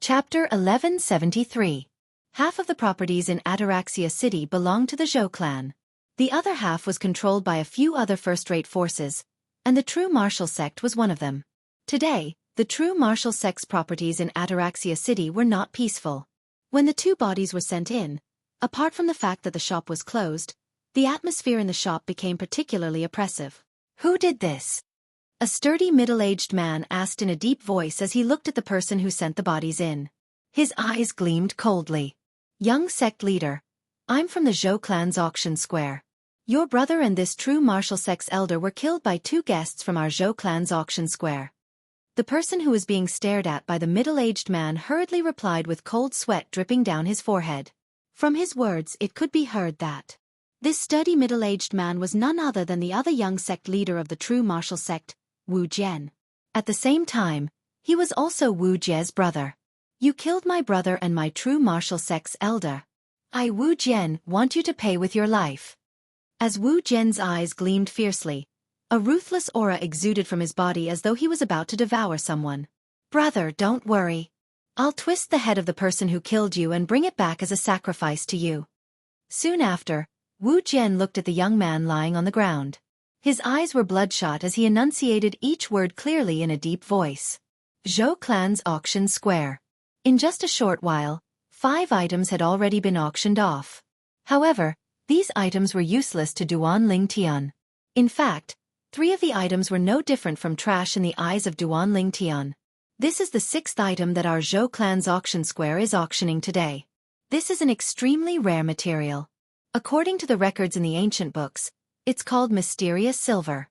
Chapter 1173. Half of the properties in Ataraxia City belonged to the Zhou clan. The other half was controlled by a few other first-rate forces, and the true martial sect was one of them. Today, the true martial sect's properties in Ataraxia City were not peaceful. When the two bodies were sent in, apart from the fact that the shop was closed, the atmosphere in the shop became particularly oppressive. Who did this? A sturdy middle-aged man asked in a deep voice as he looked at the person who sent the bodies in. His eyes gleamed coldly. Young sect leader, I'm from the Zhou clan's auction square. Your brother and this true martial sect's elder were killed by two guests from our Zhou clan's auction square. The person who was being stared at by the middle-aged man hurriedly replied with cold sweat dripping down his forehead. From his words it could be heard that this sturdy middle-aged man was none other than the other young sect leader of the true martial sect, Wu Jian. At the same time, he was also Wu Jie's brother. You killed my brother and my true martial sect's elder. I, Wu Jian, want you to pay with your life. As Wu Jian's eyes gleamed fiercely, a ruthless aura exuded from his body as though he was about to devour someone. Brother, don't worry. I'll twist the head of the person who killed you and bring it back as a sacrifice to you. Soon after, Wu Jian looked at the young man lying on the ground. His eyes were bloodshot as he enunciated each word clearly in a deep voice. Zhou clan's auction square. In just a short while, 5 items had already been auctioned off. However, these items were useless to Duan Ling Tian. In fact, 3 of the items were no different from trash in the eyes of Duan Ling Tian. This is the 6th item that our Zhou clan's auction square is auctioning today. This is an extremely rare material. According to the records in the ancient books, it's called mysterious silver.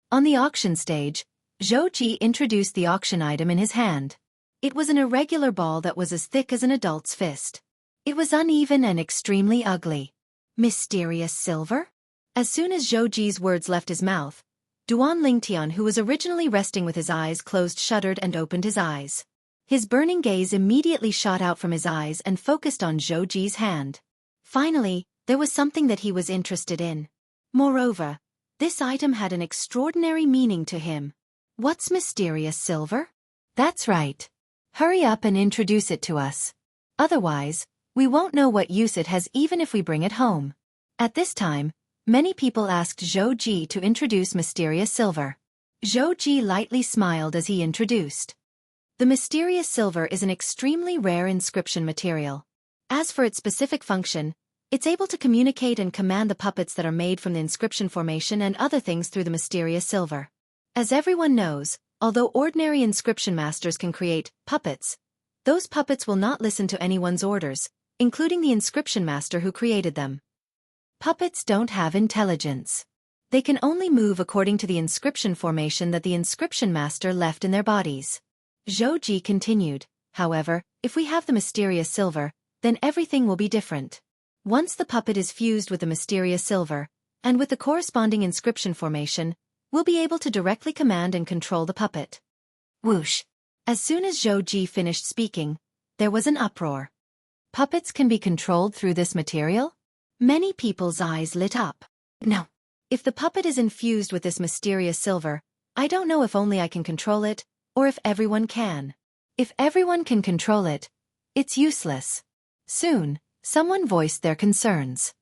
On the auction stage, Zhou Ji introduced the auction item in his hand. It was an irregular ball that was as thick as an adult's fist. It was uneven and extremely ugly. Mysterious silver? As soon as Zhou Ji's words left his mouth, Duan Lingtian, who was originally resting with his eyes closed, shuddered and opened his eyes. His burning gaze immediately shot out from his eyes and focused on Zhou Ji's hand. Finally, there was something that he was interested in. Moreover, this item had an extraordinary meaning to him. What's mysterious silver? That's right. Hurry up and introduce it to us. Otherwise, we won't know what use it has even if we bring it home. At this time, many people asked Zhou Ji to introduce mysterious silver. Zhou Ji lightly smiled as he introduced. The mysterious silver is an extremely rare inscription material. As for its specific function, it's able to communicate and command the puppets that are made from the inscription formation and other things through the mysterious silver. As everyone knows, although ordinary inscription masters can create puppets, those puppets will not listen to anyone's orders, including the inscription master who created them. Puppets don't have intelligence. They can only move according to the inscription formation that the inscription master left in their bodies. Zhou Ji continued, however, if we have the mysterious silver, then everything will be different. Once the puppet is fused with the mysterious silver, and with the corresponding inscription formation, we'll be able to directly command and control the puppet. Whoosh! As soon as Zhou Ji finished speaking, there was an uproar. Puppets can be controlled through this material? Many people's eyes lit up. No. If the puppet is infused with this mysterious silver, I don't know if only I can control it, or if everyone can. If everyone can control it, it's useless. Soon, someone voiced their concerns.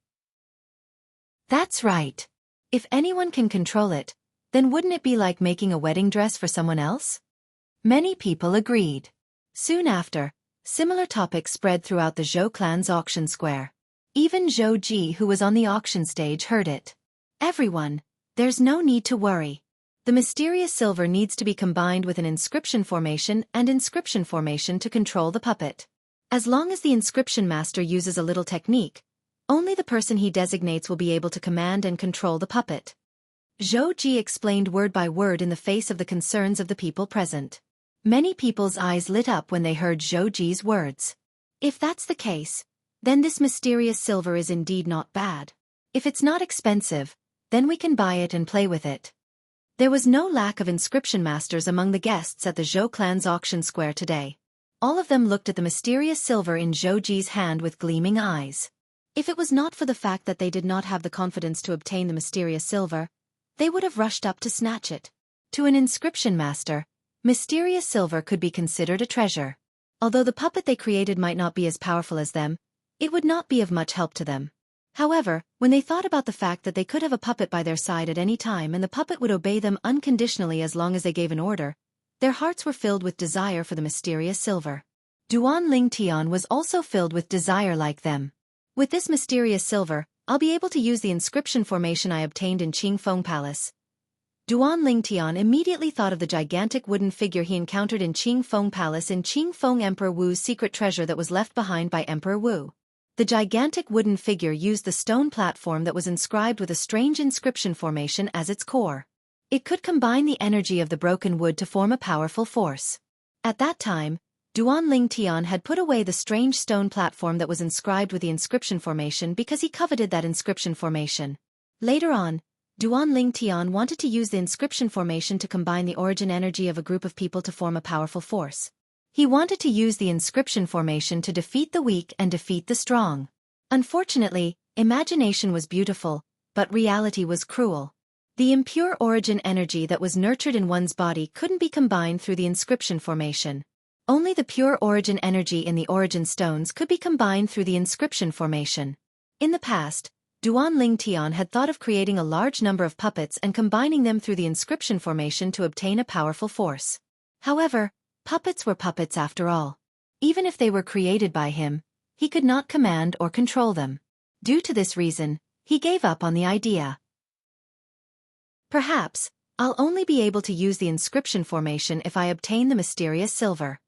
That's right. If anyone can control it, then wouldn't it be like making a wedding dress for someone else? Many people agreed. Soon after, similar topics spread throughout the Zhou clan's auction square. Even Zhou Ji, who was on the auction stage, heard it. Everyone, there's no need to worry. The mysterious silver needs to be combined with an inscription formation to control the puppet. As long as the inscription master uses a little technique, only the person he designates will be able to command and control the puppet. Zhou Ji explained word by word in the face of the concerns of the people present. Many people's eyes lit up when they heard Zhou Ji's words. If that's the case, then this mysterious silver is indeed not bad. If it's not expensive, then we can buy it and play with it. There was no lack of inscription masters among the guests at the Zhou clan's auction square today. All of them looked at the mysterious silver in Zhou Ji's hand with gleaming eyes. If it was not for the fact that they did not have the confidence to obtain the mysterious silver, they would have rushed up to snatch it. To an inscription master, mysterious silver could be considered a treasure. Although the puppet they created might not be as powerful as them, it would not be of much help to them. However, when they thought about the fact that they could have a puppet by their side at any time and the puppet would obey them unconditionally as long as they gave an order, their hearts were filled with desire for the mysterious silver. Duan Ling Tian was also filled with desire like them. With this mysterious silver, I'll be able to use the inscription formation I obtained in Qingfeng Palace. Duan Ling Tian immediately thought of the gigantic wooden figure he encountered in Qingfeng Palace in Qingfeng Emperor Wu's secret treasure that was left behind by Emperor Wu. The gigantic wooden figure used the stone platform that was inscribed with a strange inscription formation as its core. It could combine the energy of the broken wood to form a powerful force. At that time, Duan Ling Tian had put away the strange stone platform that was inscribed with the inscription formation because he coveted that inscription formation. Later on, Duan Ling Tian wanted to use the inscription formation to combine the origin energy of a group of people to form a powerful force. He wanted to use the inscription formation to defeat the weak and defeat the strong. Unfortunately, imagination was beautiful, but reality was cruel. The impure origin energy that was nurtured in one's body couldn't be combined through the inscription formation. Only the pure origin energy in the origin stones could be combined through the inscription formation. In the past, Duan Ling Tian had thought of creating a large number of puppets and combining them through the inscription formation to obtain a powerful force. However, puppets were puppets after all. Even if they were created by him, he could not command or control them. Due to this reason, he gave up on the idea. Perhaps, I'll only be able to use the inscription formation if I obtain the mysterious silver.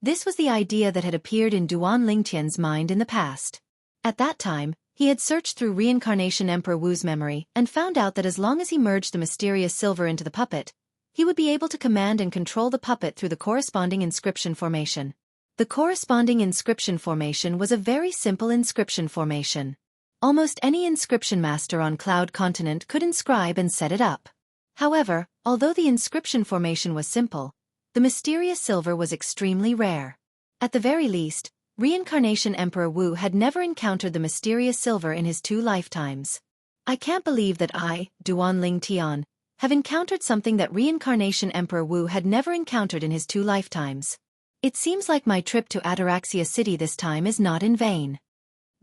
This was the idea that had appeared in Duan Ling Tian's mind in the past. At that time, he had searched through Reincarnation Emperor Wu's memory and found out that as long as he merged the mysterious silver into the puppet, he would be able to command and control the puppet through the corresponding inscription formation. The corresponding inscription formation was a very simple inscription formation. Almost any inscription master on Cloud Continent could inscribe and set it up. However, although the inscription formation was simple, the mysterious silver was extremely rare. At the very least, Reincarnation Emperor Wu had never encountered the mysterious silver in his 2 lifetimes. I can't believe that I, Duan Ling Tian, have encountered something that Reincarnation Emperor Wu had never encountered in his 2 lifetimes. It seems like my trip to Ataraxia City this time is not in vain.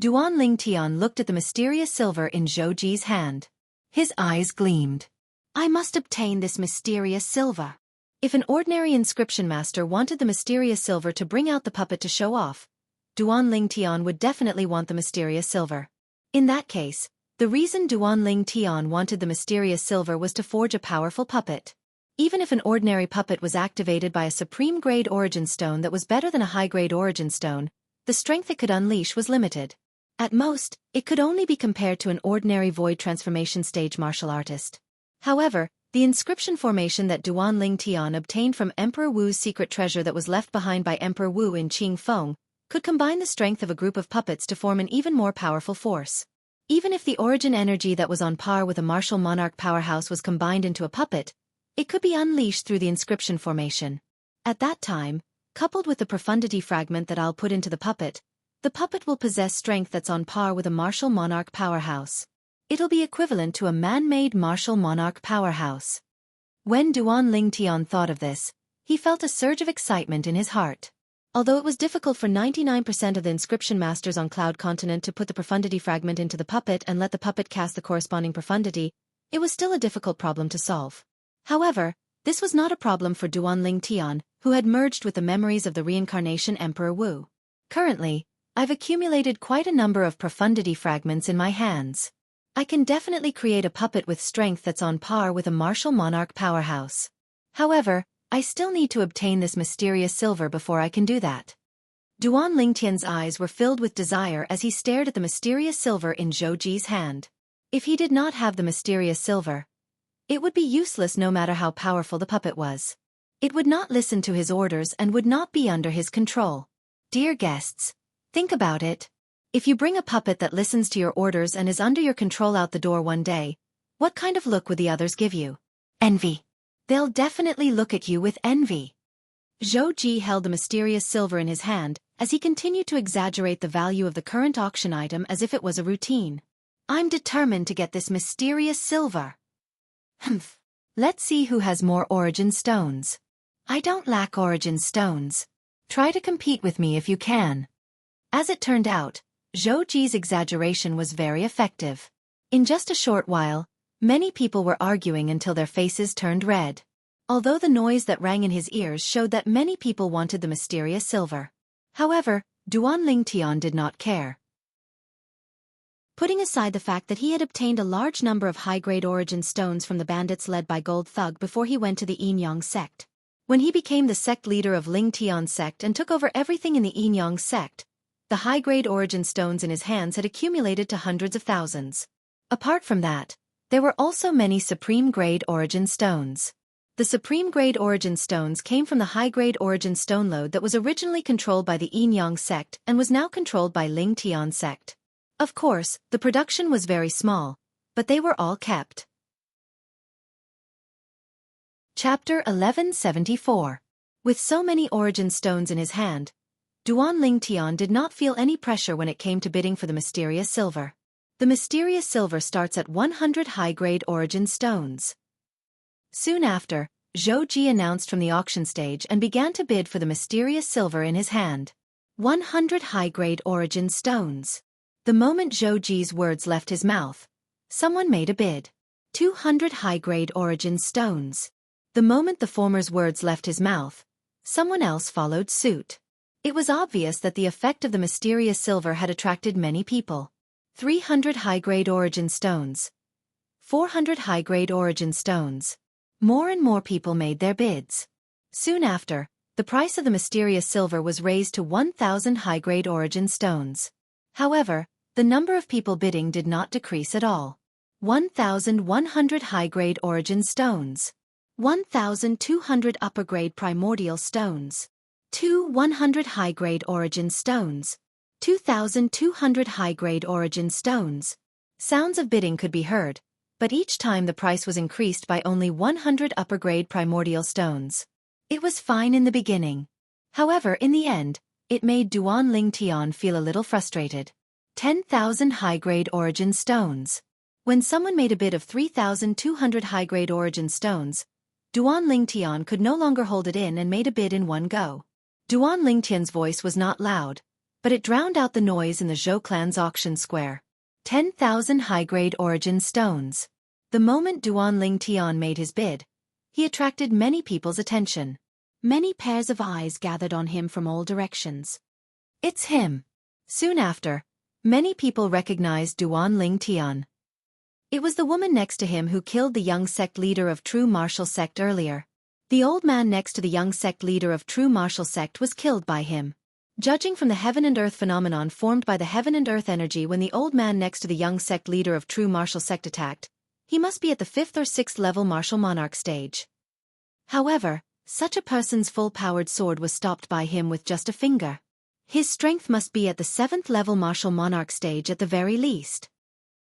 Duan Ling Tian looked at the mysterious silver in Zhou Ji's hand. His eyes gleamed. I must obtain this mysterious silver. If an ordinary inscription master wanted the mysterious silver to bring out the puppet to show off, Duan Ling Tian would definitely want the mysterious silver. In that case, the reason Duan Ling Tian wanted the mysterious silver was to forge a powerful puppet. Even if an ordinary puppet was activated by a supreme-grade origin stone that was better than a high-grade origin stone, the strength it could unleash was limited. At most, it could only be compared to an ordinary void transformation stage martial artist. However, the inscription formation that Duan Ling Tian obtained from Emperor Wu's secret treasure that was left behind by Emperor Wu in Qingfeng could combine the strength of a group of puppets to form an even more powerful force. Even if the origin energy that was on par with a martial monarch powerhouse was combined into a puppet, it could be unleashed through the inscription formation. At that time, coupled with the profundity fragment that I'll put into the puppet will possess strength that's on par with a martial monarch powerhouse. It'll be equivalent to a man-made martial monarch powerhouse. When Duan Ling Tian thought of this, he felt a surge of excitement in his heart. Although it was difficult for 99% of the inscription masters on Cloud Continent to put the profundity fragment into the puppet and let the puppet cast the corresponding profundity, it was still a difficult problem to solve. However, this was not a problem for Duan Ling Tian, who had merged with the memories of the Reincarnation Emperor Wu. Currently, I've accumulated quite a number of profundity fragments in my hands. I can definitely create a puppet with strength that's on par with a martial monarch powerhouse. However, I still need to obtain this mysterious silver before I can do that. Duan Ling Tian's eyes were filled with desire as he stared at the mysterious silver in Zhou Ji's hand. If he did not have the mysterious silver, it would be useless no matter how powerful the puppet was. It would not listen to his orders and would not be under his control. Dear guests, think about it. If you bring a puppet that listens to your orders and is under your control out the door one day, what kind of look would the others give you? Envy. They'll definitely look at you with envy. Zhou Ji held the mysterious silver in his hand as he continued to exaggerate the value of the current auction item as if it was a routine. I'm determined to get this mysterious silver. Humph. Let's see who has more origin stones. I don't lack origin stones. Try to compete with me if you can. As it turned out, Zhou Ji's exaggeration was very effective. In just a short while, many people were arguing until their faces turned red. Although the noise that rang in his ears showed that many people wanted the mysterious silver. However, Duan Lingtian did not care. Putting aside the fact that he had obtained a large number of high-grade origin stones from the bandits led by Gold Thug before he went to the Yinyang sect. When he became the sect leader of Lingtian sect and took over everything in the Yinyang sect, the high-grade origin stones in his hands had accumulated to hundreds of thousands. Apart from that, there were also many supreme-grade origin stones. The supreme-grade origin stones came from the high-grade origin stone lode that was originally controlled by the Yinyang sect and was now controlled by Lingtian sect. Of course, the production was very small, but they were all kept. Chapter 1174. With so many origin stones in his hand, Duan Lingtian did not feel any pressure when it came to bidding for the mysterious silver. The mysterious silver starts at 100 high-grade origin stones. Soon after, Zhou Ji announced from the auction stage and began to bid for the mysterious silver in his hand. 100 high-grade origin stones. The moment Zhou Ji's words left his mouth, someone made a bid. 200 high-grade origin stones. The moment the former's words left his mouth, someone else followed suit. It was obvious that the effect of the mysterious silver had attracted many people. 300 high-grade origin stones. 400 high-grade origin stones. More and more people made their bids. Soon after, the price of the mysterious silver was raised to 1,000 high-grade origin stones. However, the number of people bidding did not decrease at all. 1,100 high-grade origin stones. 1,200 upper-grade primordial stones. 100 high-grade origin stones. 2,200 high-grade origin stones. Sounds of bidding could be heard, but each time the price was increased by only 100 upper-grade primordial stones. It was fine in the beginning. However, in the end, it made Duan Lingtian feel a little frustrated. 10,000 high-grade origin stones. When someone made a bid of 3,200 high-grade origin stones, Duan Lingtian could no longer hold it in and made a bid in one go. Duan Lingtian's voice was not loud, but it drowned out the noise in the Zhou clan's auction square. 10,000 high-grade origin stones. The moment Duan Lingtian made his bid, he attracted many people's attention. Many pairs of eyes gathered on him from all directions. It's him. Soon after, many people recognized Duan Lingtian. It was the woman next to him who killed the young sect leader of True Martial Sect earlier. The old man next to the young sect leader of True Martial Sect was killed by him. Judging from the heaven and earth phenomenon formed by the heaven and earth energy when the old man next to the young sect leader of True Martial Sect attacked, he must be at the 5th or 6th level martial monarch stage. However, such a person's full-powered sword was stopped by him with just a finger. His strength must be at the 7th level martial monarch stage at the very least.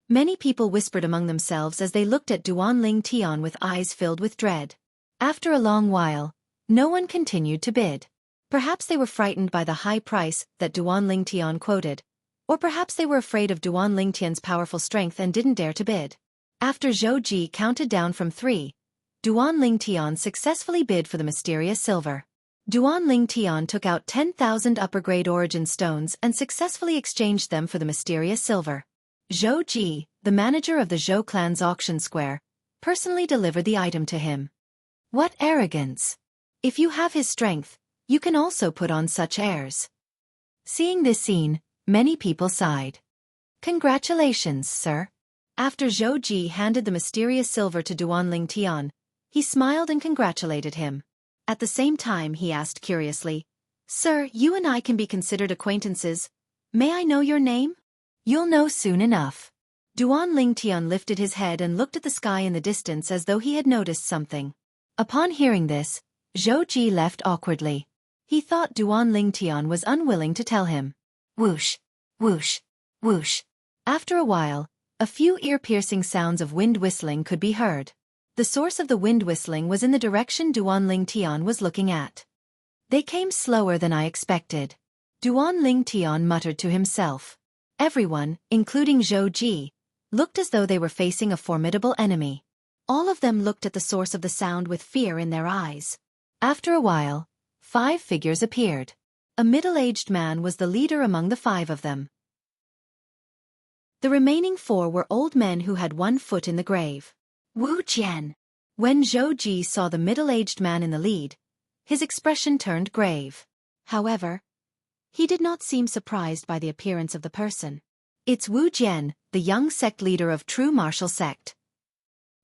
Many people whispered among themselves as they looked at Duan Lingtian with eyes filled with dread. After a long while, no one continued to bid. Perhaps they were frightened by the high price that Duan Lingtian quoted, or perhaps they were afraid of Duan Lingtian's powerful strength and didn't dare to bid. After Zhou Ji counted down from 3, Duan Lingtian successfully bid for the mysterious silver. Duan Lingtian took out 10,000 upper-grade origin stones and successfully exchanged them for the mysterious silver. Zhou Ji, the manager of the Zhou clan's auction square, personally delivered the item to him. What arrogance! If you have his strength, you can also put on such airs. Seeing this scene, many people sighed. Congratulations, sir. After Zhou Ji handed the mysterious silver to Duan Lingtian, he smiled and congratulated him. At the same time he asked curiously, Sir, you and I can be considered acquaintances. May I know your name? You'll know soon enough. Duan Lingtian lifted his head and looked at the sky in the distance as though he had noticed something. Upon hearing this, Zhou Ji left awkwardly. He thought Duan Lingtian was unwilling to tell him. Whoosh, whoosh, whoosh. After a while, a few ear-piercing sounds of wind whistling could be heard. The source of the wind whistling was in the direction Duan Lingtian was looking at. They came slower than I expected. Duan Lingtian muttered to himself. Everyone, including Zhou Ji, looked as though they were facing a formidable enemy. All of them looked at the source of the sound with fear in their eyes. After a while, 5 figures appeared. A middle-aged man was the leader among the 5 of them. The remaining 4 were old men who had 1 foot in the grave. Wu Jian. When Zhou Ji saw the middle-aged man in the lead, his expression turned grave. However, he did not seem surprised by the appearance of the person. It's Wu Jian, the young sect leader of true martial sect.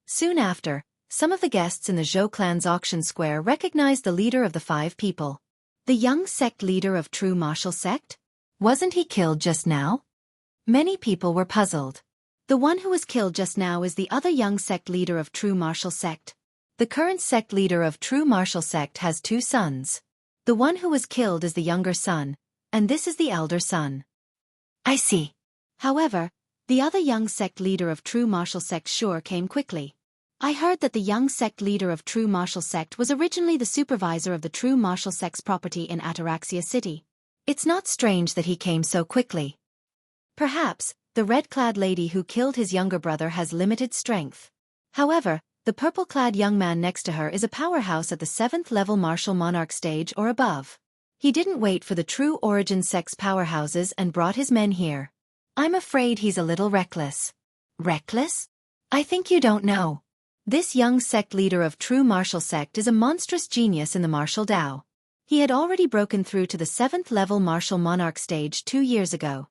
Soon after, some of the guests in the Zhou clan's auction square recognized the leader of the 5 people. The young sect leader of true martial sect? Wasn't he killed just now? Many people were puzzled. The one who was killed just now is the other young sect leader of true martial sect. The current sect leader of true martial sect has 2 sons. The one who was killed is the younger son, and this is the elder son. I see. However, the other young sect leader of true martial sect sure came quickly. I heard that the young sect leader of true martial sect was originally the supervisor of the true martial sect's property in Ataraxia City. It's not strange that he came so quickly. Perhaps, the red-clad lady who killed his younger brother has limited strength. However, the purple-clad young man next to her is a powerhouse at the 7th level martial monarch stage or above. He didn't wait for the true origin sect's powerhouses and brought his men here. I'm afraid he's a little reckless. Reckless? I think you don't know. This young sect leader of true martial sect is a monstrous genius in the martial Dao. He had already broken through to the 7th level martial monarch stage 2 years ago.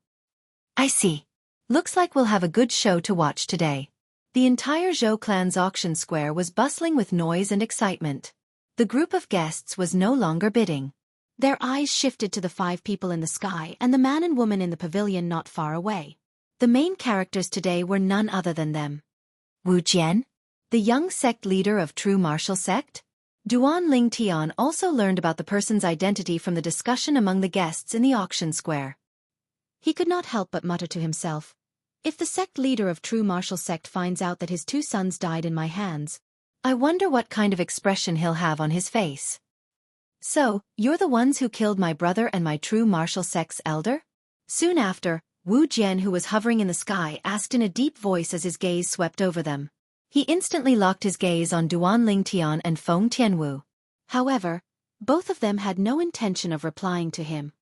I see. Looks like we'll have a good show to watch today. The entire Zhou clan's auction square was bustling with noise and excitement. The group of guests was no longer bidding. Their eyes shifted to the 5 people in the sky and the man and woman in the pavilion not far away. The main characters today were none other than them. Wu Jian, the young sect leader of true martial sect? Duan Ling Tian also learned about the person's identity from the discussion among the guests in the auction square. He could not help but mutter to himself, if the sect leader of true martial sect finds out that his 2 sons died in my hands, I wonder what kind of expression he'll have on his face. So, you're the ones who killed my brother and my true martial sect's elder? Soon after, Wu Jian, who was hovering in the sky, asked in a deep voice as his gaze swept over them. He instantly locked his gaze on Duan Ling Tian and Feng Tianwu. However, both of them had no intention of replying to him.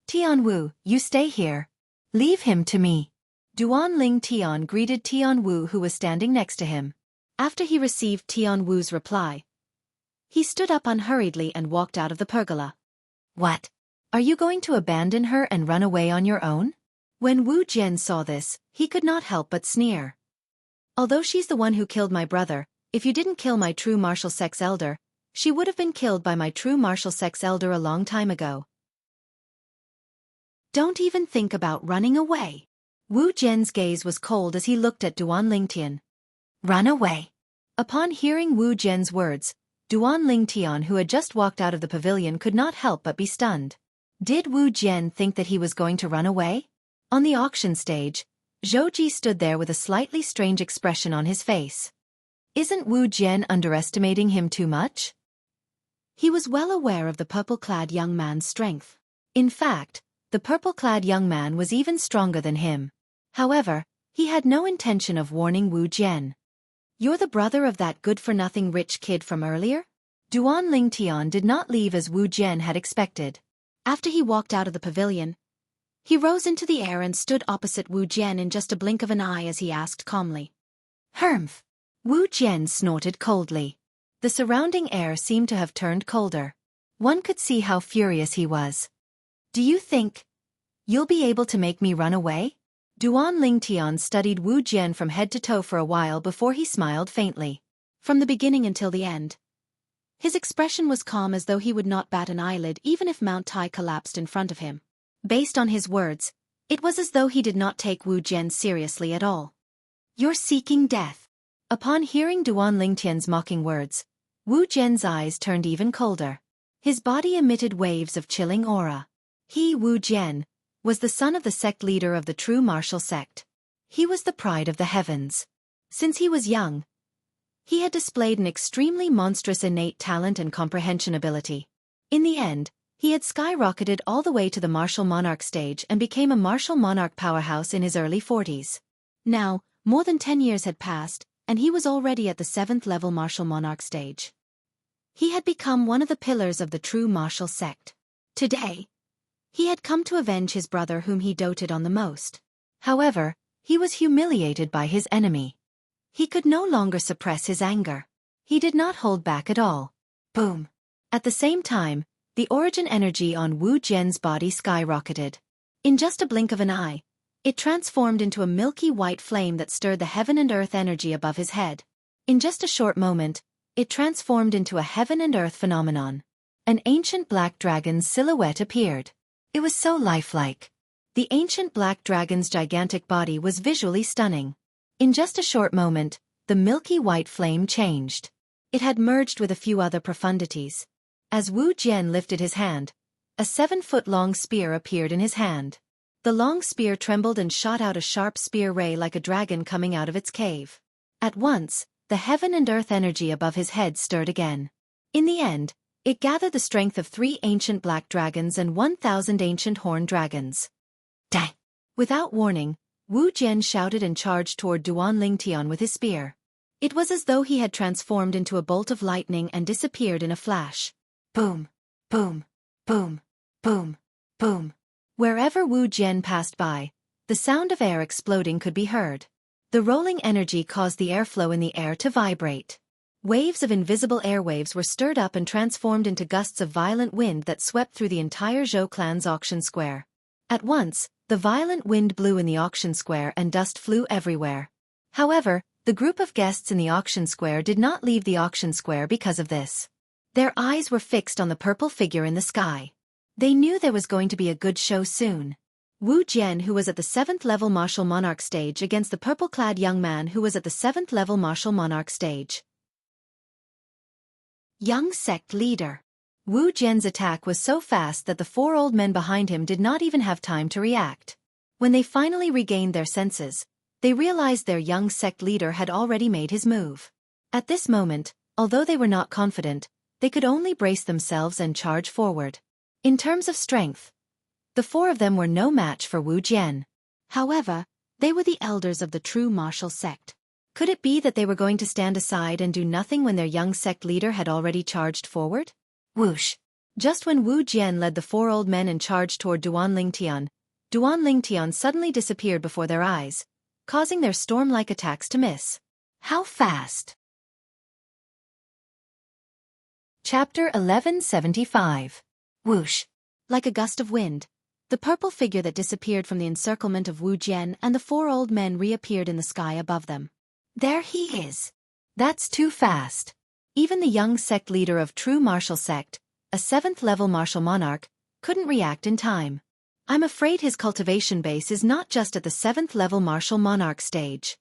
Tianwu, you stay here. Leave him to me. Duan Ling Tian greeted Tianwu, who was standing next to him. After he received Tianwu's reply, he stood up unhurriedly and walked out of the pergola. What? Are you going to abandon her and run away on your own? When Wu Jian saw this, he could not help but sneer. Although she's the one who killed my brother, if you didn't kill my true martial sect's elder, she would have been killed by my true martial sect's elder a long time ago. Don't even think about running away. Wu Jian's gaze was cold as he looked at Duan Lingtian. Run away. Upon hearing Wu Jian's words, Duan Lingtian, who had just walked out of the pavilion, could not help but be stunned. Did Wu Jian think that he was going to run away? On the auction stage, Zhou Ji stood there with a slightly strange expression on his face. Isn't Wu Jian underestimating him too much? He was well aware of the purple-clad young man's strength. In fact, the purple-clad young man was even stronger than him. However, he had no intention of warning Wu Jian. You're the brother of that good-for-nothing rich kid from earlier? Duan Lingtian did not leave as Wu Jian had expected. After he walked out of the pavilion, he rose into the air and stood opposite Wu Jian in just a blink of an eye as he asked calmly. Humph! Wu Jian snorted coldly. The surrounding air seemed to have turned colder. One could see how furious he was. Do you think you'll be able to make me run away? Duan Lingtian studied Wu Jian from head to toe for a while before he smiled faintly. From the beginning until the end, his expression was calm, as though he would not bat an eyelid even if Mount Tai collapsed in front of him. Based on his words, it was as though he did not take Wu Jian seriously at all. You're seeking death. Upon hearing Duan Lingtian's mocking words, Wu Jian's eyes turned even colder. His body emitted waves of chilling aura. He, Wu Jian, was the son of the sect leader of the true martial sect. He was the pride of the heavens. Since he was young, he had displayed an extremely monstrous innate talent and comprehension ability. In the end, he had skyrocketed all the way to the martial monarch stage and became a martial monarch powerhouse in his early 40s. Now, more than 10 years had passed, and he was already at the 7th level martial monarch stage. He had become one of the pillars of the true martial sect. Today, He had come to avenge his brother whom he doted on the most. However, he was humiliated by his enemy. He could no longer suppress his anger. He did not hold back at all. Boom! At the same time, the origin energy on Wu Jian's body skyrocketed. In just a blink of an eye, it transformed into a milky white flame that stirred the heaven and earth energy above his head. In just a short moment, it transformed into a heaven and earth phenomenon. An ancient black dragon's silhouette appeared. It was so lifelike. The ancient black dragon's gigantic body was visually stunning. In just a short moment, the milky white flame changed. It had merged with a few other profundities. As Wu Jian lifted his hand, a 7-foot-long spear appeared in his hand. The long spear trembled and shot out a sharp spear ray like a dragon coming out of its cave. At once, the heaven and earth energy above his head stirred again. In the end, it gathered the strength of 3 ancient black dragons and 1,000 ancient horned dragons. Dang! Without warning, Wu Jian shouted and charged toward Duan Lingtian with his spear. It was as though he had transformed into a bolt of lightning and disappeared in a flash. Boom! Boom! Boom! Boom! Boom! Wherever Wu Jian passed by, the sound of air exploding could be heard. The rolling energy caused the airflow in the air to vibrate. Waves of invisible airwaves were stirred up and transformed into gusts of violent wind that swept through the entire Zhou clan's auction square. At once, the violent wind blew in the auction square and dust flew everywhere. However, the group of guests in the auction square did not leave the auction square because of this. Their eyes were fixed on the purple figure in the sky. They knew there was going to be a good show soon. Wu Jian, who was at the 7th level martial monarch stage, against the purple-clad young man who was at the 7th level martial monarch stage. Young sect leader. Wu Jian's attack was so fast that the 4 old men behind him did not even have time to react. When they finally regained their senses, they realized their young sect leader had already made his move. At this moment, although they were not confident, they could only brace themselves and charge forward. In terms of strength, the 4 of them were no match for Wu Jian. However, they were the elders of the true martial sect. Could it be that they were going to stand aside and do nothing when their young sect leader had already charged forward? Whoosh! Just when Wu Jian led the 4 old men and charged toward Duan Lingtian suddenly disappeared before their eyes, causing their storm-like attacks to miss. How fast! Chapter 1175. Whoosh! Like a gust of wind, the purple figure that disappeared from the encirclement of Wu Jian and the 4 old men reappeared in the sky above them. There he is! That's too fast! Even the young sect leader of true martial sect, a 7th level martial monarch, couldn't react in time. I'm afraid his cultivation base is not just at the 7th level martial monarch stage.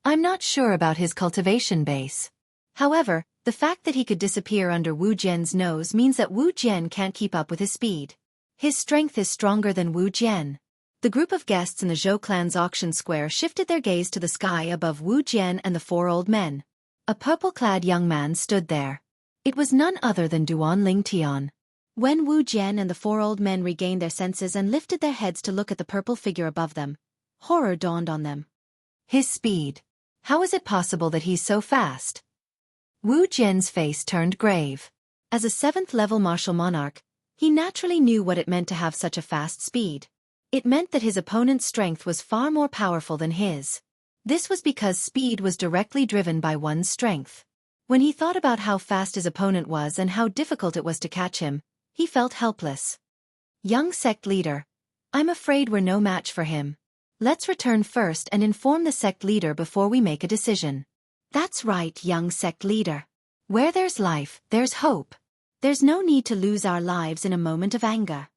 I'm not sure about his cultivation base. However, the fact that he could disappear under Wu Jian's nose means that Wu Jian can't keep up with his speed. His strength is stronger than Wu Jian. The group of guests in the Zhou clan's auction square shifted their gaze to the sky above Wu Jian and the 4 old men. A purple-clad young man stood there. It was none other than Duan Lingtian. When Wu Jian and the 4 old men regained their senses and lifted their heads to look at the purple figure above them, horror dawned on them. His speed. How is it possible that he's so fast? Wu Jian's face turned grave. As a 7th level martial monarch, he naturally knew what it meant to have such a fast speed. It meant that his opponent's strength was far more powerful than his. This was because speed was directly driven by one's strength. When he thought about how fast his opponent was and how difficult it was to catch him, he felt helpless. Young sect leader, I'm afraid we're no match for him. Let's return first and inform the sect leader before we make a decision. That's right, young sect leader. Where there's life, there's hope. There's no need to lose our lives in a moment of anger.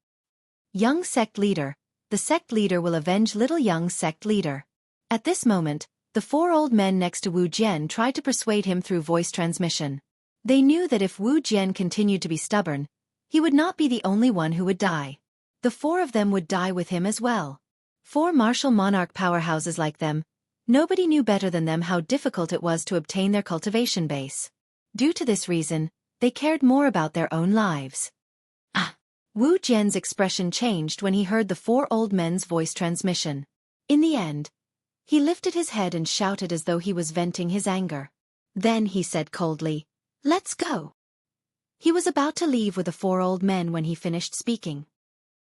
Young sect leader, the sect leader will avenge little young sect leader. At this moment, the 4 old men next to Wu Jian tried to persuade him through voice transmission. They knew that if Wu Jian continued to be stubborn, he would not be the only one who would die. The 4 of them would die with him as well. 4 martial monarch powerhouses like them, nobody knew better than them how difficult it was to obtain their cultivation base. Due to this reason, they cared more about their own lives. Wu Jian's expression changed when he heard the 4 old men's voice transmission. In the end, he lifted his head and shouted as though he was venting his anger. Then he said coldly, "Let's go." He was about to leave with the 4 old men when he finished speaking.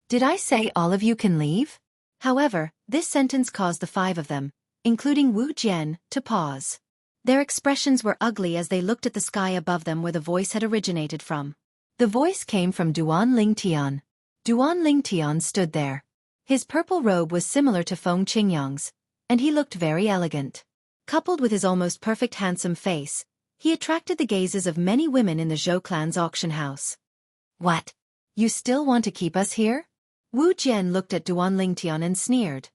Did I say all of you can leave? However, this sentence caused the 5 of them, including Wu Jian, to pause. Their expressions were ugly as they looked at the sky above them where the voice had originated from. The voice came from Duan Lingtian. Duan Lingtian stood there. His purple robe was similar to Feng Qingyang's, and he looked very elegant. Coupled with his almost perfect handsome face, he attracted the gazes of many women in the Zhou clan's auction house. What? You still want to keep us here? Wu Jian looked at Duan Lingtian and sneered.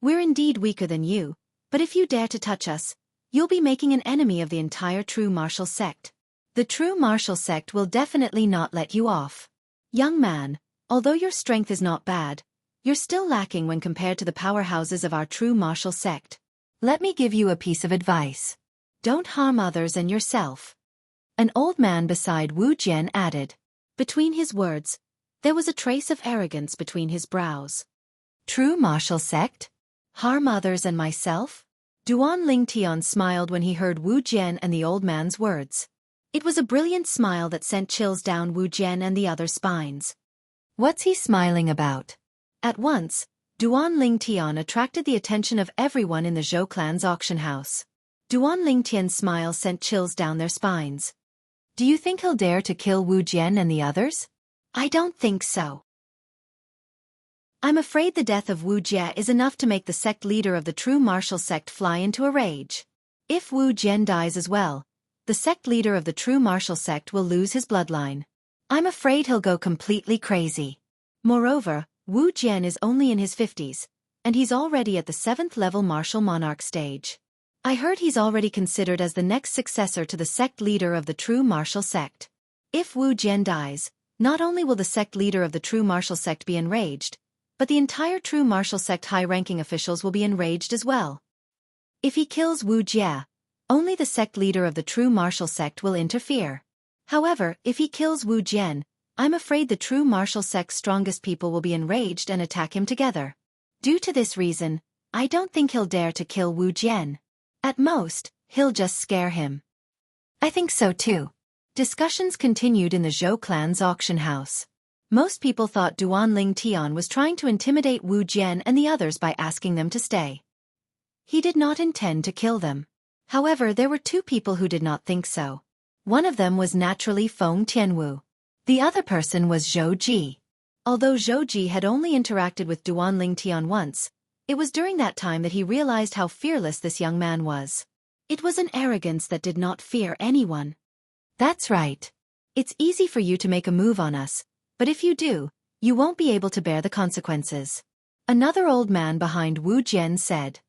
We're indeed weaker than you, but if you dare to touch us, you'll be making an enemy of the entire true martial sect. The true martial sect will definitely not let you off. Young man, although your strength is not bad, you're still lacking when compared to the powerhouses of our true martial sect. Let me give you a piece of advice. Don't harm others and yourself. An old man beside Wu Jian added. Between his words, there was a trace of arrogance between his brows. True martial sect? Harm others and myself? Duan Lingtian smiled when he heard Wu Jian and the old man's words. It was a brilliant smile that sent chills down Wu Jian and the other spines. What's he smiling about? At once, Duan Lingtian attracted the attention of everyone in the Zhou clan's auction house. Duan Lingtian's smile sent chills down their spines. Do you think he'll dare to kill Wu Jian and the others? I don't think so. I'm afraid the death of Wu Jie is enough to make the sect leader of the true martial sect fly into a rage. If Wu Jian dies as well, the sect leader of the true martial sect will lose his bloodline. I'm afraid he'll go completely crazy. Moreover, Wu Jian is only in his 50s, and he's already at the 7th level martial monarch stage. I heard he's already considered as the next successor to the sect leader of the true martial sect. If Wu Jian dies, not only will the sect leader of the true martial sect be enraged, but the entire true martial sect high-ranking officials will be enraged as well. If he kills Wu Jie, only the sect leader of the true martial sect will interfere. However, if he kills Wu Jian, I'm afraid the true martial sect's strongest people will be enraged and attack him together. Due to this reason, I don't think he'll dare to kill Wu Jian. At most, he'll just scare him. I think so too. Discussions continued in the Zhou clan's auction house. Most people thought Duan Lingtian was trying to intimidate Wu Jian and the others by asking them to stay. He did not intend to kill them. However, there were 2 people who did not think so. One of them was naturally Feng Tianwu. The other person was Zhou Ji. Although Zhou Ji had only interacted with Duan Lingtian once, it was during that time that he realized how fearless this young man was. It was an arrogance that did not fear anyone. That's right. It's easy for you to make a move on us, but if you do, you won't be able to bear the consequences. Another old man behind Wu Jian said.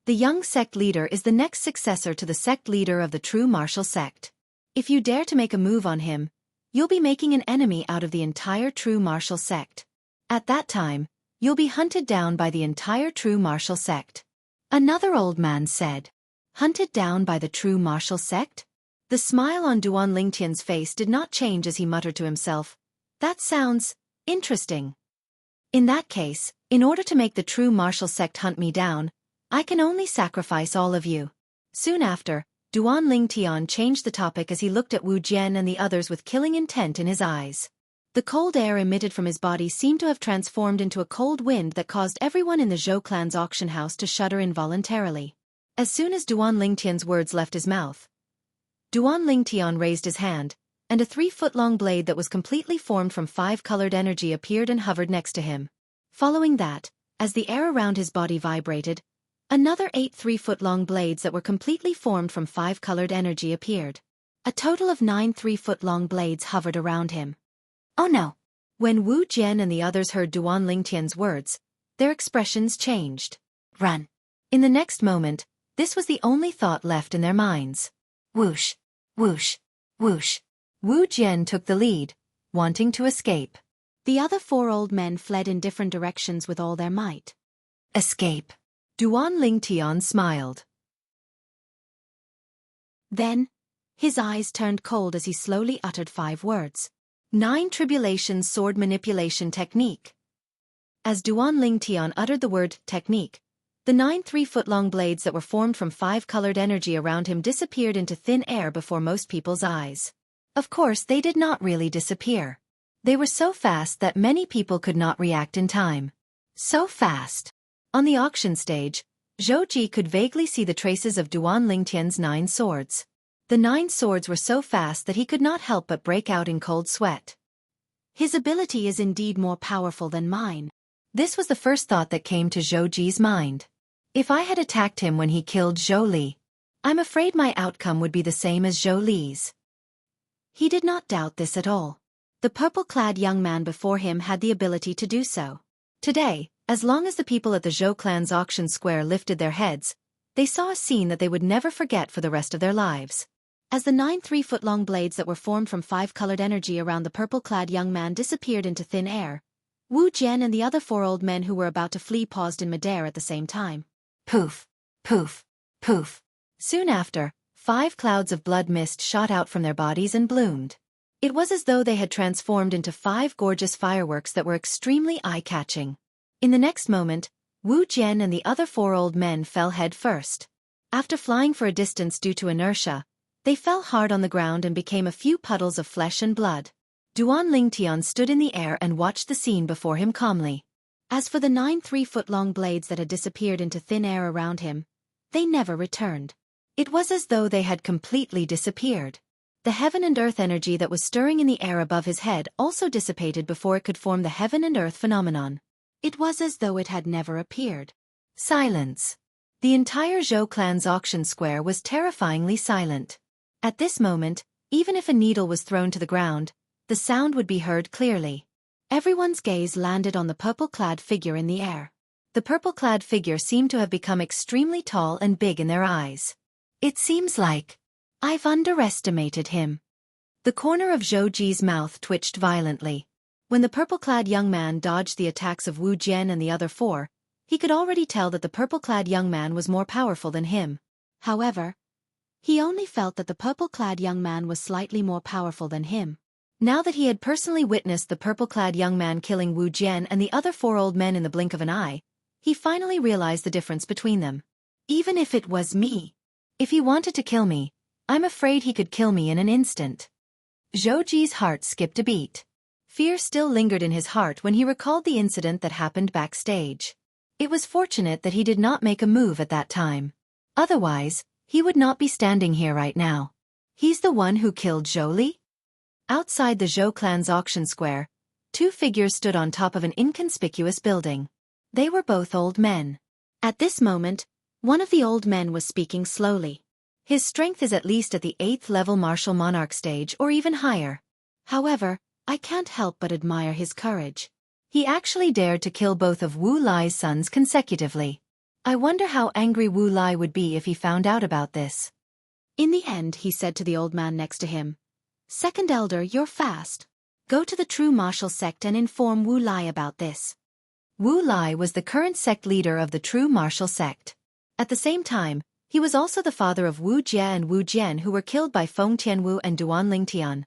The young sect leader is the next successor to the sect leader of the true martial sect. If you dare to make a move on him, you'll be making an enemy out of the entire true martial sect. At that time, you'll be hunted down by the entire true martial sect. Another old man said. Hunted down by the true martial sect? The smile on Duan Lingtian's face did not change as he muttered to himself. That sounds interesting. In that case, in order to make the true martial sect hunt me down, I can only sacrifice all of you. Soon after, Duan Lingtian changed the topic as he looked at Wu Jian and the others with killing intent in his eyes. The cold air emitted from his body seemed to have transformed into a cold wind that caused everyone in the Zhou clan's auction house to shudder involuntarily. As soon as Duan Lingtian's words left his mouth, Duan Lingtian raised his hand, and a 3-foot-long blade that was completely formed from 5-colored energy appeared and hovered next to him. Following that, as the air around his body vibrated, another 8 3-foot-long blades that were completely formed from 5-colored energy appeared. A total of 9 3-foot-long blades hovered around him. Oh no! When Wu Jian and the others heard Duan Lingtian's words, their expressions changed. Run! In the next moment, this was the only thought left in their minds. Whoosh! Whoosh! Whoosh! Wu Jian took the lead, wanting to escape. The other 4 old men fled in different directions with all their might. Escape! Duan Lingtian smiled. Then, his eyes turned cold as he slowly uttered 5 words. 9 Tribulations Sword Manipulation Technique. As Duan Lingtian uttered the word technique, the 9 3-foot-long blades that were formed from 5-colored energy around him disappeared into thin air before most people's eyes. Of course, they did not really disappear. They were so fast that many people could not react in time. So fast. On the auction stage, Zhou Ji could vaguely see the traces of Duan Lingtian's 9 swords. The 9 swords were so fast that he could not help but break out in cold sweat. His ability is indeed more powerful than mine. This was the first thought that came to Zhou Ji's mind. If I had attacked him when he killed Zhou Li, I'm afraid my outcome would be the same as Zhou Li's. He did not doubt this at all. The purple-clad young man before him had the ability to do so. Today, as long as the people at the Zhou clan's auction square lifted their heads, they saw a scene that they would never forget for the rest of their lives. As the 9 3-foot-long blades that were formed from 5-colored energy around the purple-clad young man disappeared into thin air, Wu Jian and the other 4 old men who were about to flee paused in midair at the same time. Poof, poof, poof. Soon after, 5 clouds of blood mist shot out from their bodies and bloomed. It was as though they had transformed into 5 gorgeous fireworks that were extremely eye-catching. In the next moment, Wu Jian and the other 4 old men fell head first. After flying for a distance due to inertia, they fell hard on the ground and became a few puddles of flesh and blood. Duan Lingtian stood in the air and watched the scene before him calmly. As for the 9 3-foot-long blades that had disappeared into thin air around him, they never returned. It was as though they had completely disappeared. The heaven and earth energy that was stirring in the air above his head also dissipated before it could form the heaven and earth phenomenon. It was as though it had never appeared. Silence. The entire Zhou clan's auction square was terrifyingly silent. At this moment, even if a needle was thrown to the ground, the sound would be heard clearly. Everyone's gaze landed on the purple-clad figure in the air. The purple-clad figure seemed to have become extremely tall and big in their eyes. It seems like I've underestimated him. The corner of Zhou Ji's mouth twitched violently. When the purple-clad young man dodged the attacks of Wu Jian and the other 4, he could already tell that the purple-clad young man was more powerful than him. However, he only felt that the purple-clad young man was slightly more powerful than him. Now that he had personally witnessed the purple-clad young man killing Wu Jian and the other 4 old men in the blink of an eye, he finally realized the difference between them. Even if it was me. If he wanted to kill me, I'm afraid he could kill me in an instant. Zhou Ji's heart skipped a beat. Fear still lingered in his heart when he recalled the incident that happened backstage. It was fortunate that he did not make a move at that time. Otherwise, he would not be standing here right now. He's the one who killed Zhou Li? Outside the Zhou clan's auction square, 2 figures stood on top of an inconspicuous building. They were both old men. At this moment, one of the old men was speaking slowly. His strength is at least at the 8th level martial monarch stage or even higher. However, I can't help but admire his courage. He actually dared to kill both of Wu Lai's sons consecutively. I wonder how angry Wu Lai would be if he found out about this. In the end, he said to the old man next to him, "Second elder, you're fast. Go to the true martial sect and inform Wu Lai about this." Wu Lai was the current sect leader of the true martial sect. At the same time, he was also the father of Wu Jie and Wu Jian, who were killed by Feng Tianwu and Duan Lingtian.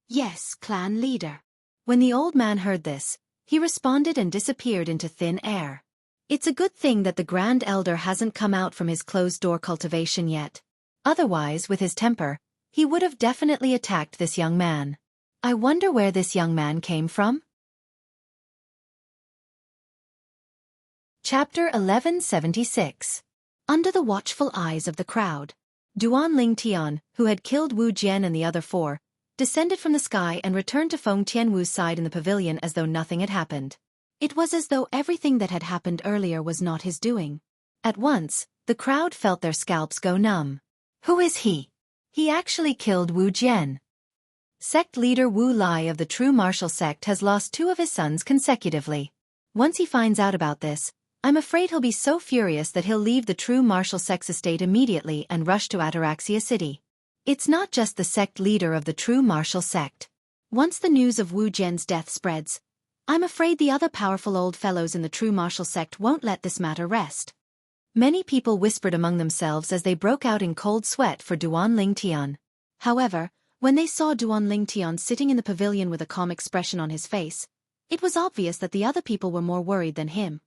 Yes, clan leader. When the old man heard this, he responded and disappeared into thin air. It's a good thing that the Grand Elder hasn't come out from his closed-door cultivation yet. Otherwise, with his temper, he would have definitely attacked this young man. I wonder where this young man came from? Chapter 1176. Under the watchful eyes of the crowd, Duan Lingtian, who had killed Wu Jian and the other 4, descended from the sky and returned to Feng Tianwu's side in the pavilion as though nothing had happened. It was as though everything that had happened earlier was not his doing. At once, the crowd felt their scalps go numb. Who is he? He actually killed Wu Jian. Sect leader Wu Lai of the true martial sect has lost 2 of his sons consecutively. Once he finds out about this, I'm afraid he'll be so furious that he'll leave the true martial sect's estate immediately and rush to Ataraxia City. It's not just the sect leader of the true martial sect. Once the news of Wu Jian's death spreads, I'm afraid the other powerful old fellows in the true martial sect won't let this matter rest. Many people whispered among themselves as they broke out in cold sweat for Duan Lingtian. However, when they saw Duan Lingtian sitting in the pavilion with a calm expression on his face, it was obvious that the other people were more worried than him.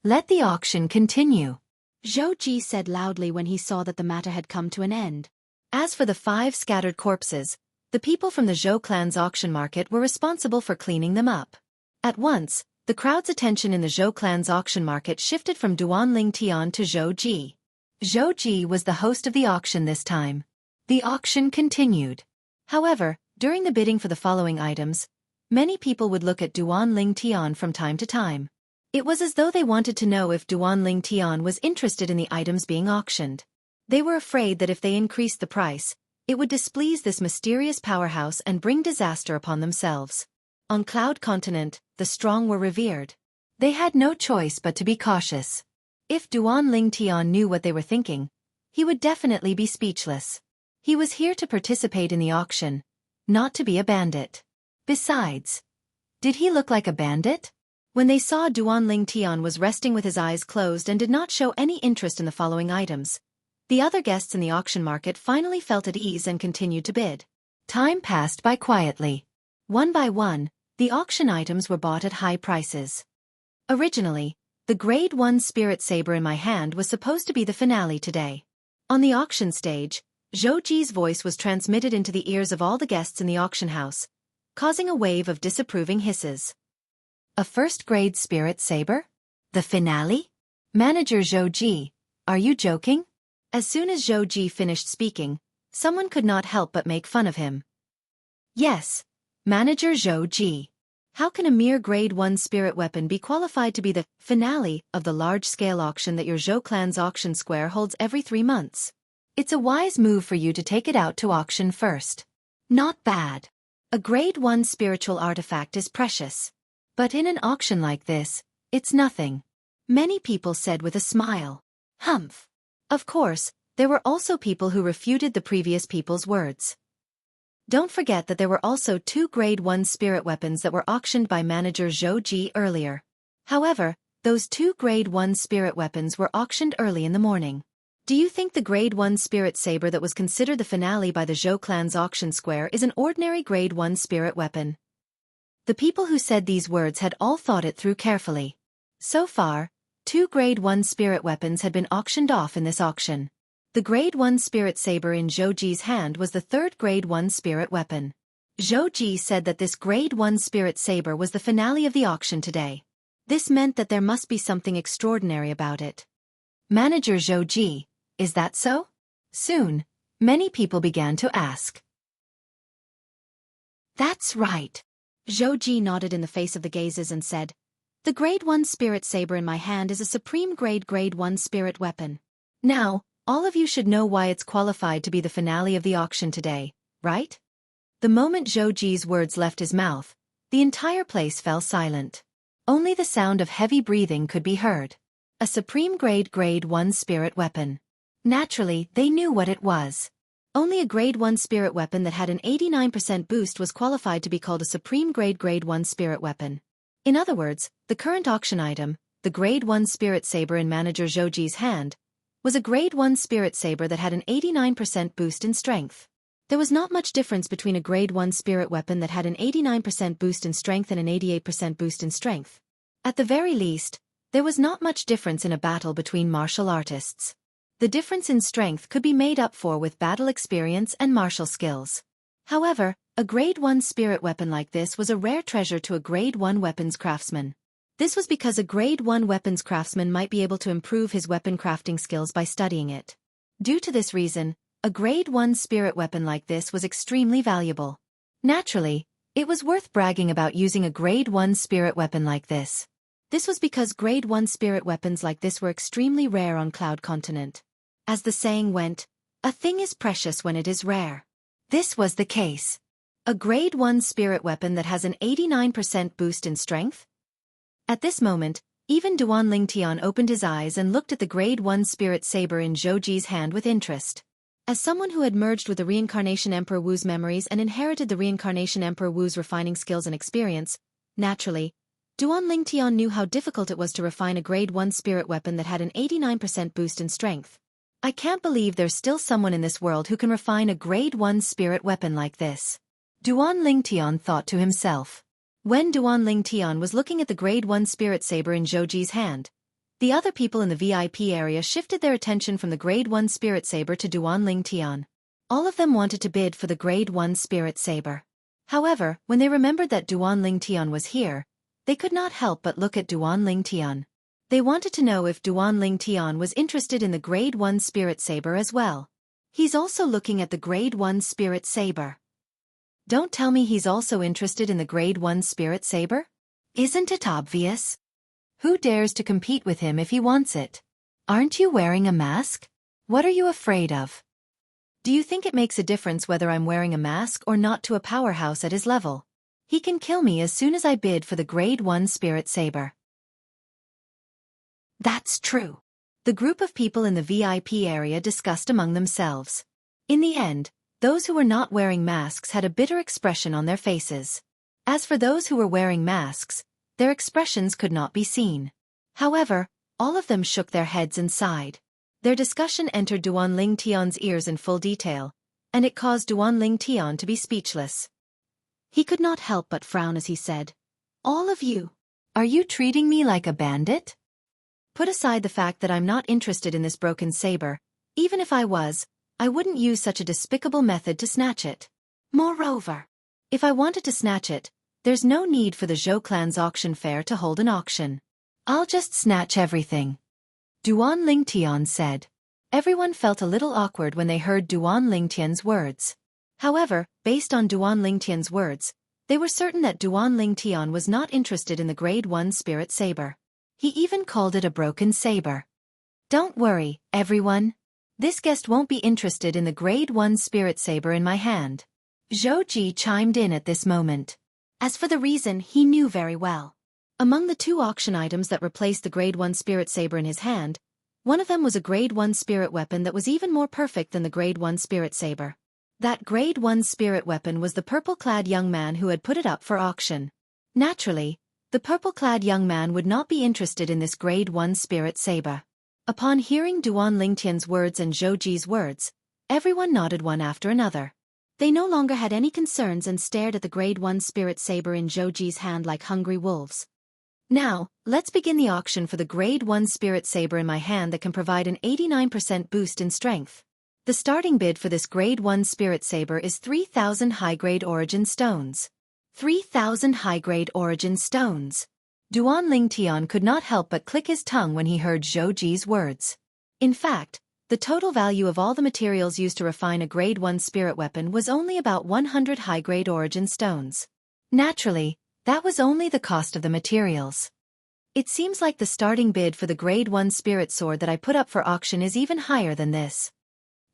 Let the auction continue, Zhou Ji said loudly when he saw that the matter had come to an end. As for the 5 scattered corpses, The people from the Zhou clan's auction market were responsible for cleaning them up. At once, the crowd's attention in the Zhou clan's auction market shifted from Duanling Tian to Zhou Ji. Zhou Ji was the host of the auction this time. The auction continued. However, during the bidding for the following items, many people would look at Duanling Tian from time to time. It was as though they wanted to know if Duanling Tian was interested in the items being auctioned. They were afraid that if they increased the price, it would displease this mysterious powerhouse and bring disaster upon themselves. On Cloud Continent, the strong were revered. They had no choice but to be cautious. If Duanling Tian knew what they were thinking, he would definitely be speechless. He was here to participate in the auction, not to be a bandit. Besides, did he look like a bandit? When they saw Duanling Tian was resting with his eyes closed and did not show any interest in the following items, the other guests in the auction market finally felt at ease and continued to bid. Time passed by quietly. One by one, the auction items were bought at high prices. Originally, the Grade 1 spirit saber in my hand was supposed to be the finale today. On the auction stage, Zhou Ji's voice was transmitted into the ears of all the guests in the auction house, causing a wave of disapproving hisses. A first-grade spirit saber? The finale? Manager Zhou Ji, are you joking? As soon as Zhou Ji finished speaking, someone could not help but make fun of him. Yes, Manager Zhou Ji. How can a mere Grade 1 spirit weapon be qualified to be the finale of the large-scale auction that your Zhou clan's auction square holds every 3 months? It's a wise move for you to take it out to auction first. Not bad. A Grade 1 spiritual artifact is precious. But in an auction like this, it's nothing. Many people said with a smile. Humph. Of course, there were also people who refuted the previous people's words. Don't forget that there were also 2 Grade 1 spirit weapons that were auctioned by Manager Zhou Ji earlier. However, those 2 Grade 1 spirit weapons were auctioned early in the morning. Do you think the Grade 1 spirit saber that was considered the finale by the Zhou clan's auction square is an ordinary Grade 1 spirit weapon? The people who said these words had all thought it through carefully. So far, 2 Grade 1 spirit weapons had been auctioned off in this auction. The Grade 1 spirit saber in Zhou Ji's hand was the 3rd Grade 1 spirit weapon. Zhou Ji said that this Grade 1 spirit saber was the finale of the auction today. This meant that there must be something extraordinary about it. Manager Zhou Ji, is that so? Soon, many people began to ask. That's right. Zhou Ji nodded in the face of the gazes and said, the Grade 1 spirit saber in my hand is a supreme Grade 1 spirit weapon. Now, all of you should know why it's qualified to be the finale of the auction today, right? The moment Zhou Ji's words left his mouth, the entire place fell silent. Only the sound of heavy breathing could be heard. A supreme Grade 1 spirit weapon. Naturally, they knew what it was. Only a Grade 1 spirit weapon that had an 89% boost was qualified to be called a supreme Grade 1 spirit weapon. In other words, the current auction item, the Grade 1 spirit saber in Manager Zhou Ji's hand, was a Grade 1 spirit saber that had an 89% boost in strength. There was not much difference between a Grade 1 spirit weapon that had an 89% boost in strength and an 88% boost in strength. At the very least, there was not much difference in a battle between martial artists. The difference in strength could be made up for with battle experience and martial skills. However, a Grade 1 spirit weapon like this was a rare treasure to a Grade 1 weapons craftsman. This was because a Grade 1 weapons craftsman might be able to improve his weapon crafting skills by studying it. Due to this reason, a Grade 1 spirit weapon like this was extremely valuable. Naturally, it was worth bragging about using a Grade 1 spirit weapon like this. This was because Grade 1 spirit weapons like this were extremely rare on Cloud Continent. As the saying went, a thing is precious when it is rare. This was the case. A Grade 1 spirit weapon that has an 89% boost in strength? At this moment, even Duanling Tian opened his eyes and looked at the Grade 1 spirit saber in Zhou Ji's hand with interest. As someone who had merged with the Reincarnation Emperor Wu's memories and inherited the Reincarnation Emperor Wu's refining skills and experience, naturally, Duanling Tian knew how difficult it was to refine a Grade 1 spirit weapon that had an 89% boost in strength. I can't believe there's still someone in this world who can refine a Grade 1 spirit weapon like this. Duanling Tian thought to himself. When Duanling Tian was looking at the Grade 1 spirit saber in Zhou Ji's hand, the other people in the VIP area shifted their attention from the Grade 1 spirit saber to Duanling Tian. All of them wanted to bid for the Grade 1 Spirit Saber. However, when they remembered that Duan Lingtian was here, they could not help but look at Duan Lingtian. They wanted to know if Duan Lingtian was interested in the Grade 1 Spirit Saber as well. He's also looking at the Grade 1 Spirit Saber. Don't tell me he's also interested in the Grade 1 Spirit Saber? Isn't it obvious? Who dares to compete with him if he wants it? Aren't you wearing a mask? What are you afraid of? Do you think it makes a difference whether I'm wearing a mask or not to a powerhouse at his level? He can kill me as soon as I bid for the Grade 1 Spirit Saber. That's true. The group of people in the VIP area discussed among themselves. In the end, those who were not wearing masks had a bitter expression on their faces. As for those who were wearing masks, their expressions could not be seen. However, all of them shook their heads and sighed. Their discussion entered Duan Lingtian's ears in full detail, and it caused Duan Lingtian to be speechless. He could not help but frown as he said, "All of you, are you treating me like a bandit? Put aside the fact that I'm not interested in this broken saber. Even if I was, I wouldn't use such a despicable method to snatch it. Moreover, if I wanted to snatch it, there's no need for the Zhou clan's auction fair to hold an auction. I'll just snatch everything." Duan Lingtian said. Everyone felt a little awkward when they heard Duan Lingtian's words. However, based on Duan Lingtian's words, they were certain that Duan Lingtian was not interested in the Grade 1 Spirit Saber. He even called it a broken saber. Don't worry, everyone. This guest won't be interested in the Grade 1 Spirit Saber in my hand. Zhou Ji chimed in at this moment. As for the reason, he knew very well. Among the two auction items that replaced the Grade 1 Spirit Saber in his hand, one of them was a Grade 1 spirit weapon that was even more perfect than the Grade 1 Spirit Saber. That Grade 1 spirit weapon was the purple-clad young man who had put it up for auction. Naturally, the purple-clad young man would not be interested in this Grade 1 Spirit Saber. Upon hearing Duan Lingtian's words and Zhou Ji's words, everyone nodded one after another. They no longer had any concerns and stared at the Grade 1 Spirit Saber in Zhou Ji's hand like hungry wolves. Now, let's begin the auction for the Grade 1 Spirit Saber in my hand that can provide an 89% boost in strength. The starting bid for this Grade 1 Spirit Saber is 3,000 high-grade origin stones. 3,000 high-grade origin stones. Duan Lingtian could not help but click his tongue when he heard Zhou Ji's words. In fact, the total value of all the materials used to refine a Grade 1 spirit weapon was only about 100 high-grade origin stones. Naturally, that was only the cost of the materials. It seems like the starting bid for the Grade 1 spirit sword that I put up for auction is even higher than this.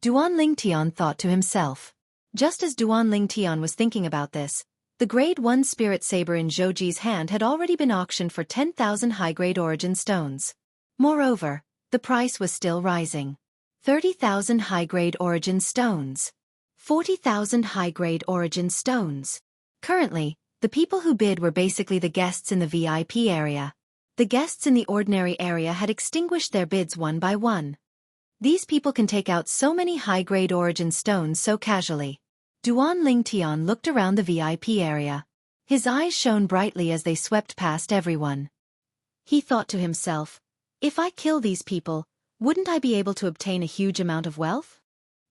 Duan Lingtian thought to himself. Just as Duan Lingtian was thinking about this, the Grade 1 Spirit Saber in Zhou Ji's hand had already been auctioned for 10,000 high-grade origin stones. Moreover, the price was still rising. 30,000 high-grade origin stones. 40,000 high-grade origin stones. Currently, the people who bid were basically the guests in the VIP area. The guests in the ordinary area had extinguished their bids one by one. These people can take out so many high-grade origin stones so casually. Duan Lingtian looked around the VIP area. His eyes shone brightly as they swept past everyone. He thought to himself, if I kill these people, wouldn't I be able to obtain a huge amount of wealth?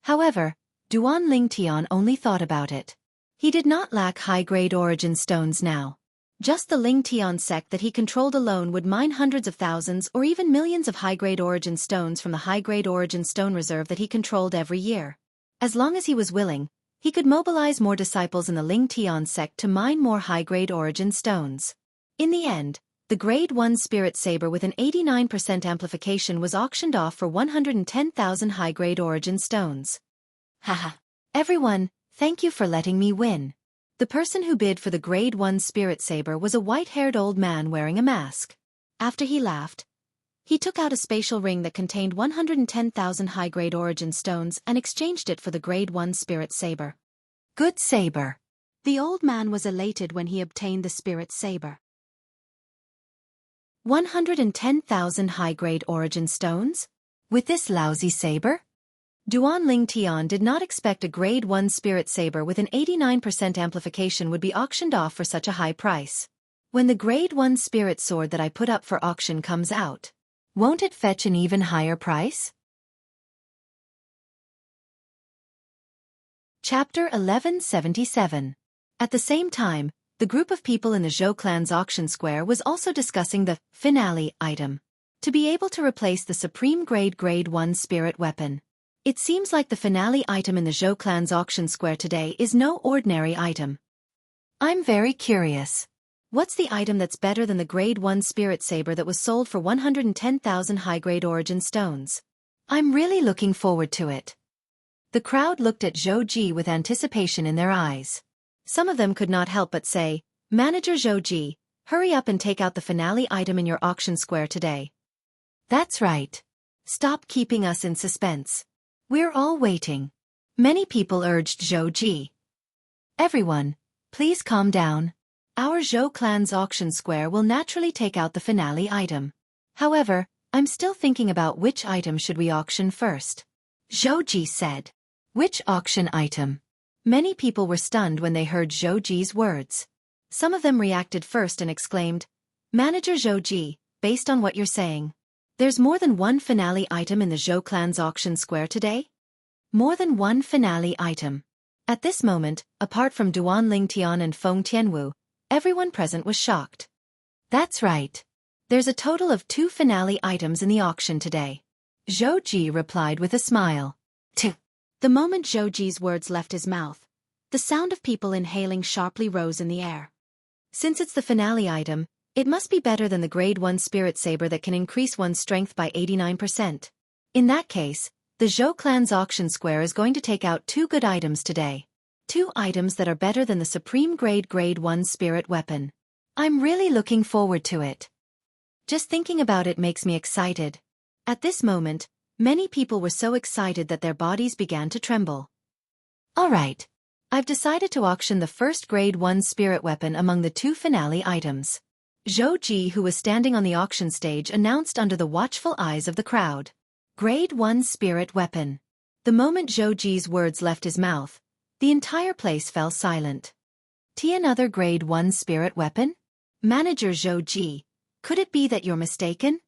However, Duan Lingtian only thought about it. He did not lack high-grade origin stones now. Just the Lingtian sect that he controlled alone would mine hundreds of thousands or even millions of high-grade origin stones from the high-grade origin stone reserve that he controlled every year. As long as he was willing, he could mobilize more disciples in the Lingtian sect to mine more high-grade origin stones. In the end, the Grade 1 Spirit Saber with an 89% amplification was auctioned off for 110,000 high-grade origin stones. Haha. Everyone, thank you for letting me win. The person who bid for the Grade 1 Spirit Saber was a white-haired old man wearing a mask. After he laughed, he took out a spatial ring that contained 110,000 high-grade origin stones and exchanged it for the Grade 1 Spirit Saber. Good saber. The old man was elated when he obtained the Spirit Saber. 110,000 high-grade origin stones? With this lousy saber? Duan Lingtian did not expect a Grade 1 Spirit Saber with an 89% amplification would be auctioned off for such a high price. When the Grade 1 Spirit Sword that I put up for auction comes out, won't it fetch an even higher price? Chapter 1177. At the same time, the group of people in the Zhou clan's auction square was also discussing the finale item. To be able to replace the supreme grade 1 spirit weapon. It seems like the finale item in the Zhou clan's auction square today is no ordinary item. I'm very curious. What's the item that's better than the grade 1 spirit saber that was sold for 110,000 high-grade origin stones? I'm really looking forward to it. The crowd looked at Zhou Ji with anticipation in their eyes. Some of them could not help but say, "Manager Zhou Ji, hurry up and take out the finale item in your auction square today." That's right. Stop keeping us in suspense. We're all waiting. Many people urged Zhou Ji. Everyone, please calm down. Our Zhou clan's auction square will naturally take out the finale item. However, I'm still thinking about which item should we auction first. Zhou Ji said. Which auction item? Many people were stunned when they heard Zhou Ji's words. Some of them reacted first and exclaimed, "Manager Zhou Ji, based on what you're saying, there's more than one finale item in the Zhou clan's auction square today?" More than one finale item. At this moment, apart from Duan Lingtian and Feng Tianwu, everyone present was shocked. That's right. There's a total of 2 finale items in the auction today. Zhou Ji replied with a smile. 2. The moment Zhou Ji's words left his mouth, the sound of people inhaling sharply rose in the air. Since it's the finale item, it must be better than the grade 1 spirit saber that can increase one's strength by 89%. In that case, the Zhou clan's auction square is going to take out 2 good items today. 2 items that are better than the supreme grade 1 spirit weapon. I'm really looking forward to it. Just thinking about it makes me excited. At this moment, many people were so excited that their bodies began to tremble. Alright. I've decided to auction the first grade 1 spirit weapon among the 2 finale items. Zhou Ji, who was standing on the auction stage, announced under the watchful eyes of the crowd. Grade 1 spirit weapon. The moment Zhou Ji's words left his mouth, the entire place fell silent. Another grade 1 spirit weapon? Manager Zhou Ji, could it be that you're mistaken?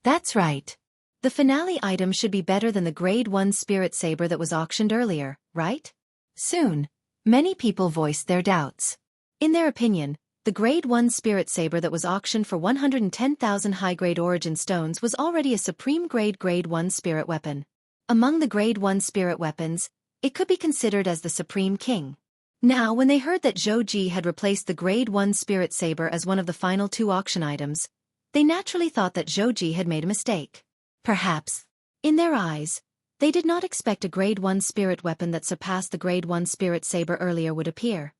That's right. The finale item should be better than the grade 1 spirit saber that was auctioned earlier, right? Soon, many people voiced their doubts. In their opinion, the grade 1 spirit saber that was auctioned for 110,000 high-grade origin stones was already a supreme grade 1 spirit weapon. Among the grade 1 spirit weapons, it could be considered as the supreme king. Now, when they heard that Zhou Ji had replaced the grade 1 spirit saber as one of the final 2 auction items, they naturally thought that Zhou Ji had made a mistake. Perhaps, in their eyes, they did not expect a grade 1 spirit weapon that surpassed the grade 1 spirit saber earlier would appear.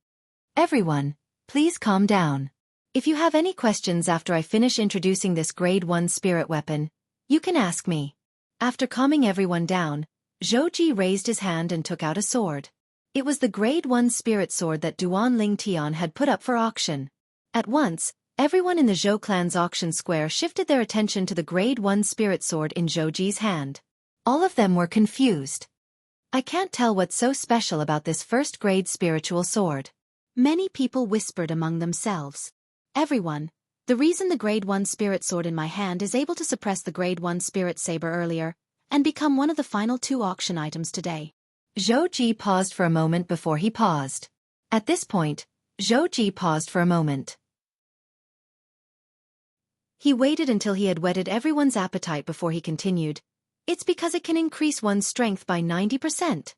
Everyone, please calm down. If you have any questions after I finish introducing this grade 1 spirit weapon, you can ask me. After calming everyone down, Zhou Ji raised his hand and took out a sword. It was the grade 1 spirit sword that Duan Lingtian had put up for auction. At once, everyone in the Zhou clan's auction square shifted their attention to the grade 1 spirit sword in Zhou Ji's hand. All of them were confused. I can't tell what's so special about this first grade spiritual sword. Many people whispered among themselves. Everyone, the reason the grade 1 spirit sword in my hand is able to suppress the grade 1 spirit saber earlier, and become one of the final 2 auction items today. Zhou Ji paused for a moment before he paused. At this point, Zhou Ji paused for a moment. He waited until he had whetted everyone's appetite before he continued. It's because it can increase one's strength by 90%.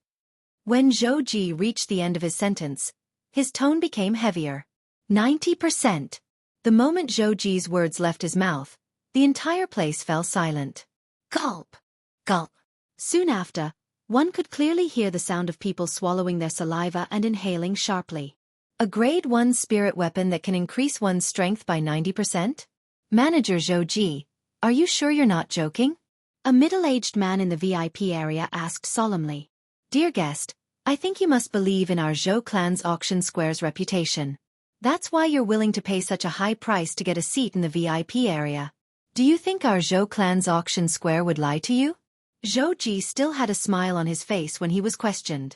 When Zhou Ji reached the end of his sentence, his tone became heavier. 90%. The moment Zhou Ji's words left his mouth, the entire place fell silent. Gulp! Gulp! Soon after, one could clearly hear the sound of people swallowing their saliva and inhaling sharply. A grade 1 spirit weapon that can increase one's strength by 90%? Manager Zhou Ji, are you sure you're not joking? A middle-aged man in the VIP area asked solemnly. Dear guest, I think you must believe in our Zhou clan's auction square's reputation. That's why you're willing to pay such a high price to get a seat in the VIP area. Do you think our Zhou clan's auction square would lie to you? Zhou Ji still had a smile on his face when he was questioned.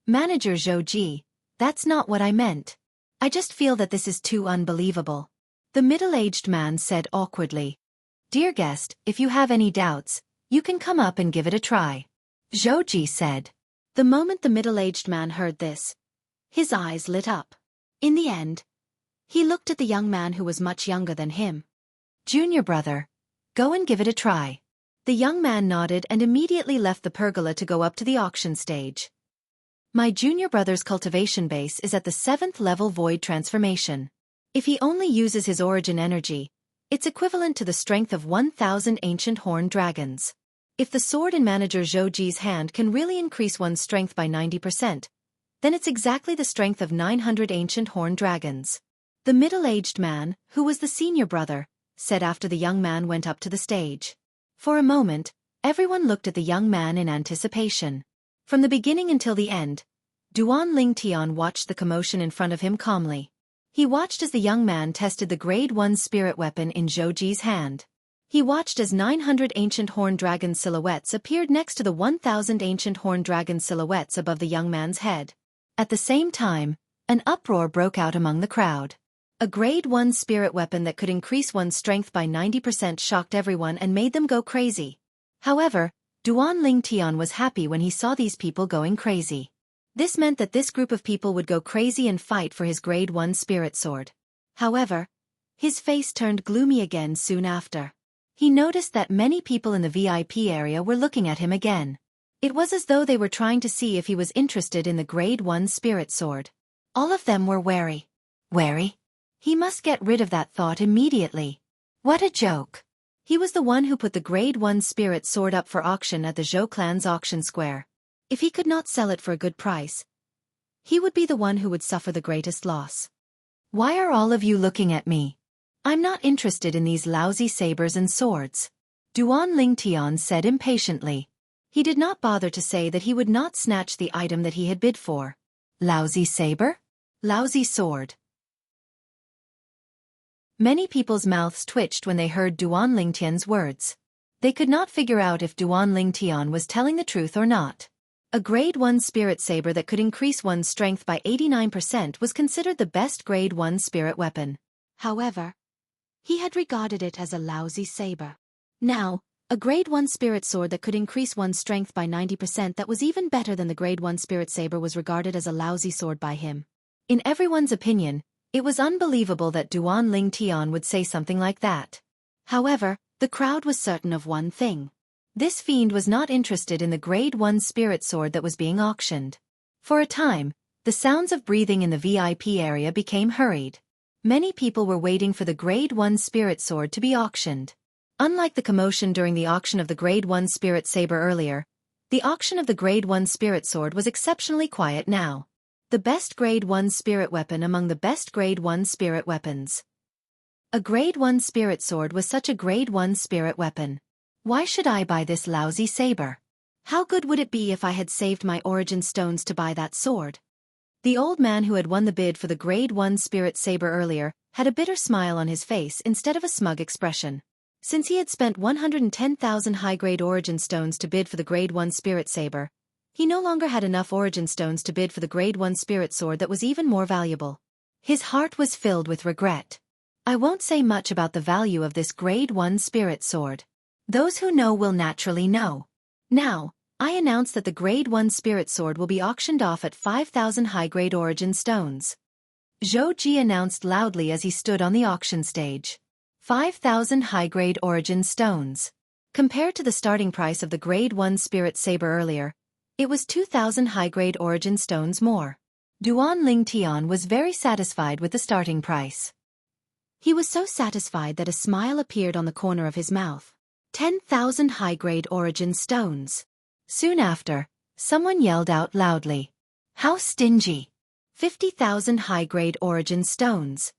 Manager Zhou Ji, that's not what I meant. I just feel that this is too unbelievable. The middle-aged man said awkwardly. Dear guest, if you have any doubts, you can come up and give it a try. Zhou Ji said. The moment the middle-aged man heard this, his eyes lit up. In the end, he looked at the young man who was much younger than him. "Junior brother, go and give it a try." The young man nodded and immediately left the pergola to go up to the auction stage. My junior brother's cultivation base is at the 7th level void transformation. If he only uses his origin energy, it's equivalent to the strength of 1,000 ancient horned dragons. If the sword in manager Zhou Ji's hand can really increase one's strength by 90%, then it's exactly the strength of 900 ancient horned dragons. The middle-aged man, who was the senior brother, said after the young man went up to the stage. For a moment, everyone looked at the young man in anticipation. From the beginning until the end, Duan Lingtian watched the commotion in front of him calmly. He watched as the young man tested the Grade 1 spirit weapon in Zhou Ji's hand. He watched as 900 ancient horned dragon silhouettes appeared next to the 1,000 ancient horned dragon silhouettes above the young man's head. At the same time, an uproar broke out among the crowd. A Grade 1 spirit weapon that could increase one's strength by 90% shocked everyone and made them go crazy. However, Duan Lingtian was happy when he saw these people going crazy. This meant that this group of people would go crazy and fight for his Grade 1 spirit sword. However, his face turned gloomy again soon after. He noticed that many people in the VIP area were looking at him again. It was as though they were trying to see if he was interested in the Grade 1 spirit sword. All of them were wary. Wary? He must get rid of that thought immediately. What a joke. He was the one who put the Grade 1 spirit sword up for auction at the Zhou clan's auction square. If he could not sell it for a good price, he would be the one who would suffer the greatest loss. Why are all of you looking at me? I'm not interested in these lousy sabers and swords. Duan Lingtian said impatiently. He did not bother to say that he would not snatch the item that he had bid for. Lousy saber? Lousy sword. Many people's mouths twitched when they heard Duan Lingtian's words. They could not figure out if Duan Lingtian was telling the truth or not. A Grade 1 spirit saber that could increase one's strength by 89% was considered the best Grade 1 spirit weapon. However, he had regarded it as a lousy saber. Now, a Grade 1 spirit sword that could increase one's strength by 90% that was even better than the Grade 1 spirit saber was regarded as a lousy sword by him. In everyone's opinion, it was unbelievable that Duan Lingtian would say something like that. However, the crowd was certain of one thing. This fiend was not interested in the Grade 1 spirit sword that was being auctioned. For a time, the sounds of breathing in the VIP area became hurried. Many people were waiting for the Grade 1 spirit sword to be auctioned. Unlike the commotion during the auction of the Grade 1 spirit saber earlier, the auction of the Grade 1 spirit sword was exceptionally quiet now. The best Grade 1 spirit weapon among the best Grade 1 spirit weapons. A Grade 1 spirit sword was such a Grade 1 spirit weapon. Why should I buy this lousy saber? How good would it be if I had saved my origin stones to buy that sword? The old man who had won the bid for the Grade 1 spirit saber earlier had a bitter smile on his face instead of a smug expression. Since he had spent 110,000 high-grade origin stones to bid for the Grade 1 spirit saber, he no longer had enough origin stones to bid for the Grade 1 spirit sword that was even more valuable. His heart was filled with regret. I won't say much about the value of this Grade 1 spirit sword. Those who know will naturally know. Now, I announce that the Grade 1 spirit sword will be auctioned off at 5,000 high-grade origin stones. Zhou Ji announced loudly as he stood on the auction stage. 5,000 high-grade origin stones. Compared to the starting price of the Grade 1 spirit saber earlier, it was 2,000 high-grade origin stones more. Duan Lingtian was very satisfied with the starting price. He was so satisfied that a smile appeared on the corner of his mouth. 10,000 high-grade origin stones. Soon after, someone yelled out loudly. How stingy! 50,000 high-grade origin stones.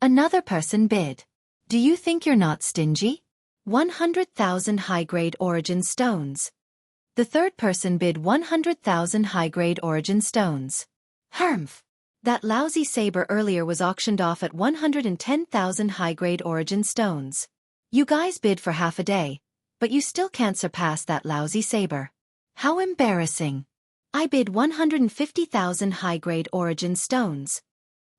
Another person bid. Do you think you're not stingy? 100,000 high-grade origin stones. The third person bid 100,000 high-grade origin stones. Humph! That lousy saber earlier was auctioned off at 110,000 high-grade origin stones. You guys bid for half a day, but you still can't surpass that lousy saber. How embarrassing. I bid 150,000 high-grade origin stones.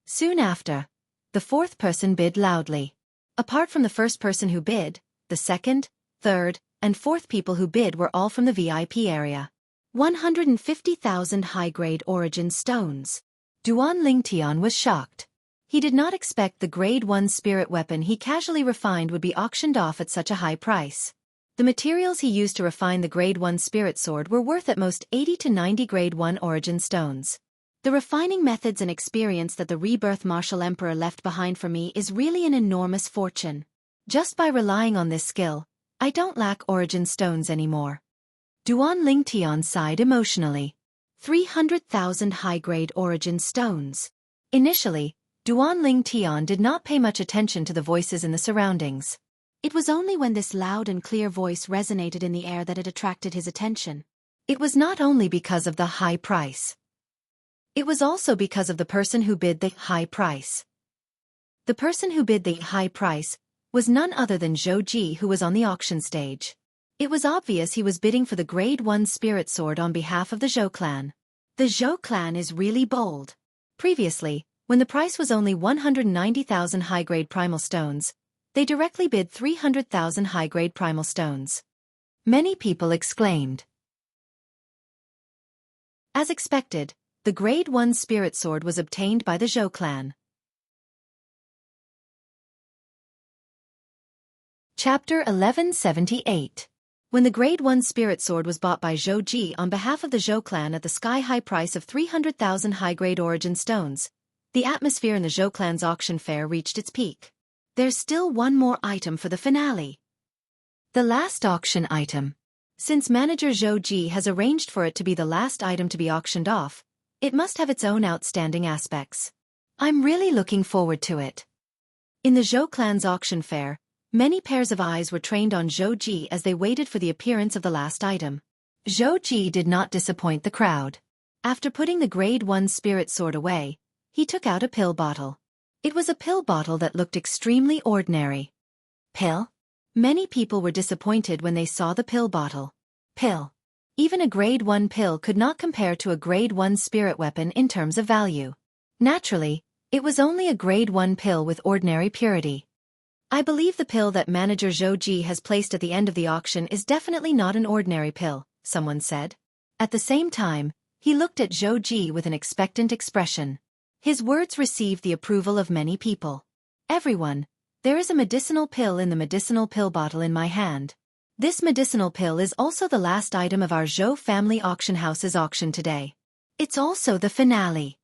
Soon after, the fourth person bid loudly. Apart from the first person who bid, the second, third, and fourth people who bid were all from the VIP area. 150,000 high-grade origin stones. Duan Lingtian was shocked. He did not expect the Grade 1 spirit weapon he casually refined would be auctioned off at such a high price. The materials he used to refine the Grade 1 spirit sword were worth at most 80 to 90 Grade 1 origin stones. The refining methods and experience that the rebirth martial emperor left behind for me is really an enormous fortune. Just by relying on this skill, I don't lack origin stones anymore. Duan Lingtian sighed emotionally. 300,000 high-grade origin stones. Initially, Duan Lingtian did not pay much attention to the voices in the surroundings. It was only when this loud and clear voice resonated in the air that it attracted his attention. It was not only because of the high price. It was also because of the person who bid the high price. The person who bid the high price was none other than Zhou Ji, who was on the auction stage. It was obvious he was bidding for the Grade 1 spirit sword on behalf of the Zhou clan. The Zhou clan is really bold. Previously, when the price was only 190,000 high-grade primal stones, they directly bid 300,000 high-grade primal stones. Many people exclaimed. As expected, the Grade 1 spirit sword was obtained by the Zhou clan. Chapter 1178. When the Grade 1 spirit sword was bought by Zhou Ji on behalf of the Zhou clan at the sky-high price of 300,000 high-grade origin stones, the atmosphere in the Zhou clan's auction fair reached its peak. There's still one more item for the finale. The last auction item. Since manager Zhou Ji has arranged for it to be the last item to be auctioned off, it must have its own outstanding aspects. I'm really looking forward to it. In the Zhou clan's auction fair, many pairs of eyes were trained on Zhou Ji as they waited for the appearance of the last item. Zhou Ji did not disappoint the crowd. After putting the Grade 1 spirit sword away, he took out a pill bottle. It was a pill bottle that looked extremely ordinary. Pill? Many people were disappointed when they saw the pill bottle. Pill. Even a Grade 1 pill could not compare to a Grade 1 spirit weapon in terms of value. Naturally, it was only a Grade 1 pill with ordinary purity. I believe the pill that manager Zhou Ji has placed at the end of the auction is definitely not an ordinary pill, someone said. At the same time, he looked at Zhou Ji with an expectant expression. His words received the approval of many people. Everyone, there is a medicinal pill in the medicinal pill bottle in my hand. This medicinal pill is also the last item of our Zhou family auction house's auction today. It's also the finale.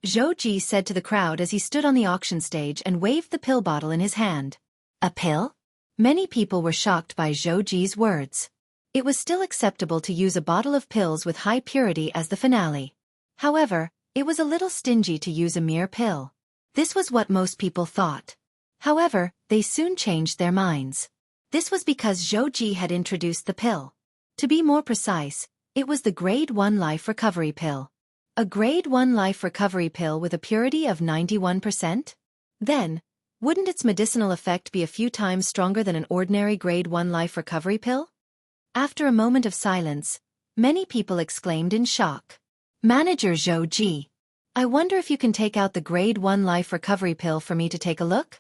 Zhou Ji said to the crowd as he stood on the auction stage and waved the pill bottle in his hand. A pill? Many people were shocked by Zhou Ji's words. It was still acceptable to use a bottle of pills with high purity as the finale. However, it was a little stingy to use a mere pill. This was what most people thought. However, they soon changed their minds. This was because Zhou Ji had introduced the pill. To be more precise, it was the Grade 1 life recovery pill. A Grade 1 life recovery pill with a purity of 91%? Then, wouldn't its medicinal effect be a few times stronger than an ordinary Grade 1 life recovery pill? After a moment of silence, many people exclaimed in shock. Manager Zhou Ji, I wonder if you can take out the Grade 1 life recovery pill for me to take a look?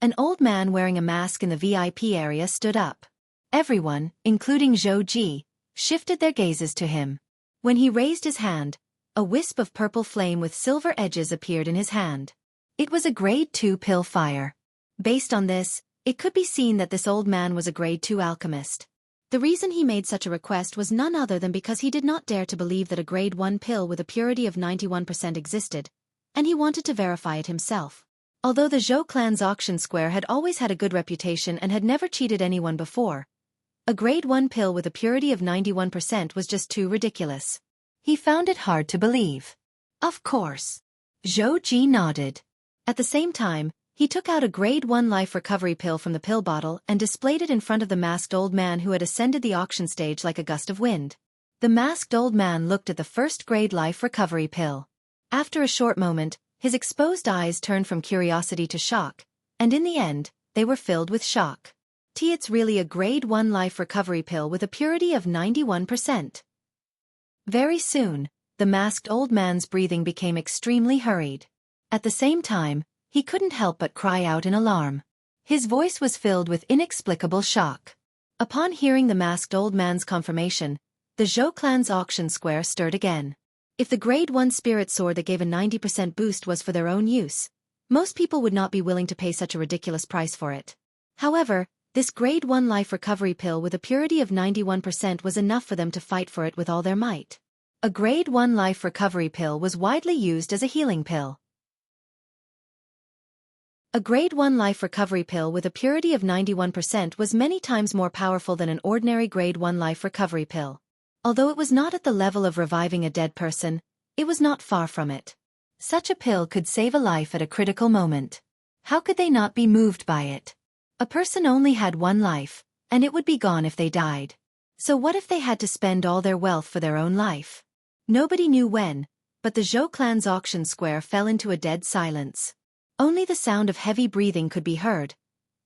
An old man wearing a mask in the VIP area stood up. Everyone, including Zhou Ji, shifted their gazes to him. When he raised his hand, a wisp of purple flame with silver edges appeared in his hand. It was a Grade 2 pill fire. Based on this, it could be seen that this old man was a Grade 2 alchemist. The reason he made such a request was none other than because he did not dare to believe that a Grade 1 pill with a purity of 91% existed, and he wanted to verify it himself. Although the Zhou clan's auction square had always had a good reputation and had never cheated anyone before, a Grade 1 pill with a purity of 91% was just too ridiculous. He found it hard to believe. Of course. Zhou Ji nodded. At the same time, he took out a Grade 1 life recovery pill from the pill bottle and displayed it in front of the masked old man who had ascended the auction stage like a gust of wind. The masked old man looked at the first grade life recovery pill. After a short moment, his exposed eyes turned from curiosity to shock, and in the end, they were filled with shock. It's really a Grade 1 life recovery pill with a purity of 91%. Very soon, the masked old man's breathing became extremely hurried. At the same time, he couldn't help but cry out in alarm. His voice was filled with inexplicable shock. Upon hearing the masked old man's confirmation, The Zhou clan's auction square stirred again. If the Grade 1 spirit sword that gave a 90% boost was for their own use, most people would not be willing to pay such a ridiculous price for it. However, this Grade 1 life recovery pill with a purity of 91% was enough for them to fight for it with all their might. A Grade 1 life recovery pill was widely used as a healing pill. A Grade 1 life recovery pill with a purity of 91% was many times more powerful than an ordinary Grade 1 life recovery pill. Although it was not at the level of reviving a dead person, it was not far from it. Such a pill could save a life at a critical moment. How could they not be moved by it? A person only had one life, and it would be gone if they died. So what if they had to spend all their wealth for their own life? Nobody knew when, but the Zhou clan's auction square fell into a dead silence. Only the sound of heavy breathing could be heard,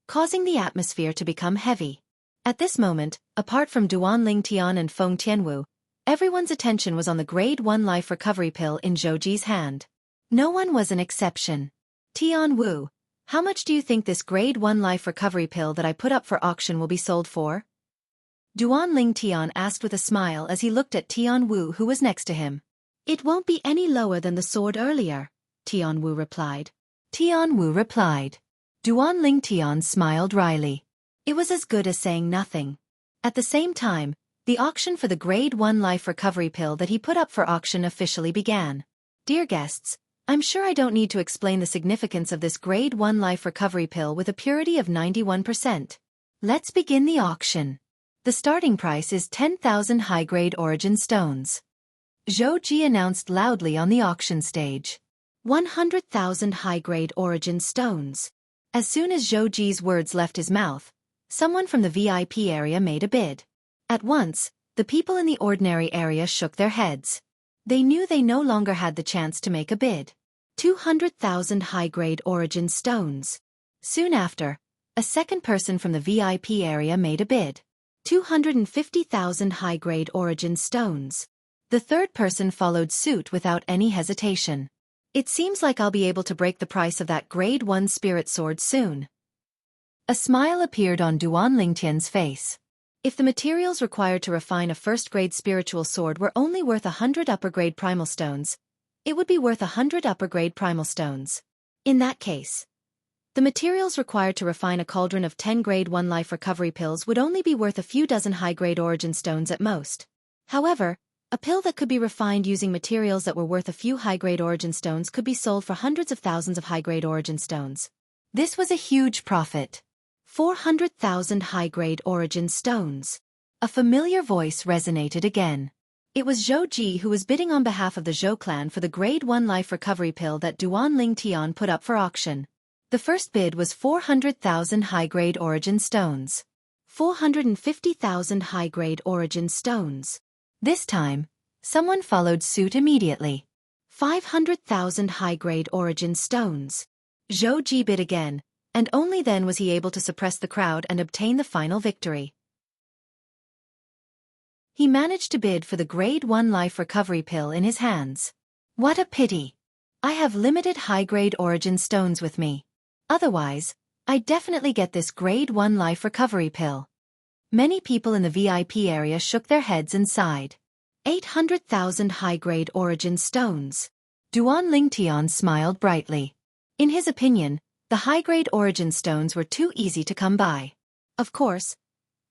causing the atmosphere to become heavy. At this moment, apart from Duan Lingtian and Feng Tianwu, everyone's attention was on the Grade 1 life recovery pill in Zhou Ji's hand. No one was an exception. Tianwu, how much do you think this Grade 1 life recovery pill that I put up for auction will be sold for? Duan Lingtian asked with a smile as he looked at Tianwu, who was next to him. It won't be any lower than the sword earlier, Tianwu replied. Tianwu replied. Duan Lingtian smiled wryly. It was as good as saying nothing. At the same time, the auction for the Grade 1 life recovery pill that he put up for auction officially began. Dear guests, I'm sure I don't need to explain the significance of this Grade 1 life recovery pill with a purity of 91%. Let's begin the auction. The starting price is 10,000 high-grade origin stones. Zhou Ji announced loudly on the auction stage. 100,000 high-grade origin stones. As soon as Zhou Ji's words left his mouth, someone from the VIP area made a bid. At once, the people in the ordinary area shook their heads. They knew they no longer had the chance to make a bid. 200,000 high-grade origin stones. Soon after, a second person from the VIP area made a bid. 250,000 high-grade origin stones. The third person followed suit without any hesitation. It seems like I'll be able to break the price of that Grade 1 spirit sword soon. A smile appeared on Duan Lingtian's face. If the materials required to refine a first-grade spiritual sword were only worth 100 upper-grade primal stones, it would be worth 100 upper-grade primal stones. In that case, the materials required to refine a cauldron of 10 Grade 1 life recovery pills would only be worth a few dozen high-grade origin stones at most. However, a pill that could be refined using materials that were worth a few high-grade origin stones could be sold for hundreds of thousands of high-grade origin stones. This was a huge profit. 400,000 high-grade origin stones. A familiar voice resonated again. It was Zhou Ji who was bidding on behalf of the Zhou clan for the Grade 1 life recovery pill that Duan Lingtian put up for auction. The first bid was 400,000 high-grade origin stones. 450,000 high-grade origin stones. This time, someone followed suit immediately. 500,000 high-grade origin stones. Zhou Ji bid again, and only then was he able to suppress the crowd and obtain the final victory. He managed to bid for the Grade 1 life recovery pill in his hands. What a pity! I have limited high-grade origin stones with me. Otherwise, I'd definitely get this Grade 1 life recovery pill. Many people in the VIP area shook their heads and sighed. 800,000 high-grade origin stones. Duan Lingtian smiled brightly. In his opinion, the high-grade origin stones were too easy to come by. Of course,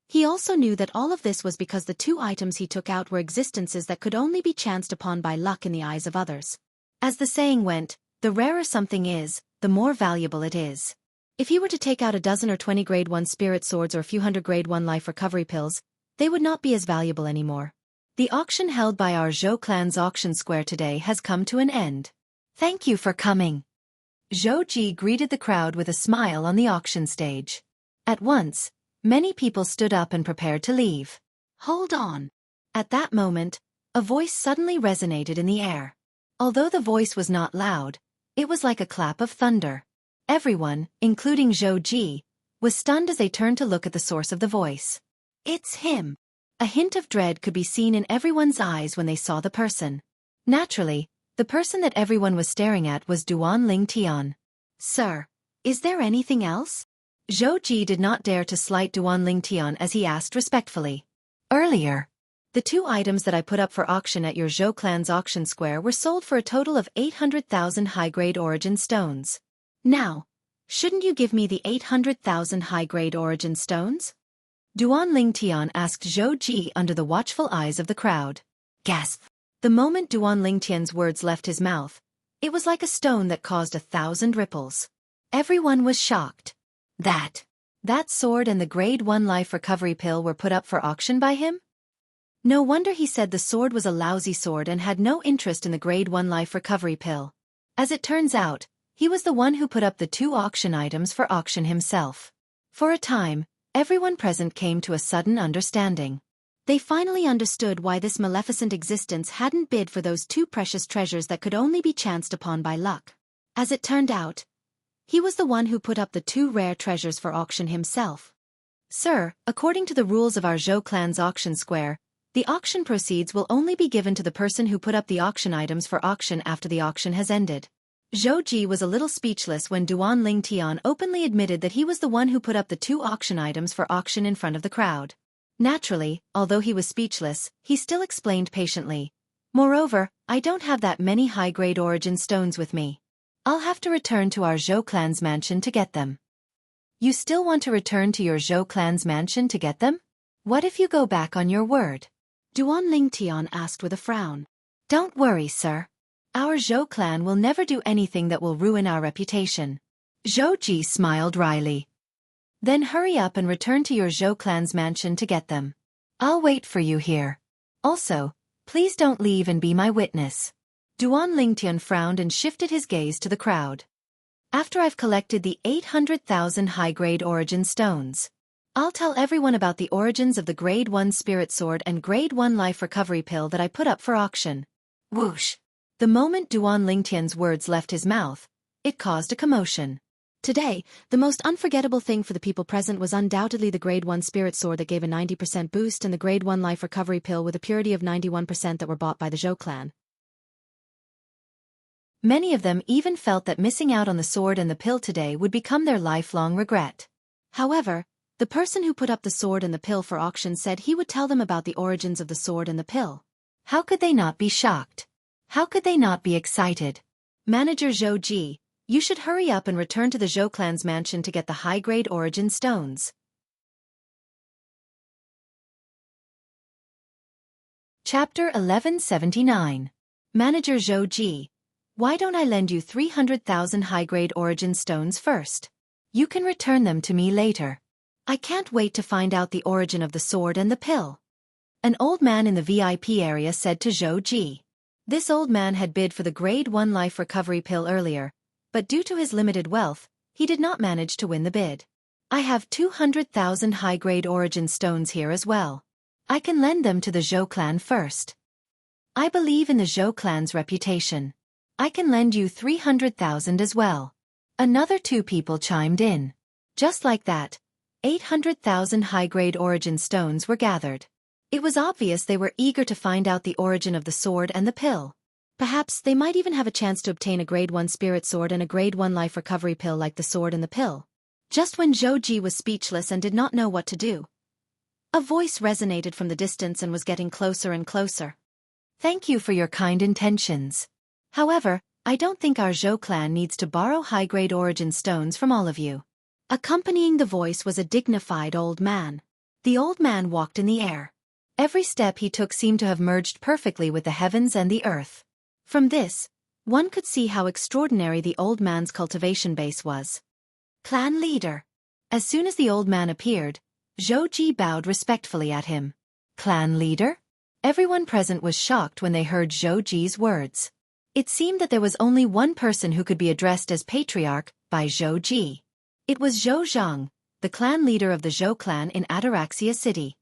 he also knew that all of this was because the two items he took out were existences that could only be chanced upon by luck in the eyes of others. As the saying went, the rarer something is, the more valuable it is. If he were to take out a dozen or 20 Grade 1 spirit swords or a few hundred Grade 1 life recovery pills, they would not be as valuable anymore. The auction held by our Zhou clan's auction square today has come to an end. Thank you for coming. Zhou Ji greeted the crowd with a smile on the auction stage. At once, many people stood up and prepared to leave. Hold on. At that moment, a voice suddenly resonated in the air. Although the voice was not loud, it was like a clap of thunder. Everyone, including Zhou Ji, was stunned as they turned to look at the source of the voice. It's him. A hint of dread could be seen in everyone's eyes when they saw the person. Naturally, the person that everyone was staring at was Duan Lingtian. Sir, is there anything else? Zhou Ji did not dare to slight Duan Lingtian as he asked respectfully. Earlier, The 2 items that I put up for auction at your Zhou clan's auction square were sold for a total of 800,000 high-grade origin stones. Now, shouldn't you give me the 800,000 high-grade origin stones? Duan Lingtian asked Zhou Ji under the watchful eyes of the crowd. Gasp! The moment Duan Lingtian's words left his mouth, it was like a stone that caused 1,000 ripples. Everyone was shocked. That sword and the grade 1 life recovery pill were put up for auction by him? No wonder he said the sword was a lousy sword and had no interest in the grade 1 life recovery pill. As it turns out, he was the one who put up the 2 auction items for auction himself. For a time, everyone present came to a sudden understanding. They finally understood why this maleficent existence hadn't bid for those 2 precious treasures that could only be chanced upon by luck. As it turned out, he was the one who put up the 2 rare treasures for auction himself. Sir, according to the rules of our Zhou clan's auction square, the auction proceeds will only be given to the person who put up the auction items for auction after the auction has ended. Zhou Ji was a little speechless when Duan Lingtian openly admitted that he was the one who put up the 2 auction items for auction in front of the crowd. Naturally, although he was speechless, he still explained patiently. Moreover, I don't have that many high-grade origin stones with me. I'll have to return to our Zhou clan's mansion to get them. You still want to return to your Zhou clan's mansion to get them? What if you go back on your word? Duan Lingtian asked with a frown. Don't worry, sir. Our Zhou clan will never do anything that will ruin our reputation. Zhou Ji smiled wryly. Then hurry up and return to your Zhou clan's mansion to get them. I'll wait for you here. Also, please don't leave and be my witness. Duan Lingtian frowned and shifted his gaze to the crowd. After I've collected the 800,000 high-grade origin stones, I'll tell everyone about the origins of the grade 1 spirit sword and grade 1 life recovery pill that I put up for auction. Whoosh! The moment Duan Lingtian's words left his mouth, it caused a commotion. Today, the most unforgettable thing for the people present was undoubtedly the grade 1 spirit sword that gave a 90% boost and the grade 1 life recovery pill with a purity of 91% that were bought by the Zhou clan. Many of them even felt that missing out on the sword and the pill today would become their lifelong regret. However, the person who put up the sword and the pill for auction said he would tell them about the origins of the sword and the pill. How could they not be shocked? How could they not be excited? Manager Zhou Ji, you should hurry up and return to the Zhou clan's mansion to get the high-grade origin stones. Chapter 1179. Manager Zhou Ji, why don't I lend you 300,000 high-grade origin stones first? You can return them to me later. I can't wait to find out the origin of the sword and the pill. An old man in the VIP area said to Zhou Ji. This old man had bid for the grade 1 life recovery pill earlier, but due to his limited wealth, he did not manage to win the bid. I have 200,000 high-grade origin stones here as well. I can lend them to the Zhou clan first. I believe in the Zhou clan's reputation. I can lend you 300,000 as well. Another 2 people chimed in. Just like that, 800,000 high-grade origin stones were gathered. It was obvious they were eager to find out the origin of the sword and the pill. Perhaps they might even have a chance to obtain a grade 1 spirit sword and a grade 1 life recovery pill like the sword and the pill. Just when Zhou Ji was speechless and did not know what to do, a voice resonated from the distance and was getting closer and closer. Thank you for your kind intentions. However, I don't think our Zhou clan needs to borrow high-grade origin stones from all of you. Accompanying the voice was a dignified old man. The old man walked in the air. Every step he took seemed to have merged perfectly with the heavens and the earth. From this, one could see how extraordinary the old man's cultivation base was. Clan leader. As soon as the old man appeared, Zhou Ji bowed respectfully at him. Clan leader? Everyone present was shocked when they heard Zhou Ji's words. It seemed that there was only one person who could be addressed as patriarch by Zhou Ji. It was Zhou Zhang, the clan leader of the Zhou clan in Ataraxia City.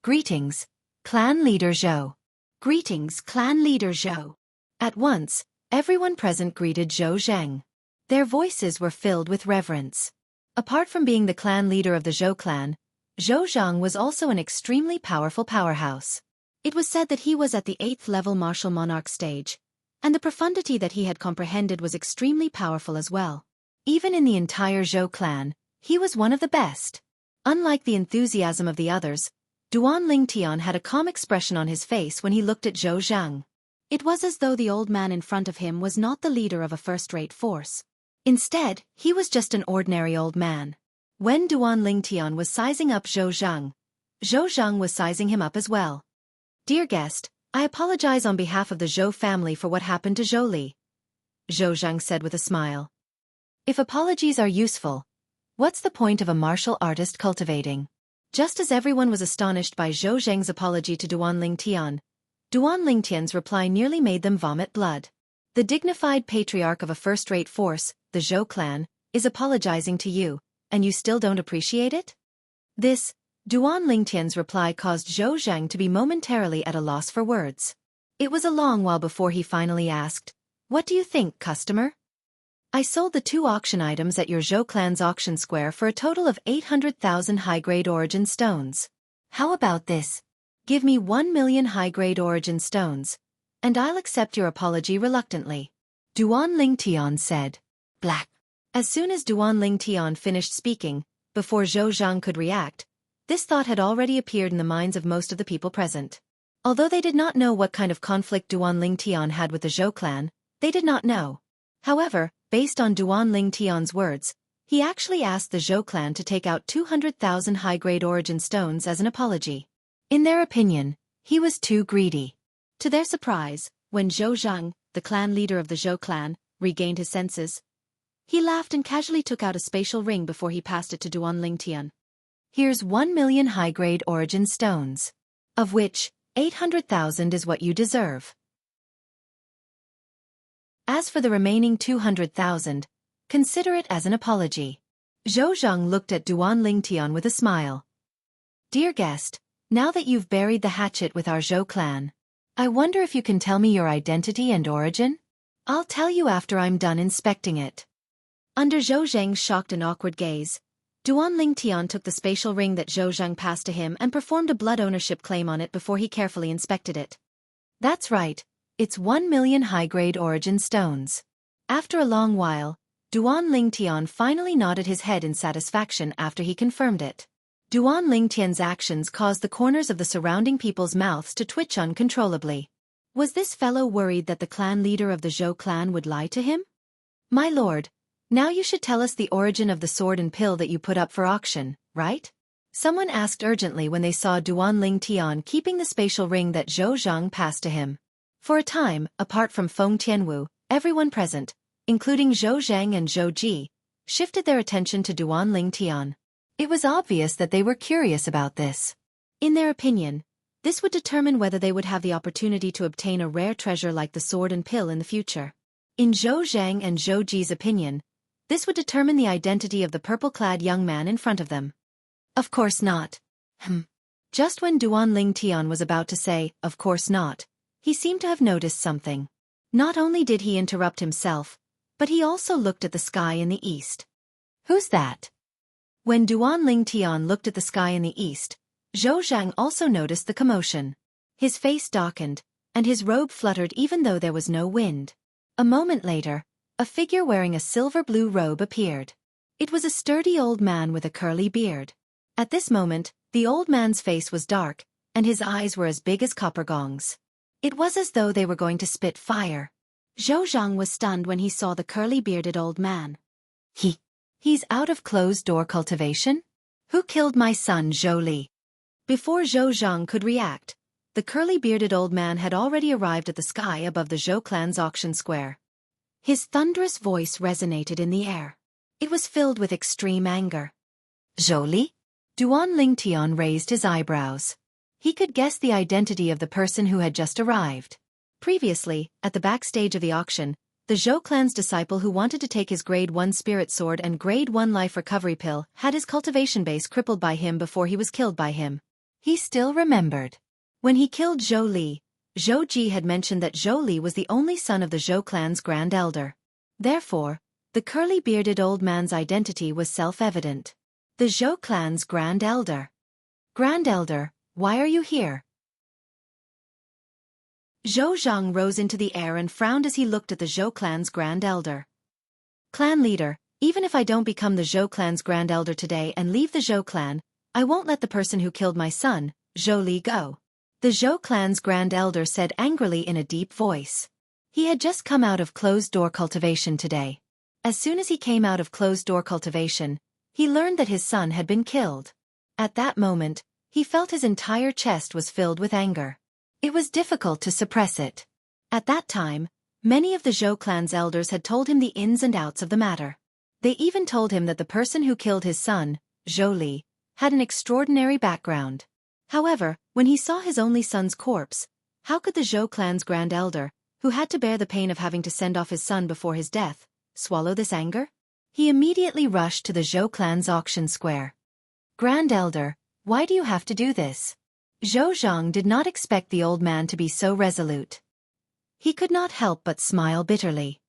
Greetings, clan leader Zhou. Greetings, clan leader Zhou. At once, everyone present greeted Zhou Zhang. Their voices were filled with reverence. Apart from being the clan leader of the Zhou clan, Zhou Zhang was also an extremely powerful powerhouse. It was said that he was at the 8th level martial monarch stage, and the profundity that he had comprehended was extremely powerful as well. Even in the entire Zhou clan, he was one of the best. Unlike the enthusiasm of the others, Duan Lingtian had a calm expression on his face when he looked at Zhou Zhang. It was as though the old man in front of him was not the leader of a first-rate force. Instead, he was just an ordinary old man. When Duan Lingtian was sizing up Zhou Zhang was sizing him up as well. "Dear guest, I apologize on behalf of the Zhou family for what happened to Zhou Li," Zhou Zhang said with a smile. "If apologies are useful, what's the point of a martial artist cultivating?" Just as everyone was astonished by Zhou Zhang's apology to Duan Lingtian, Duan Lingtian's reply nearly made them vomit blood. "The dignified patriarch of a first-rate force, the Zhou clan, is apologizing to you, and you still don't appreciate it?" This, Duan Lingtian's reply caused Zhou Zhang to be momentarily at a loss for words. It was a long while before he finally asked, "What do you think, customer? I sold the 2 auction items at your Zhou clan's auction square for a total of 800,000 high-grade origin stones. How about this? Give me 1 million high-grade origin stones, and I'll accept your apology reluctantly," Duan Lingtian said. Black. As soon as Duan Lingtian finished speaking, before Zhou Zhang could react, this thought had already appeared in the minds of most of the people present. Although they did not know what kind of conflict Duan Lingtian had with the Zhou clan, they did not know. However, based on Duan Lingtian's words, he actually asked the Zhou clan to take out 200,000 high-grade origin stones as an apology. In their opinion, he was too greedy. To their surprise, when Zhou Zhang, the clan leader of the Zhou clan, regained his senses, he laughed and casually took out a spatial ring before he passed it to Duan Lingtian. "Here's 1 million high-grade origin stones, of which 800,000 is what you deserve. As for the remaining 200,000, consider it as an apology." Zhou Zhang looked at Duan Lingtian with a smile. "Dear guest, now that you've buried the hatchet with our Zhou clan, I wonder if you can tell me your identity and origin? I'll tell you after I'm done inspecting it." Under Zhou Zhang's shocked and awkward gaze, Duan Lingtian took the spatial ring that Zhou Zhang passed to him and performed a blood ownership claim on it before he carefully inspected it. "That's right, it's 1 million high-grade origin stones." After a long while, Duan Lingtian finally nodded his head in satisfaction after he confirmed it. Duan Lingtian's actions caused the corners of the surrounding people's mouths to twitch uncontrollably. Was this fellow worried that the clan leader of the Zhou clan would lie to him? "My lord, now you should tell us the origin of the sword and pill that you put up for auction, right?" Someone asked urgently when they saw Duan Lingtian keeping the spatial ring that Zhou Zhang passed to him. For a time, apart from Feng Tianwu, everyone present, including Zhou Zhang and Zhou Ji, shifted their attention to Duan Lingtian. It was obvious that they were curious about this. In their opinion, this would determine whether they would have the opportunity to obtain a rare treasure like the sword and pill in the future. In Zhou Zhang and Zhou Ji's opinion, this would determine the identity of the purple-clad young man in front of them. "Of course not." Just when Duan Lingtian was about to say, "Of course not," he seemed to have noticed something. Not only did he interrupt himself, but he also looked at the sky in the east. "Who's that?" When Duan Lingtian looked at the sky in the east, Zhou Zhang also noticed the commotion. His face darkened, and his robe fluttered even though there was no wind. A moment later, a figure wearing a silver-blue robe appeared. It was a sturdy old man with a curly beard. At this moment, the old man's face was dark, and his eyes were as big as copper gongs. It was as though they were going to spit fire. Zhou Zhang was stunned when he saw the curly-bearded old man. He's out of closed-door cultivation? Who killed my son Zhou Li?" Before Zhou Zhang could react, the curly-bearded old man had already arrived at the sky above the Zhou clan's auction square. His thunderous voice resonated in the air. It was filled with extreme anger. "Zhou Li?" Duan Lingtian raised his eyebrows. He could guess the identity of the person who had just arrived. Previously, at the backstage of the auction, the Zhou clan's disciple who wanted to take his Grade 1 spirit sword and Grade 1 life recovery pill had his cultivation base crippled by him before he was killed by him. He still remembered. When he killed Zhou Li, Zhou Ji had mentioned that Zhou Li was the only son of the Zhou clan's Grand Elder. Therefore, the curly-bearded old man's identity was self-evident. The Zhou clan's Grand Elder. "Grand Elder, why are you here?" Zhou Zhang rose into the air and frowned as he looked at the Zhou clan's Grand Elder. "Clan leader, even if I don't become the Zhou clan's Grand Elder today and leave the Zhou clan, I won't let the person who killed my son, Zhou Li go. The Zhou clan's grand elder said angrily in a deep voice. He had just come out of closed-door cultivation today. As soon as he came out of closed-door cultivation, he learned that his son had been killed. At that moment, he felt his entire chest was filled with anger. It was difficult to suppress it. At that time, many of the Zhou clan's elders had told him the ins and outs of the matter. They even told him that the person who killed his son, Zhou Li, had an extraordinary background. However, when he saw his only son's corpse, how could the Zhou clan's grand elder, who had to bear the pain of having to send off his son before his death, swallow this anger? He immediately rushed to the Zhou clan's auction square. Grand elder, why do you have to do this? Zhou Zhang did not expect the old man to be so resolute. He could not help but smile bitterly.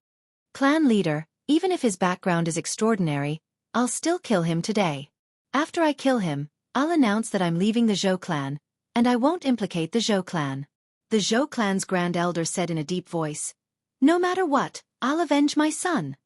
Clan leader, even if his background is extraordinary, I'll still kill him today. After I kill him, I'll announce that I'm leaving the Zhou clan, and I won't implicate the Zhou clan. The Zhou clan's grand elder said in a deep voice. No matter what, I'll avenge my son.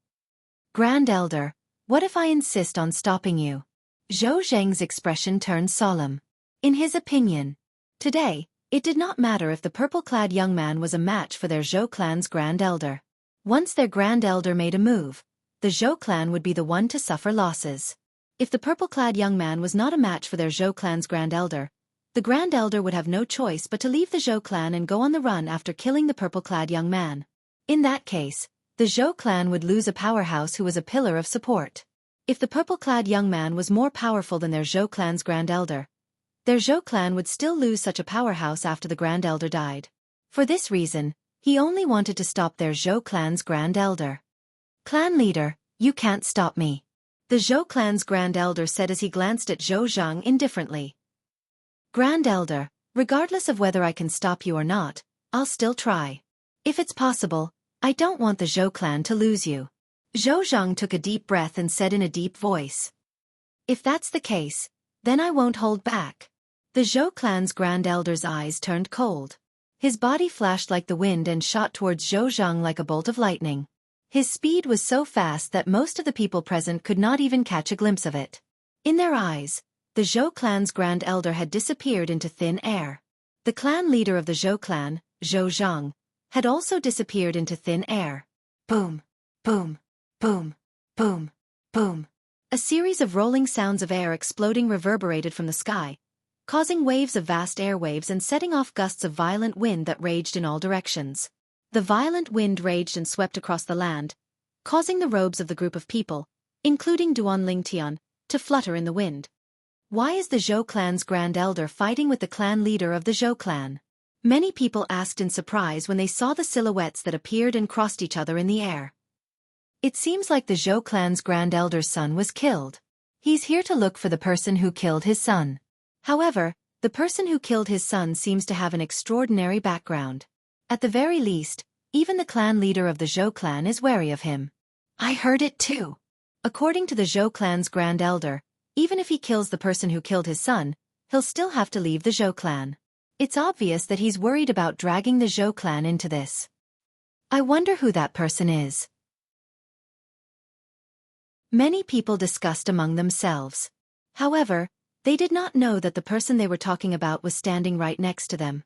Grand elder, what if I insist on stopping you? Zhou Zheng's expression turned solemn. In his opinion, today, it did not matter if the purple-clad young man was a match for their Zhou clan's grand elder. Once their grand elder made a move, the Zhou clan would be the one to suffer losses. If the purple-clad young man was not a match for their Zhou clan's grand elder, the grand elder would have no choice but to leave the Zhou clan and go on the run after killing the purple-clad young man. In that case, the Zhou clan would lose a powerhouse who was a pillar of support. If the purple-clad young man was more powerful than their Zhou clan's grand elder, their Zhou clan would still lose such a powerhouse after the grand elder died. For this reason, he only wanted to stop their Zhou clan's grand elder. Clan leader, you can't stop me. The Zhou clan's grand elder said as he glanced at Zhou Zhang indifferently. Grand elder, regardless of whether I can stop you or not, I'll still try. If it's possible, I don't want the Zhou clan to lose you. Zhou Zhang took a deep breath and said in a deep voice. If that's the case, then I won't hold back. The Zhou clan's grand elder's eyes turned cold. His body flashed like the wind and shot towards Zhou Zhang like a bolt of lightning. His speed was so fast that most of the people present could not even catch a glimpse of it. In their eyes, the Zhou clan's grand elder had disappeared into thin air. The clan leader of the Zhou clan, Zhou Zhang, had also disappeared into thin air. Boom, boom, boom, boom, boom. A series of rolling sounds of air exploding reverberated from the sky, causing waves of vast airwaves and setting off gusts of violent wind that raged in all directions. The violent wind raged and swept across the land, causing the robes of the group of people, including Duan Lingtian, to flutter in the wind. Why is the Zhou clan's grand elder fighting with the clan leader of the Zhou clan? Many people asked in surprise when they saw the silhouettes that appeared and crossed each other in the air. It seems like the Zhou clan's grand elder's son was killed. He's here to look for the person who killed his son. However, the person who killed his son seems to have an extraordinary background. At the very least, even the clan leader of the Zhou clan is wary of him. I heard it too. According to the Zhou clan's grand elder, even if he kills the person who killed his son, he'll still have to leave the Zhou clan. It's obvious that he's worried about dragging the Zhou clan into this. I wonder who that person is. Many people discussed among themselves. However, they did not know that the person they were talking about was standing right next to them.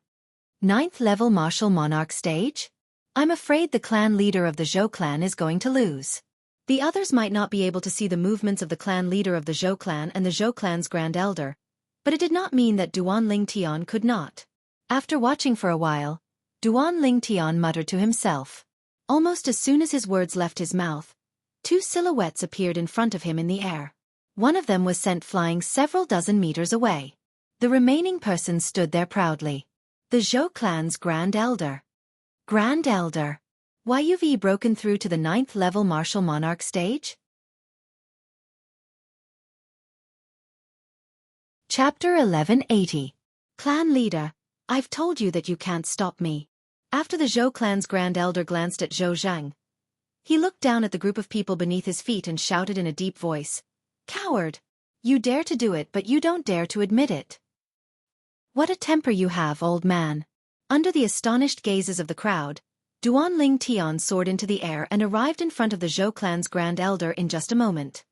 9th level martial monarch stage? I'm afraid the clan leader of the Zhou clan is going to lose. The others might not be able to see the movements of the clan leader of the Zhou clan and the Zhou clan's grand elder, but it did not mean that Duan Lingtian could not. After watching for a while, Duan Lingtian muttered to himself. Almost as soon as his words left his mouth, two silhouettes appeared in front of him in the air. One of them was sent flying several dozen meters away. The remaining person stood there proudly. The Zhou clan's grand elder. Grand elder. Why you've broken through to the 9th level martial monarch stage? Chapter 1180. Clan leader, I've told you that you can't stop me. After the Zhou clan's grand elder glanced at Zhou Zhang, he looked down at the group of people beneath his feet and shouted in a deep voice. Coward! You dare to do it but you don't dare to admit it. What a temper you have, old man. Under the astonished gazes of the crowd, Duan Lingtian soared into the air and arrived in front of the Zhou clan's grand elder in just a moment.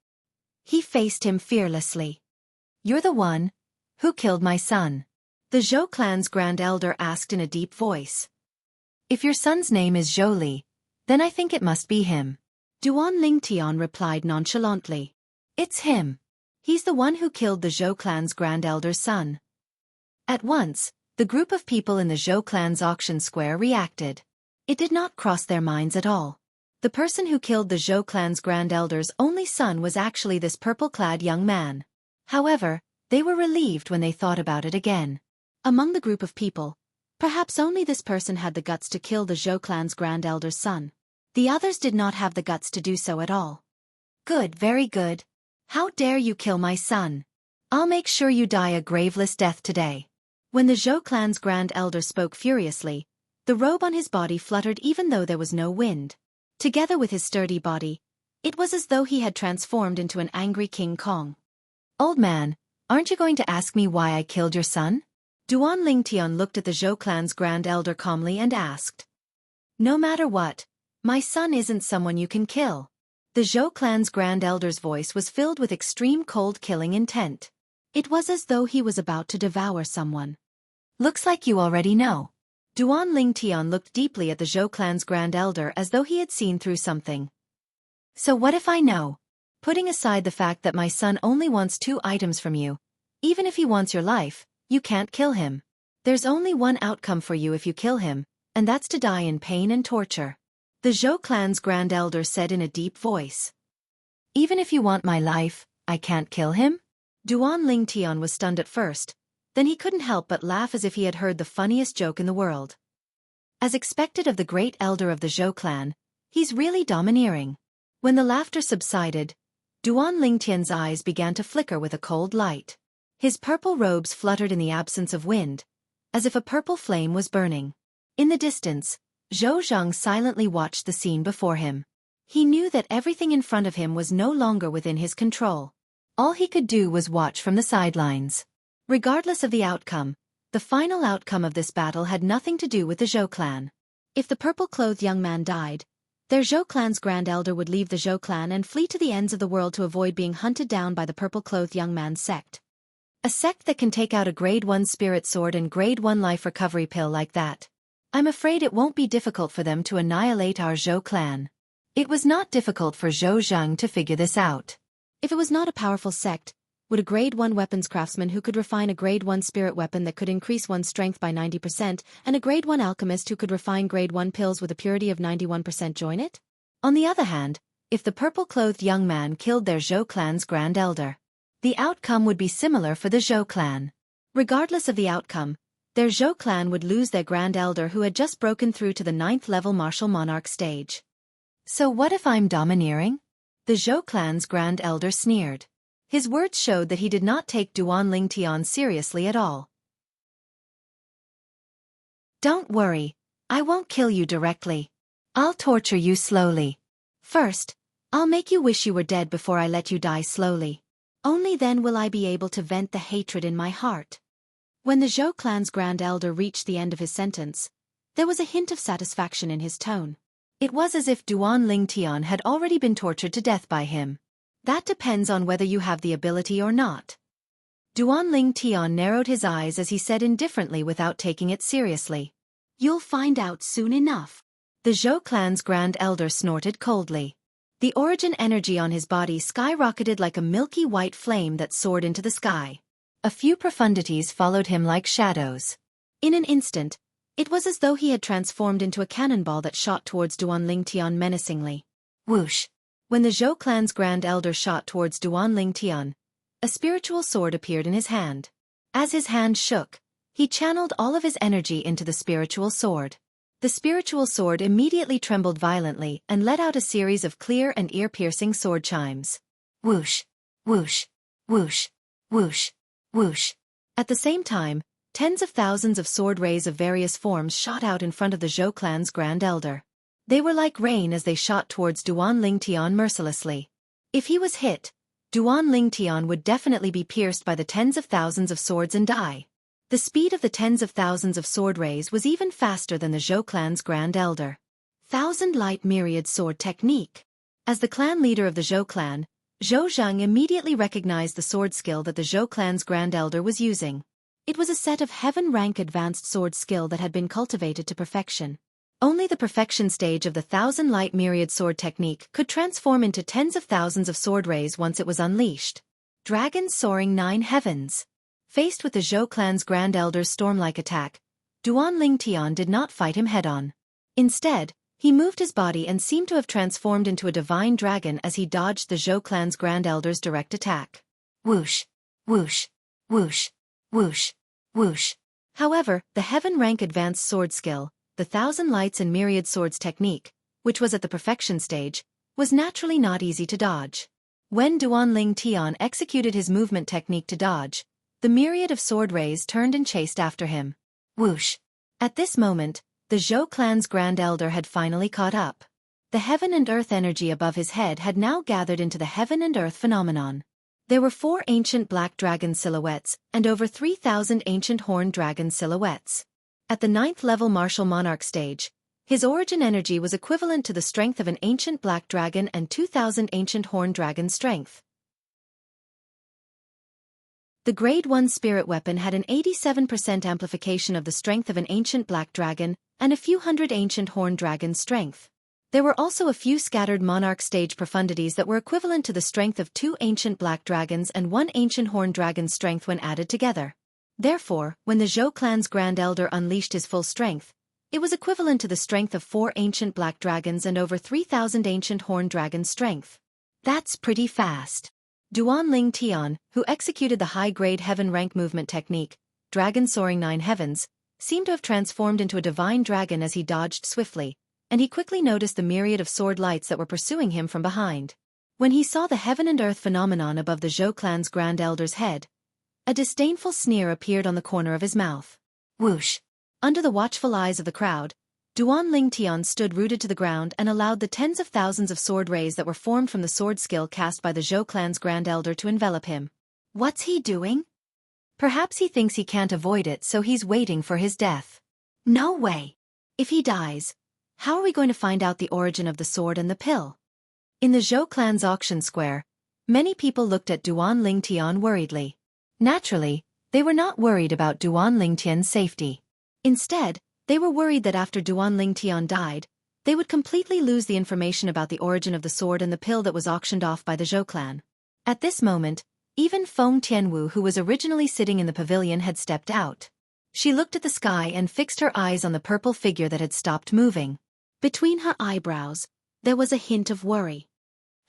He faced him fearlessly. You're the one who killed my son. The Zhou clan's Grand Elder asked in a deep voice. If your son's name is Zhou Li, then I think it must be him. Duan Lingtian replied nonchalantly. It's him. He's the one who killed the Zhou clan's Grand Elder's son. At once, the group of people in the Zhou clan's auction square reacted. It did not cross their minds at all. The person who killed the Zhou clan's Grand Elder's only son was actually this purple-clad young man. However, they were relieved when they thought about it again. Among the group of people, perhaps only this person had the guts to kill the Zhou clan's Grand Elder's son. The others did not have the guts to do so at all. Good, very good. How dare you kill my son? I'll make sure you die a graveless death today. When the Zhou clan's Grand Elder spoke furiously, the robe on his body fluttered even though there was no wind. Together with his sturdy body, it was as though he had transformed into an angry King Kong. Old man, aren't you going to ask me why I killed your son? Duan Lingtian looked at the Zhou clan's Grand Elder calmly and asked. No matter what, my son isn't someone you can kill. The Zhou clan's Grand Elder's voice was filled with extreme cold-killing intent. It was as though he was about to devour someone. Looks like you already know. Duan Lingtian looked deeply at the Zhou clan's Grand Elder as though he had seen through something. So what if I know? Putting aside the fact that my son only wants 2 items from you, even if he wants your life, you can't kill him. There's only one outcome for you if you kill him, and that's to die in pain and torture. The Zhou clan's Grand Elder said in a deep voice. Even if you want my life, I can't kill him? Duan Lingtian was stunned at first, then he couldn't help but laugh as if he had heard the funniest joke in the world. As expected of the great elder of the Zhou clan, he's really domineering. When the laughter subsided, Duan Lingtian's eyes began to flicker with a cold light. His purple robes fluttered in the absence of wind, as if a purple flame was burning. In the distance, Zhou Zhang silently watched the scene before him. He knew that everything in front of him was no longer within his control. All he could do was watch from the sidelines. Regardless of the outcome, the final outcome of this battle had nothing to do with the Zhou clan. If the purple-clothed young man died, their Zhou clan's Grand Elder would leave the Zhou clan and flee to the ends of the world to avoid being hunted down by the purple-clothed young man's sect. A sect that can take out a grade 1 spirit sword and grade 1 life recovery pill like that. I'm afraid it won't be difficult for them to annihilate our Zhou clan. It was not difficult for Zhou Zhang to figure this out. If it was not a powerful sect, would a grade 1 weapons craftsman who could refine a grade 1 spirit weapon that could increase one's strength by 90%, and a grade 1 alchemist who could refine grade 1 pills with a purity of 91% join it? On the other hand, if the purple-clothed young man killed their Zhou clan's Grand Elder, the outcome would be similar for the Zhou clan. Regardless of the outcome, their Zhou clan would lose their Grand Elder who had just broken through to the 9th level martial monarch stage. So what if I'm domineering? The Zhou clan's Grand Elder sneered. His words showed that he did not take Duan Lingtian seriously at all. Don't worry, I won't kill you directly. I'll torture you slowly. First, I'll make you wish you were dead before I let you die slowly. Only then will I be able to vent the hatred in my heart. When the Zhou clan's Grand Elder reached the end of his sentence, there was a hint of satisfaction in his tone. It was as if Duan Lingtian had already been tortured to death by him. That depends on whether you have the ability or not. Duan Lingtian narrowed his eyes as he said indifferently without taking it seriously. You'll find out soon enough. The Zhou clan's Grand Elder snorted coldly. The origin energy on his body skyrocketed like a milky white flame that soared into the sky. A few profundities followed him like shadows. In an instant, it was as though he had transformed into a cannonball that shot towards Duan Lingtian menacingly. Whoosh! When the Zhou clan's Grand Elder shot towards Duan Lingtian, a spiritual sword appeared in his hand. As his hand shook, he channeled all of his energy into the spiritual sword. The spiritual sword immediately trembled violently and let out a series of clear and ear-piercing sword chimes. Whoosh! Whoosh! Whoosh! Whoosh! Whoosh! At the same time, tens of thousands of sword rays of various forms shot out in front of the Zhou clan's Grand Elder. They were like rain as they shot towards Duan Lingtian mercilessly. If he was hit, Duan Lingtian would definitely be pierced by the tens of thousands of swords and die. The speed of the tens of thousands of sword rays was even faster than the Zhou clan's Grand Elder. Thousand Light Myriad Sword Technique. As the clan leader of the Zhou clan, Zhou Zhang immediately recognized the sword skill that the Zhou clan's Grand Elder was using. It was a set of heaven-rank advanced sword skill that had been cultivated to perfection. Only the perfection stage of the thousand-light myriad sword technique could transform into tens of thousands of sword rays once it was unleashed. Dragons soaring 9 heavens. Faced with the Zhou clan's Grand Elder's storm-like attack, Duan Lingtian did not fight him head-on. Instead, he moved his body and seemed to have transformed into a divine dragon as he dodged the Zhou clan's Grand Elder's direct attack. Whoosh, whoosh, whoosh, whoosh, whoosh. However, the heaven-rank advanced sword skill, the Thousand Lights and Myriad Swords technique, which was at the perfection stage, was naturally not easy to dodge. When Duan Lingtian executed his movement technique to dodge, the myriad of sword rays turned and chased after him. Whoosh. At this moment, the Zhou clan's Grand Elder had finally caught up. The heaven and earth energy above his head had now gathered into the heaven and earth phenomenon. There were 4 ancient black dragon silhouettes and over 3,000 ancient horned dragon silhouettes. At the 9th level martial monarch stage, his origin energy was equivalent to the strength of an ancient black dragon and 2,000 ancient horned dragon strength. The Grade 1 spirit weapon had an 87% amplification of the strength of an ancient black dragon and a few hundred ancient horned dragon strength. There were also a few scattered monarch stage profundities that were equivalent to the strength of 2 ancient black dragons and 1 ancient horned dragon strength when added together. Therefore, when the Zhou clan's Grand Elder unleashed his full strength, it was equivalent to the strength of 4 ancient black dragons and over 3,000 ancient horned dragon strength. That's pretty fast. Duan Lingtian, who executed the high-grade heaven rank movement technique, Dragon Soaring 9 Heavens, seemed to have transformed into a divine dragon as he dodged swiftly, and he quickly noticed the myriad of sword lights that were pursuing him from behind. When he saw the heaven and earth phenomenon above the Zhou clan's Grand Elder's head, a disdainful sneer appeared on the corner of his mouth. Whoosh! Under the watchful eyes of the crowd, Duan Lingtian stood rooted to the ground and allowed the tens of thousands of sword rays that were formed from the sword skill cast by the Zhou clan's Grand Elder to envelop him. What's he doing? Perhaps he thinks he can't avoid it, so he's waiting for his death. No way! If he dies, how are we going to find out the origin of the sword and the pill? In the Zhou clan's auction square, many people looked at Duan Lingtian worriedly. Naturally, they were not worried about Duan Lingtian's safety. Instead, they were worried that after Duan Lingtian died, they would completely lose the information about the origin of the sword and the pill that was auctioned off by the Zhou clan. At this moment, even Feng Tianwu, who was originally sitting in the pavilion, had stepped out. She looked at the sky and fixed her eyes on the purple figure that had stopped moving. Between her eyebrows, there was a hint of worry.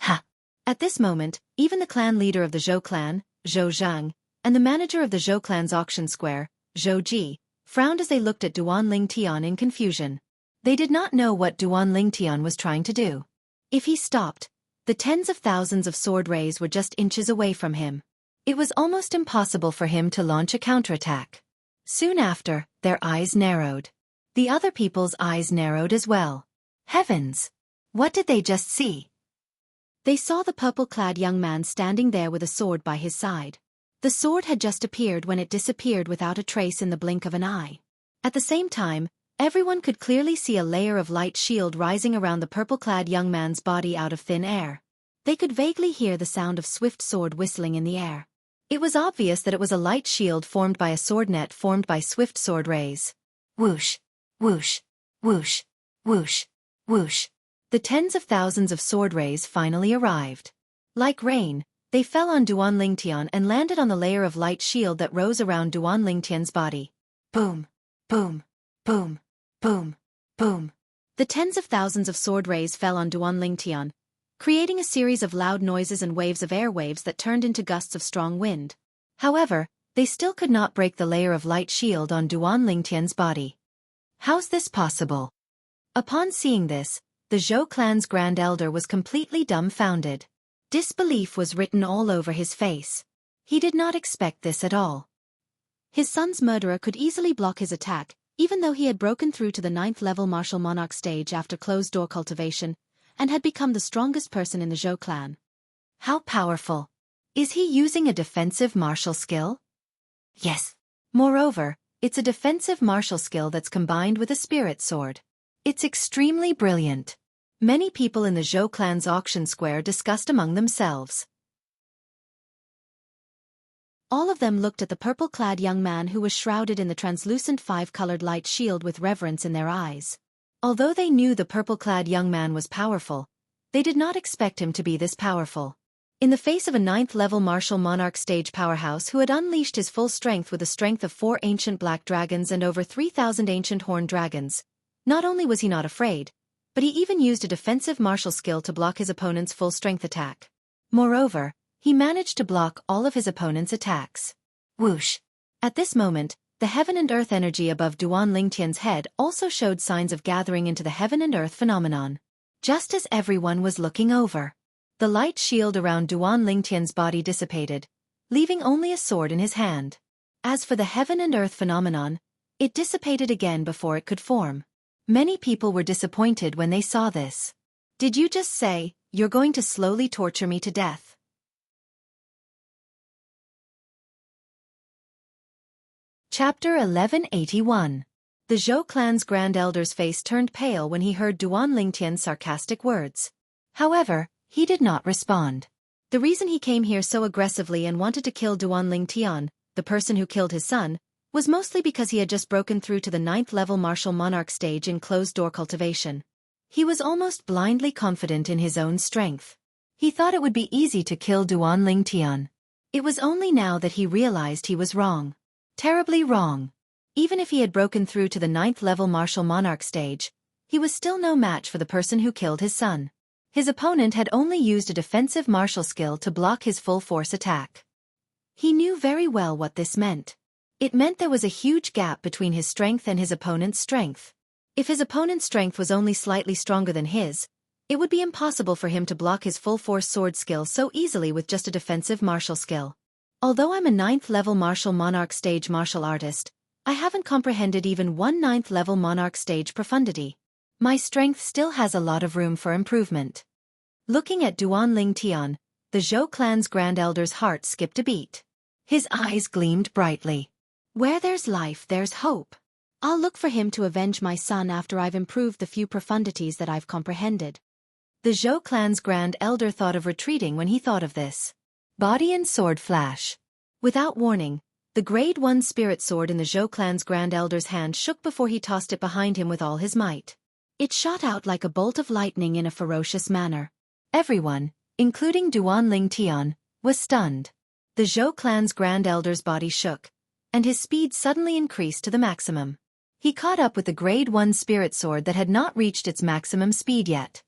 Ha! At this moment, even the clan leader of the Zhou clan, Zhou Zhang, and the manager of the Zhou clan's auction square, Zhou Ji, frowned as they looked at Duan Lingtian in confusion. They did not know what Duan Lingtian was trying to do. If he stopped, the tens of thousands of sword rays were just inches away from him. It was almost impossible for him to launch a counterattack. Soon after, their eyes narrowed. The other people's eyes narrowed as well. Heavens! What did they just see? They saw the purple-clad young man standing there with a sword by his side. The sword had just appeared when it disappeared without a trace in the blink of an eye. At the same time, everyone could clearly see a layer of light shield rising around the purple-clad young man's body out of thin air. They could vaguely hear the sound of swift sword whistling in the air. It was obvious that it was a light shield formed by a sword net formed by swift sword rays. Whoosh! Whoosh! Whoosh! Whoosh! Whoosh! The tens of thousands of sword rays finally arrived. Like rain, they fell on Duan Lingtian and landed on the layer of light shield that rose around Duan Lingtian's body. Boom! Boom! Boom! Boom! Boom! The tens of thousands of sword rays fell on Duan Lingtian, creating a series of loud noises and waves of airwaves that turned into gusts of strong wind. However, they still could not break the layer of light shield on Duan Lingtian's body. How's this possible? Upon seeing this, the Zhou clan's Grand Elder was completely dumbfounded. Disbelief was written all over his face. He did not expect this at all. His son's murderer could easily block his attack, even though he had broken through to the 9th level martial monarch stage after closed-door cultivation, and had become the strongest person in the Zhou clan. How powerful! Is he using a defensive martial skill? Yes. Moreover, it's a defensive martial skill that's combined with a spirit sword. It's extremely brilliant. Many people in the Zhou clan's auction square discussed among themselves. All of them looked at the purple-clad young man who was shrouded in the translucent five-colored light shield with reverence in their eyes. Although they knew the purple-clad young man was powerful, they did not expect him to be this powerful. In the face of a 9th-level martial monarch stage powerhouse who had unleashed his full strength with the strength of 4 ancient black dragons and over 3,000 ancient horned dragons, not only was he not afraid, but he even used a defensive martial skill to block his opponent's full-strength attack. Moreover, he managed to block all of his opponent's attacks. Whoosh! At this moment, the heaven and earth energy above Duan Lingtian's head also showed signs of gathering into the heaven and earth phenomenon. Just as everyone was looking over, the light shield around Duan Lingtian's body dissipated, leaving only a sword in his hand. As for the heaven and earth phenomenon, it dissipated again before it could form. Many people were disappointed when they saw this. Did you just say, "You're going to slowly torture me to death"? Chapter 1181. The Zhou clan's Grand Elder's face turned pale when he heard Duan Lingtian's sarcastic words. However, he did not respond. The reason he came here so aggressively and wanted to kill Duan Lingtian, the person who killed his son, was mostly because he had just broken through to the 9th-level martial monarch stage in closed-door cultivation. He was almost blindly confident in his own strength. He thought it would be easy to kill Duan Lingtian. It was only now that he realized he was wrong. Terribly wrong. Even if he had broken through to the 9th-level martial monarch stage, he was still no match for the person who killed his son. His opponent had only used a defensive martial skill to block his full-force attack. He knew very well what this meant. It meant there was a huge gap between his strength and his opponent's strength. If his opponent's strength was only slightly stronger than his, it would be impossible for him to block his full-force sword skill so easily with just a defensive martial skill. Although I'm a 9th-level martial monarch stage martial artist, I haven't comprehended even 9th-level monarch stage profundity. My strength still has a lot of room for improvement. Looking at Duan Lingtian, the Zhou clan's Grand Elder's heart skipped a beat. His eyes gleamed brightly. Where there's life, there's hope. I'll look for him to avenge my son after I've improved the few profundities that I've comprehended. The Zhou clan's Grand Elder thought of retreating when he thought of this. Body and sword flash. Without warning, the Grade 1 spirit sword in the Zhou clan's Grand Elder's hand shook before he tossed it behind him with all his might. It shot out like a bolt of lightning in a ferocious manner. Everyone, including Duan Lingtian, was stunned. The Zhou clan's Grand Elder's body shook, and his speed suddenly increased to the maximum. He caught up with the Grade 1 spirit sword that had not reached its maximum speed yet.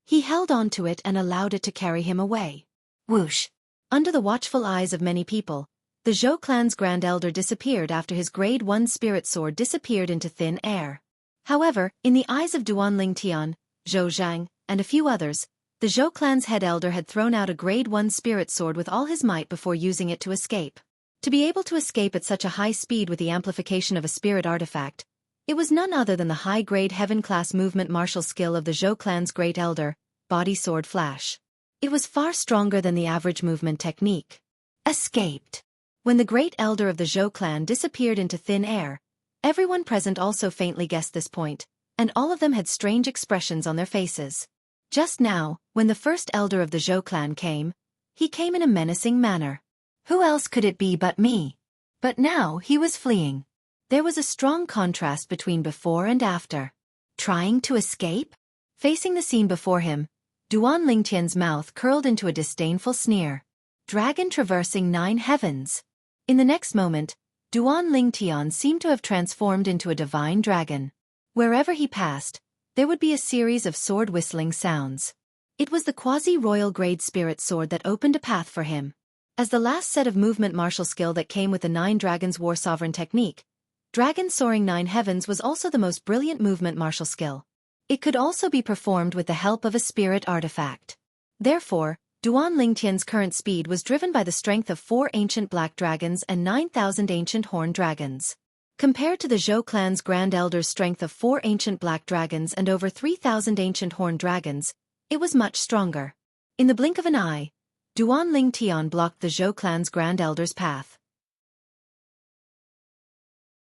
He held on to it and allowed it to carry him away. Whoosh! Under the watchful eyes of many people, the Zhou clan's Grand Elder disappeared after his Grade 1 spirit sword disappeared into thin air. However, in the eyes of Duan Lingtian, Zhou Zhang, and a few others, the Zhou clan's head elder had thrown out a Grade 1 spirit sword with all his might before using it to escape. To be able to escape at such a high speed with the amplification of a spirit artifact, it was none other than the high-grade heaven-class movement martial skill of the Zhou clan's Great Elder, Body Sword Flash. It was far stronger than the average movement technique. Escaped. When the Great Elder of the Zhou clan disappeared into thin air, everyone present also faintly guessed this point, and all of them had strange expressions on their faces. Just now, when the first Elder of the Zhou clan came, he came in a menacing manner. Who else could it be but me? But now he was fleeing. There was a strong contrast between before and after. Trying to escape? Facing the scene before him, Duan Lingtian's mouth curled into a disdainful sneer. Dragon traversing 9 heavens. In the next moment, Duan Lingtian seemed to have transformed into a divine dragon. Wherever he passed, there would be a series of sword-whistling sounds. It was the quasi-royal grade spirit sword that opened a path for him. As the last set of movement martial skill that came with the 9 Dragons War Sovereign technique, Dragon Soaring 9 Heavens was also the most brilliant movement martial skill. It could also be performed with the help of a spirit artifact. Therefore, Duan Lingtian's current speed was driven by the strength of 4 ancient black dragons and 9,000 ancient horned dragons. Compared to the Zhou clan's Grand Elder's strength of 4 ancient black dragons and over 3,000 ancient horned dragons, it was much stronger. In the blink of an eye, Duan Lingtian blocked the Zhou clan's Grand Elder's path.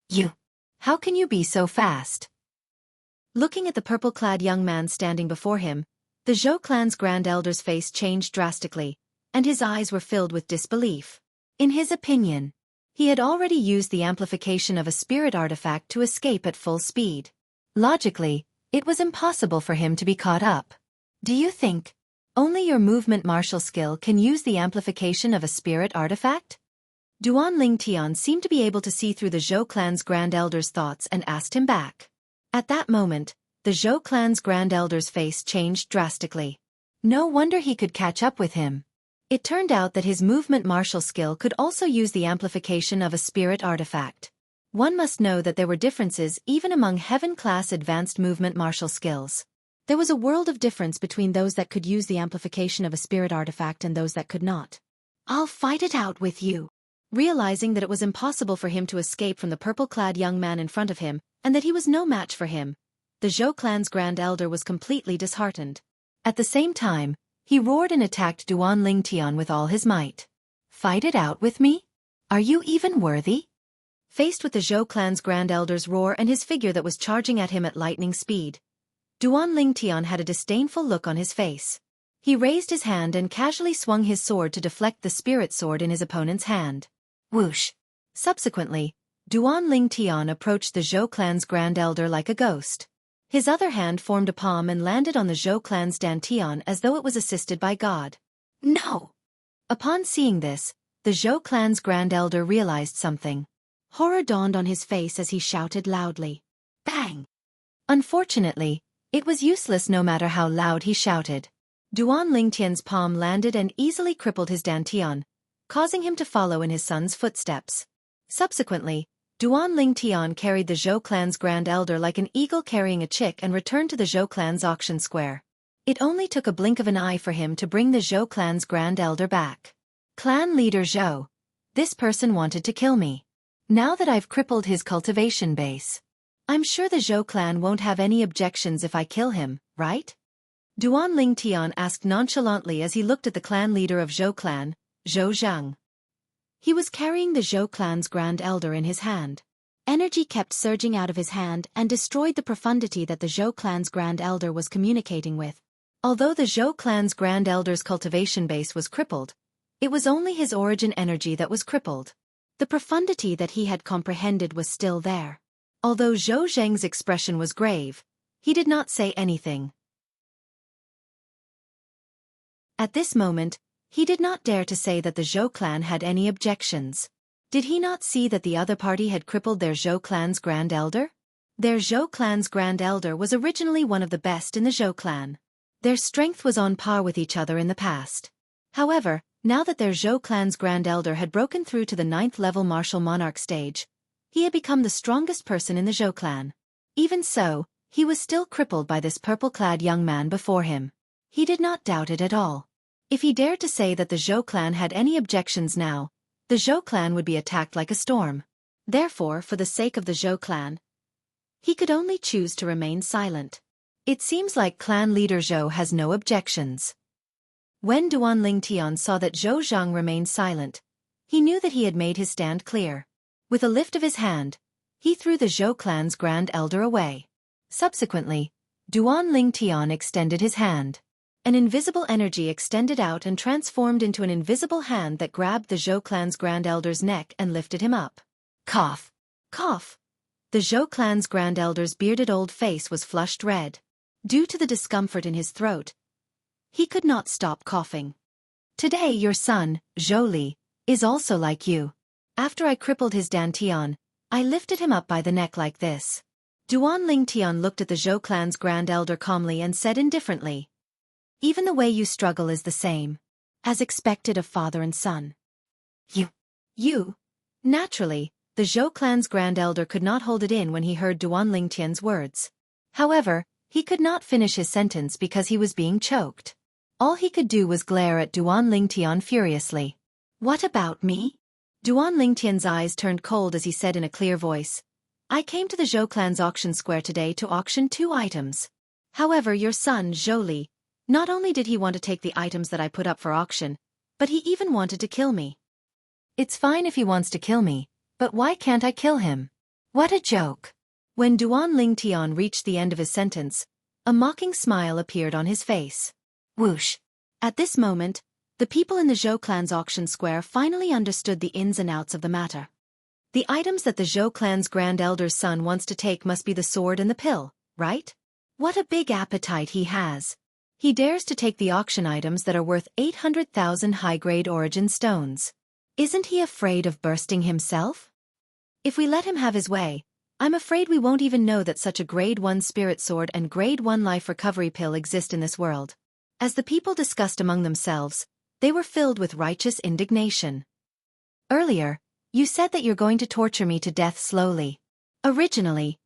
You! How can you be so fast? Looking at the purple-clad young man standing before him, the Zhou clan's Grand Elder's face changed drastically, and his eyes were filled with disbelief. In his opinion, he had already used the amplification of a spirit artifact to escape at full speed. Logically, it was impossible for him to be caught up. Do you think only your movement martial skill can use the amplification of a spirit artifact? Duan Lingtian seemed to be able to see through the Zhou clan's Grand Elder's thoughts and asked him back. At that moment, the Zhou clan's Grand Elder's face changed drastically. No wonder he could catch up with him. It turned out that his movement martial skill could also use the amplification of a spirit artifact. One must know that there were differences even among heaven-class advanced movement martial skills. There was a world of difference between those that could use the amplification of a spirit artifact and those that could not. I'll fight it out with you. Realizing that it was impossible for him to escape from the purple-clad young man in front of him, and that he was no match for him, the Zhou clan's Grand Elder was completely disheartened. At the same time, he roared and attacked Duan Lingtian with all his might. Fight it out with me? Are you even worthy? Faced with the Zhou clan's Grand Elder's roar and his figure that was charging at him at lightning speed, Duan Lingtian had a disdainful look on his face. He raised his hand and casually swung his sword to deflect the spirit sword in his opponent's hand. Whoosh! Subsequently, Duan Lingtian approached the Zhou clan's Grand Elder like a ghost. His other hand formed a palm and landed on the Zhou clan's Dantian as though it was assisted by God. No! Upon seeing this, the Zhou clan's Grand Elder realized something. Horror dawned on his face as he shouted loudly. Bang! Unfortunately, it was useless no matter how loud he shouted. Duan Lingtian's palm landed and easily crippled his Dantian, causing him to follow in his son's footsteps. Subsequently, Duan Lingtian carried the Zhou clan's Grand Elder like an eagle carrying a chick and returned to the Zhou clan's auction square. It only took a blink of an eye for him to bring the Zhou clan's Grand Elder back. Clan leader Zhou. This person wanted to kill me. Now that I've crippled his cultivation base, I'm sure the Zhou clan won't have any objections if I kill him, right? Duan Lingtian asked nonchalantly as he looked at the clan leader of Zhou clan, Zhou Zhang. He was carrying the Zhou clan's Grand Elder in his hand. Energy kept surging out of his hand and destroyed the profundity that the Zhou clan's Grand Elder was communicating with. Although the Zhou clan's Grand Elder's cultivation base was crippled, it was only his origin energy that was crippled. The profundity that he had comprehended was still there. Although Zhou Zheng's expression was grave, he did not say anything. At this moment, he did not dare to say that the Zhou clan had any objections. Did he not see that the other party had crippled their Zhou clan's Grand Elder? Their Zhou clan's Grand Elder was originally one of the best in the Zhou clan. Their strength was on par with each other in the past. However, now that their Zhou clan's Grand Elder had broken through to the 9th level martial monarch stage, he had become the strongest person in the Zhou clan. Even so, he was still crippled by this purple-clad young man before him. He did not doubt it at all. If he dared to say that the Zhou clan had any objections now, the Zhou clan would be attacked like a storm. Therefore, for the sake of the Zhou clan, he could only choose to remain silent. It seems like clan leader Zhou has no objections. When Duan Lingtian saw that Zhou Zhang remained silent, he knew that he had made his stand clear. With a lift of his hand, he threw the Zhou clan's Grand Elder away. Subsequently, Duan Lingtian extended his hand. An invisible energy extended out and transformed into an invisible hand that grabbed the Zhou clan's Grand Elder's neck and lifted him up. Cough! Cough! The Zhou clan's Grand Elder's bearded old face was flushed red. Due to the discomfort in his throat, he could not stop coughing. Today your son, Zhou Li, is also like you. After I crippled his Dantian, I lifted him up by the neck like this. Duan Lingtian looked at the Zhou clan's Grand Elder calmly and said indifferently, even the way you struggle is the same, as expected of father and son. You. Naturally, the Zhou clan's Grand Elder could not hold it in when he heard Duan Lingtian's words. However, he could not finish his sentence because he was being choked. All he could do was glare at Duan Lingtian furiously. What about me? Duan Lingtian's eyes turned cold as he said in a clear voice, I came to the Zhou clan's auction square today to auction 2 items. However, your son, Zhou Li, not only did he want to take the items that I put up for auction, but he even wanted to kill me. It's fine if he wants to kill me, but why can't I kill him? What a joke. When Duan Lingtian reached the end of his sentence, a mocking smile appeared on his face. Whoosh! At this moment, The people in the Zhou clan's auction square finally understood the ins and outs of the matter. The items that the Zhou clan's Grand Elder's son wants to take must be the sword and the pill, right? What a big appetite he has. He dares to take the auction items that are worth 800,000 high-grade origin stones. Isn't he afraid of bursting himself? If we let him have his way, I'm afraid we won't even know that such a Grade 1 spirit sword and Grade 1 life recovery pill exist in this world. As the people discussed among themselves, they were filled with righteous indignation. Earlier, you said that you're going to torture me to death slowly. Originally,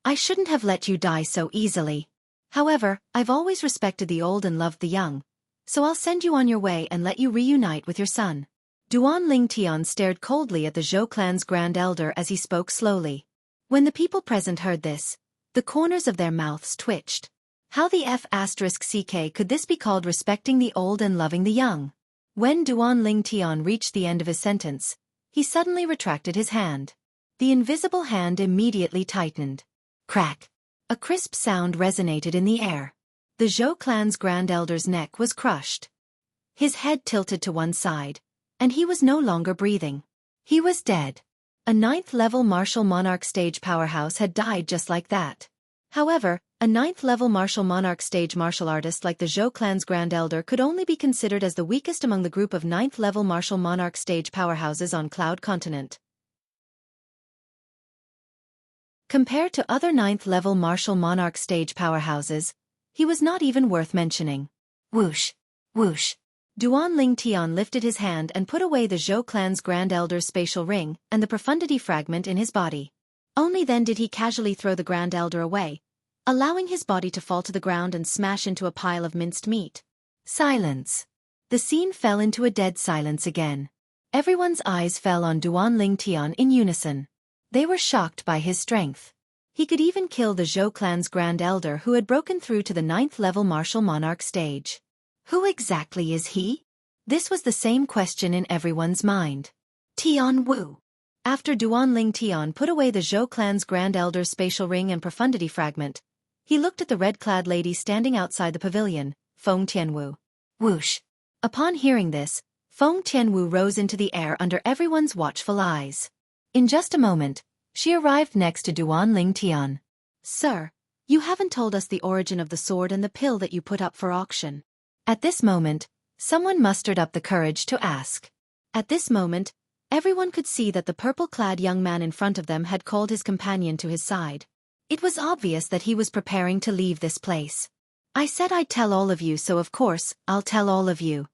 I shouldn't have let you die so easily. However, I've always respected the old and loved the young, so I'll send you on your way and let you reunite with your son. Duan Lingtian stared coldly at the Zhou clan's Grand Elder as he spoke slowly. When the people present heard this, the corners of their mouths twitched. How the F***ck could this be called respecting the old and loving the young? When Duan Lingtian reached the end of his sentence, he suddenly retracted his hand. The invisible hand immediately tightened. Crack! A crisp sound resonated in the air. The Zhou clan's Grand Elder's neck was crushed. His head tilted to one side, and he was no longer breathing. He was dead. A 9th-level martial monarch stage powerhouse had died just like that. However, a 9th-level martial monarch stage martial artist like the Zhou clan's Grand Elder could only be considered as the weakest among the group of 9th-level martial monarch stage powerhouses on Cloud Continent. Compared to other 9th-level martial monarch stage powerhouses, he was not even worth mentioning. Whoosh! Whoosh! Duan Lingtian lifted his hand and put away the Zhou clan's Grand Elder's spatial ring and the profundity fragment in his body. Only then did he casually throw the Grand Elder away, allowing his body to fall to the ground and smash into a pile of minced meat. Silence. The scene fell into a dead silence again. Everyone's eyes fell on Duan Lingtian in unison. They were shocked by his strength. He could even kill the Zhou clan's Grand Elder who had broken through to the 9th-level martial monarch stage. Who exactly is he? This was the same question in everyone's mind. Tian Wu. After Duan Lingtian put away the Zhou clan's Grand Elder's spatial ring and profundity fragment, he looked at the red-clad lady standing outside the pavilion, Feng Tianwu. Whoosh! Upon hearing this, Feng Tianwu rose into the air under everyone's watchful eyes. In just a moment, she arrived next to Duan Lingtian. Sir, you haven't told us the origin of the sword and the pill that you put up for auction. At this moment, someone mustered up the courage to ask. At this moment, everyone could see that the purple-clad young man in front of them had called his companion to his side. It was obvious that he was preparing to leave this place. I said I'd tell all of you, so of course, I'll tell all of you.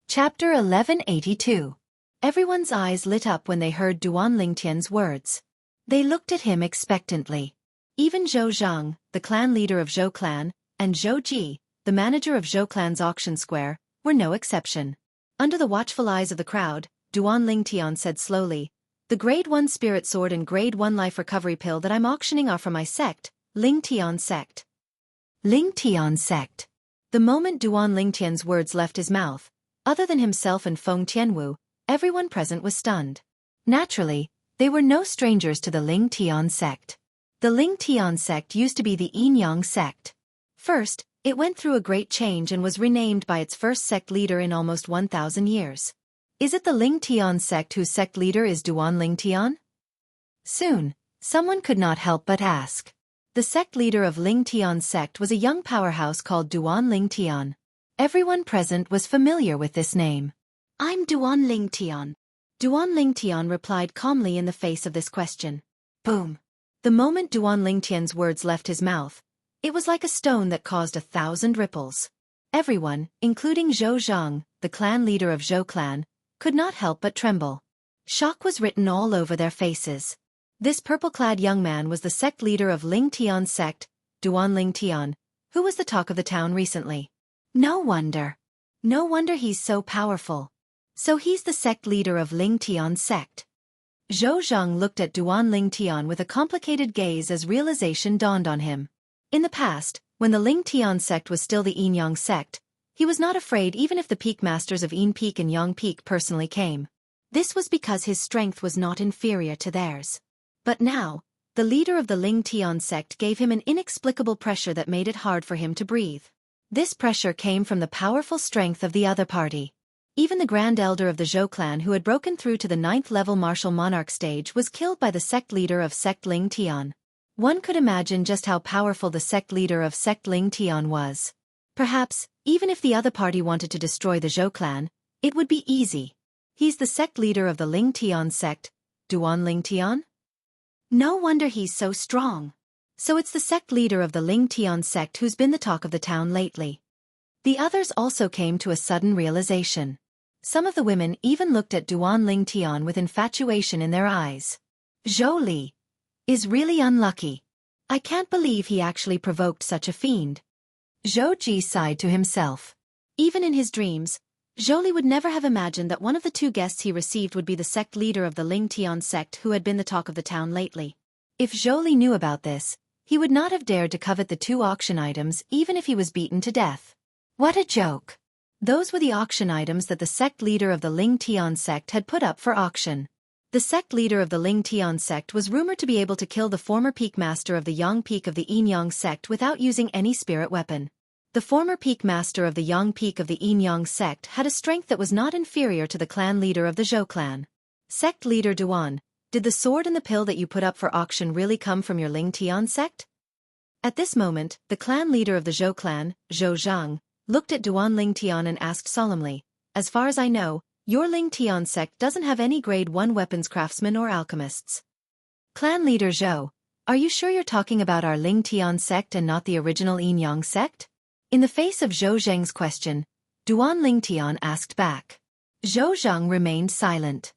Chapter 1182. Everyone's eyes lit up when they heard Duan Lingtian's words. They looked at him expectantly. Even Zhou Zhang, the clan leader of Zhou clan, and Zhou Ji, the manager of Zhou clan's auction square, were no exception. Under the watchful eyes of the crowd, Duan Lingtian said slowly, "The Grade 1 spirit sword and Grade 1 life recovery pill that I'm auctioning are from my sect, Lingtian sect." Lingtian sect. The moment Duan Lingtian's words left his mouth, other than himself and Feng Tianwu, everyone present was stunned. Naturally, they were no strangers to the Lingtian sect. The Lingtian sect used to be the Yin-Yang sect. First, it went through a great change and was renamed by its first sect leader in almost 1,000 years. Is it the Lingtian sect whose sect leader is Duan Lingtian? Soon, someone could not help but ask. The sect leader of Lingtian sect was a young powerhouse called Duan Lingtian. Everyone present was familiar with this name. I'm Duan Lingtian. Duan Lingtian replied calmly in the face of this question. Boom. The moment Duan Lingtian's words left his mouth, it was like a stone that caused 1,000 ripples. Everyone, including Zhou Zhang, the clan leader of Zhou clan, could not help but tremble. Shock was written all over their faces. This purple-clad young man was the sect leader of Lingtian sect, Duan Lingtian, who was the talk of the town recently. No wonder. No wonder he's so powerful. So he's the sect leader of Lingtian sect. Zhou Zhang looked at Duan Lingtian with a complicated gaze as realization dawned on him. In the past, when the Lingtian sect was still the Yin-Yang sect, he was not afraid even if the peak masters of Yin Peak and Yang Peak personally came. This was because his strength was not inferior to theirs. But now, the leader of the Ling Tian sect gave him an inexplicable pressure that made it hard for him to breathe. This pressure came from the powerful strength of the other party. Even the Grand Elder of the Zhou clan who had broken through to the 9th-level martial monarch stage was killed by the sect leader of sect Ling Tian. One could imagine just how powerful the sect leader of sect Ling Tian was. Perhaps, even if the other party wanted to destroy the Zhou clan, it would be easy. He's the sect leader of the Ling Tian sect, Duan Ling Tian? No wonder he's so strong. So it's the sect leader of the Ling Tian sect who's been the talk of the town lately. The others also came to a sudden realization. Some of the women even looked at Duan Ling Tian with infatuation in their eyes. Zhou Li is really unlucky. I can't believe he actually provoked such a fiend. Zhou Ji sighed to himself. Even in his dreams, Zhou Li would never have imagined that one of the two guests he received would be the sect leader of the Ling Tian sect who had been the talk of the town lately. If Zhou Li knew about this, he would not have dared to covet the two auction items even if he was beaten to death. What a joke! Those were the auction items that the sect leader of the Ling Tian sect had put up for auction. The sect leader of the Ling Tian sect was rumored to be able to kill the former peak master of the Yang peak of the Yin-Yang sect without using any spirit weapon. The former peak master of the Yang peak of the Yin-Yang sect had a strength that was not inferior to the clan leader of the Zhou clan. Sect leader Duan, did the sword and the pill that you put up for auction really come from your Ling Tian sect? At this moment, the clan leader of the Zhou clan, Zhou Zhang, looked at Duan Ling Tian and asked solemnly, as far as I know, your Ling Tian sect doesn't have any grade 1 weapons craftsmen or alchemists. Clan leader Zhou, are you sure you're talking about our Ling Tian sect and not the original Yin-Yang sect? In the face of Zhou Zheng's question, Duan Ling Tian asked back. Zhou Zhang remained silent.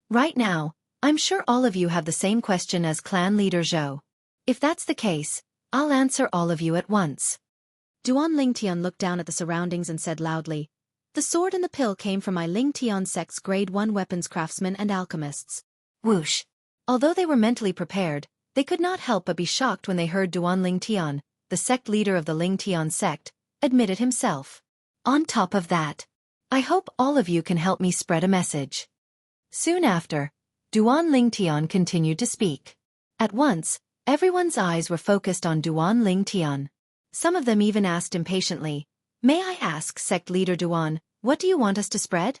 Right now, I'm sure all of you have the same question as clan leader Zhou. If that's the case, I'll answer all of you at once. Duan Ling Tian looked down at the surroundings and said loudly, the sword and the pill came from my Ling Tian sect's grade 1 weapons craftsmen and alchemists. Whoosh! Although they were mentally prepared, they could not help but be shocked when they heard Duan Ling Tian, the sect leader of the Ling Tian sect, admit it himself. On top of that, I hope all of you can help me spread a message. Soon after, Duan Ling Tian continued to speak. At once, everyone's eyes were focused on Duan Ling Tian. Some of them even asked impatiently, may I ask sect leader Duan, what do you want us to spread?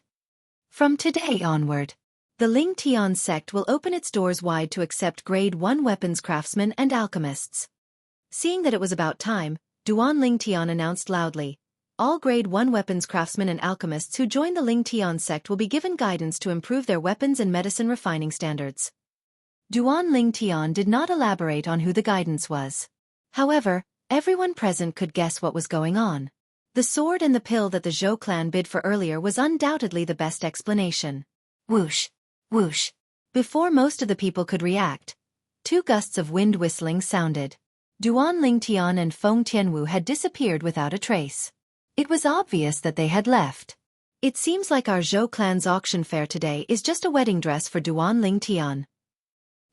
From today onward, the Ling Tian sect will open its doors wide to accept grade 1 weapons craftsmen and alchemists. Seeing that it was about time, Duan Ling Tian announced loudly, all grade 1 weapons craftsmen and alchemists who join the Ling Tian sect will be given guidance to improve their weapons and medicine refining standards. Duan Ling Tian did not elaborate on who the guidance was. However, everyone present could guess what was going on. The sword and the pill that the Zhou clan bid for earlier was undoubtedly the best explanation. Whoosh! Whoosh! Before most of the people could react, 2 gusts of wind whistling sounded. Duan Ling Tian and Feng Tianwu had disappeared without a trace. It was obvious that they had left. It seems like our Zhou clan's auction fair today is just a wedding dress for Duan Ling Tian.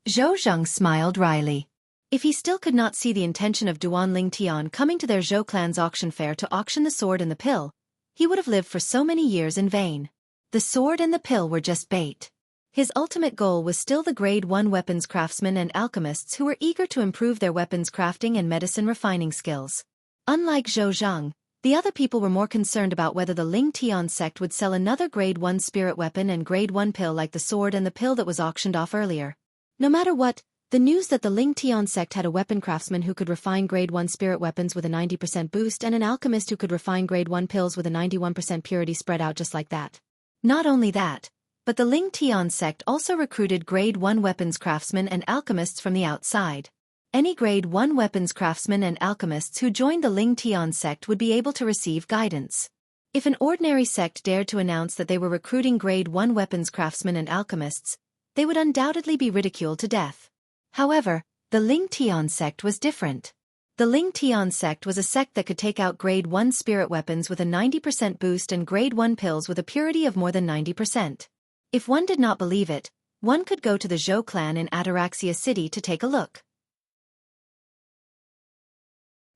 Zhou Zhang smiled wryly. If he still could not see the intention of Duan Ling Tian coming to their Zhou clan's auction fair to auction the sword and the pill, he would have lived for so many years in vain. The sword and the pill were just bait. His ultimate goal was still the grade 1 weapons craftsmen and alchemists who were eager to improve their weapons crafting and medicine refining skills. Unlike Zhou Zhang, the other people were more concerned about whether the Ling Tian sect would sell another grade 1 spirit weapon and grade 1 pill like the sword and the pill that was auctioned off earlier. No matter what, the news that the Ling Tian sect had a weapon craftsman who could refine grade 1 spirit weapons with a 90% boost and an alchemist who could refine grade 1 pills with a 91% purity spread out just like that. Not only that, but the Ling Tian sect also recruited grade 1 weapons craftsmen and alchemists from the outside. Any grade 1 weapons craftsmen and alchemists who joined the Ling Tian sect would be able to receive guidance. If an ordinary sect dared to announce that they were recruiting grade 1 weapons craftsmen and alchemists, they would undoubtedly be ridiculed to death. However, the Ling Tian sect was different. The Ling Tian sect was a sect that could take out grade 1 spirit weapons with a 90% boost and grade 1 pills with a purity of more than 90%. If one did not believe it, one could go to the Zhou clan in Ataraxia City to take a look.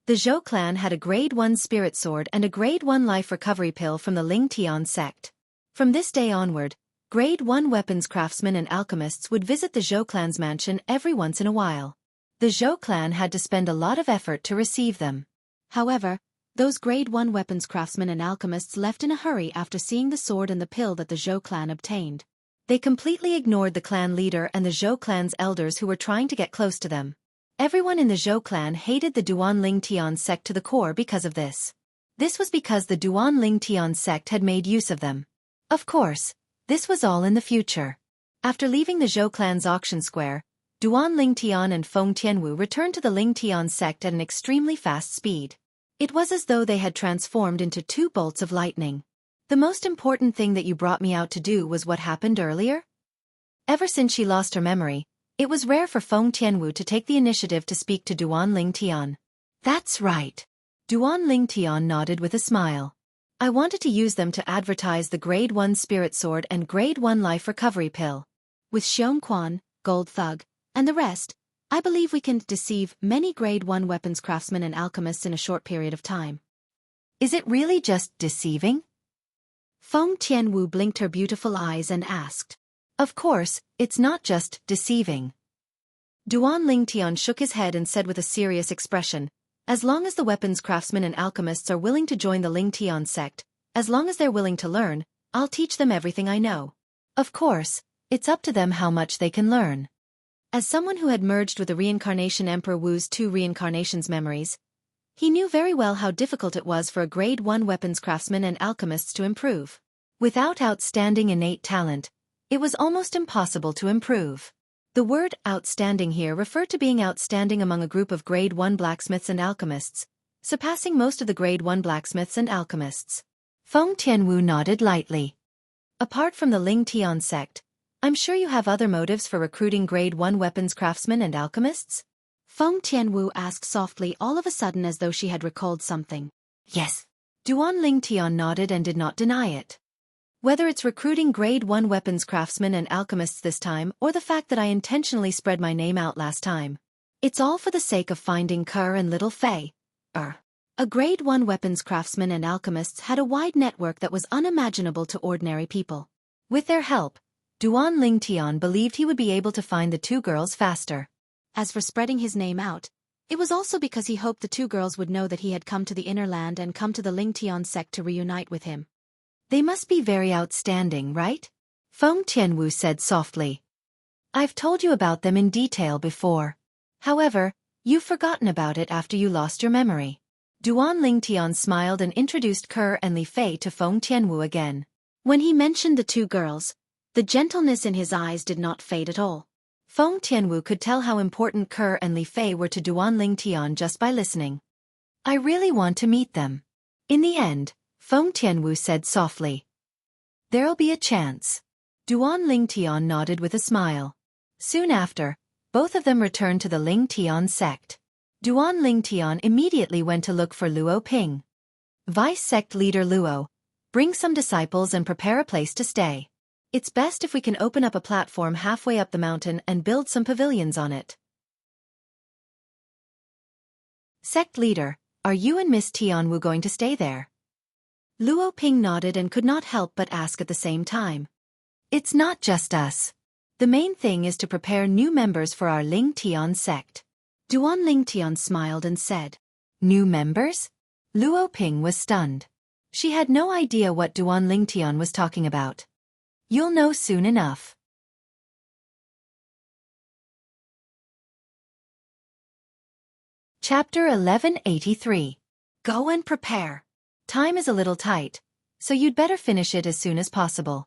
The Zhou clan had a grade 1 spirit sword and a grade 1 life recovery pill from the Ling Tian sect. From this day onward, Grade 1 weapons craftsmen and alchemists would visit the Zhou clan's mansion every once in a while. The Zhou clan had to spend a lot of effort to receive them. However, those Grade 1 weapons craftsmen and alchemists left in a hurry after seeing the sword and the pill that the Zhou clan obtained. They completely ignored the clan leader and the Zhou clan's elders who were trying to get close to them. Everyone in the Zhou clan hated the Duan Ling Tian sect to the core because of this. This was because the Duan Ling Tian sect had made use of them. Of course, this was all in the future. After leaving the Zhou clan's auction square, Duan Ling Tian and Feng Tianwu returned to the Ling Tian sect at an extremely fast speed. It was as though they had transformed into two bolts of lightning. The most important thing that you brought me out to do was what happened earlier? Ever since she lost her memory, it was rare for Feng Tianwu to take the initiative to speak to Duan Ling Tian. That's right. Duan Ling Tian nodded with a smile. I wanted to use them to advertise the Grade 1 Spirit Sword and Grade 1 Life Recovery Pill. With Xiong Quan, Gold Thug, and the rest, I believe we can deceive many Grade 1 weapons craftsmen and alchemists in a short period of time. Is it really just deceiving? Feng Tianwu blinked her beautiful eyes and asked. Of course, it's not just deceiving. Duan Ling Tian shook his head and said with a serious expression, as long as the weapons craftsmen and alchemists are willing to join the Ling Tian sect, as long as they're willing to learn, I'll teach them everything I know. Of course, it's up to them how much they can learn. As someone who had merged with the reincarnation Emperor Wu's 2 reincarnations memories, he knew very well how difficult it was for a Grade 1 weapons craftsman and alchemists to improve. Without outstanding innate talent, it was almost impossible to improve. The word outstanding here referred to being outstanding among a group of Grade 1 blacksmiths and alchemists, surpassing most of the Grade 1 blacksmiths and alchemists. Feng Tianwu nodded lightly. Apart from the Ling Tian sect, I'm sure you have other motives for recruiting Grade 1 weapons craftsmen and alchemists? Feng Tianwu asked softly all of a sudden as though she had recalled something. Yes. Duan Ling Tian nodded and did not deny it. Whether it's recruiting Grade 1 weapons craftsmen and alchemists this time or the fact that I intentionally spread my name out last time, it's all for the sake of finding Kerr and little Fei. A Grade 1 weapons craftsmen and alchemists had a wide network that was unimaginable to ordinary people. With their help, Duan Ling Tian believed he would be able to find the 2 girls faster. As for spreading his name out, it was also because he hoped the 2 girls would know that he had come to the inner land and come to the Ling Tian sect to reunite with him. They must be very outstanding, right? Feng Tianwu said softly. I've told you about them in detail before. However, you've forgotten about it after you lost your memory. Duan Ling Tian smiled and introduced Kerr and Li Fei to Feng Tianwu again. When he mentioned the 2 girls, the gentleness in his eyes did not fade at all. Feng Tianwu could tell how important Kerr and Li Fei were to Duan Ling Tian just by listening. I really want to meet them. In the end, Feng Tianwu said softly. There'll be a chance. Duan Ling Tian nodded with a smile. Soon after, both of them returned to the Ling Tian sect. Duan Ling Tian immediately went to look for Luo Ping. Vice sect leader Luo, bring some disciples and prepare a place to stay. It's best if we can open up a platform halfway up the mountain and build some pavilions on it. Sect leader, are you and Miss Tianwu going to stay there? Luo Ping nodded and could not help but ask at the same time. It's not just us. The main thing is to prepare new members for our Ling Tian sect. Duan Ling Tian smiled and said, New members? Luo Ping was stunned. She had no idea what Duan Ling Tian was talking about. You'll know soon enough. Chapter 1183. Go and prepare. Time is a little tight, so you'd better finish it as soon as possible.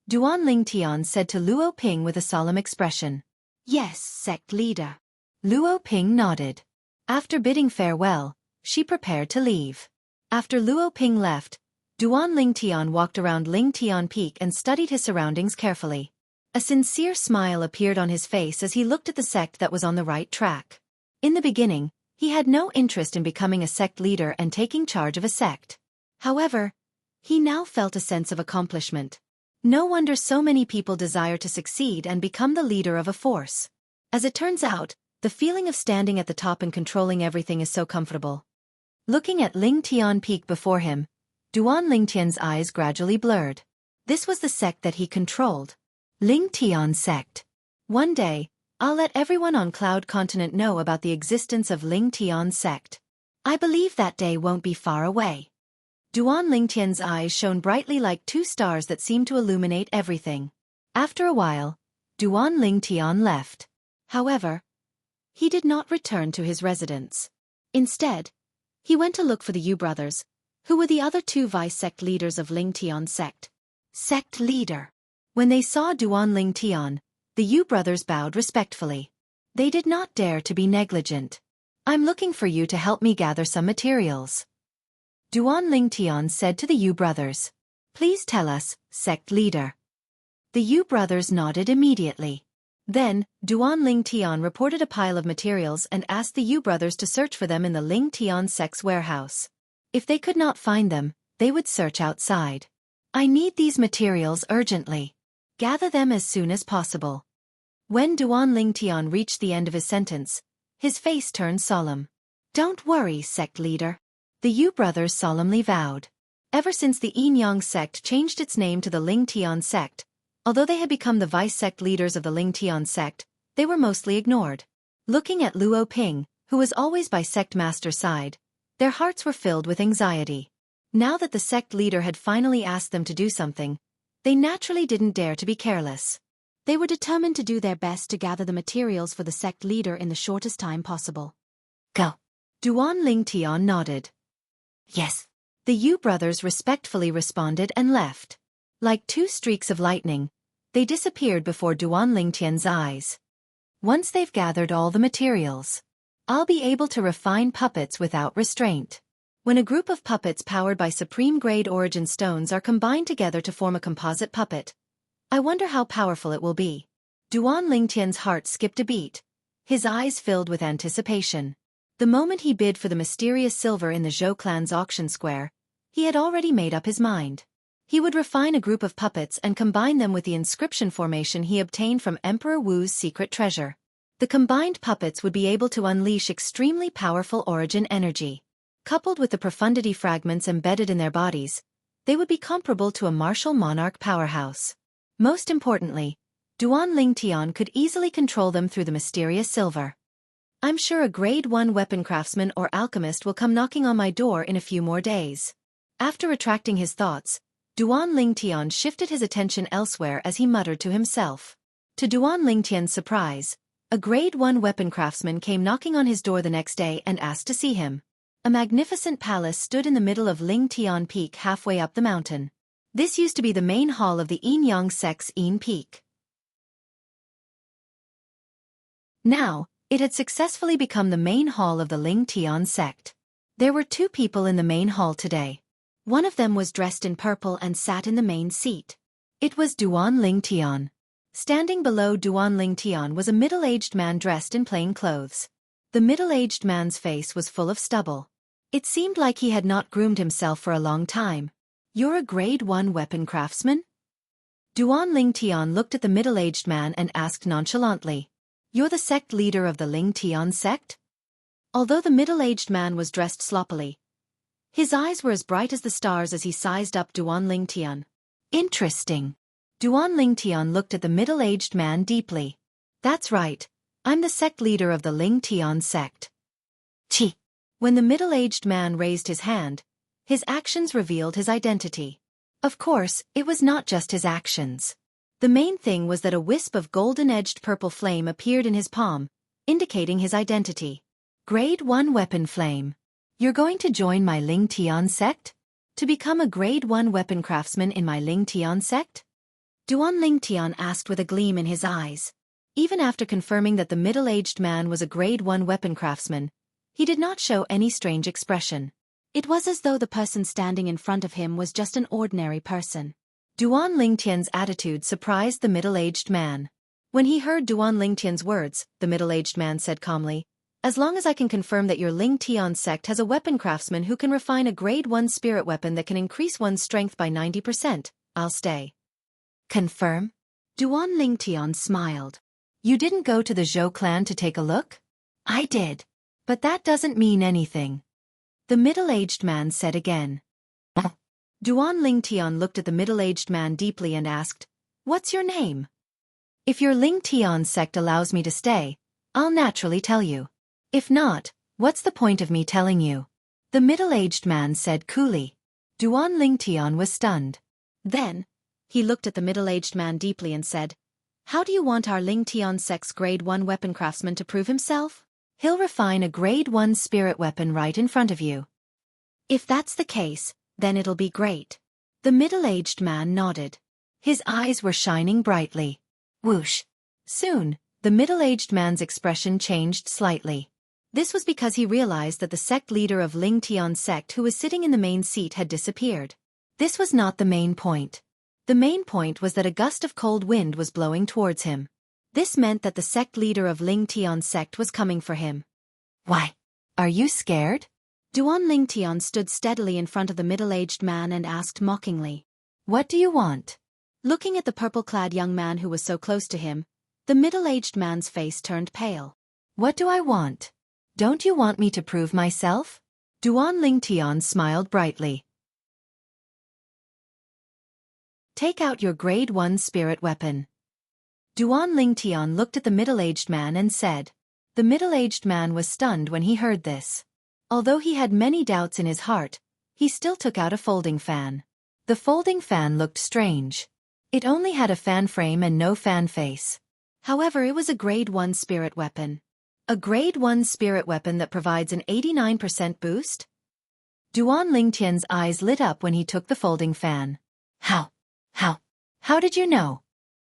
Duan Ling Tian said to Luo Ping with a solemn expression. Yes, sect leader. Luo Ping nodded. After bidding farewell, she prepared to leave. After Luo Ping left, Duan Ling Tian walked around Ling Tian Peak and studied his surroundings carefully. A sincere smile appeared on his face as he looked at the sect that was on the right track. In the beginning, he had no interest in becoming a sect leader and taking charge of a sect. However, he now felt a sense of accomplishment. No wonder so many people desire to succeed and become the leader of a force. As it turns out, the feeling of standing at the top and controlling everything is so comfortable. Looking at Ling Tian Peak before him, Duan Ling Tian's eyes gradually blurred. This was the sect that he controlled. Ling Tian sect. One day, I'll let everyone on Cloud Continent know about the existence of Ling Tian sect. I believe that day won't be far away. Duan Lingtian's eyes shone brightly like two stars that seemed to illuminate everything. After a while, Duan Lingtian left. However, he did not return to his residence. Instead, he went to look for the Yu brothers, who were the other two vice-sect leaders of Ling Tian sect. Sect leader. When they saw Duan Lingtian, the Yu brothers bowed respectfully. They did not dare to be negligent. I'm looking for you to help me gather some materials. Duan Lingtian said to the Yu brothers. Please tell us, sect leader. The Yu brothers nodded immediately. Then, Duan Lingtian reported a pile of materials and asked the Yu brothers to search for them in the Ling Tian sect's warehouse. If they could not find them, they would search outside. I need these materials urgently. Gather them as soon as possible. When Duan Lingtian reached the end of his sentence, his face turned solemn. Don't worry, sect leader. The Yu brothers solemnly vowed. Ever since the Yin-Yang sect changed its name to the Ling Tian sect, although they had become the vice-sect leaders of the Ling Tian sect, they were mostly ignored. Looking at Luo Ping, who was always by sect master's side, their hearts were filled with anxiety. Now that the sect leader had finally asked them to do something, they naturally didn't dare to be careless. They were determined to do their best to gather the materials for the sect leader in the shortest time possible. Go. Duan Lingtian nodded. Yes. The Yu brothers respectfully responded and left. Like two streaks of lightning, they disappeared before Duan Lingtian's eyes. Once they've gathered all the materials, I'll be able to refine puppets without restraint. When a group of puppets powered by supreme-grade origin stones are combined together to form a composite puppet, I wonder how powerful it will be. Duan Lingtian's heart skipped a beat, his eyes filled with anticipation. The moment he bid for the mysterious silver in the Zhou clan's auction square, he had already made up his mind. He would refine a group of puppets and combine them with the inscription formation he obtained from Emperor Wu's secret treasure. The combined puppets would be able to unleash extremely powerful origin energy. Coupled with the profundity fragments embedded in their bodies, they would be comparable to a martial monarch powerhouse. Most importantly, Duan Lingtian could easily control them through the mysterious silver. I'm sure a grade 1 weapon craftsman or alchemist will come knocking on my door in a few more days. After retracting his thoughts, Duan Lingtian shifted his attention elsewhere as he muttered to himself. To Duan Lingtian's surprise, a grade 1 weapon craftsman came knocking on his door the next day and asked to see him. A magnificent palace stood in the middle of Ling Tian Peak halfway up the mountain. This used to be the main hall of the Yin-Yang sect's Yin Peak. Now, it had successfully become the main hall of the Ling Tian sect. There were two people in the main hall today. One of them was dressed in purple and sat in the main seat. It was Duan Lingtian. Standing below Duan Lingtian was a middle-aged man dressed in plain clothes. The middle-aged man's face was full of stubble. It seemed like he had not groomed himself for a long time. You're a grade 1 weapon craftsman? Duan Lingtian looked at the middle-aged man and asked nonchalantly. You're the sect leader of the Ling Tian sect? Although the middle-aged man was dressed sloppily, his eyes were as bright as the stars as he sized up Duan Lingtian. Interesting. Duan Lingtian looked at the middle-aged man deeply. That's right, I'm the sect leader of the Ling Tian sect. Chi. When the middle-aged man raised his hand, his actions revealed his identity. Of course, it was not just his actions. The main thing was that a wisp of golden-edged purple flame appeared in his palm, indicating his identity. Grade 1 weapon flame. You're going to join my Ling Tian sect? To become a grade 1 weapon craftsman in my Ling Tian sect? Duan Lingtian asked with a gleam in his eyes. Even after confirming that the middle-aged man was a grade 1 weapon craftsman, he did not show any strange expression. It was as though the person standing in front of him was just an ordinary person. Duan Lingtian's attitude surprised the middle-aged man. When he heard Duan Lingtian's words, the middle-aged man said calmly, As long as I can confirm that your Ling Tian sect has a weapon craftsman who can refine a grade 1 spirit weapon that can increase one's strength by 90%, I'll stay. Confirm? Duan Lingtian smiled. You didn't go to the Zhou clan to take a look? I did. But that doesn't mean anything. The middle-aged man said again. Duan Ling Tian looked at the middle-aged man deeply and asked, "What's your name?" "If your Ling Tian sect allows me to stay, I'll naturally tell you. If not, what's the point of me telling you?" The middle-aged man said coolly. Duan Ling Tian was stunned. Then, he looked at the middle-aged man deeply and said, "How do you want our Ling Tian sect's grade 1 weapon craftsman to prove himself? He'll refine a grade 1 spirit weapon right in front of you." "If that's the case, then it'll be great." The middle-aged man nodded. His eyes were shining brightly. Whoosh! Soon, the middle-aged man's expression changed slightly. This was because he realized that the sect leader of Ling Tian's sect who was sitting in the main seat had disappeared. This was not the main point. The main point was that a gust of cold wind was blowing towards him. This meant that the sect leader of Ling Tian's sect was coming for him. "Why? Are you scared?" Duan Ling Tian stood steadily in front of the middle-aged man and asked mockingly, "What do you want?" Looking at the purple-clad young man who was so close to him, the middle-aged man's face turned pale. "What do I want? Don't you want me to prove myself?" Duan Ling Tian smiled brightly. "Take out your grade 1 spirit weapon." Duan Ling Tian looked at the middle-aged man and said. The middle-aged man was stunned when he heard this. Although he had many doubts in his heart, he still took out a folding fan. The folding fan looked strange. It only had a fan frame and no fan face. However, it was a grade 1 spirit weapon. A grade 1 spirit weapon that provides an 89% boost? Duan Ling Tian's eyes lit up when he took the folding fan. How did you know?"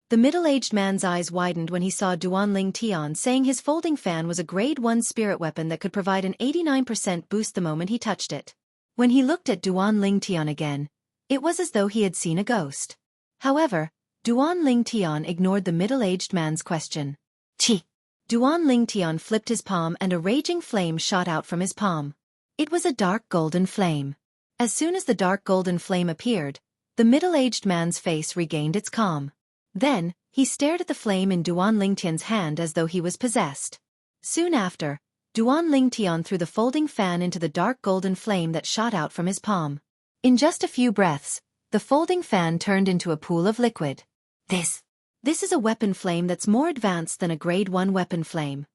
The middle-aged man's eyes widened when he saw Duan Ling Tian saying his folding fan was a grade 1 spirit weapon that could provide an 89% boost the moment he touched it. When he looked at Duan Ling Tian again, it was as though he had seen a ghost. However, Duan Ling Tian ignored the middle-aged man's question. "Chi!" Duan Ling Tian flipped his palm and a raging flame shot out from his palm. It was a dark golden flame. As soon as the dark golden flame appeared, the middle-aged man's face regained its calm. Then, he stared at the flame in Duan Ling Tian's hand as though he was possessed. Soon after, Duan Ling Tian threw the folding fan into the dark golden flame that shot out from his palm. In just a few breaths, the folding fan turned into a pool of liquid. This is a weapon flame that's more advanced than a grade 1 weapon flame."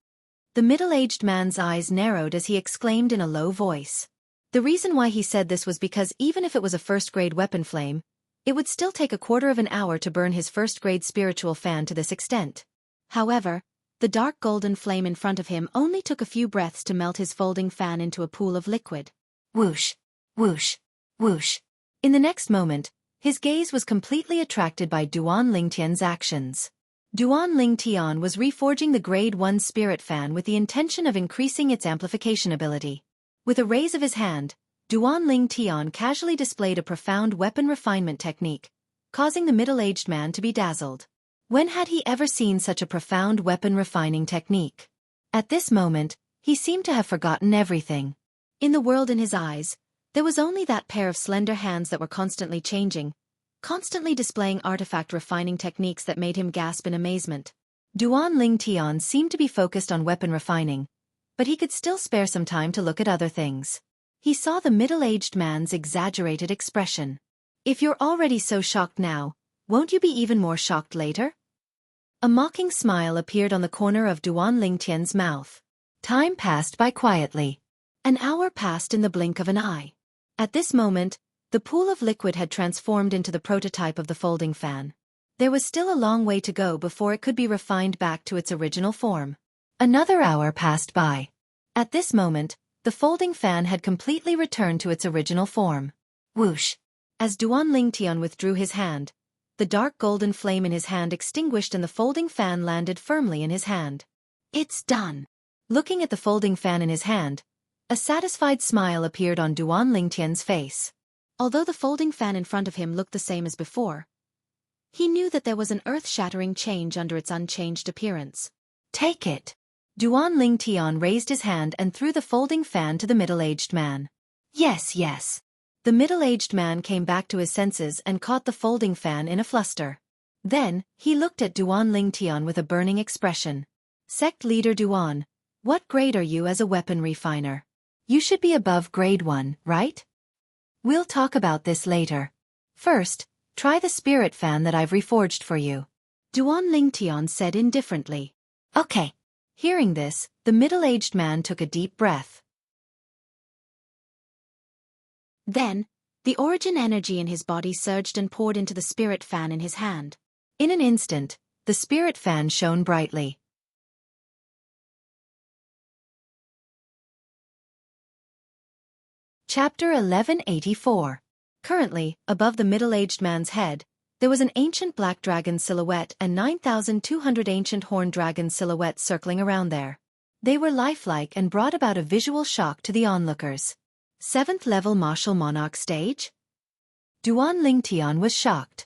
The middle-aged man's eyes narrowed as he exclaimed in a low voice. The reason why he said this was because even if it was a first-grade weapon flame, it would still take a quarter of an hour to burn his first-grade spiritual fan to this extent. However, the dark golden flame in front of him only took a few breaths to melt his folding fan into a pool of liquid. Whoosh, whoosh, whoosh. In the next moment, his gaze was completely attracted by Duan Ling Tian's actions. Duan Ling Tian was reforging the grade 1 spirit fan with the intention of increasing its amplification ability. With a raise of his hand, Duan Ling Tian casually displayed a profound weapon refinement technique, causing the middle-aged man to be dazzled. When had he ever seen such a profound weapon refining technique? At this moment, he seemed to have forgotten everything. In the world in his eyes, there was only that pair of slender hands that were constantly changing, constantly displaying artifact refining techniques that made him gasp in amazement. Duan Ling Tian seemed to be focused on weapon refining, but he could still spare some time to look at other things. He saw the middle-aged man's exaggerated expression. "If you're already so shocked now, won't you be even more shocked later?" A mocking smile appeared on the corner of Duan Ling Tian's mouth. Time passed by quietly. An hour passed in the blink of an eye. At this moment, the pool of liquid had transformed into the prototype of the folding fan. There was still a long way to go before it could be refined back to its original form. Another hour passed by. At this moment, the folding fan had completely returned to its original form. Whoosh! As Duan Ling Tian withdrew his hand, the dark golden flame in his hand extinguished and the folding fan landed firmly in his hand. "It's done." Looking at the folding fan in his hand, a satisfied smile appeared on Duan Ling Tian's face. Although the folding fan in front of him looked the same as before, he knew that there was an earth-shattering change under its unchanged appearance. "Take it." Duan Ling Tian raised his hand and threw the folding fan to the middle-aged man. Yes. The middle-aged man came back to his senses and caught the folding fan in a fluster. Then, he looked at Duan Ling Tian with a burning expression. "Sect leader Duan, what grade are you as a weapon refiner? You should be above grade 1, right?" We'll talk about this later. First, try the spirit fan that I've reforged for you. Duan Lingtian said indifferently. Okay. Hearing this, the middle-aged man took a deep breath. Then, the origin energy in his body surged and poured into the spirit fan in his hand. In an instant, the spirit fan shone brightly. Chapter 1184. Currently, above the middle-aged man's head, there was an ancient black dragon silhouette and 9,200 ancient horned dragon silhouettes circling around there. They were lifelike and brought about a visual shock to the onlookers. 7th level martial monarch stage? Duan Lingtian was shocked.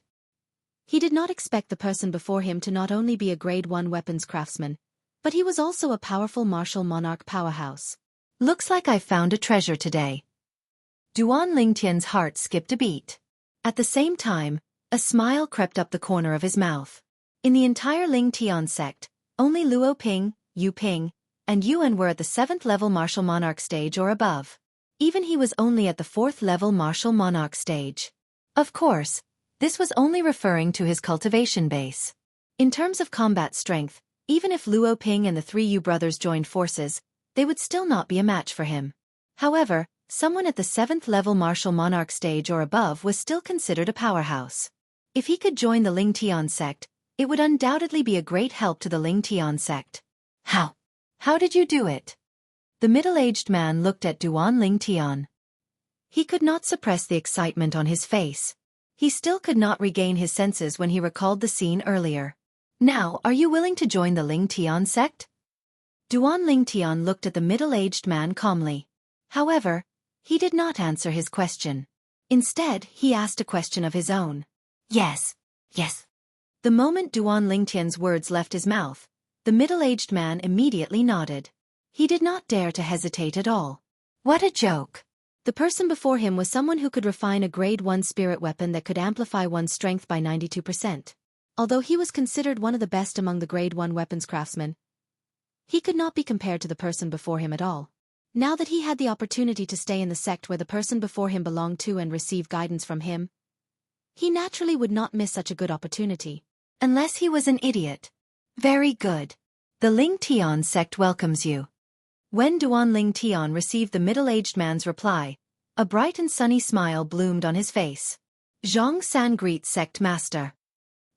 He did not expect the person before him to not only be a grade 1 weapons craftsman, but he was also a powerful martial monarch powerhouse. Looks like I found a treasure today. Duan Lingtian's heart skipped a beat. At the same time, a smile crept up the corner of his mouth. In the entire Lingtian sect, only Luo Ping, Yu Ping, and Yuan were at the 7th level martial monarch stage or above. Even he was only at the 4th level martial monarch stage. Of course, this was only referring to his cultivation base. In terms of combat strength, even if Luo Ping and the 3 Yu brothers joined forces, they would still not be a match for him. However, someone at the 7th level martial monarch stage or above was still considered a powerhouse. If he could join the Lingtian sect, it would undoubtedly be a great help to the Lingtian sect. How did you do it? The middle-aged man looked at Duan Lingtian. He could not suppress the excitement on his face. He still could not regain his senses when he recalled the scene earlier. Now, are you willing to join the Lingtian sect? Duan Lingtian looked at the middle-aged man calmly. However, he did not answer his question. Instead, he asked a question of his own. Yes. The moment Duan Lingtian's words left his mouth, the middle-aged man immediately nodded. He did not dare to hesitate at all. What a joke! The person before him was someone who could refine a grade 1 spirit weapon that could amplify one's strength by 92%. Although he was considered one of the best among the grade 1 weapons craftsmen, he could not be compared to the person before him at all. Now that he had the opportunity to stay in the sect where the person before him belonged to and receive guidance from him, he naturally would not miss such a good opportunity. Unless he was an idiot. Very good. The Lingtian sect welcomes you. When Duan Lingtian received the middle-aged man's reply, a bright and sunny smile bloomed on his face. Xianxia greets sect master.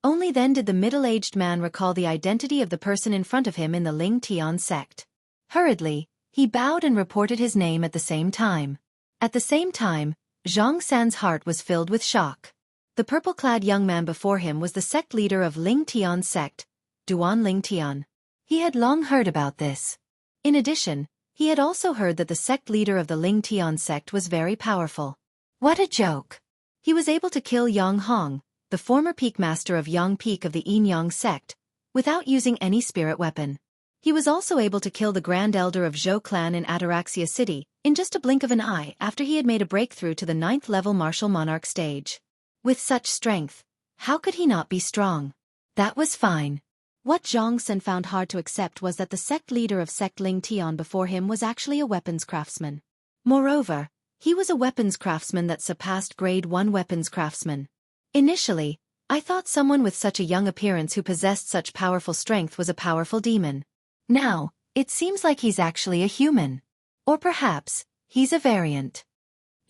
Only then did the middle-aged man recall the identity of the person in front of him in the Lingtian sect. Hurriedly, he bowed and reported his name at the same time. At the same time, Xianxia's heart was filled with shock. The purple-clad young man before him was the sect leader of Lingtian sect, Duan Lingtian. He had long heard about this. In addition, he had also heard that the sect leader of the Lingtian sect was very powerful. What a joke! He was able to kill Yang Hong, the former peak master of Yang Peak of the Yinyang sect, without using any spirit weapon. He was also able to kill the Grand Elder of Zhou clan in Ataraxia City, in just a blink of an eye after he had made a breakthrough to the 9th level martial monarch stage. With such strength, how could he not be strong? That was fine. What Zhang Sen found hard to accept was that the sect leader of sect Lingtian before him was actually a weapons craftsman. Moreover, he was a weapons craftsman that surpassed grade 1 weapons craftsman. Initially, I thought someone with such a young appearance who possessed such powerful strength was a powerful demon. Now, it seems like he's actually a human. Or perhaps, he's a variant.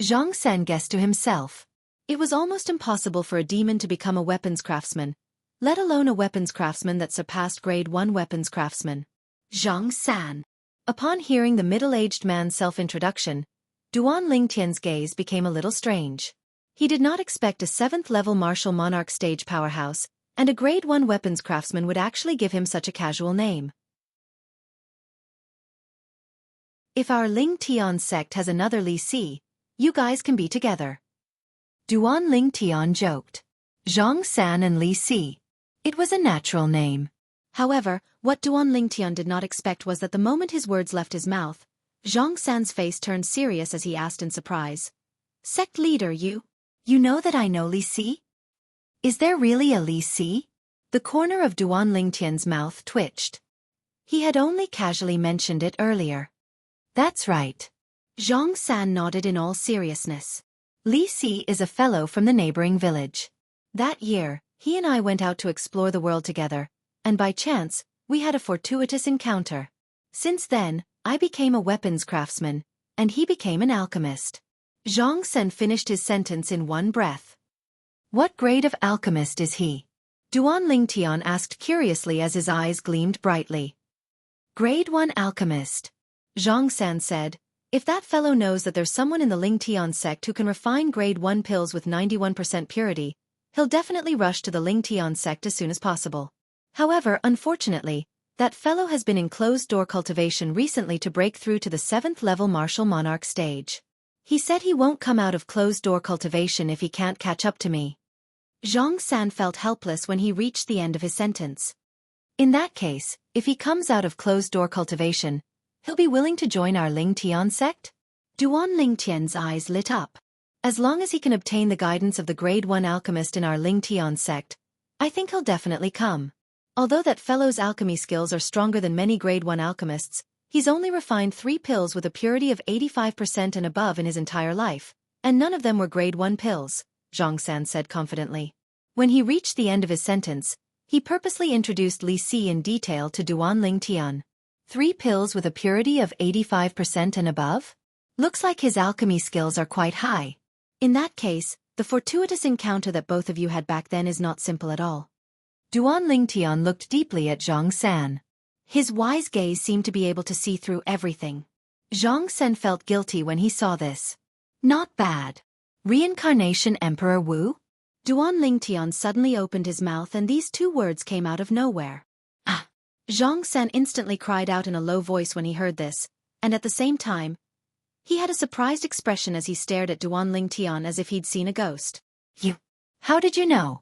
Zhang Sen guessed to himself. It was almost impossible for a demon to become a weapons craftsman, let alone a weapons craftsman that surpassed grade 1 weapons craftsman. Zhang San. Upon hearing the middle-aged man's self-introduction, Duan Lingtian's gaze became a little strange. He did not expect a 7th level martial monarch stage powerhouse, and a grade 1 weapons craftsman would actually give him such a casual name. If our Lingtian sect has another Li Si, you guys can be together. Duan Lingtian joked. Zhang San and Li Si. It was a natural name. However, what Duan Lingtian did not expect was that the moment his words left his mouth, Zhang San's face turned serious as he asked in surprise. Sect leader, you know that I know Li Si? Is there really a Li Si? The corner of Duan Lingtian's mouth twitched. He had only casually mentioned it earlier. That's right. Zhang San nodded in all seriousness. Li Si is a fellow from the neighboring village. That year, he and I went out to explore the world together, and by chance, we had a fortuitous encounter. Since then, I became a weapons craftsman, and he became an alchemist. Xianxia finished his sentence in one breath. What grade of alchemist is he? Duan Lingtian asked curiously as his eyes gleamed brightly. Grade 1 alchemist. Xianxia said, if that fellow knows that there's someone in the Lingtian sect who can refine grade 1 pills with 91% purity, he'll definitely rush to the Lingtian sect as soon as possible. However, unfortunately, that fellow has been in closed-door cultivation recently to break through to the 7th level martial monarch stage. He said he won't come out of closed-door cultivation if he can't catch up to me. Xianxia felt helpless when he reached the end of his sentence. In that case, if he comes out of closed-door cultivation, he'll be willing to join our Lingtian sect? Duan Lingtian's eyes lit up. As long as he can obtain the guidance of the grade 1 alchemist in our Lingtian sect, I think he'll definitely come. Although that fellow's alchemy skills are stronger than many grade 1 alchemists, he's only refined 3 pills with a purity of 85% and above in his entire life, and none of them were grade 1 pills, Xianxia said confidently. When he reached the end of his sentence, he purposely introduced Li Si in detail to Duan Lingtian. 3 pills with a purity of 85% and above? Looks like his alchemy skills are quite high. In that case, the fortuitous encounter that both of you had back then is not simple at all. Duan Lingtian looked deeply at Xianxia. His wise gaze seemed to be able to see through everything. Xianxia felt guilty when he saw this. Not bad. Reincarnation Emperor Wu? Duan Lingtian suddenly opened his mouth and these 2 words came out of nowhere. Ah! Xianxia instantly cried out in a low voice when he heard this, and at the same time, he had a surprised expression as he stared at Duan Lingtian as if he'd seen a ghost. You? How did you know?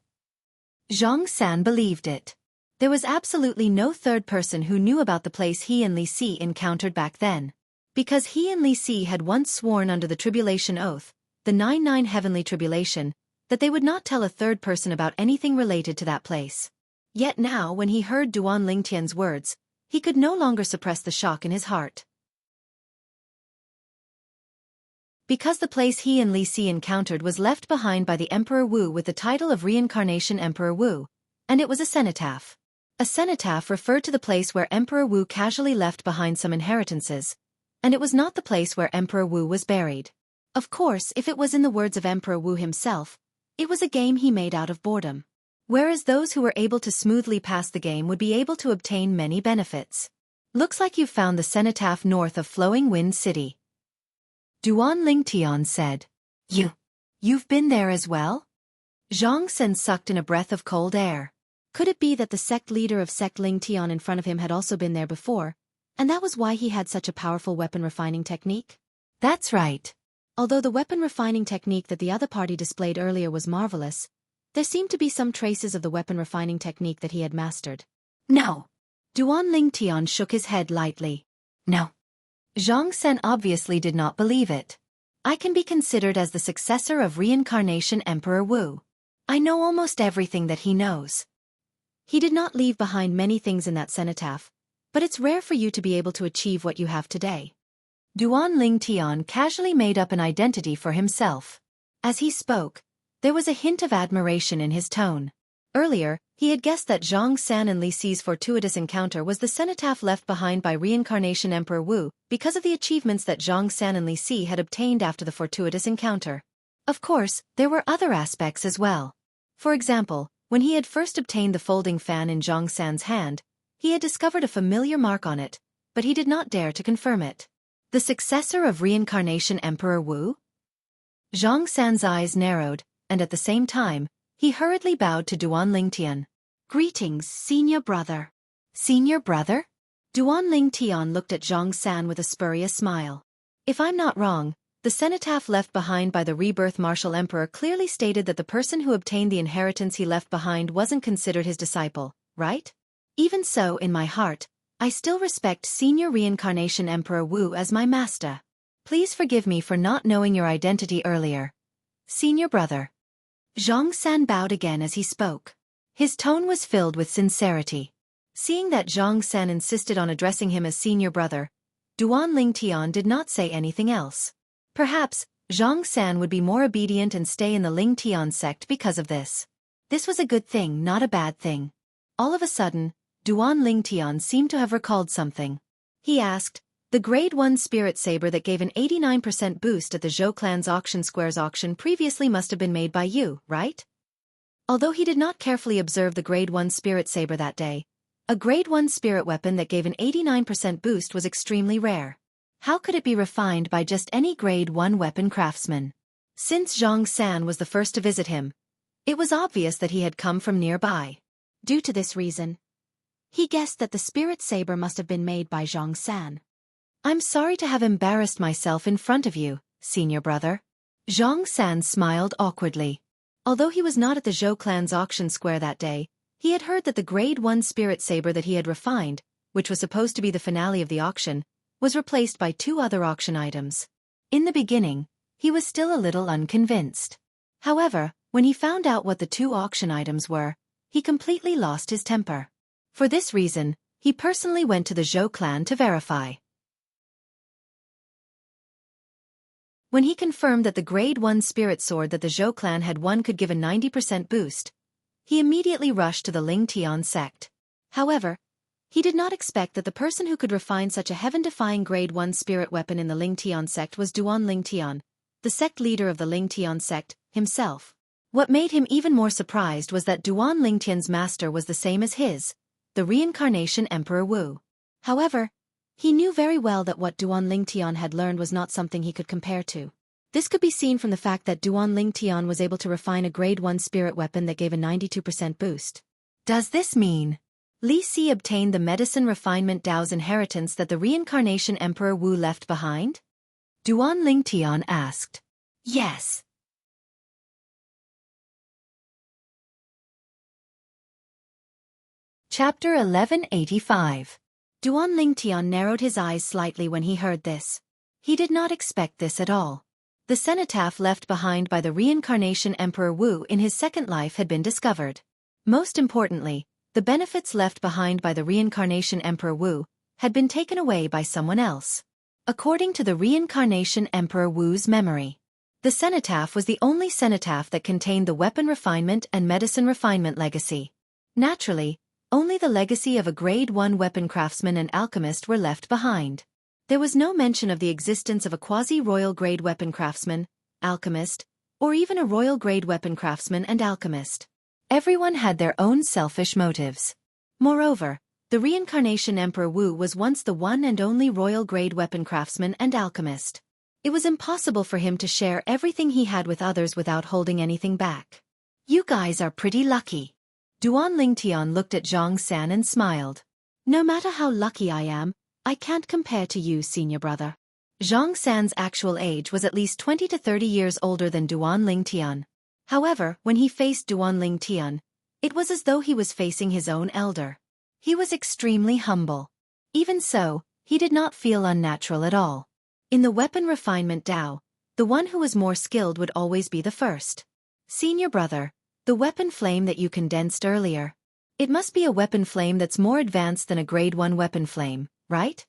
Xianxia believed it. There was absolutely no third person who knew about the place he and Li Si encountered back then. Because he and Li Si had once sworn under the Tribulation Oath, the 99 Heavenly Tribulation, that they would not tell a third person about anything related to that place. Yet now when he heard Duan Lingtian's words, he could no longer suppress the shock in his heart. Because the place he and Li Si encountered was left behind by the Emperor Wu with the title of Reincarnation Emperor Wu, and it was a cenotaph. A cenotaph referred to the place where Emperor Wu casually left behind some inheritances, and it was not the place where Emperor Wu was buried. Of course, if it was in the words of Emperor Wu himself, it was a game he made out of boredom. Whereas those who were able to smoothly pass the game would be able to obtain many benefits. Looks like you've found the cenotaph north of Flowing Wind City. Duan Lingtian said. You've been there as well? Xianxia sucked in a breath of cold air. Could it be that the sect leader of sect Lingtian in front of him had also been there before, and that was why he had such a powerful weapon refining technique? That's right. Although the weapon refining technique that the other party displayed earlier was marvelous, there seemed to be some traces of the weapon refining technique that he had mastered. No. Duan Lingtian shook his head lightly. No. Xianxia obviously did not believe it. I can be considered as the successor of Reincarnation Emperor Wu. I know almost everything that he knows. He did not leave behind many things in that cenotaph, but it's rare for you to be able to achieve what you have today. Duan Lingtian casually made up an identity for himself. As he spoke, there was a hint of admiration in his tone. Earlier, he had guessed that Xianxia and Li Si's fortuitous encounter was the cenotaph left behind by Reincarnation Emperor Wu because of the achievements that Xianxia and Li Si had obtained after the fortuitous encounter. Of course, there were other aspects as well. For example, when he had first obtained the folding fan in Xianxia's hand, he had discovered a familiar mark on it, but he did not dare to confirm it. The successor of Reincarnation Emperor Wu? Xianxia's eyes narrowed, and at the same time, he hurriedly bowed to Duan Lingtian. Greetings, senior brother. Senior brother? Duan Lingtian looked at Xianxia with a spurious smile. If I'm not wrong, the cenotaph left behind by the rebirth martial emperor clearly stated that the person who obtained the inheritance he left behind wasn't considered his disciple, right? Even so, in my heart, I still respect Senior Reincarnation Emperor Wu as my master. Please forgive me for not knowing your identity earlier. Senior brother. Xianxia bowed again as he spoke. His tone was filled with sincerity. Seeing that Xianxia insisted on addressing him as senior brother, Duan Lingtian did not say anything else. Perhaps, Xianxia would be more obedient and stay in the Ling Tian sect because of this. This was a good thing, not a bad thing. All of a sudden, Duan Lingtian seemed to have recalled something. He asked, "The Grade 1 Spirit Saber that gave an 89% boost at the Zhou clan's auction squares auction previously must have been made by you, right?" Although he did not carefully observe the Grade 1 Spirit Saber that day, a Grade 1 spirit weapon that gave an 89% boost was extremely rare. How could it be refined by just any Grade 1 weapon craftsman? Since Xianxia was the first to visit him, it was obvious that he had come from nearby. Due to this reason, he guessed that the spirit saber must have been made by Xianxia. "I'm sorry to have embarrassed myself in front of you, senior brother." Xianxia smiled awkwardly. Although he was not at the Zhou clan's auction square that day, he had heard that the Grade 1 spirit saber that he had refined, which was supposed to be the finale of the auction, was replaced by 2 other auction items. In the beginning, he was still a little unconvinced. However, when he found out what the 2 auction items were, he completely lost his temper. For this reason, he personally went to the Zhou clan to verify. When he confirmed that the Grade 1 spirit sword that the Zhou clan had won could give a 90% boost, he immediately rushed to the Ling Tian sect. However, he did not expect that the person who could refine such a heaven-defying Grade 1 spirit weapon in the Ling Tian sect was Duan Ling Tian, the sect leader of the Ling Tian sect, himself. What made him even more surprised was that Duan Lingtian's master was the same as his, the reincarnation Emperor Wu. However, he knew very well that what Duan Lingtian had learned was not something he could compare to. This could be seen from the fact that Duan Lingtian was able to refine a Grade 1 spirit weapon that gave a 92% boost. Does this mean Li Si obtained the medicine refinement Dao's inheritance that the reincarnation Emperor Wu left behind? Duan Lingtian asked. Yes. Chapter 1185. Duan Lingtian narrowed his eyes slightly when he heard this. He did not expect this at all. The cenotaph left behind by the reincarnation Emperor Wu in his second life had been discovered. Most importantly, the benefits left behind by the reincarnation Emperor Wu had been taken away by someone else. According to the reincarnation Emperor Wu's memory, the cenotaph was the only cenotaph that contained the weapon refinement and medicine refinement legacy. Naturally, only the legacy of a Grade 1 weapon craftsman and alchemist were left behind. There was no mention of the existence of a quasi-royal grade weapon craftsman, alchemist, or even a royal grade weapon craftsman and alchemist. Everyone had their own selfish motives. Moreover, the reincarnation Emperor Wu was once the one and only royal grade weapon craftsman and alchemist. It was impossible for him to share everything he had with others without holding anything back. "You guys are pretty lucky." Duan Lingtian looked at Xianxia and smiled. "No matter how lucky I am, I can't compare to you, senior brother." Xianxia's actual age was at least 20 to 30 years older than Duan Lingtian. However, when he faced Duan Lingtian, it was as though he was facing his own elder. He was extremely humble. Even so, he did not feel unnatural at all. In the weapon refinement Dao, the one who was more skilled would always be the first. "Senior brother, the weapon flame that you condensed earlier. It must be a weapon flame that's more advanced than a Grade 1 weapon flame, right?"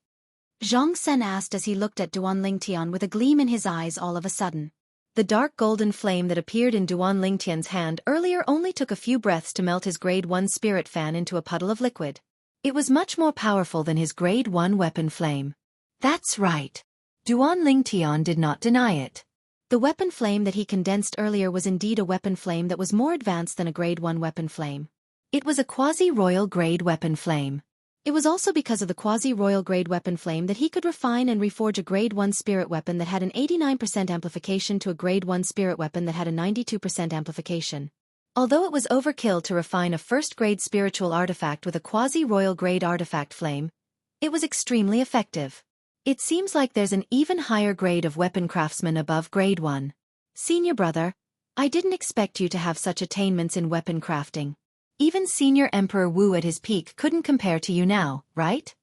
Xianxia asked as he looked at Duan Lingtian with a gleam in his eyes all of a sudden. The dark golden flame that appeared in Duan Lingtian's hand earlier only took a few breaths to melt his Grade 1 spirit fan into a puddle of liquid. It was much more powerful than his Grade 1 weapon flame. That's right. Duan Lingtian did not deny it. The weapon flame that he condensed earlier was indeed a weapon flame that was more advanced than a Grade 1 weapon flame. It was a quasi-royal grade weapon flame. It was also because of the quasi-royal grade weapon flame that he could refine and reforge a Grade 1 spirit weapon that had an 89% amplification to a Grade 1 spirit weapon that had a 92% amplification. Although it was overkill to refine a first-grade spiritual artifact with a quasi-royal grade artifact flame, it was extremely effective. It seems like there's an even higher grade of weapon craftsman above Grade 1. Senior brother, I didn't expect you to have such attainments in weapon crafting. Even Senior Emperor Wu at his peak couldn't compare to you now, right?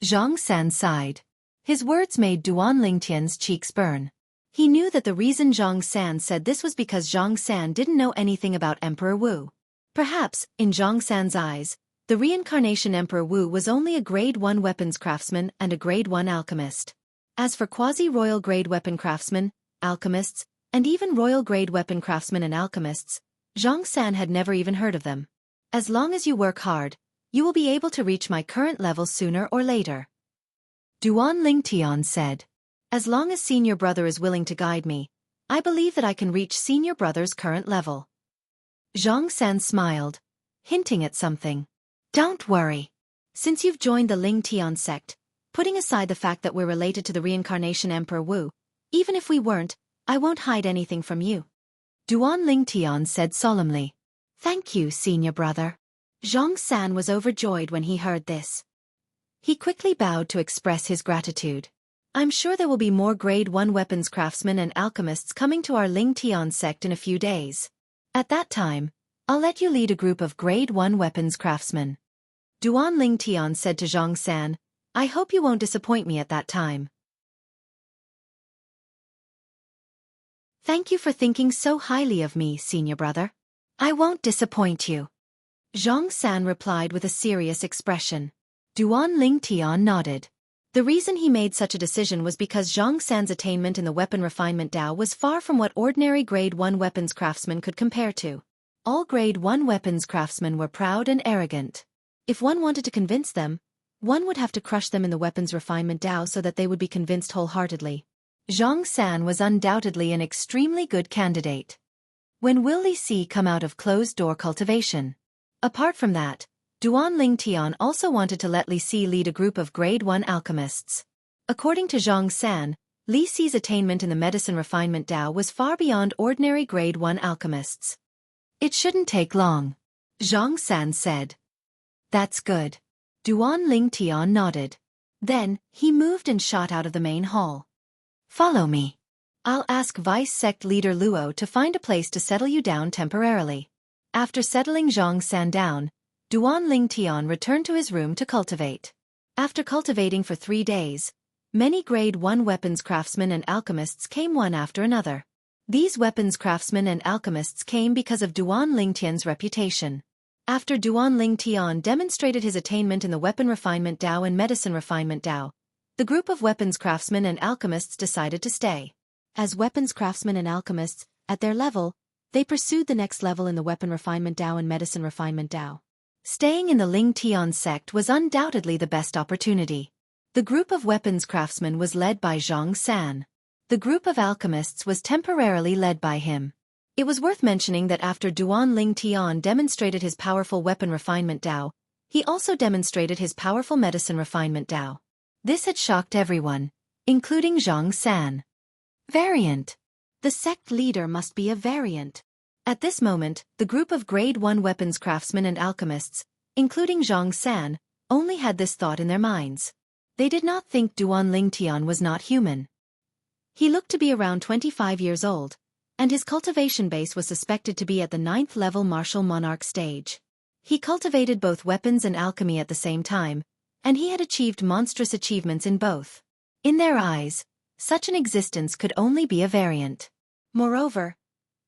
Xianxia sighed. His words made Duan Lingtian's cheeks burn. He knew that the reason Xianxia said this was because Xianxia didn't know anything about Emperor Wu. Perhaps, in Xianxia's eyes, the reincarnation Emperor Wu was only a Grade 1 weapons craftsman and a Grade 1 alchemist. As for quasi-royal grade weapon craftsman, alchemists, and even royal-grade weapon craftsmen and alchemists, Xianxia had never even heard of them. As long as you work hard, you will be able to reach my current level sooner or later. Duan Lingtian said. As long as senior brother is willing to guide me, I believe that I can reach senior brother's current level. Xianxia smiled, hinting at something. Don't worry. Since you've joined the Lingtian sect, putting aside the fact that we're related to the reincarnation Emperor Wu, even if we weren't, I won't hide anything from you. Duan Lingtian said solemnly. Thank you, senior brother. Xianxia was overjoyed when he heard this. He quickly bowed to express his gratitude. I'm sure there will be more grade 1 weapons craftsmen and alchemists coming to our Lingtian sect in a few days. At that time, I'll let you lead a group of grade 1 weapons craftsmen. Duan Lingtian said to Xianxia, I hope you won't disappoint me at that time. Thank you for thinking so highly of me, senior brother. I won't disappoint you. Xianxia replied with a serious expression. Duan Lingtian nodded. The reason he made such a decision was because Xianxia's attainment in the weapon refinement Dao was far from what ordinary grade 1 weapons craftsmen could compare to. All grade 1 weapons craftsmen were proud and arrogant. If one wanted to convince them, one would have to crush them in the weapons refinement Dao so that they would be convinced wholeheartedly. Xianxia was undoubtedly an extremely good candidate. When will Li Si come out of closed-door cultivation? Apart from that, Duan Lingtian also wanted to let Li Si lead a group of grade 1 alchemists. According to Xianxia, Li Si's attainment in the medicine refinement Dao was far beyond ordinary grade 1 alchemists. It shouldn't take long, Xianxia said. That's good. Duan Lingtian nodded. Then, he moved and shot out of the main hall. Follow me. I'll ask Vice Sect Leader Luo to find a place to settle you down temporarily. After settling Xianxia down, Duan Lingtian returned to his room to cultivate. After cultivating for 3 days, many grade 1 weapons craftsmen and alchemists came one after another. These weapons craftsmen and alchemists came because of Duan Lingtian's reputation. After Duan Lingtian demonstrated his attainment in the weapon refinement Dao and medicine refinement Dao, the group of weapons craftsmen and alchemists decided to stay. As weapons craftsmen and alchemists, at their level, they pursued the next level in the weapon refinement Dao and medicine refinement Dao. Staying in the Lingtian sect was undoubtedly the best opportunity. The group of weapons craftsmen was led by Xianxia. The group of alchemists was temporarily led by him. It was worth mentioning that after Duan Lingtian demonstrated his powerful weapon refinement Dao, he also demonstrated his powerful medicine refinement Dao. This had shocked everyone, including Xianxia. Variant. The sect leader must be a variant. At this moment, the group of grade 1 weapons craftsmen and alchemists, including Xianxia, only had this thought in their minds. They did not think Duan Lingtian was not human. He looked to be around 25 years old, and his cultivation base was suspected to be at the 9th level martial monarch stage. He cultivated both weapons and alchemy at the same time, and he had achieved monstrous achievements in both. In their eyes, such an existence could only be a variant. Moreover,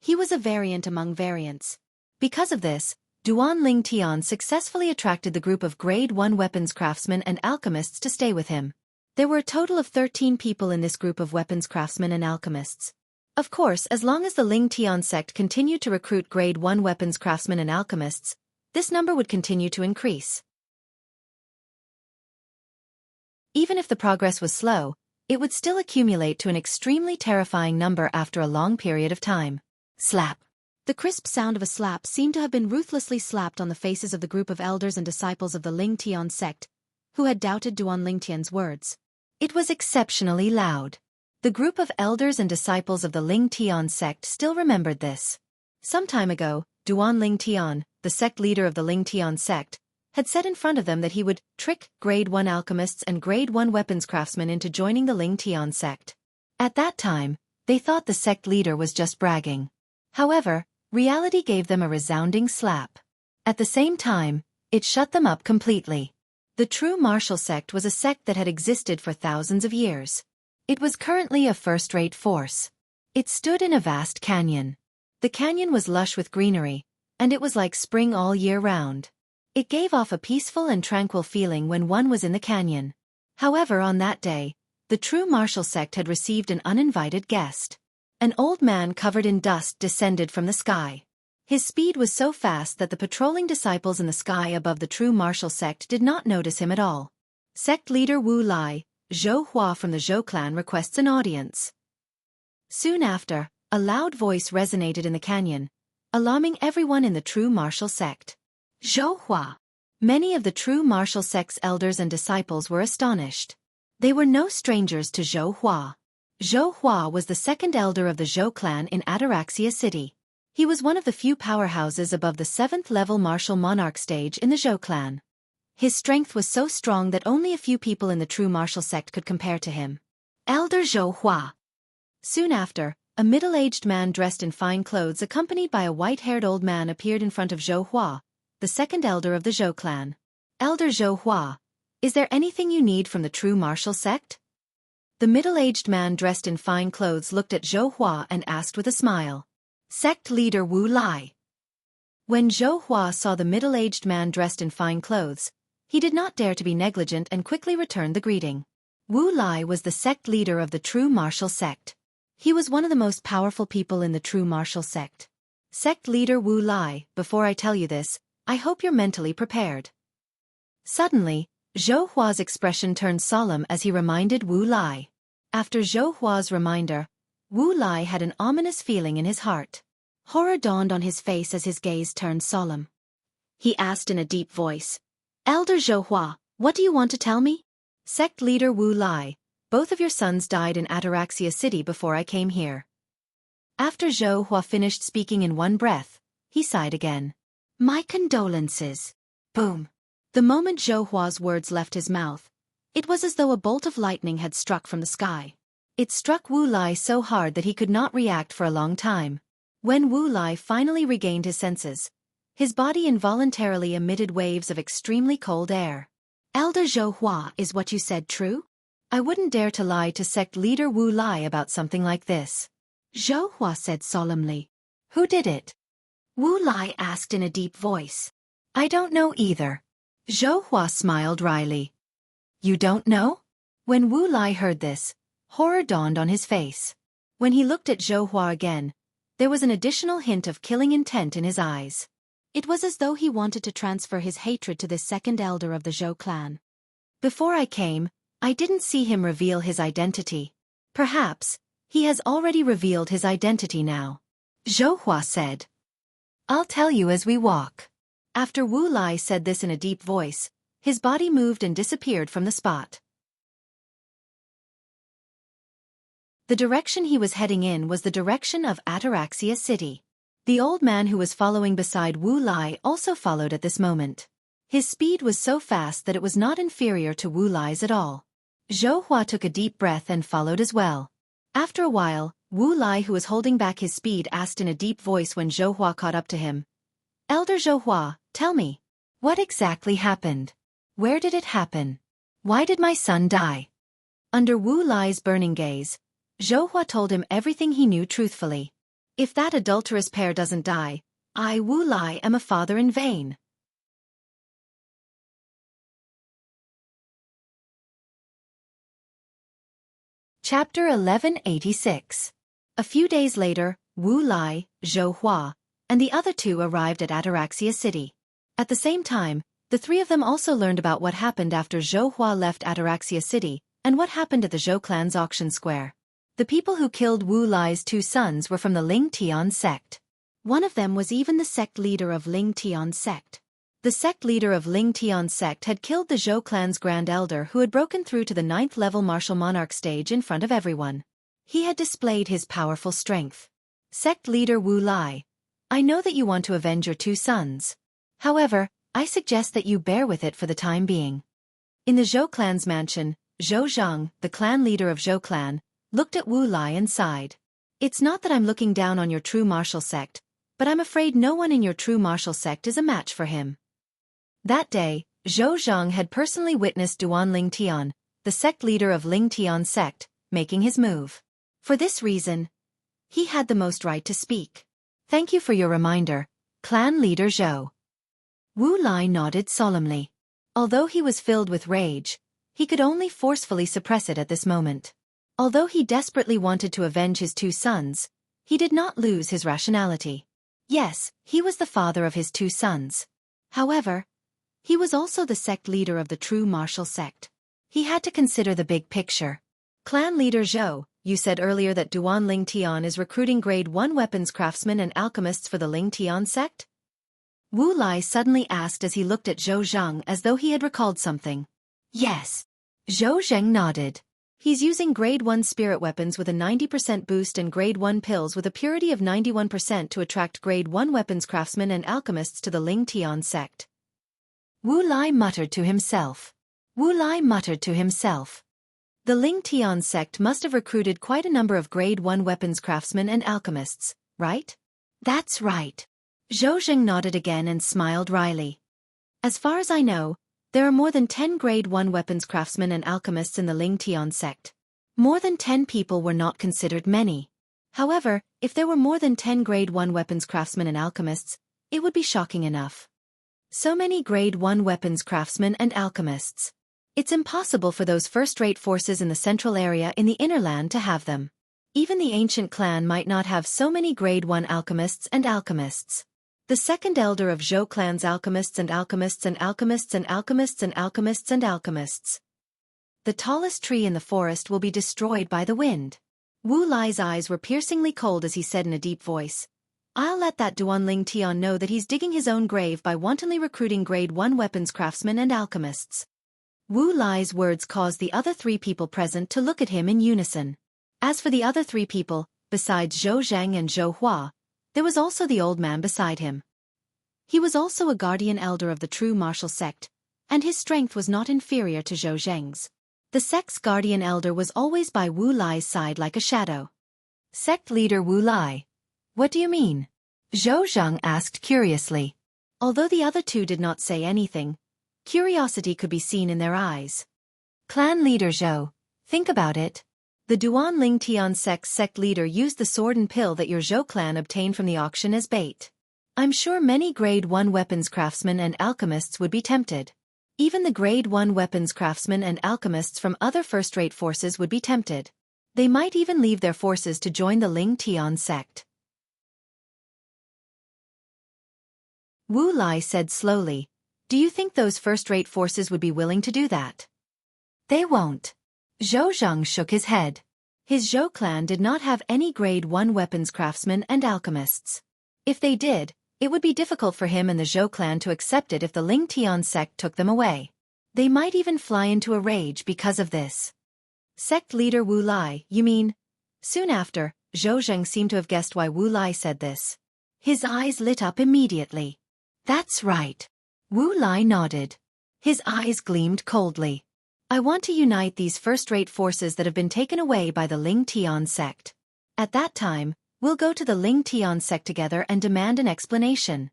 he was a variant among variants. Because of this, Duan Lingtian successfully attracted the group of grade 1 weapons craftsmen and alchemists to stay with him. There were a total of 13 people in this group of weapons craftsmen and alchemists. Of course, as long as the Lingtian sect continued to recruit grade 1 weapons craftsmen and alchemists, this number would continue to increase. Even if the progress was slow, it would still accumulate to an extremely terrifying number after a long period of time. Slap. The crisp sound of a slap seemed to have been ruthlessly slapped on the faces of the group of elders and disciples of the Lingtian sect, who had doubted Duan Lingtian's words. It was exceptionally loud. The group of elders and disciples of the Lingtian sect still remembered this. Some time ago, Duan Lingtian, the sect leader of the Lingtian sect, had said in front of them that he would trick grade 1 alchemists and grade 1 weapons craftsmen into joining the Lingtian sect. At that time, they thought the sect leader was just bragging. However, reality gave them a resounding slap. At the same time, it shut them up completely. The true martial sect was a sect that had existed for thousands of years. It was currently a first-rate force. It stood in a vast canyon. The canyon was lush with greenery, and it was like spring all year round. It gave off a peaceful and tranquil feeling when one was in the canyon. However, on that day, the true martial sect had received an uninvited guest. An old man covered in dust descended from the sky. His speed was so fast that the patrolling disciples in the sky above the true martial sect did not notice him at all. Sect leader Wu Lai, Zhou Hua from the Zhou clan requests an audience. Soon after, a loud voice resonated in the canyon, alarming everyone in the true martial sect. Zhou Hua. Many of the true martial sect's elders and disciples were astonished. They were no strangers to Zhou Hua. Zhou Hua was the second elder of the Zhou clan in Ataraxia City. He was one of the few powerhouses above the 7th-level martial monarch stage in the Zhou clan. His strength was so strong that only a few people in the true martial sect could compare to him. Elder Zhou Hua. Soon after, a middle-aged man dressed in fine clothes accompanied by a white-haired old man appeared in front of Zhou Hua, the second elder of the Zhou clan. Elder Zhou Hua, is there anything you need from the true martial sect? The middle-aged man dressed in fine clothes looked at Zhou Hua and asked with a smile. Sect leader Wu Lai. When Zhou Hua saw the middle-aged man dressed in fine clothes, he did not dare to be negligent and quickly returned the greeting. Wu Lai was the sect leader of the true martial sect. He was one of the most powerful people in the true martial sect. Sect leader Wu Lai, before I tell you this, I hope you're mentally prepared. Suddenly, Zhou Hua's expression turned solemn as he reminded Wu Lai. After Zhou Hua's reminder, Wu Lai had an ominous feeling in his heart. Horror dawned on his face as his gaze turned solemn. He asked in a deep voice, Elder Zhou Hua, what do you want to tell me? Sect leader Wu Lai, both of your sons died in Ataraxia City before I came here. After Zhou Hua finished speaking in one breath, he sighed again. My condolences. Boom. The moment Zhou Hua's words left his mouth, it was as though a bolt of lightning had struck from the sky. It struck Wu Lai so hard that he could not react for a long time. When Wu Lai finally regained his senses, his body involuntarily emitted waves of extremely cold air. Elder Zhou Hua, is what you said true? I wouldn't dare to lie to sect leader Wu Lai about something like this. Zhou Hua said solemnly. Who did it? Wu Lai asked in a deep voice. I don't know either. Zhou Hua smiled wryly. You don't know? When Wu Lai heard this, horror dawned on his face. When he looked at Zhou Hua again, there was an additional hint of killing intent in his eyes. It was as though he wanted to transfer his hatred to this second elder of the Zhou clan. Before I came, I didn't see him reveal his identity. Perhaps, he has already revealed his identity now. Zhou Hua said. I'll tell you as we walk. After Wu Lai said this in a deep voice, his body moved and disappeared from the spot. The direction he was heading in was the direction of Ataraxia City. The old man who was following beside Wu Lai also followed at this moment. His speed was so fast that it was not inferior to Wu Lai's at all. Zhou Hua took a deep breath and followed as well. After a while, Wu Lai, who was holding back his speed, asked in a deep voice when Zhou Hua caught up to him. Elder Zhou Hua, tell me, what exactly happened? Where did it happen? Why did my son die? Under Wu Lai's burning gaze, Zhou Hua told him everything he knew truthfully. If that adulterous pair doesn't die, I, Wu Lai, am a father in vain. Chapter 1186. A few days later, Wu Lai, Zhou Hua, and the other two arrived at Ataraxia City. At the same time, the three of them also learned about what happened after Zhou Hua left Ataraxia City, and what happened at the Zhou clan's auction square. The people who killed Wu Lai's two sons were from the Ling Tian sect. One of them was even the sect leader of Ling Tian sect. The sect leader of Ling Tian sect had killed the Zhou clan's grand elder who had broken through to the 9th-level martial monarch stage in front of everyone. He had displayed his powerful strength. Sect leader Wu Lai, I know that you want to avenge your two sons. However, I suggest that you bear with it for the time being. In the Zhou clan's mansion, Zhou Zhang, the clan leader of Zhou clan, looked at Wu Lai and sighed. It's not that I'm looking down on your true martial sect, but I'm afraid no one in your true martial sect is a match for him. That day, Zhou Zhang had personally witnessed Duan Ling Tian, the sect leader of Ling Tian sect, making his move. For this reason, he had the most right to speak. Thank you for your reminder, clan leader Zhou. Wu Lai nodded solemnly. Although he was filled with rage, he could only forcefully suppress it at this moment. Although he desperately wanted to avenge his two sons, he did not lose his rationality. Yes, he was the father of his two sons. However, he was also the sect leader of the true martial sect. He had to consider the big picture. Clan leader Zhou, you said earlier that Duan Ling Tian is recruiting grade 1 weapons craftsmen and alchemists for the Ling Tian sect? Wu Lai suddenly asked as he looked at Zhou Zhang as though he had recalled something. Yes. Zhou Zheng nodded. He's using grade 1 spirit weapons with a 90% boost and grade 1 pills with a purity of 91% to attract grade 1 weapons craftsmen and alchemists to the Ling Tian sect. Wu Lai muttered to himself. The Ling Tian sect must have recruited quite a number of grade 1 weapons craftsmen and alchemists, right? That's right. Zhou Zheng nodded again and smiled wryly. As far as I know, there are more than 10 grade 1 weapons craftsmen and alchemists in the Ling Tian sect. More than 10 people were not considered many. However, if there were more than 10 grade 1 weapons craftsmen and alchemists, it would be shocking enough. So many grade 1 weapons craftsmen and alchemists. It's impossible for those first-rate forces in the central area in the inner land to have them. Even the ancient clan might not have so many grade 1 alchemists and alchemists. The second elder of Zhou clan's alchemists and alchemists and alchemists and alchemists and alchemists and alchemists. The tallest tree in the forest will be destroyed by the wind. Wu Lai's eyes were piercingly cold as he said in a deep voice, I'll let that Duan Ling Tian know that he's digging his own grave by wantonly recruiting grade 1 weapons craftsmen and alchemists. Wu Lai's words caused the other 3 people present to look at him in unison. As for the other 3 people, besides Zhou Zhang and Zhou Hua, there was also the old man beside him. He was also a guardian elder of the true martial sect, and his strength was not inferior to Zhou Zheng's. The sect's guardian elder was always by Wu Lai's side like a shadow. Sect leader Wu Lai. What do you mean? Zhou Zhang asked curiously. Although the other 2 did not say anything, curiosity could be seen in their eyes. Clan leader Zhou, think about it. The Duan Ling Tian sect leader used the sword and pill that your Zhou clan obtained from the auction as bait. I'm sure many grade 1 weapons craftsmen and alchemists would be tempted. Even the grade 1 weapons craftsmen and alchemists from other first-rate forces would be tempted. They might even leave their forces to join the Ling Tian sect. Wu Lai said slowly, do you think those first-rate forces would be willing to do that? They won't. Zhou Zhang shook his head. His Zhou clan did not have any grade 1 weapons craftsmen and alchemists. If they did, it would be difficult for him and the Zhou clan to accept it if the Ling Tian sect took them away. They might even fly into a rage because of this. Sect leader Wu Lai, you mean? Soon after, Zhou Zheng seemed to have guessed why Wu Lai said this. His eyes lit up immediately. That's right. Wu Lai nodded. His eyes gleamed coldly. I want to unite these first-rate forces that have been taken away by the Ling Tian sect. At that time, we'll go to the Ling Tian sect together and demand an explanation.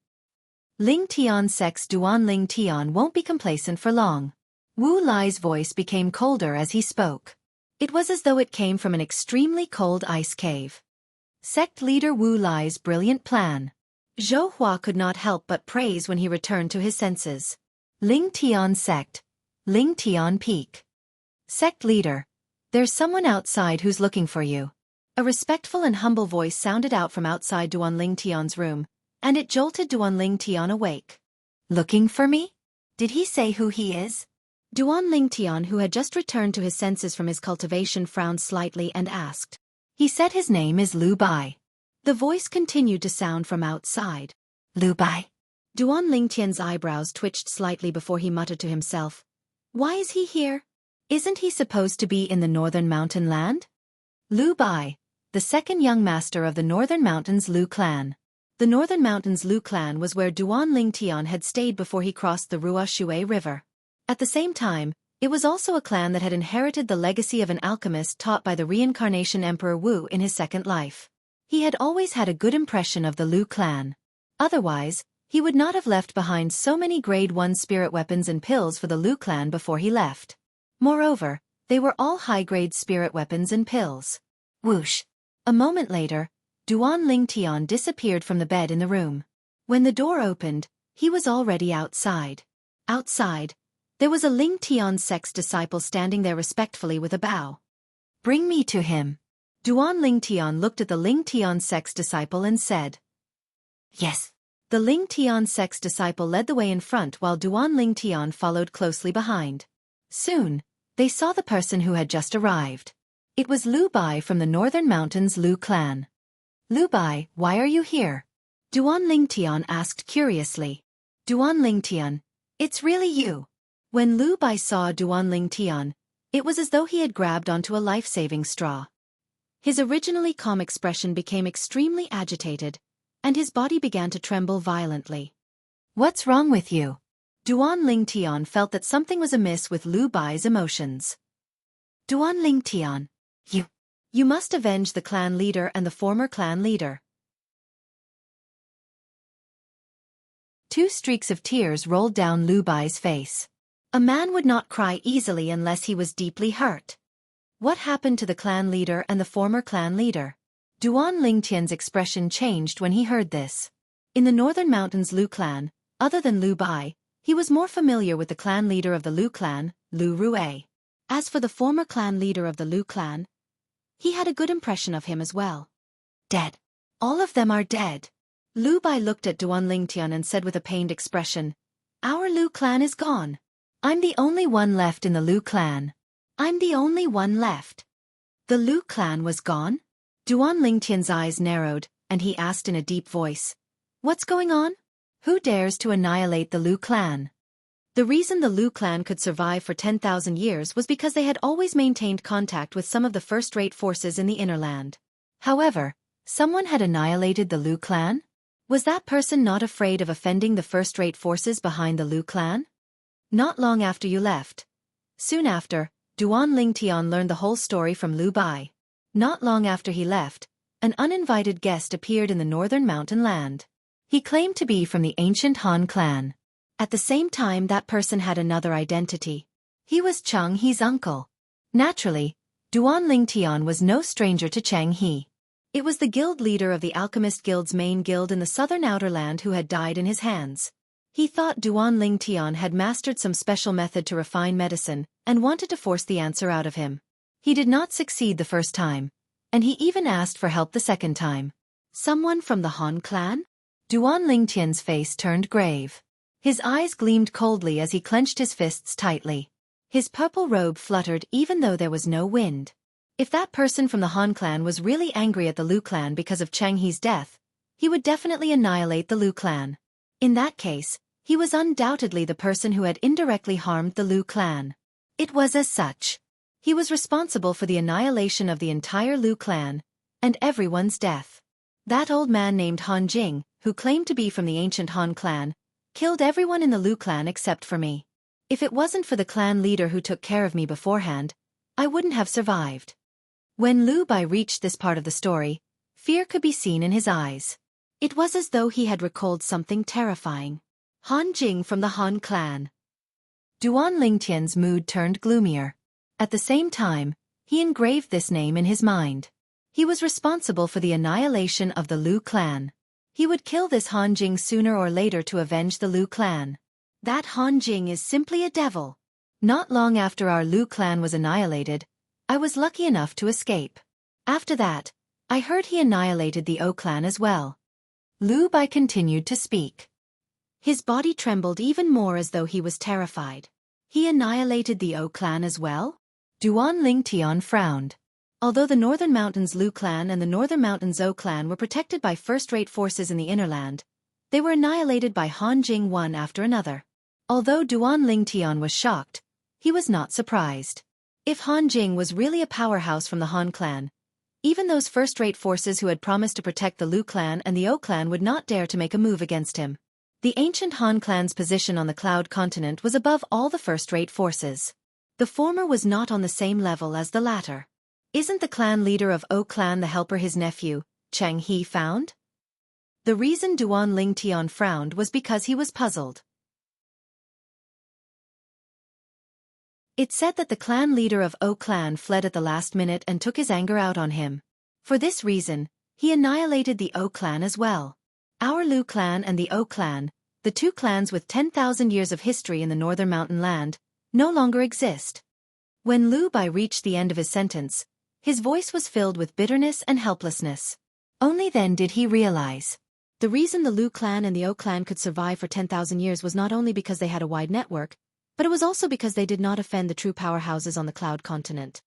Ling Tian sect's Duan Ling Tian won't be complacent for long. Wu Lai's voice became colder as he spoke. It was as though it came from an extremely cold ice cave. Sect leader Wu Lai's brilliant plan. Zhou Hua could not help but praise when he returned to his senses. Ling Tian sect. Ling Tian Peak. Sect leader. There's someone outside who's looking for you. A respectful and humble voice sounded out from outside Duan Ling Tian's room, and it jolted Duan Ling Tian awake. Looking for me? Did he say who he is? Duan Ling Tian, who had just returned to his senses from his cultivation, frowned slightly and asked. He said his name is Lu Bai. The voice continued to sound from outside. Lu Bai. Duan Ling Tian's eyebrows twitched slightly before he muttered to himself. Why is he here? Isn't he supposed to be in the northern mountain land? Lu Bai, the second young master of the Northern Mountains Lu clan. The Northern Mountains Lu clan was where Duan Ling Tian had stayed before he crossed the Ruo Shui River. At the same time, it was also a clan that had inherited the legacy of an alchemist taught by the reincarnation Emperor Wu in his second life. He had always had a good impression of the Lu clan. Otherwise, he would not have left behind so many grade 1 spirit weapons and pills for the Lu clan before he left. Moreover, they were all high-grade spirit weapons and pills. Whoosh! A moment later, Duan Ling Tian disappeared from the bed in the room. When the door opened, he was already outside. Outside, there was a Ling Tian sect's disciple standing there respectfully with a bow. Bring me to him. Duan Lingtian looked at the Lingtian sect's disciple and said, Yes. The Lingtian sect's disciple led the way in front while Duan Lingtian followed closely behind. Soon, they saw the person who had just arrived. It was Lu Bai from the northern mountains Lu clan. Lu Bai, why are you here? Duan Lingtian asked curiously. Duan Lingtian, it's really you. When Lu Bai saw Duan Lingtian, it was as though he had grabbed onto a life-saving straw. His originally calm expression became extremely agitated, and his body began to tremble violently. What's wrong with you? Duan Lingtian felt that something was amiss with Lu Bai's emotions. Duan Lingtian, you must avenge the clan leader and the former clan leader. Two streaks of tears rolled down Lu Bai's face. A man would not cry easily unless he was deeply hurt. What happened to the clan leader and the former clan leader? Duan Lingtian's expression changed when he heard this. In the northern mountains Lu clan, other than Lu Bai, he was more familiar with the clan leader of the Lu clan, Lu Rue. As for the former clan leader of the Lu clan, he had a good impression of him as well. Dead. All of them are dead. Lu Bai looked at Duan Lingtian and said with a pained expression, Our Lu clan is gone. I'm the only one left in the Lu clan. I'm the only one left. The Lu clan was gone? Duan Lingtian's eyes narrowed, and he asked in a deep voice, What's going on? Who dares to annihilate the Lu clan? The reason the Lu clan could survive for 10,000 years was because they had always maintained contact with some of the first-rate forces in the inner land. However, someone had annihilated the Lu clan? Was that person not afraid of offending the first-rate forces behind the Lu clan? Not long after you left. Soon after, Duan Lingtian learned the whole story from Lu Bai. Not long after he left, an uninvited guest appeared in the northern mountain land. He claimed to be from the ancient Han clan. At the same time that person had another identity. He was Cheng He's uncle. Naturally, Duan Lingtian was no stranger to Cheng He. It was the guild leader of the Alchemist Guild's main guild in the southern outer land who had died in his hands. He thought Duan Lingtian had mastered some special method to refine medicine, and wanted to force the answer out of him. He did not succeed the first time, and he even asked for help the second time. Someone from the Han clan? Duan Lingtian's face turned grave. His eyes gleamed coldly as he clenched his fists tightly. His purple robe fluttered even though there was no wind. If that person from the Han clan was really angry at the Lu clan because of Cheng He's death, he would definitely annihilate the Lu clan. In that case, he was undoubtedly the person who had indirectly harmed the Lu clan. It was as such. He was responsible for the annihilation of the entire Lu clan, and everyone's death. That old man named Han Jing, who claimed to be from the ancient Han clan, killed everyone in the Lu clan except for me. If it wasn't for the clan leader who took care of me beforehand, I wouldn't have survived. When Lu Bai reached this part of the story, fear could be seen in his eyes. It was as though he had recalled something terrifying. Han Jing from the Han clan. Duan Lingtian's mood turned gloomier. At the same time, he engraved this name in his mind. He was responsible for the annihilation of the Lu clan. He would kill this Han Jing sooner or later to avenge the Lu clan. That Han Jing is simply a devil. Not long after our Lu clan was annihilated, I was lucky enough to escape. After that, I heard he annihilated the O clan as well. Lu Bai continued to speak. His body trembled even more as though he was terrified. He annihilated the O clan as well? Duan Lingtian frowned. Although the northern mountains Lu clan and the northern mountains O clan were protected by first-rate forces in the inner land, they were annihilated by Han Jing one after another. Although Duan Lingtian was shocked, he was not surprised. If Han Jing was really a powerhouse from the Han clan, even those first-rate forces who had promised to protect the Lu clan and the O clan would not dare to make a move against him. The ancient Han clan's position on the Cloud Continent was above all the first-rate forces. The former was not on the same level as the latter. Isn't the clan leader of O clan the helper his nephew, Cheng He, found? The reason Duan Lingtian frowned was because he was puzzled. It said that the clan leader of O clan fled at the last minute and took his anger out on him. For this reason, he annihilated the O clan as well. Our Lu clan and the O clan, the two clans with 10,000 years of history in the northern mountain land, no longer exist. When Lu Bai reached the end of his sentence, His voice was filled with bitterness and helplessness. Only then did he realize. The reason the Lu clan and the O clan could survive for 10,000 years was not only because they had a wide network, but it was also because they did not offend the true powerhouses on the Cloud Continent.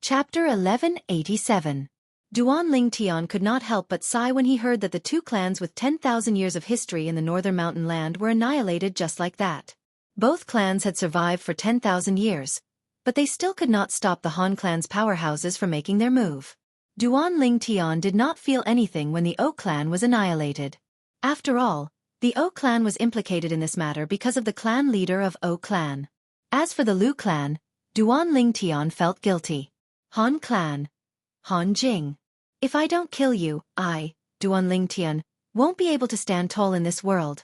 Chapter 1187. Duan Lingtian could not help but sigh when he heard that the two clans with 10,000 years of history in the northern mountain land were annihilated just like that. Both clans had survived for 10,000 years, but they still could not stop the Han clan's powerhouses from making their move. Duan Lingtian did not feel anything when the O clan was annihilated. After all, the O clan was implicated in this matter because of the clan leader of O clan. As for the Lu clan, Duan Lingtian felt guilty. Han clan. Han Jing. If I don't kill you, I, Duan Lingtian, won't be able to stand tall in this world.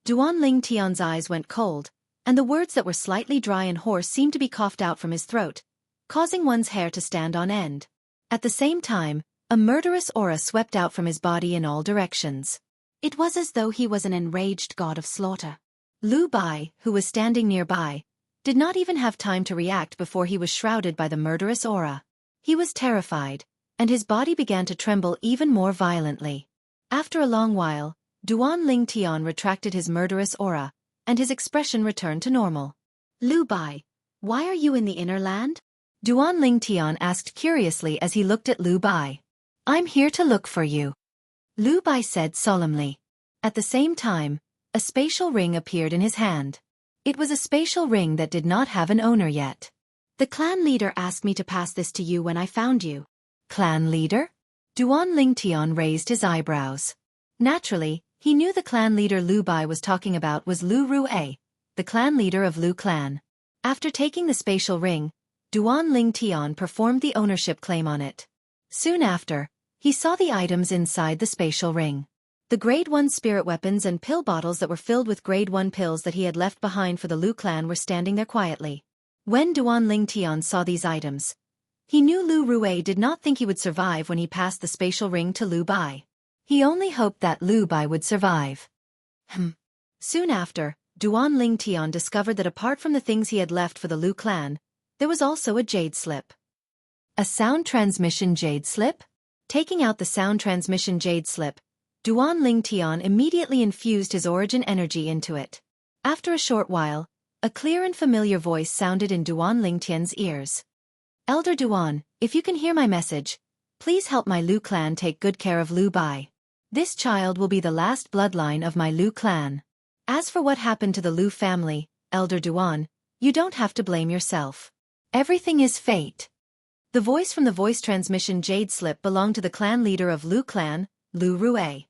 Duan Lingtian's eyes went cold, and the words that were slightly dry and hoarse seemed to be coughed out from his throat, causing one's hair to stand on end. At the same time, a murderous aura swept out from his body in all directions. It was as though he was an enraged god of slaughter. Lu Bai, who was standing nearby, did not even have time to react before he was shrouded by the murderous aura. He was terrified, and his body began to tremble even more violently. After a long while, Duan Lingtian retracted his murderous aura, and his expression returned to normal. Lu Bai, why are you in the inner land? Duan Lingtian asked curiously as he looked at Lu Bai. I'm here to look for you, Lu Bai said solemnly. At the same time, a spatial ring appeared in his hand. It was a spatial ring that did not have an owner yet. The clan leader asked me to pass this to you when I found you. Clan leader? Duan Lingtian raised his eyebrows. Naturally, he knew the clan leader Lu Bai was talking about was Lu Rue, the clan leader of Lu clan. After taking the spatial ring, Duan Lingtian performed the ownership claim on it. Soon after, he saw the items inside the spatial ring. The Grade 1 spirit weapons and pill bottles that were filled with Grade 1 pills that he had left behind for the Lu clan were standing there quietly. When Duan Lingtian saw these items, he knew Lu Rue did not think he would survive when he passed the spatial ring to Lu Bai. He only hoped that Lu Bai would survive. Soon after, Duan Lingtian discovered that apart from the things he had left for the Lu clan, there was also a jade slip. A sound transmission jade slip? Taking out the sound transmission jade slip, Duan Lingtian immediately infused his origin energy into it. After a short while, a clear and familiar voice sounded in Duan Lingtian's ears. Elder Duan, if you can hear my message, please help my Lu clan take good care of Lu Bai. This child will be the last bloodline of my Lu clan. As for what happened to the Lu family, Elder Duan, you don't have to blame yourself. Everything is fate. The voice from the voice transmission jade slip belonged to the clan leader of Lu clan, Lu Rue.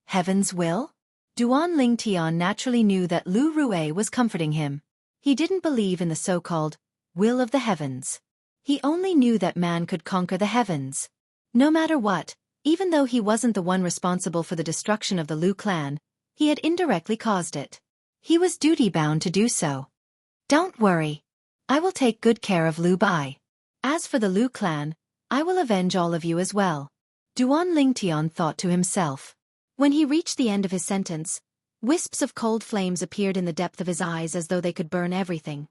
Heaven's will? Duan Lingtian naturally knew that Lu Rue was comforting him. He didn't believe in the so-called will of the heavens. He only knew that man could conquer the heavens. No matter what, even though he wasn't the one responsible for the destruction of the Lu clan, he had indirectly caused it. He was duty-bound to do so. Don't worry. I will take good care of Lu Bai. As for the Lu clan, I will avenge all of you as well. Duan Lingtian thought to himself. When he reached the end of his sentence, wisps of cold flames appeared in the depth of his eyes as though they could burn everything.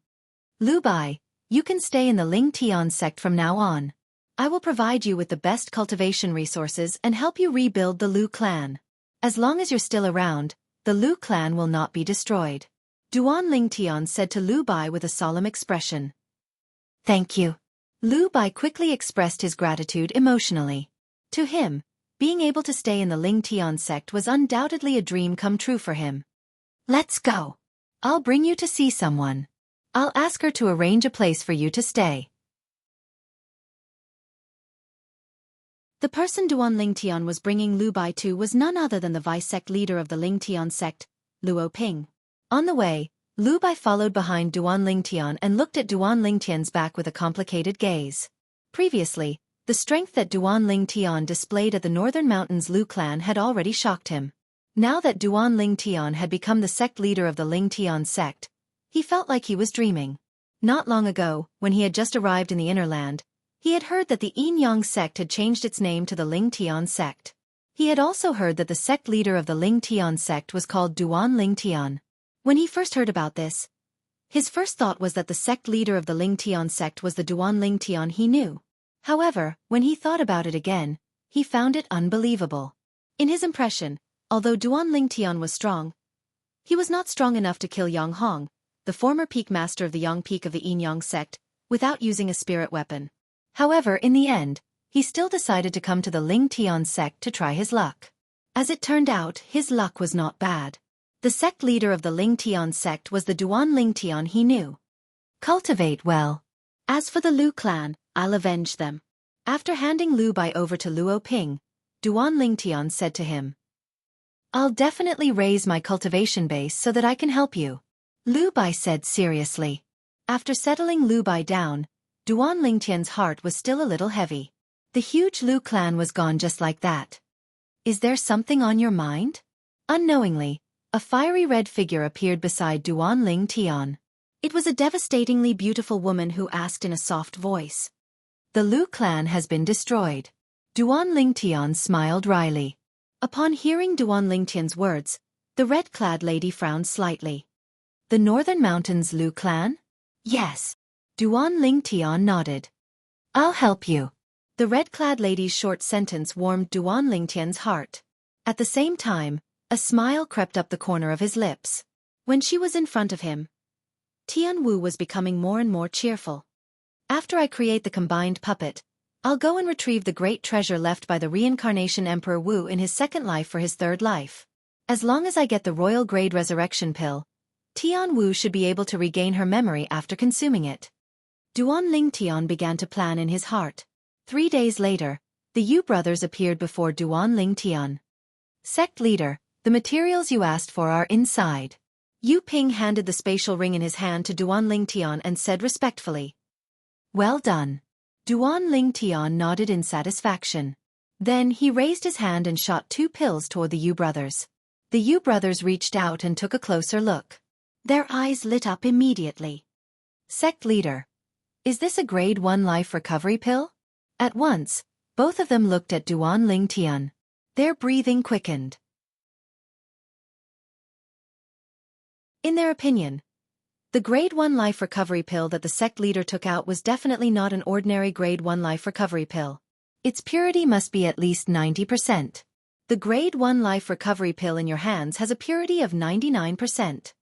Lu Bai, you can stay in the Lingtian sect from now on. I will provide you with the best cultivation resources and help you rebuild the Lu clan. As long as you're still around, the Lu clan will not be destroyed. Duan Lingtian said to Lu Bai with a solemn expression. Thank you. Lu Bai quickly expressed his gratitude emotionally. To him, being able to stay in the Lingtian sect was undoubtedly a dream come true for him. Let's go. I'll bring you to see someone. I'll ask her to arrange a place for you to stay. The person Duan Lingtian was bringing Lu Bai to was none other than the vice-sect leader of the Lingtian sect, Luo Ping. On the way, Lu Bai followed behind Duan Lingtian and looked at Duan Lingtian's back with a complicated gaze. Previously, the strength that Duan Lingtian displayed at the Northern Mountains Lu clan had already shocked him. Now that Duan Lingtian had become the sect leader of the Lingtian sect, he felt like he was dreaming. Not long ago, when he had just arrived in the inner land, he had heard that the Yin Yang sect had changed its name to the Lingtian sect. He had also heard that the sect leader of the Lingtian sect was called Duan Lingtian. When he first heard about this, his first thought was that the sect leader of the Ling Tian sect was the Duan Ling Tian he knew. However, when he thought about it again, he found it unbelievable. In his impression, although Duan Ling Tian was strong, he was not strong enough to kill Yang Hong, the former peak master of the Yang Peak of the Yin Yang sect, without using a spirit weapon. However, in the end, he still decided to come to the Ling Tian sect to try his luck. As it turned out, his luck was not bad. The sect leader of the Ling Tian sect was the Duan Ling Tian he knew. Cultivate well. As for the Lu clan, I'll avenge them. After handing Lu Bai over to Luo Ping, Duan Ling Tian said to him, I'll definitely raise my cultivation base so that I can help you. Lu Bai said seriously. After settling Lu Bai down, Duan Ling Tian's heart was still a little heavy. The huge Lu clan was gone just like that. Is there something on your mind? Unknowingly, a fiery red figure appeared beside Duan Ling Tian. It was a devastatingly beautiful woman who asked in a soft voice. The Lu clan has been destroyed. Duan Ling Tian smiled wryly. Upon hearing Duan Ling Tian's words, the red-clad lady frowned slightly. The Northern Mountains Lu clan? Yes. Duan Ling Tian nodded. I'll help you. The red-clad lady's short sentence warmed Duan Ling Tian's heart. At the same time, a smile crept up the corner of his lips. When she was in front of him, Tian Wu was becoming more and more cheerful. After I create the combined puppet, I'll go and retrieve the great treasure left by the reincarnation Emperor Wu in his second life for his third life. As long as I get the royal grade resurrection pill, Tian Wu should be able to regain her memory after consuming it. Duan Ling Tian began to plan in his heart. 3 days later, the Yu brothers appeared before Duan Ling Tian. Sect leader, the materials you asked for are inside. Yu Ping handed the spatial ring in his hand to Duan Ling Tian and said respectfully, Well done. Duan Ling Tian nodded in satisfaction. Then he raised his hand and shot 2 pills toward the Yu brothers. The Yu brothers reached out and took a closer look. Their eyes lit up immediately. Sect leader, is this a grade 1 life recovery pill? At once, both of them looked at Duan Ling Tian. Their breathing quickened. In their opinion, the grade 1 life recovery pill that the sect leader took out was definitely not an ordinary grade 1 life recovery pill. Its purity must be at least 90%. The grade 1 life recovery pill in your hands has a purity of 99%.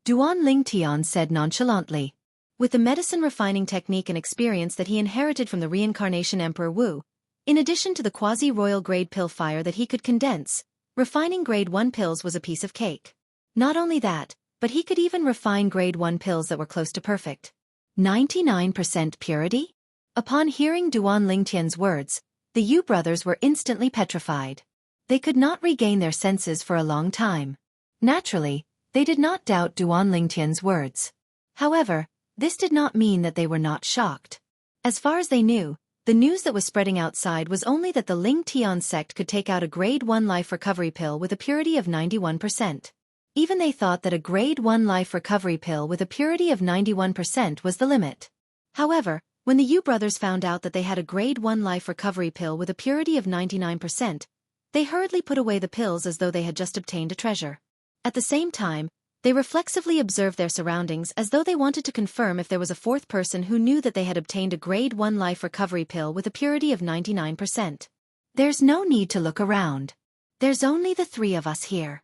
Duan Ling Tian said nonchalantly. With the medicine refining technique and experience that he inherited from the reincarnation Emperor Wu, in addition to the quasi-royal grade pill fire that he could condense, refining grade 1 pills was a piece of cake. Not only that, but he could even refine grade 1 pills that were close to perfect. 99% purity? Upon hearing Duan Ling Tian's words, the Yu brothers were instantly petrified. They could not regain their senses for a long time. Naturally, they did not doubt Duan Ling Tian's words. However, this did not mean that they were not shocked. As far as they knew, the news that was spreading outside was only that the Ling Tian sect could take out a grade 1 life recovery pill with a purity of 91%. Even they thought that a grade 1 life recovery pill with a purity of 91% was the limit. However, when the Yu brothers found out that they had a grade 1 life recovery pill with a purity of 99%, they hurriedly put away the pills as though they had just obtained a treasure. At the same time, they reflexively observed their surroundings as though they wanted to confirm if there was a fourth person who knew that they had obtained a grade 1 life recovery pill with a purity of 99%. There's no need to look around. There's only the 3 of us here.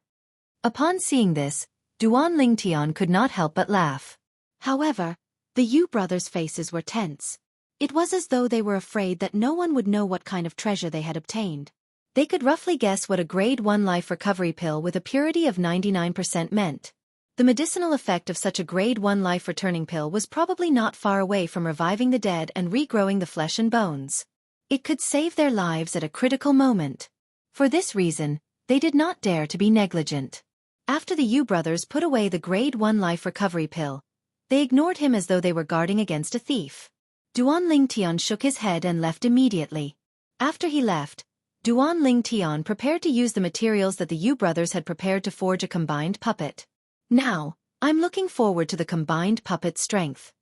Upon seeing this, Duan Ling Tian could not help but laugh. However, the Yu brothers' faces were tense. It was as though they were afraid that no one would know what kind of treasure they had obtained. They could roughly guess what a grade 1 life recovery pill with a purity of 99% meant. The medicinal effect of such a grade 1 life returning pill was probably not far away from reviving the dead and regrowing the flesh and bones. It could save their lives at a critical moment. For this reason, they did not dare to be negligent. After the Yu brothers put away the grade 1 life recovery pill, they ignored him as though they were guarding against a thief. Duan Ling Tian shook his head and left immediately. After he left, Duan Ling Tian prepared to use the materials that the Yu brothers had prepared to forge a combined puppet. Now, I'm looking forward to the combined puppet's strength.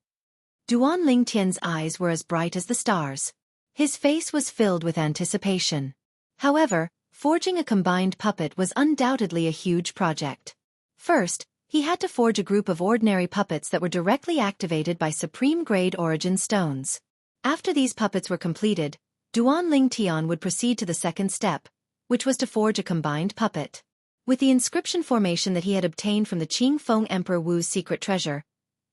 Duan Ling Tian's eyes were as bright as the stars. His face was filled with anticipation. However, forging a combined puppet was undoubtedly a huge project. First, He had to forge a group of ordinary puppets that were directly activated by supreme-grade origin stones. After these puppets were completed, Duan Ling Tian would proceed to the second step, which was to forge a combined puppet. With the inscription formation that he had obtained from the Qing Feng Emperor Wu's secret treasure,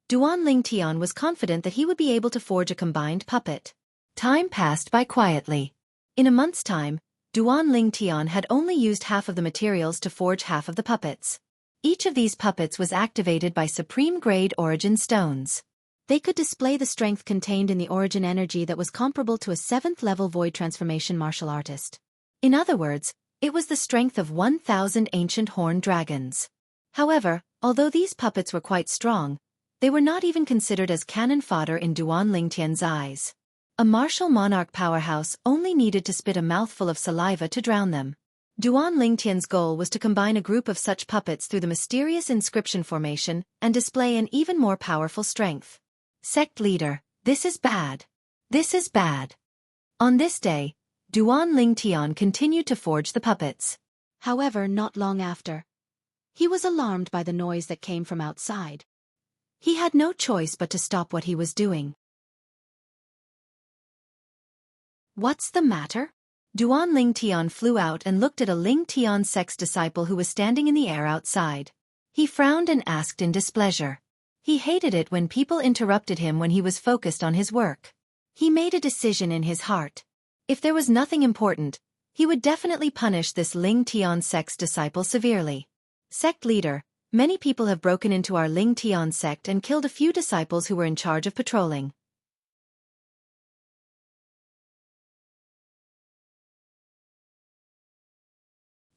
Duan Ling Tian was confident that he would be able to forge a combined puppet. Time passed by quietly. In a month's time, Duan Ling Tian had only used half of the materials to forge half of the puppets. Each of these puppets was activated by supreme-grade origin stones. They could display the strength contained in the origin energy that was comparable to a 7th-level void transformation martial artist. In other words, it was the strength of 1,000 ancient horned dragons. However, although these puppets were quite strong, they were not even considered as cannon fodder in Duan Ling Tian's eyes. A martial monarch powerhouse only needed to spit a mouthful of saliva to drown them. Duan Ling Tian's goal was to combine a group of such puppets through the mysterious inscription formation and display an even more powerful strength. Sect leader, this is bad. This is bad. On this day, Duan Ling Tian continued to forge the puppets. However, not long after, he was alarmed by the noise that came from outside. He had no choice but to stop what he was doing. What's the matter? Duan Ling Tian flew out and looked at a Ling Tian sect's disciple who was standing in the air outside. He frowned and asked in displeasure. He hated it when people interrupted him when he was focused on his work. He made a decision in his heart. If there was nothing important, he would definitely punish this Ling Tian sect's disciple severely. Sect leader, many people have broken into our Ling Tian sect and killed a few disciples who were in charge of patrolling.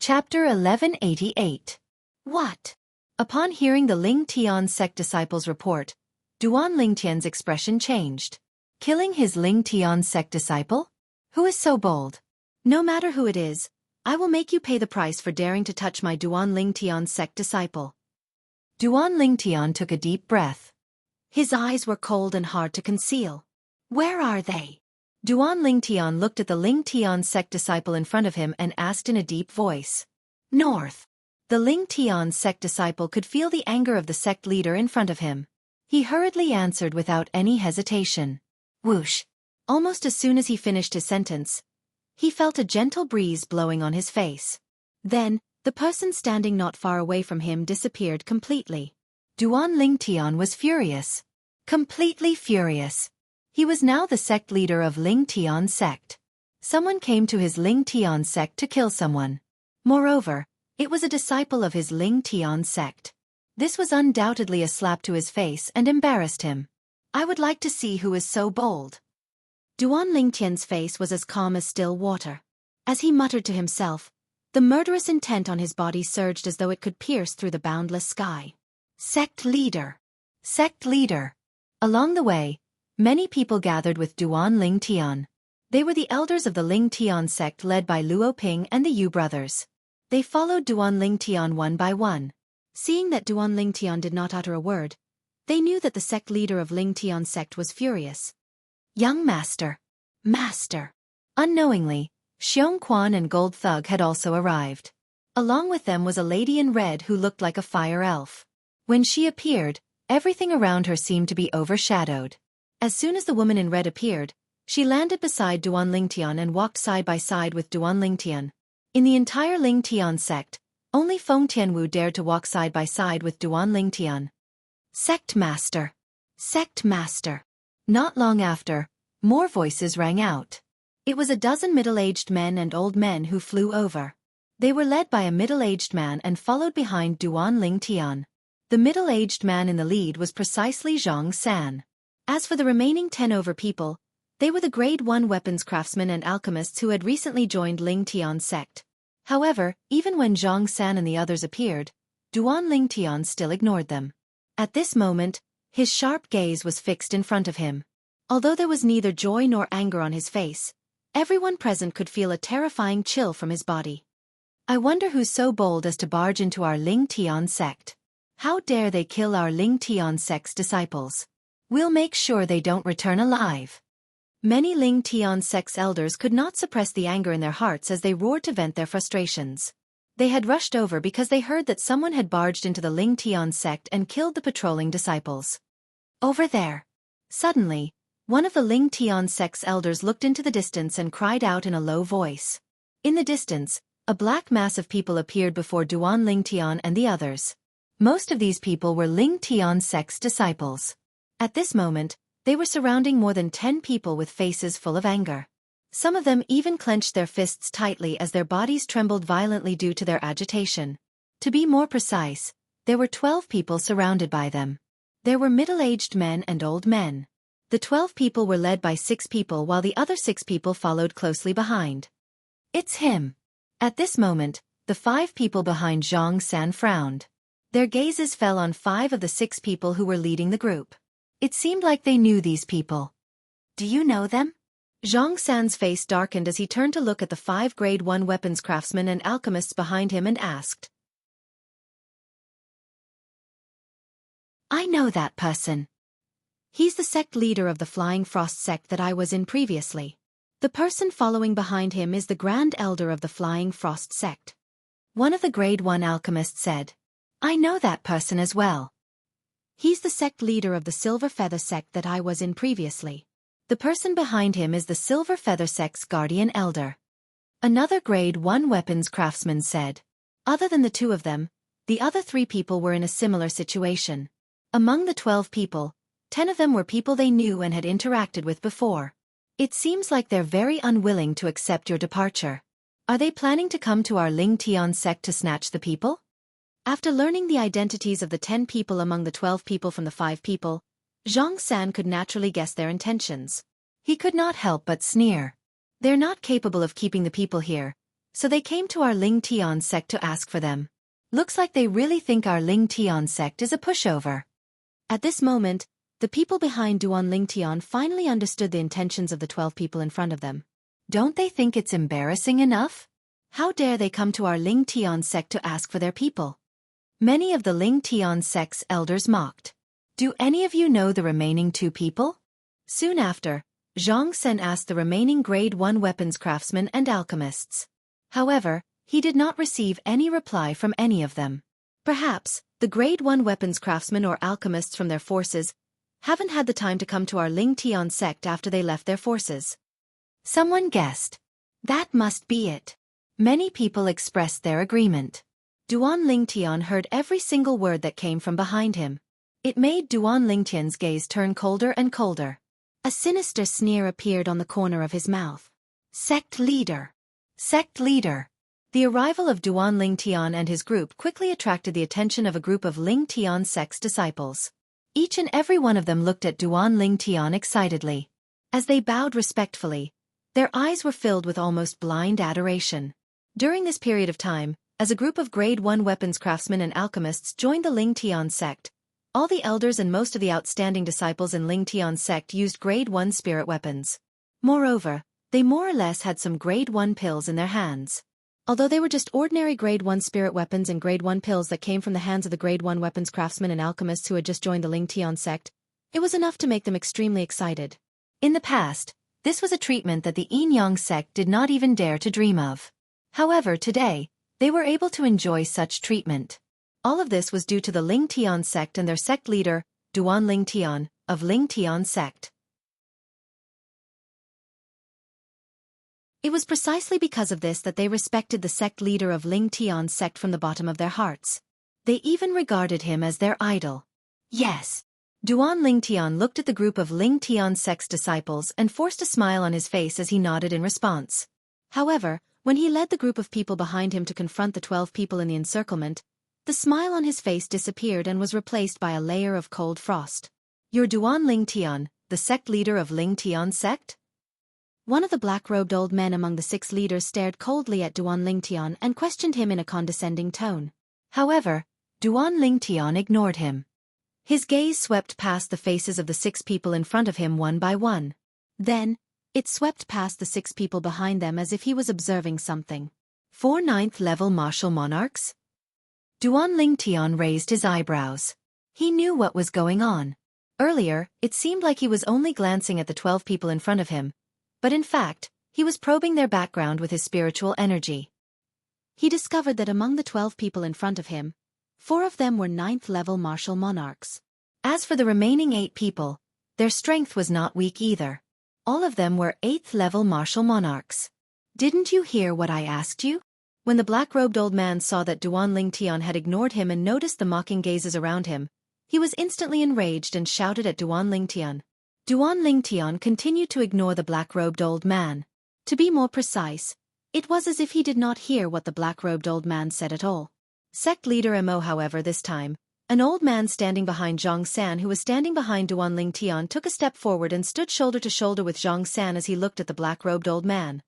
Chapter 1188. What? Upon hearing the Ling Tian sect disciples' report, Duan Ling Tian's expression changed. Killing his Ling Tian sect disciple? Who is so bold? No matter who it is, I will make you pay the price for daring to touch my Duan Ling Tian sect disciple. Duan Ling Tian took a deep breath. His eyes were cold and hard to conceal. Where are they? Duan Ling Tian looked at the Ling Tian sect disciple in front of him and asked in a deep voice. North. The Ling Tian sect disciple could feel the anger of the sect leader in front of him. He hurriedly answered without any hesitation. Whoosh. Almost as soon as he finished his sentence, he felt a gentle breeze blowing on his face. Then, the person standing not far away from him disappeared completely. Duan Ling Tian was furious. Completely furious. He was now the sect leader of Ling Tian sect. Someone came to his Ling Tian sect to kill someone. Moreover, it was a disciple of his Ling Tian sect. This was undoubtedly a slap to his face and embarrassed him. I would like to see who is so bold. Duan Ling Tian's face was as calm as still water. As he muttered to himself, the murderous intent on his body surged as though it could pierce through the boundless sky. Sect leader! Sect leader! Along the way, many people gathered with Duan Ling Tian. They were the elders of the Ling Tian sect led by Luo Ping and the Yu brothers. They followed Duan Ling Tian one by one. Seeing that Duan Ling Tian did not utter a word, they knew that the sect leader of Ling Tian sect was furious. Young master! Master! Unknowingly, Xiong Quan and Gold Thug had also arrived. Along with them was a lady in red who looked like a fire elf. When she appeared, everything around her seemed to be overshadowed. As soon as the woman in red appeared, she landed beside Duan Ling Tian and walked side by side with Duan Ling Tian. In the entire Ling Tian sect, only Feng Tianwu dared to walk side by side with Duan Ling Tian. Sect master! Sect master! Not long after, more voices rang out. It was a dozen middle-aged men and old men who flew over. They were led by a middle-aged man and followed behind Duan Ling Tian. The middle-aged man in the lead was precisely Zhang San. As for the remaining 10 over people, they were the Grade 1 weapons craftsmen and alchemists who had recently joined Ling Tian's sect. However, even when Zhang San and the others appeared, Duan Ling Tian still ignored them. At this moment, his sharp gaze was fixed in front of him. Although there was neither joy nor anger on his face, everyone present could feel a terrifying chill from his body. I wonder who's so bold as to barge into our Ling Tian sect. How dare they kill our Ling Tian sect's disciples? We'll make sure they don't return alive. Many Ling Tian sect's elders could not suppress the anger in their hearts as they roared to vent their frustrations. They had rushed over because they heard that someone had barged into the Ling Tian sect and killed the patrolling disciples. Over there. Suddenly, one of the Ling Tian sect's elders looked into the distance and cried out in a low voice. In the distance, a black mass of people appeared before Duan Ling Tian and the others. Most of these people were Ling Tian sect's disciples. At this moment, they were surrounding more than 10 people with faces full of anger. Some of them even clenched their fists tightly as their bodies trembled violently due to their agitation. To be more precise, there were 12 people surrounded by them. There were middle-aged men and old men. The 12 people were led by 6 people while the other 6 people followed closely behind. It's him. At this moment, the 5 people behind Xianxia frowned. Their gazes fell on 5 of the 6 people who were leading the group. It seemed like they knew these people. Do you know them? Xianxia's face darkened as he turned to look at the 5 Grade 1 weapons craftsmen and alchemists behind him and asked. I know that person. He's the sect leader of the Flying Frost sect that I was in previously. The person following behind him is the Grand Elder of the Flying Frost sect. One of the Grade 1 alchemists said. I know that person as well. He's the sect leader of the Silver Feather sect that I was in previously. The person behind him is the Silver Feather sect's Guardian Elder. Another Grade 1 weapons craftsman said. Other than the 2 of them, the other 3 people were in a similar situation. Among the 12 people, 10 of them were people they knew and had interacted with before. It seems like they're very unwilling to accept your departure. Are they planning to come to our Ling Tian sect to snatch the people? After learning the identities of the 10 people among the 12 people from the 5 people, Xianxia could naturally guess their intentions. He could not help but sneer. They're not capable of keeping the people here, so they came to our Ling Tian sect to ask for them. Looks like they really think our Ling Tian sect is a pushover. At this moment, the people behind Duan Ling Tian finally understood the intentions of the 12 people in front of them. Don't they think it's embarrassing enough? How dare they come to our Ling Tian sect to ask for their people? Many of the Ling Tian sect's elders mocked. Do any of you know the remaining 2 people? Soon after, Xianxia asked the remaining Grade 1 weapons craftsmen and alchemists. However, he did not receive any reply from any of them. Perhaps, the Grade 1 weapons craftsmen or alchemists from their forces haven't had the time to come to our Ling Tian sect after they left their forces. Someone guessed. That must be it. Many people expressed their agreement. Duan Ling Tian heard every single word that came from behind him. It made Duan Ling Tian's gaze turn colder and colder. A sinister sneer appeared on the corner of his mouth. Sect leader. Sect leader. The arrival of Duan Ling Tian and his group quickly attracted the attention of a group of Ling Tian sect's disciples. Each and every one of them looked at Duan Ling Tian excitedly. As they bowed respectfully, their eyes were filled with almost blind adoration. During this period of time, as a group of Grade 1 weapons craftsmen and alchemists joined the Ling Tian sect, all the elders and most of the outstanding disciples in Ling Tian sect used Grade 1 spirit weapons. Moreover, they more or less had some Grade 1 pills in their hands. Although they were just ordinary Grade 1 spirit weapons and Grade 1 pills that came from the hands of the Grade 1 weapons craftsmen and alchemists who had just joined the Ling Tian sect, it was enough to make them extremely excited. In the past, this was a treatment that the Yin-Yang sect did not even dare to dream of. However, today, they were able to enjoy such treatment. All of this was due to the Ling Tian sect and their sect leader, Duan Ling Tian, of Ling Tian sect. It was precisely because of this that they respected the sect leader of Ling Tian sect from the bottom of their hearts. They even regarded him as their idol. Yes. Duan Ling Tian looked at the group of Ling Tian sect's disciples and forced a smile on his face as he nodded in response. However, when he led the group of people behind him to confront the 12 people in the encirclement, the smile on his face disappeared and was replaced by a layer of cold frost. You're Duan Ling Tian, the sect leader of Ling Tian sect? One of the black-robed old men among the 6 leaders stared coldly at Duan Ling Tian and questioned him in a condescending tone. However, Duan Ling Tian ignored him. His gaze swept past the faces of the 6 people in front of him one by one. Then, it swept past the 6 people behind them as if he was observing something. 4 9th-level martial monarchs? Duan Ling Tian raised his eyebrows. He knew what was going on. Earlier, it seemed like he was only glancing at the 12 people in front of him, but in fact, he was probing their background with his spiritual energy. he discovered that among the 12 people in front of him, 4 of them were 9th-level martial monarchs. As for the remaining 8 people, their strength was not weak either. All of them were 8th-level martial monarchs. Didn't you hear what I asked you? When the black-robed old man saw that Duan Lingtian had ignored him and noticed the mocking gazes around him, he was instantly enraged and shouted at Duan Lingtian. Duan Lingtian continued to ignore the black-robed old man. To be more precise, it was as if he did not hear what the black-robed old man said at all. Sect leader Mo, however, this time, an old man standing behind Zhang San who was standing behind Duan Lingtian, took a step forward and stood shoulder to shoulder with Zhang San as he looked at the black-robed old man.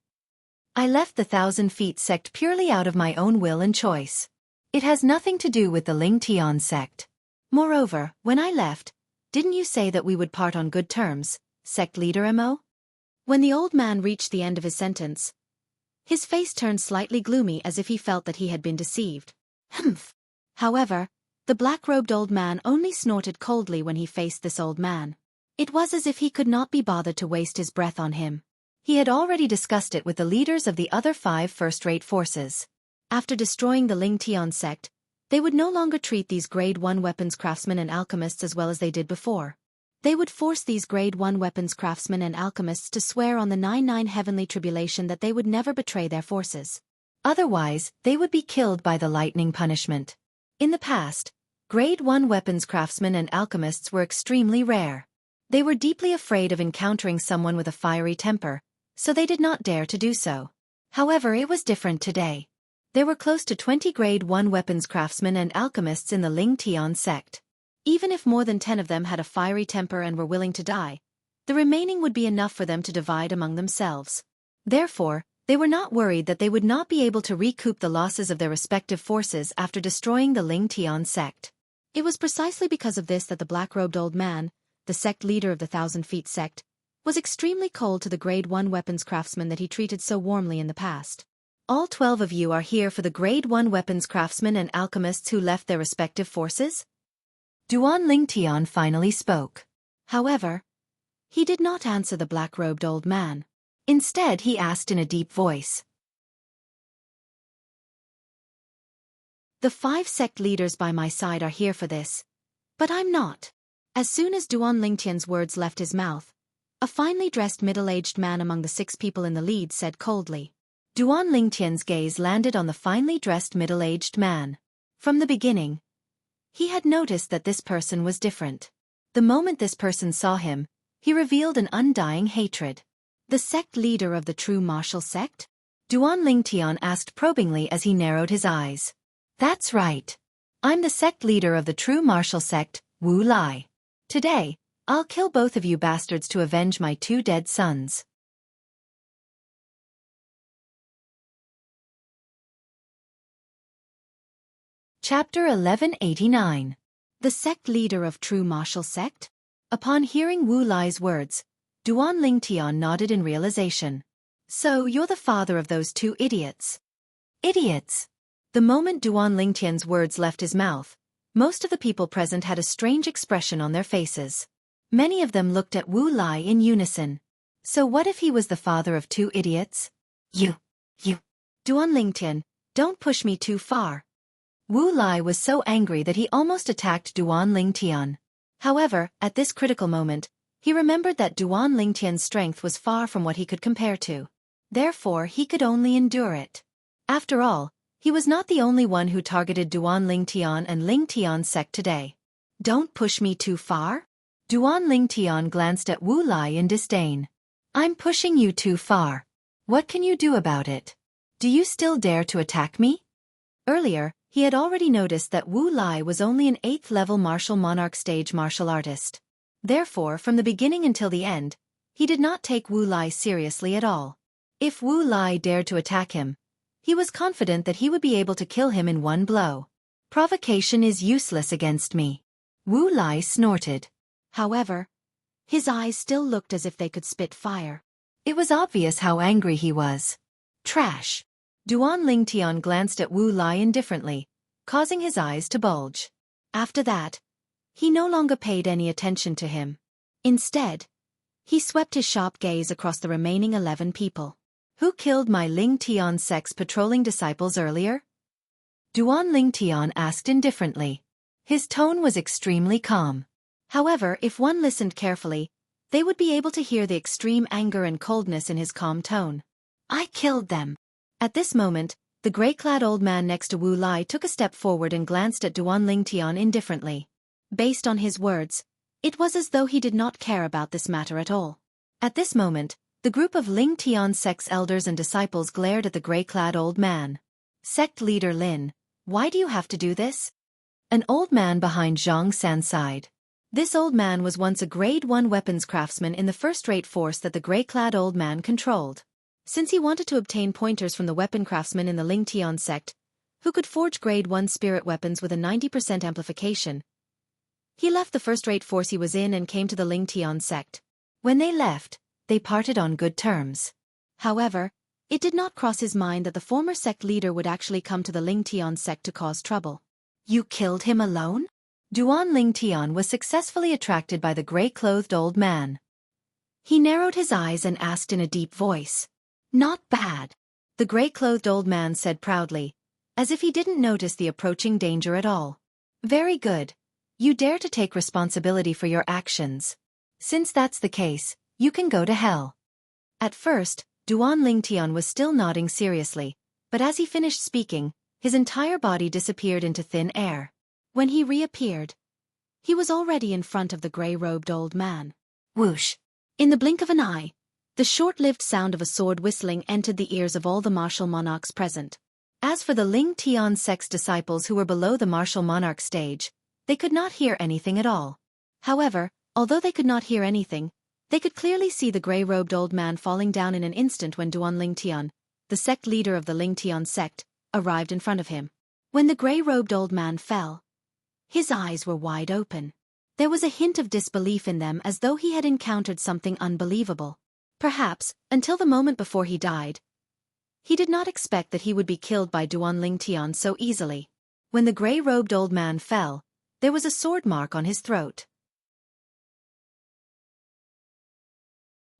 I left the 1,000 Feet sect purely out of my own will and choice. It has nothing to do with the Lingtian sect. Moreover, when I left, didn't you say that we would part on good terms, sect leader Mo? When the old man reached the end of his sentence, his face turned slightly gloomy as if he felt that he had been deceived. Humph. However, the black-robed old man only snorted coldly when he faced this old man. It was as if he could not be bothered to waste his breath on him. He had already discussed it with the leaders of the other 5 first-rate forces. After destroying the Lingtian sect, they would no longer treat these Grade 1 weapons craftsmen and alchemists as well as they did before. They would force these Grade 1 weapons craftsmen and alchemists to swear on the 99 heavenly tribulation that they would never betray their forces. Otherwise, they would be killed by the lightning punishment. In the past, Grade 1 weapons craftsmen and alchemists were extremely rare. They were deeply afraid of encountering someone with a fiery temper, so they did not dare to do so. However, it was different today. There were close to 20 Grade 1 weapons craftsmen and alchemists in the Lingtian sect. Even if more than 10 of them had a fiery temper and were willing to die, the remaining would be enough for them to divide among themselves. Therefore, they were not worried that they would not be able to recoup the losses of their respective forces after destroying the Lingtian sect. It was precisely because of this that the black-robed old man, the sect leader of the 1,000 Feet sect, was extremely cold to the Grade 1 weapons craftsmen that he treated so warmly in the past. All 12 of you are here for the Grade 1 weapons craftsmen and alchemists who left their respective forces? Duan Lingtian finally spoke. However, he did not answer the black-robed old man. Instead, he asked in a deep voice. The 5 sect leaders by my side are here for this, but I'm not. As soon as Duan Lingtian's words left his mouth, a finely dressed middle-aged man among the 6 people in the lead said coldly. Duan Lingtian's gaze landed on the finely dressed middle-aged man. From the beginning, he had noticed that this person was different. The moment this person saw him, he revealed an undying hatred. The sect leader of the true martial sect? Duan Lingtian asked probingly as he narrowed his eyes. That's right. I'm the sect leader of the true martial sect, Wu Lai. Today, I'll kill both of you bastards to avenge my 2 dead sons. Chapter 1189. The sect leader of true martial sect? Upon hearing Wu Lai's words, Duan Lingtian nodded in realization. So you're the father of those 2 idiots. Idiots! The moment Duan Lingtian's words left his mouth, most of the people present had a strange expression on their faces. Many of them looked at Wu Lai in unison. So what if he was the father of 2 idiots? You. Duan Lingtian, don't push me too far. Wu Lai was so angry that he almost attacked Duan Lingtian. However, at this critical moment, he remembered that Duan Lingtian's strength was far from what he could compare to. Therefore, he could only endure it. After all, he was not the only one who targeted Duan Lingtian and Lingtian's sect today. Don't push me too far? Duan Lingtian glanced at Wu Lai in disdain. I'm pushing you too far. What can you do about it? Do you still dare to attack me? Earlier, he had already noticed that Wu Lai was only an 8th-level martial monarch stage martial artist. Therefore, from the beginning until the end, he did not take Wu Lai seriously at all. If Wu Lai dared to attack him, he was confident that he would be able to kill him in one blow. Provocation is useless against me. Wu Lai snorted. However, his eyes still looked as if they could spit fire. It was obvious how angry he was. Trash. Duan Lingtian glanced at Wu Lai indifferently, causing his eyes to bulge. After that, he no longer paid any attention to him. Instead, he swept his sharp gaze across the remaining 11 people. Who killed my Ling Tian sect's patrolling disciples earlier? Duan Ling Tian asked indifferently. His tone was extremely calm. However, if one listened carefully, they would be able to hear the extreme anger and coldness in his calm tone. I killed them. At this moment, the gray-clad old man next to Wu Lai took a step forward and glanced at Duan Ling Tian indifferently. Based on his words, it was as though he did not care about this matter at all. At this moment, the group of Ling Tian sect's elders and disciples glared at the gray-clad old man. Sect leader Lin, why do you have to do this? An old man behind Xianxia sighed. This old man was once a grade 1 weapons craftsman in the first-rate force that the gray-clad old man controlled. Since he wanted to obtain pointers from the weapon craftsmen in the Ling Tian sect, who could forge grade 1 spirit weapons with a 90% amplification, he left the first-rate force he was in and came to the Ling Tian sect. When they left, they parted on good terms. However, it did not cross his mind that the former sect leader would actually come to the Ling Tian sect to cause trouble. You killed him alone? Duan Ling Tian was successfully attracted by the gray-clothed old man. He narrowed his eyes and asked in a deep voice. Not bad, the gray-clothed old man said proudly, as if he didn't notice the approaching danger at all. Very good. You dare to take responsibility for your actions. Since that's the case, you can go to hell. At first, Duan Ling Tian was still nodding seriously, but as he finished speaking, his entire body disappeared into thin air. When he reappeared, he was already in front of the gray-robed old man. Whoosh! In the blink of an eye, the short-lived sound of a sword whistling entered the ears of all the martial monarchs present. As for the Ling Tian sect's disciples who were below the martial monarch stage, they could not hear anything at all. However, although they could not hear anything, they could clearly see the gray-robed old man falling down in an instant when Duan Ling Tian, the sect leader of the Ling Tian sect, arrived in front of him. When the gray-robed old man fell, his eyes were wide open. There was a hint of disbelief in them as though he had encountered something unbelievable. Perhaps, until the moment before he died, he did not expect that he would be killed by Duan Ling Tian so easily. When the gray-robed old man fell, there was a sword mark on his throat.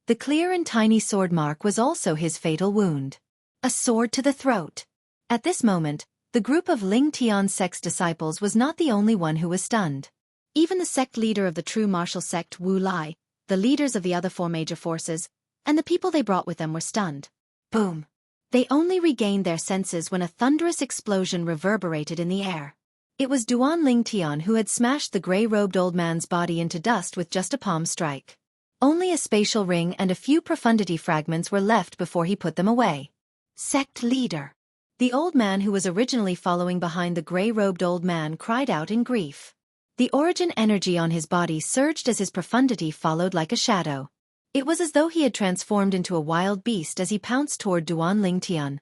The clear and tiny sword mark was also his fatal wound. A sword to the throat. At this moment, the group of Ling Tian sect's disciples was not the only one who was stunned. Even the sect leader of the true martial sect, Wu Lai, the leaders of the other 4 major forces, and the people they brought with them were stunned. Boom! They only regained their senses when a thunderous explosion reverberated in the air. It was Duan Ling Tian who had smashed the gray-robed old man's body into dust with just a palm strike. Only a spatial ring and a few profundity fragments were left before he put them away. Sect leader! The old man who was originally following behind the gray-robed old man cried out in grief. The origin energy on his body surged as his profundity followed like a shadow. It was as though he had transformed into a wild beast as he pounced toward Duan Ling Tian.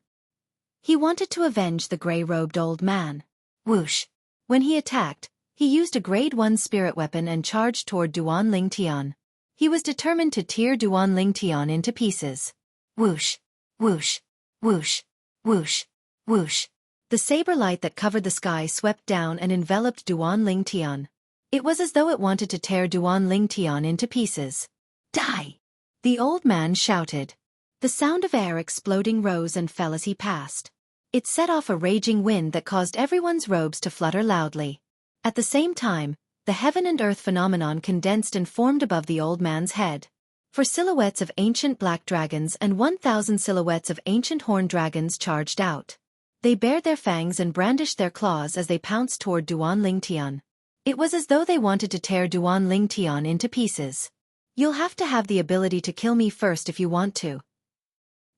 He wanted to avenge the gray-robed old man. Whoosh! When he attacked, he used a grade 1 spirit weapon and charged toward Duan Ling Tian. He was determined to tear Duan Ling Tian into pieces. Whoosh! Whoosh! Whoosh! Whoosh! Whoosh! The saber light that covered the sky swept down and enveloped Duan Ling Tian. It was as though it wanted to tear Duan Ling Tian into pieces. Die! The old man shouted. The sound of air exploding rose and fell as he passed. It set off a raging wind that caused everyone's robes to flutter loudly. At the same time, the heaven and earth phenomenon condensed and formed above the old man's head. For silhouettes of ancient black dragons and 1,000 silhouettes of ancient horned dragons charged out. They bared their fangs and brandished their claws as they pounced toward Duan Ling Tian. It was as though they wanted to tear Duan Ling Tian into pieces. You'll have to have the ability to kill me first if you want to.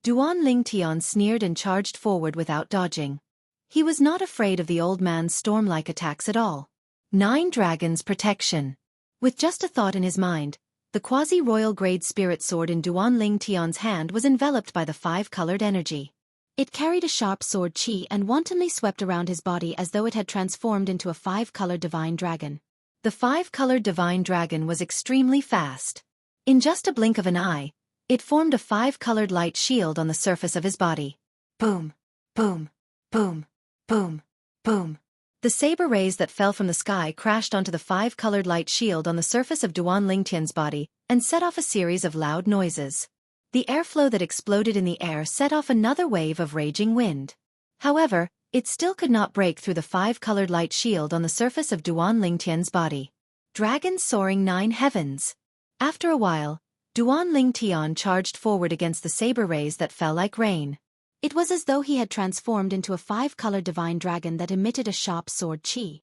Duan Ling Tian sneered and charged forward without dodging. He was not afraid of the old man's storm-like attacks at all. 9 Dragons Protection. With just a thought in his mind, the quasi-royal grade spirit sword in Duan Ling Tian's hand was enveloped by the 5-colored energy. It carried a sharp sword chi and wantonly swept around his body as though it had transformed into a 5-colored divine dragon. The 5-colored divine dragon was extremely fast. In just a blink of an eye, it formed a 5-colored light shield on the surface of his body. Boom! Boom! Boom! Boom! Boom! The saber rays that fell from the sky crashed onto the 5-colored light shield on the surface of Duan Ling Tian's body and set off a series of loud noises. The airflow that exploded in the air set off another wave of raging wind. However, it still could not break through the five-colored light shield on the surface of Duan Lingtian's body. Dragons soaring 9 heavens. After a while, Duan Lingtian charged forward against the saber rays that fell like rain. It was as though he had transformed into a 5-colored divine dragon that emitted a sharp sword chi.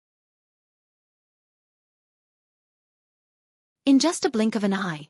In just a blink of an eye,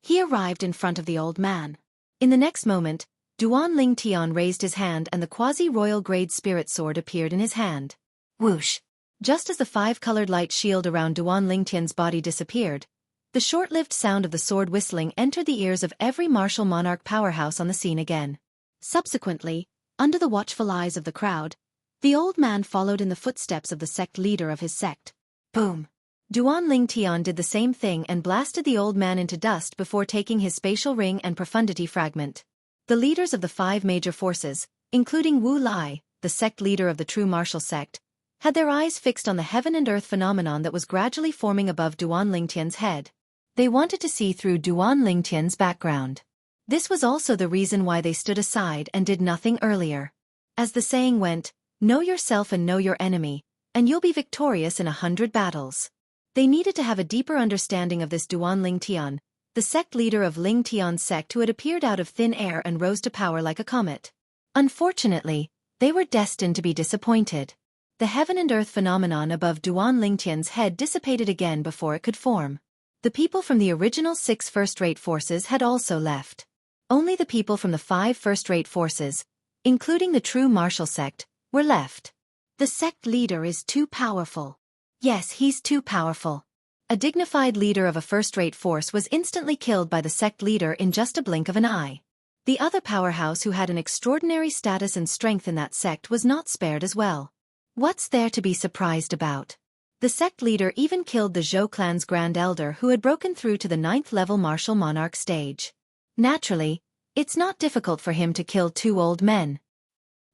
he arrived in front of the old man. In the next moment, Duan Lingtian raised his hand and the quasi-royal grade spirit sword appeared in his hand. Whoosh! Just as the 5-colored light shield around Duan Lingtian's body disappeared, the short-lived sound of the sword whistling entered the ears of every martial monarch powerhouse on the scene again. Subsequently, under the watchful eyes of the crowd, the old man followed in the footsteps of the sect leader of his sect. Boom! Duan Lingtian did the same thing and blasted the old man into dust before taking his spatial ring and profundity fragment. The leaders of the 5 major forces, including Wu Lai, the sect leader of the true martial sect, had their eyes fixed on the heaven and earth phenomenon that was gradually forming above Duan Lingtian's head. They wanted to see through Duan Lingtian's background. This was also the reason why they stood aside and did nothing earlier. As the saying went, know yourself and know your enemy, and you'll be victorious in 100 battles. They needed to have a deeper understanding of this Duan Lingtian, the sect leader of Lingtian's sect who had appeared out of thin air and rose to power like a comet. Unfortunately, they were destined to be disappointed. The heaven and earth phenomenon above Duan Lingtian's head dissipated again before it could form. The people from the original 6 first-rate forces had also left. Only the people from the 5 first-rate forces, including the true martial sect, were left. The sect leader is too powerful. Yes, he's too powerful. A dignified leader of a first-rate force was instantly killed by the sect leader in just a blink of an eye. The other powerhouse who had an extraordinary status and strength in that sect was not spared as well. What's there to be surprised about? The sect leader even killed the Zhou clan's grand elder who had broken through to the 9th-level martial monarch stage. Naturally, it's not difficult for him to kill 2 old men.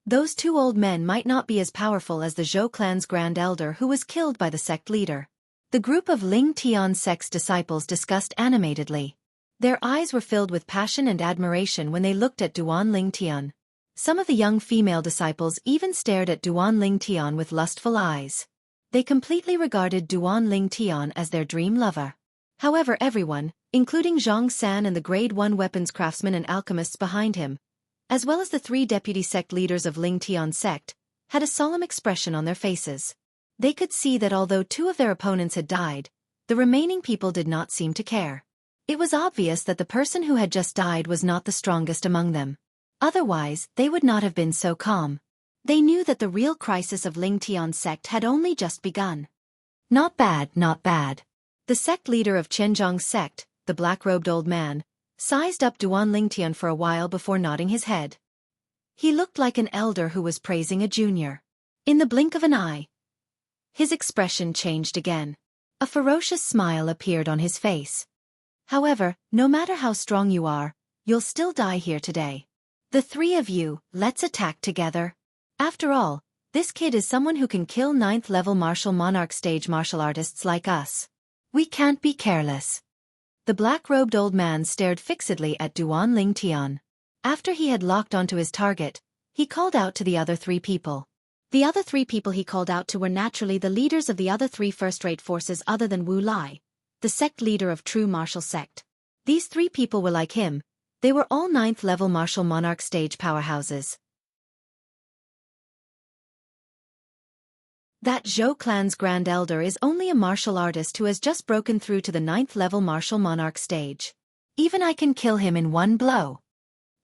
Those 2 old men might not be as powerful as the Zhou clan's grand elder who was killed by the sect leader. The group of Lingtian sect's disciples discussed animatedly. Their eyes were filled with passion and admiration when they looked at Duan Lingtian. Some of the young female disciples even stared at Duan Lingtian with lustful eyes. They completely regarded Duan Lingtian as their dream lover. However, everyone, including Xianxia and the Grade 1 weapons craftsmen and alchemists behind him, as well as the 3 deputy sect leaders of Lingtian sect, had a solemn expression on their faces. They could see that although 2 of their opponents had died, the remaining people did not seem to care. It was obvious that the person who had just died was not the strongest among them. Otherwise, they would not have been so calm. They knew that the real crisis of Lingtian sect had only just begun. Not bad, not bad. The sect leader of Qianzhang's sect, the black-robed old man, sized up Duan Lingtian for a while before nodding his head. He looked like an elder who was praising a junior. In the blink of an eye, his expression changed again. A ferocious smile appeared on his face. However, no matter how strong you are, you'll still die here today. The 3 of you, let's attack together. After all, this kid is someone who can kill 9th-level martial monarch stage martial artists like us. We can't be careless. The black-robed old man stared fixedly at Duan Lingtian. After he had locked onto his target, he called out to the other 3 people. The other 3 people he called out to were naturally the leaders of the other 3 first-rate forces other than Wu Lai, the sect leader of true martial sect. These 3 people were like him. They were all 9th-level martial monarch stage powerhouses. That Zhou clan's grand elder is only a martial artist who has just broken through to the 9th-level martial monarch stage. Even I can kill him in one blow.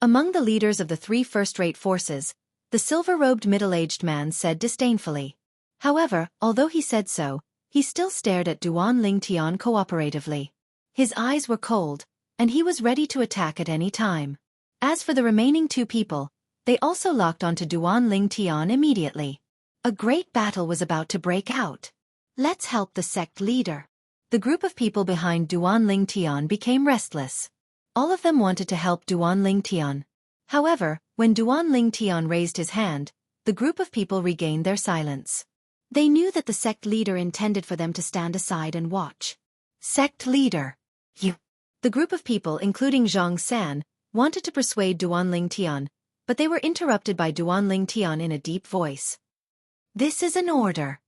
Among the leaders of the 3 first-rate forces, the silver-robed middle-aged man said disdainfully. However, although he said so, he still stared at Duan Lingtian cooperatively. His eyes were cold, and he was ready to attack at any time. As for the remaining 2 people, they also locked onto Duan Lingtian immediately. A great battle was about to break out. Let's help the sect leader. The group of people behind Duan Lingtian became restless. All of them wanted to help Duan Lingtian. However, when Duan Lingtian raised his hand, the group of people regained their silence. They knew that the sect leader intended for them to stand aside and watch. Sect leader. You. The group of people, including Xianxia, wanted to persuade Duan Lingtian, but they were interrupted by Duan Lingtian in a deep voice. "This is an order."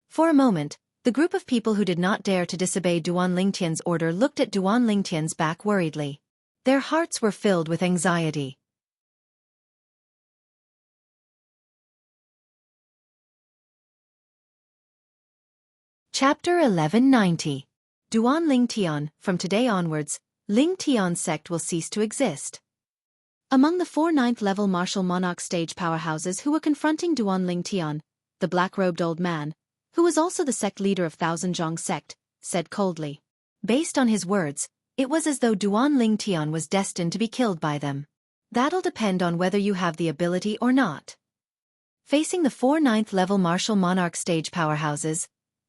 For a moment, the group of people who did not dare to disobey Duan Lingtian's order looked at Duan Lingtian's back worriedly. Their hearts were filled with anxiety. Chapter 1190. Duan Lingtian. From today onwards, Lingtian sect will cease to exist. Among the 4 9th-level martial monarch stage powerhouses who were confronting Duan Lingtian, the black-robed old man, who was also the sect leader of Thousand Zhong sect, said coldly. Based on his words, it was as though Duan Lingtian was destined to be killed by them. That'll depend on whether you have the ability or not. Facing the 4 9th-level martial monarch stage powerhouses,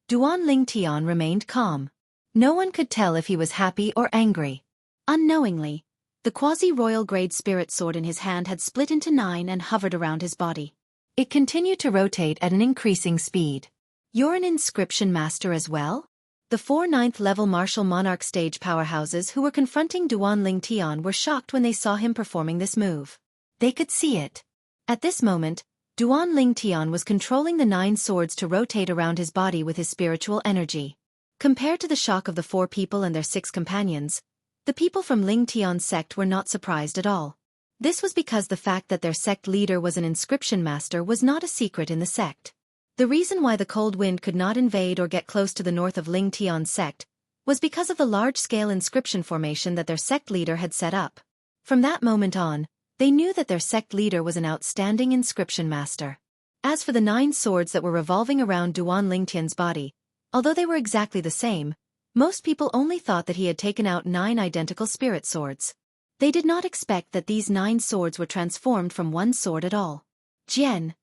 Duan Lingtian remained calm. No one could tell if he was happy or angry. Unknowingly, the quasi-royal grade spirit sword in his hand had split into 9 and hovered around his body. It continued to rotate at an increasing speed. "You're an inscription master as well?" The 4 9th-level martial monarch stage powerhouses who were confronting Duan Lingtian were shocked when they saw him performing this move. They could see it. At this moment, Duan Lingtian was controlling the 9 swords to rotate around his body with his spiritual energy. Compared to the shock of the 4 people and their 6 companions, the people from Lingtian's sect were not surprised at all. This was because the fact that their sect leader was an inscription master was not a secret in the sect. The reason why the cold wind could not invade or get close to the north of Lingtian's sect was because of the large-scale inscription formation that their sect leader had set up. From that moment on, they knew that their sect leader was an outstanding inscription master. As for the 9 swords that were revolving around Duan Lingtian's body, although they were exactly the same, most people only thought that he had taken out 9 identical spirit swords. They did not expect that these 9 swords were transformed from one sword at all. "Jian.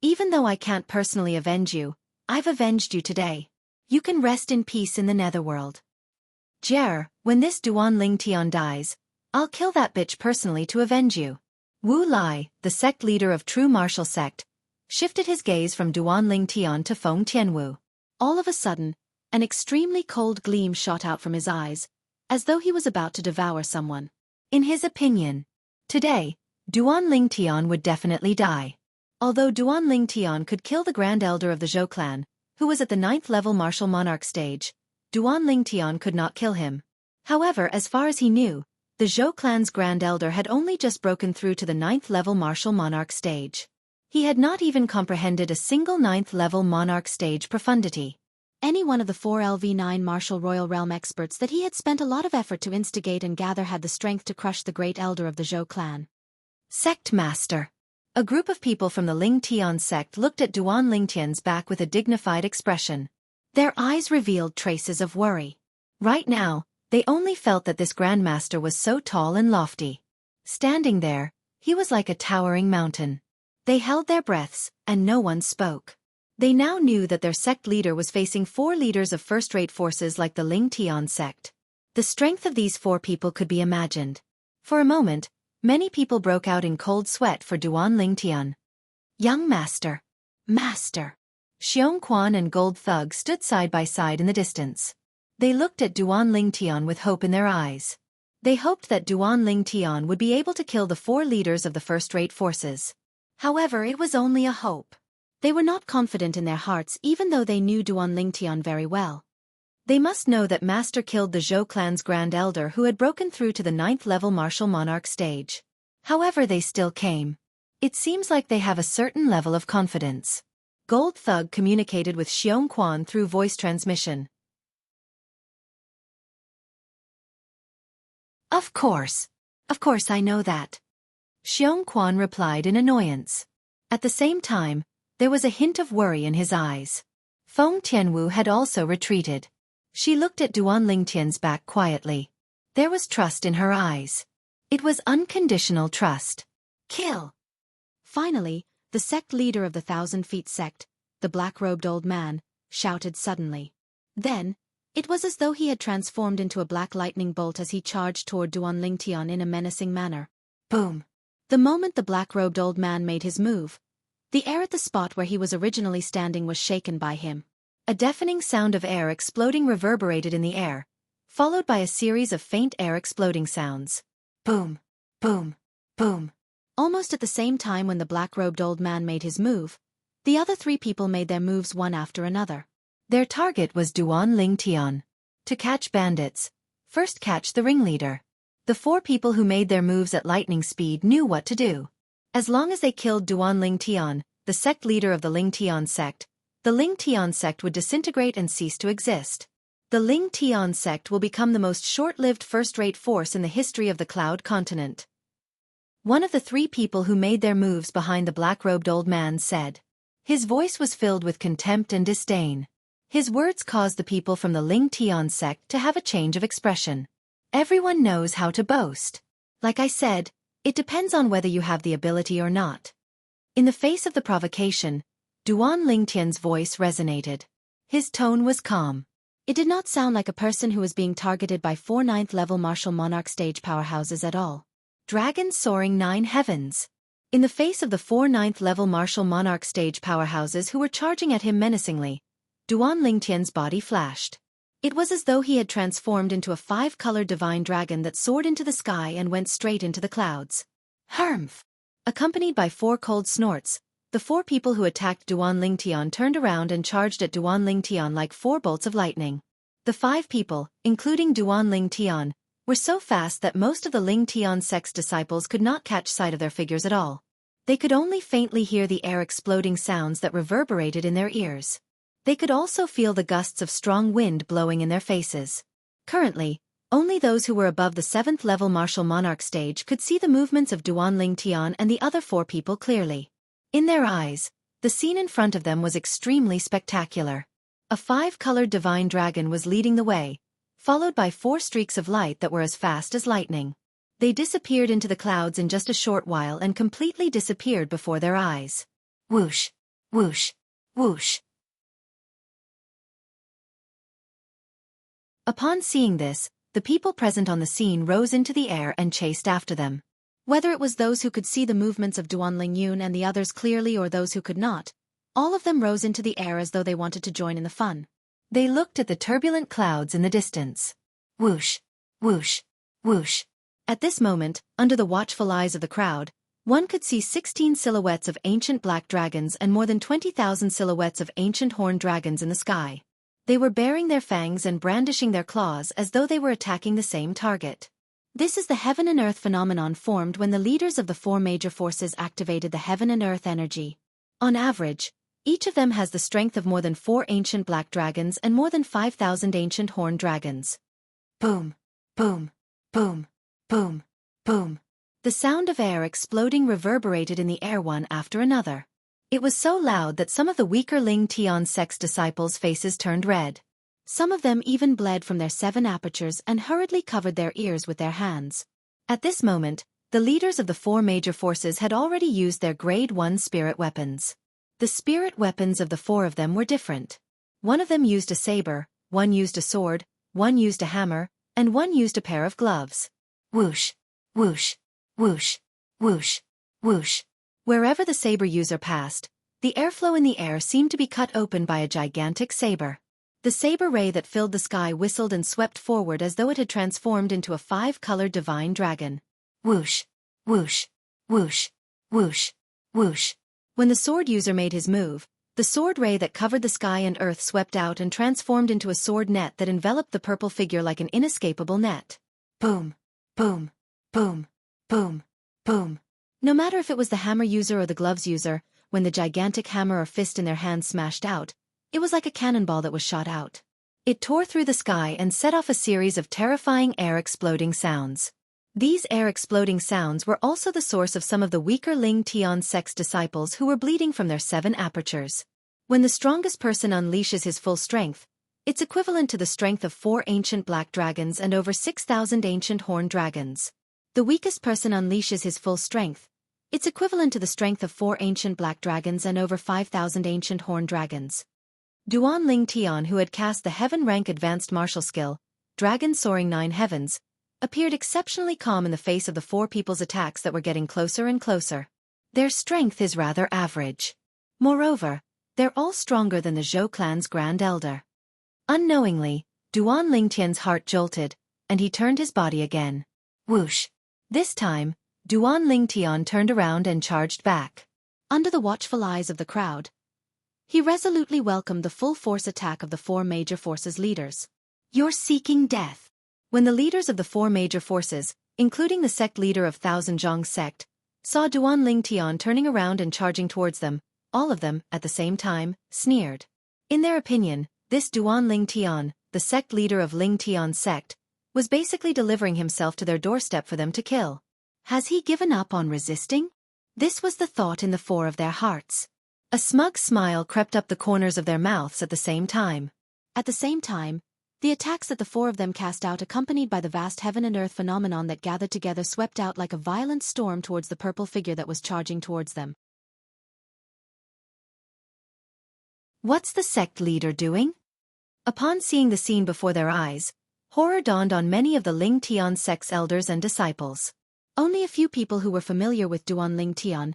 Even though I can't personally avenge you, I've avenged you today. You can rest in peace in the netherworld. Jer, when this Duan Lingtian dies, I'll kill that bitch personally to avenge you." Wu Lai, the sect leader of True Martial Sect, shifted his gaze from Duan Lingtian to Feng Tianwu. All of a sudden, an extremely cold gleam shot out from his eyes, as though he was about to devour someone. In his opinion, today, Duan Lingtian would definitely die. Although Duan Lingtian could kill the Grand Elder of the Zhou clan, who was at the 9th-level martial monarch stage, Duan Lingtian could not kill him. However, as far as he knew, the Zhou clan's Grand Elder had only just broken through to the 9th-level martial monarch stage. He had not even comprehended a single 9th-level monarch stage profundity. Any one of the 4 LV9 martial royal realm experts that he had spent a lot of effort to instigate and gather had the strength to crush the great elder of the Zhou clan. Sect Master. A group of people from the Lingtian sect looked at Duan Lingtian's back with a dignified expression. Their eyes revealed traces of worry. Right now, they only felt that this Grandmaster was so tall and lofty. Standing there, he was like a towering mountain. They held their breaths, and no one spoke. They now knew that their sect leader was facing 4 leaders of first-rate forces like the Lingtian sect. The strength of these 4 people could be imagined. For a moment, many people broke out in cold sweat for Duan Lingtian. Young Master. Master. Xianxia and Gold Thug stood side by side in the distance. They looked at Duan Lingtian with hope in their eyes. They hoped that Duan Lingtian would be able to kill the 4 leaders of the first-rate forces. However, it was only a hope. They were not confident in their hearts even though they knew Duan Lingtian very well. They must know that Master killed the Zhou clan's Grand Elder who had broken through to the 9th-level martial monarch stage. However, they still came. It seems like they have a certain level of confidence. Gold Thug communicated with Xianxia through voice transmission. Of course I know that. Xianxia replied in annoyance. At the same time, there was a hint of worry in his eyes. Feng Tianwu had also retreated. She looked at Duan Lingtian's back quietly. There was trust in her eyes. It was unconditional trust. Kill! Finally, the sect leader of the 1,000 Feet sect, the black-robed old man, shouted suddenly. Then, it was as though he had transformed into a black lightning bolt as he charged toward Duan Lingtian in a menacing manner. Boom! The moment the black-robed old man made his move, the air at the spot where he was originally standing was shaken by him. A deafening sound of air exploding reverberated in the air, followed by a series of faint air exploding sounds. boom, boom, boom. Almost at the same time when the black-robed old man made his move, the other three people made their moves one after another. Their target was Duan Ling Tian. To catch bandits, first catch the ringleader. The four people who made their moves at lightning speed knew what to do. As long as they killed Duan Ling Tian, the sect leader of the Ling Tian sect, the Ling Tian sect would disintegrate and cease to exist. The Ling Tian sect will become the most short-lived first-rate force in the history of the Cloud Continent. One of the three people who made their moves behind the black-robed old man said. His voice was filled with contempt and disdain. His words caused the people from the Ling Tian sect to have a change of expression. Everyone knows how to boast. Like I said, it depends on whether you have the ability or not. In the face of the provocation, Duan Lingtian's voice resonated. His tone was calm. It did not sound like a person who was being targeted by 4 9th-level martial monarch stage powerhouses at all. Dragons soaring 9 heavens. In the face of the 4 9th-level martial monarch stage powerhouses who were charging at him menacingly, Duan Lingtian's body flashed. It was as though he had transformed into a 5-colored divine dragon that soared into the sky and went straight into the clouds. Harmph! Accompanied by 4 cold snorts, the 4 people who attacked Duan Lingtian turned around and charged at Duan Lingtian like 4 bolts of lightning. The 5 people, including Duan Lingtian, were so fast that most of the Ling Tian sect's disciples could not catch sight of their figures at all. They could only faintly hear the air exploding sounds that reverberated in their ears. They could also feel the gusts of strong wind blowing in their faces. Currently, only those who were above the 7th-level martial monarch stage could see the movements of Duan Lingtian and the other 4 people clearly. In their eyes, the scene in front of them was extremely spectacular. A 5-colored divine dragon was leading the way, followed by 4 streaks of light that were as fast as lightning. They disappeared into the clouds in just a short while and completely disappeared before their eyes. Whoosh! Whoosh! Whoosh! Upon seeing this, the people present on the scene rose into the air and chased after them. Whether it was those who could see the movements of Duan Lingyun and the others clearly or those who could not, all of them rose into the air as though they wanted to join in the fun. They looked at the turbulent clouds in the distance. Whoosh! Whoosh! Whoosh! At this moment, under the watchful eyes of the crowd, one could see 16 silhouettes of ancient black dragons and more than 20,000 silhouettes of ancient horned dragons in the sky. They were baring their fangs and brandishing their claws as though they were attacking the same target. This is the heaven and earth phenomenon formed when the leaders of the 4 major forces activated the heaven and earth energy. On average, each of them has the strength of more than 4 ancient black dragons and more than 5,000 ancient horned dragons. Boom! Boom! Boom! Boom! Boom! The sound of air exploding reverberated in the air one after another. It was so loud that some of the weaker Ling Tian sect's disciples' faces turned red. Some of them even bled from their 7 apertures and hurriedly covered their ears with their hands. At this moment, the leaders of the 4 major forces had already used their Grade 1 spirit weapons. The spirit weapons of the 4 of them were different. One of them used a saber, one used a sword, one used a hammer, and one used a pair of gloves. Whoosh! Whoosh! Whoosh! Whoosh! Whoosh! Wherever the saber user passed, the airflow in the air seemed to be cut open by a gigantic saber. The saber ray that filled the sky whistled and swept forward as though it had transformed into a 5-colored divine dragon. Whoosh! Whoosh! Whoosh! Whoosh! Whoosh! When the sword user made his move, the sword ray that covered the sky and earth swept out and transformed into a sword net that enveloped the purple figure like an inescapable net. Boom! Boom! Boom! Boom! Boom! No matter if it was the hammer user or the gloves user, when the gigantic hammer or fist in their hands smashed out, it was like a cannonball that was shot out. It tore through the sky and set off a series of terrifying air-exploding sounds. These air-exploding sounds were also the source of some of the weaker Ling Tian sect's disciples who were bleeding from their 7 apertures. When the strongest person unleashes his full strength, it's equivalent to the strength of 4 ancient black dragons and over 6,000 ancient horned dragons. The weakest person unleashes his full strength. It's equivalent to the strength of 4 ancient black dragons and over 5,000 ancient horned dragons. Duan Ling Tian, who had cast the heaven-rank advanced martial skill, Dragon Soaring 9 Heavens, appeared exceptionally calm in the face of the 4 people's attacks that were getting closer and closer. Their strength is rather average. Moreover, they're all stronger than the Zhou clan's Grand Elder. Unknowingly, Duan Lingtian's heart jolted, and he turned his body again. Whoosh! This time, Duan Lingtian turned around and charged back. Under the watchful eyes of the crowd, he resolutely welcomed the full-force attack of the four major forces' leaders. "You're seeking death." When the leaders of the four major forces, including the sect leader of Thousand Zhong's sect, saw Duan Lingtian turning around and charging towards them, all of them, at the same time, sneered. In their opinion, this Duan Lingtian, the sect leader of Lingtian's sect, was basically delivering himself to their doorstep for them to kill. Has he given up on resisting? This was the thought in the four of their hearts. A smug smile crept up the corners of their mouths at the same time. At the same time, the attacks that the four of them cast out, accompanied by the vast heaven and earth phenomenon that gathered together, swept out like a violent storm towards the purple figure that was charging towards them. What's the sect leader doing? Upon seeing the scene before their eyes, horror dawned on many of the Lingtian sect's elders and disciples. Only a few people who were familiar with Duan Lingtian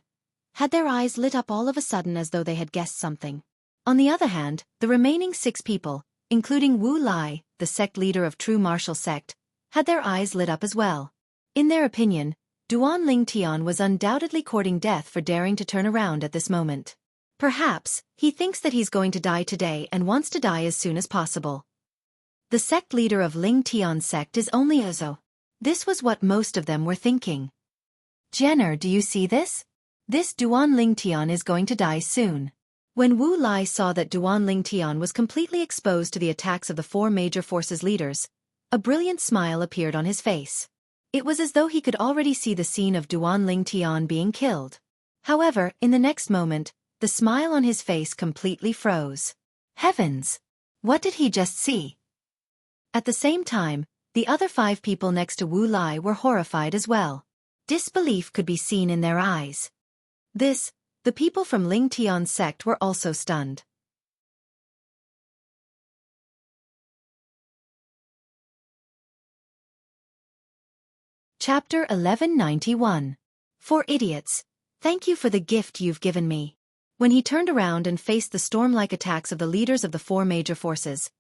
had their eyes lit up all of a sudden as though they had guessed something. On the other hand, the remaining 6 people, including Wu Lai, the sect leader of True Martial Sect, had their eyes lit up as well. In their opinion, Duan Lingtian was undoubtedly courting death for daring to turn around at this moment. Perhaps, he thinks that he's going to die today and wants to die as soon as possible. The sect leader of Lingtian's sect is only Ozo. This was what most of them were thinking. Jenner, do you see this? This Duan Lingtian is going to die soon. When Wu Lai saw that Duan Lingtian was completely exposed to the attacks of the four major forces' leaders, a brilliant smile appeared on his face. It was as though he could already see the scene of Duan Lingtian being killed. However, in the next moment, the smile on his face completely froze. Heavens! What did he just see? At the same time, the other 5 people next to Wu Lai were horrified as well. Disbelief could be seen in their eyes. The people from Lingtian's sect were also stunned. Chapter 1191. For idiots, thank you for the gift you've given me. When he turned around and faced the storm-like attacks of the leaders of the four major forces,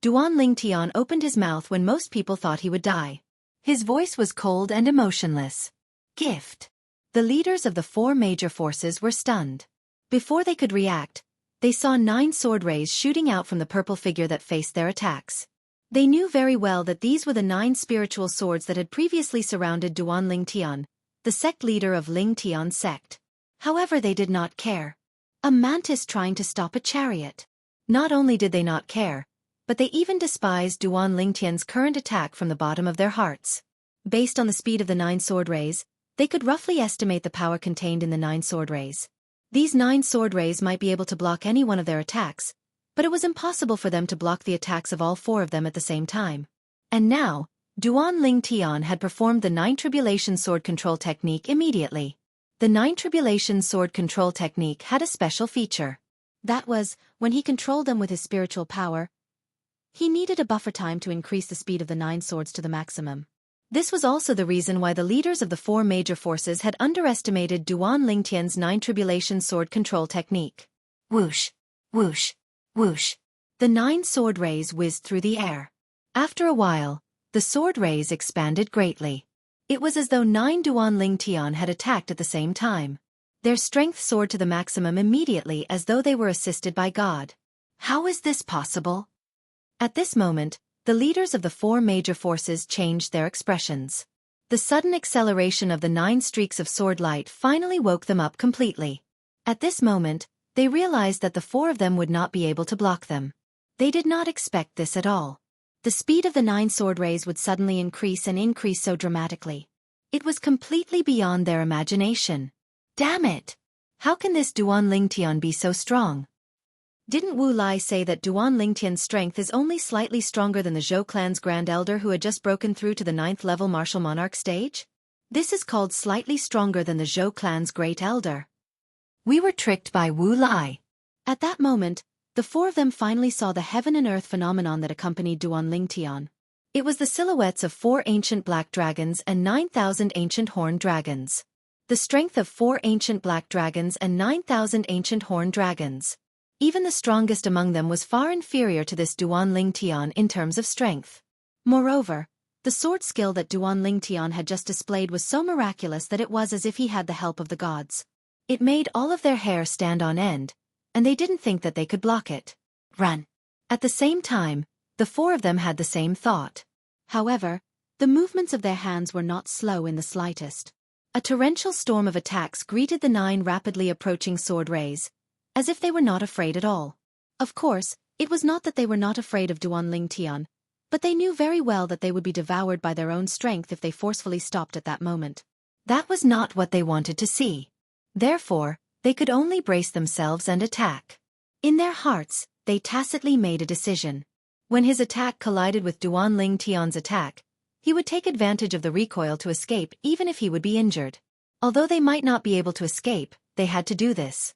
Duan Lingtian opened his mouth when most people thought he would die. His voice was cold and emotionless. Gift. The leaders of the four major forces were stunned. Before they could react, they saw 9 sword rays shooting out from the purple figure that faced their attacks. They knew very well that these were the 9 spiritual swords that had previously surrounded Duan Lingtian, the sect leader of Lingtian's sect. However, they did not care. A mantis trying to stop a chariot. Not only did they not care, but they even despised Duan Lingtian's current attack from the bottom of their hearts. Based on the speed of the 9 sword rays, they could roughly estimate the power contained in the 9 sword rays. These 9 sword rays might be able to block any one of their attacks, but it was impossible for them to block the attacks of all 4 of them at the same time. And now, Duan Lingtian had performed the 9 Tribulation Sword Control Technique immediately. The 9 Tribulation Sword Control Technique had a special feature. That was, when he controlled them with his spiritual power, he needed a buffer time to increase the speed of the 9 swords to the maximum. This was also the reason why the leaders of the 4 major forces had underestimated Duan Lingtian's 9 Tribulation Sword Control Technique. Whoosh, whoosh, whoosh. The 9 sword rays whizzed through the air. After a while, the sword rays expanded greatly. It was as though 9 Duan Lingtian had attacked at the same time. Their strength soared to the maximum immediately as though they were assisted by God. How is this possible? At this moment, the leaders of the 4 major forces changed their expressions. The sudden acceleration of the 9 streaks of sword light finally woke them up completely. At this moment, they realized that the 4 of them would not be able to block them. They did not expect this at all. The speed of the 9 sword rays would suddenly increase and increase so dramatically. It was completely beyond their imagination. Damn it! How can this Duan Lingtian be so strong? Didn't Wu Lai say that Duan Lingtian's strength is only slightly stronger than the Zhou clan's Grand Elder who had just broken through to the 9th level Martial Monarch stage? This is called slightly stronger than the Zhou clan's Great Elder. We were tricked by Wu Lai. At that moment, the 4 of them finally saw the heaven and earth phenomenon that accompanied Duan Lingtian. It was the silhouettes of 4 ancient black dragons and 9,000 ancient horned dragons. The strength of 4 ancient black dragons and 9,000 ancient horned dragons. Even the strongest among them was far inferior to this Duan Lingtian in terms of strength. Moreover, The sword skill that Duan Lingtian had just displayed was so miraculous that it was as if he had the help of the gods. It made all of their hair stand on end, and they didn't think that they could block it. Run! At the same time, the four of them had the same thought. However, the movements of their hands were not slow in the slightest. A torrential storm of attacks greeted the 9 rapidly approaching sword rays, as if they were not afraid at all. Of course, it was not that they were not afraid of Duan Lingtian, but they knew very well that they would be devoured by their own strength if they forcefully stopped at that moment. That was not what they wanted to see. Therefore, they could only brace themselves and attack. In their hearts, they tacitly made a decision. When his attack collided with Duan Lingtian's attack, he would take advantage of the recoil to escape even if he would be injured. Although they might not be able to escape, they had to do this.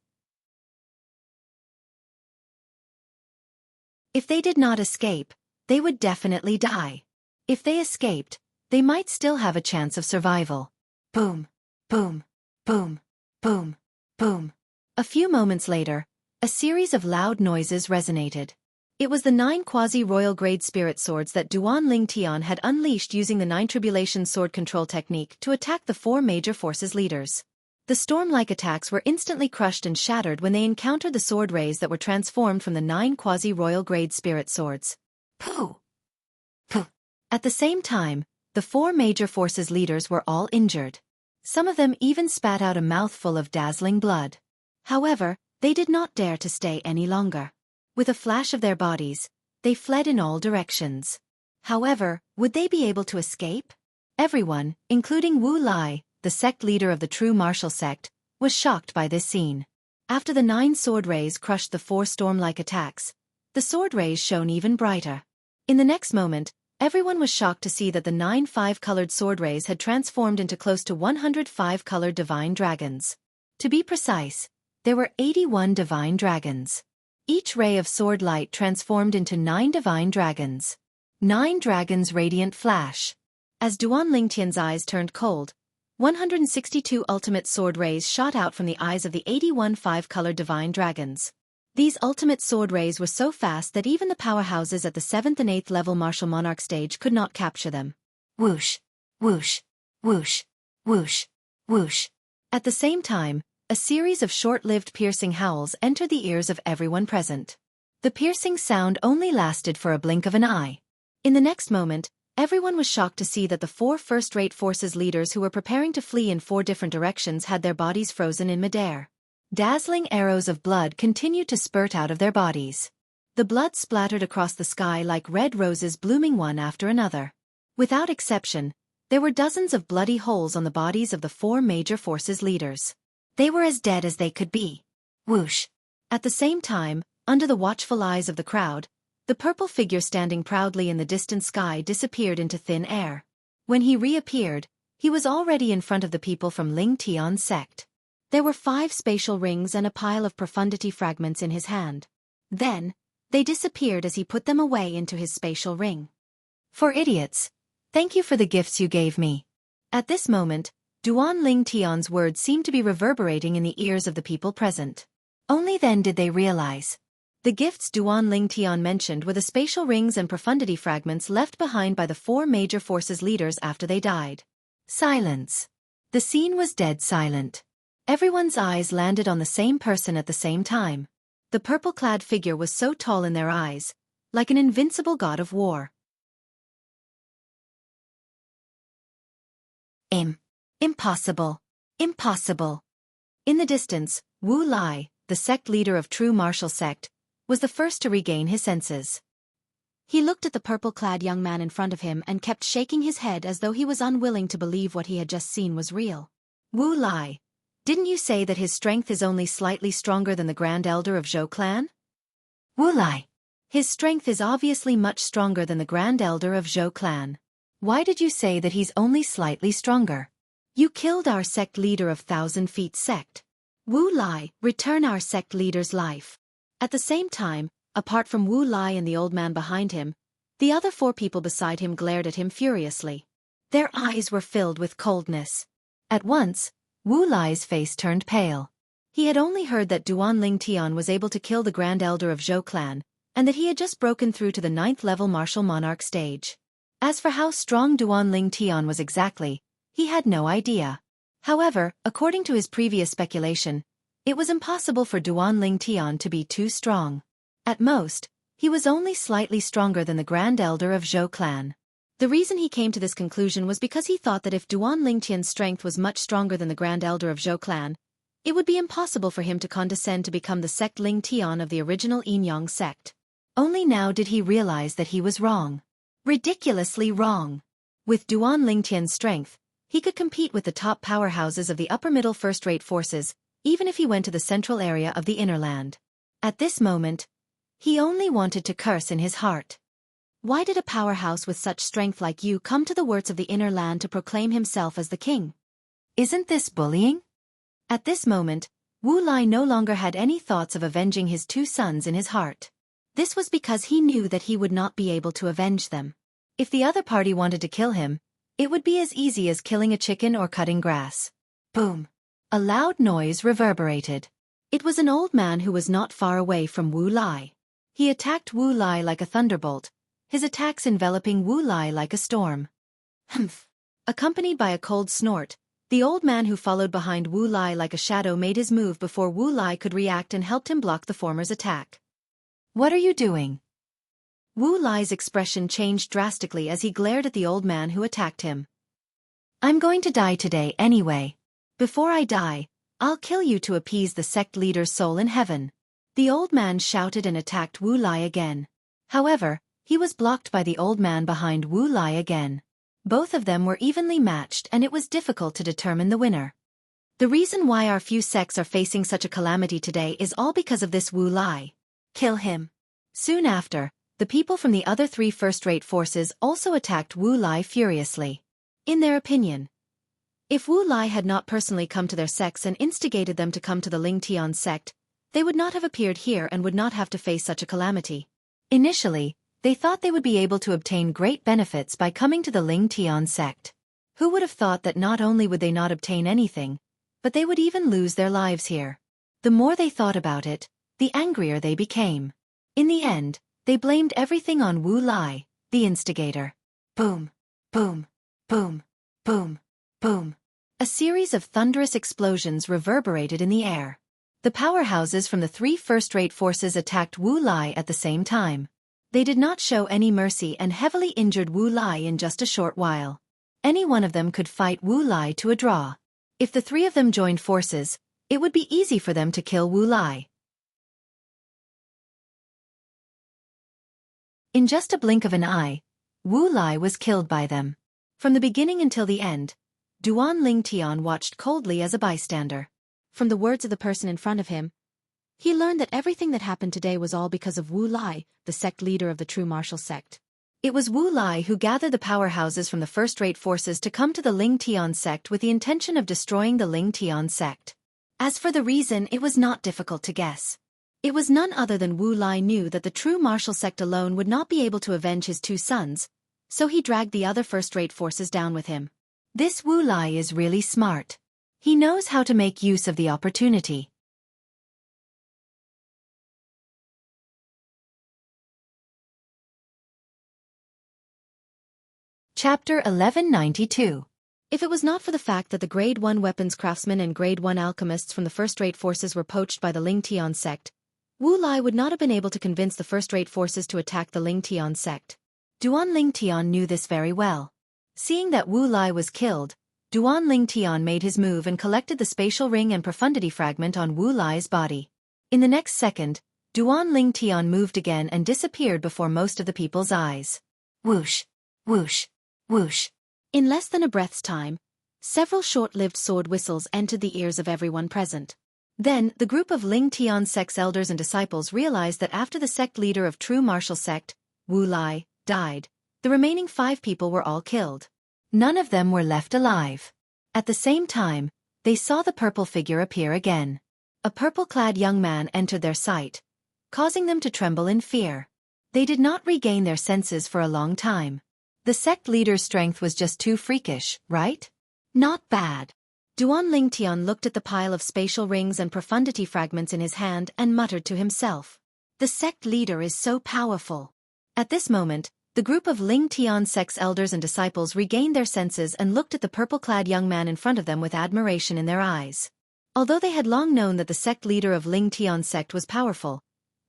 If they did not escape, they would definitely die. If they escaped, they might still have a chance of survival. Boom, boom, boom, boom, boom. A few moments later, a series of loud noises resonated. It was the 9 quasi-royal grade spirit swords that Duan Lingtian had unleashed using the 9 tribulation sword control technique to attack the 4 major forces leaders. The storm-like attacks were instantly crushed and shattered when they encountered the sword rays that were transformed from the 9 quasi-royal grade spirit swords. Pooh! Pooh! At the same time, the 4 major forces leaders were all injured. Some of them even spat out a mouthful of dazzling blood. However, they did not dare to stay any longer. With a flash of their bodies, they fled in all directions. However, would they be able to escape? Everyone, including Wu Lai, the sect leader of the true martial sect, was shocked by this scene. After the 9 sword rays crushed the 4 storm-like attacks, the sword rays shone even brighter. In the next moment, everyone was shocked to see that the 9 5-colored sword rays had transformed into close to 100 5-colored divine dragons. To be precise, there were 81 divine dragons. Each ray of sword light transformed into 9 divine dragons. 9 dragons' radiant flash. As Duan Lingtian's eyes turned cold, 162 ultimate sword rays shot out from the eyes of the 81 5-colored divine dragons. These ultimate sword rays were so fast that even the powerhouses at the 7th and 8th level martial monarch stage could not capture them. Whoosh, whoosh, whoosh, whoosh, whoosh. At the same time, a series of short-lived piercing howls entered the ears of everyone present. The piercing sound only lasted for a blink of an eye. In the next moment, everyone was shocked to see that the 4 first-rate forces leaders who were preparing to flee in 4 different directions had their bodies frozen in midair. Dazzling arrows of blood continued to spurt out of their bodies. The blood splattered across the sky like red roses blooming one after another. Without exception, there were dozens of bloody holes on the bodies of the 4 major forces leaders. They were as dead as they could be. Whoosh! At the same time, under the watchful eyes of the crowd, the purple figure standing proudly in the distant sky disappeared into thin air. When he reappeared, he was already in front of the people from Lingtian's sect. There were 5 spatial rings and a pile of profundity fragments in his hand. Then, they disappeared as he put them away into his spatial ring. For idiots, thank you for the gifts you gave me. At this moment, Duan Lingtian's words seemed to be reverberating in the ears of the people present. Only then did they realize. The gifts Duan Lingtian mentioned were the spatial rings and profundity fragments left behind by the 4 major forces leaders after they died. Silence. The scene was dead silent. Everyone's eyes landed on the same person at the same time. The purple-clad figure was so tall in their eyes, like an invincible god of war. Impossible. Impossible. In the distance, Wu Lai, the sect leader of true martial sect, was the first to regain his senses. He looked at the purple-clad young man in front of him and kept shaking his head as though he was unwilling to believe what he had just seen was real. Wu Lai, didn't you say that his strength is only slightly stronger than the Grand Elder of Zhou clan? Wu Lai. His strength is obviously much stronger than the Grand Elder of Zhou clan. Why did you say that he's only slightly stronger? You killed our sect leader of 1,000 Feet sect. Wu Lai, return our sect leader's life. At the same time, apart from Wu Lai and the old man behind him, the other 4 people beside him glared at him furiously. Their eyes were filled with coldness. At once, Wu Lai's face turned pale. He had only heard that Duan Lingtian was able to kill the Grand Elder of Zhou clan, and that he had just broken through to the 9th level martial monarch stage. As for how strong Duan Ling Tian was exactly, he had no idea. However, according to his previous speculation, it was impossible for Duan Ling Tian to be too strong. At most, he was only slightly stronger than the Grand Elder of Zhou clan. The reason he came to this conclusion was because he thought that if Duan Ling Tian's strength was much stronger than the Grand Elder of Zhou clan, it would be impossible for him to condescend to become the sect Ling Tian of the original Yin-Yang sect. Only now did he realize that he was wrong. Ridiculously wrong. With Duan Ling Tian's strength, he could compete with the top powerhouses of the upper-middle first-rate forces, even if he went to the central area of the inner land. At this moment, he only wanted to curse in his heart. Why did a powerhouse with such strength like you come to the words of the inner land to proclaim himself as the king? Isn't this bullying? At this moment, Wu Lai no longer had any thoughts of avenging his two sons in his heart. This was because he knew that he would not be able to avenge them. If the other party wanted to kill him, it would be as easy as killing a chicken or cutting grass. Boom! A loud noise reverberated. It was an old man who was not far away from Wu Lai. He attacked Wu Lai like a thunderbolt, his attacks enveloping Wu Lai like a storm. Humph! Accompanied by a cold snort, the old man who followed behind Wu Lai like a shadow made his move before Wu Lai could react and helped him block the former's attack. What are you doing? Wu Lai's expression changed drastically as he glared at the old man who attacked him. I'm going to die today anyway. Before I die, I'll kill you to appease the sect leader's soul in heaven. The old man shouted and attacked Wu Lai again. However, he was blocked by the old man behind Wu Lai again. Both of them were evenly matched and it was difficult to determine the winner. The reason why our few sects are facing such a calamity today is all because of this Wu Lai. Kill him. Soon after, the people from the other three first-rate forces also attacked Wu Lai furiously. In their opinion, if Wu Lai had not personally come to their sects and instigated them to come to the Ling Tian sect, they would not have appeared here and would not have to face such a calamity. Initially, they thought they would be able to obtain great benefits by coming to the Ling Tian sect. Who would have thought that not only would they not obtain anything, but they would even lose their lives here? The more they thought about it, the angrier they became. In the end, they blamed everything on Wu Lai, the instigator. Boom, boom, boom, boom, boom. A series of thunderous explosions reverberated in the air. The powerhouses from the three first-rate forces attacked Wu Lai at the same time. They did not show any mercy and heavily injured Wu Lai in just a short while. Any one of them could fight Wu Lai to a draw. If the three of them joined forces, it would be easy for them to kill Wu Lai. In just a blink of an eye, Wu Lai was killed by them. From the beginning until the end, Duan Ling Tian watched coldly as a bystander. From the words of the person in front of him, he learned that everything that happened today was all because of Wu Lai, the sect leader of the true martial sect. It was Wu Lai who gathered the powerhouses from the first-rate forces to come to the Ling Tian sect with the intention of destroying the Ling Tian sect. As for the reason, it was not difficult to guess. It was none other than Wu Lai knew that the true martial sect alone would not be able to avenge his two sons, so he dragged the other first-rate forces down with him. This Wu Lai is really smart. He knows how to make use of the opportunity. Chapter 1192. If it was not for the fact that the Grade 1 weapons craftsmen and Grade 1 alchemists from the first-rate forces were poached by the Ling Tian sect, Wu Lai would not have been able to convince the first-rate forces to attack the Ling Tian sect. Duan Ling Tian knew this very well. Seeing that Wu Lai was killed, Duan Ling Tian made his move and collected the spatial ring and profundity fragment on Wu Lai's body. In the next second, Duan Ling Tian moved again and disappeared before most of the people's eyes. Whoosh, whoosh, whoosh. In less than a breath's time, several short-lived sword whistles entered the ears of everyone present. Then, the group of Ling Tian sect's elders and disciples realized that after the sect leader of true martial sect, Wu Lai, died, the remaining 5 people were all killed. None of them were left alive. At the same time, they saw the purple figure appear again. A purple-clad young man entered their sight, causing them to tremble in fear. They did not regain their senses for a long time. The sect leader's strength was just too freakish, right? Not bad. Duan Ling Tian looked at the pile of spatial rings and profundity fragments in his hand and muttered to himself. The sect leader is so powerful. At this moment, the The group of Ling Tian sect's elders and disciples regained their senses and looked at the purple-clad young man in front of them with admiration in their eyes. Although they had long known that the sect leader of Ling Tian sect was powerful,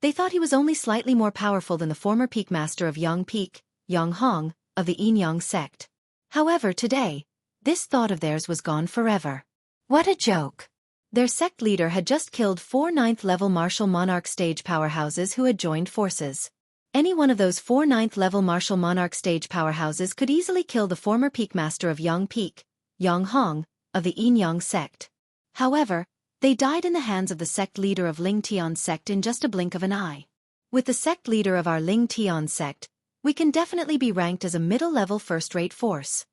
they thought he was only slightly more powerful than the former peak master of Yang Peak, Yang Hong, of the Yin-Yang sect. However, today, this thought of theirs was gone forever. What a joke! Their sect leader had just killed 4 9th-level martial monarch stage powerhouses who had joined forces. Any one of those 4 9th-level martial monarch stage powerhouses could easily kill the former peak master of Yang Peak, Yang Hong, of the Yin-Yang sect. However, they died in the hands of the sect leader of Ling Tian sect in just a blink of an eye. With the sect leader of our Ling Tian sect, we can definitely be ranked as a middle-level first-rate force.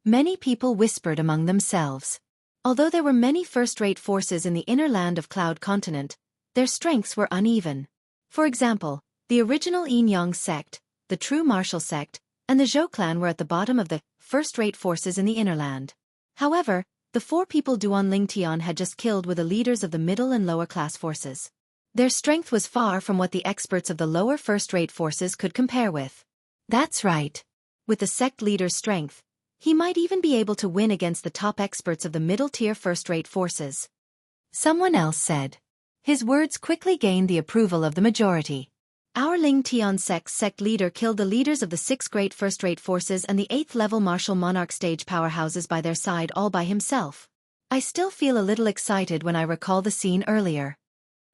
Many people whispered among themselves. Although there were many first-rate forces in the inner land of Cloud Continent, their strengths were uneven. For example, the original Yin-Yang sect, the true martial sect, and the Zhou clan were at the bottom of the first-rate forces in the inner land. However, the 4 people Duan Lingtian had just killed were the leaders of the middle and lower class forces. Their strength was far from what the experts of the lower first-rate forces could compare with. That's right. With the sect leader's strength, he might even be able to win against the top experts of the middle-tier first-rate forces. Someone else said. His words quickly gained the approval of the majority. Our Ling Tian sect leader killed the leaders of the 6 great first-rate forces and the 8th-level martial monarch stage powerhouses by their side all by himself. I still feel a little excited when I recall the scene earlier.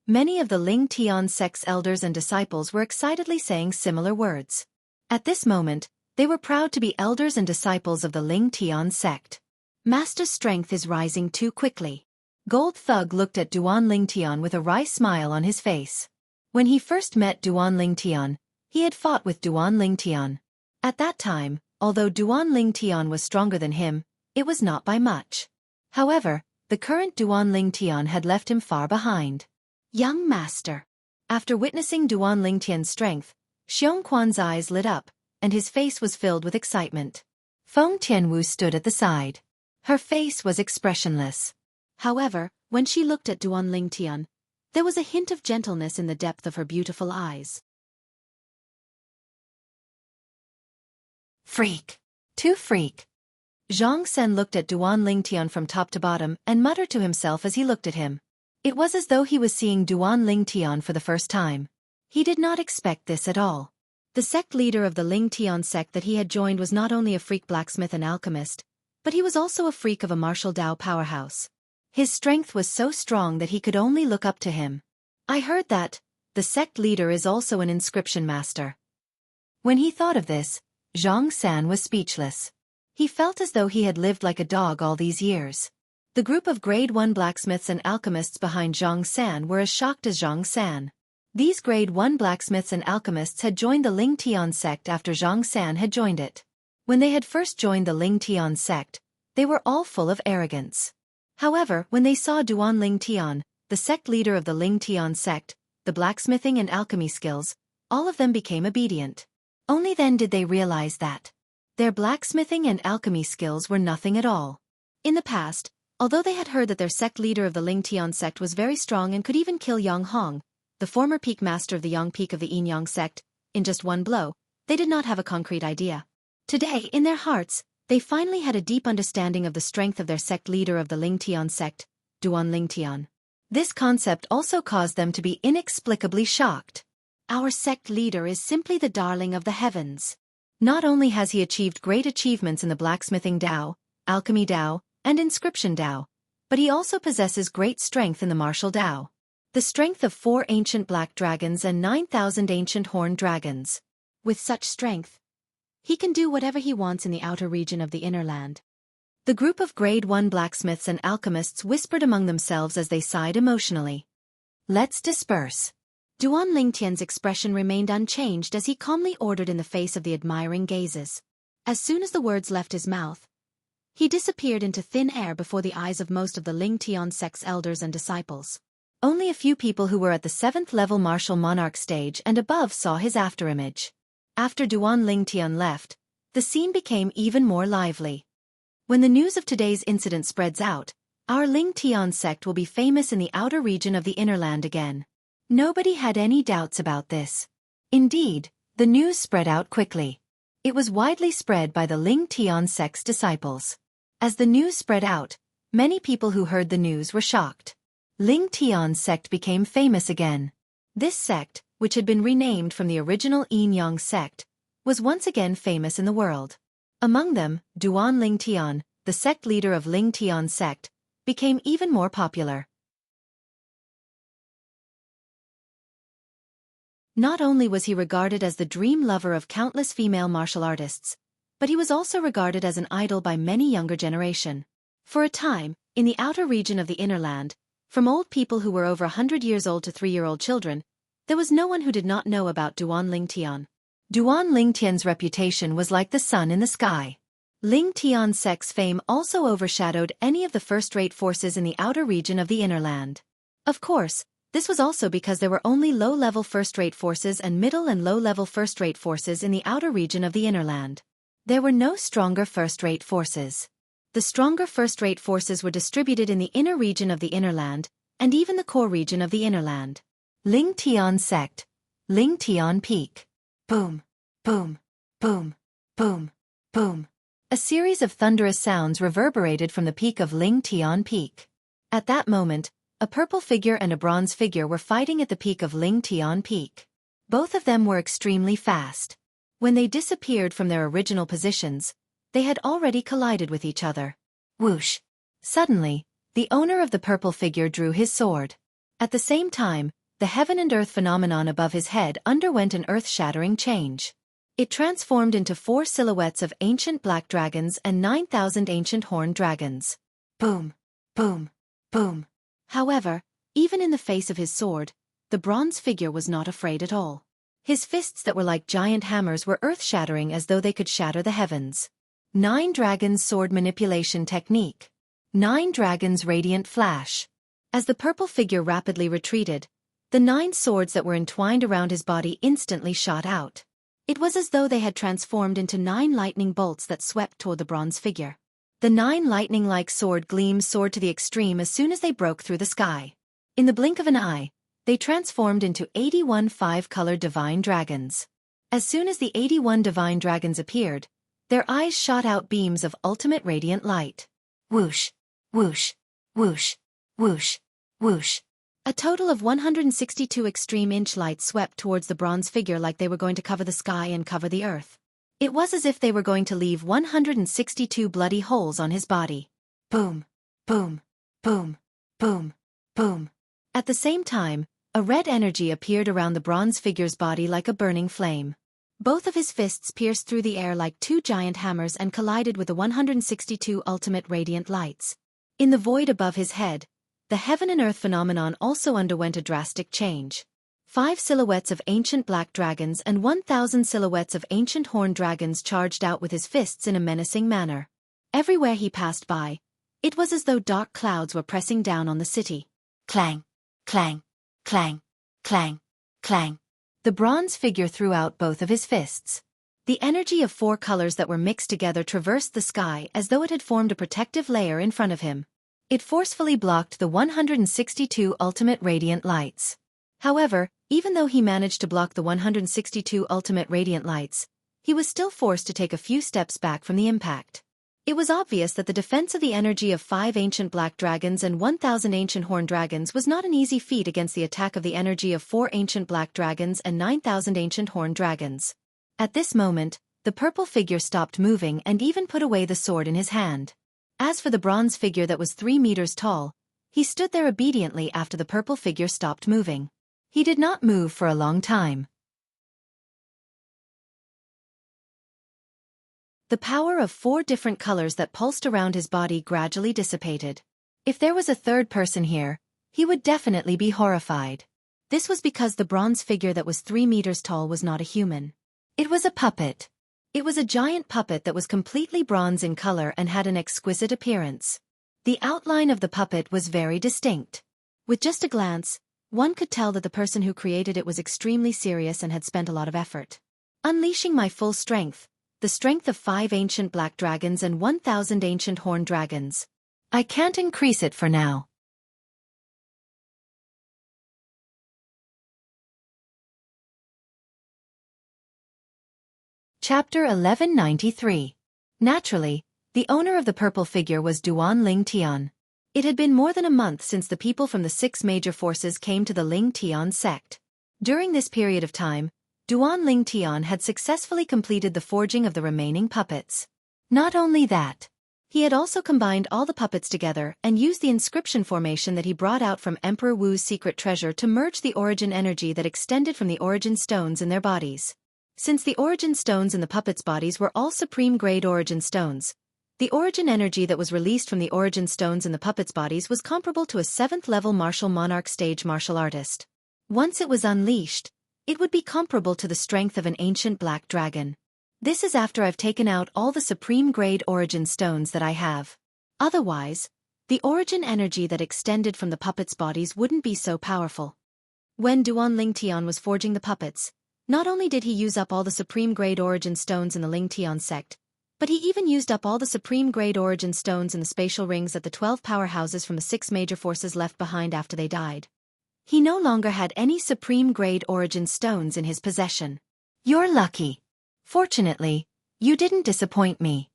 Many of the Ling Tian sect's elders and disciples were excitedly saying similar words. At this moment, they were proud to be elders and disciples of the Ling Tian sect. Master's strength is rising too quickly. Gold Thug looked at Duan Lingtian with a wry smile on his face. When he first met Duan Lingtian, he had fought with Duan Lingtian. At that time, although Duan Lingtian was stronger than him, it was not by much. However, the current Duan Lingtian had left him far behind. Young master. After witnessing Duan Lingtian's strength, Xiongquan's eyes lit up, and his face was filled with excitement. Feng Tianwu stood at the side. Her face was expressionless. However, when she looked at Duan Lingtian, there was a hint of gentleness in the depth of her beautiful eyes. Freak. Too freak. Zhang Sen looked at Duan Lingtian from top to bottom and muttered to himself as he looked at him. It was as though he was seeing Duan Lingtian for the first time. He did not expect this at all. The sect leader of the Ling Tian sect that he had joined was not only a freak blacksmith and alchemist, but he was also a freak of a martial Dao powerhouse. His strength was so strong that he could only look up to him. I heard that the sect leader is also an inscription master. When he thought of this, Zhang San was speechless. He felt as though he had lived like a dog all these years. The group of grade 1 blacksmiths and alchemists behind Zhang San were as shocked as Zhang San. These grade 1 blacksmiths and alchemists had joined the Ling Tian sect after Zhang San had joined it. When they had first joined the Ling Tian sect, they were all full of arrogance. However, when they saw Duan Ling Tian, the sect leader of the Ling Tian sect, the blacksmithing and alchemy skills, all of them became obedient. Only then did they realize that their blacksmithing and alchemy skills were nothing at all. In the past, although they had heard that their sect leader of the Ling Tian sect was very strong and could even kill Yang Hong, the former peak master of the Yang Peak of the Yin-Yang sect, in just one blow, they did not have a concrete idea. Today, in their hearts, they finally had a deep understanding of the strength of their sect leader of the Ling Tian sect, Duan Lingtian. This concept also caused them to be inexplicably shocked. Our sect leader is simply the darling of the heavens. Not only has he achieved great achievements in the blacksmithing Dao, alchemy Dao, and inscription Dao, but he also possesses great strength in the martial Dao. The strength of 4 ancient black dragons and 9,000 ancient horned dragons. With such strength, he can do whatever he wants in the outer region of the inner land. The group of grade 1 blacksmiths and alchemists whispered among themselves as they sighed emotionally. Let's disperse. Duan Lingtian's expression remained unchanged as he calmly ordered in the face of the admiring gazes. As soon as the words left his mouth, he disappeared into thin air before the eyes of most of the Ling Tian sect's elders and disciples. Only a few people who were at the 7th level martial monarch stage and above saw his afterimage. After Duan Lingtian left, the scene became even more lively. When the news of today's incident spreads out, our Ling Tian sect will be famous in the outer region of the inner land again. Nobody had any doubts about this. Indeed, The news spread out quickly. It was widely spread by the Ling Tian sect's disciples. As the news spread out, many people who heard the news were shocked. Ling Tian's sect became famous again. This sect, which had been renamed from the original Yin Yang sect, was once again famous in the world. Among them, Duan Ling Tian, the sect leader of Ling Tian's sect, became even more popular. Not only was he regarded as the dream lover of countless female martial artists, but he was also regarded as an idol by many younger generation. For a time, in the outer region of the inner land, from old people who were over 100 years old to 3-year-old children, there was no one who did not know about Duan Ling Tian. Duan Ling Tian's reputation was like the sun in the sky. Ling Tian's sect's fame also overshadowed any of the first-rate forces in the outer region of the inner land. Of course, this was also because there were only low-level first-rate forces and middle and low-level first-rate forces in the outer region of the inner land. There were no stronger first-rate forces. The stronger first-rate forces were distributed in the inner region of the inner land, and even the core region of the inner land. Ling Tian sect. Ling Tian peak. Boom, boom, boom, boom, boom. A series of thunderous sounds reverberated from the peak of Ling Tian peak. At that moment, a purple figure and a bronze figure were fighting at the peak of Ling Tian peak. Both of them were extremely fast. When they disappeared from their original positions, they had already collided with each other. Whoosh! Suddenly, the owner of the purple figure drew his sword. At the same time, the heaven and earth phenomenon above his head underwent an earth-shattering change. It transformed into 4 silhouettes of ancient black dragons and 9,000 ancient horned dragons. Boom! Boom! Boom! However, even in the face of his sword, the bronze figure was not afraid at all. His fists that were like giant hammers were earth-shattering as though they could shatter the heavens. 9 Dragons Sword Manipulation Technique. 9 Dragons Radiant Flash. As the purple figure rapidly retreated, the 9 swords that were entwined around his body instantly shot out. It was as though they had transformed into 9 lightning bolts that swept toward the bronze figure. The 9 lightning-like sword gleams soared to the extreme as soon as they broke through the sky. In the blink of an eye, they transformed into 81 5-colored divine dragons. As soon as the 81 divine dragons appeared, their eyes shot out beams of ultimate radiant light. Whoosh, whoosh, whoosh, whoosh, whoosh. A total of 162 extreme inch lights swept towards the bronze figure like they were going to cover the sky and cover the earth. It was as if they were going to leave 162 bloody holes on his body. Boom, boom, boom, boom, boom. At the same time, a red energy appeared around the bronze figure's body like a burning flame. Both of his fists pierced through the air like 2 giant hammers and collided with the 162 ultimate radiant lights. In the void above his head, the heaven and earth phenomenon also underwent a drastic change. 5 silhouettes of ancient black dragons and 1,000 silhouettes of ancient horned dragons charged out with his fists in a menacing manner. Everywhere he passed by, it was as though dark clouds were pressing down on the city. Clang, clang, clang, clang, clang. The bronze figure threw out both of his fists. The energy of 4 colors that were mixed together traversed the sky as though it had formed a protective layer in front of him. It forcefully blocked the 162 ultimate radiant lights. However, even though he managed to block the 162 ultimate radiant lights, he was still forced to take a few steps back from the impact. It was obvious that the defense of the energy of 5 ancient black dragons and 1,000 ancient horned dragons was not an easy feat against the attack of the energy of 4 ancient black dragons and 9,000 ancient horned dragons. At this moment, the purple figure stopped moving and even put away the sword in his hand. As for the bronze figure that was 3 meters tall, he stood there obediently after the purple figure stopped moving. He did not move for a long time. The power of 4 different colors that pulsed around his body gradually dissipated. If there was a third person here, he would definitely be horrified. This was because the bronze figure that was 3 meters tall was not a human. It was a puppet. It was a giant puppet that was completely bronze in color and had an exquisite appearance. The outline of the puppet was very distinct. With just a glance, one could tell that the person who created it was extremely serious and had spent a lot of effort. Unleashing my full strength, the strength of 5 ancient black dragons and 1,000 ancient horned dragons. I can't increase it for now. Chapter 1193. Naturally, the owner of the purple figure was Duan Ling Tian. It had been more than a month since the people from the 6 major forces came to the Ling Tian sect. During this period of time, Duan Ling Tian had successfully completed the forging of the remaining puppets. Not only that, he had also combined all the puppets together and used the inscription formation that he brought out from Emperor Wu's secret treasure to merge the origin energy that extended from the origin stones in their bodies. Since the origin stones in the puppets' bodies were all supreme-grade origin stones, the origin energy that was released from the origin stones in the puppets' bodies was comparable to a 7th-level martial monarch stage martial artist. Once it was unleashed, it would be comparable to the strength of an ancient black dragon. This is after I've taken out all the supreme-grade origin stones that I have. Otherwise, the origin energy that extended from the puppets' bodies wouldn't be so powerful. When Duan Ling Tian was forging the puppets, not only did he use up all the supreme-grade origin stones in the Ling Tian sect, but he even used up all the supreme-grade origin stones in the spatial rings that the 12 powerhouses from the 6 major forces left behind after they died. He no longer had any supreme-grade origin stones in his possession. You're lucky. Fortunately, you didn't disappoint me.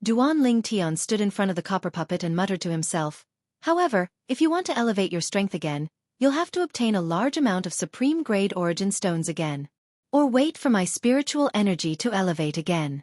Duan Ling Tian stood in front of the copper puppet and muttered to himself. However, if you want to elevate your strength again, you'll have to obtain a large amount of supreme-grade origin stones again. Or wait for my spiritual energy to elevate again.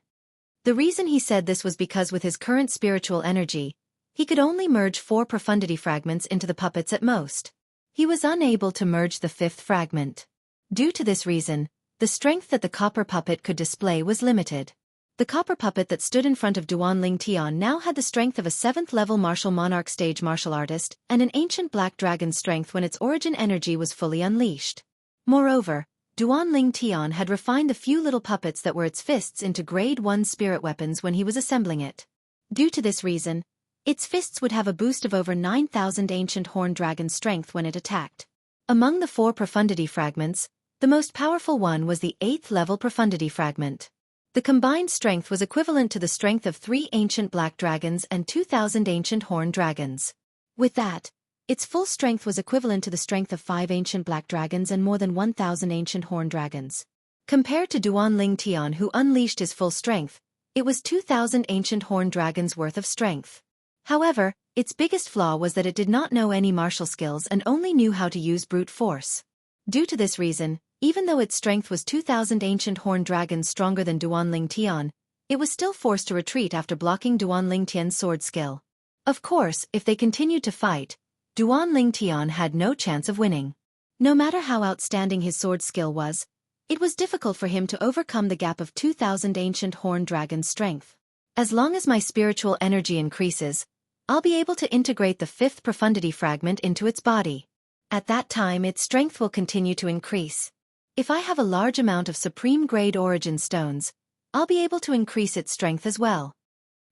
The reason he said this was because with his current spiritual energy, he could only merge 4 profundity fragments into the puppets at most. He was unable to merge the 5th fragment. Due to this reason, the strength that the copper puppet could display was limited. The copper puppet that stood in front of Duan Ling Tian now had the strength of a 7th-level martial monarch stage martial artist and an ancient black dragon's strength when its origin energy was fully unleashed. Moreover, Duan Ling Tian had refined the few little puppets that were its fists into grade 1 spirit weapons when he was assembling it. Due to this reason, its fists would have a boost of over 9,000 ancient horned dragon strength when it attacked. Among the 4 profundity fragments, the most powerful one was the 8th-level profundity fragment. The combined strength was equivalent to the strength of 3 ancient black dragons and 2,000 ancient horned dragons. With that, its full strength was equivalent to the strength of 5 ancient black dragons and more than 1,000 ancient horned dragons. Compared to Duan Ling Tian who unleashed his full strength, it was 2,000 ancient horned dragons worth of strength. However, its biggest flaw was that it did not know any martial skills and only knew how to use brute force. Due to this reason, even though its strength was 2,000 ancient horned dragons stronger than Duan Ling Tian, it was still forced to retreat after blocking Duan Ling Tian's sword skill. Of course, if they continued to fight, Duan Ling Tian had no chance of winning. No matter how outstanding his sword skill was, it was difficult for him to overcome the gap of 2,000 ancient horned dragons' strength. As long as my spiritual energy increases, I'll be able to integrate the 5th profundity fragment into its body. At that time its strength will continue to increase. If I have a large amount of supreme-grade origin stones, I'll be able to increase its strength as well.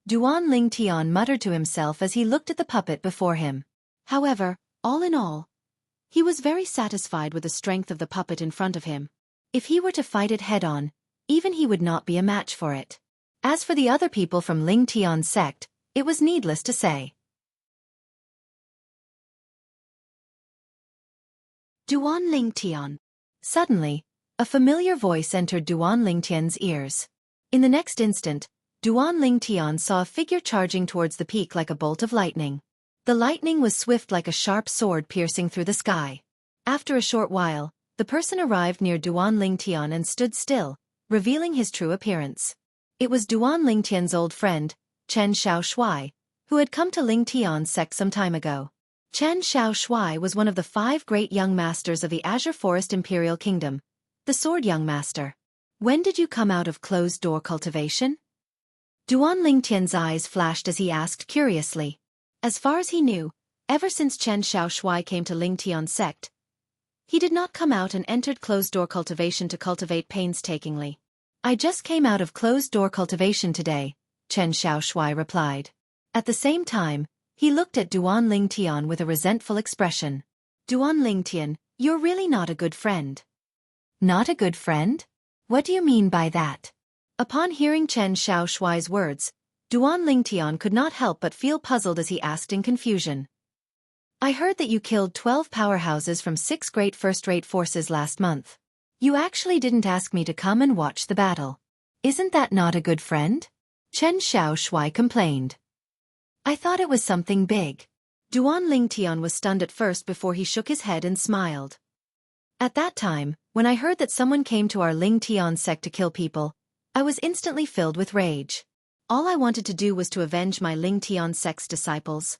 Duan Ling Tian muttered to himself as he looked at the puppet before him. However, all in all, he was very satisfied with the strength of the puppet in front of him. If he were to fight it head-on, even he would not be a match for it. As for the other people from Ling Tian's sect, it was needless to say. Duan Ling Tian. Suddenly, a familiar voice entered Duan Ling Tian's ears. In the next instant, Duan Ling Tian saw a figure charging towards the peak like a bolt of lightning. The lightning was swift like a sharp sword piercing through the sky. After a short while, the person arrived near Duan Ling Tian and stood still, revealing his true appearance. It was Duan Ling Tian's old friend, Chen Xiaoshui, who had come to Ling Tian's sect some time ago. Chen Xiaoshui was one of the 5 great young masters of the Azure Forest Imperial Kingdom, the Sword Young Master. When did you come out of closed-door cultivation? Duan Ling Tian's eyes flashed as he asked curiously. As far as he knew, ever since Chen Xiaoshui came to Ling Tian's sect, he did not come out and entered closed-door cultivation to cultivate painstakingly. I just came out of closed-door cultivation today, Chen Xiaoshui replied. At the same time, he looked at Duan Ling Tian with a resentful expression. Duan Ling Tian, you're really not a good friend. Not a good friend? What do you mean by that? Upon hearing Chen Xiaoshui's words, Duan Ling Tian could not help but feel puzzled as he asked in confusion. I heard that you killed 12 powerhouses from 6 great first-rate forces last month. You actually didn't ask me to come and watch the battle. Isn't that not a good friend? Chen Xiaoshui complained. I thought it was something big. Duan Lingtian was stunned at first before he shook his head and smiled. At that time, when I heard that someone came to our Lingtian sect to kill people, I was instantly filled with rage. All I wanted to do was to avenge my Lingtian sect's disciples.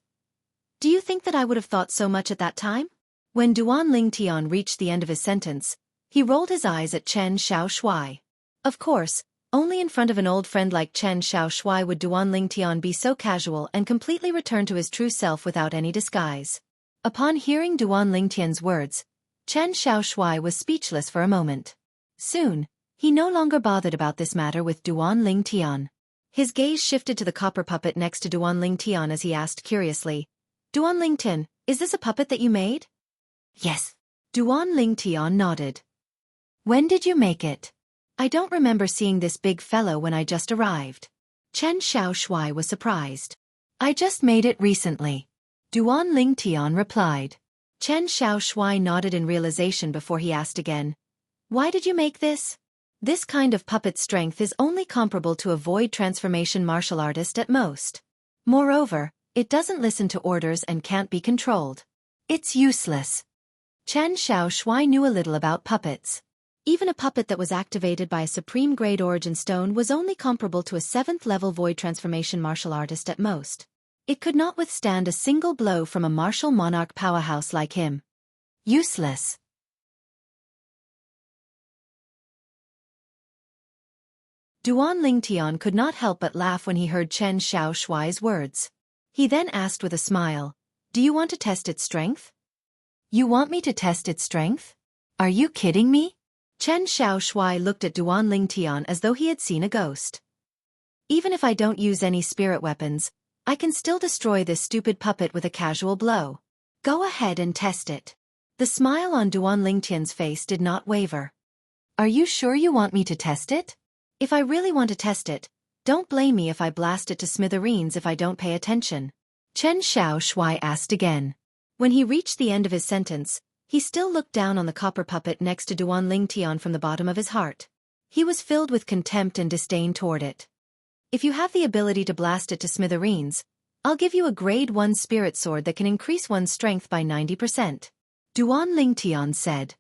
Do you think that I would have thought so much at that time? When Duan Lingtian reached the end of his sentence, he rolled his eyes at Chen Xiaoshui. Of course, only in front of an old friend like Chen Xiaoshui would Duan Lingtian be so casual and completely return to his true self without any disguise. Upon hearing Duan Lingtian's words, Chen Xiaoshui was speechless for a moment. Soon, he no longer bothered about this matter with Duan Lingtian. His gaze shifted to the copper puppet next to Duan Lingtian as he asked curiously, Duan Lingtian, is this a puppet that you made? Yes. Duan Lingtian nodded. When did you make it? I don't remember seeing this big fellow when I just arrived. Chen Xiaoshui was surprised. I just made it recently. Duan Lingtian replied. Chen Xiaoshui nodded in realization before he asked again. Why did you make this? This kind of puppet strength is only comparable to a void transformation martial artist at most. Moreover, it doesn't listen to orders and can't be controlled. It's useless. Chen Xiaoshui knew a little about puppets. Even a puppet that was activated by a supreme-grade origin stone was only comparable to a 7th-level void transformation martial artist at most. It could not withstand a single blow from a martial monarch powerhouse like him. Useless. Duan Lingtian could not help but laugh when he heard Chen Xiaoshui's words. He then asked with a smile, Do you want to test its strength? You want me to test its strength? Are you kidding me? Chen Xiaoshui looked at Duan Lingtian as though he had seen a ghost. Even if I don't use any spirit weapons, I can still destroy this stupid puppet with a casual blow. Go ahead and test it. The smile on Duan Lingtian's face did not waver. Are you sure you want me to test it? If I really want to test it, don't blame me if I blast it to smithereens if I don't pay attention. Chen Xiaoshui asked again. When he reached the end of his sentence, he still looked down on the copper puppet next to Duan Lingtian from the bottom of his heart. He was filled with contempt and disdain toward it. If you have the ability to blast it to smithereens, I'll give you a grade 1 spirit sword that can increase one's strength by 90%. Duan Lingtian said.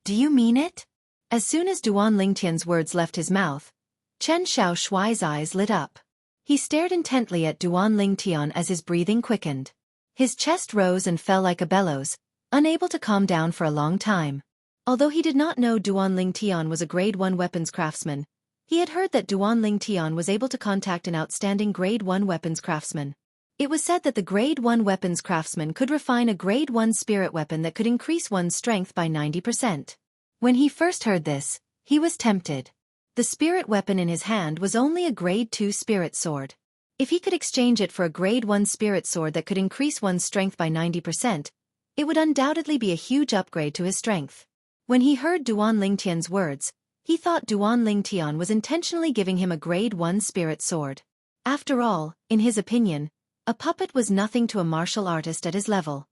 Do you mean it? As soon as Duan Lingtian's words left his mouth, Chen Xiaoshui's eyes lit up. He stared intently at Duan Lingtian as his breathing quickened. His chest rose and fell like a bellows, unable to calm down for a long time. Although he did not know Duan Lingtian was a grade 1 weapons craftsman, he had heard that Duan Lingtian was able to contact an outstanding grade 1 weapons craftsman. It was said that the grade 1 weapons craftsman could refine a grade 1 spirit weapon that could increase one's strength by 90%. When he first heard this, he was tempted. The spirit weapon in his hand was only a grade 2 spirit sword. If he could exchange it for a grade 1 spirit sword that could increase one's strength by 90%, it would undoubtedly be a huge upgrade to his strength. When he heard Duan Lingtian's words, he thought Duan Lingtian was intentionally giving him a grade 1 spirit sword. After all, in his opinion, a puppet was nothing to a martial artist at his level.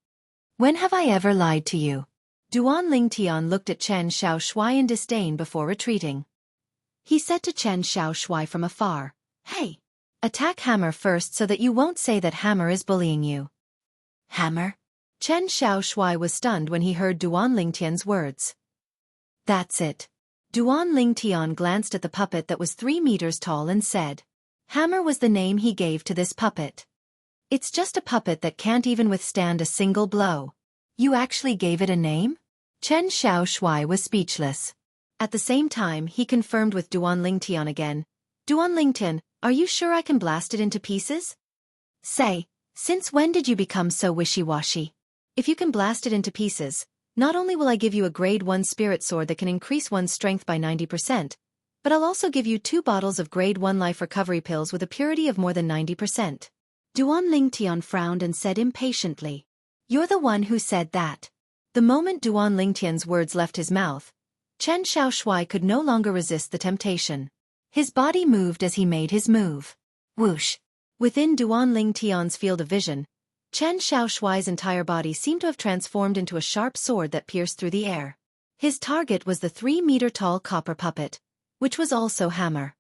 When have I ever lied to you? Duan Lingtian looked at Chen Xiaoshui in disdain before retreating. He said to Chen Xiaoshui from afar, Hey! Attack Hammer first so that you won't say that Hammer is bullying you. Hammer? Chen Xiaoshui was stunned when he heard Duan Lingtian's words. That's it. Duan Lingtian glanced at the puppet that was 3 meters tall and said, Hammer was the name he gave to this puppet. It's just a puppet that can't even withstand a single blow. You actually gave it a name? Chen Xiaoshui was speechless. At the same time, he confirmed with Duan Lingtian again, Duan Lingtian, are you sure I can blast it into pieces? Say, since when did you become so wishy-washy? If you can blast it into pieces, not only will I give you a grade 1 spirit sword that can increase one's strength by 90%, but I'll also give you 2 bottles of grade 1 life recovery pills with a purity of more than 90%. Duan Lingtian frowned and said impatiently, You're the one who said that. The moment Duan Lingtian's words left his mouth, Chen Xiaoshui could no longer resist the temptation. His body moved as he made his move. Whoosh! Within Duan Lingtian's field of vision, Chen Xiaoshui's entire body seemed to have transformed into a sharp sword that pierced through the air. His target was the 3-meter-tall copper puppet, which was also Hammer.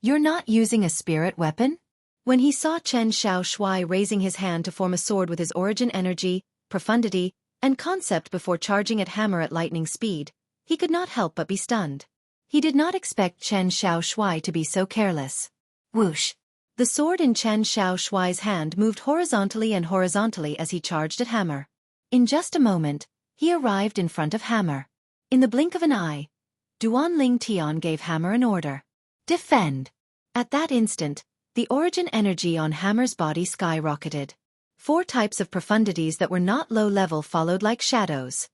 You're not using a spirit weapon? When he saw Chen Xiaoshui raising his hand to form a sword with his origin energy, profundity, and concept before charging at hammer at lightning speed, he could not help but be stunned. He did not expect Chen Xiaoshui to be so careless. Whoosh! The sword in Chen Xiaoshui's hand moved horizontally and horizontally as he charged at hammer. In just a moment, he arrived in front of hammer. In the blink of an eye, Duan Ling Tian gave hammer an order. Defend! At that instant, the origin energy on hammer's body skyrocketed. 4 types of profundities that were not low level followed like shadows.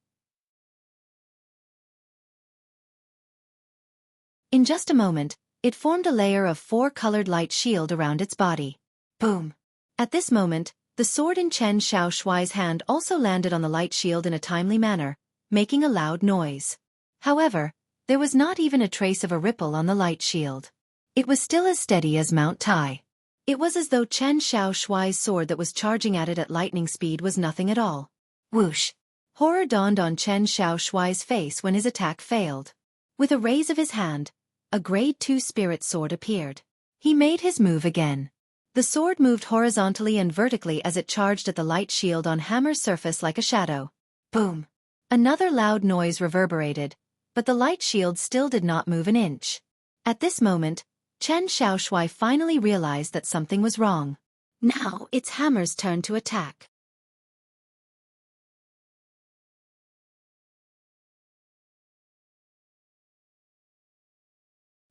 In just a moment, it formed a layer of 4-colored light shield around its body. Boom! At this moment, the sword in Chen Xiaoshui's hand also landed on the light shield in a timely manner, making a loud noise. However, there was not even a trace of a ripple on the light shield. It was still as steady as Mount Tai. It was as though Chen Xiaoshui's sword that was charging at it at lightning speed was nothing at all. Whoosh! Horror dawned on Chen Xiaoshui's face when his attack failed. With a raise of his hand, a grade 2 spirit sword appeared. He made his move again. The sword moved horizontally and vertically as it charged at the light shield on hammer's surface like a shadow. Boom! Another loud noise reverberated, but the light shield still did not move an inch. At this moment, Chen Xiaoshui finally realized that something was wrong. Now it's hammer's turn to attack.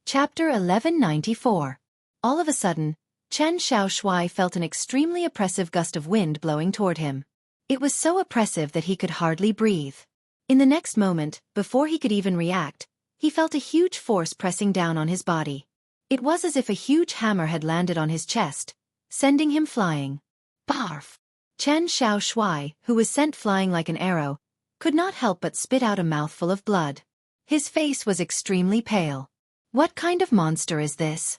Chapter 1194. All of a sudden, Chen Xiaoshui felt an extremely oppressive gust of wind blowing toward him. It was so oppressive that he could hardly breathe. In the next moment, before he could even react, he felt a huge force pressing down on his body. It was as if a huge hammer had landed on his chest, sending him flying. Barf! Chen Xiaoshui, who was sent flying like an arrow, could not help but spit out a mouthful of blood. His face was extremely pale. What kind of monster is this?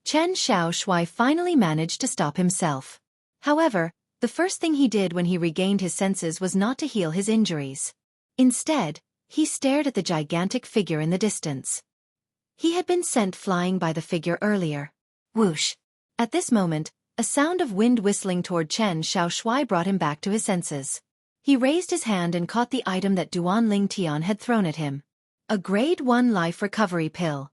Chen Xiaoshui finally managed to stop himself. However, the first thing he did when he regained his senses was not to heal his injuries. Instead, he stared at the gigantic figure in the distance. He had been sent flying by the figure earlier. Whoosh! At this moment, a sound of wind whistling toward Chen Xiaoshui brought him back to his senses. He raised his hand and caught the item that Duan Ling Tian had thrown at him. A grade 1 life recovery pill.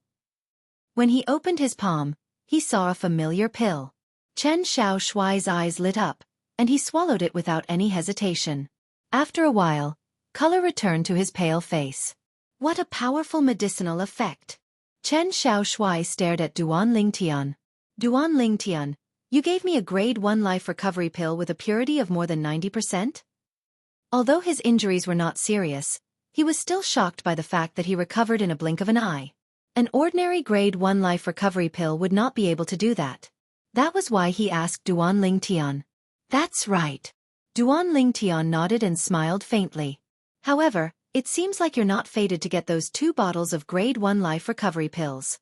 When he opened his palm, he saw a familiar pill. Chen Xiaoshui's eyes lit up, and he swallowed it without any hesitation. After a while, color returned to his pale face. What a powerful medicinal effect! Chen Xiaoshui stared at Duan Ling Tian. Duan Ling Tian, you gave me a grade 1 life recovery pill with a purity of more than 90%? Although his injuries were not serious, he was still shocked by the fact that he recovered in a blink of an eye. An ordinary grade 1 life recovery pill would not be able to do that. That was why he asked Duan Ling Tian. That's right. Duan Ling Tian nodded and smiled faintly. However, it seems like you're not fated to get those 2 bottles of grade 1 life recovery pills.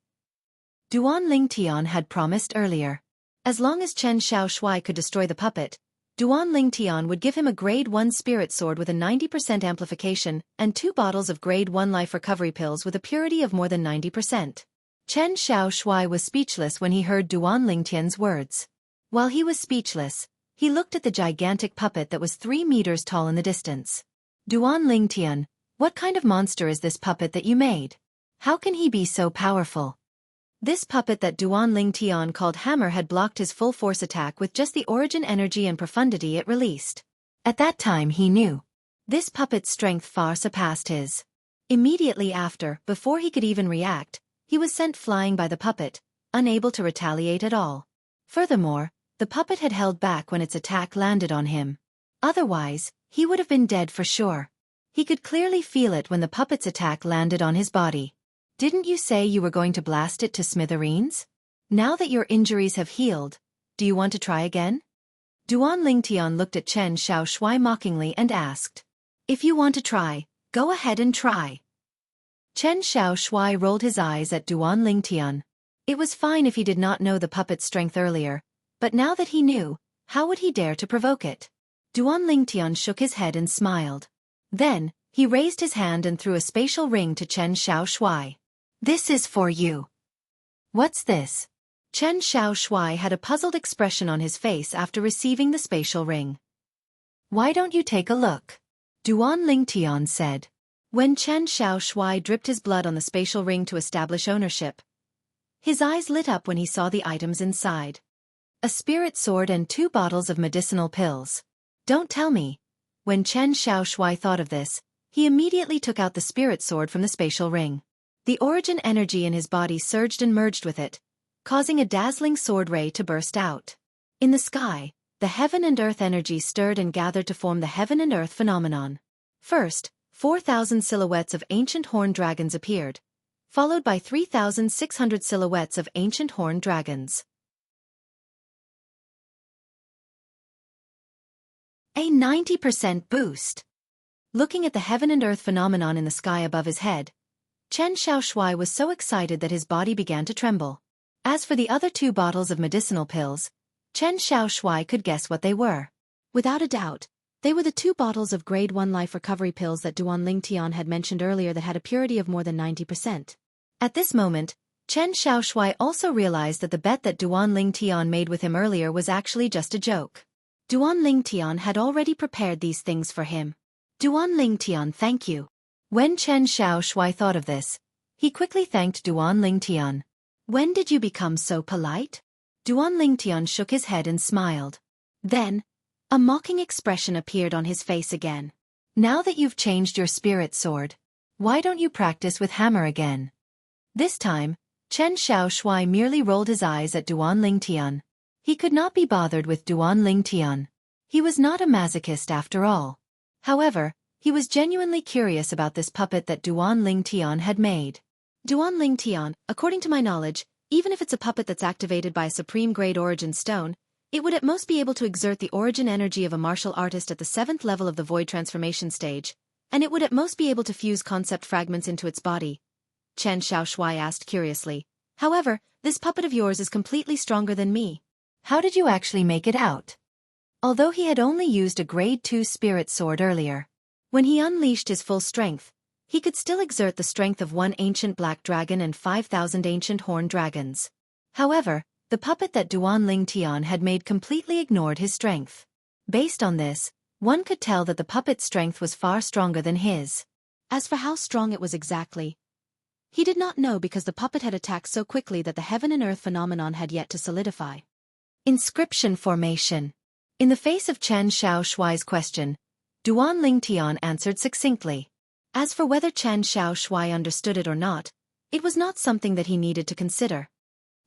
Duan Ling Tian had promised earlier. As long as Chen Xiaoshui could destroy the puppet, Duan Ling Tian would give him a grade 1 spirit sword with a 90% amplification and 2 bottles of grade 1 life recovery pills with a purity of more than 90%. Chen Xiaoshui was speechless when he heard Duan Ling Tian's words. While he was speechless, he looked at the gigantic puppet that was 3 meters tall in the distance. Duan Ling Tian, what kind of monster is this puppet that you made? How can he be so powerful? This puppet that Duan Ling Tian called Hammer had blocked his full force attack with just the origin energy and profundity it released. At that time he knew. This puppet's strength far surpassed his. Immediately after, before he could even react, he was sent flying by the puppet, unable to retaliate at all. Furthermore, the puppet had held back when its attack landed on him. Otherwise, he would have been dead for sure. He could clearly feel it when the puppet's attack landed on his body. Didn't you say you were going to blast it to smithereens? Now that your injuries have healed, do you want to try again? Duan Ling Tian looked at Chen Xiaoshui mockingly and asked. If you want to try, go ahead and try. Chen Xiaoshui rolled his eyes at Duan Ling Tian. It was fine if he did not know the puppet's strength earlier, but now that he knew, how would he dare to provoke it? Duan Ling Tian shook his head and smiled. Then, he raised his hand and threw a spatial ring to Chen Xiaoshui. This is for you. What's this? Chen Xiaoshui had a puzzled expression on his face after receiving the spatial ring. Why don't you take a look? Duan Lingtian said. When Chen Xiaoshui dripped his blood on the spatial ring to establish ownership, his eyes lit up when he saw the items inside. A spirit sword and 2 bottles of medicinal pills. Don't tell me. When Chen Xiaoshui thought of this, he immediately took out the spirit sword from the spatial ring. The origin energy in his body surged and merged with it, causing a dazzling sword ray to burst out. In the sky, the heaven and earth energy stirred and gathered to form the heaven and earth phenomenon. First, 4,000 silhouettes of ancient horned dragons appeared, followed by 3,600 silhouettes of ancient horned dragons. A 90% boost. Looking at the heaven and earth phenomenon in the sky above his head, Chen Xiaoshui was so excited that his body began to tremble. As for the other 2 bottles of medicinal pills, Chen Xiaoshui could guess what they were. Without a doubt, they were the 2 bottles of grade 1 life recovery pills that Duan Lingtian had mentioned earlier that had a purity of more than 90%. At this moment, Chen Xiaoshui also realized that the bet that Duan Lingtian made with him earlier was actually just a joke. Duan Lingtian had already prepared these things for him. Duan Lingtian, thank you. When Chen Xiaoshui thought of this, he quickly thanked Duan Lingtian. When did you become so polite? Duan Lingtian shook his head and smiled. Then, a mocking expression appeared on his face again. Now that you've changed your spirit sword, why don't you practice with hammer again? This time, Chen Xiaoshui merely rolled his eyes at Duan Lingtian. He could not be bothered with Duan Lingtian. He was not a masochist after all. However, he was genuinely curious about this puppet that Duan Lingtian had made. Duan Lingtian, according to my knowledge, even if it's a puppet that's activated by a supreme-grade origin stone, it would at most be able to exert the origin energy of a martial artist at the 7th level of the void transformation stage, and it would at most be able to fuse concept fragments into its body. Chen Xiaoshui asked curiously. However, this puppet of yours is completely stronger than me. How did you actually make it out? Although he had only used a grade 2 spirit sword earlier, when he unleashed his full strength, he could still exert the strength of 1 ancient black dragon and 5,000 ancient horned dragons. However, the puppet that Duan Lingtian had made completely ignored his strength. Based on this, one could tell that the puppet's strength was far stronger than his. As for how strong it was exactly, he did not know because the puppet had attacked so quickly that the heaven and earth phenomenon had yet to solidify. Inscription formation. In the face of Chen Xiaoshui's question, Duan Lingtian answered succinctly. As for whether Chen Xiaoshui understood it or not, it was not something that he needed to consider.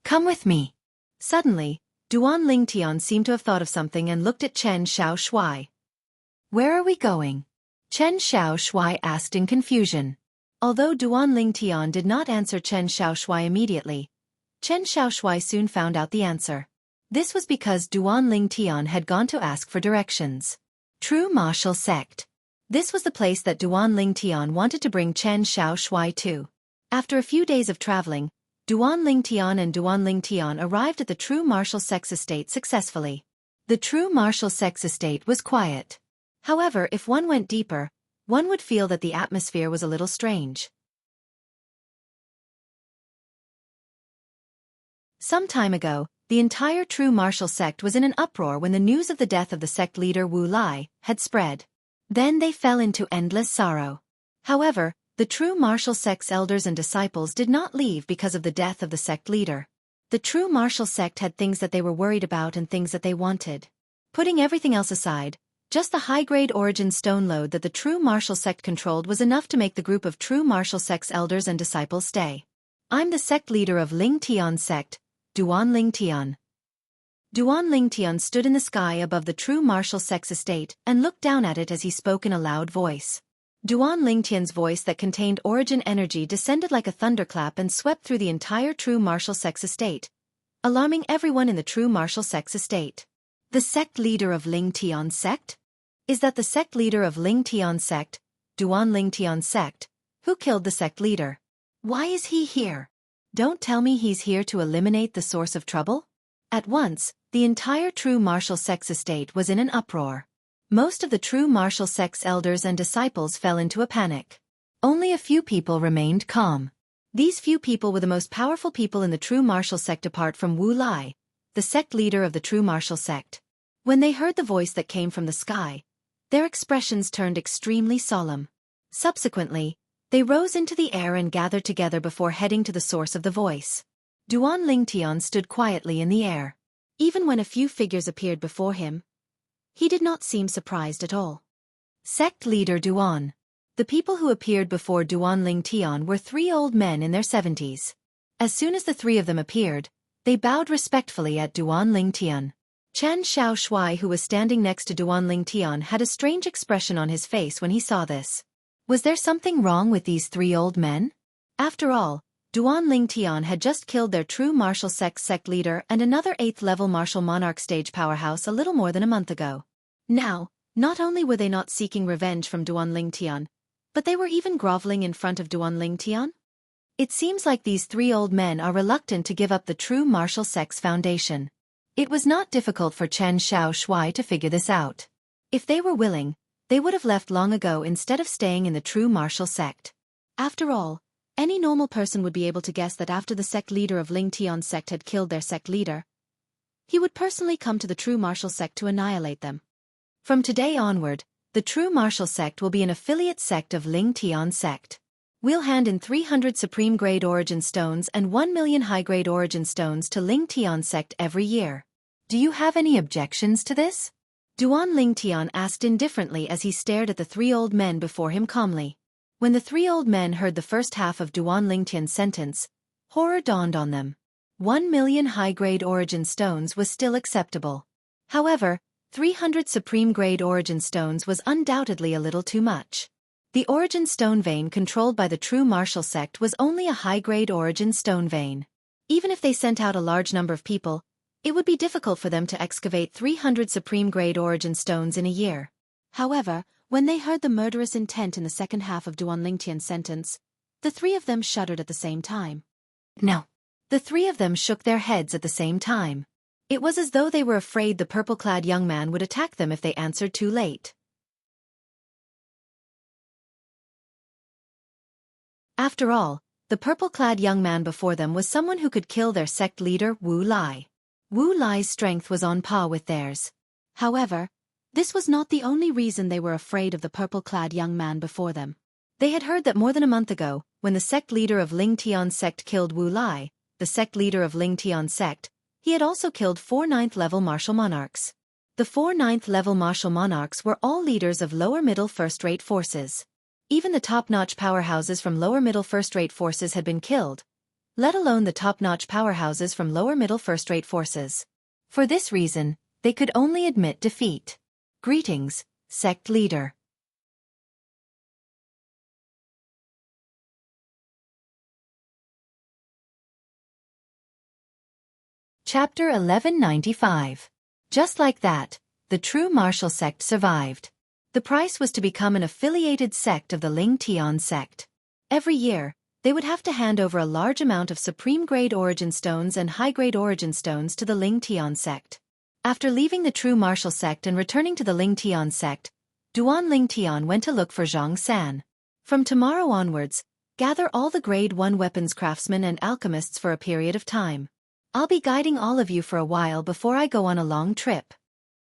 Come with me. Suddenly, Duan Lingtian seemed to have thought of something and looked at Chen Xiaoshui. Where are we going? Chen Xiaoshui asked in confusion. Although Duan Lingtian did not answer Chen Xiaoshui immediately, Chen Xiaoshui soon found out the answer. This was because Duan Lingtian had gone to ask for directions. True martial sect. This was the place that Duan Lingtian wanted to bring Chen Xiaoshui to. After a few days of traveling, Duan Lingtian and Duan Lingtian arrived at the True Martial Sect's estate successfully. The True Martial Sect's estate was quiet. However, if one went deeper, one would feel that the atmosphere was a little strange. Some time ago, the entire True Martial Sect was in an uproar when the news of the death of the sect leader Wu Lai had spread. Then they fell into endless sorrow. However, the True Martial Sect's elders and disciples did not leave because of the death of the sect leader. The True Martial Sect had things that they were worried about and things that they wanted. Putting everything else aside, just the high-grade origin stone load that the True Martial Sect controlled was enough to make the group of True Martial Sect's elders and disciples stay. I'm the sect leader of Lingtian sect, Duan Lingtian. Duan Lingtian stood in the sky above the True Martial Sect's estate and looked down at it as he spoke in a loud voice. Duan Lingtian's voice that contained origin energy descended like a thunderclap and swept through the entire True Martial Sect's estate, alarming everyone in the True Martial Sect's estate. The sect leader of Lingtian sect? Is that the sect leader of Lingtian sect, Duan Lingtian sect, who killed the sect leader? Why is he here? Don't tell me he's here to eliminate the source of trouble? At once, the entire True Martial Sect's estate was in an uproar. Most of the True Martial Sect's elders and disciples fell into a panic. Only a few people remained calm. These few people were the most powerful people in the true martial sect apart from Wu Lai, the sect leader of the true martial sect. When they heard the voice that came from the sky, their expressions turned extremely solemn. Subsequently, they rose into the air and gathered together before heading to the source of the voice. Duan Lingtian stood quietly in the air. Even when a few figures appeared before him, he did not seem surprised at all. Sect leader Duan. The people who appeared before Duan Lingtian were 3 old men in their 70s. As soon as the 3 of them appeared, they bowed respectfully at Duan Lingtian. Chen Xiao Shui, who was standing next to Duan Lingtian, had a strange expression on his face when he saw this. Was there something wrong with these 3 old men? After all, Duan Lingtian had just killed their true martial sect leader and another 8th-level martial monarch stage powerhouse a little more than a month ago. Now, not only were they not seeking revenge from Duan Lingtian, but they were even groveling in front of Duan Lingtian? It seems like these 3 old men are reluctant to give up the true martial sect's foundation. It was not difficult for Chen Xiao Shui to figure this out. If they were willing, they would have left long ago instead of staying in the true martial sect. After all, any normal person would be able to guess that after the sect leader of Lingtian's sect had killed their sect leader, he would personally come to the true martial sect to annihilate them. From today onward, the true martial sect will be an affiliate sect of Lingtian sect. We'll hand in 300 supreme grade origin stones and 1 million high grade origin stones to Lingtian sect every year. Do you have any objections to this? Duan Lingtian asked indifferently as he stared at the 3 old men before him calmly. When the 3 old men heard the first half of Duan Lingtian's sentence, horror dawned on them. 1 million high-grade origin stones was still acceptable. However, 300 supreme-grade origin stones was undoubtedly a little too much. The origin stone vein controlled by the true martial sect was only a high-grade origin stone vein. Even if they sent out a large number of people, it would be difficult for them to excavate 300 supreme-grade origin stones in a year. However, when they heard the murderous intent in the second half of Duan Lingtian's sentence, the 3 of them shuddered at the same time. No. The 3 of them shook their heads at the same time. It was as though they were afraid the purple-clad young man would attack them if they answered too late. After all, the purple-clad young man before them was someone who could kill their sect leader Wu Lai. Wu Lai's strength was on par with theirs. However, this was not the only reason they were afraid of the purple-clad young man before them. They had heard that more than a month ago, when the sect leader of Lingtian's sect killed Wu Lai, the sect leader of Lingtian's sect, he had also killed 4 9th-level martial monarchs. The 4 9th-level martial monarchs were all leaders of lower-middle first-rate forces. Even the top-notch powerhouses from lower-middle first-rate forces had been killed, let alone the top-notch powerhouses from lower-middle first-rate forces. For this reason, they could only admit defeat. Greetings, sect leader. Chapter 1195. Just like that, the true martial sect survived. The price was to become an affiliated sect of the Lingtian sect. Every year, they would have to hand over a large amount of supreme-grade origin stones and high-grade origin stones to the Lingtian sect. After leaving the true martial sect and returning to the Lingtian sect, Duan Lingtian went to look for Zhang San. From tomorrow onwards, gather all the grade 1 weapons craftsmen and alchemists for a period of time. I'll be guiding all of you for a while before I go on a long trip.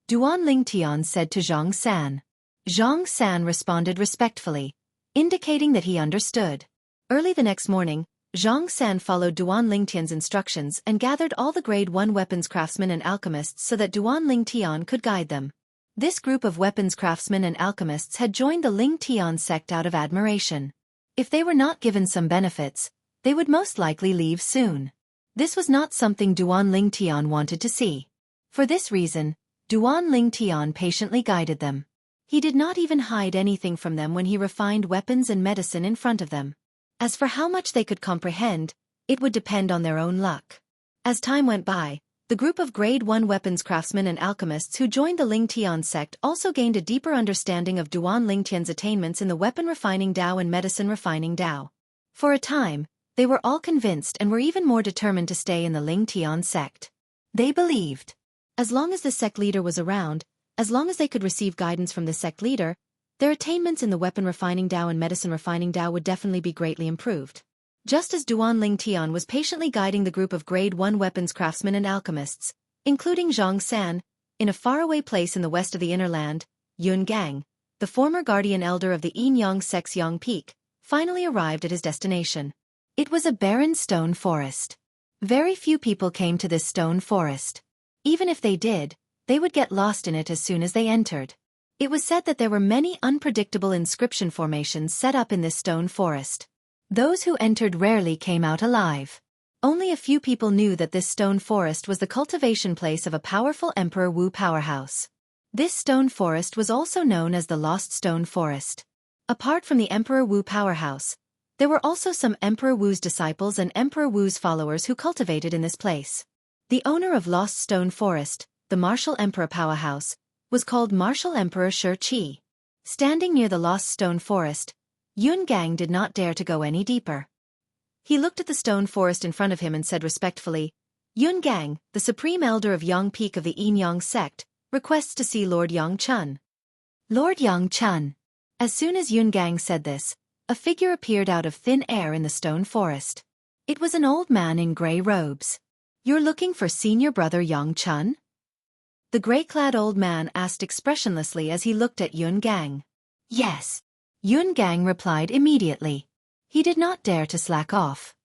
Duan Lingtian said to Zhang San. Zhang San responded respectfully, indicating that he understood. Early the next morning, Zhang San followed Duan Lingtian's instructions and gathered all the grade 1 weapons craftsmen and alchemists so that Duan Lingtian could guide them. This group of weapons craftsmen and alchemists had joined the Lingtian sect out of admiration. If they were not given some benefits, they would most likely leave soon. This was not something Duan Lingtian wanted to see. For this reason, Duan Lingtian patiently guided them. He did not even hide anything from them when he refined weapons and medicine in front of them. As for how much they could comprehend, it would depend on their own luck. As time went by, the group of grade 1 weapons craftsmen and alchemists who joined the Lingtian sect also gained a deeper understanding of Duan Lingtian's attainments in the weapon refining Dao and medicine refining Dao. For a time, they were all convinced and were even more determined to stay in the Lingtian sect. They believed, as long as the sect leader was around, as long as they could receive guidance from the sect leader, their attainments in the weapon refining Dao and medicine refining Dao would definitely be greatly improved. Just as Duan Ling Tian was patiently guiding the group of Grade 1 weapons craftsmen and alchemists, including Zhang San, in a faraway place in the west of the Inner Land, Yun Gang, the former guardian elder of the Yin-Yang Sect's Yang Peak, finally arrived at his destination. It was a barren stone forest. Very few people came to this stone forest. Even if they did, they would get lost in it as soon as they entered. It was said that there were many unpredictable inscription formations set up in this stone forest. Those who entered rarely came out alive. Only a few people knew that this stone forest was the cultivation place of a powerful Emperor Wu powerhouse. This stone forest was also known as the Lost Stone Forest. Apart from the Emperor Wu powerhouse, there were also some Emperor Wu's disciples and Emperor Wu's followers who cultivated in this place. The owner of Lost Stone Forest, the Martial Emperor powerhouse, was called Martial Emperor Shi Qi. Standing near the Lost Stone Forest, Yun Gang did not dare to go any deeper. He looked at the stone forest in front of him and said respectfully, "Yun Gang, the supreme elder of Yang Peak of the Yin-Yang sect, requests to see Lord Yang Chun." Lord Yang Chun. As soon as Yun Gang said this, a figure appeared out of thin air in the stone forest. It was an old man in gray robes. "You're looking for senior brother Yang Chun?" The gray-clad old man asked expressionlessly as he looked at Yun Gang. "Yes." Yun Gang replied immediately. He did not dare to slack off.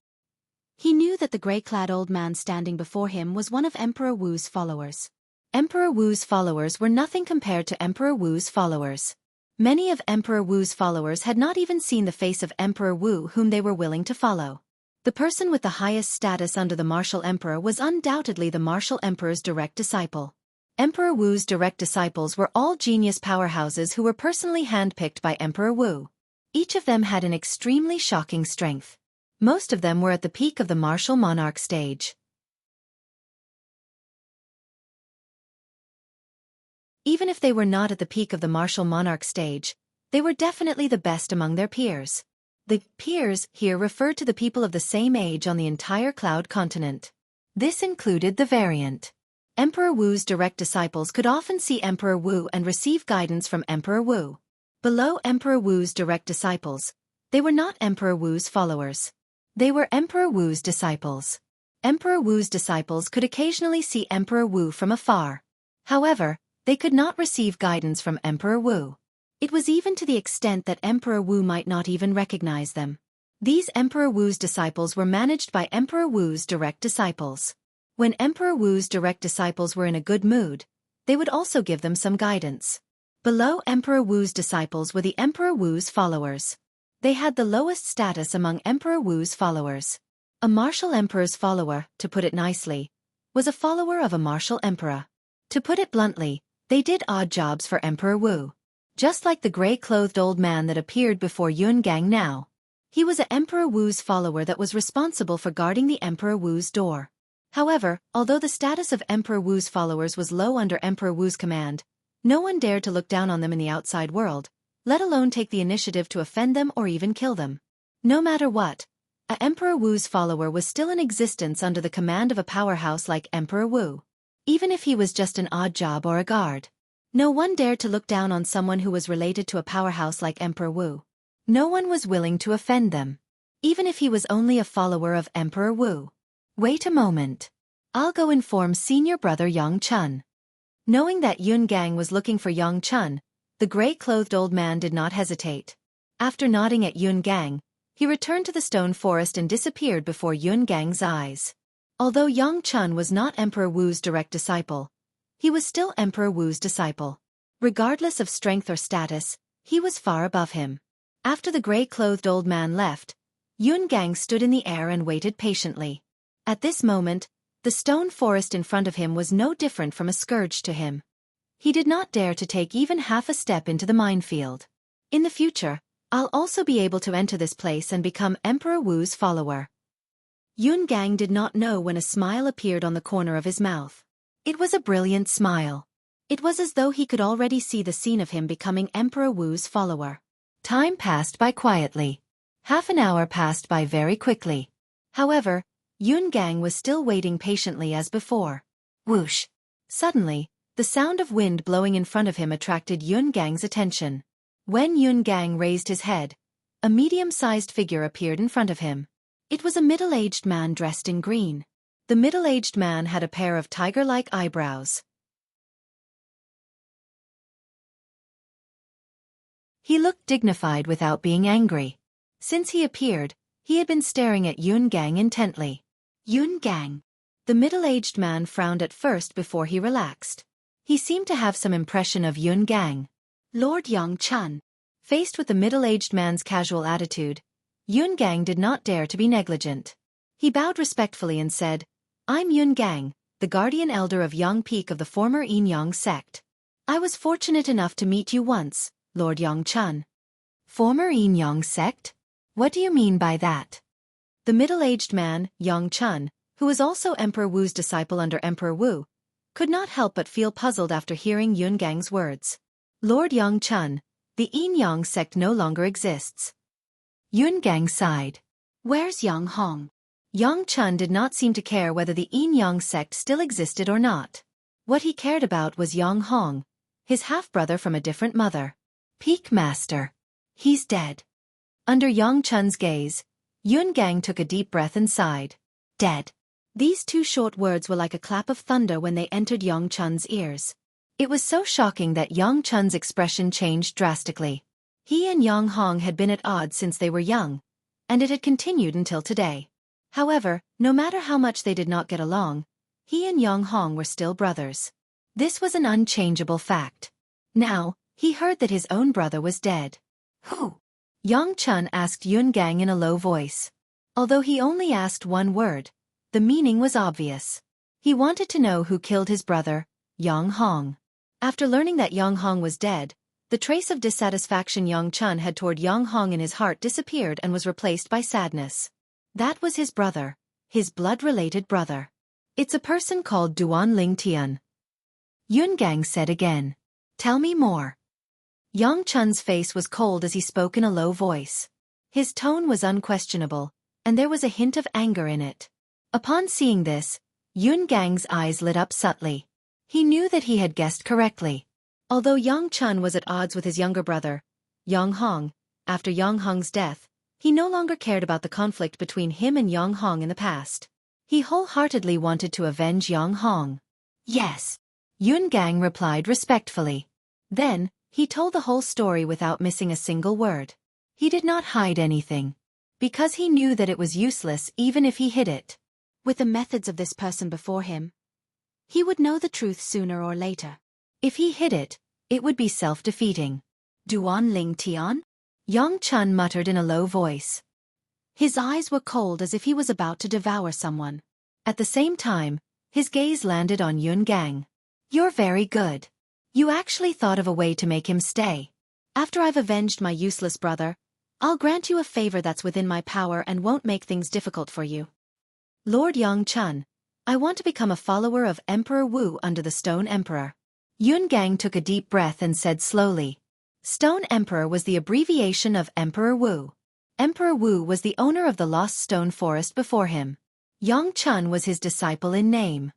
He knew that the gray-clad old man standing before him was one of Emperor Wu's followers. Emperor Wu's followers were nothing compared to Emperor Wu's followers. Many of Emperor Wu's followers had not even seen the face of Emperor Wu whom they were willing to follow. The person with the highest status under the Martial Emperor was undoubtedly the Martial Emperor's direct disciple. Emperor Wu's direct disciples were all genius powerhouses who were personally handpicked by Emperor Wu. Each of them had an extremely shocking strength. Most of them were at the peak of the martial monarch stage. Even if they were not at the peak of the martial monarch stage, they were definitely the best among their peers. The peers here referred to the people of the same age on the entire Cloud continent. This included the variant. Emperor Wu's direct disciples could often see Emperor Wu and receive guidance from Emperor Wu. Below Emperor Wu's direct disciples, they were not Emperor Wu's followers. They were Emperor Wu's disciples. Emperor Wu's disciples could occasionally see Emperor Wu from afar. However, they could not receive guidance from Emperor Wu. It was even to the extent that Emperor Wu might not even recognize them. These Emperor Wu's disciples were managed by Emperor Wu's direct disciples. When Emperor Wu's direct disciples were in a good mood, they would also give them some guidance. Below Emperor Wu's disciples were the Emperor Wu's followers. They had the lowest status among Emperor Wu's followers. A martial emperor's follower, to put it nicely, was a follower of a martial emperor. To put it bluntly, they did odd jobs for Emperor Wu. Just like the gray-clothed old man that appeared before Yun Gang now. He was a Emperor Wu's follower that was responsible for guarding the Emperor Wu's door. However, although the status of Emperor Wu's followers was low under Emperor Wu's command, no one dared to look down on them in the outside world, let alone take the initiative to offend them or even kill them. No matter what, Emperor Wu's follower was still in existence under the command of a powerhouse like Emperor Wu. Even if he was just an odd job or a guard. No one dared to look down on someone who was related to a powerhouse like Emperor Wu. No one was willing to offend them. Even if he was only a follower of Emperor Wu. Wait a moment. I'll go inform senior brother Yang Chun. Knowing that Yun Gang was looking for Yang Chun, the gray-clothed old man did not hesitate. After nodding at Yun Gang, he returned to the stone forest and disappeared before Yun Gang's eyes. Although Yang Chun was not Emperor Wu's direct disciple, he was still Emperor Wu's disciple. Regardless of strength or status, he was far above him. After the gray-clothed old man left, Yun Gang stood in the air and waited patiently. At this moment, the stone forest in front of him was no different from a scourge to him. He did not dare to take even half a step into the minefield. In the future, I'll also be able to enter this place and become Emperor Wu's follower. Yun Gang did not know when a smile appeared on the corner of his mouth. It was a brilliant smile. It was as though he could already see the scene of him becoming Emperor Wu's follower. Time passed by quietly. Half an hour passed by very quickly. However, Yun Gang was still waiting patiently as before. Whoosh! Suddenly, the sound of wind blowing in front of him attracted Yun Gang's attention. When Yun Gang raised his head, a medium-sized figure appeared in front of him. It was a middle-aged man dressed in green. The middle-aged man had a pair of tiger-like eyebrows. He looked dignified without being angry. Since he appeared, he had been staring at Yun Gang intently. Yun Gang. The middle-aged man frowned at first before he relaxed. He seemed to have some impression of Yun Gang. Lord Yang Chun. Faced with the middle-aged man's casual attitude, Yun Gang did not dare to be negligent. He bowed respectfully and said, "I'm Yun Gang, the guardian elder of Yang Peak of the former Yin Yang sect. I was fortunate enough to meet you once, Lord Yang Chun." Former Yin Yang sect? What do you mean by that? The middle-aged man, Yang Chun, who was also Emperor Wu's disciple under Emperor Wu, could not help but feel puzzled after hearing Yun Gang's words. Lord Yang Chun, the Yin Yang sect no longer exists. Yun Gang sighed. Where's Yang Hong? Yang Chun did not seem to care whether the Yin Yang sect still existed or not. What he cared about was Yang Hong, his half-brother from a different mother. Peak Master. He's dead. Under Yang Chun's gaze, Yun Gang took a deep breath and sighed. Dead. These two short words were like a clap of thunder when they entered Yang Chun's ears. It was so shocking that Yang Chun's expression changed drastically. He and Yang Hong had been at odds since they were young, and it had continued until today. However, no matter how much they did not get along, he and Yang Hong were still brothers. This was an unchangeable fact. Now, he heard that his own brother was dead. Who? Yang Chun asked Yun Gang in a low voice. Although he only asked one word, the meaning was obvious. He wanted to know who killed his brother, Yang Hong. After learning that Yang Hong was dead, the trace of dissatisfaction Yang Chun had toward Yang Hong in his heart disappeared and was replaced by sadness. That was his brother, his blood-related brother. It's a person called Duan Ling Tian. Yun Gang said again. Tell me more. Yang Chun's face was cold as he spoke in a low voice. His tone was unquestionable, and there was a hint of anger in it. Upon seeing this, Yun Gang's eyes lit up subtly. He knew that he had guessed correctly. Although Yang Chun was at odds with his younger brother, Yang Hong, after Yang Hong's death, he no longer cared about the conflict between him and Yang Hong in the past. He wholeheartedly wanted to avenge Yang Hong. Yes. Yun Gang replied respectfully. Then, he told the whole story without missing a single word. He did not hide anything, because he knew that it was useless even if he hid it. With the methods of this person before him, he would know the truth sooner or later. If he hid it, it would be self-defeating. Duan Ling Tian? Yang Chun muttered in a low voice. His eyes were cold as if he was about to devour someone. At the same time, his gaze landed on Yun Gang. You're very good. You actually thought of a way to make him stay. After I've avenged my useless brother, I'll grant you a favor that's within my power and won't make things difficult for you. Lord Yang Chun, I want to become a follower of Emperor Wu under the Stone Emperor. Yun Gang took a deep breath and said slowly. Stone Emperor was the abbreviation of Emperor Wu. Emperor Wu was the owner of the Lost Stone Forest before him. Yang Chun was his disciple in name.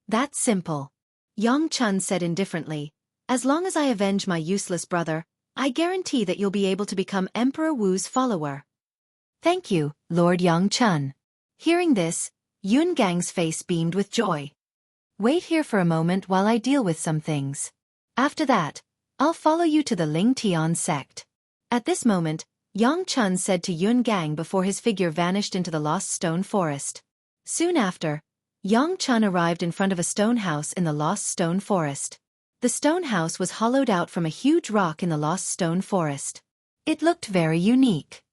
That's simple. Yang Chun said indifferently, as long as I avenge my useless brother, I guarantee that you'll be able to become Emperor Wu's follower. Thank you, Lord Yang Chun. Hearing this, Yun Gang's face beamed with joy. Wait here for a moment while I deal with some things. After that, I'll follow you to the Ling Tian sect. At this moment, Yang Chun said to Yun Gang before his figure vanished into the Lost Stone Forest. Soon after, Yang Chun arrived in front of a stone house in the Lost Stone Forest. The stone house was hollowed out from a huge rock in the Lost Stone Forest. It looked very unique.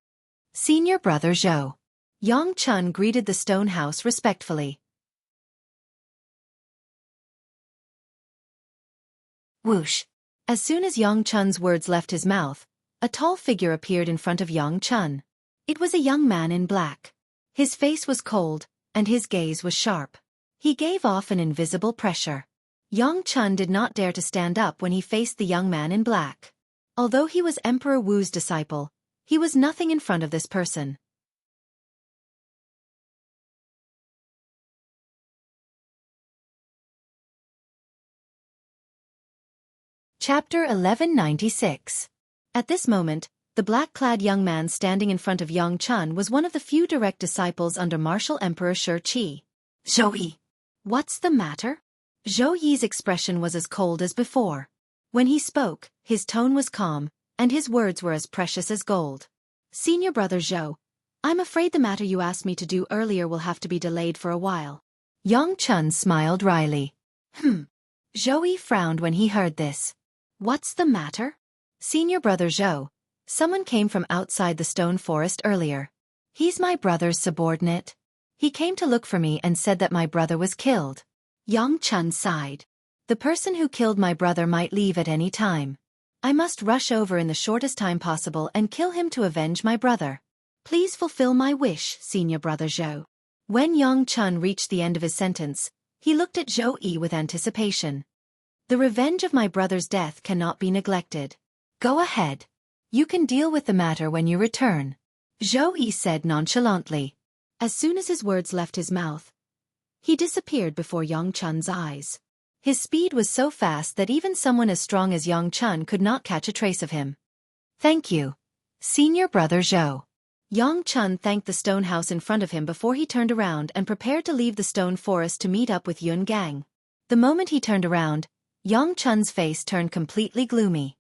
Senior Brother Zhou. Yang Chun greeted the stone house respectfully. Whoosh! As soon as Yang Chun's words left his mouth, a tall figure appeared in front of Yang Chun. It was a young man in black. His face was cold, and his gaze was sharp. He gave off an invisible pressure. Yang Chun did not dare to stand up when he faced the young man in black. Although he was Emperor Wu's disciple, he was nothing in front of this person. Chapter 1196. At this moment, The black-clad young man standing in front of Yang Chun was one of the few direct disciples under martial Emperor Shi Qi. Zhou Yi. What's the matter? Zhou Yi's expression was as cold as before. When he spoke, his tone was calm, and his words were as precious as gold. Senior brother Zhou, I'm afraid the matter you asked me to do earlier will have to be delayed for a while. Yang Chun smiled wryly. Zhou Yi frowned when he heard this. What's the matter? Senior brother Zhou, someone came from outside the stone forest earlier. He's my brother's subordinate. He came to look for me and said that my brother was killed. Yang Chun sighed. The person who killed my brother might leave at any time. I must rush over in the shortest time possible and kill him to avenge my brother. Please fulfill my wish, senior brother Zhou. When Yang Chun reached the end of his sentence, he looked at Zhou Yi with anticipation. The revenge of my brother's death cannot be neglected. Go ahead. You can deal with the matter when you return. Zhou Yi said nonchalantly. As soon as his words left his mouth, he disappeared before Yang Chun's eyes. His speed was so fast that even someone as strong as Yang Chun could not catch a trace of him. Thank you, senior brother Zhou. Yang Chun thanked the stone house in front of him before he turned around and prepared to leave the stone forest to meet up with Yun Gang. The moment he turned around, Yang Chun's face turned completely gloomy.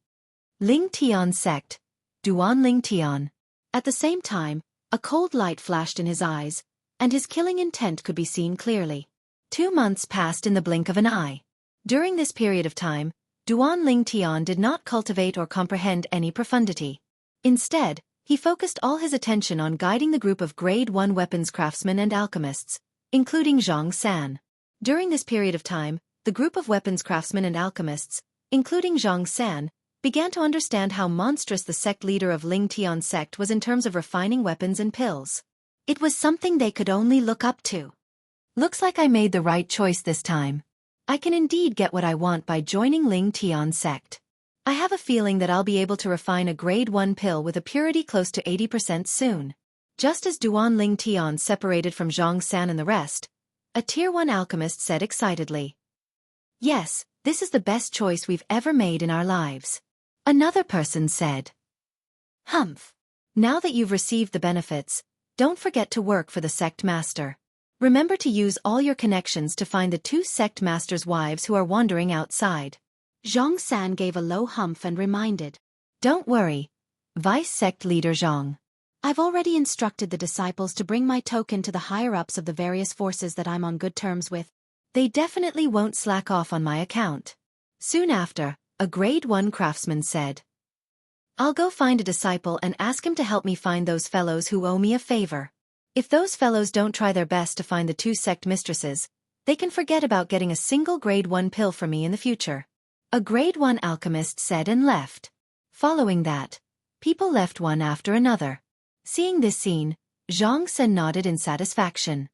Ling Tian sect, Duan Ling Tian. At the same time, a cold light flashed in his eyes, and his killing intent could be seen clearly. 2 months passed in the blink of an eye. During this period of time, Duan Ling Tian did not cultivate or comprehend any profundity. Instead, he focused all his attention on guiding the group of Grade 1 weapons craftsmen and alchemists, including Zhang San. During this period of time, the group of weapons craftsmen and alchemists, including Zhang San, began to understand how monstrous the sect leader of Ling Tian sect was in terms of refining weapons and pills. It was something they could only look up to. Looks like I made the right choice this time. I can indeed get what I want by joining Ling Tian sect. I have a feeling that I'll be able to refine a Grade 1 pill with a purity close to 80% soon. Just as Duan Ling Tian separated from Zhang San and the rest, a Tier 1 alchemist said excitedly. Yes, this is the best choice we've ever made in our lives. Another person said. Humph. Now that you've received the benefits, don't forget to work for the sect master. Remember to use all your connections to find the 2 sect masters' wives who are wandering outside. Zhang San gave a low humph and reminded. Don't worry, Vice Sect Leader Zhang. I've already instructed the disciples to bring my token to the higher-ups of the various forces that I'm on good terms with. They definitely won't slack off on my account. Soon after, a Grade 1 craftsman said. I'll go find a disciple and ask him to help me find those fellows who owe me a favor. If those fellows don't try their best to find the 2 sect mistresses, they can forget about getting a single Grade 1 pill from me in the future. A Grade 1 alchemist said and left. Following that, people left one after another. Seeing this scene, Zhang San nodded in satisfaction.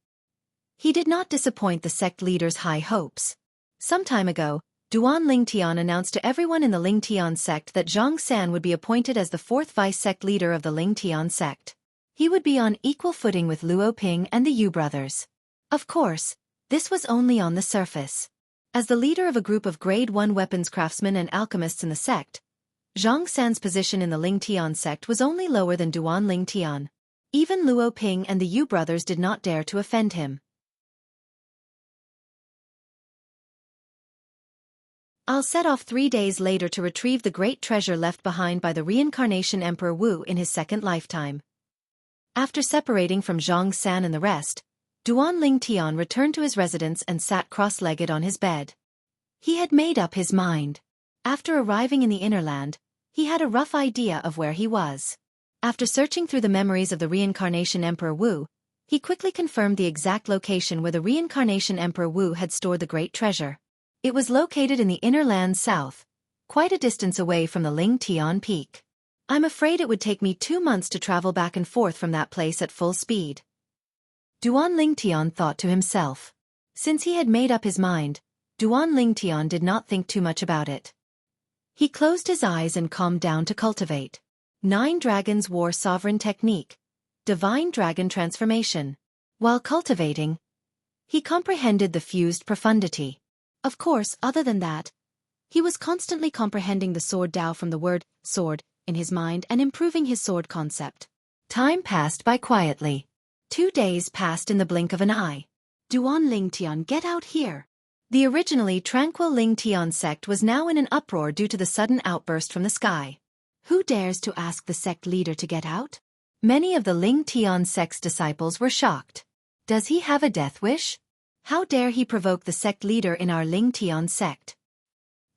He did not disappoint the sect leader's high hopes. Some time ago, Duan Ling Tian announced to everyone in the Ling Tian sect that Zhang San would be appointed as the 4th vice sect leader of the Ling Tian sect. He would be on equal footing with Luo Ping and the Yu brothers. Of course, this was only on the surface. As the leader of a group of Grade 1 weapons craftsmen and alchemists in the sect, Zhang San's position in the Ling Tian sect was only lower than Duan Ling Tian. Even Luo Ping and the Yu brothers did not dare to offend him. I'll set off 3 days later to retrieve the great treasure left behind by the reincarnation Emperor Wu in his 2nd lifetime. After separating from Zhang San and the rest, Duan Ling Tian returned to his residence and sat cross-legged on his bed. He had made up his mind. After arriving in the inner land, he had a rough idea of where he was. After searching through the memories of the reincarnation Emperor Wu, he quickly confirmed the exact location where the reincarnation Emperor Wu had stored the great treasure. It was located in the inner land south, quite a distance away from the Ling Tian peak. I'm afraid it would take me 2 months to travel back and forth from that place at full speed. Duan Ling Tian thought to himself. Since he had made up his mind, Duan Ling Tian did not think too much about it. He closed his eyes and calmed down to cultivate. 9 Dragons War Sovereign Technique, Divine Dragon Transformation. While cultivating, he comprehended the fused profundity. Of course, other than that, he was constantly comprehending the sword Dao from the word sword in his mind and improving his sword concept. Time passed by quietly. 2 days passed in the blink of an eye. Duan Lingtian, get out here! The originally tranquil Lingtian sect was now in an uproar due to the sudden outburst from the sky. Who dares to ask the sect leader to get out? Many of the Lingtian sect's disciples were shocked. Does he have a death wish? How dare he provoke the sect leader in our Lingtian sect?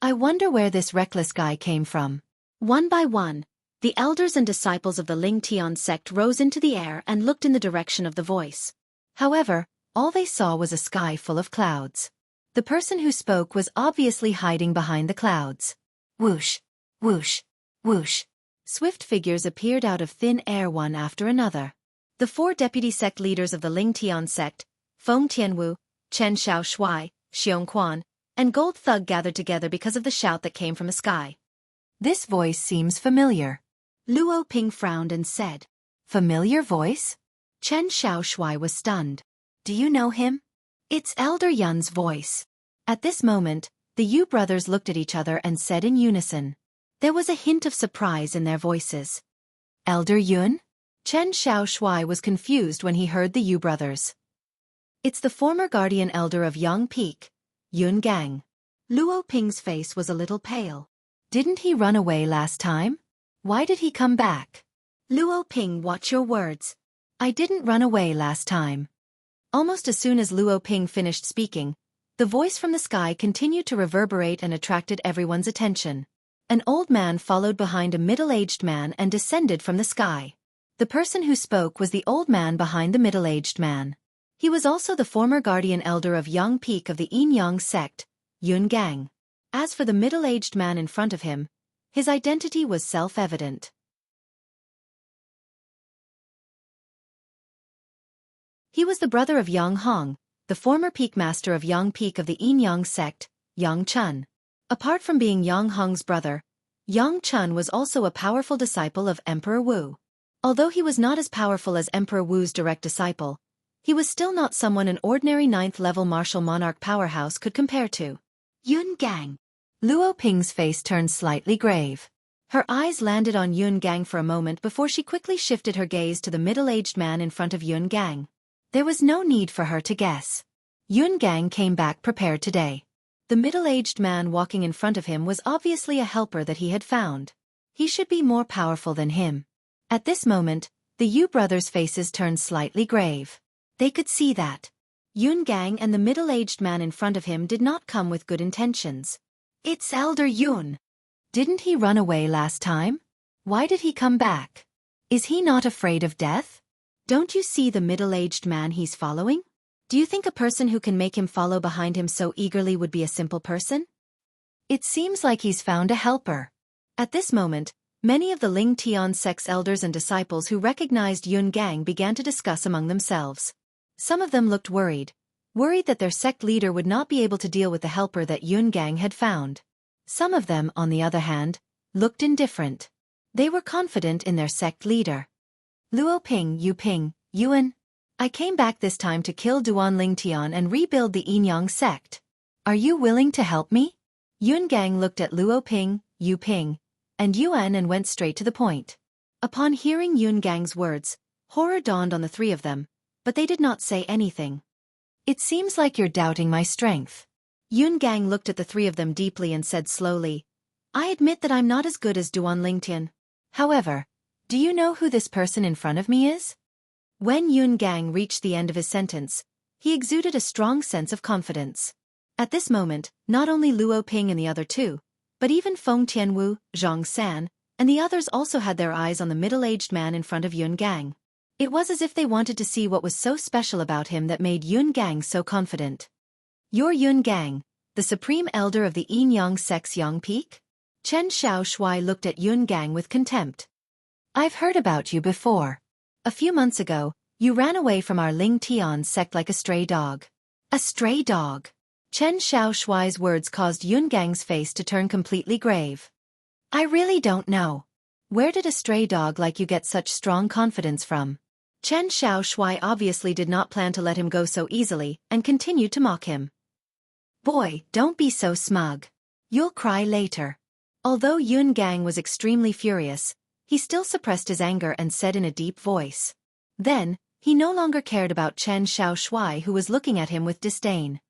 I wonder where this reckless guy came from. One by one, the elders and disciples of the Lingtian sect rose into the air and looked in the direction of the voice. However, all they saw was a sky full of clouds. The person who spoke was obviously hiding behind the clouds. Whoosh, whoosh, whoosh. Swift figures appeared out of thin air one after another. The 4 deputy sect leaders of the Lingtian sect, Feng Tianwu, Chen Xiaoshui, Xiongquan, and Gold Thug gathered together because of the shout that came from the sky. This voice seems familiar. Luo Ping frowned and said, Familiar voice? Chen Xiaoshui was stunned. Do you know him? It's Elder Yun's voice. At this moment, the Yu brothers looked at each other and said in unison. There was a hint of surprise in their voices. Elder Yun? Chen Xiaoshui was confused when he heard the Yu brothers. It's the former guardian elder of Yang Peak, Yun Gang. Luo Ping's face was a little pale. Didn't he run away last time? Why did he come back? Luo Ping, watch your words. I didn't run away last time. Almost as soon as Luo Ping finished speaking, the voice from the sky continued to reverberate and attracted everyone's attention. An old man followed behind a middle-aged man and descended from the sky. The person who spoke was the old man behind the middle-aged man. He was also the former guardian elder of Yang Peak of the Yin Yang sect, Yun Gang. As for the middle-aged man in front of him, his identity was self-evident. He was the brother of Yang Hong, the former peak master of Yang Peak of the Yin Yang sect, Yang Chun. Apart from being Yang Hong's brother, Yang Chun was also a powerful disciple of Emperor Wu. Although he was not as powerful as Emperor Wu's direct disciple, he was still not someone an ordinary 9th-level martial monarch powerhouse could compare to. Yun Gang. Luo Ping's face turned slightly grave. Her eyes landed on Yun Gang for a moment before she quickly shifted her gaze to the middle-aged man in front of Yun Gang. There was no need for her to guess. Yun Gang came back prepared today. The middle-aged man walking in front of him was obviously a helper that he had found. He should be more powerful than him. At this moment, the Yu brothers' faces turned slightly grave. They could see that Yun Gang and the middle-aged man in front of him did not come with good intentions. It's Elder Yun. Didn't he run away last time? Why did he come back? Is he not afraid of death? Don't you see the middle-aged man he's following? Do you think a person who can make him follow behind him so eagerly would be a simple person? It seems like he's found a helper. At this moment, many of the Lingtian sect's elders and disciples who recognized Yun Gang began to discuss among themselves. Some of them looked worried that their sect leader would not be able to deal with the helper that Yun Gang had found. Some of them, on the other hand, looked indifferent. They were confident in their sect leader. Luo Ping, Yu Ping, Yuan. I came back this time to kill Duan Lingtian and rebuild the Yin Yang sect. Are you willing to help me? Yun Gang looked at Luo Ping, Yu Ping, and Yuan and went straight to the point. Upon hearing Yun Gang's words, horror dawned on the 3 of them, but they did not say anything. It seems like you're doubting my strength. Yun Gang looked at the 3 of them deeply and said slowly, I admit that I'm not as good as Duan Lingtian. However, do you know who this person in front of me is? When Yun Gang reached the end of his sentence, he exuded a strong sense of confidence. At this moment, not only Luo Ping and the other 2, but even Feng Tianwu, Zhang San, and the others also had their eyes on the middle-aged man in front of Yun Gang. It was as if they wanted to see what was so special about him that made Yun Gang so confident. You're Yun Gang, the supreme elder of the Yin Yang sect's Yang Peak? Chen Xiaoshui looked at Yun Gang with contempt. I've heard about you before. A few months ago, you ran away from our Lingtian sect like a stray dog. A stray dog? Chen Xiaoshui's words caused Yun Gang's face to turn completely grave. I really don't know. Where did a stray dog like you get such strong confidence from? Chen Xiaoshui obviously did not plan to let him go so easily and continued to mock him. Boy, don't be so smug. You'll cry later. Although Yun Gang was extremely furious, he still suppressed his anger and said in a deep voice. Then, he no longer cared about Chen Xiaoshui, who was looking at him with disdain.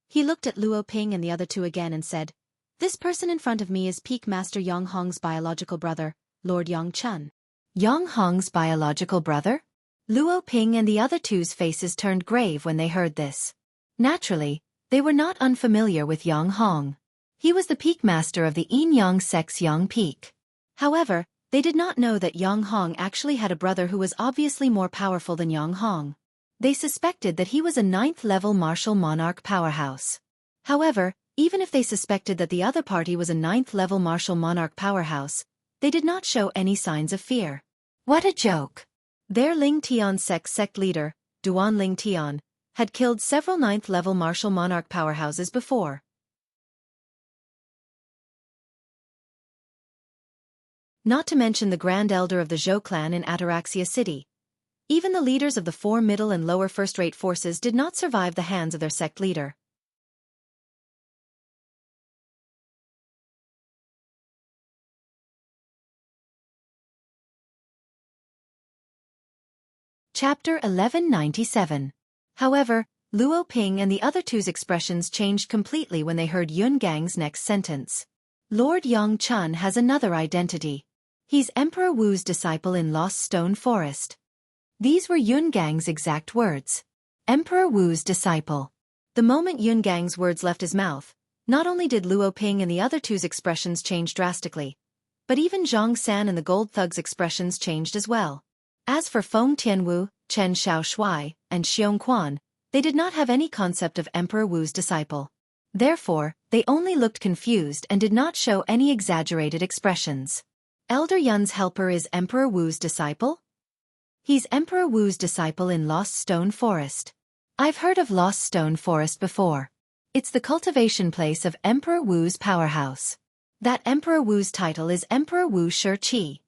He looked at Luo Ping and the other two again and said, "This person in front of me is Peak Master Yang Hong's biological brother, Lord Yang Chun." Yang Hong's biological brother? Luo Ping and the other two's faces turned grave when they heard this. Naturally, they were not unfamiliar with Yang Hong. He was the Peak Master of the Yin Yang sect's Yang Peak. However, they did not know that Yang Hong actually had a brother who was obviously more powerful than Yang Hong. They suspected that he was a 9th-level martial monarch powerhouse. However, even if they suspected that the other party was a 9th-level martial monarch powerhouse, they did not show any signs of fear. What a joke! Their Ling Tian sect leader, Duan Ling Tian, had killed several 9th-level martial monarch powerhouses before. Not to mention the Grand Elder of the Zhou clan in Ataraxia City. Even the leaders of the 4 middle and lower first-rate forces did not survive the hands of their sect leader. Chapter 1197. However, Luo Ping and the other two's expressions changed completely when they heard Yun Gang's next sentence. Lord Yang Chun has another identity. He's Emperor Wu's disciple in Lost Stone Forest. These were Yun Gang's exact words. Emperor Wu's disciple. The moment Yun Gang's words left his mouth, not only did Luo Ping and the other two's expressions change drastically, but even Zhang San and the Gold Thug's expressions changed as well. As for Feng Tianwu, Chen Xiaoshui, and Xiong Quan, they did not have any concept of Emperor Wu's disciple. Therefore, they only looked confused and did not show any exaggerated expressions. Elder Yun's helper is Emperor Wu's disciple? He's Emperor Wu's disciple in Lost Stone Forest. I've heard of Lost Stone Forest before. It's the cultivation place of Emperor Wu's powerhouse. That Emperor Wu's title is Emperor Wu Shiqi.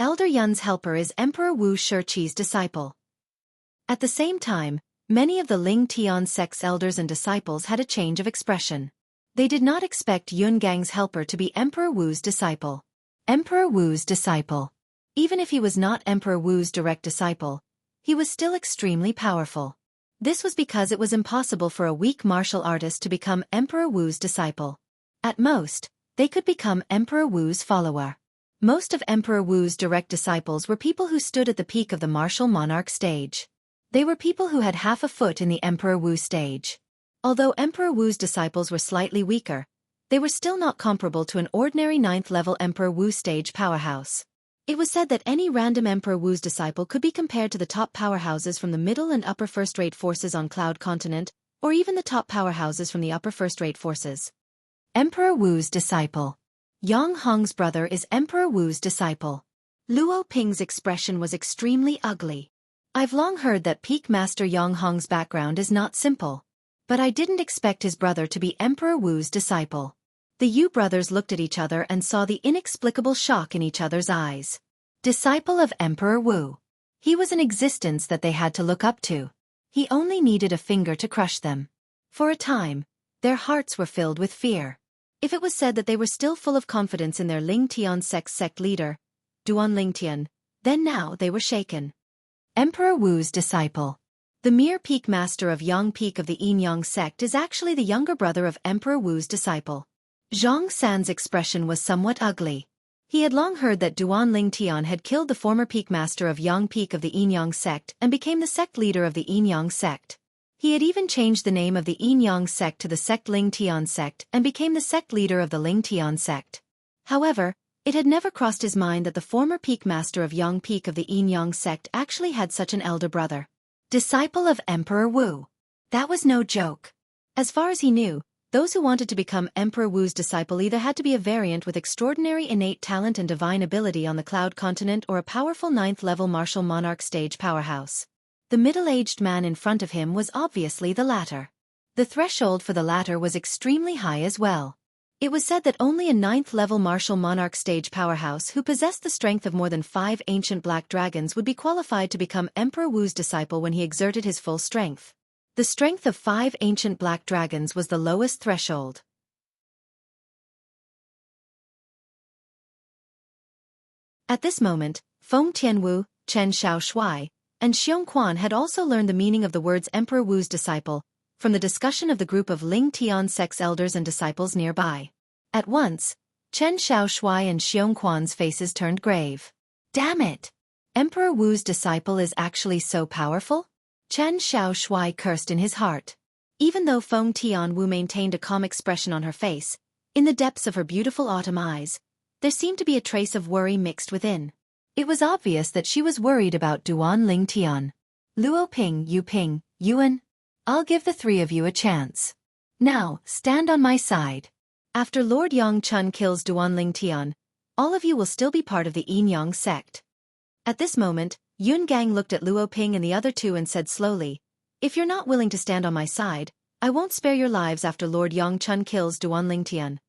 Elder Yun's helper is Emperor Wu Shiqi's disciple. At the same time, many of the Ling Tian sect's elders and disciples had a change of expression. They did not expect Yun Gang's helper to be Emperor Wu's disciple. Emperor Wu's disciple. Even if he was not Emperor Wu's direct disciple, he was still extremely powerful. This was because it was impossible for a weak martial artist to become Emperor Wu's disciple. At most, they could become Emperor Wu's follower. Most of Emperor Wu's direct disciples were people who stood at the peak of the martial monarch stage. They were people who had half a foot in the Emperor Wu stage. Although Emperor Wu's disciples were slightly weaker, they were still not comparable to an ordinary 9th-level Emperor Wu stage powerhouse. It was said that any random Emperor Wu's disciple could be compared to the top powerhouses from the middle and upper first-rate forces on Cloud Continent, or even the top powerhouses from the upper first-rate forces. Emperor Wu's disciple. Yang Hong's brother is Emperor Wu's disciple. Luo Ping's expression was extremely ugly. I've long heard that Peak Master Yang Hong's background is not simple. But I didn't expect his brother to be Emperor Wu's disciple. The Yu brothers looked at each other and saw the inexplicable shock in each other's eyes. Disciple of Emperor Wu. He was an existence that they had to look up to. He only needed a finger to crush them. For a time, their hearts were filled with fear. If it was said that they were still full of confidence in their Ling Tian sect leader, Duan Ling Tian, then now they were shaken. Emperor Wu's disciple. The mere Peak Master of Yang Peak of the Yin Yang sect is actually the younger brother of Emperor Wu's disciple. Zhang San's expression was somewhat ugly. He had long heard that Duan Ling Tian had killed the former Peak Master of Yang Peak of the Yin Yang sect and became the sect leader of the Yin Yang sect. He had even changed the name of the Yin Yang sect to the sect Ling Tian sect and became the sect leader of the Ling Tian sect. However, it had never crossed his mind that the former Peak Master of Yang Peak of the Yin Yang sect actually had such an elder brother. Disciple of Emperor Wu. That was no joke. As far as he knew, those who wanted to become Emperor Wu's disciple either had to be a variant with extraordinary innate talent and divine ability on the Cloud Continent or a powerful 9th-level martial monarch stage powerhouse. The middle-aged man in front of him was obviously the latter. The threshold for the latter was extremely high as well. It was said that only a 9th-level martial monarch stage powerhouse who possessed the strength of more than 5 ancient black dragons would be qualified to become Emperor Wu's disciple when he exerted his full strength. The strength of 5 ancient black dragons was the lowest threshold. At this moment, Feng Tianwu, Chen Shaoshuai, and Xiong Quan had also learned the meaning of the words Emperor Wu's disciple, from the discussion of the group of Ling Tian sect's elders and disciples nearby. At once, Chen Shaoshuai and Xiong Quan's faces turned grave. Damn it! Emperor Wu's disciple is actually so powerful? Chen Shaoshuai cursed in his heart. Even though Feng Tianwu maintained a calm expression on her face, in the depths of her beautiful autumn eyes, there seemed to be a trace of worry mixed within. It was obvious that she was worried about Duan Ling Tian. Luo Ping, Yu Ping, Yuan. I'll give the three of you a chance. Now, stand on my side. After Lord Yang Chun kills Duan Ling Tian, all of you will still be part of the Yin Yang sect. At this moment, Yun Gang looked at Luo Ping and the other two and said slowly, if you're not willing to stand on my side, I won't spare your lives after Lord Yang Chun kills Duan Ling Tian.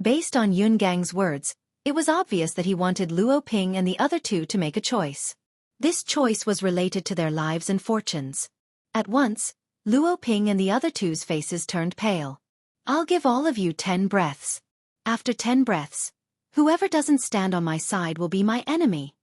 Based on Yun Gang's words, it was obvious that he wanted Luo Ping and the other two to make a choice. This choice was related to their lives and fortunes. At once, Luo Ping and the other two's faces turned pale. I'll give all of you 10 breaths. After 10 breaths, whoever doesn't stand on my side will be my enemy.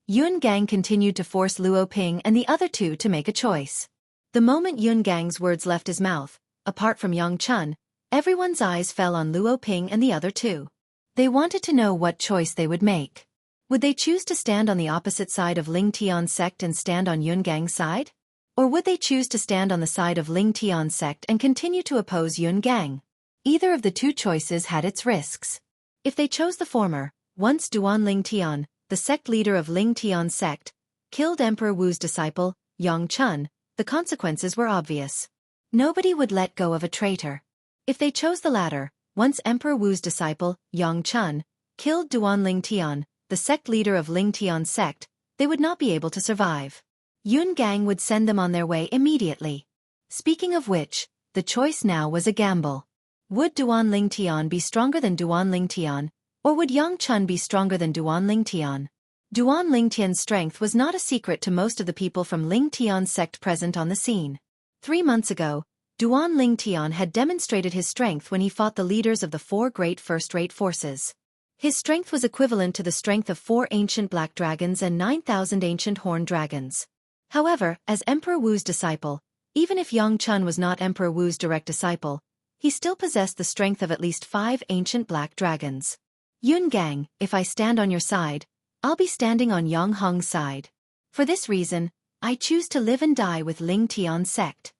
Yun Gang continued to force Luo Ping and the other two to make a choice. The moment Yun Gang's words left his mouth, apart from Yang Chun, everyone's eyes fell on Luo Ping and the other two. They wanted to know what choice they would make. Would they choose to stand on the opposite side of Ling Tian's sect and stand on Yun Gang's side? Or would they choose to stand on the side of Ling Tian's sect and continue to oppose Yun Gang? Either of the two choices had its risks. If they chose the former, once Duan Ling Tian, the sect leader of Ling Tian's sect, killed Emperor Wu's disciple, Yang Chun, the consequences were obvious. Nobody would let go of a traitor. If they chose the latter, once Emperor Wu's disciple, Yang Chun, killed Duan Ling Tian, the sect leader of Ling Tian's sect, they would not be able to survive. Yun Gang would send them on their way immediately. Speaking of which, the choice now was a gamble. Would Duan Ling Tian be stronger than Duan Ling Tian, or would Yang Chun be stronger than Duan Ling Tian? Duan Ling Tian's strength was not a secret to most of the people from Ling Tian's sect present on the scene. 3 months ago, Duan Ling Tian had demonstrated his strength when he fought the leaders of the 4 great first-rate forces. His strength was equivalent to the strength of 4 ancient black dragons and 9,000 ancient horned dragons. However, as Emperor Wu's disciple, even if Yang Chun was not Emperor Wu's direct disciple, he still possessed the strength of at least 5 ancient black dragons. Yun Gang, if I stand on your side, I'll be standing on Yang Hong's side. For this reason, I choose to live and die with Ling Tian's sect.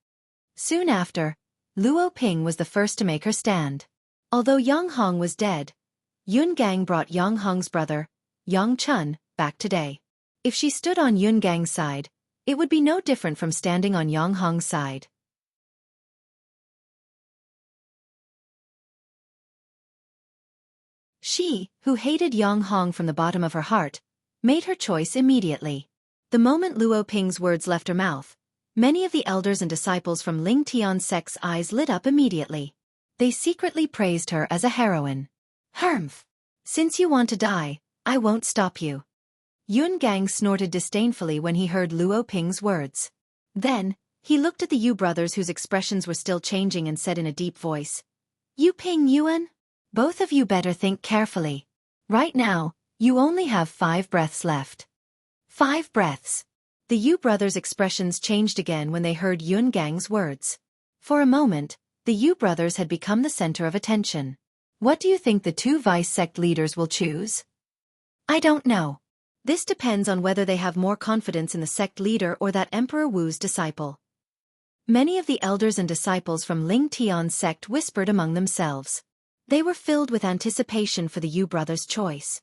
Soon after, Luo Ping was the first to make her stand. Although Yang Hong was dead, Yun Gang brought Yang Hong's brother, Yang Chun, back today. If she stood on Yun Gang's side, it would be no different from standing on Yang Hong's side. She, who hated Yang Hong from the bottom of her heart, made her choice immediately. The moment Luo Ping's words left her mouth, many of the elders and disciples from Ling Tian's sect's eyes lit up immediately. They secretly praised her as a heroine. Humph! Since you want to die, I won't stop you. Yun Gang snorted disdainfully when he heard Luo Ping's words. Then, he looked at the Yu brothers whose expressions were still changing and said in a deep voice, Yu Ping Yuan? Both of you better think carefully. Right now, you only have 5 breaths left. 5 breaths. The Yu brothers' expressions changed again when they heard Yun Gang's words. For a moment, the Yu brothers had become the center of attention. What do you think the 2 vice sect leaders will choose? I don't know. This depends on whether they have more confidence in the sect leader or that Emperor Wu's disciple. Many of the elders and disciples from Ling Tian's sect whispered among themselves. They were filled with anticipation for the Yu brothers' choice.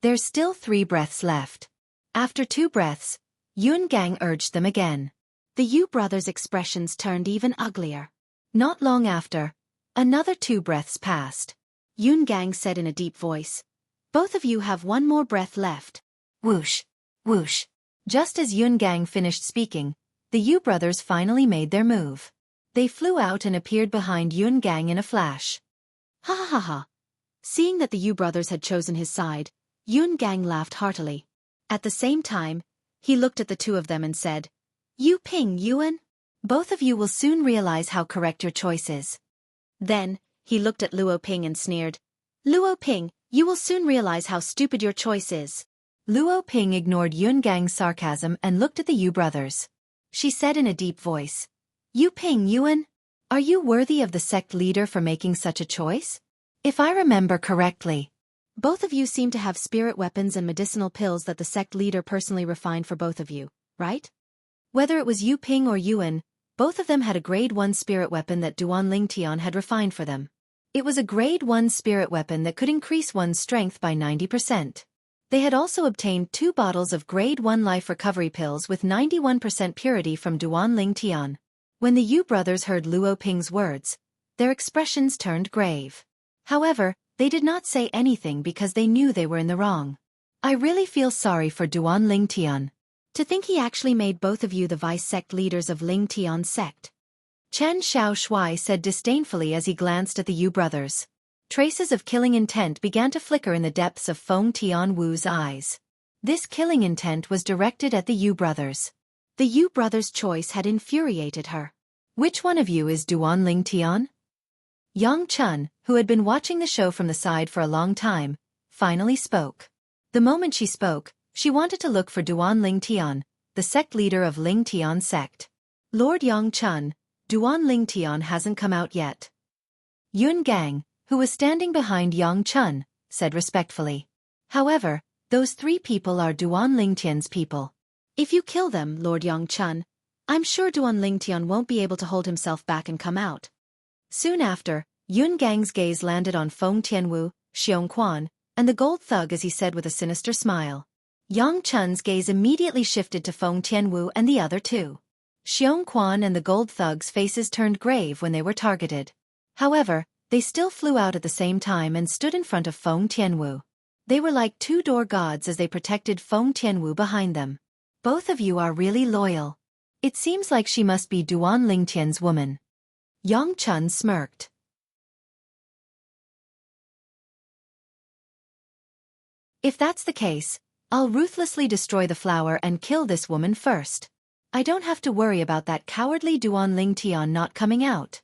There's still 3 breaths left. After 2 breaths, Yun Gang urged them again. The Yu brothers' expressions turned even uglier. Not long after, another 2 breaths passed. Yun Gang said in a deep voice, Both of you have 1 more breath left. Whoosh! Whoosh! Just as Yun Gang finished speaking, the Yu brothers finally made their move. They flew out and appeared behind Yun Gang in a flash. Ha ha ha ha! Seeing that the Yu brothers had chosen his side, Yun Gang laughed heartily. At the same time, he looked at the 2 of them and said, Yu Ping Yuan? Both of you will soon realize how correct your choice is. Then, he looked at Luo Ping and sneered, Luo Ping, you will soon realize how stupid your choice is. Luo Ping ignored Yun Gang's sarcasm and looked at the Yu brothers. She said in a deep voice, "Yu Ping, Yuan, are you worthy of the sect leader for making such a choice? If I remember correctly, both of you seem to have spirit weapons and medicinal pills that the sect leader personally refined for both of you, right? Whether it was Yu Ping or Yuan, both of them had a grade 1 spirit weapon that Duan Lingtian had refined for them. It was a grade 1 spirit weapon that could increase one's strength by 90%. They had also obtained 2 bottles of grade 1 life recovery pills with 91% purity from Duan Lingtian. When the Yu brothers heard Luo Ping's words, their expressions turned grave. However, they did not say anything because they knew they were in the wrong. I really feel sorry for Duan Lingtian. To think he actually made both of you the vice sect leaders of Lingtian's sect. Chen Xiao Shuai said disdainfully as he glanced at the Yu brothers. Traces of killing intent began to flicker in the depths of Feng Tianwu's eyes. This killing intent was directed at the Yu brothers. The Yu brothers' choice had infuriated her. Which one of you is Duan Lingtian? Yang Chun, who had been watching the show from the side for a long time, finally spoke. The moment she spoke, she wanted to look for Duan Lingtian, the sect leader of Lingtian sect. Lord Yang Chun, Duan Lingtian hasn't come out yet. Yun Gang, who was standing behind Yang Chun, said respectfully. However, those 3 people are Duan Lingtian's people. If you kill them, Lord Yang Chun, I'm sure Duan Lingtian won't be able to hold himself back and come out. Soon after, Yun Gang's gaze landed on Feng Tianwu, Xiong Quan, and the gold thug as he said with a sinister smile. Yang Chun's gaze immediately shifted to Feng Tianwu and the other 2. Xiong Quan and the gold thug's faces turned grave when they were targeted. However, they still flew out at the same time and stood in front of Feng Tianwu. They were like 2 door gods as they protected Feng Tianwu behind them. Both of you are really loyal. It seems like she must be Duan Lingtian's woman. Yang Chun smirked. If that's the case, I'll ruthlessly destroy the flower and kill this woman first. I don't have to worry about that cowardly Duan Lingtian not coming out.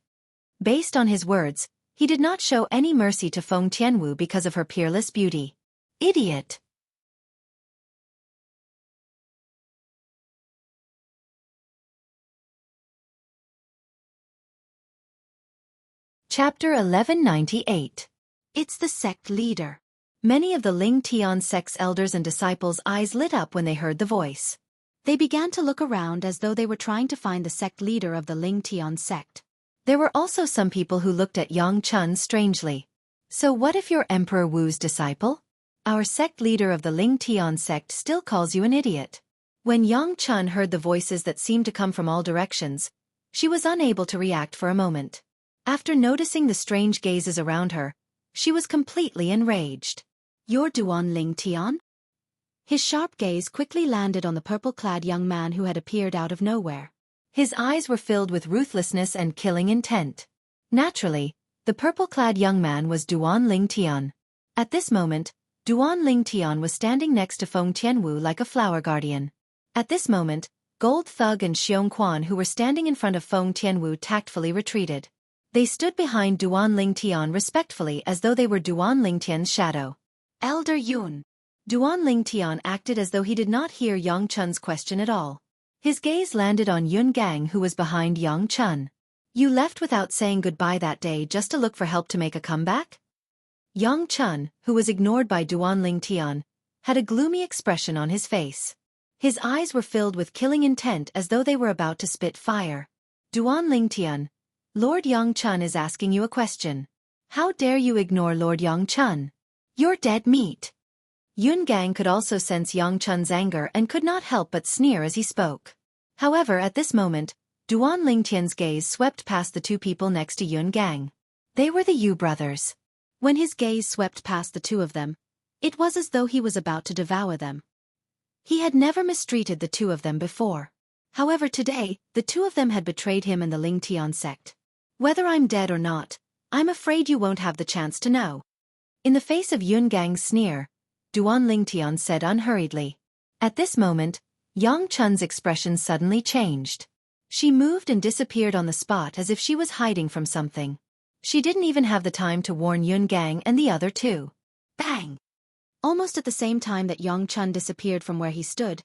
Based on his words, he did not show any mercy to Feng Tianwu because of her peerless beauty. Idiot! Chapter 1198. It's the sect leader. Many of the Lingtian sect's elders and disciples' eyes lit up when they heard the voice. They began to look around as though they were trying to find the sect leader of the Lingtian sect. There were also some people who looked at Yang Chun strangely. So what if you're Emperor Wu's disciple? Our sect leader of the Lingtian sect still calls you an idiot. When Yang Chun heard the voices that seemed to come from all directions, she was unable to react for a moment. After noticing the strange gazes around her, she was completely enraged. You're Duan Lingtian? His sharp gaze quickly landed on the purple-clad young man who had appeared out of nowhere. His eyes were filled with ruthlessness and killing intent. Naturally, the purple-clad young man was Duan Lingtian. At this moment, Duan Lingtian was standing next to Feng Tianwu like a flower guardian. At this moment, Gold Thug and Xiong Quan who were standing in front of Feng Tianwu tactfully retreated. They stood behind Duan Lingtian respectfully as though they were Duan Lingtian's shadow. Elder Yun. Duan Lingtian acted as though he did not hear Yang Chun's question at all. His gaze landed on Yun Gang who was behind Yang Chun. You left without saying goodbye that day just to look for help to make a comeback? Yang Chun, who was ignored by Duan Lingtian, had a gloomy expression on his face. His eyes were filled with killing intent as though they were about to spit fire. Duan Lingtian, Lord Yang Chun is asking you a question. How dare you ignore Lord Yang Chun? You're dead meat. Yun Gang could also sense Yang Chun's anger and could not help but sneer as he spoke. However, at this moment, Duan Lingtian's gaze swept past the 2 people next to Yun Gang. They were the Yu brothers. When his gaze swept past the 2 of them, it was as though he was about to devour them. He had never mistreated the 2 of them before. However, today, the 2 of them had betrayed him and the Lingtian sect. Whether I'm dead or not, I'm afraid you won't have the chance to know. In the face of Yun Gang's sneer, Duan Lingtian said unhurriedly. At this moment, Yang Chun's expression suddenly changed. She moved and disappeared on the spot as if she was hiding from something. She didn't even have the time to warn Yun Gang and the other 2. Bang! Almost at the same time that Yong Chun disappeared from where he stood,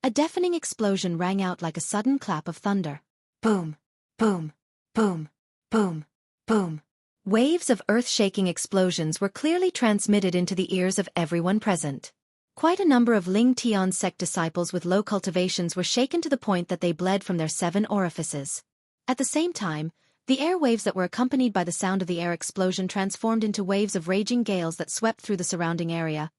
a deafening explosion rang out like a sudden clap of thunder. Boom, boom, boom, boom, boom. Waves of earth-shaking explosions were clearly transmitted into the ears of everyone present. Quite a number of Ling Tian's sect disciples with low cultivations were shaken to the point that they bled from their 7 orifices. At the same time, the air waves that were accompanied by the sound of the air explosion transformed into waves of raging gales that swept through the surrounding area,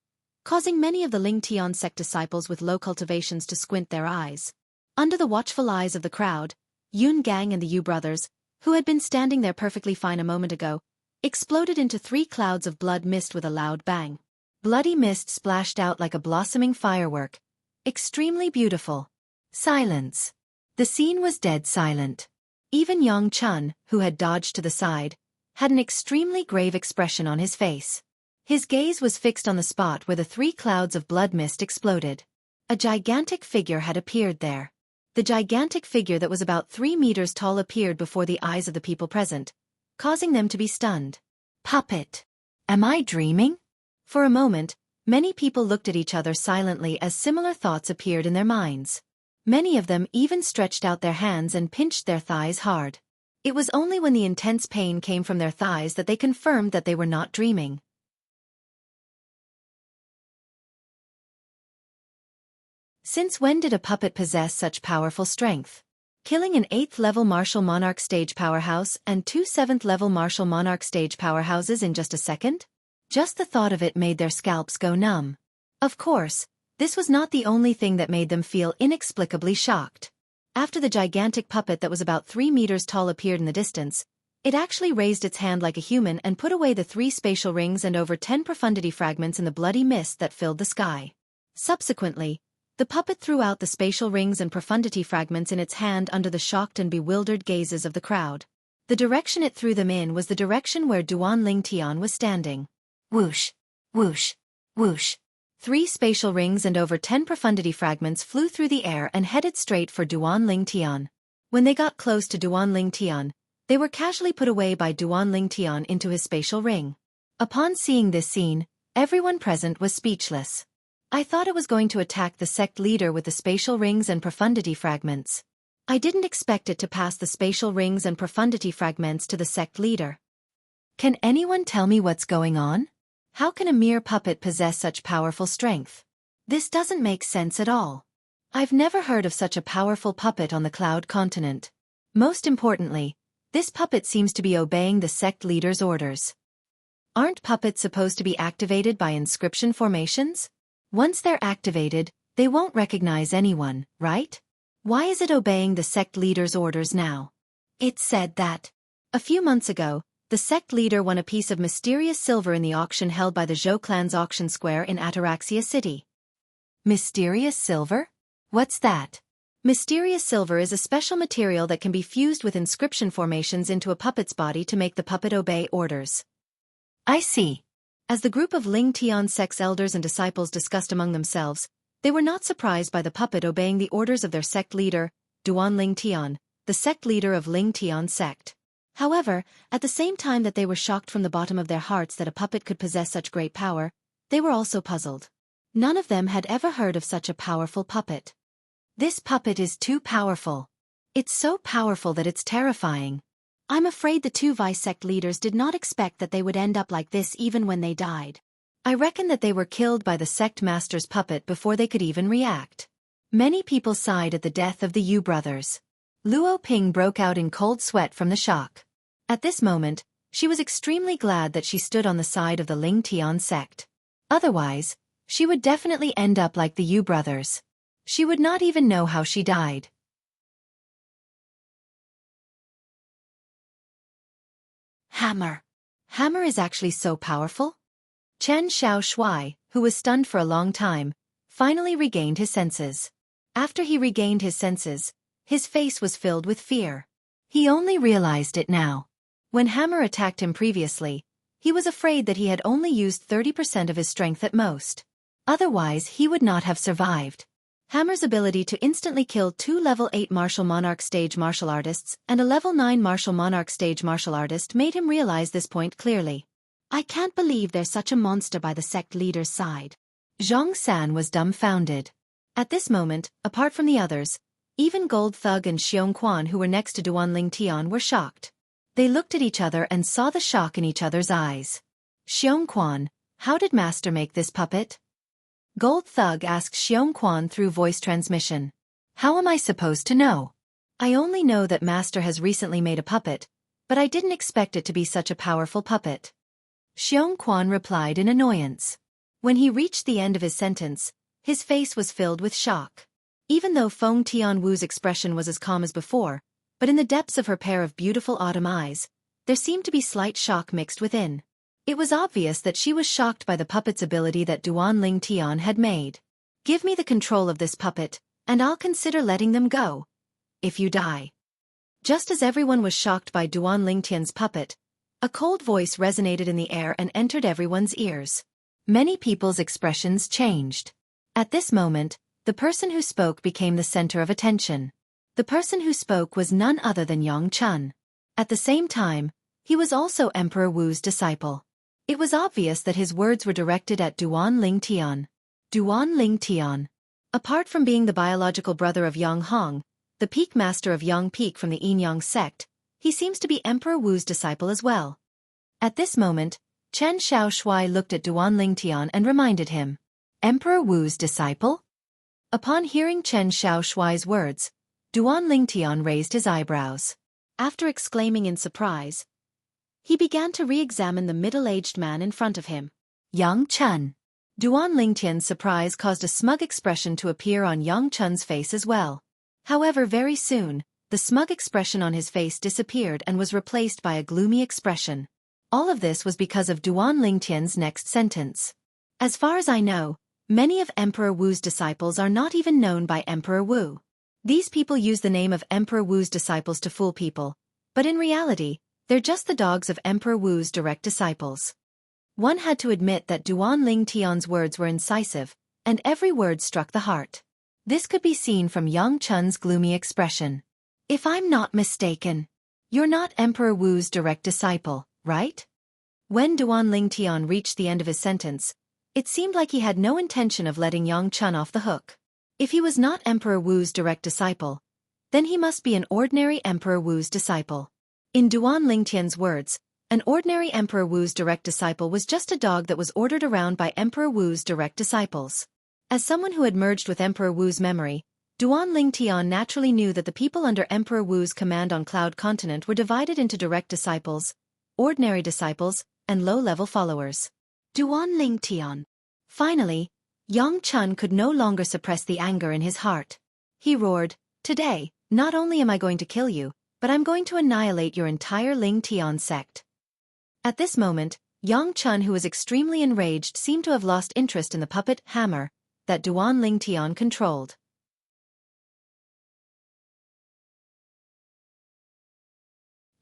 causing many of the Ling Tian sect disciples with low cultivations to squint their eyes. Under the watchful eyes of the crowd, Yun Gang and the Yu brothers, who had been standing there perfectly fine a moment ago, exploded into 3 clouds of blood mist with a loud bang. Bloody mist splashed out like a blossoming firework. Extremely beautiful. Silence. The scene was dead silent. Even Yong Chun, who had dodged to the side, had an extremely grave expression on his face. His gaze was fixed on the spot where the 3 clouds of blood mist exploded. A gigantic figure had appeared there. The gigantic figure that was about 3 meters tall appeared before the eyes of the people present, causing them to be stunned. Puppet. Am I dreaming? For a moment, many people looked at each other silently as similar thoughts appeared in their minds. Many of them even stretched out their hands and pinched their thighs hard. It was only when the intense pain came from their thighs that they confirmed that they were not dreaming. Since when did a puppet possess such powerful strength? Killing an 8th-level martial monarch stage powerhouse and 2 7th-level martial monarch stage powerhouses in just a second? Just the thought of it made their scalps go numb. Of course, this was not the only thing that made them feel inexplicably shocked. After the gigantic puppet that was about 3 meters tall appeared in the distance, it actually raised its hand like a human and put away the 3 spatial rings and over 10 profundity fragments in the bloody mist that filled the sky. Subsequently, the puppet threw out the spatial rings and profundity fragments in its hand under the shocked and bewildered gazes of the crowd. The direction it threw them in was the direction where Duan Ling Tian was standing. Whoosh, whoosh, whoosh. 3 spatial rings and over 10 profundity fragments flew through the air and headed straight for Duan Ling Tian. When they got close to Duan Ling Tian, they were casually put away by Duan Ling Tian into his spatial ring. Upon seeing this scene, everyone present was speechless. I thought it was going to attack the sect leader with the spatial rings and profundity fragments. I didn't expect it to pass the spatial rings and profundity fragments to the sect leader. Can anyone tell me what's going on? How can a mere puppet possess such powerful strength? This doesn't make sense at all. I've never heard of such a powerful puppet on the Cloud Continent. Most importantly, this puppet seems to be obeying the sect leader's orders. Aren't puppets supposed to be activated by inscription formations? Once they're activated, they won't recognize anyone, right? Why is it obeying the sect leader's orders now? It's said that a few months ago, the sect leader won a piece of mysterious silver in the auction held by the Zhou clan's auction square in Ataraxia City. Mysterious silver? What's that? Mysterious silver is a special material that can be fused with inscription formations into a puppet's body to make the puppet obey orders. I see. As the group of Ling Tian sect's elders and disciples discussed among themselves, they were not surprised by the puppet obeying the orders of their sect leader, Duan Ling Tian, the sect leader of Ling Tian sect. However, at the same time that they were shocked from the bottom of their hearts that a puppet could possess such great power, they were also puzzled. None of them had ever heard of such a powerful puppet. This puppet is too powerful. It's so powerful that it's terrifying. I'm afraid the 2 vice sect leaders did not expect that they would end up like this even when they died. I reckon that they were killed by the sect master's puppet before they could even react. Many people sighed at the death of the Yu brothers. Luo Ping broke out in cold sweat from the shock. At this moment, she was extremely glad that she stood on the side of the Ling Tian sect. Otherwise, she would definitely end up like the Yu brothers. She would not even know how she died. Hammer. Hammer is actually so powerful? Chen Xiao Shuai, who was stunned for a long time, finally regained his senses. After he regained his senses, his face was filled with fear. He only realized it now. When Hammer attacked him previously, he was afraid that he had only used 30% of his strength at most. Otherwise, he would not have survived. Hammer's ability to instantly kill 2 level 8 martial monarch stage martial artists and a level 9 martial monarch stage martial artist made him realize this point clearly. I can't believe there's such a monster by the sect leader's side. Zhang San was dumbfounded. At this moment, apart from the others, even Gold Thug and Xiong Quan who were next to Duanling Tian were shocked. They looked at each other and saw the shock in each other's eyes. Xiong Quan, how did Master make this puppet? Gold Thug asked Xiong Quan through voice transmission. How am I supposed to know? I only know that Master has recently made a puppet, but I didn't expect it to be such a powerful puppet. Xiong Quan replied in annoyance. When he reached the end of his sentence, his face was filled with shock. Even though Feng Tianwu's expression was as calm as before, but in the depths of her pair of beautiful autumn eyes, there seemed to be slight shock mixed within. It was obvious that she was shocked by the puppet's ability that Duanling Tian had made. Give me the control of this puppet, and I'll consider letting them go. If you die. Just as everyone was shocked by Duanling Tian's puppet, a cold voice resonated in the air and entered everyone's ears. Many people's expressions changed. At this moment, the person who spoke became the center of attention. The person who spoke was none other than Yang Chun. At the same time, he was also Emperor Wu's disciple. It was obvious that his words were directed at Duanling Tian. Duanling Tian. Apart from being the biological brother of Yang Hong, the peak master of Yang Peak from the Yin-Yang sect, he seems to be Emperor Wu's disciple as well. At this moment, Chen Xiaoshui looked at Duanling Tian and reminded him. Emperor Wu's disciple? Upon hearing Chen Xiaoshui's words, Duanling Tian raised his eyebrows. After exclaiming in surprise, he began to re-examine the middle-aged man in front of him. Yang Chun. Duanling Tian's surprise caused a smug expression to appear on Yang Chun's face as well. However, very soon, the smug expression on his face disappeared and was replaced by a gloomy expression. All of this was because of Duanling Tian's next sentence. As far as I know, many of Emperor Wu's disciples are not even known by Emperor Wu. These people use the name of Emperor Wu's disciples to fool people, but in reality, they're just the dogs of Emperor Wu's direct disciples. One had to admit that Duanling Tian's words were incisive, and every word struck the heart. This could be seen from Yang Chun's gloomy expression. If I'm not mistaken, you're not Emperor Wu's direct disciple, right? When Duanling Tian reached the end of his sentence, it seemed like he had no intention of letting Yang Chun off the hook. If he was not Emperor Wu's direct disciple, then he must be an ordinary Emperor Wu's disciple. In Duanling Tian's words, an ordinary Emperor Wu's direct disciple was just a dog that was ordered around by Emperor Wu's direct disciples. As someone who had merged with Emperor Wu's memory, Duanling Tian naturally knew that the people under Emperor Wu's command on Cloud Continent were divided into direct disciples, ordinary disciples, and low-level followers. Duanling Tian. Finally, Yang Chun could no longer suppress the anger in his heart. He roared, "Today, not only am I going to kill you, but I'm going to annihilate your entire Ling Tian sect." At this moment, Yang Chun, who was extremely enraged, seemed to have lost interest in the puppet hammer that Duanling Tian controlled.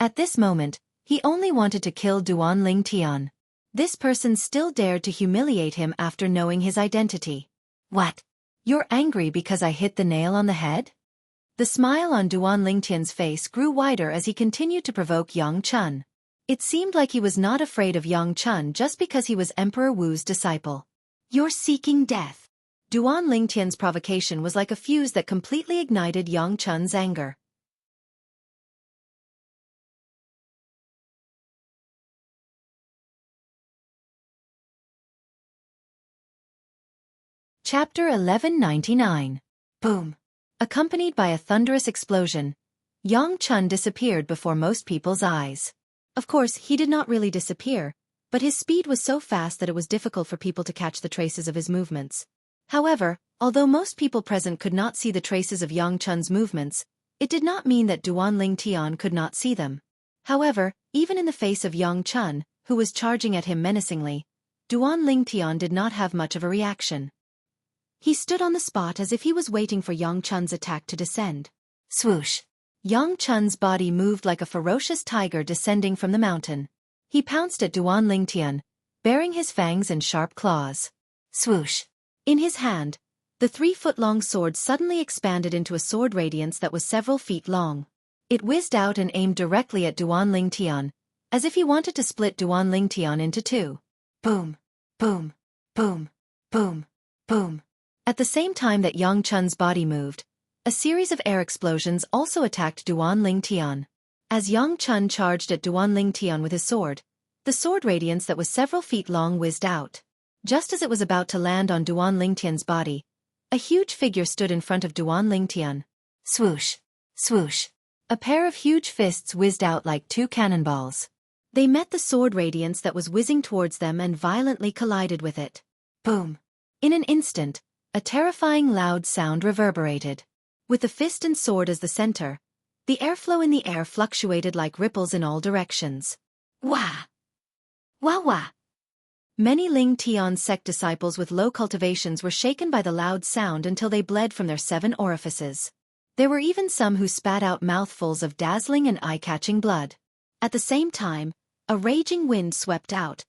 At this moment, he only wanted to kill Duanling Tian. This person still dared to humiliate him after knowing his identity. What? You're angry because I hit the nail on the head? The smile on Duanling Tian's face grew wider as he continued to provoke Yang Chun. It seemed like he was not afraid of Yang Chun just because he was Emperor Wu's disciple. You're seeking death. Duanling Tian's provocation was like a fuse that completely ignited Yang Chun's anger. Chapter 1199. Boom. Accompanied by a thunderous explosion, Yang Chun disappeared before most people's eyes. Of course, he did not really disappear, but his speed was so fast that it was difficult for people to catch the traces of his movements. However, although most people present could not see the traces of Yang Chun's movements, it did not mean that Duanling Tian could not see them. However, even in the face of Yang Chun, who was charging at him menacingly, Duanling Tian did not have much of a reaction. He stood on the spot as if he was waiting for Yang Chun's attack to descend. Swoosh! Yang Chun's body moved like a ferocious tiger descending from the mountain. He pounced at Duanling Tian, baring his fangs and sharp claws. Swoosh! In his hand, the 3-foot-long sword suddenly expanded into a sword radiance that was several feet long. It whizzed out and aimed directly at Duanling Tian, as if he wanted to split Duanling Tian into two. Boom! Boom! Boom! Boom! Boom. At the same time that Yang Chun's body moved, a series of air explosions also attacked Duan Lingtian. As Yang Chun charged at Duan Lingtian with his sword, the sword radiance that was several feet long whizzed out. Just as it was about to land on Duan Lingtian's body, a huge figure stood in front of Duan Lingtian. Swoosh! Swoosh! A pair of huge fists whizzed out like two cannonballs. They met the sword radiance that was whizzing towards them and violently collided with it. Boom! In an instant, a terrifying loud sound reverberated. With the fist and sword as the center, the airflow in the air fluctuated like ripples in all directions. Wah! Wah wah! Many Ling Tian sect disciples with low cultivations were shaken by the loud sound until they bled from their 7 orifices. There were even some who spat out mouthfuls of dazzling and eye-catching blood. At the same time, a raging wind swept out,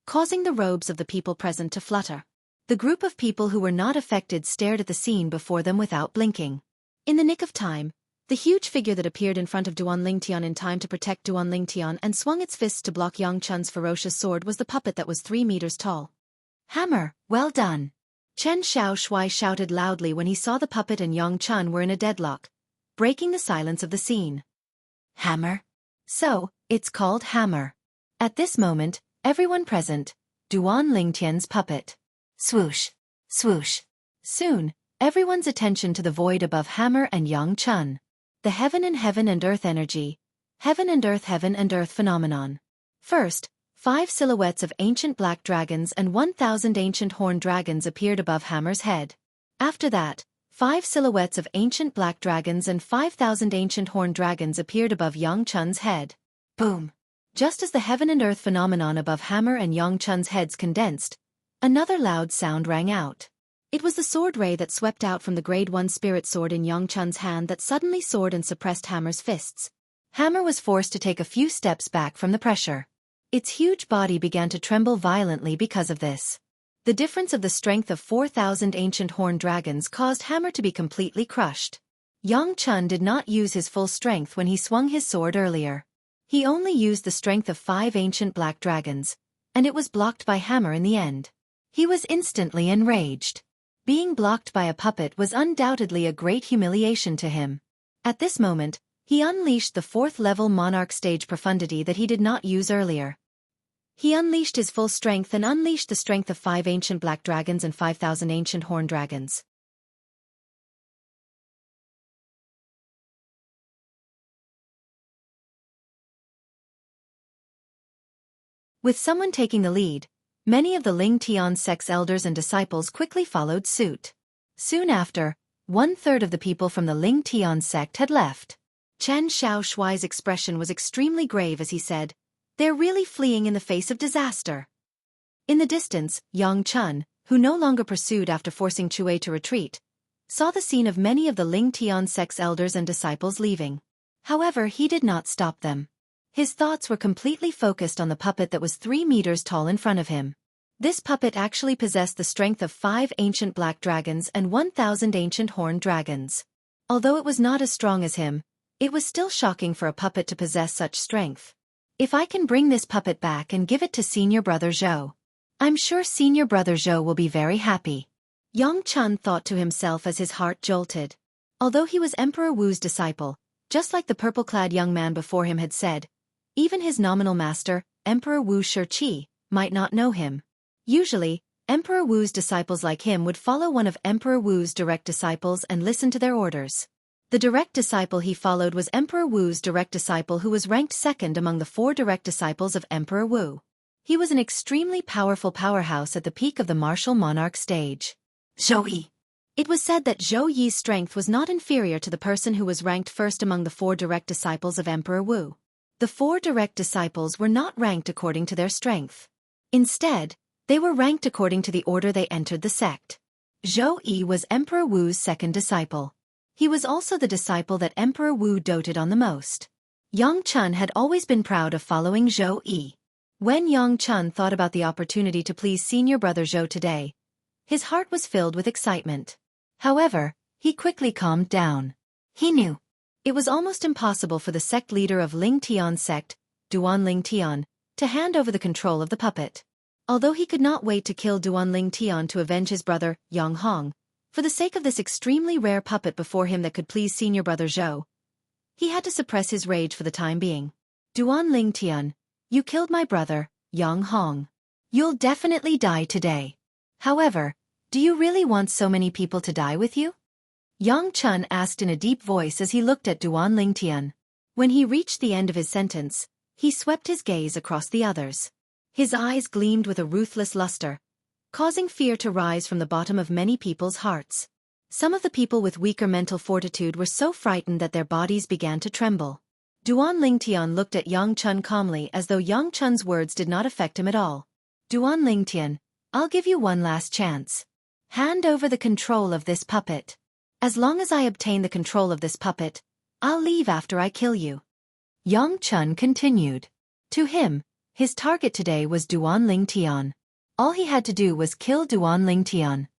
causing the robes of the people present to flutter. The group of people who were not affected stared at the scene before them without blinking. In the nick of time, the huge figure that appeared in front of Duan Lingtian in time to protect Duan Lingtian and swung its fists to block Yang Chun's ferocious sword was the puppet that was 3 meters tall. Hammer, well done! Chen Xiaoshui shouted loudly when he saw the puppet and Yang Chun were in a deadlock, breaking the silence of the scene. Hammer? So, it's called Hammer. At this moment, everyone present, Duan Lingtian's puppet. Swoosh! Swoosh! Soon, everyone's attention to the void above Hammer and Yang Chun. The heaven and earth energy. Heaven and earth phenomenon. First, 5 silhouettes of ancient black dragons and 1,000 ancient horned dragons appeared above Hammer's head. After that, 5 silhouettes of ancient black dragons and 5,000 ancient horned dragons appeared above Yang Chun's head. Boom! Just as the heaven and earth phenomenon above Hammer and Yang Chun's heads condensed, another loud sound rang out. It was the sword ray that swept out from the Grade 1 spirit sword in Yang Chun's hand that suddenly soared and suppressed Hammer's fists. Hammer was forced to take a few steps back from the pressure. Its huge body began to tremble violently because of this. The difference of the strength of 4,000 ancient horned dragons caused Hammer to be completely crushed. Yang Chun did not use his full strength when he swung his sword earlier. He only used the strength of 5 ancient black dragons, and it was blocked by Hammer in the end. He was instantly enraged. Being blocked by a puppet was undoubtedly a great humiliation to him. At this moment, he unleashed the 4th-level monarch stage profundity that he did not use earlier. He unleashed his full strength and unleashed the strength of 5 ancient black dragons and 5,000 ancient horned dragons. With someone taking the lead, many of the Ling Tian sect's elders and disciples quickly followed suit. Soon after, 1/3 of the people from the Ling Tian sect had left. Chen Xiaoshui's expression was extremely grave as he said, "They're really fleeing in the face of disaster." In the distance, Yang Chun, who no longer pursued after forcing Chui to retreat, saw the scene of many of the Ling Tian sect's elders and disciples leaving. However, he did not stop them. His thoughts were completely focused on the puppet that was 3 meters tall in front of him. This puppet actually possessed the strength of 5 ancient black dragons and 1,000 ancient horned dragons. Although it was not as strong as him, it was still shocking for a puppet to possess such strength. If I can bring this puppet back and give it to Senior Brother Zhou, I'm sure Senior Brother Zhou will be very happy. Yang Chun thought to himself as his heart jolted. Although he was Emperor Wu's disciple, just like the purple-clad young man before him had said, even his nominal master, Emperor Wu Shiqi, might not know him. Usually, Emperor Wu's disciples like him would follow one of Emperor Wu's direct disciples and listen to their orders. The direct disciple he followed was Emperor Wu's direct disciple, who was ranked 2nd among the 4 direct disciples of Emperor Wu. He was an extremely powerful powerhouse at the peak of the martial monarch stage. Zhou Yi. It was said that Zhou Yi's strength was not inferior to the person who was ranked 1st among the 4 direct disciples of Emperor Wu. The 4 direct disciples were not ranked according to their strength. Instead, they were ranked according to the order they entered the sect. Zhou Yi was Emperor Wu's 2nd disciple. He was also the disciple that Emperor Wu doted on the most. Yang Chun had always been proud of following Zhou Yi. When Yang Chun thought about the opportunity to please Senior Brother Zhou today, his heart was filled with excitement. However, he quickly calmed down. He knew it was almost impossible for the sect leader of Ling Tian sect, Duan Ling Tian, to hand over the control of the puppet. Although he could not wait to kill Duanling Tian to avenge his brother, Yang Hong, for the sake of this extremely rare puppet before him that could please senior brother Zhou, he had to suppress his rage for the time being. Duanling Tian, you killed my brother, Yang Hong. You'll definitely die today. However, do you really want so many people to die with you? Yang Chun asked in a deep voice as he looked at Duanling Tian. When he reached the end of his sentence, he swept his gaze across the others. His eyes gleamed with a ruthless luster, causing fear to rise from the bottom of many people's hearts. Some of the people with weaker mental fortitude were so frightened that their bodies began to tremble. Duanling Tian looked at Yang Chun calmly as though Yang Chun's words did not affect him at all. Duanling Tian, I'll give you one last chance. Hand over the control of this puppet. As long as I obtain the control of this puppet, I'll leave after I kill you. Yang Chun continued. To him, his target today was Duanling Tian. All he had to do was kill Duanling Tian.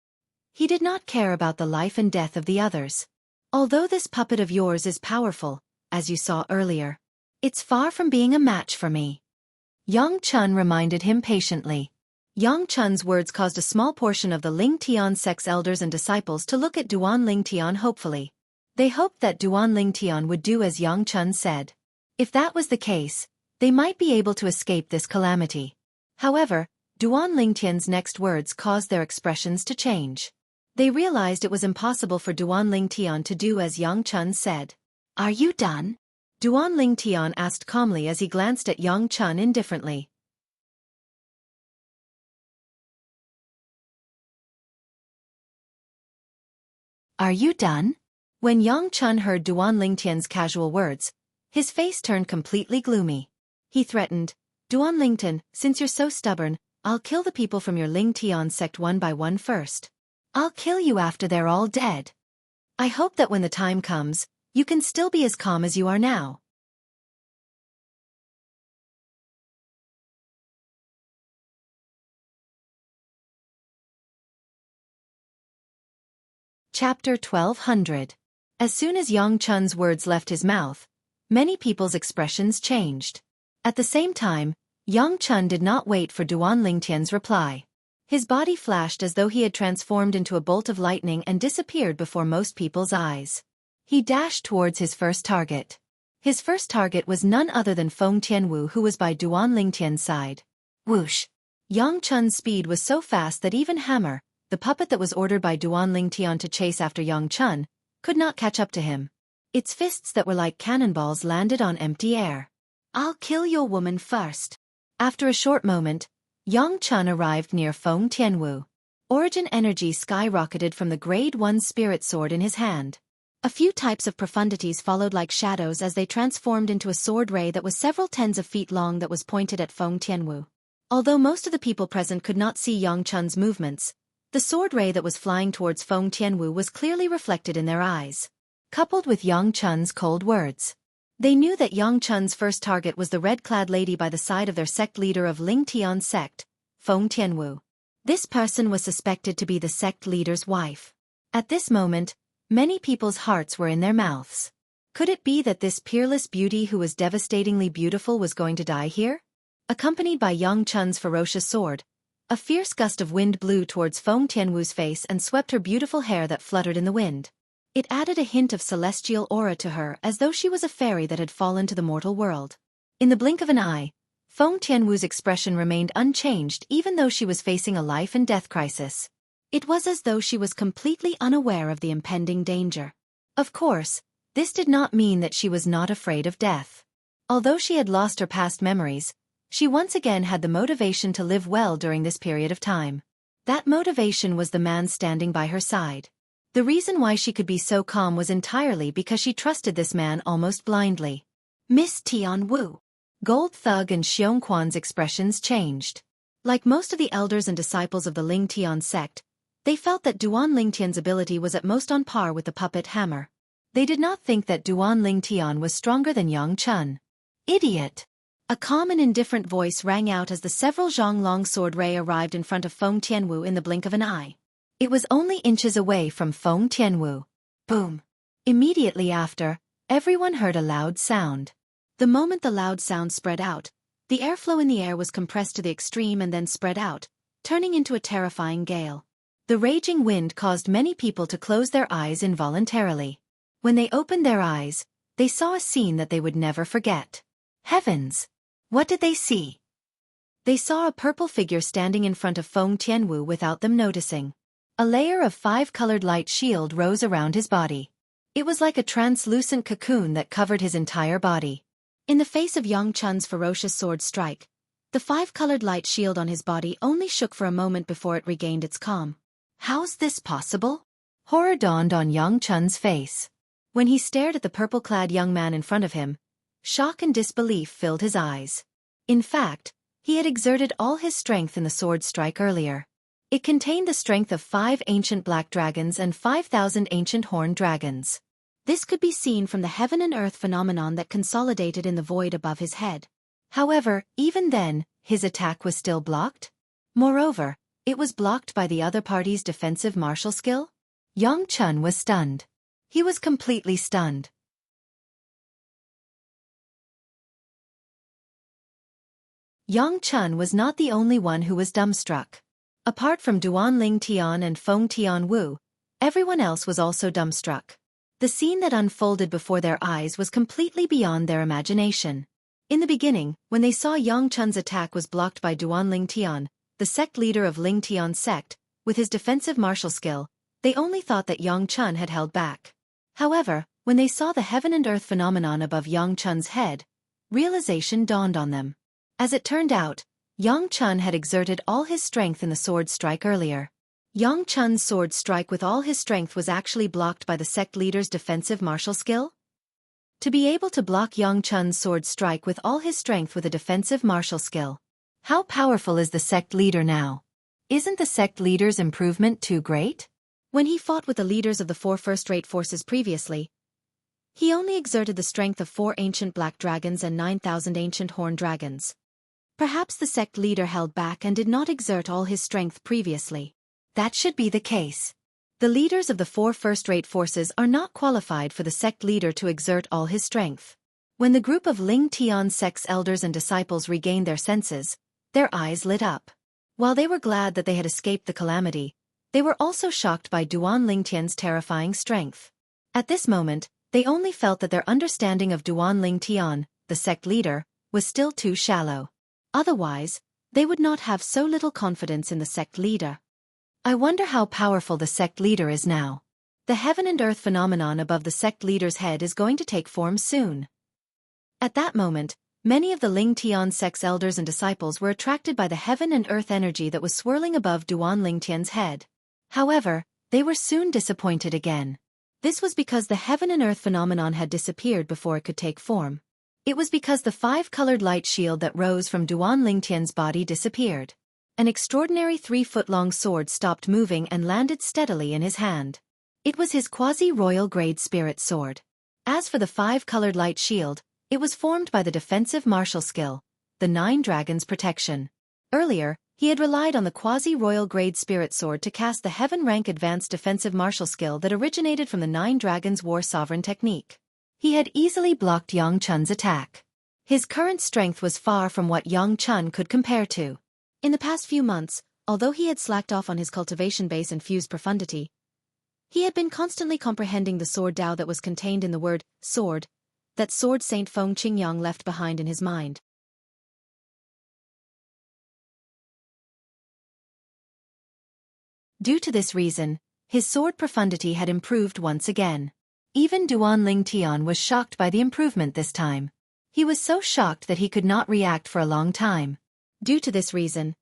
He did not care about the life and death of the others. Although this puppet of yours is powerful, as you saw earlier, it's far from being a match for me. Yang Chun reminded him patiently. Yang Chun's words caused a small portion of the Ling Tian sect's elders and disciples to look at Duanling Tian hopefully. They hoped that Duanling Tian would do as Yang Chun said. If that was the case, they might be able to escape this calamity. However, Duanling Tian's next words caused their expressions to change. They realized it was impossible for Duanling Tian to do as Yang Chun said. Are you done? Duanling Tian asked calmly as he glanced at Yang Chun indifferently. Are you done? When Yang Chun heard Duanling Tian's casual words, his face turned completely gloomy. He threatened, Duanling Tian, since you're so stubborn, I'll kill the people from your Ling Tian sect one by one first. I'll kill you after they're all dead. I hope that when the time comes, you can still be as calm as you are now. Chapter 1200. As soon as Yang Chun's words left his mouth, many people's expressions changed. At the same time, Yang Chun did not wait for Duanling Tian's reply. His body flashed as though he had transformed into a bolt of lightning and disappeared before most people's eyes. He dashed towards his first target. His first target was none other than Feng Tianwu, who was by Duanling Tian's side. Whoosh! Yang Chun's speed was so fast that even Hammer, the puppet that was ordered by Duanling Tian to chase after Yang Chun, could not catch up to him. Its fists that were like cannonballs landed on empty air. I'll kill your woman first. After a short moment, Yang Chun arrived near Feng Tianwu. Origin energy skyrocketed from the Grade 1 spirit sword in his hand. A few types of profundities followed like shadows as they transformed into a sword ray that was several tens of feet long that was pointed at Feng Tianwu. Although most of the people present could not see Yang Chun's movements, the sword ray that was flying towards Feng Tianwu was clearly reflected in their eyes. Coupled with Yang Chun's cold words, they knew that Yang Chun's first target was the red-clad lady by the side of their sect leader of Ling Tian sect, Feng Tianwu. This person was suspected to be the sect leader's wife. At this moment, many people's hearts were in their mouths. Could it be that this peerless beauty who was devastatingly beautiful was going to die here? Accompanied by Yang Chun's ferocious sword, a fierce gust of wind blew towards Feng Tianwu's face and swept her beautiful hair that fluttered in the wind. It added a hint of celestial aura to her as though she was a fairy that had fallen to the mortal world. In the blink of an eye, Feng Tianwu's expression remained unchanged even though she was facing a life and death crisis. It was as though she was completely unaware of the impending danger. Of course, this did not mean that she was not afraid of death. Although she had lost her past memories, she once again had the motivation to live well during this period of time. That motivation was the man standing by her side. The reason why she could be so calm was entirely because she trusted this man almost blindly. Miss Tianwu. Gold Thug and Xiongquan's expressions changed. Like most of the elders and disciples of the Ling Tian sect, they felt that Duanling Tian's ability was at most on par with the puppet Hammer. They did not think that Duanling Tian was stronger than Yang Chun. Idiot! A calm and indifferent voice rang out as the several zhang-long sword ray arrived in front of Feng Tianwu in the blink of an eye. It was only inches away from Feng Tianwu. Boom! Immediately after, everyone heard a loud sound. The moment the loud sound spread out, The airflow in the air was compressed to the extreme and then spread out, turning into a terrifying gale. The raging wind caused many people to close their eyes involuntarily. When they opened their eyes, they saw a scene that they would never forget. Heavens! What did they see? They saw a purple figure standing in front of Feng Tianwu without them noticing. A layer of 5-colored light shield rose around his body. It was like a translucent cocoon that covered his entire body. In the face of Yang Chun's ferocious sword strike, the 5-colored light shield on his body only shook for a moment before it regained its calm. How's this possible? Horror dawned on Yang Chun's face. When he stared at the purple-clad young man in front of him, shock and disbelief filled his eyes. In fact, he had exerted all his strength in the sword strike earlier. It contained the strength of 5 ancient black dragons and 5,000 ancient horned dragons. This could be seen from the heaven and earth phenomenon that consolidated in the void above his head. However, even then, his attack was still blocked. Moreover, it was blocked by the other party's defensive martial skill. Yang Chun was stunned. He was completely stunned. Yang Chun was not the only one who was dumbstruck. Apart from Duanling Tian and Feng Tianwu, everyone else was also dumbstruck. The scene that unfolded before their eyes was completely beyond their imagination. In the beginning, when they saw Yang Chun's attack was blocked by Duanling Tian, the sect leader of Ling Tian's sect, with his defensive martial skill, they only thought that Yang Chun had held back. However, when they saw the heaven and earth phenomenon above Yang Chun's head, realization dawned on them. As it turned out, Yang Chun had exerted all his strength in the sword strike earlier. Yang Chun's sword strike with all his strength was actually blocked by the sect leader's defensive martial skill? To be able to block Yang Chun's sword strike with all his strength with a defensive martial skill. How powerful is the sect leader now? Isn't the sect leader's improvement too great? When he fought with the leaders of the 4 first-rate forces previously, he only exerted the strength of 4 ancient black dragons and 9,000 ancient horned dragons. Perhaps the sect leader held back and did not exert all his strength previously. That should be the case. The leaders of the 4 first-rate forces are not qualified for the sect leader to exert all his strength. When the group of Ling Tian's sect's elders and disciples regained their senses, their eyes lit up. While they were glad that they had escaped the calamity, they were also shocked by Duan Lingtian's terrifying strength. At this moment, they only felt that their understanding of Duan Lingtian, the sect leader, was still too shallow. Otherwise, they would not have so little confidence in the sect leader. I wonder how powerful the sect leader is now. The heaven and earth phenomenon above the sect leader's head is going to take form soon. At that moment, many of the Ling Tian sect's elders and disciples were attracted by the heaven and earth energy that was swirling above Duan Lingtian's head. However, they were soon disappointed again. This was because the heaven and earth phenomenon had disappeared before it could take form. It was because the 5-colored light shield that rose from Duan Lingtian's body disappeared. An extraordinary 3-foot-long sword stopped moving and landed steadily in his hand. It was his quasi-royal grade spirit sword. As for the 5-colored light shield, it was formed by the defensive martial skill, the 9 Dragons' protection. Earlier, he had relied on the quasi-royal grade spirit sword to cast the heaven-rank advanced defensive martial skill that originated from the 9 Dragons' war sovereign technique. He had easily blocked Yang Chun's attack. His current strength was far from what Yang Chun could compare to. In the past few months, although he had slacked off on his cultivation base and fused profundity, he had been constantly comprehending the sword Tao that was contained in the word sword, that sword Saint Feng Qingyang left behind in his mind. Due to this reason, his sword profundity had improved once again. Even Duan Lingtian was shocked by the improvement this time. He was so shocked that he could not react for a long time. Due to this reason,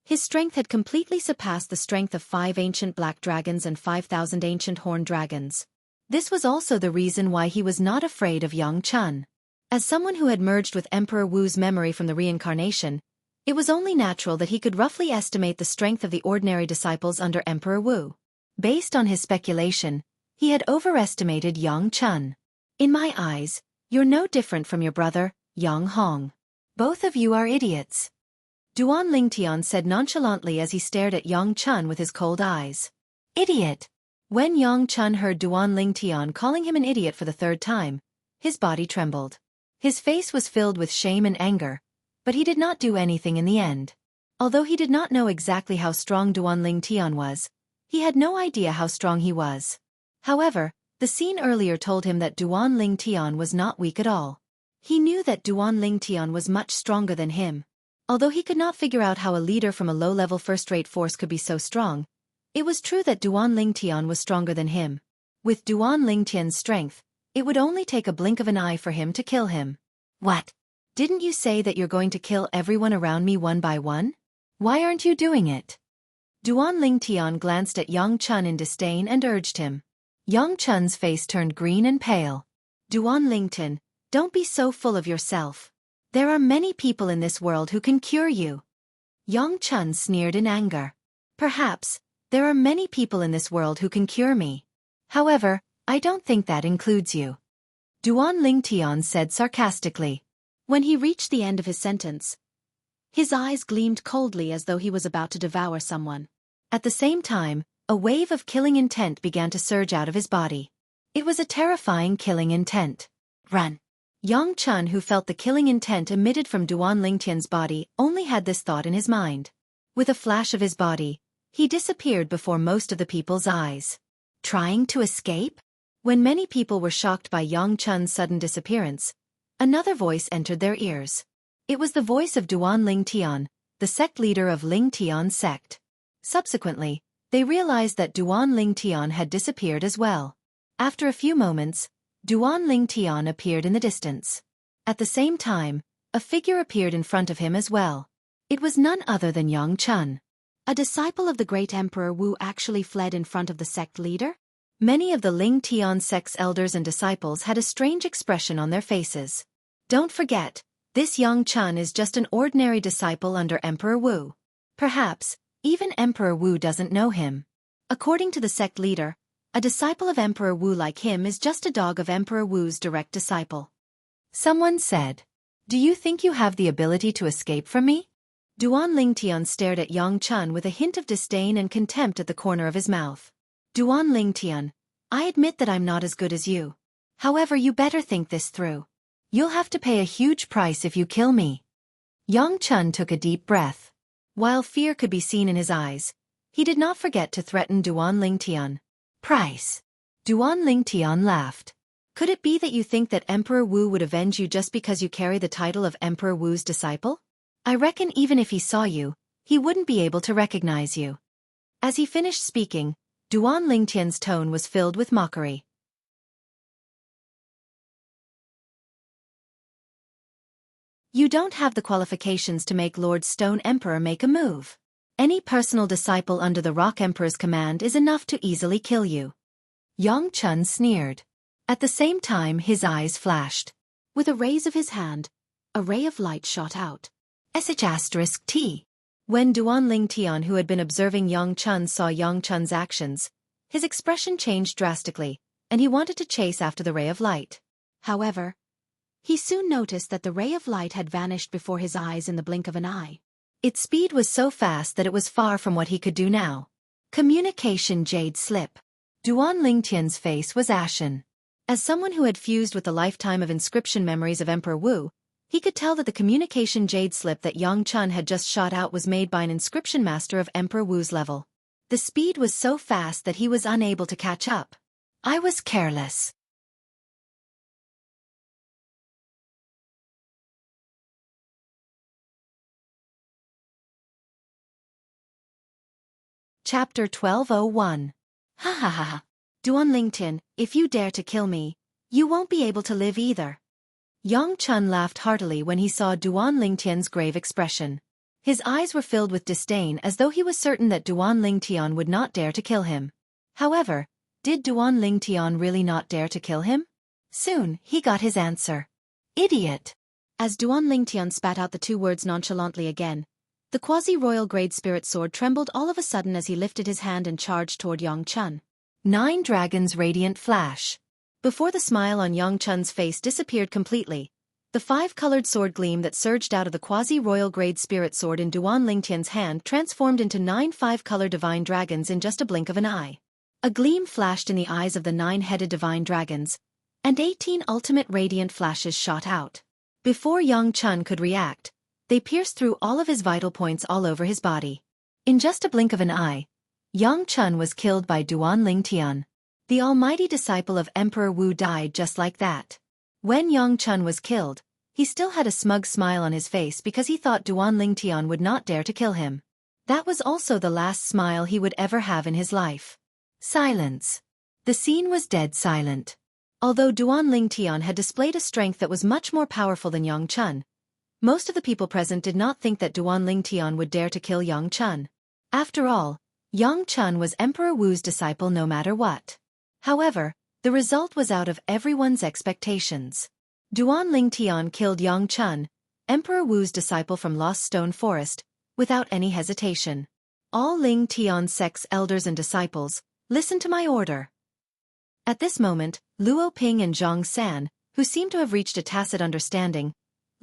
his strength had completely surpassed the strength of 5 ancient black dragons and 5,000 ancient horned dragons. This was also the reason why he was not afraid of Yang Chun. As someone who had merged with Emperor Wu's memory from the reincarnation, it was only natural that he could roughly estimate the strength of the ordinary disciples under Emperor Wu. Based on his speculation, he had overestimated Yang Chun. In my eyes, you're no different from your brother, Yang Hong. Both of you are idiots. Duan Lingtian said nonchalantly as he stared at Yang Chun with his cold eyes. Idiot! When Yang Chun heard Duan Lingtian calling him an idiot for the 3rd time, his body trembled. His face was filled with shame and anger, But he did not do anything in the end. Although he did not know exactly how strong Duanling Tian was, he had no idea how strong he was. However, the scene earlier told him that Duanling Tian was not weak at all. He knew that Duanling Tian was much stronger than him. Although he could not figure out how a leader from a low-level first-rate force could be so strong, it was true that Duanling Tian was stronger than him. With Duanling Tian's strength, it would only take a blink of an eye for him to kill him. What? Didn't you say that you're going to kill everyone around me one by one? Why aren't you doing it? Duanling Tian glanced at Yang Chun in disdain and urged him. Yang Chun's face turned green and pale. Duanling Tian, don't be so full of yourself. There are many people in this world who can cure you. Yang Chun sneered in anger. Perhaps, there are many people in this world who can cure me. However, I don't think that includes you. Duanling Tian said sarcastically. When he reached the end of his sentence, his eyes gleamed coldly as though he was about to devour someone. At the same time, a wave of killing intent began to surge out of his body. It was a terrifying killing intent. Run! Yang Chun, who felt the killing intent emitted from Duanling Tian's body, only had this thought in his mind. With a flash of his body, he disappeared before most of the people's eyes. Trying to escape? When many people were shocked by Yang Chun's sudden disappearance, another voice entered their ears. It was the voice of Duanling Tian, the sect leader of Ling Tian's sect. Subsequently, they realized that Duanling Tian had disappeared as well. After a few moments, Duanling Tian appeared in the distance. At the same time, a figure appeared in front of him as well. It was none other than Yang Chun. A disciple of the great Emperor Wu actually fled in front of the sect leader? Many of the Ling Tian sect's elders and disciples had a strange expression on their faces. Don't forget, this Yang Chun is just an ordinary disciple under Emperor Wu. Perhaps, even Emperor Wu doesn't know him. According to the sect leader, a disciple of Emperor Wu like him is just a dog of Emperor Wu's direct disciple. Someone said, "Do you think you have the ability to escape from me?" Duanling Tian stared at Yang Chun with a hint of disdain and contempt at the corner of his mouth. Duanling Tian, I admit that I'm not as good as you. However, you better think this through. You'll have to pay a huge price if you kill me. Yang Chun took a deep breath. While fear could be seen in his eyes, he did not forget to threaten Duanling Tian. Price. Duanling Tian laughed. Could it be that you think that Emperor Wu would avenge you just because you carry the title of Emperor Wu's disciple? I reckon even if he saw you, he wouldn't be able to recognize you. As he finished speaking, Duanling Tian's tone was filled with mockery. You don't have the qualifications to make Lord Stone Emperor make a move. Any personal disciple under the Rock Emperor's command is enough to easily kill you. Yang Chun sneered. At the same time his eyes flashed. With a raise of his hand, a ray of light shot out. *T. When Duanling Tian, who had been observing Yang Chun, saw Yang Chun's actions, his expression changed drastically, and he wanted to chase after the ray of light. However, he soon noticed that the ray of light had vanished before his eyes in the blink of an eye. Its speed was so fast that it was far from what he could do now. Communication Jade Slip. Duanling Tian's face was ashen. As someone who had fused with the lifetime of inscription memories of Emperor Wu, he could tell that the communication Jade Slip that Yang Chun had just shot out was made by an inscription master of Emperor Wu's level. The speed was so fast that he was unable to catch up. I was careless. Chapter 1201. Ha ha ha ha. Duanling Tian, if you dare to kill me, you won't be able to live either. Yang Chun laughed heartily when he saw Duanling Tian's grave expression. His eyes were filled with disdain as though he was certain that Duanling Tian would not dare to kill him. However, did Duanling Tian really not dare to kill him? Soon, he got his answer. Idiot! As Duanling Tian spat out the two words nonchalantly again, the quasi-royal grade spirit sword trembled all of a sudden as he lifted his hand and charged toward Yang Chun. 9 Dragons Radiant Flash. Before the smile on Yang Chun's face disappeared completely, the 5-colored sword gleam that surged out of the quasi-royal grade spirit sword in Duanling Tian's hand transformed into 9 5-color divine dragons in just a blink of an eye. A gleam flashed in the eyes of the 9-headed divine dragons, and 18 ultimate radiant flashes shot out. Before Yang Chun could react, They pierced through all of his vital points all over his body. In just a blink of an eye, Yang Chun was killed by Duan Lingtian. The almighty disciple of Emperor Wu died just like that. When Yang Chun was killed, he still had a smug smile on his face because he thought Duan Lingtian would not dare to kill him. That was also the last smile he would ever have in his life. Silence. The scene was dead silent. Although Duan Lingtian had displayed a strength that was much more powerful than Yang Chun, most of the people present did not think that Duan Lingtian would dare to kill Yang Chun. After all, Yang Chun was Emperor Wu's disciple no matter what. However, the result was out of everyone's expectations. Duan Lingtian killed Yang Chun, Emperor Wu's disciple from Lost Stone Forest, without any hesitation. All Lingtian sect's elders and disciples, listen to my order. At this moment, Luo Ping and Zhang San, who seemed to have reached a tacit understanding,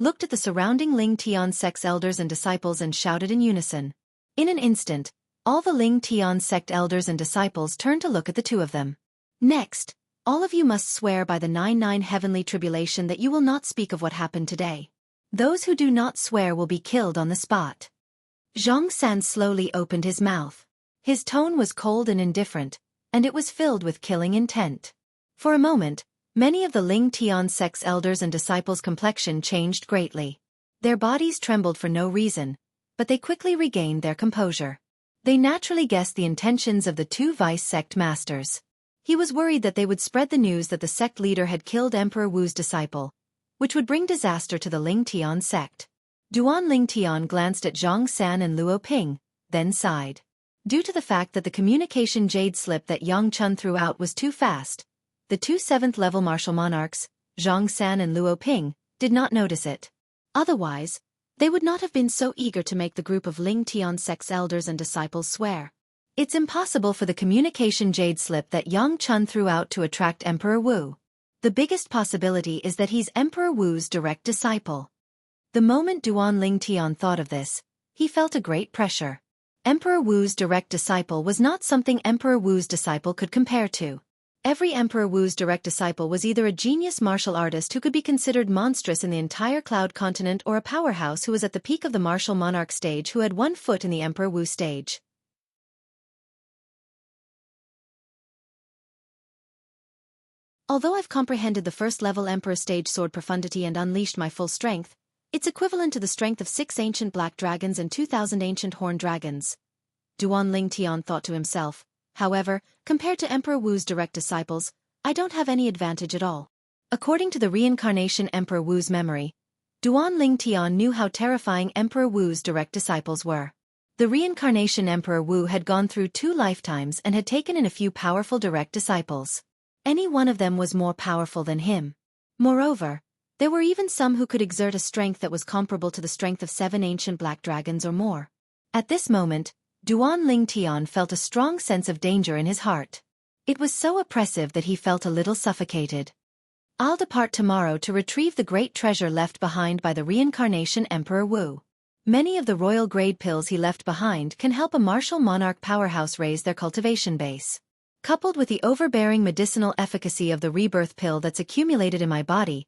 looked at the surrounding Lingtian sect's elders and disciples and shouted in unison. In an instant, all the Lingtian sect elders and disciples turned to look at the two of them. Next, all of you must swear by the 99 heavenly tribulation that you will not speak of what happened today. Those who do not swear will be killed on the spot. Zhang San slowly opened his mouth. His tone was cold and indifferent, and it was filled with killing intent. For a moment, many of the Lingtian sect's elders and disciples' complexion changed greatly. Their bodies trembled for no reason, but they quickly regained their composure. They naturally guessed the intentions of the two vice sect masters. He was worried that they would spread the news that the sect leader had killed Emperor Wu's disciple, which would bring disaster to the Lingtian sect. Duan Lingtian glanced at Zhang San and Luo Ping, then sighed. Due to the fact that the communication jade slip that Yang Chun threw out was too fast, the two 7th-level martial monarchs, Zhang San and Luo Ping, did not notice it. Otherwise, they would not have been so eager to make the group of Lingtian sect's elders and disciples swear. It's impossible for the communication jade slip that Yang Chun threw out to attract Emperor Wu. The biggest possibility is that he's Emperor Wu's direct disciple. The moment Duan Lingtian thought of this, he felt a great pressure. Emperor Wu's direct disciple was not something Emperor Wu's disciple could compare to. Every Emperor Wu's direct disciple was either a genius martial artist who could be considered monstrous in the entire Cloud Continent or a powerhouse who was at the peak of the martial monarch stage who had one foot in the Emperor Wu stage. Although I've comprehended the first-level Emperor stage sword profundity and unleashed my full strength, it's equivalent to the strength of 6 ancient black dragons and 2,000 ancient horned dragons. Duan Lingtian thought to himself. However, compared to Emperor Wu's direct disciples, I don't have any advantage at all. According to the reincarnation Emperor Wu's memory, Duan Lingtian knew how terrifying Emperor Wu's direct disciples were. The reincarnation Emperor Wu had gone through 2 lifetimes and had taken in a few powerful direct disciples. Any one of them was more powerful than him. Moreover, there were even some who could exert a strength that was comparable to the strength of 7 ancient black dragons or more. At this moment, Duan Lingtian felt a strong sense of danger in his heart. It was so oppressive that he felt a little suffocated. I'll depart tomorrow to retrieve the great treasure left behind by the reincarnation Emperor Wu. Many of the royal grade pills he left behind can help a martial monarch powerhouse raise their cultivation base. Coupled with the overbearing medicinal efficacy of the rebirth pill that's accumulated in my body,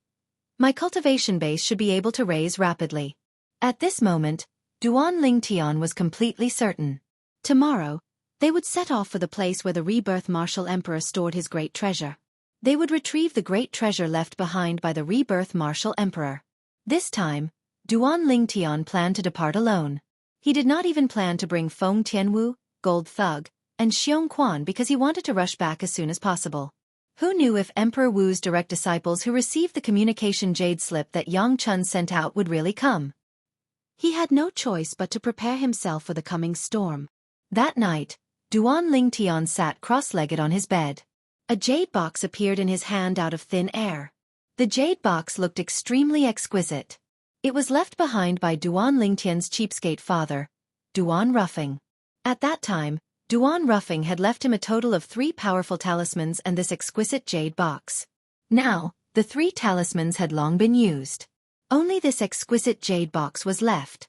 my cultivation base should be able to raise rapidly. At this moment, Duan Lingtian was completely certain. Tomorrow, they would set off for the place where the rebirth martial emperor stored his great treasure. They would retrieve the great treasure left behind by the rebirth martial emperor. This time, Duan Lingtian planned to depart alone. He did not even plan to bring Feng Tianwu, Gold Thug, and Xiong Quan because he wanted to rush back as soon as possible. Who knew if Emperor Wu's direct disciples who received the communication jade slip that Yang Chun sent out would really come? He had no choice but to prepare himself for the coming storm. That night, Duan Lingtian sat cross-legged on his bed. A jade box appeared in his hand out of thin air. The jade box looked extremely exquisite. It was left behind by Duan Lingtian's cheapskate father, Duan Ruffing. At that time, Duan Ruffing had left him a total of 3 powerful talismans and this exquisite jade box. Now, the 3 talismans had long been used. Only this exquisite jade box was left.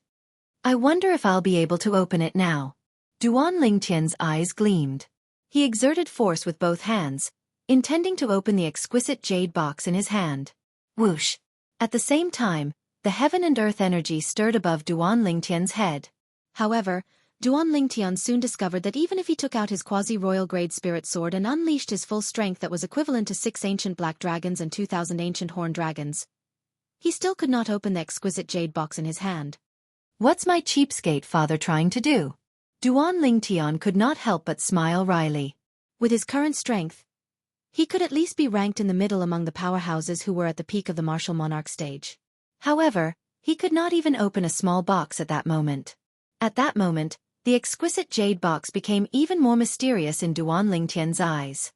I wonder if I'll be able to open it now. Duan Lingtian's eyes gleamed. He exerted force with both hands, intending to open the exquisite jade box in his hand. Whoosh! At the same time, the heaven and earth energy stirred above Duan Lingtian's head. However, Duan Lingtian soon discovered that even if he took out his quasi-royal grade spirit sword and unleashed his full strength that was equivalent to 6 ancient black dragons and 2,000 ancient horned dragons, he still could not open the exquisite jade box in his hand. What's my cheapskate father trying to do? Duan Lingtian could not help but smile wryly. With his current strength, he could at least be ranked in the middle among the powerhouses who were at the peak of the martial monarch stage. However, he could not even open a small box at that moment. At that moment, the exquisite jade box became even more mysterious in Duan Lingtian's eyes.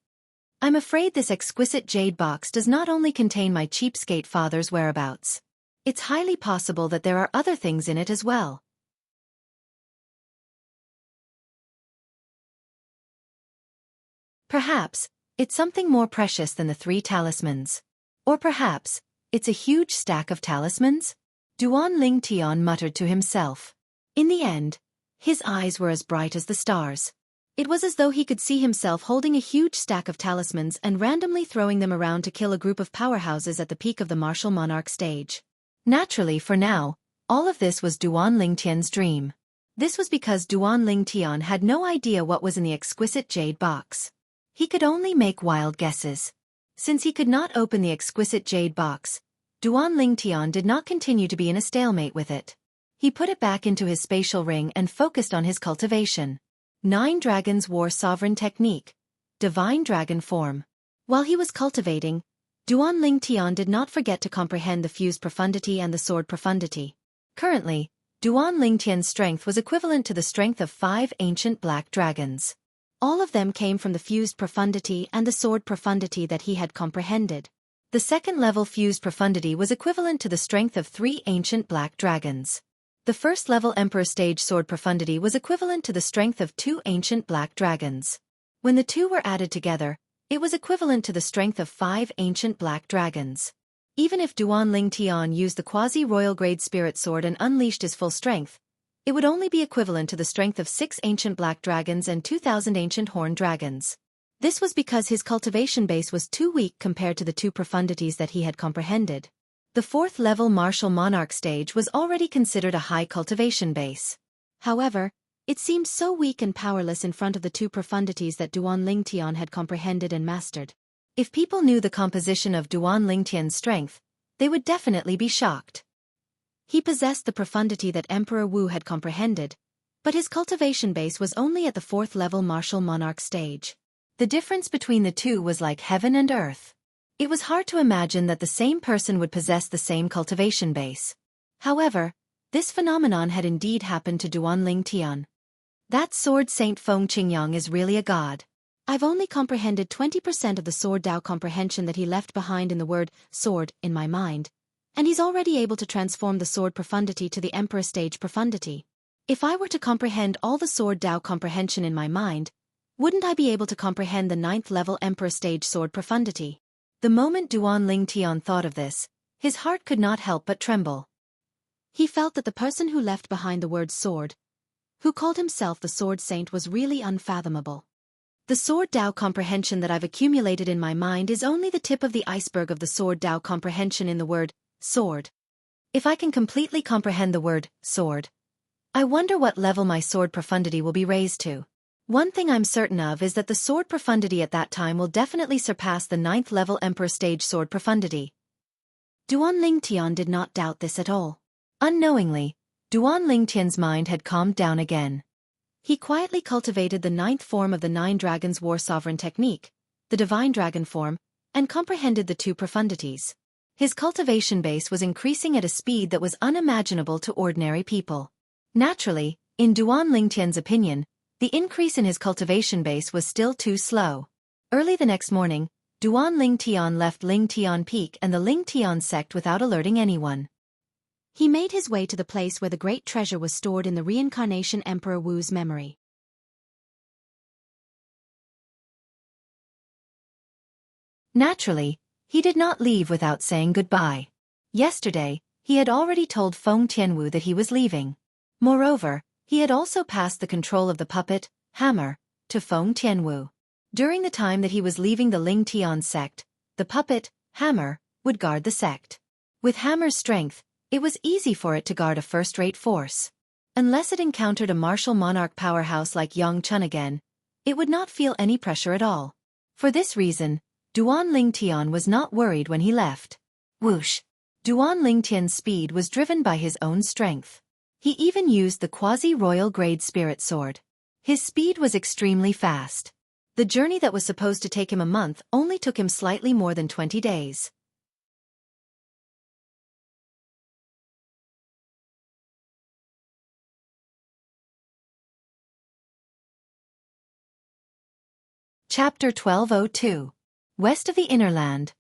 I'm afraid this exquisite jade box does not only contain my cheapskate father's whereabouts. It's highly possible that there are other things in it as well. Perhaps, it's something more precious than the 3 talismans. Or perhaps, it's a huge stack of talismans? Duan Lingtian muttered to himself. In the end, his eyes were as bright as the stars. It was as though he could see himself holding a huge stack of talismans and randomly throwing them around to kill a group of powerhouses at the peak of the martial monarch stage. Naturally, for now, all of this was Duan Lingtian's dream. This was because Duan Lingtian had no idea what was in the exquisite jade box. He could only make wild guesses. Since he could not open the exquisite jade box, Duan Lingtian did not continue to be in a stalemate with it. He put it back into his spatial ring and focused on his cultivation. 9 Dragons War Sovereign Technique. Divine Dragon Form. While he was cultivating, Duan Lingtian did not forget to comprehend the fused profundity and the sword profundity. Currently, Duan Lingtian's strength was equivalent to the strength of 5 ancient black dragons. All of them came from the fused profundity and the sword profundity that he had comprehended. The second-level fused profundity was equivalent to the strength of 3 ancient black dragons. The first-level Emperor Stage Sword Profundity was equivalent to the strength of 2 ancient black dragons. When the two were added together, it was equivalent to the strength of 5 ancient black dragons. Even if Duan Lingtian used the quasi-royal grade spirit sword and unleashed his full strength, it would only be equivalent to the strength of 6 ancient black dragons and 2,000 ancient horned dragons. This was because his cultivation base was too weak compared to the 2 profundities that he had comprehended. The 4th-level martial monarch stage was already considered a high cultivation base. However, it seemed so weak and powerless in front of the 2 profundities that Duan Lingtian had comprehended and mastered. If people knew the composition of Duan Lingtian's strength, they would definitely be shocked. He possessed the profundity that Emperor Wu had comprehended, but his cultivation base was only at the 4th-level martial monarch stage. The difference between the two was like heaven and earth. It was hard to imagine that the same person would possess the same cultivation base. However, this phenomenon had indeed happened to Duan Lingtian. That sword Saint Feng Qingyang is really a god. I've only comprehended 20% of the sword Dao comprehension that he left behind in the word sword in my mind, and he's already able to transform the sword profundity to the Emperor Stage profundity. If I were to comprehend all the sword Dao comprehension in my mind, wouldn't I be able to comprehend the 9th-level Emperor Stage sword profundity? The moment Duan Lingtian thought of this, his heart could not help but tremble. He felt that the person who left behind the word sword, who called himself the Sword Saint, was really unfathomable. The sword Dao comprehension that I've accumulated in my mind is only the tip of the iceberg of the sword Dao comprehension in the word sword. If I can completely comprehend the word sword, I wonder what level my sword profundity will be raised to. One thing I'm certain of is that the sword profundity at that time will definitely surpass the 9th-level Emperor Stage sword profundity. Duan Lingtian did not doubt this at all. Unknowingly, Duan Lingtian's mind had calmed down again. He quietly cultivated the 9th form of the 9 Dragons War Sovereign Technique, the Divine Dragon Form, and comprehended the 2 profundities. His cultivation base was increasing at a speed that was unimaginable to ordinary people. Naturally, in Duan Lingtian's opinion, the increase in his cultivation base was still too slow. Early the next morning, Duan Lingtian left Lingtian Peak and the Lingtian sect without alerting anyone. He made his way to the place where the great treasure was stored in the reincarnation Emperor Wu's memory. Naturally, he did not leave without saying goodbye. Yesterday, he had already told Feng Tianwu that he was leaving. Moreover, he had also passed the control of the puppet, Hammer, to Feng Tianwu. During the time that he was leaving the Lingtian sect, the puppet, Hammer, would guard the sect. With Hammer's strength, It was easy for it to guard a first-rate force. Unless it encountered a martial monarch powerhouse like Yangchun again, it would not feel any pressure at all. For this reason, Duan Lingtian was not worried when he left. Whoosh! Duan Lingtian's speed was driven by his own strength. He even used the quasi-royal grade spirit sword. His speed was extremely fast. The journey that was supposed to take him a month only took him slightly more than 20 days. Chapter 1202. West of the Inner Land.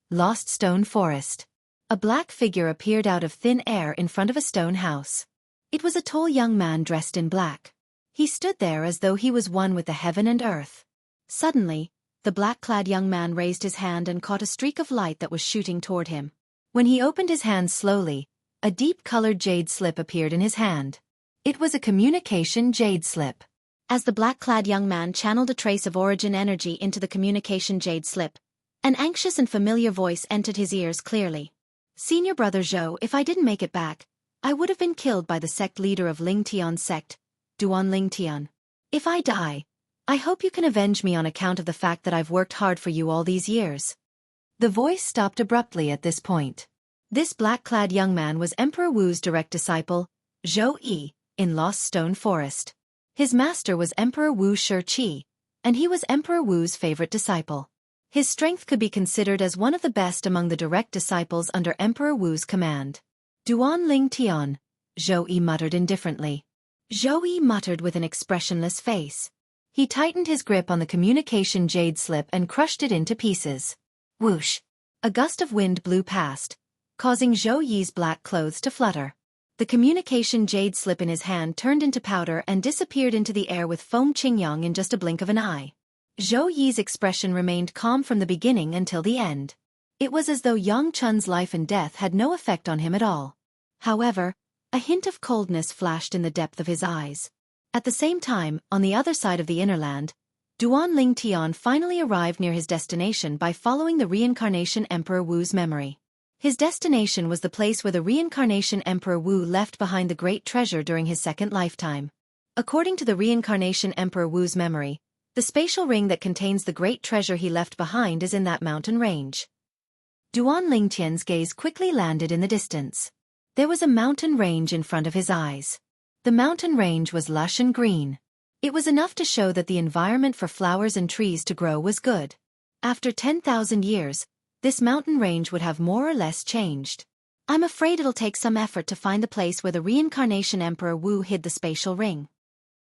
Lost Stone Forest. A black figure appeared out of thin air in front of a stone house. It was a tall young man dressed in black. He stood there as though he was one with the heaven and earth. Suddenly, the black-clad young man raised his hand and caught a streak of light that was shooting toward him. When he opened his hand slowly, a deep-colored jade slip appeared in his hand. It was a communication jade slip. As the black-clad young man channeled a trace of origin energy into the communication jade slip, an anxious and familiar voice entered his ears clearly. Senior Brother Zhou, if I didn't make it back, I would have been killed by the sect leader of Lingtian's sect, Duan Lingtian. If I die, I hope you can avenge me on account of the fact that I've worked hard for you all these years. The voice stopped abruptly at this point. This black-clad young man was Emperor Wu's direct disciple, Zhou Yi, in Lost Stone Forest. His master was Emperor Wu Shiqi, and he was Emperor Wu's favorite disciple. His strength could be considered as one of the best among the direct disciples under Emperor Wu's command. Duan Lingtian, Zhou Yi muttered indifferently. Zhou Yi muttered with an expressionless face. He tightened his grip on the communication jade slip and crushed it into pieces. Whoosh! A gust of wind blew past, causing Zhou Yi's black clothes to flutter. The communication jade slip in his hand turned into powder and disappeared into the air with Feng Qingyang in just a blink of an eye. Zhou Yi's expression remained calm from the beginning until the end. It was as though Yang Chun's life and death had no effect on him at all. However, a hint of coldness flashed in the depth of his eyes. At the same time, on the other side of the Inner Land, Duan Lingtian finally arrived near his destination by following the reincarnation Emperor Wu's memory. His destination was the place where the reincarnation Emperor Wu left behind the great treasure during his second lifetime. According to the reincarnation Emperor Wu's memory, the spatial ring that contains the great treasure he left behind is in that mountain range. Duan Lingtian's gaze quickly landed in the distance. There was a mountain range in front of his eyes. The mountain range was lush and green. It was enough to show that the environment for flowers and trees to grow was good. After 10,000 years, this mountain range would have more or less changed. I'm afraid it'll take some effort to find the place where the reincarnation Emperor Wu hid the spatial ring.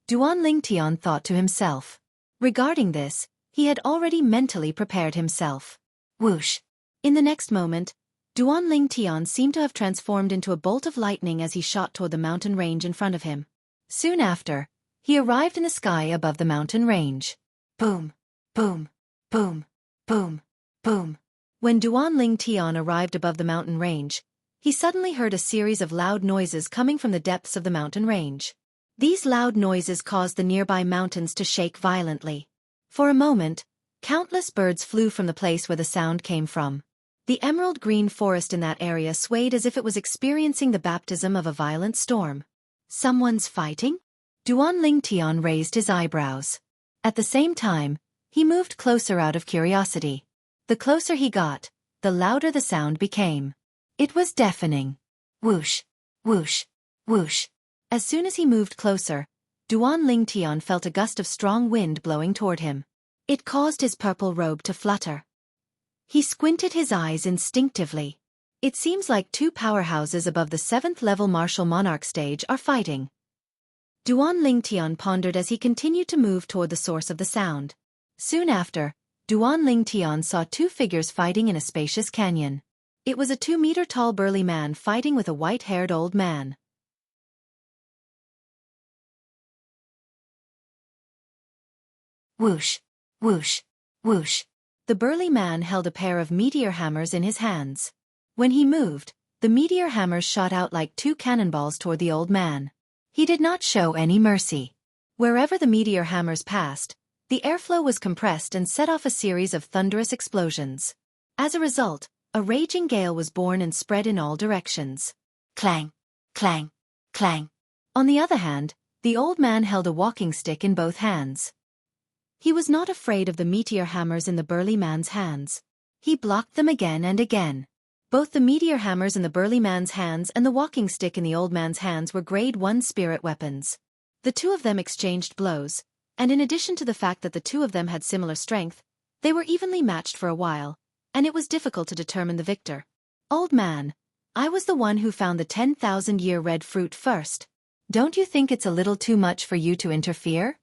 Duan Lingtian thought to himself. Regarding this, he had already mentally prepared himself. Whoosh! In the next moment, Duan Lingtian seemed to have transformed into a bolt of lightning as he shot toward the mountain range in front of him. Soon after, he arrived in the sky above the mountain range. Boom! Boom! Boom! Boom! Boom! When Duan Lingtian arrived above the mountain range, he suddenly heard a series of loud noises coming from the depths of the mountain range. These loud noises caused the nearby mountains to shake violently. For a moment, countless birds flew from the place where the sound came from. The emerald green forest in that area swayed as if it was experiencing the baptism of a violent storm. Someone's fighting? Duan Lingtian raised his eyebrows. At the same time, he moved closer out of curiosity. The closer he got, the louder the sound became. It was deafening. Whoosh! Whoosh! Whoosh! As soon as he moved closer, Duan Lingtian felt a gust of strong wind blowing toward him. It caused his purple robe to flutter. He squinted his eyes instinctively. It seems like two powerhouses above the 7th level martial monarch stage are fighting. Duan Lingtian pondered as he continued to move toward the source of the sound. Soon after, Duan Lingtian saw two figures fighting in a spacious canyon. It was a 2-meter-tall burly man fighting with a white-haired old man. Whoosh! Whoosh! Whoosh! The burly man held a pair of meteor hammers in his hands. When he moved, the meteor hammers shot out like two cannonballs toward the old man. He did not show any mercy. Wherever the meteor hammers passed, the airflow was compressed and set off a series of thunderous explosions. As a result, a raging gale was born and spread in all directions. Clang, clang, clang. On the other hand, the old man held a walking stick in both hands. He was not afraid of the meteor hammers in the burly man's hands. He blocked them again and again. Both the meteor hammers in the burly man's hands and the walking stick in the old man's hands were grade 1 spirit weapons. The two of them exchanged blows, and in addition to the fact that the two of them had similar strength, they were evenly matched for a while, and it was difficult to determine the victor. Old man, I was the one who found the 10,000-year red fruit first. Don't you think it's a little too much for you to interfere?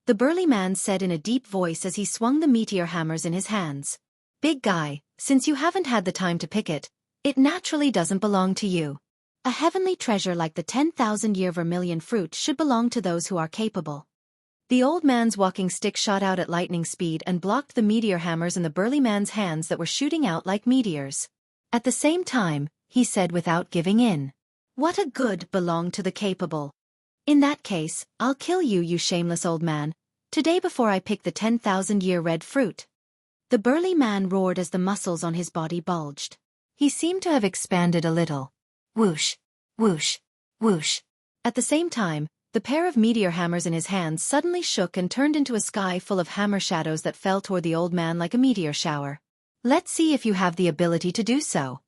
The burly man said in a deep voice as he swung the meteor hammers in his hands. Big guy, since you haven't had the time to pick it, it naturally doesn't belong to you. A heavenly treasure like the 10,000-year vermilion fruit should belong to those who are capable. The old man's walking stick shot out at lightning speed and blocked the meteor hammers in the burly man's hands that were shooting out like meteors. At the same time, he said without giving in. What a good belong to the capable. In that case, I'll kill you, you shameless old man, today before I pick the 10,000-year red fruit. The burly man roared as the muscles on his body bulged. He seemed to have expanded a little. Whoosh, whoosh, whoosh. At the same time, the pair of meteor hammers in his hands suddenly shook and turned into a sky full of hammer shadows that fell toward the old man like a meteor shower. Let's see if you have the ability to do so.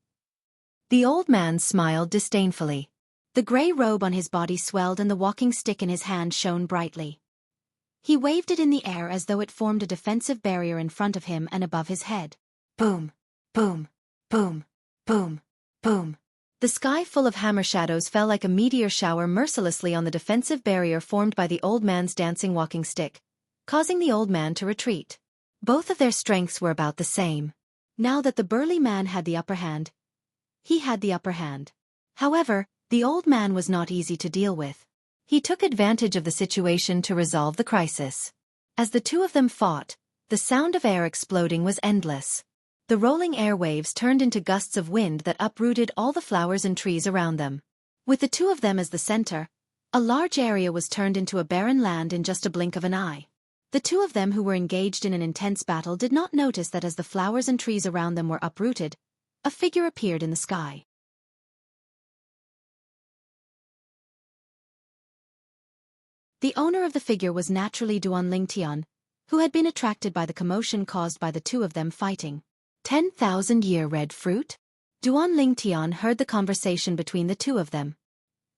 The old man smiled disdainfully. The gray robe on his body swelled and the walking stick in his hand shone brightly. He waved it in the air as though it formed a defensive barrier in front of him and above his head. Boom, boom, boom, boom, boom. The sky full of hammer shadows fell like a meteor shower mercilessly on the defensive barrier formed by the old man's dancing walking stick, causing the old man to retreat. Both of their strengths were about the same. Now that the burly man had the upper hand, he had the upper hand. However, the old man was not easy to deal with. He took advantage of the situation to resolve the crisis. As the two of them fought, the sound of air exploding was endless. The rolling airwaves turned into gusts of wind that uprooted all the flowers and trees around them. With the two of them as the center, a large area was turned into a barren land in just a blink of an eye. The two of them who were engaged in an intense battle did not notice that as the flowers and trees around them were uprooted, a figure appeared in the sky. The owner of the figure was naturally Duan Lingtian, who had been attracted by the commotion caused by the two of them fighting. 10,000-year red fruit? Duan Lingtian heard the conversation between the two of them.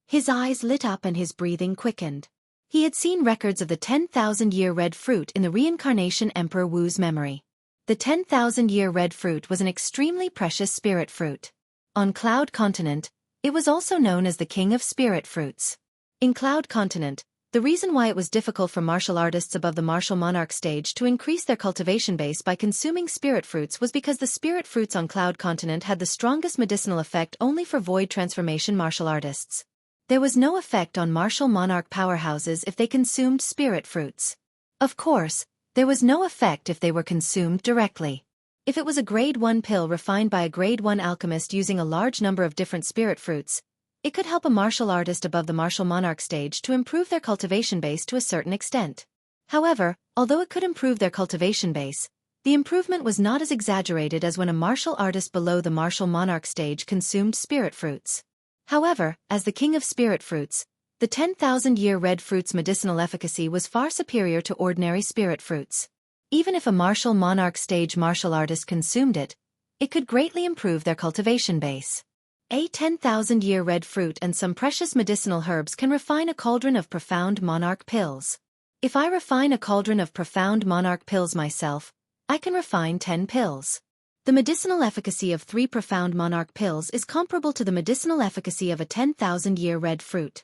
His eyes lit up and his breathing quickened. He had seen records of the 10,000-year red fruit in the reincarnation Emperor Wu's memory. The 10,000-year red fruit was an extremely precious spirit fruit. On Cloud Continent, it was also known as the King of Spirit Fruits. In Cloud Continent, the reason why it was difficult for martial artists above the martial monarch stage to increase their cultivation base by consuming spirit fruits was because the spirit fruits on Cloud Continent had the strongest medicinal effect only for void transformation martial artists. There was no effect on martial monarch powerhouses if they consumed spirit fruits. Of course, there was no effect if they were consumed directly. If it was a grade 1 pill refined by a grade 1 alchemist using a large number of different spirit fruits, it could help a martial artist above the martial monarch stage to improve their cultivation base to a certain extent. However, although it could improve their cultivation base, the improvement was not as exaggerated as when a martial artist below the martial monarch stage consumed spirit fruits. However, as the king of spirit fruits, the 10,000-year red fruit's medicinal efficacy was far superior to ordinary spirit fruits. Even if a martial monarch stage martial artist consumed it, it could greatly improve their cultivation base. A 10,000-year red fruit and some precious medicinal herbs can refine a cauldron of profound monarch pills. If I refine a cauldron of profound monarch pills myself, I can refine 10 pills. The medicinal efficacy of 3 profound monarch pills is comparable to the medicinal efficacy of a 10,000-year red fruit.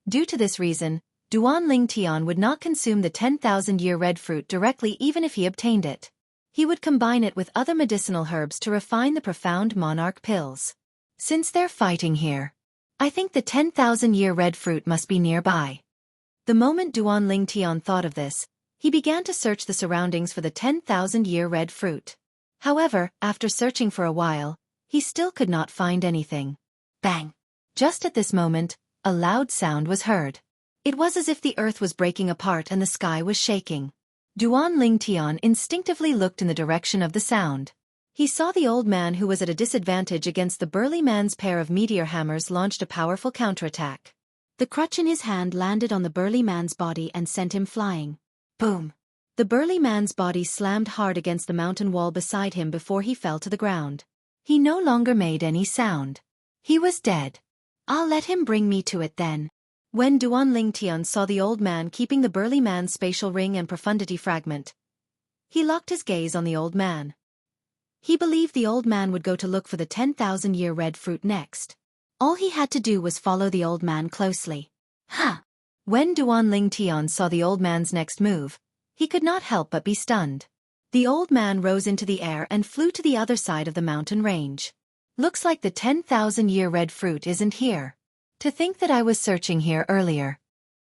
Due to this reason, Duan Lingtian would not consume the 10,000-year red fruit directly even if he obtained it. He would combine it with other medicinal herbs to refine the profound monarch pills. Since they're fighting here, I think the 10,000-year red fruit must be nearby. The moment Duan Lingtian thought of this, he began to search the surroundings for the 10,000-year red fruit. However, after searching for a while, he still could not find anything. Bang! Just at this moment, a loud sound was heard. It was as if the earth was breaking apart and the sky was shaking. Duan Lingtian instinctively looked in the direction of the sound. He saw the old man, who was at a disadvantage against the burly man's pair of meteor hammers, launched a powerful counterattack. The crutch in his hand landed on the burly man's body and sent him flying. Boom! The burly man's body slammed hard against the mountain wall beside him before he fell to the ground. He no longer made any sound. He was dead. I'll let him bring me to it then. When Duan Lingtian saw the old man keeping the burly man's spatial ring and profundity fragment, he locked his gaze on the old man. He believed the old man would go to look for the 10,000-year red fruit next. All he had to do was follow the old man closely. Huh! When Duan Lingtian saw the old man's next move, he could not help but be stunned. The old man rose into the air and flew to the other side of the mountain range. Looks like the 10,000-year red fruit isn't here. To think that I was searching here earlier.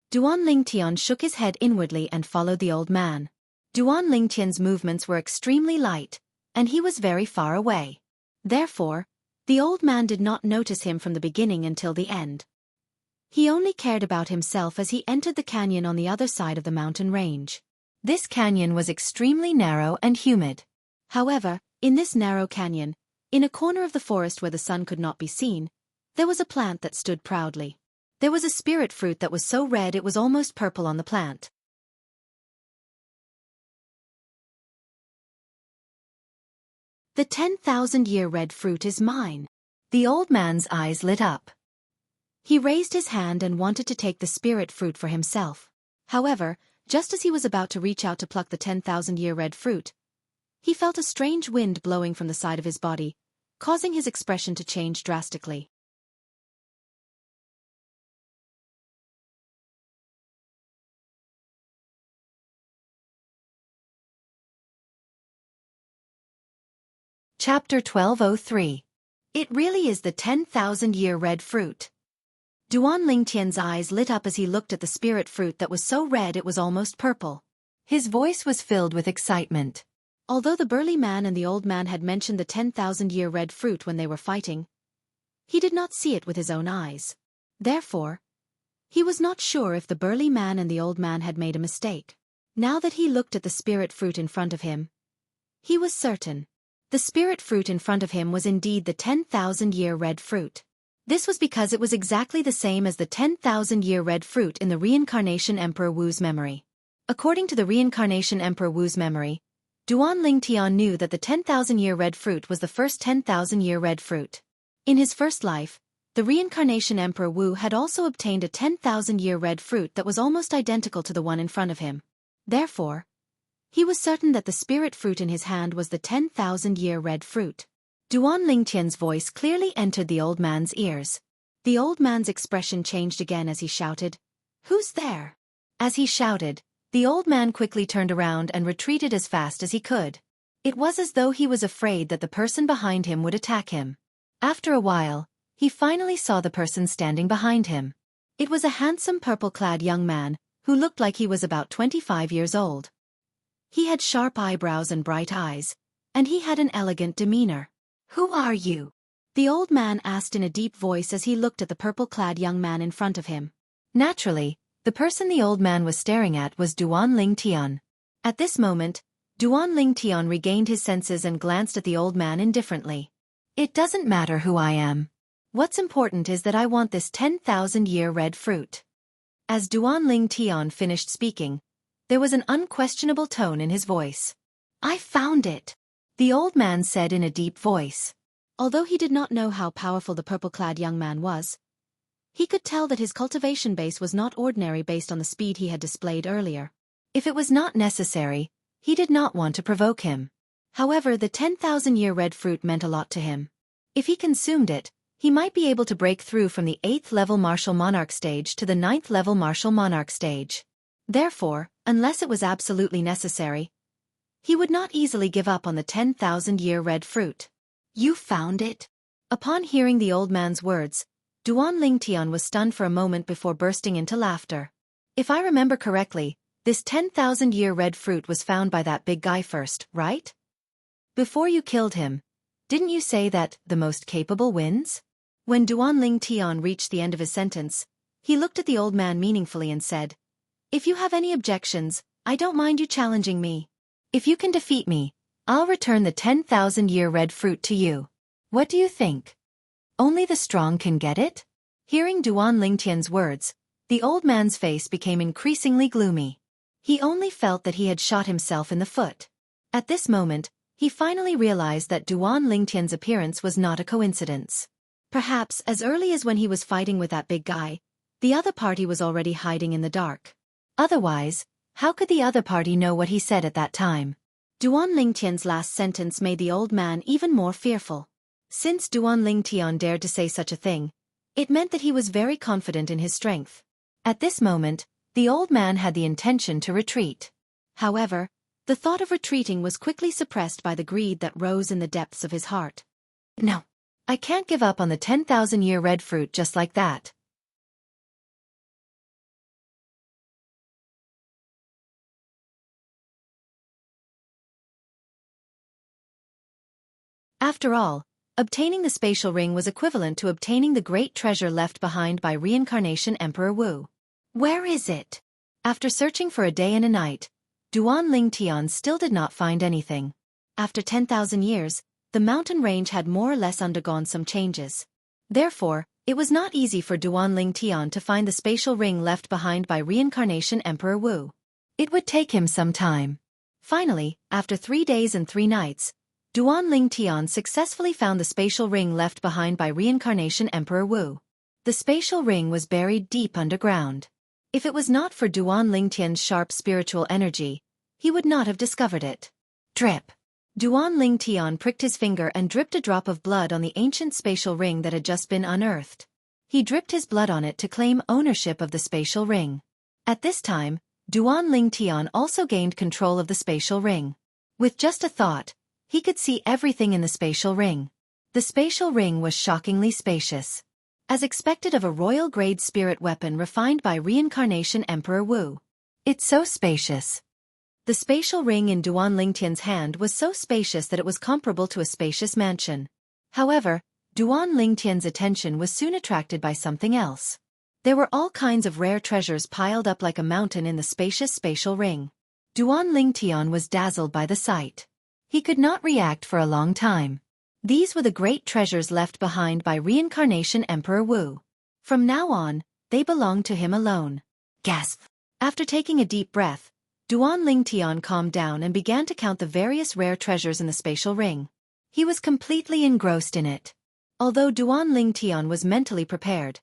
Duan Lingtian shook his head inwardly and followed the old man. Duan Lingtian's movements were extremely light, and he was very far away. Therefore, the old man did not notice him from the beginning until the end. He only cared about himself as he entered the canyon on the other side of the mountain range. This canyon was extremely narrow and humid. However, in this narrow canyon, in a corner of the forest where the sun could not be seen, there was a plant that stood proudly. There was a spirit fruit that was so red it was almost purple on the plant. The 10,000-year red fruit is mine. The old man's eyes lit up. He raised his hand and wanted to take the spirit fruit for himself. However, just as he was about to reach out to pluck the 10,000-year red fruit, he felt a strange wind blowing from the side of his body, causing his expression to change drastically. Chapter 1203. It really is the 10,000-year red fruit. Duan Lingtian's eyes lit up as he looked at the spirit fruit that was so red it was almost purple. His voice was filled with excitement. Although the burly man and the old man had mentioned the 10,000-year red fruit when they were fighting, he did not see it with his own eyes. Therefore, he was not sure if the burly man and the old man had made a mistake. Now that he looked at the spirit fruit in front of him, he was certain. The spirit fruit in front of him was indeed the 10,000-year red fruit. This was because it was exactly the same as the 10,000-year red fruit in the Reincarnation Emperor Wu's memory. According to the Reincarnation Emperor Wu's memory, Duan Lingtian knew that the 10,000-year red fruit was the first 10,000-year red fruit. In his first life, the Reincarnation Emperor Wu had also obtained a 10,000-year red fruit that was almost identical to the one in front of him. Therefore, he was certain that the spirit fruit in his hand was the 10,000-year red fruit. Duan Lingtian's voice clearly entered the old man's ears. The old man's expression changed again as he shouted, "Who's there?" As he shouted, the old man quickly turned around and retreated as fast as he could. It was as though he was afraid that the person behind him would attack him. After a while, he finally saw the person standing behind him. It was a handsome purple-clad young man, who looked like he was about 25 years old. He had sharp eyebrows and bright eyes, and he had an elegant demeanor. "Who are you?" the old man asked in a deep voice as he looked at the purple-clad young man in front of him. Naturally, the person the old man was staring at was Duan Lingtian. At this moment, Duan Lingtian regained his senses and glanced at the old man indifferently. "It doesn't matter who I am. What's important is that I want this 10,000-year red fruit." As Duan Lingtian finished speaking, there was an unquestionable tone in his voice. "I found it," the old man said in a deep voice. Although he did not know how powerful the purple-clad young man was, he could tell that his cultivation base was not ordinary based on the speed he had displayed earlier. If it was not necessary, he did not want to provoke him. However, the 10,000-year red fruit meant a lot to him. If he consumed it, he might be able to break through from the 8th-level martial monarch stage to the 9th-level martial monarch stage. Therefore, unless it was absolutely necessary, he would not easily give up on the 10,000-year red fruit. "You found it?" Upon hearing the old man's words, Duan Lingtian was stunned for a moment before bursting into laughter. "If I remember correctly, this 10,000-year red fruit was found by that big guy first, right? Before you killed him, didn't you say that the most capable wins?" When Duan Lingtian reached the end of his sentence, he looked at the old man meaningfully and said, "If you have any objections, I don't mind you challenging me. If you can defeat me, I'll return the 10,000-year red fruit to you. What do you think? Only the strong can get it? Hearing Duan Lingtian's words, the old man's face became increasingly gloomy. He only felt that he had shot himself in the foot. At this moment, he finally realized that Duan Lingtian's appearance was not a coincidence. Perhaps as early as when he was fighting with that big guy, the other party was already hiding in the dark. Otherwise, how could the other party know what he said at that time? Duan Lingtian's last sentence made the old man even more fearful. Since Duan Lingtian dared to say such a thing, it meant that he was very confident in his strength. At this moment, the old man had the intention to retreat. However, the thought of retreating was quickly suppressed by the greed that rose in the depths of his heart. No, I can't give up on the 10,000-year red fruit just like that. After all, obtaining the spatial ring was equivalent to obtaining the great treasure left behind by reincarnation Emperor Wu. Where is it? After searching for a day and a night, Duan Lingtian still did not find anything. After 10,000 years, the mountain range had more or less undergone some changes. Therefore, it was not easy for Duan Lingtian to find the spatial ring left behind by reincarnation Emperor Wu. It would take him some time. Finally, after 3 days and 3 nights, Duan Lingtian successfully found the spatial ring left behind by reincarnation Emperor Wu. The spatial ring was buried deep underground. If it was not for Duan Lingtian's sharp spiritual energy, he would not have discovered it. Drip. Duan Lingtian pricked his finger and dripped a drop of blood on the ancient spatial ring that had just been unearthed. He dripped his blood on it to claim ownership of the spatial ring. At this time, Duan Lingtian also gained control of the spatial ring. With just a thought, he could see everything in the spatial ring. The spatial ring was shockingly spacious. As expected of a royal-grade spirit weapon refined by reincarnation Emperor Wu. It's so spacious. The spatial ring in Duan Lingtian's hand was so spacious that it was comparable to a spacious mansion. However, Duan Lingtian's attention was soon attracted by something else. There were all kinds of rare treasures piled up like a mountain in the spacious spatial ring. Duan Lingtian was dazzled by the sight. He could not react for a long time. These were the great treasures left behind by reincarnation Emperor Wu. From now on, they belonged to him alone. Gasp! After taking a deep breath, Duan Lingtian calmed down and began to count the various rare treasures in the spatial ring. He was completely engrossed in it. Although Duan Lingtian was mentally prepared,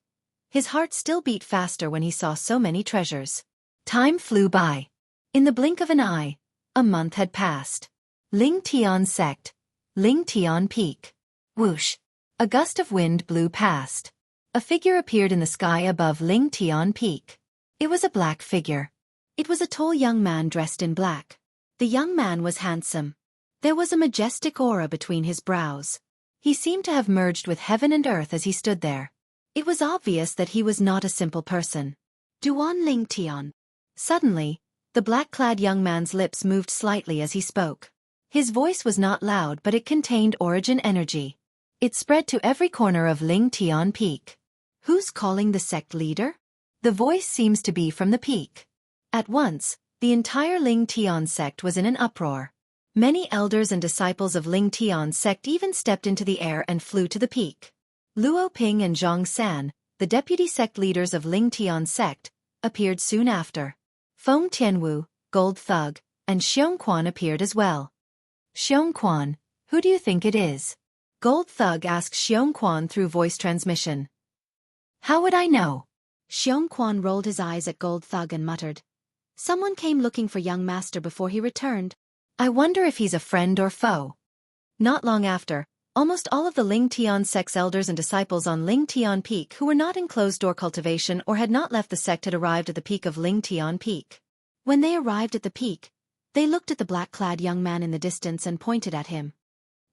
his heart still beat faster when he saw so many treasures. Time flew by. In the blink of an eye, a month had passed. Lingtian sect. Lingtian Peak. Whoosh! A gust of wind blew past. A figure appeared in the sky above Lingtian Peak. It was a black figure. It was a tall young man dressed in black. The young man was handsome. There was a majestic aura between his brows. He seemed to have merged with heaven and earth as he stood there. It was obvious that he was not a simple person. Duan Lingtian. Suddenly, the black-clad young man's lips moved slightly as he spoke. His voice was not loud, but it contained origin energy. It spread to every corner of Lingtian Peak. Who's calling the sect leader? The voice seems to be from the peak. At once, the entire Lingtian sect was in an uproar. Many elders and disciples of Lingtian sect even stepped into the air and flew to the peak. Luo Ping and Zhang San, the deputy sect leaders of Lingtian sect, appeared soon after. Feng Tianwu, Gold Thug, and Xianxia appeared as well. Xianxia, who do you think it is? Gold Thug asked Xianxia through voice transmission. How would I know? Xianxia rolled his eyes at Gold Thug and muttered. Someone came looking for young master before he returned. I wonder if he's a friend or foe. Not long after, almost all of the Lingtian sect's elders and disciples on Lingtian Peak who were not in closed-door cultivation or had not left the sect had arrived at the peak of Lingtian Peak. When they arrived at the peak, they looked at the black-clad young man in the distance and pointed at him.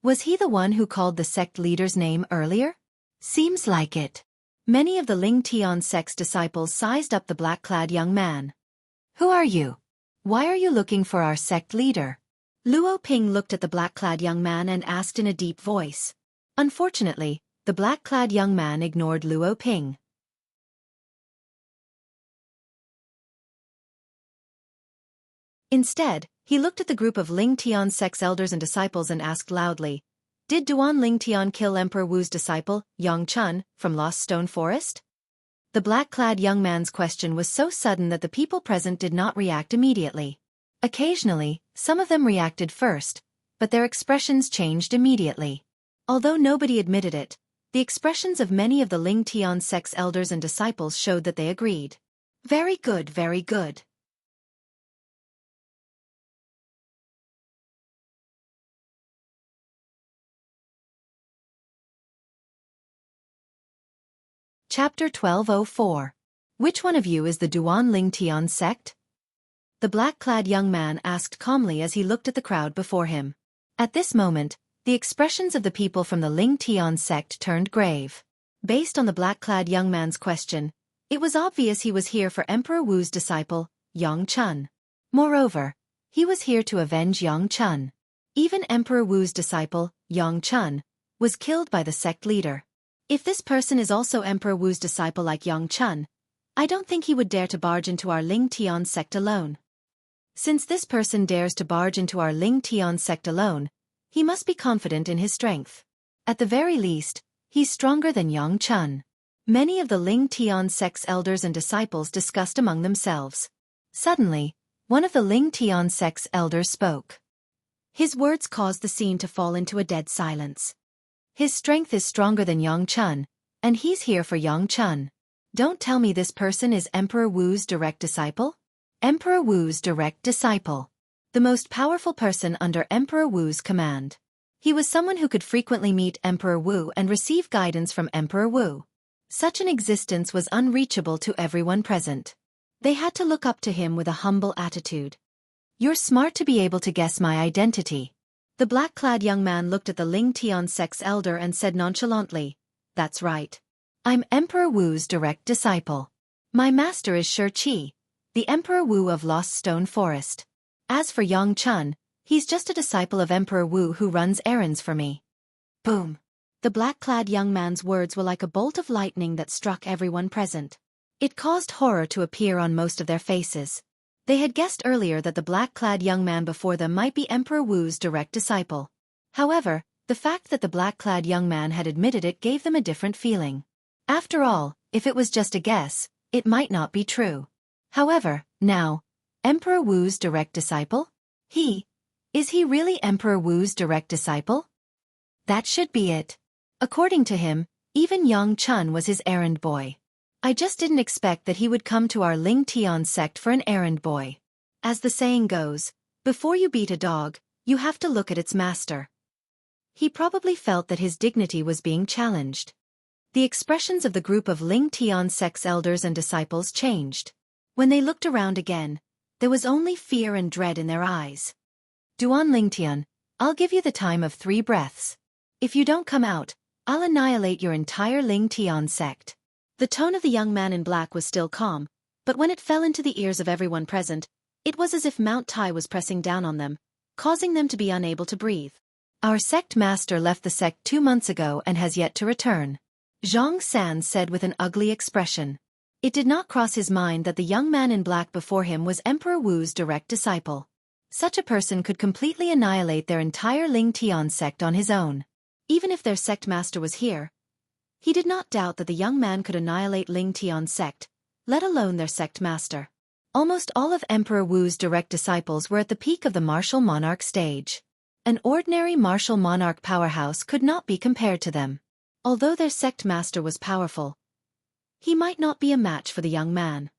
Was he the one who called the sect leader's name earlier? Seems like it. Many of the Lingtian sect's disciples sized up the black-clad young man. Who are you? Why are you looking for our sect leader? Luo Ping looked at the black-clad young man and asked in a deep voice. Unfortunately, the black-clad young man ignored Luo Ping. Instead, He looked at the group of Ling Tian's sect's elders and disciples and asked loudly, "Did Duan Ling Tian kill Emperor Wu's disciple, Yang Chun, from Lost Stone Forest?" The black-clad young man's question was so sudden that the people present did not react immediately. Occasionally, some of them reacted first, but their expressions changed immediately. Although nobody admitted it, the expressions of many of the Ling Tian sect's elders and disciples showed that they agreed. Very good, very good. Chapter 1204. Which one of you is the Duan Ling Tian sect? The black-clad young man asked calmly as he looked at the crowd before him. At this moment, the expressions of the people from the Ling Tian sect turned grave. Based on the black-clad young man's question, it was obvious he was here for Emperor Wu's disciple, Yang Chun. Moreover, he was here to avenge Yang Chun. Even Emperor Wu's disciple, Yang Chun, was killed by the sect leader. If this person is also Emperor Wu's disciple like Yang Chun, I don't think he would dare to barge into our Ling Tian sect alone. Since this person dares to barge into our Ling Tian sect alone, he must be confident in his strength. At the very least, he's stronger than Yang Chun. Many of the Ling Tian sect's elders and disciples discussed among themselves. Suddenly, one of the Ling Tian sect's elders spoke. His words caused the scene to fall into a dead silence. His strength is stronger than Yang Chun, and he's here for Yang Chun. Don't tell me this person is Emperor Wu's direct disciple? Emperor Wu's direct disciple. The most powerful person under Emperor Wu's command. He was someone who could frequently meet Emperor Wu and receive guidance from Emperor Wu. Such an existence was unreachable to everyone present. They had to look up to him with a humble attitude. You're smart to be able to guess my identity. The black-clad young man looked at the Ling Tian sect's elder and said nonchalantly, "That's right. I'm Emperor Wu's direct disciple. My master is Shi, the Emperor Wu of Lost Stone Forest. As for Yang Chun, he's just a disciple of Emperor Wu who runs errands for me." Boom! The black-clad young man's words were like a bolt of lightning that struck everyone present. It caused horror to appear on most of their faces. They had guessed earlier that the black-clad young man before them might be Emperor Wu's direct disciple. However, the fact that the black-clad young man had admitted it gave them a different feeling. After all, if it was just a guess, it might not be true. However, now, Emperor Wu's direct disciple? Is he really Emperor Wu's direct disciple? That should be it. According to him, even Yang Chun was his errand boy. I just didn't expect that he would come to our Ling Tian sect for an errand boy. As the saying goes, before you beat a dog, you have to look at its master. He probably felt that his dignity was being challenged. The expressions of the group of Ling Tian sect's elders and disciples changed. When they looked around again, there was only fear and dread in their eyes. Duan Ling Tian, I'll give you the time of 3 breaths. If you don't come out, I'll annihilate your entire Ling Tian sect. The tone of the young man in black was still calm, but when it fell into the ears of everyone present, it was as if Mount Tai was pressing down on them, causing them to be unable to breathe. Our sect master left the sect 2 months ago and has yet to return. Xianxia said with an ugly expression. It did not cross his mind that the young man in black before him was Emperor Wu's direct disciple. Such a person could completely annihilate their entire Ling Tian sect on his own. Even if their sect master was here, he did not doubt that the young man could annihilate Ling Tian sect, let alone their sect master. Almost all of Emperor Wu's direct disciples were at the peak of the martial monarch stage. An ordinary martial monarch powerhouse could not be compared to them. Although their sect master was powerful, he might not be a match for the young man.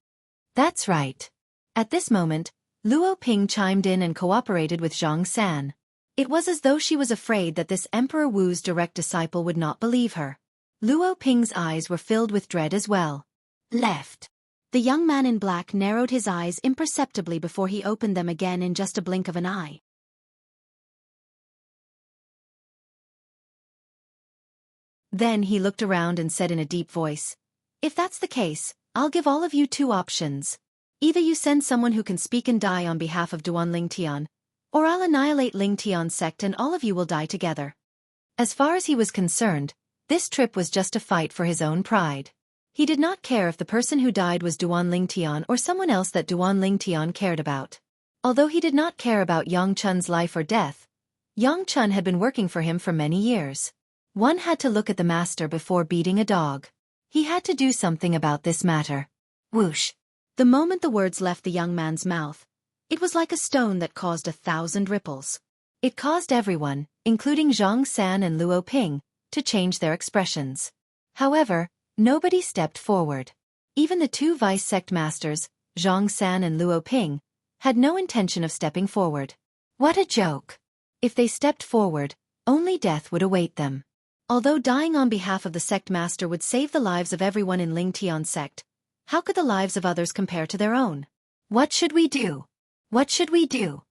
That's right. At this moment, Luo Ping chimed in and cooperated with Xianxia. It was as though she was afraid that this Emperor Wu's direct disciple would not believe her. Luo Ping's eyes were filled with dread as well. Left. The young man in black narrowed his eyes imperceptibly before he opened them again in just a blink of an eye. Then he looked around and said in a deep voice, "If that's the case, I'll give all of you 2 options. Either you send someone who can speak and die on behalf of Duan Ling Tian, or I'll annihilate Ling Tian sect and all of you will die together." As far as he was concerned, this trip was just a fight for his own pride. He did not care if the person who died was Duan Ling Tian or someone else that Duan Ling Tian cared about. Although he did not care about Yang Chun's life or death, Yang Chun had been working for him for many years. One had to look at the master before beating a dog. He had to do something about this matter. Whoosh! The moment the words left the young man's mouth, it was like a stone that caused 1,000 ripples. It caused everyone, including Zhang San and Luo Ping, to change their expressions. However, nobody stepped forward. Even the two vice sect masters, Zhang San and Luo Ping, had no intention of stepping forward. What a joke! If they stepped forward, only death would await them. Although dying on behalf of the sect master would save the lives of everyone in Ling Tian's sect, how could the lives of others compare to their own? What should we do? What should we do?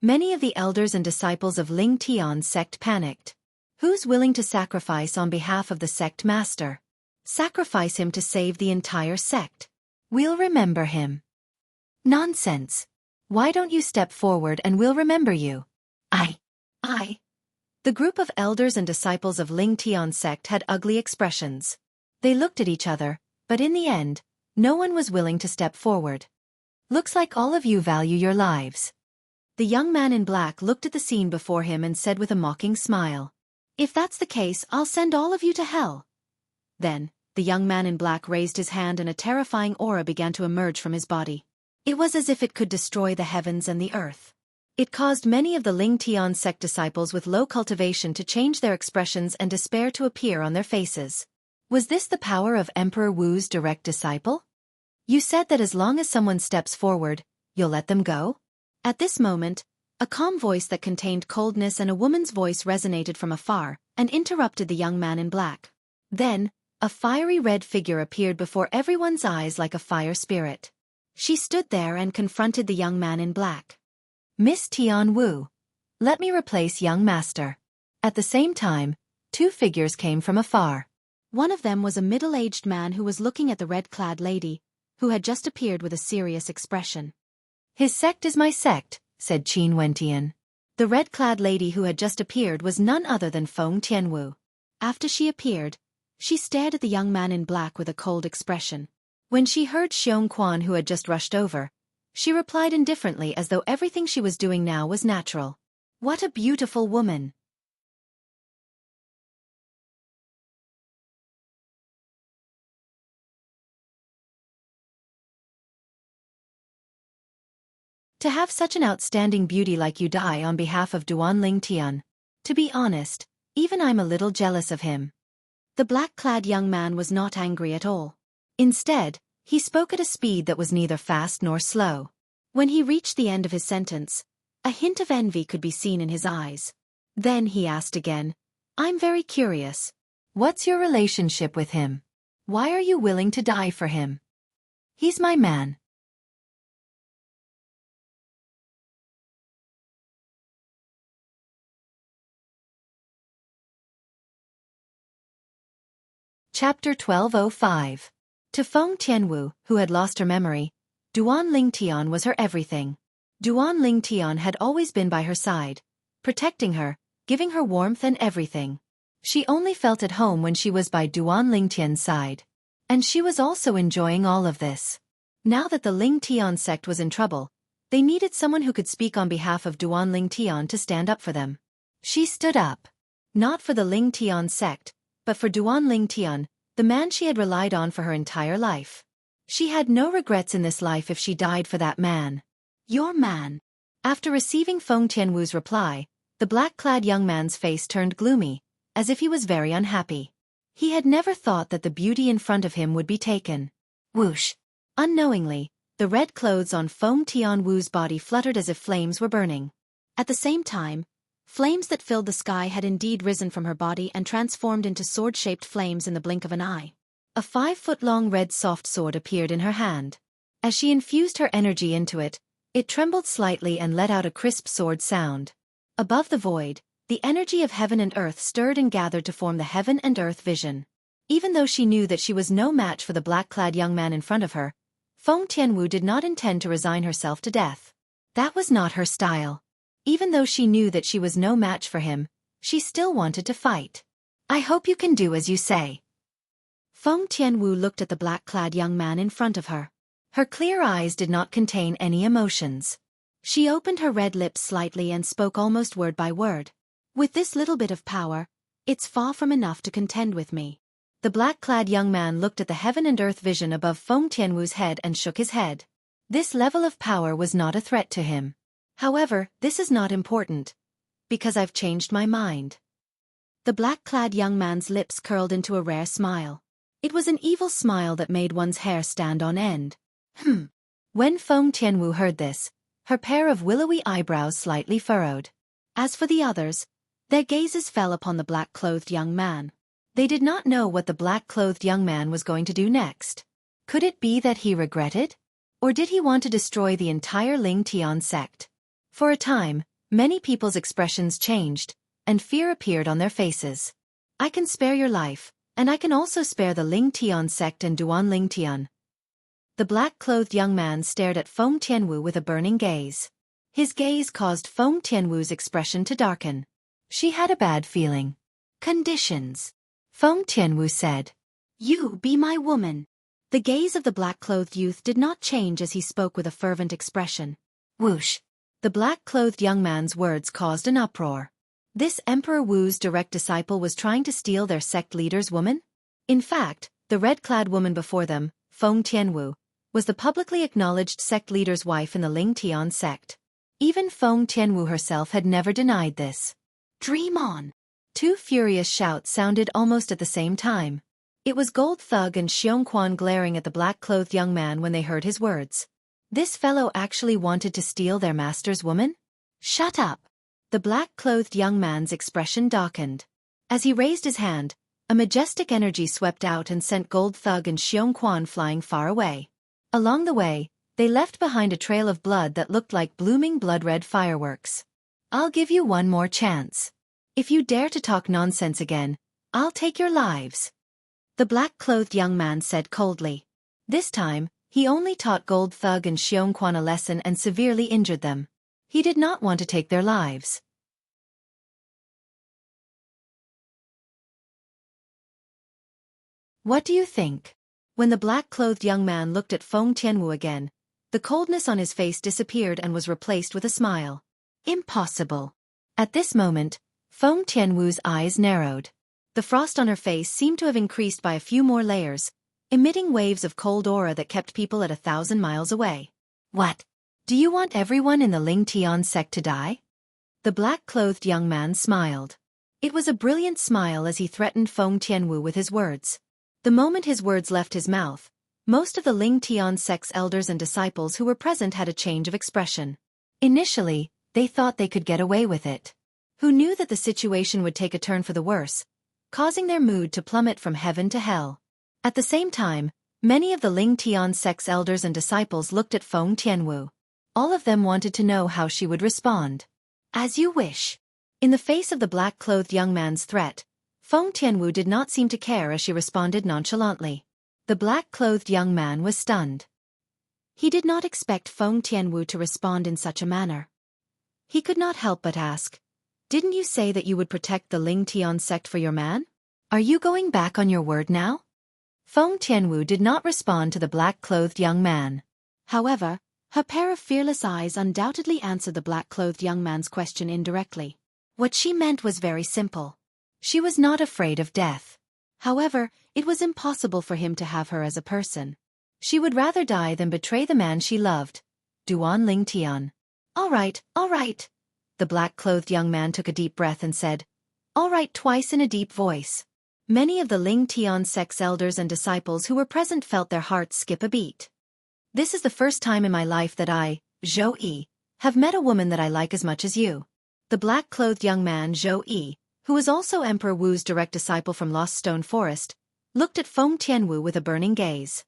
Many of the elders and disciples of Ling Tian's sect panicked. Who's willing to sacrifice on behalf of the sect master? Sacrifice him to save the entire sect. We'll remember him. Nonsense. Why don't you step forward and we'll remember you? I. The group of elders and disciples of Ling Tian's sect had ugly expressions. They looked at each other, but in the end, no one was willing to step forward. Looks like all of you value your lives. The young man in black looked at the scene before him and said with a mocking smile, "If that's the case, I'll send all of you to hell." Then, the young man in black raised his hand and a terrifying aura began to emerge from his body. It was as if it could destroy the heavens and the earth. It caused many of the Ling Tian sect disciples with low cultivation to change their expressions and despair to appear on their faces. Was this the power of Emperor Wu's direct disciple? You said that as long as someone steps forward, you'll let them go? At this moment, a calm voice that contained coldness and a woman's voice resonated from afar and interrupted the young man in black. Then, a fiery red figure appeared before everyone's eyes like a fire spirit. She stood there and confronted the young man in black. "Miss Tian Wu, let me replace young master." At the same time, two figures came from afar. One of them was a middle-aged man who was looking at the red-clad lady, who had just appeared with a serious expression. "His sect is my sect," said Qin Wentian. The red-clad lady who had just appeared was none other than Feng Tianwu. After she appeared, she stared at the young man in black with a cold expression. When she heard Xiong Quan who had just rushed over, she replied indifferently as though everything she was doing now was natural. What a beautiful woman! To have such an outstanding beauty like you die on behalf of Duan Ling Tian. To be honest, even I'm a little jealous of him. The black-clad young man was not angry at all. Instead, he spoke at a speed that was neither fast nor slow. When he reached the end of his sentence, a hint of envy could be seen in his eyes. Then he asked again, "I'm very curious. What's your relationship with him? Why are you willing to die for him?" "He's my man." Chapter 1205. To Feng Tianwu, who had lost her memory, Duan Ling Tian was her everything. Duan Ling Tian had always been by her side, protecting her, giving her warmth and everything. She only felt at home when she was by Duan Ling Tian's side. And she was also enjoying all of this. Now that the Ling Tian sect was in trouble, they needed someone who could speak on behalf of Duan Ling Tian to stand up for them. She stood up. Not for the Ling Tian sect, but for Duan Ling Tian, the man she had relied on for her entire life. She had no regrets in this life if she died for that man. "Your man." After receiving Feng Tianwu's reply, the black-clad young man's face turned gloomy, as if he was very unhappy. He had never thought that the beauty in front of him would be taken. Whoosh! Unknowingly, the red clothes on Feng Tianwu's body fluttered as if flames were burning. At the same time, flames that filled the sky had indeed risen from her body and transformed into sword-shaped flames in the blink of an eye. A 5-foot-long red soft sword appeared in her hand. As she infused her energy into it, it trembled slightly and let out a crisp sword sound. Above the void, the energy of heaven and earth stirred and gathered to form the heaven and earth vision. Even though she knew that she was no match for the black-clad young man in front of her, Feng Tianwu did not intend to resign herself to death. That was not her style. Even though she knew that she was no match for him, she still wanted to fight. "I hope you can do as you say." Feng Tianwu looked at the black-clad young man in front of her. Her clear eyes did not contain any emotions. She opened her red lips slightly and spoke almost word by word. With this little bit of power, it's far from enough to contend with me. The black-clad young man looked at the heaven and earth vision above Feng Tianwu's head and shook his head. This level of power was not a threat to him. However, this is not important, because I've changed my mind. The black-clad young man's lips curled into a rare smile. It was an evil smile that made one's hair stand on end. When Feng Tianwu heard this, her pair of willowy eyebrows slightly furrowed. As for the others, their gazes fell upon the black-clothed young man. They did not know what the black-clothed young man was going to do next. Could it be that he regretted? Or did he want to destroy the entire Ling Tian sect? For a time, many people's expressions changed, and fear appeared on their faces. I can spare your life, and I can also spare the Ling Tian sect and Duan Ling Tian. The black-clothed young man stared at Feng Tianwu with a burning gaze. His gaze caused Feng Tianwu's expression to darken. She had a bad feeling. Conditions. Feng Tianwu said. You be my woman. The gaze of the black-clothed youth did not change as he spoke with a fervent expression. Whoosh. The black-clothed young man's words caused an uproar. This Emperor Wu's direct disciple was trying to steal their sect leader's woman? In fact, the red-clad woman before them, Feng Tianwu, was the publicly acknowledged sect leader's wife in the Ling Tian sect. Even Feng Tianwu herself had never denied this. Dream on! Two furious shouts sounded almost at the same time. It was Gold Thug and Xianxia glaring at the black-clothed young man when they heard his words. This fellow actually wanted to steal their master's woman? Shut up! The black-clothed young man's expression darkened. As he raised his hand, a majestic energy swept out and sent Gold Thug and Xianxia flying far away. Along the way, they left behind a trail of blood that looked like blooming blood-red fireworks. I'll give you one more chance. If you dare to talk nonsense again, I'll take your lives. The black-clothed young man said coldly. This time, he only taught Gold Thug and Xianxia a lesson and severely injured them. He did not want to take their lives. What do you think? When the black-clothed young man looked at Feng Tianwu again, the coldness on his face disappeared and was replaced with a smile. Impossible. At this moment, Feng Tianwu's eyes narrowed. The frost on her face seemed to have increased by a few more layers, emitting waves of cold aura that kept people at 1,000 miles away. What? Do you want everyone in the Ling Tian sect to die? The black-clothed young man smiled. It was a brilliant smile as he threatened Feng Tianwu with his words. The moment his words left his mouth, most of the Ling Tian sect's elders and disciples who were present had a change of expression. Initially, they thought they could get away with it. Who knew that the situation would take a turn for the worse, causing their mood to plummet from heaven to hell. At the same time, many of the Ling Tian sect's elders and disciples looked at Feng Tianwu. All of them wanted to know how she would respond. As you wish. In the face of the black-clothed young man's threat, Feng Tianwu did not seem to care as she responded nonchalantly. The black-clothed young man was stunned. He did not expect Feng Tianwu to respond in such a manner. He could not help but ask, "Didn't you say that you would protect the Ling Tian sect for your man? Are you going back on your word now?" Feng Tianwu did not respond to the black-clothed young man. However, her pair of fearless eyes undoubtedly answered the black-clothed young man's question indirectly. What she meant was very simple. She was not afraid of death. However, it was impossible for him to have her as a person. She would rather die than betray the man she loved. Duan Ling Tian. All right. The black-clothed young man took a deep breath and said, "All right," twice in a deep voice. Many of the Ling Tian sect's elders and disciples who were present felt their hearts skip a beat. This is the first time in my life that I, Zhou Yi, have met a woman that I like as much as you. The black-clothed young man Zhou Yi, who was also Emperor Wu's direct disciple from Lost Stone Forest, looked at Feng Tianwu with a burning gaze.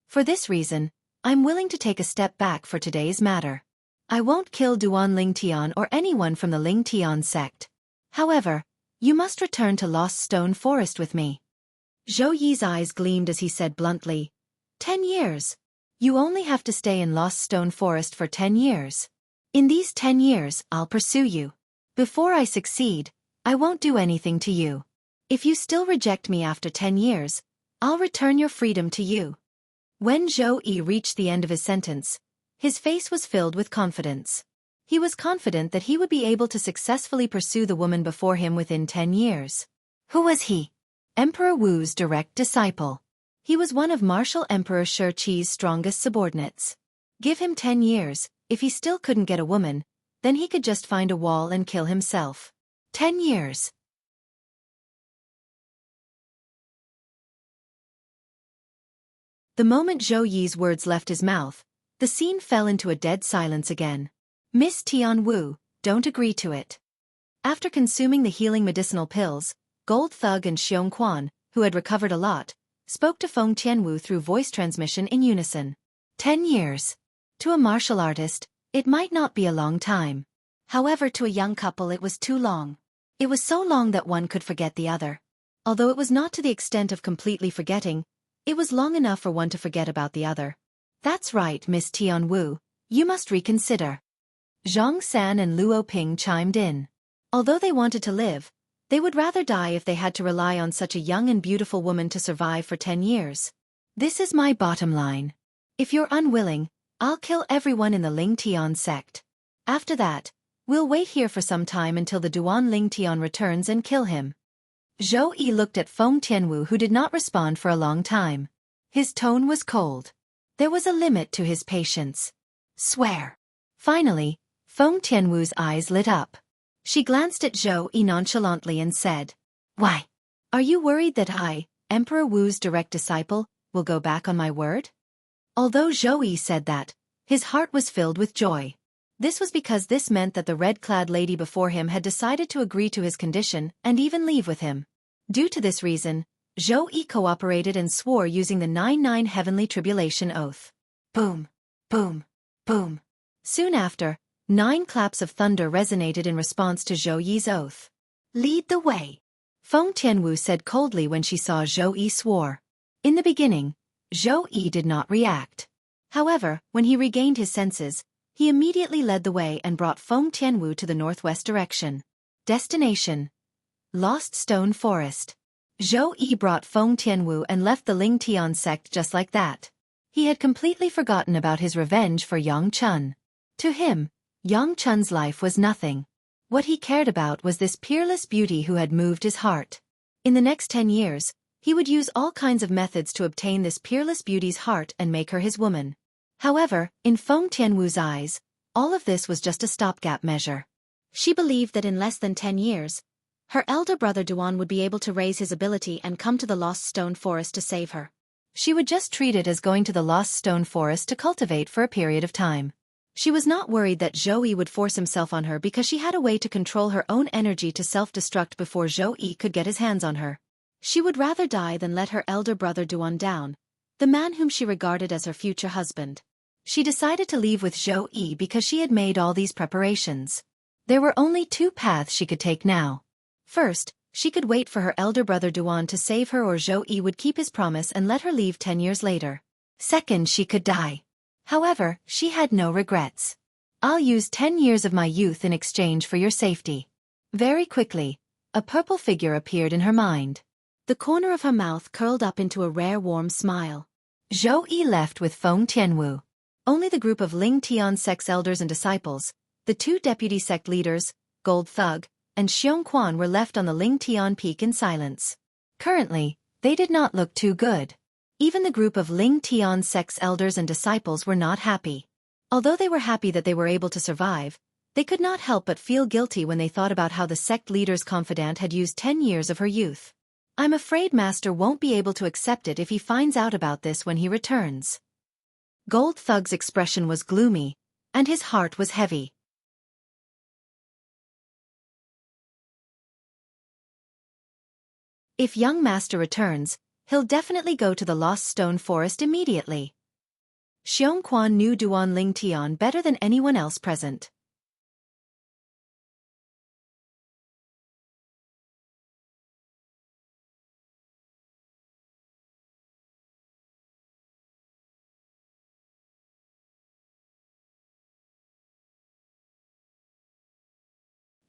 For this reason, I'm willing to take a step back for today's matter. I won't kill Duan Ling Tian or anyone from the Ling Tian sect. However, you must return to Lost Stone Forest with me. Zhou Yi's eyes gleamed as he said bluntly, 10 years. You only have to stay in Lost Stone Forest for 10 years. In these 10 years, I'll pursue you. Before I succeed, I won't do anything to you. If you still reject me after 10 years, I'll return your freedom to you. When Zhou Yi reached the end of his sentence, His face was filled with confidence. He was confident that he would be able to successfully pursue the woman before him within 10 years. Who was he? Emperor Wu's direct disciple. He was one of Martial Emperor Shi Qi's strongest subordinates. Give him 10 years, if he still couldn't get a woman, then he could just find a wall and kill himself. 10 years. The moment Zhou Yi's words left his mouth, the scene fell into a dead silence again. Miss Tianwu, don't agree to it. After consuming the healing medicinal pills, Gold Thug and Xianxia, who had recovered a lot, spoke to Feng Tianwu through voice transmission in unison. 10 years. To a martial artist, it might not be a long time. However, to a young couple it was too long. It was so long that one could forget the other. Although it was not to the extent of completely forgetting, it was long enough for one to forget about the other. That's right, Miss Tianwu, you must reconsider. Zhang San and Luo Ping chimed in. Although they wanted to live, they would rather die if they had to rely on such a young and beautiful woman to survive for 10 years. This is my bottom line. If you're unwilling, I'll kill everyone in the Lingtian sect. After that, we'll wait here for some time until the Duan Lingtian returns and kill him. Zhou Yi looked at Feng Tianwu, who did not respond for a long time. His tone was cold. There was a limit to his patience. Swear. Finally, Feng Tianwu's eyes lit up. She glanced at Zhou Yi nonchalantly and said, "Why? Are you worried that I, Emperor Wu's direct disciple, will go back on my word?" Although Zhou Yi said that, his heart was filled with joy. This was because this meant that the red-clad lady before him had decided to agree to his condition and even leave with him. Due to this reason, Zhou Yi cooperated and swore using the 9-9 heavenly tribulation oath. Boom, boom, boom. Soon after, 9 claps of thunder resonated in response to Zhou Yi's oath. Lead the way. Feng Tianwu said coldly when she saw Zhou Yi swore. In the beginning, Zhou Yi did not react. However, when he regained his senses, he immediately led the way and brought Feng Tianwu to the northwest direction. Destination: Lost Stone Forest. Zhou Yi brought Feng Tianwu and left the Lingtian sect just like that. He had completely forgotten about his revenge for Yang Chun. To him, Yang Chun's life was nothing. What he cared about was this peerless beauty who had moved his heart. In the next 10 years, he would use all kinds of methods to obtain this peerless beauty's heart and make her his woman. However, in Feng Tianwu's eyes, all of this was just a stopgap measure. She believed that in less than 10 years, her elder brother Duan would be able to raise his ability and come to the Lost Stone Forest to save her. She would just treat it as going to the Lost Stone Forest to cultivate for a period of time. She was not worried that Zhou Yi would force himself on her because she had a way to control her own energy to self-destruct before Zhou Yi could get his hands on her. She would rather die than let her elder brother Duan down, the man whom she regarded as her future husband. She decided to leave with Zhou Yi because she had made all these preparations. There were only 2 paths she could take now. First, she could wait for her elder brother Duan to save her, or Zhou Yi would keep his promise and let her leave 10 years later. Second, she could die. However, she had no regrets. I'll use 10 years of my youth in exchange for your safety. Very quickly, a purple figure appeared in her mind. The corner of her mouth curled up into a rare warm smile. Zhou Yi left with Feng Tianwu. Only the group of Lingtian sect's elders and disciples, the 2 deputy sect leaders, Gold Thug, and Xianxia were left on the Lingtian peak in silence. Currently, they did not look too good. Even the group of Lingtian sect's elders and disciples were not happy. Although they were happy that they were able to survive, they could not help but feel guilty when they thought about how the sect leader's confidant had used 10 years of her youth. I'm afraid Master won't be able to accept it if he finds out about this when he returns. Gold Thug's expression was gloomy, and his heart was heavy. If young Master returns, he'll definitely go to the Lost Stone Forest immediately. Xianxia knew Duan Lingtian better than anyone else present.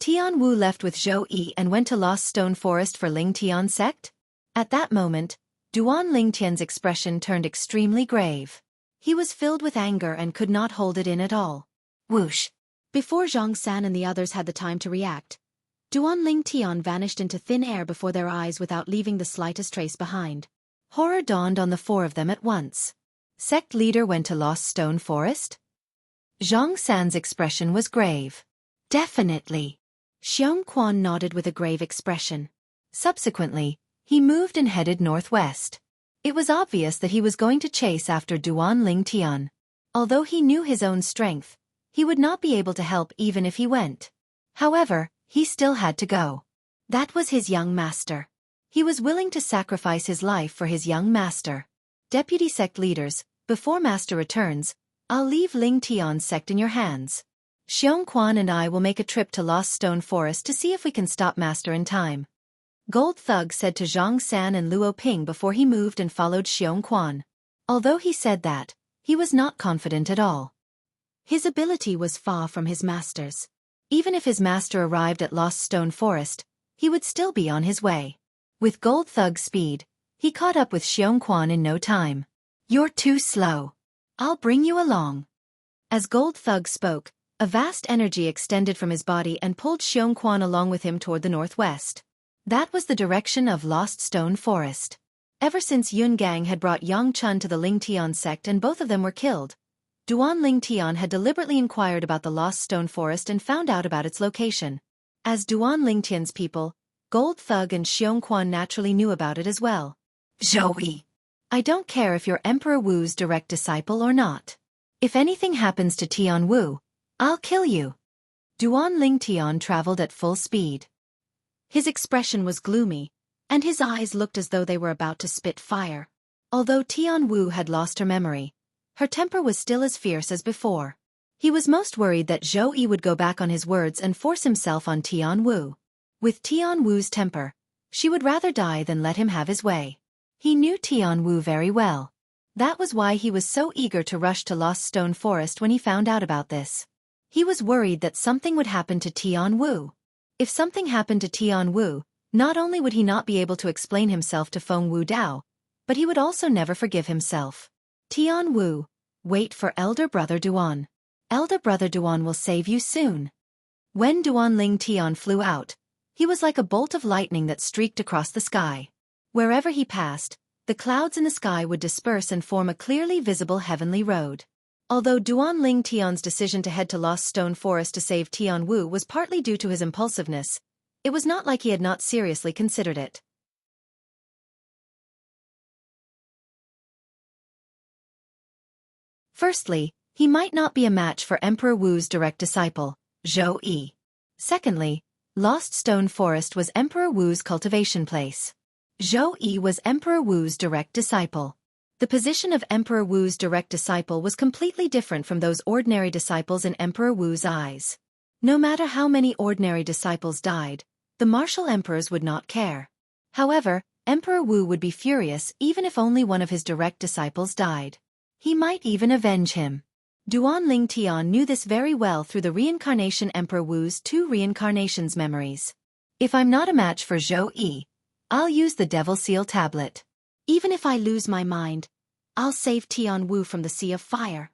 Tianwu left with Zhou Yi and went to Lost Stone Forest for Lingtian sect? At that moment, Duan Lingtian's expression turned extremely grave. He was filled with anger and could not hold it in at all. Whoosh! Before Zhang San and the others had the time to react, Duan Ling Tian vanished into thin air before their eyes without leaving the slightest trace behind. Horror dawned on the four of them at once. Sect leader went to Lost Stone Forest? Zhang San's expression was grave. Definitely. Xianxia nodded with a grave expression. Subsequently, he moved and headed northwest. It was obvious that he was going to chase after Duan Ling Tian. Although he knew his own strength, he would not be able to help even if he went. However, he still had to go. That was his young master. He was willing to sacrifice his life for his young master. Deputy sect leaders, before master returns, I'll leave Ling Tian's sect in your hands. Xianxia and I will make a trip to Lost Stone Forest to see if we can stop master in time. Gold Thug said to Zhang San and Luo Ping before he moved and followed Xianxia. Although he said that, he was not confident at all. His ability was far from his master's. Even if his master arrived at Lost Stone Forest, he would still be on his way. With Gold Thug's speed, he caught up with Xianxia in no time. You're too slow. I'll bring you along. As Gold Thug spoke, a vast energy extended from his body and pulled Xianxia along with him toward the northwest. That was the direction of Lost Stone Forest. Ever since Yun Gang had brought Yang Chun to the Ling Tian sect and both of them were killed, Duan Ling Tian had deliberately inquired about the Lost Stone Forest and found out about its location. As Duan Ling Tian's people, Gold Thug and Xianxia naturally knew about it as well. Zoe. I don't care if you're Emperor Wu's direct disciple or not. If anything happens to Tian Wu, I'll kill you. Duan Ling Tian traveled at full speed. His expression was gloomy, and his eyes looked as though they were about to spit fire. Although Tian Wu had lost her memory, her temper was still as fierce as before. He was most worried that Zhou Yi would go back on his words and force himself on Tian Wu. With Tian Wu's temper, she would rather die than let him have his way. He knew Tian Wu very well. That was why he was so eager to rush to Lost Stone Forest when he found out about this. He was worried that something would happen to Tian Wu. If something happened to Tian Wu, not only would he not be able to explain himself to Feng Wu Dao, but he would also never forgive himself. Tian Wu, wait for Elder Brother Duan. Elder Brother Duan will save you soon. When Duan Ling Tian flew out, he was like a bolt of lightning that streaked across the sky. Wherever he passed, the clouds in the sky would disperse and form a clearly visible heavenly road. Although Duan Ling Tian's decision to head to Lost Stone Forest to save Tian Wu was partly due to his impulsiveness, it was not like he had not seriously considered it. Firstly, he might not be a match for Emperor Wu's direct disciple, Zhou Yi. Secondly, Lost Stone Forest was Emperor Wu's cultivation place. Zhou Yi was Emperor Wu's direct disciple. The position of Emperor Wu's direct disciple was completely different from those ordinary disciples in Emperor Wu's eyes. No matter how many ordinary disciples died, the martial emperors would not care. However, Emperor Wu would be furious even if only one of his direct disciples died. He might even avenge him. Duan Ling Tian knew this very well through the reincarnation Emperor Wu's 2 reincarnations memories. If I'm not a match for Zhou Yi, I'll use the Devil Seal Tablet. Even if I lose my mind, I'll save Tian Wu from the Sea of Fire.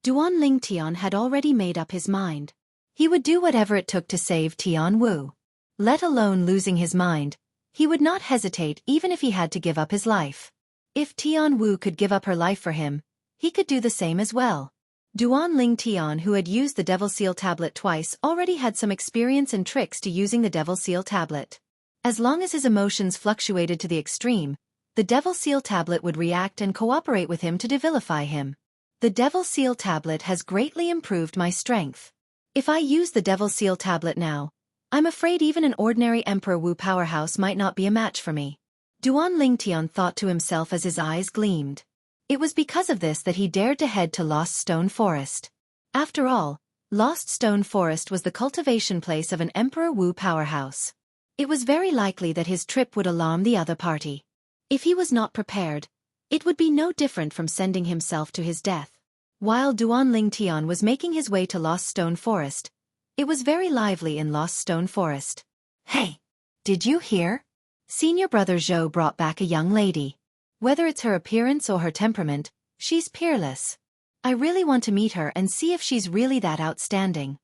Duan Ling Tian had already made up his mind. He would do whatever it took to save Tian Wu. Let alone losing his mind, he would not hesitate even if he had to give up his life. If Tian Wu could give up her life for him, he could do the same as well. Duan Ling Tian, who had used the Devil Seal Tablet twice, already had some experience and tricks to using the Devil Seal Tablet. As long as his emotions fluctuated to the extreme, the Devil Seal Tablet would react and cooperate with him to devilify him. The Devil Seal Tablet has greatly improved my strength. If I use the Devil Seal Tablet now, I'm afraid even an ordinary Emperor Wu powerhouse might not be a match for me. Duan Ling Tian thought to himself as his eyes gleamed. It was because of this that he dared to head to Lost Stone Forest. After all, Lost Stone Forest was the cultivation place of an Emperor Wu powerhouse. It was very likely that his trip would alarm the other party. If he was not prepared, it would be no different from sending himself to his death. While Duan Ling Tian was making his way to Lost Stone Forest, it was very lively in Lost Stone Forest. Hey! Did you hear? Senior brother Zhou brought back a young lady. Whether it's her appearance or her temperament, she's peerless. I really want to meet her and see if she's really that outstanding.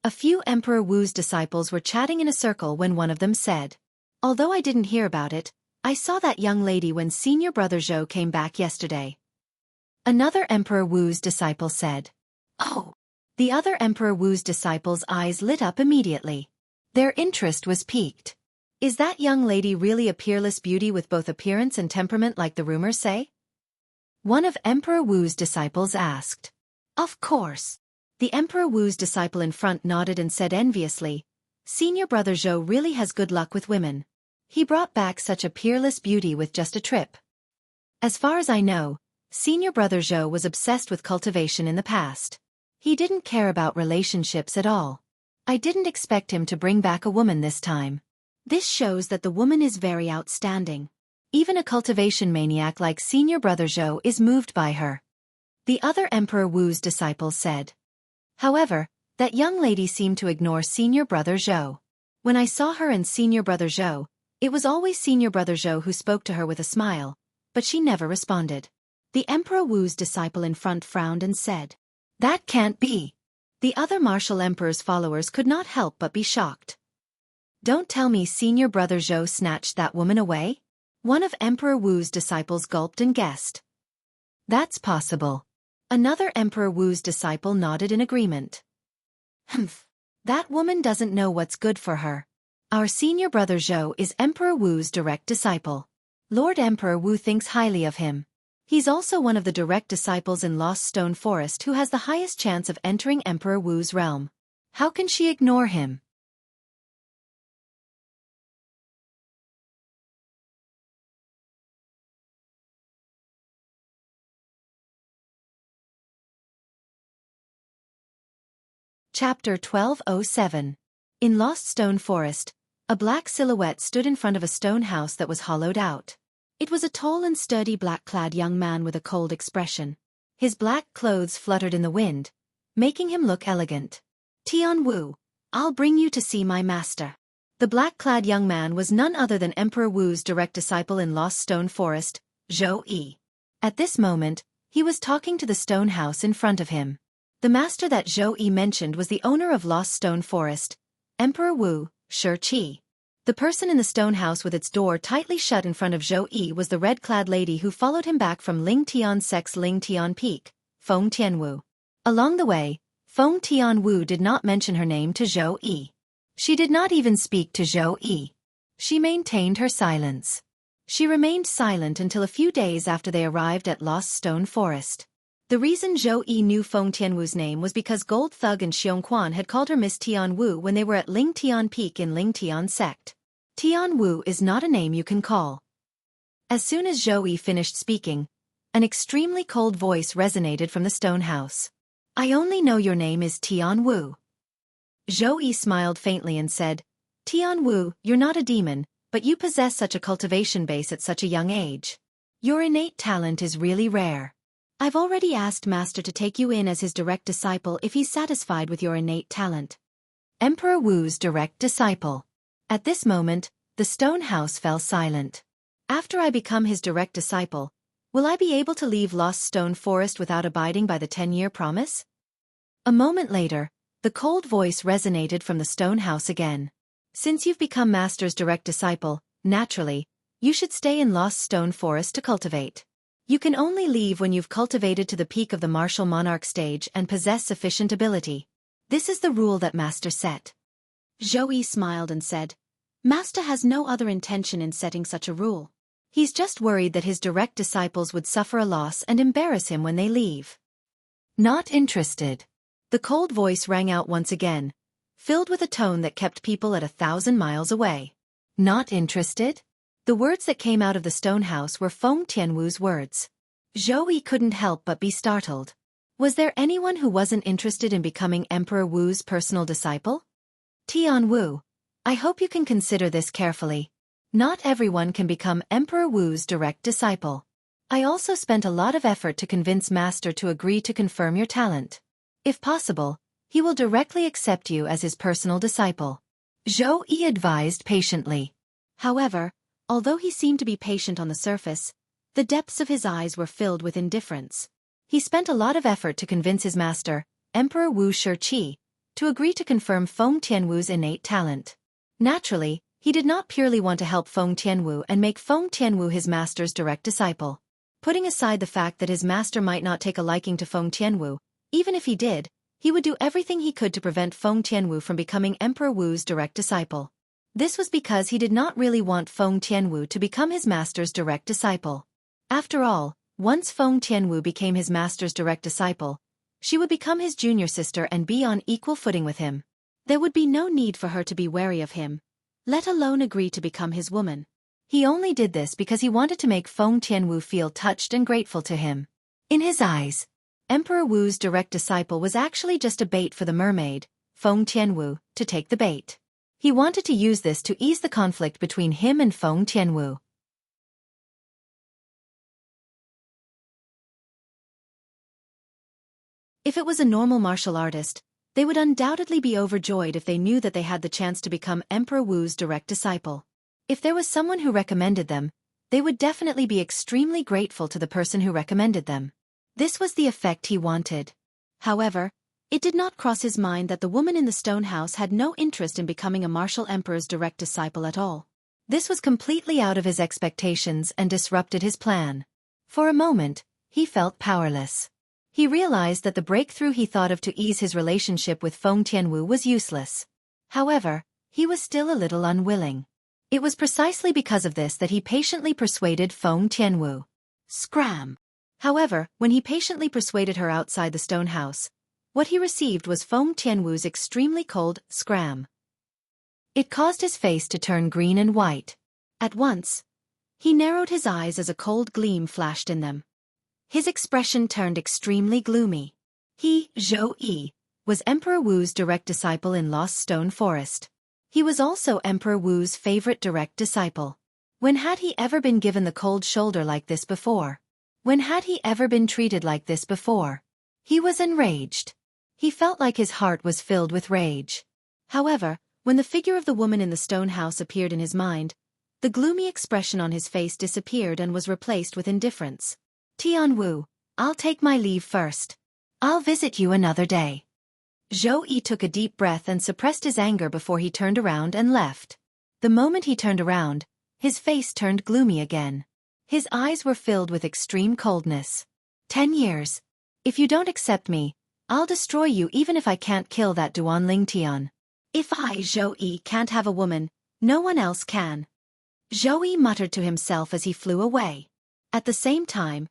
A few Emperor Wu's disciples were chatting in a circle when one of them said, "Although I didn't hear about it, I saw that young lady when senior brother Zhou came back yesterday." Another Emperor Wu's disciple said, "Oh." The other Emperor Wu's disciples' eyes lit up immediately. Their interest was piqued. Is that young lady really a peerless beauty with both appearance and temperament like the rumors say? One of Emperor Wu's disciples asked. Of course. The Emperor Wu's disciple in front nodded and said enviously, "Senior brother Zhou really has good luck with women. He brought back such a peerless beauty with just a trip." As far as I know, senior brother Zhou was obsessed with cultivation in the past. He didn't care about relationships at all. I didn't expect him to bring back a woman this time. This shows that the woman is very outstanding. Even a cultivation maniac like senior brother Zhou is moved by her. The other Emperor Wu's disciples said. However, that young lady seemed to ignore senior brother Zhou. When I saw her and senior brother Zhou, it was always senior brother Zhou who spoke to her with a smile, but she never responded. The Emperor Wu's disciple in front frowned and said, "That can't be." The other martial emperor's followers could not help but be shocked. Don't tell me senior brother Zhou snatched that woman away? One of Emperor Wu's disciples gulped and guessed. That's possible. Another Emperor Wu's disciple nodded in agreement. Humph. That woman doesn't know what's good for her. Our senior brother Zhou is Emperor Wu's direct disciple. Lord Emperor Wu thinks highly of him. He's also one of the direct disciples in Lost Stone Forest who has the highest chance of entering Emperor Wu's realm. How can she ignore him? Chapter 1207. In Lost Stone Forest, a black silhouette stood in front of a stone house that was hollowed out. It was a tall and sturdy black-clad young man with a cold expression. His black clothes fluttered in the wind, making him look elegant. "Tianwu, I'll bring you to see my master." The black-clad young man was none other than Emperor Wu's direct disciple in Lost Stone Forest, Zhou Yi. At this moment, he was talking to the stone house in front of him. The master that Zhou Yi mentioned was the owner of Lost Stone Forest, Emperor Wu, Shi. The person in the stone house with its door tightly shut in front of Zhou Yi was the red-clad lady who followed him back from Ling Tian Sec's Ling Tian Peak, Feng Tianwu. Along the way, Feng Tianwu did not mention her name to Zhou Yi. She did not even speak to Zhou Yi. She maintained her silence. She remained silent until a few days after they arrived at Lost Stone Forest. The reason Zhou Yi knew Feng Tianwu's name was because Gold Thug and Xiongquan had called her Miss Tianwu when they were at Ling Tian Peak in Ling Tian Sect. Tianwu is not a name you can call. As soon as Zhou Yi finished speaking, an extremely cold voice resonated from the stone house. "I only know your name is Tianwu." Zhou Yi smiled faintly and said, "Tianwu, you're not a demon, but you possess such a cultivation base at such a young age. Your innate talent is really rare. I've already asked Master to take you in as his direct disciple if he's satisfied with your innate talent." Emperor Wu's direct disciple. At this moment, the stone house fell silent. After I become his direct disciple, will I be able to leave Lost Stone Forest without abiding by the 10-year promise? A moment later, the cold voice resonated from the stone house again. "Since you've become Master's direct disciple, naturally, you should stay in Lost Stone Forest to cultivate. You can only leave when you've cultivated to the peak of the martial monarch stage and possess sufficient ability. This is the rule that Master set." Zhou Yi smiled and said, "Master has no other intention in setting such a rule. He's just worried that his direct disciples would suffer a loss and embarrass him when they leave." "Not interested." The cold voice rang out once again, filled with a tone that kept people at 1,000 miles away. "Not interested?" The words that came out of the stone house were Feng Tianwu's words. Zhou Yi couldn't help but be startled. Was there anyone who wasn't interested in becoming Emperor Wu's personal disciple? "Tianwu, I hope you can consider this carefully. Not everyone can become Emperor Wu's direct disciple. I also spent a lot of effort to convince Master to agree to confirm your talent. If possible, he will directly accept you as his personal disciple." Zhou Yi advised patiently. However, although he seemed to be patient on the surface, the depths of his eyes were filled with indifference. He spent a lot of effort to convince his master, Emperor Wu Shiqi, to agree to confirm Feng Tianwu's innate talent. Naturally, he did not purely want to help Feng Tianwu and make Feng Tianwu his master's direct disciple. Putting aside the fact that his master might not take a liking to Feng Tianwu, even if he did, he would do everything he could to prevent Feng Tianwu from becoming Emperor Wu's direct disciple. This was because he did not really want Feng Tianwu to become his master's direct disciple. After all, once Feng Tianwu became his master's direct disciple, she would become his junior sister and be on equal footing with him. There would be no need for her to be wary of him, let alone agree to become his woman. He only did this because he wanted to make Feng Tianwu feel touched and grateful to him. In his eyes, Emperor Wu's direct disciple was actually just a bait for the mermaid, Feng Tianwu, to take the bait. He wanted to use this to ease the conflict between him and Feng Tianwu. If it was a normal martial artist, they would undoubtedly be overjoyed if they knew that they had the chance to become Emperor Wu's direct disciple. If there was someone who recommended them, they would definitely be extremely grateful to the person who recommended them. This was the effect he wanted. However, it did not cross his mind that the woman in the stone house had no interest in becoming a martial emperor's direct disciple at all. This was completely out of his expectations and disrupted his plan. For a moment, he felt powerless. He realized that the breakthrough he thought of to ease his relationship with Feng Tianwu was useless. However, he was still a little unwilling. It was precisely because of this that he patiently persuaded Feng Tianwu. Scram! However, when he patiently persuaded her outside the stone house, what he received was Feng Tianwu's extremely cold scram. It caused his face to turn green and white. At once, he narrowed his eyes as a cold gleam flashed in them. His expression turned extremely gloomy. He, Zhou Yi, was Emperor Wu's direct disciple in Lost Stone Forest. He was also Emperor Wu's favorite direct disciple. When had he ever been given the cold shoulder like this before? When had he ever been treated like this before? He was enraged. He felt like his heart was filled with rage. However, when the figure of the woman in the stone house appeared in his mind, the gloomy expression on his face disappeared and was replaced with indifference. Tianwu, I'll take my leave first. I'll visit you another day. Zhou Yi took a deep breath and suppressed his anger before he turned around and left. The moment he turned around, his face turned gloomy again. His eyes were filled with extreme coldness. 10 years. If you don't accept me, I'll destroy you even if I can't kill that Duanling Tian. If I, Zhou Yi, can't have a woman, no one else can. Zhou Yi muttered to himself as he flew away. At the same time,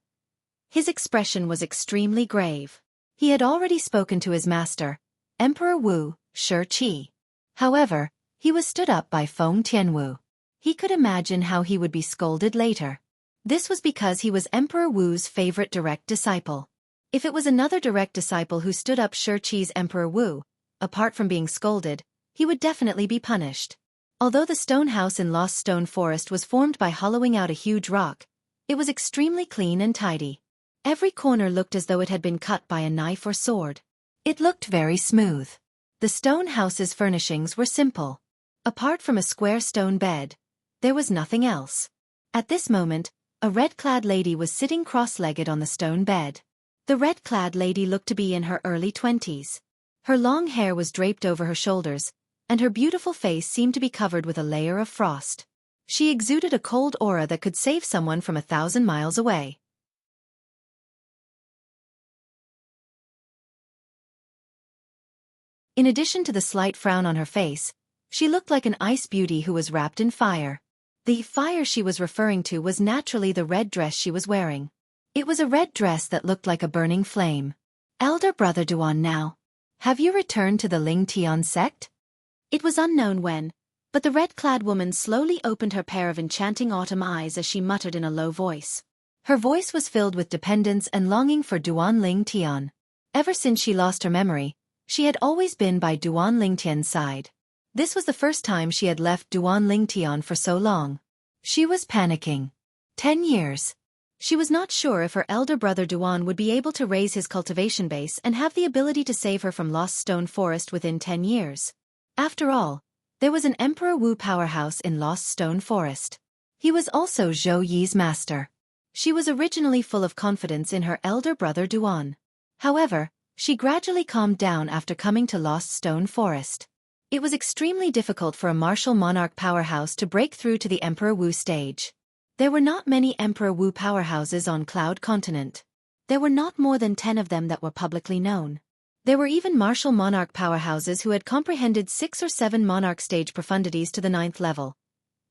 his expression was extremely grave. He had already spoken to his master, Emperor Wu Shiqi. However, he was stood up by Feng Tianwu. He could imagine how he would be scolded later. This was because he was Emperor Wu's favorite direct disciple. If it was another direct disciple who stood up Shiqi's Emperor Wu, apart from being scolded, he would definitely be punished. Although the stone house in Lost Stone Forest was formed by hollowing out a huge rock, it was extremely clean and tidy. Every corner looked as though it had been cut by a knife or sword. It looked very smooth. The stone house's furnishings were simple. Apart from a square stone bed, there was nothing else. At this moment, a red-clad lady was sitting cross-legged on the stone bed. The red-clad lady looked to be in her early 20s. Her long hair was draped over her shoulders, and her beautiful face seemed to be covered with a layer of frost. She exuded a cold aura that could save someone from 1,000 miles away. In addition to the slight frown on her face, she looked like an ice beauty who was wrapped in fire. The fire she was referring to was naturally the red dress she was wearing. It was a red dress that looked like a burning flame. Elder Brother Duan now. Have you returned to the Ling Tian sect? It was unknown when, but the red-clad woman slowly opened her pair of enchanting autumn eyes as she muttered in a low voice. Her voice was filled with dependence and longing for Duan Ling Tian. Ever since she lost her memory, she had always been by Duan Ling Tian's side. This was the first time she had left Duan Ling Tian for so long. She was panicking. 10 years. She was not sure if her elder brother Duan would be able to raise his cultivation base and have the ability to save her from Lost Stone Forest within 10 years. After all, there was an Emperor Wu powerhouse in Lost Stone Forest. He was also Zhou Yi's master. She was originally full of confidence in her elder brother Duan. However, she gradually calmed down after coming to Lost Stone Forest. It was extremely difficult for a martial monarch powerhouse to break through to the Emperor Wu stage. There were not many Emperor Wu powerhouses on Cloud Continent. There were not more than 10 of them that were publicly known. There were even martial monarch powerhouses who had comprehended 6 or 7 monarch stage profundities to the 9th level.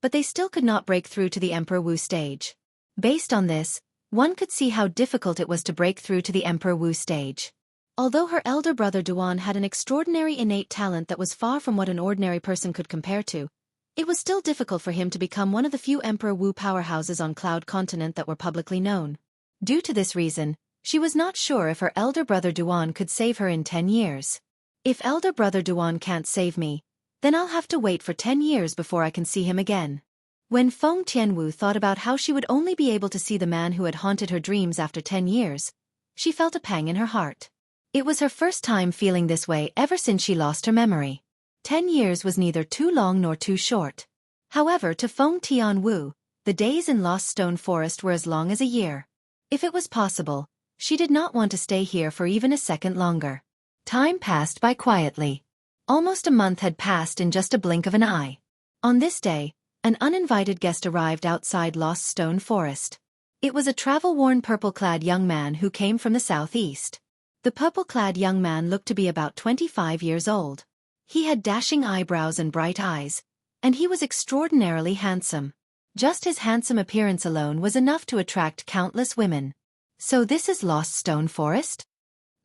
But they still could not break through to the Emperor Wu stage. Based on this, one could see how difficult it was to break through to the Emperor Wu stage. Although her elder brother Duan had an extraordinary innate talent that was far from what an ordinary person could compare to, it was still difficult for him to become one of the few Emperor Wu powerhouses on Cloud Continent that were publicly known. Due to this reason, she was not sure if her elder brother Duan could save her in 10 years. If elder brother Duan can't save me, then I'll have to wait for 10 years before I can see him again. When Feng Tianwu thought about how she would only be able to see the man who had haunted her dreams after 10 years, she felt a pang in her heart. It was her first time feeling this way ever since she lost her memory. 10 years was neither too long nor too short. However, to Feng Tianwu, the days in Lost Stone Forest were as long as a year. If it was possible, she did not want to stay here for even a second longer. Time passed by quietly. Almost a month had passed in just a blink of an eye. On this day, an uninvited guest arrived outside Lost Stone Forest. It was a travel-worn purple-clad young man who came from the southeast. The purple-clad young man looked to be about 25 years old. He had dashing eyebrows and bright eyes, and he was extraordinarily handsome. Just his handsome appearance alone was enough to attract countless women. So this is Lost Stone Forest?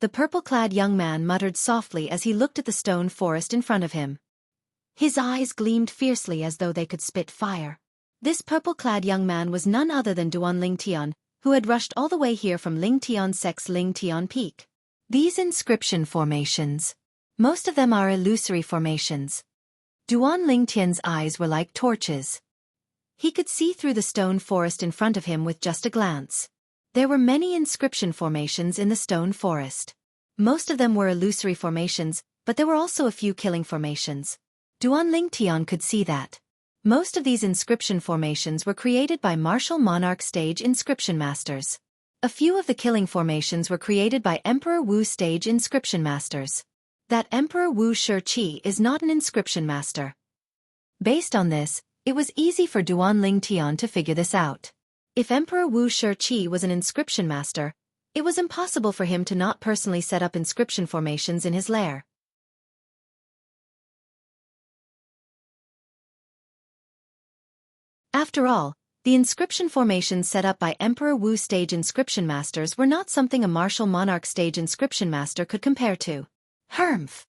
The purple-clad young man muttered softly as he looked at the stone forest in front of him. His eyes gleamed fiercely as though they could spit fire. This purple-clad young man was none other than Duan Lingtian, who had rushed all the way here from Lingtian Sec's Lingtian Peak. These inscription formations. Most of them are illusory formations. Duan Lingtian's eyes were like torches. He could see through the stone forest in front of him with just a glance. There were many inscription formations in the stone forest. Most of them were illusory formations, but there were also a few killing formations. Duan Lingtian could see that. Most of these inscription formations were created by martial monarch stage inscription masters. A few of the killing formations were created by Emperor Wu stage inscription masters. That Emperor Wu Shiqi is not an inscription master. Based on this, it was easy for Duan Lingtian to figure this out. If Emperor Wu Shiqi was an inscription master, it was impossible for him to not personally set up inscription formations in his lair. After all, the inscription formations set up by Emperor Wu stage inscription masters were not something a martial monarch stage inscription master could compare to. Humph.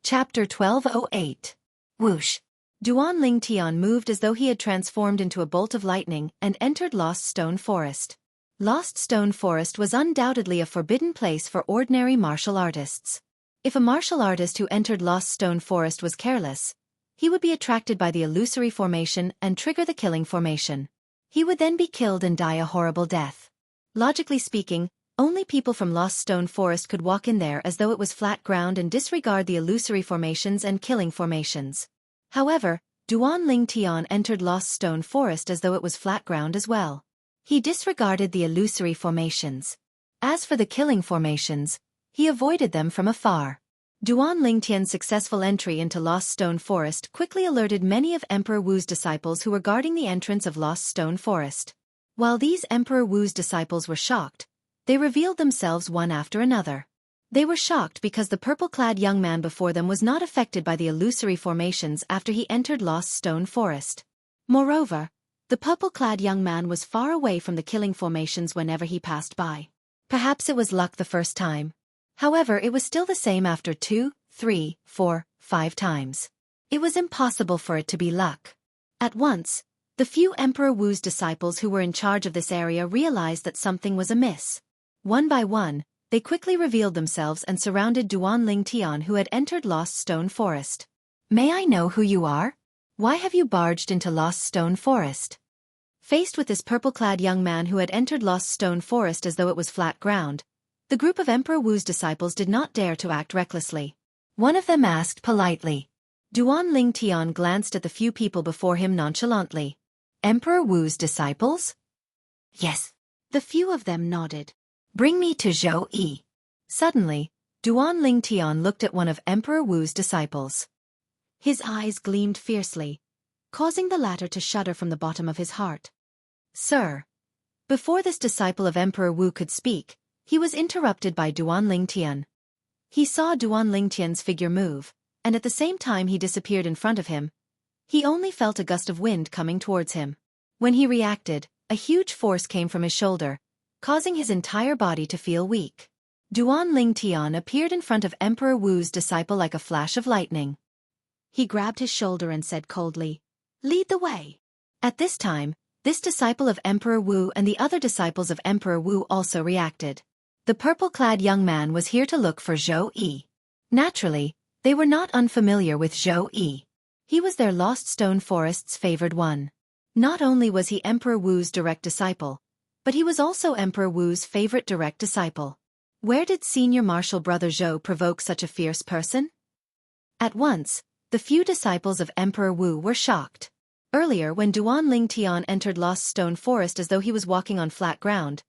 Chapter 1208. Whoosh. Duan Lingtian moved as though he had transformed into a bolt of lightning and entered Lost Stone Forest. Lost Stone Forest was undoubtedly a forbidden place for ordinary martial artists. If a martial artist who entered Lost Stone Forest was careless, he would be attracted by the illusory formation and trigger the killing formation. He would then be killed and die a horrible death. Logically speaking, only people from Lost Stone Forest could walk in there as though it was flat ground and disregard the illusory formations and killing formations. However, Duan Lingtian entered Lost Stone Forest as though it was flat ground as well. He disregarded the illusory formations. As for the killing formations, he avoided them from afar. Duan Lingtian's successful entry into Lost Stone Forest quickly alerted many of Emperor Wu's disciples who were guarding the entrance of Lost Stone Forest. While these Emperor Wu's disciples were shocked, they revealed themselves one after another. They were shocked because the purple-clad young man before them was not affected by the illusory formations after he entered Lost Stone Forest. Moreover, the purple-clad young man was far away from the killing formations whenever he passed by. Perhaps it was luck the first time. However, it was still the same after 2, 3, 4, 5 times. It was impossible for it to be luck. At once, the few Emperor Wu's disciples who were in charge of this area realized that something was amiss. One by one, they quickly revealed themselves and surrounded Duan Lingtian, who had entered Lost Stone Forest. "May I know who you are? Why have you barged into Lost Stone Forest?" Faced with this purple-clad young man who had entered Lost Stone Forest as though it was flat ground, The group of Emperor Wu's disciples did not dare to act recklessly. One of them asked politely. Duan Lingtian glanced at the few people before him nonchalantly. Emperor Wu's disciples? Yes. The few of them nodded. Bring me to Zhou Yi. Suddenly, Duan Lingtian looked at one of Emperor Wu's disciples. His eyes gleamed fiercely, causing the latter to shudder from the bottom of his heart. Sir. Before this disciple of Emperor Wu could speak, he was interrupted by Duan Lingtian. He saw Duan Lingtian's figure move, and at the same time he disappeared in front of him. He only felt a gust of wind coming towards him. When he reacted, a huge force came from his shoulder, causing his entire body to feel weak. Duan Lingtian appeared in front of Emperor Wu's disciple like a flash of lightning. He grabbed his shoulder and said coldly, "Lead the way." At this time, this disciple of Emperor Wu and the other disciples of Emperor Wu also reacted. The purple-clad young man was here to look for Zhou Yi. Naturally, they were not unfamiliar with Zhou Yi. He was their Lost Stone Forest's favored one. Not only was he Emperor Wu's direct disciple, but he was also Emperor Wu's favorite direct disciple. Where did senior martial brother Zhou provoke such a fierce person? At once, the few disciples of Emperor Wu were shocked. Earlier, when Duan Lingtian entered Lost Stone Forest as though he was walking on flat ground,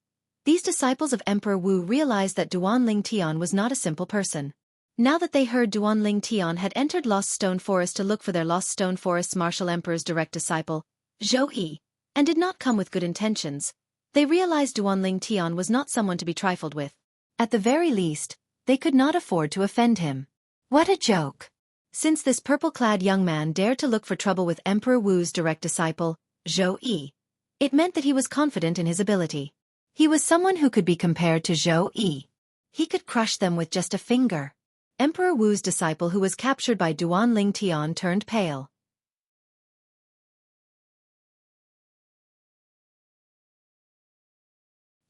these disciples of Emperor Wu realized that Duan Lingtian was not a simple person. Now that they heard Duan Lingtian had entered Lost Stone Forest to look for their Lost Stone Forest's martial emperor's direct disciple, Zhou Yi, and did not come with good intentions, they realized Duan Lingtian was not someone to be trifled with. At the very least, they could not afford to offend him. What a joke! Since this purple-clad young man dared to look for trouble with Emperor Wu's direct disciple, Zhou Yi, it meant that he was confident in his ability. He was someone who could be compared to Zhou Yi. He could crush them with just a finger. Emperor Wu's disciple who was captured by Duan Lingtian turned pale.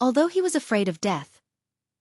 Although he was afraid of death,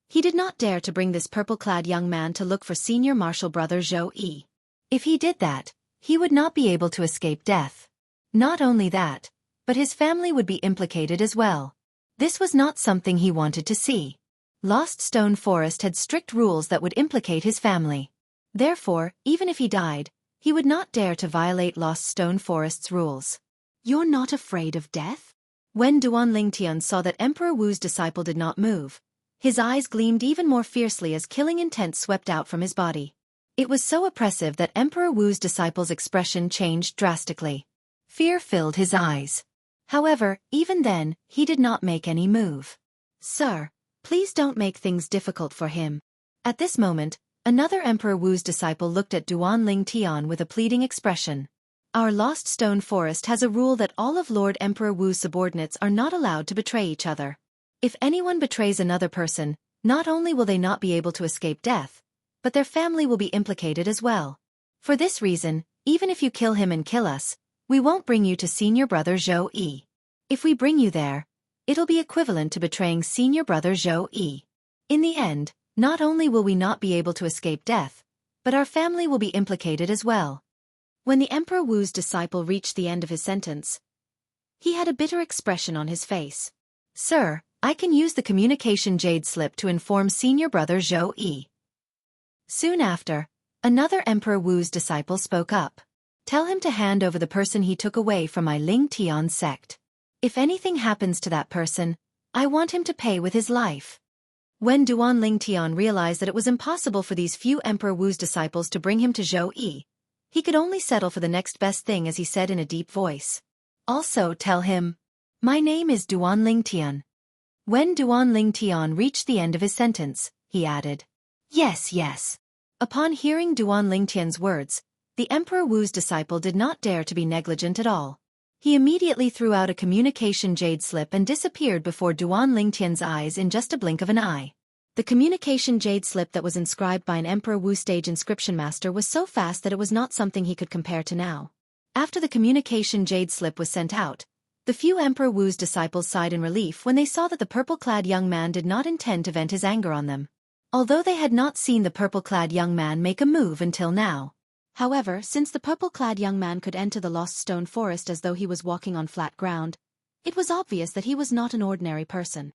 he did not dare to bring this purple-clad young man to look for senior martial brother Zhou Yi. If he did that, he would not be able to escape death. Not only that, but his family would be implicated as well. This was not something he wanted to see. Lost Stone Forest had strict rules that would implicate his family. Therefore, even if he died, he would not dare to violate Lost Stone Forest's rules. You're not afraid of death? When Duan Lingtian saw that Emperor Wu's disciple did not move, his eyes gleamed even more fiercely as killing intent swept out from his body. It was so oppressive that Emperor Wu's disciple's expression changed drastically. Fear filled his eyes. However, even then, he did not make any move. Sir, please don't make things difficult for him. At this moment, another Emperor Wu's disciple looked at Duan Lingtian with a pleading expression. Our Lost Stone Forest has a rule that all of Lord Emperor Wu's subordinates are not allowed to betray each other. If anyone betrays another person, not only will they not be able to escape death, but their family will be implicated as well. For this reason, even if you kill him and kill us, we won't bring you to senior brother Zhou Yi. If we bring you there, it'll be equivalent to betraying senior brother Zhou Yi. In the end, not only will we not be able to escape death, but our family will be implicated as well. When the Emperor Wu's disciple reached the end of his sentence, he had a bitter expression on his face. Sir, I can use the communication jade slip to inform senior brother Zhou Yi. Soon after, another Emperor Wu's disciple spoke up. Tell him to hand over the person he took away from my Ling Tian sect. If anything happens to that person, I want him to pay with his life. When Duan Lingtian realized that it was impossible for these few Emperor Wu's disciples to bring him to Zhou Yi, he could only settle for the next best thing as he said in a deep voice. Also tell him, my name is Duan Lingtian. When Duan Lingtian reached the end of his sentence, he added, yes, yes. Upon hearing Duan Lingtian's words, the Emperor Wu's disciple did not dare to be negligent at all. He immediately threw out a communication jade slip and disappeared before Duan Lingtian's eyes in just a blink of an eye. The communication jade slip that was inscribed by an Emperor Wu stage inscription master was so fast that it was not something he could compare to now. After the communication jade slip was sent out, the few Emperor Wu's disciples sighed in relief when they saw that the purple-clad young man did not intend to vent his anger on them. Although they had not seen the purple-clad young man make a move until now. However, since the purple-clad young man could enter the Lost Stone Forest as though he was walking on flat ground, it was obvious that he was not an ordinary person.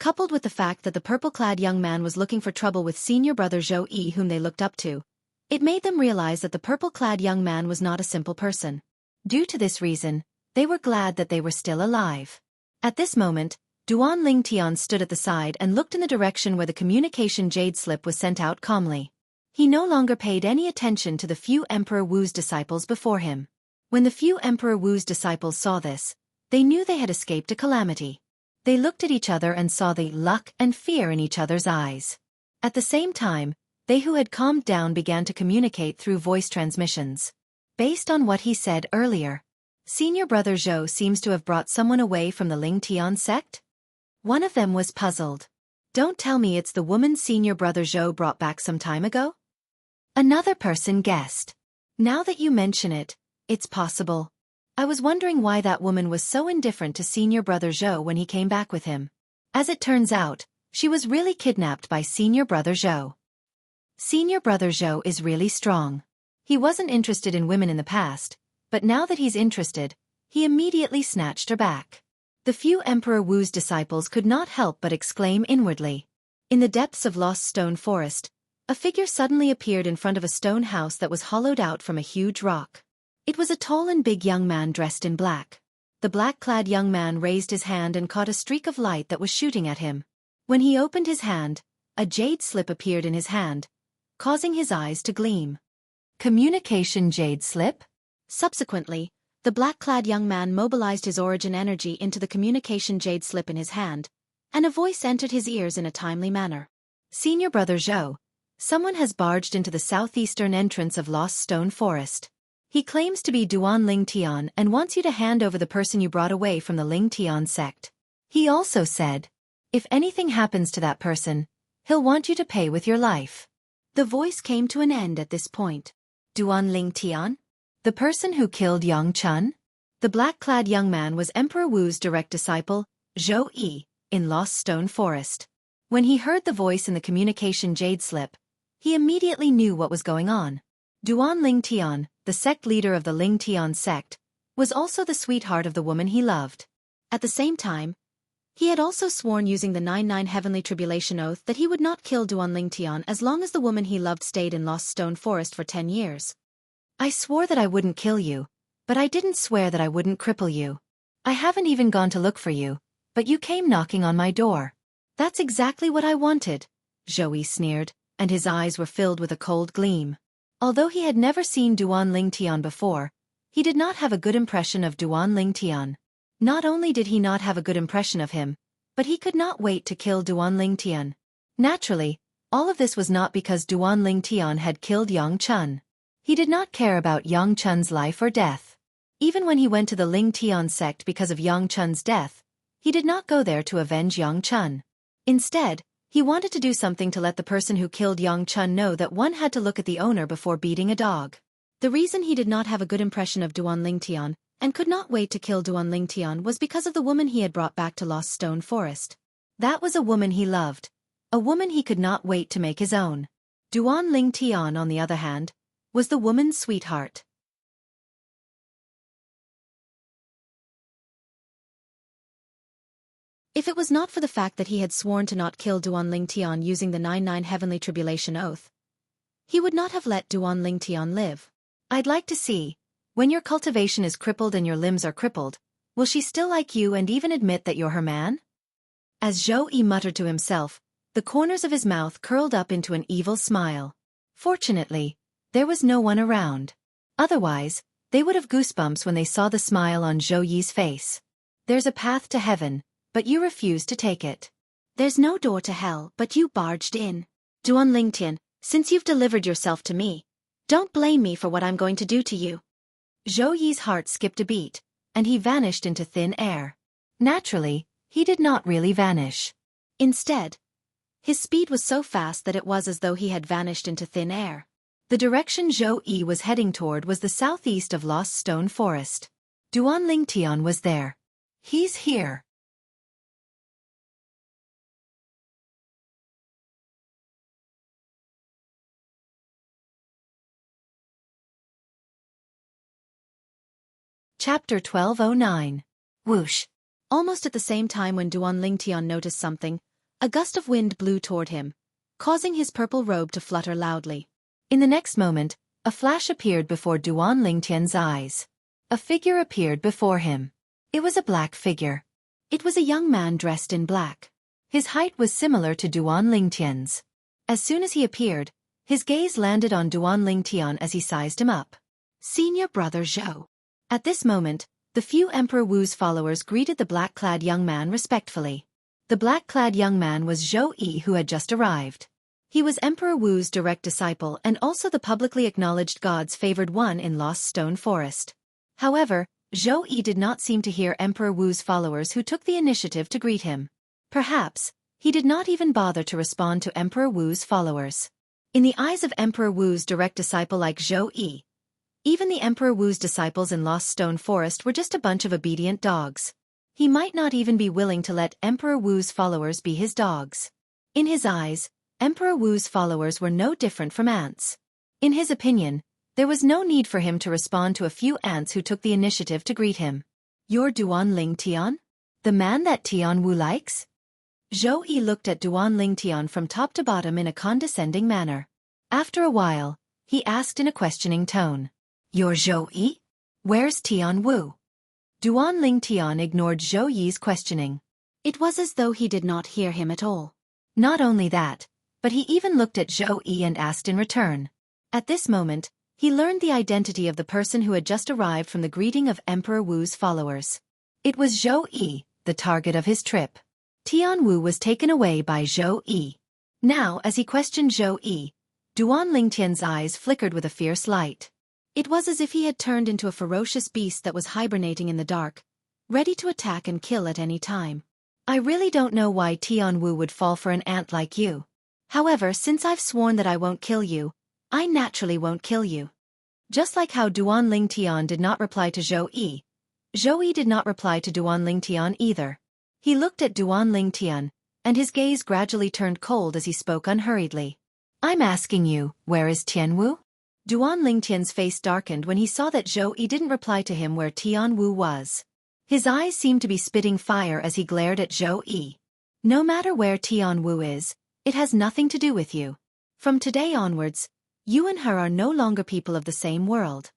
coupled with the fact that the purple-clad young man was looking for trouble with senior brother Zhou Yi whom they looked up to. It made them realize that the purple-clad young man was not a simple person. Due to this reason, they were glad that they were still alive. At this moment, Duan Lingtian stood at the side and looked in the direction where the communication jade slip was sent out calmly. He no longer paid any attention to the few Emperor Wu's disciples before him. When the few Emperor Wu's disciples saw this, they knew they had escaped a calamity. They looked at each other and saw the luck and fear in each other's eyes. At the same time, they who had calmed down began to communicate through voice transmissions. Based on what he said earlier, senior brother Zhou seems to have brought someone away from the Lingtian sect? One of them was puzzled. Don't tell me it's the woman senior brother Zhou brought back some time ago? Another person guessed. Now that you mention it, it's possible. I was wondering why that woman was so indifferent to senior brother Zhou when he came back with him. As it turns out, she was really kidnapped by senior brother Zhou. Senior brother Zhou is really strong. He wasn't interested in women in the past, but now that he's interested, he immediately snatched her back. The few Emperor Wu's disciples could not help but exclaim inwardly. In the depths of Lost Stone Forest, a figure suddenly appeared in front of a stone house that was hollowed out from a huge rock. It was a tall and big young man dressed in black. The black-clad young man raised his hand and caught a streak of light that was shooting at him. When he opened his hand, a jade slip appeared in his hand, causing his eyes to gleam. Communication jade slip? Subsequently, the black-clad young man mobilized his origin energy into the communication jade slip in his hand, and a voice entered his ears in a timely manner. Senior brother Zhou, someone has barged into the southeastern entrance of Lost Stone Forest. He claims to be Duan Lingtian and wants you to hand over the person you brought away from the Lingtian sect. He also said, if anything happens to that person, he'll want you to pay with your life. The voice came to an end at this point. Duan Lingtian? The person who killed Yang Chun? The black-clad young man was Emperor Wu's direct disciple, Zhou Yi, in Lost Stone Forest. When he heard the voice in the communication jade slip, he immediately knew what was going on. Duan Lingtian, the sect leader of the Lingtian sect, was also the sweetheart of the woman he loved. At the same time, he had also sworn using the 99 Heavenly Tribulation Oath that he would not kill Duan Lingtian as long as the woman he loved stayed in Lost Stone Forest for 10 years. I swore that I wouldn't kill you, but I didn't swear that I wouldn't cripple you. I haven't even gone to look for you, but you came knocking on my door. That's exactly what I wanted, Zhou Yi sneered, and his eyes were filled with a cold gleam. Although he had never seen Duan Lingtian before, he did not have a good impression of Duan Lingtian. Not only did he not have a good impression of him, but he could not wait to kill Duan Lingtian. Naturally, all of this was not because Duan Lingtian had killed Yang Chun. He did not care about Yang Chun's life or death. Even when he went to the Lingtian sect because of Yang Chun's death, he did not go there to avenge Yang Chun. Instead, he wanted to do something to let the person who killed Yang Chun know that one had to look at the owner before beating a dog. The reason he did not have a good impression of Duan Lingtian and could not wait to kill Duan Lingtian was because of the woman he had brought back to Lost Stone Forest. That was a woman he loved, a woman he could not wait to make his own. Duan Lingtian, on the other hand, was the woman's sweetheart. If it was not for the fact that he had sworn to not kill Duan Lingtian using the 99 Heavenly Tribulation Oath, he would not have let Duan Lingtian live. I'd like to see, when your cultivation is crippled and your limbs are crippled, will she still like you and even admit that you're her man? As Zhou Yi muttered to himself, the corners of his mouth curled up into an evil smile. Fortunately, there was no one around. Otherwise, they would have goosebumps when they saw the smile on Zhou Yi's face. There's a path to heaven, but you refuse to take it. There's no door to hell, but you barged in. Duan Lingtian, since you've delivered yourself to me, don't blame me for what I'm going to do to you. Zhou Yi's heart skipped a beat, and he vanished into thin air. Naturally, he did not really vanish. Instead, his speed was so fast that it was as though he had vanished into thin air. The direction Zhou Yi was heading toward was the southeast of Lost Stone Forest. Duan Lingtian was there. He's here. Chapter 1209. Whoosh. Almost at the same time when Duan Lingtian noticed something, A gust of wind blew toward him, causing his purple robe to flutter loudly. In the next moment, a flash appeared before Duan Lingtian's eyes. A figure appeared before him. It was a black figure. It was a young man dressed in black. His height was similar to Duan Lingtian's. As soon as he appeared, his gaze landed on Duan Lingtian as he sized him up. Senior brother Zhou. At this moment, the few Emperor Wu's followers greeted the black-clad young man respectfully. The black-clad young man was Zhou Yi, who had just arrived. He was Emperor Wu's direct disciple and also the publicly acknowledged God's favored one in Lost Stone Forest. However, Zhou Yi did not seem to hear Emperor Wu's followers who took the initiative to greet him. Perhaps, he did not even bother to respond to Emperor Wu's followers. In the eyes of Emperor Wu's direct disciple like Zhou Yi, even the Emperor Wu's disciples in Lost Stone Forest were just a bunch of obedient dogs. He might not even be willing to let Emperor Wu's followers be his dogs. In his eyes, Emperor Wu's followers were no different from ants. In his opinion, there was no need for him to respond to a few ants who took the initiative to greet him. You're Duan Lingtian? The man that Tian Wu likes? Zhou Yi looked at Duan Lingtian from top to bottom in a condescending manner. After a while, he asked in a questioning tone. You're Zhou Yi? Where's Tian Wu? Duan Lingtian ignored Zhou Yi's questioning. It was as though he did not hear him at all. Not only that, but he even looked at Zhou Yi and asked in return. At this moment, he learned the identity of the person who had just arrived from the greeting of Emperor Wu's followers. It was Zhou Yi, the target of his trip. Tian Wu was taken away by Zhou Yi. Now, as he questioned Zhou Yi, Duan Lingtian's eyes flickered with a fierce light. It was as if he had turned into a ferocious beast that was hibernating in the dark, ready to attack and kill at any time. I really don't know why Tian Wu would fall for an ant like you. However, since I've sworn that I won't kill you, I naturally won't kill you. Just like how Duan Lingtian did not reply to Zhou Yi did not reply to Duan Lingtian either. He looked at Duan Lingtian, and his gaze gradually turned cold as he spoke unhurriedly. I'm asking you, where is Tian Wu? Duan Lingtian's face darkened when he saw that Zhou Yi didn't reply to him where Tian Wu was. His eyes seemed to be spitting fire as he glared at Zhou Yi. No matter where Tian Wu is, it has nothing to do with you. From today onwards, you and her are no longer people of the same world.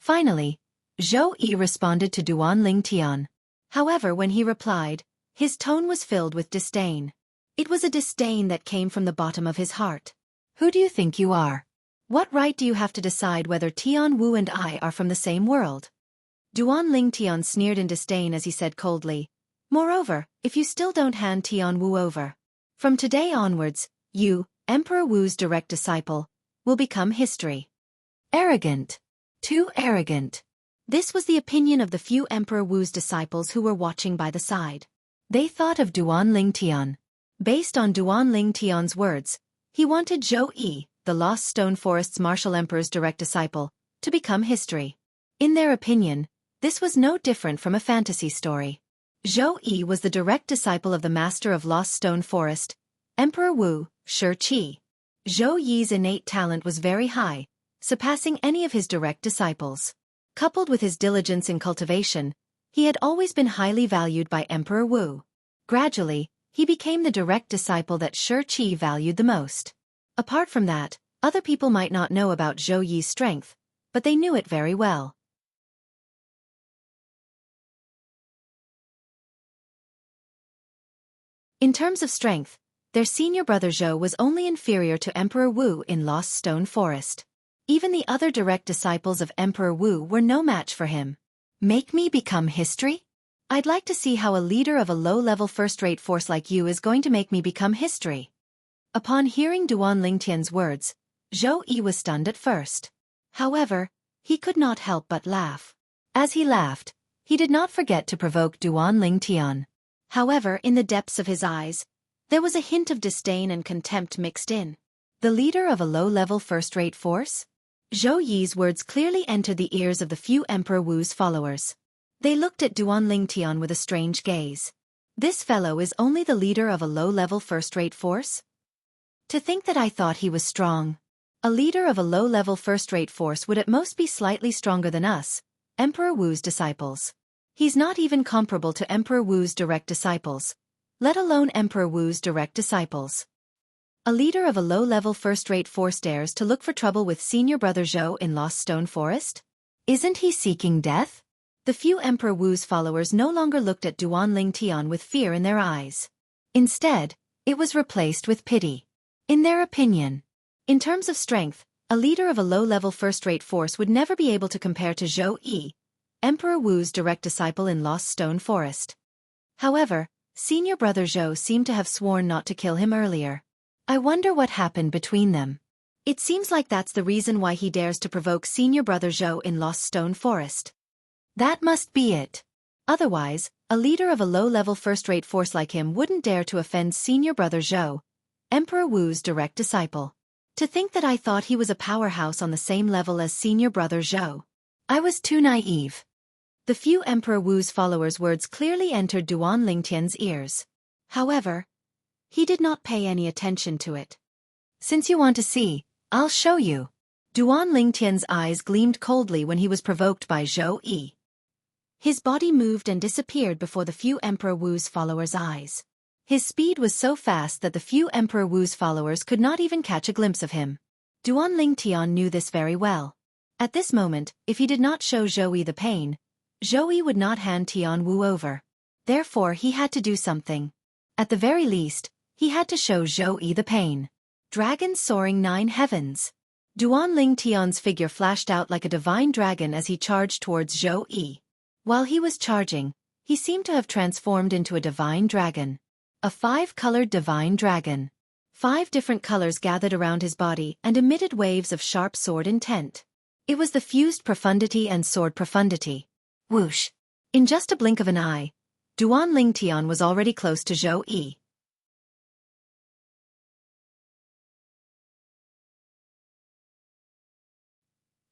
Finally, Zhou Yi responded to Duan Lingtian. However, when he replied, his tone was filled with disdain. It was a disdain that came from the bottom of his heart. Who do you think you are? What right do you have to decide whether Tian Wu and I are from the same world? Duan Lingtian sneered in disdain as he said coldly, Moreover, if you still don't hand Tian Wu over, from today onwards, you, Emperor Wu's direct disciple, will become history. Arrogant. Too arrogant. This was the opinion of the few Emperor Wu's disciples who were watching by the side. They thought of Duan Lingtian. Based on Duan Lingtian's words, he wanted Zhou Yi, the Lost Stone Forest's martial emperor's direct disciple, to become history. In their opinion, this was no different from a fantasy story. Zhou Yi was the direct disciple of the master of Lost Stone Forest, Emperor Wu, Shi. Zhou Yi's innate talent was very high, surpassing any of his direct disciples. Coupled with his diligence in cultivation, he had always been highly valued by Emperor Wu. Gradually, he became the direct disciple that Shi valued the most. Apart from that, other people might not know about Zhou Yi's strength, but they knew it very well. In terms of strength, their senior brother Zhou was only inferior to Emperor Wu in Lost Stone Forest. Even the other direct disciples of Emperor Wu were no match for him. Make me become history? I'd like to see how a leader of a low-level first-rate force like you is going to make me become history. Upon hearing Duan Lingtian's words, Zhou Yi was stunned at first. However, he could not help but laugh. As he laughed, he did not forget to provoke Duan Lingtian. However, in the depths of his eyes, there was a hint of disdain and contempt mixed in. The leader of a low-level first-rate force? Zhou Yi's words clearly entered the ears of the few Emperor Wu's followers. They looked at Duan Lingtian with a strange gaze. This fellow is only the leader of a low-level first-rate force? To think that I thought he was strong. A leader of a low-level first-rate force would at most be slightly stronger than us, Emperor Wu's disciples. He's not even comparable to Emperor Wu's direct disciples, let alone Emperor Wu's direct disciples. A leader of a low-level first-rate force dares to look for trouble with senior brother Zhou in Lost Stone Forest? Isn't he seeking death? The few Emperor Wu's followers no longer looked at Duan Lingtian with fear in their eyes. Instead, it was replaced with pity. In their opinion, in terms of strength, a leader of a low-level first-rate force would never be able to compare to Zhou Yi, Emperor Wu's direct disciple in Lost Stone Forest. However, senior brother Zhou seemed to have sworn not to kill him earlier. I wonder what happened between them. It seems like that's the reason why he dares to provoke senior brother Zhou in Lost Stone Forest. That must be it. Otherwise, a leader of a low-level first-rate force like him wouldn't dare to offend senior brother Zhou, Emperor Wu's direct disciple. To think that I thought he was a powerhouse on the same level as senior brother Zhou. I was too naive. The few Emperor Wu's followers' words clearly entered Duan Lingtian's ears. However, he did not pay any attention to it. Since you want to see, I'll show you. Duan Lingtian's eyes gleamed coldly when he was provoked by Zhou Yi. His body moved and disappeared before the few Emperor Wu's followers' eyes. His speed was so fast that the few Emperor Wu's followers could not even catch a glimpse of him. Duan Lingtian knew this very well. At this moment, if he did not show Zhou Yi the pain, Zhou Yi would not hand Tian Wu over. Therefore he had to do something. At the very least, he had to show Zhou Yi the pain. Dragon soaring 9 heavens. Duan Lingtian's figure flashed out like a divine dragon as he charged towards Zhou Yi. While he was charging, he seemed to have transformed into a divine dragon. A 5-colored divine dragon. 5 different colors gathered around his body and emitted waves of sharp sword intent. It was the fused profundity and sword profundity. Whoosh! In just a blink of an eye, Duan Lingtian was already close to Zhou Yi.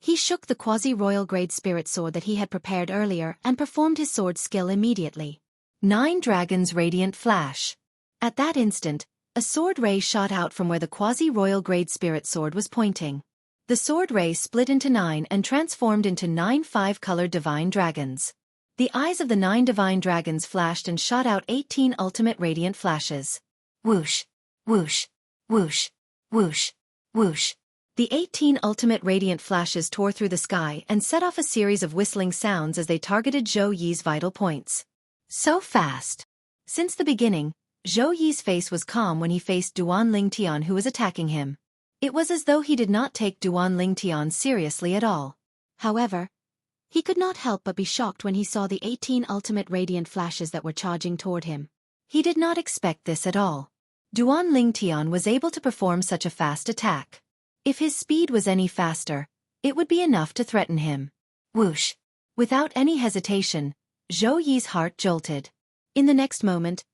He shook the quasi-royal grade spirit sword that he had prepared earlier and performed his sword skill immediately. 9 dragons radiant flash. At that instant, a sword ray shot out from where the quasi-royal grade spirit sword was pointing. The sword ray split into 9 and transformed into 9 5-colored divine dragons. The eyes of the 9 divine dragons flashed and shot out 18 ultimate radiant flashes. Whoosh! Whoosh! Whoosh! Whoosh! Whoosh! The 18 ultimate radiant flashes tore through the sky and set off a series of whistling sounds as they targeted Zhou Yi's vital points. So fast! Since the beginning, Zhou Yi's face was calm when he faced Duan Lingtian who was attacking him. It was as though he did not take Duan Lingtian seriously at all. However, he could not help but be shocked when he saw the 18 ultimate radiant flashes that were charging toward him. He did not expect this at all. Duan Lingtian was able to perform such a fast attack. If his speed was any faster, it would be enough to threaten him. Whoosh! Without any hesitation, Zhou Yi's heart jolted. In the next moment,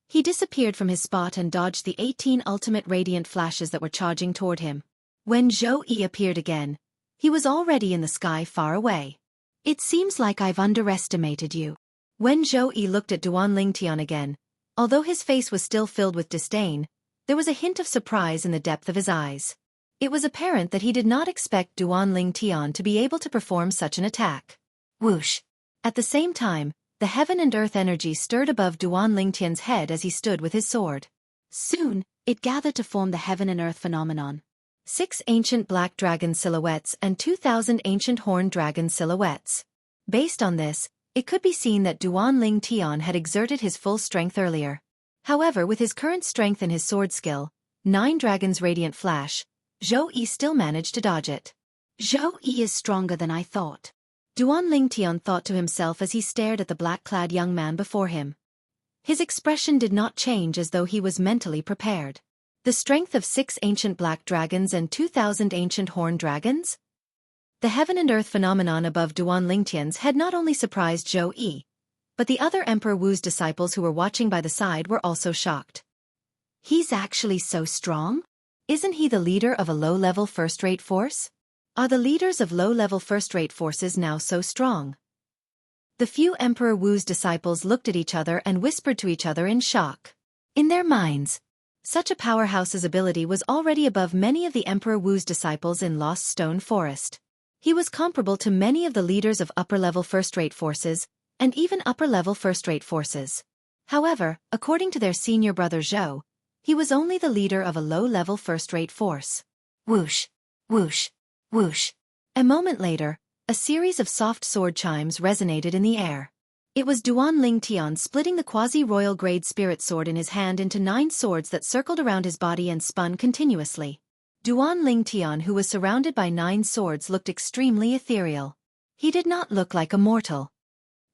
he disappeared from his spot and dodged the 18 ultimate radiant flashes that were charging toward him. When Zhou Yi appeared again, he was already in the sky far away. It seems like I've underestimated you. When Zhou Yi looked at Duan Lingtian again, although his face was still filled with disdain, there was a hint of surprise in the depth of his eyes. It was apparent that he did not expect Duan Lingtian to be able to perform such an attack. Whoosh! At the same time, the heaven and earth energy stirred above Duan Lingtian's head as he stood with his sword. Soon, it gathered to form the heaven and earth phenomenon. 6 ancient black dragon silhouettes and 2,000 ancient horned dragon silhouettes. Based on this, it could be seen that Duan Lingtian had exerted his full strength earlier. However, with his current strength and his sword skill, 9 dragons radiant flash, Zhou Yi still managed to dodge it. Zhou Yi is stronger than I thought. Duan Lingtian thought to himself as he stared at the black-clad young man before him. His expression did not change as though he was mentally prepared. The strength of 6 ancient black dragons and 2,000 ancient horned dragons? The heaven and earth phenomenon above Duan Lingtian's had not only surprised Zhou Yi, but the other Emperor Wu's disciples who were watching by the side were also shocked. He's actually so strong? Isn't he the leader of a low-level first-rate force? Are the leaders of low-level first-rate forces now so strong? The few Emperor Wu's disciples looked at each other and whispered to each other in shock. In their minds, such a powerhouse's ability was already above many of the Emperor Wu's disciples in Lost Stone Forest. He was comparable to many of the leaders of upper-level first-rate forces, and even upper-level first-rate forces. However, according to their senior brother Zhou, he was only the leader of a low-level first-rate force. Whoosh, whoosh, whoosh. A moment later, a series of soft sword chimes resonated in the air. It was Duan Lingtian splitting the quasi-royal grade spirit sword in his hand into 9 swords that circled around his body and spun continuously. Duan Lingtian, who was surrounded by 9 swords, looked extremely ethereal. He did not look like a mortal.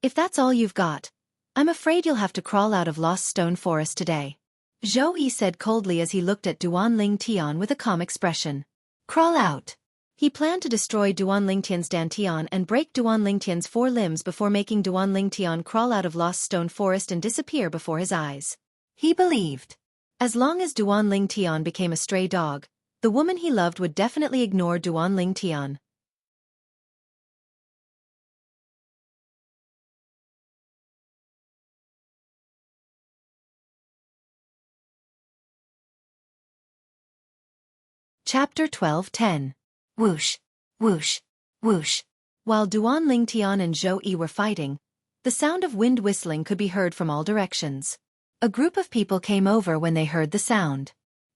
If that's all you've got, I'm afraid you'll have to crawl out of Lost Stone Forest today. Zhou Yi said coldly as he looked at Duan Lingtian with a calm expression. Crawl out. He planned to destroy Duan Lingtian's dantian and break Duan Lingtian's 4 limbs before making Duan Lingtian crawl out of Lost Stone Forest and disappear before his eyes. He believed, as long as Duan Lingtian became a stray dog, the woman he loved would definitely ignore Duan Lingtian. Chapter 12:10. Whoosh, whoosh, whoosh. While Duan Lingtian and Zhou Yi were fighting, the sound of wind whistling could be heard from all directions. A group of people came over when they heard the sound.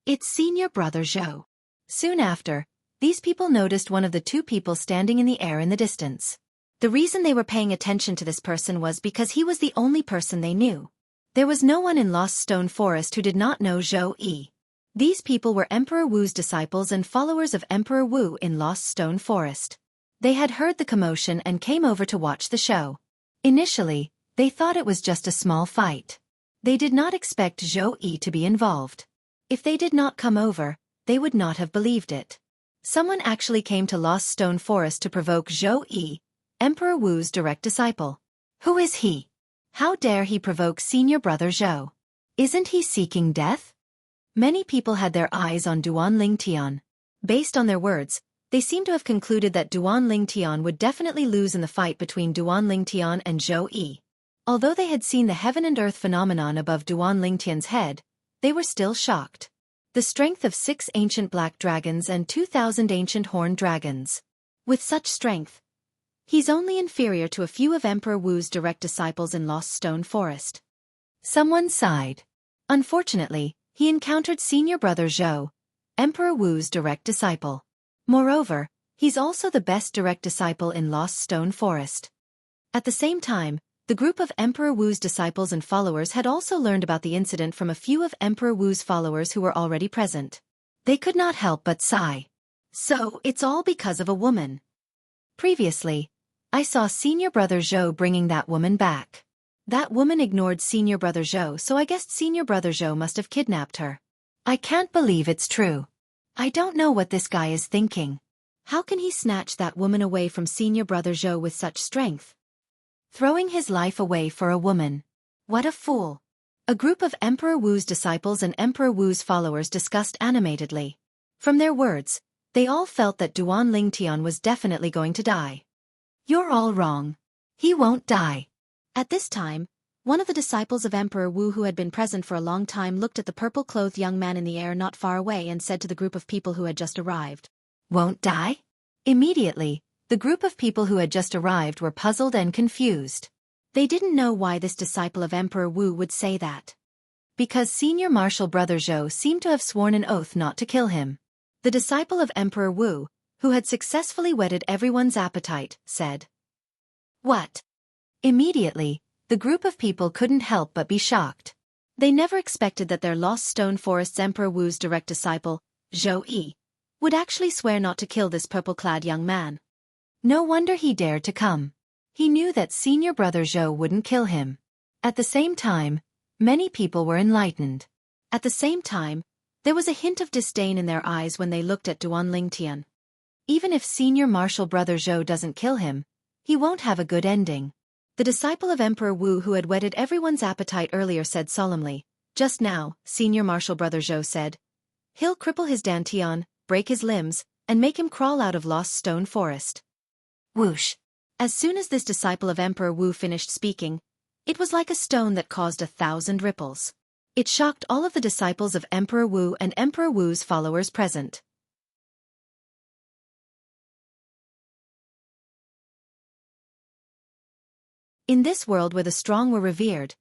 It's senior brother Zhou. Soon after, these people noticed one of the 2 people standing in the air in the distance. The reason they were paying attention to this person was because he was the only person they knew. There was no one in Lost Stone Forest who did not know Zhou Yi. These people were Emperor Wu's disciples and followers of Emperor Wu in Lost Stone Forest. They had heard the commotion and came over to watch the show. Initially, they thought it was just a small fight. They did not expect Zhou Yi to be involved. If they did not come over, they would not have believed it. Someone actually came to Lost Stone Forest to provoke Zhou Yi, Emperor Wu's direct disciple. Who is he? How dare he provoke senior brother Zhou? Isn't he seeking death? Many people had their eyes on Duan Lingtian. Based on their words, they seemed to have concluded that Duan Lingtian would definitely lose in the fight between Duan Lingtian and Zhou Yi. Although they had seen the heaven and earth phenomenon above Duan Lingtian's head, they were still shocked. The strength of 6 ancient black dragons and 2,000 ancient horned dragons. With such strength, he's only inferior to a few of Emperor Wu's direct disciples in Lost Stone Forest. Someone sighed. Unfortunately, he encountered senior brother Zhou, Emperor Wu's direct disciple. Moreover, he's also the best direct disciple in Lost Stone Forest. At the same time, the group of Emperor Wu's disciples and followers had also learned about the incident from a few of Emperor Wu's followers who were already present. They could not help but sigh. So, it's all because of a woman. Previously, I saw senior brother Zhou bringing that woman back. That woman ignored senior brother Zhou, so I guessed senior brother Zhou must have kidnapped her. I can't believe it's true. I don't know what this guy is thinking. How can he snatch that woman away from senior brother Zhou with such strength? Throwing his life away for a woman. What a fool. A group of Emperor Wu's disciples and Emperor Wu's followers discussed animatedly. From their words, they all felt that Duan Lingtian was definitely going to die. You're all wrong. He won't die. At this time, one of the disciples of Emperor Wu who had been present for a long time looked at the purple-clothed young man in the air not far away and said to the group of people who had just arrived, "Won't die?" Immediately, the group of people who had just arrived were puzzled and confused. They didn't know why this disciple of Emperor Wu would say that. Because senior martial brother Zhou seemed to have sworn an oath not to kill him. The disciple of Emperor Wu, who had successfully whetted everyone's appetite, said, "What?" Immediately, the group of people couldn't help but be shocked. They never expected that their Lost Stone Forest's Emperor Wu's direct disciple, Zhou Yi, would actually swear not to kill this purple-clad young man. No wonder he dared to come. He knew that senior brother Zhou wouldn't kill him. At the same time, many people were enlightened. At the same time, there was a hint of disdain in their eyes when they looked at Duan Lingtian. Even if senior martial brother Zhou doesn't kill him, he won't have a good ending. The disciple of Emperor Wu who had whetted everyone's appetite earlier said solemnly, "Just now," senior martial brother Zhou said, "he'll cripple his dantian, break his limbs, and make him crawl out of Lost Stone Forest." Whoosh. As soon as this disciple of Emperor Wu finished speaking, it was like a stone that caused 1,000 ripples. It shocked all of the disciples of Emperor Wu and Emperor Wu's followers present. In this world where the strong were revered,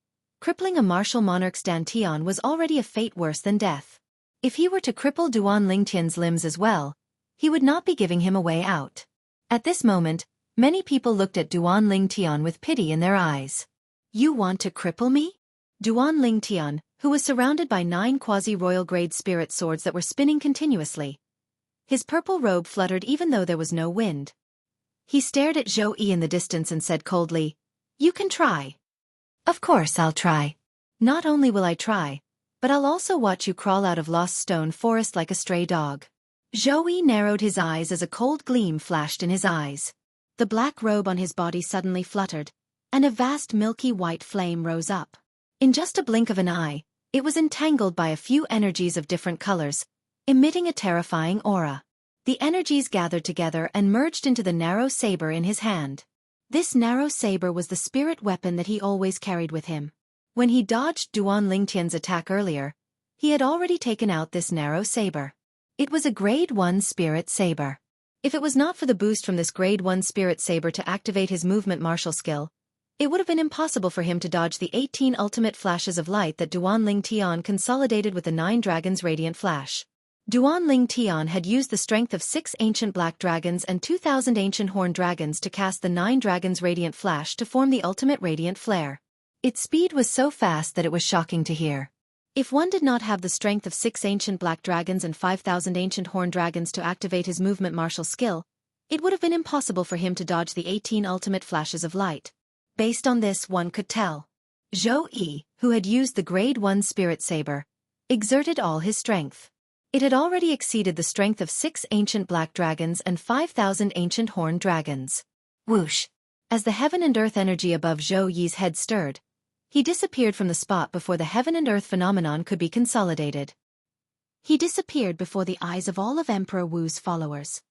crippling a martial monarch's dantian was already a fate worse than death. If he were to cripple Duan Lingtian's limbs as well, he would not be giving him a way out. At this moment, many people looked at Duan Lingtian with pity in their eyes. You want to cripple me? Duan Lingtian, who was surrounded by 9 quasi-royal grade spirit swords that were spinning continuously. His purple robe fluttered even though there was no wind. He stared at Zhou Yi in the distance and said coldly, "You can try." "Of course I'll try. Not only will I try, but I'll also watch you crawl out of Lost Stone Forest like a stray dog." Zhou Yi narrowed his eyes as a cold gleam flashed in his eyes. The black robe on his body suddenly fluttered, and a vast milky white flame rose up. In just a blink of an eye, it was entangled by a few energies of different colors, emitting a terrifying aura. The energies gathered together and merged into the narrow saber in his hand. This narrow saber was the spirit weapon that he always carried with him. When he dodged Duan Lingtian's attack earlier, he had already taken out this narrow saber. It was a Grade 1 spirit saber. If it was not for the boost from this Grade 1 spirit saber to activate his movement martial skill, it would have been impossible for him to dodge the 18 ultimate flashes of light that Duan Lingtian consolidated with the 9 dragons' radiant flash. Duan Lingtian had used the strength of 6 ancient black dragons and 2,000 ancient horned dragons to cast the 9 dragons' radiant flash to form the ultimate radiant flare. Its speed was so fast that it was shocking to hear. If one did not have the strength of 6 ancient black dragons and 5,000 ancient horned dragons to activate his movement martial skill, it would have been impossible for him to dodge the 18 ultimate flashes of light. Based on this, one could tell. Zhou Yi, who had used the Grade 1 spirit saber, exerted all his strength. It had already exceeded the strength of 6 ancient black dragons and 5,000 ancient horned dragons. Whoosh! As the heaven and earth energy above Zhou Yi's head stirred, he disappeared from the spot before the heaven and earth phenomenon could be consolidated. He disappeared before the eyes of all of Emperor Wu's followers.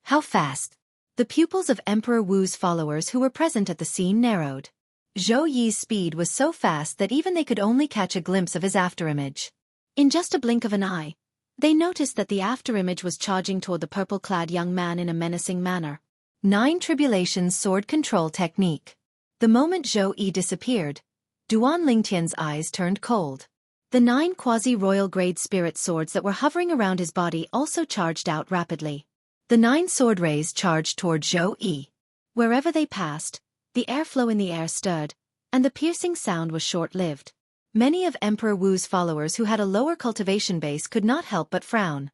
How fast! The pupils of Emperor Wu's followers who were present at the scene narrowed. Zhou Yi's speed was so fast that even they could only catch a glimpse of his afterimage. In just a blink of an eye, they noticed that the afterimage was charging toward the purple-clad young man in a menacing manner. 9 Tribulations Sword Control Technique. The moment Zhou Yi disappeared, Duan Lingtian's eyes turned cold. The 9 quasi-royal grade spirit swords that were hovering around his body also charged out rapidly. The 9 sword rays charged toward Zhou Yi. Wherever they passed, the airflow in the air stirred, and the piercing sound was short-lived. Many of Emperor Wu's followers who had a lower cultivation base could not help but frown.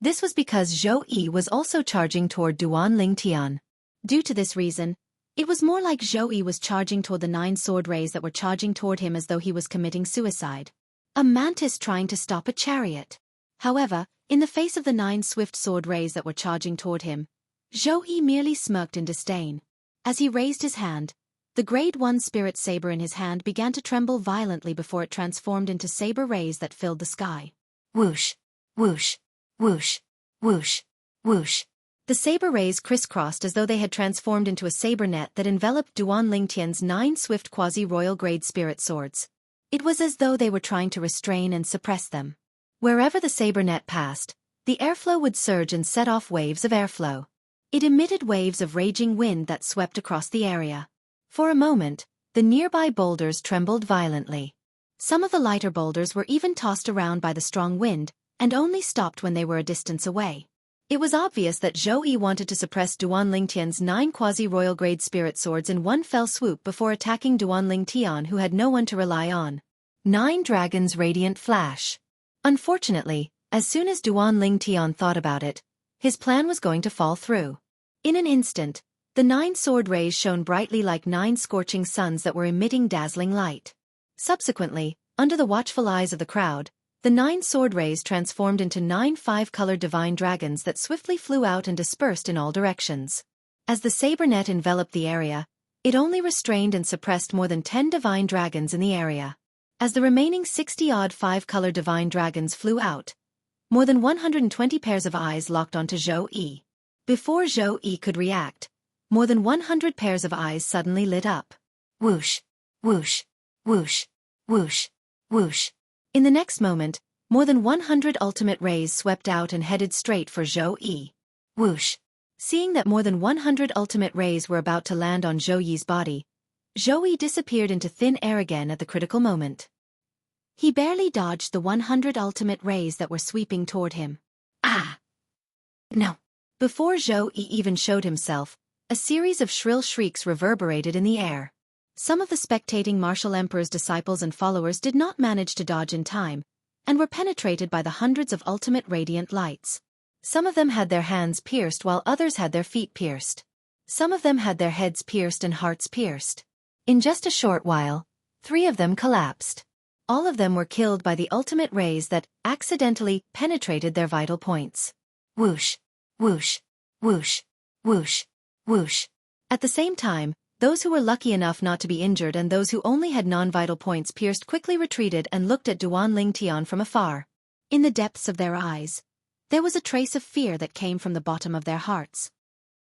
This was because Zhou Yi was also charging toward Duan Lingtian. Due to this reason, it was more like Zhou Yi was charging toward the 9 sword rays that were charging toward him as though he was committing suicide. A mantis trying to stop a chariot. However, in the face of the 9 swift sword rays that were charging toward him, Zhou Yi merely smirked in disdain. As he raised his hand, the Grade 1 spirit saber in his hand began to tremble violently before it transformed into saber rays that filled the sky. Whoosh! Whoosh! Whoosh! Whoosh! Whoosh! The saber rays crisscrossed as though they had transformed into a saber net that enveloped Duan Lingtian's 9 swift quasi-royal grade spirit swords. It was as though they were trying to restrain and suppress them. Wherever the saber net passed, the airflow would surge and set off waves of airflow. It emitted waves of raging wind that swept across the area. For a moment, the nearby boulders trembled violently. Some of the lighter boulders were even tossed around by the strong wind, and only stopped when they were a distance away. It was obvious that Zhou Yi wanted to suppress Duan Lingtian's 9 quasi-royal grade spirit swords in one fell swoop before attacking Duan Lingtian, who had no one to rely on. 9 Dragons' Radiant Flash. Unfortunately, as soon as Duan Lingtian thought about it, his plan was going to fall through. In an instant, the 9 sword rays shone brightly like 9 scorching suns that were emitting dazzling light. Subsequently, under the watchful eyes of the crowd, the 9 sword rays transformed into 9 5-colored divine dragons that swiftly flew out and dispersed in all directions. As the saber net enveloped the area, it only restrained and suppressed more than 10 divine dragons in the area. As the remaining 60-odd 5-colored divine dragons flew out, more than 120 pairs of eyes locked onto Zhou Yi. Before Zhou Yi could react, more than 100 pairs of eyes suddenly lit up. Whoosh! Whoosh! Whoosh! Whoosh! Whoosh! In the next moment, more than 100 ultimate rays swept out and headed straight for Zhou Yi. Whoosh! Seeing that more than 100 ultimate rays were about to land on Zhou Yi's body, Zhou Yi disappeared into thin air again at the critical moment. He barely dodged the 100 ultimate rays that were sweeping toward him. Ah! No! Before Zhou Yi even showed himself, a series of shrill shrieks reverberated in the air. Some of the spectating martial emperor's disciples and followers did not manage to dodge in time, and were penetrated by the hundreds of ultimate radiant lights. Some of them had their hands pierced while others had their feet pierced. Some of them had their heads pierced and hearts pierced. In just a short while, 3 of them collapsed. All of them were killed by the ultimate rays that accidentally penetrated their vital points. Whoosh, whoosh, whoosh, whoosh, whoosh. At the same time, those who were lucky enough not to be injured and those who only had non-vital points pierced quickly retreated and looked at Duan Lingtian from afar. In the depths of their eyes, there was a trace of fear that came from the bottom of their hearts.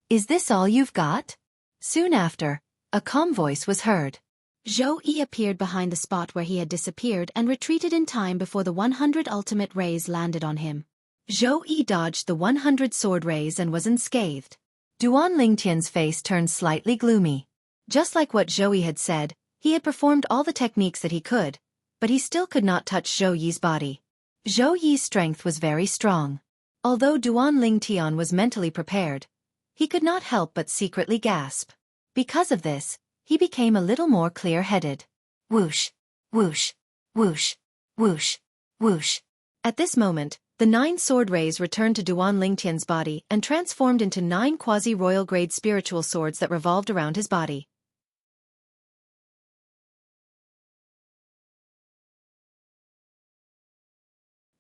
Is this all you've got? Soon after, a calm voice was heard. Zhou Yi appeared behind the spot where he had disappeared and retreated in time before the 100 ultimate rays landed on him. Zhou Yi dodged the 100 sword rays and was unscathed. Duan Lingtian's face turned slightly gloomy. Just like what Zhou Yi had said, he had performed all the techniques that he could, but he still could not touch Zhou Yi's body. Zhou Yi's strength was very strong. Although Duan Lingtian was mentally prepared, he could not help but secretly gasp. Because of this, he became a little more clear-headed. Whoosh, whoosh, whoosh, whoosh, whoosh. At this moment, the 9 sword rays returned to Duan Lingtian's body and transformed into 9 quasi-royal grade spiritual swords that revolved around his body.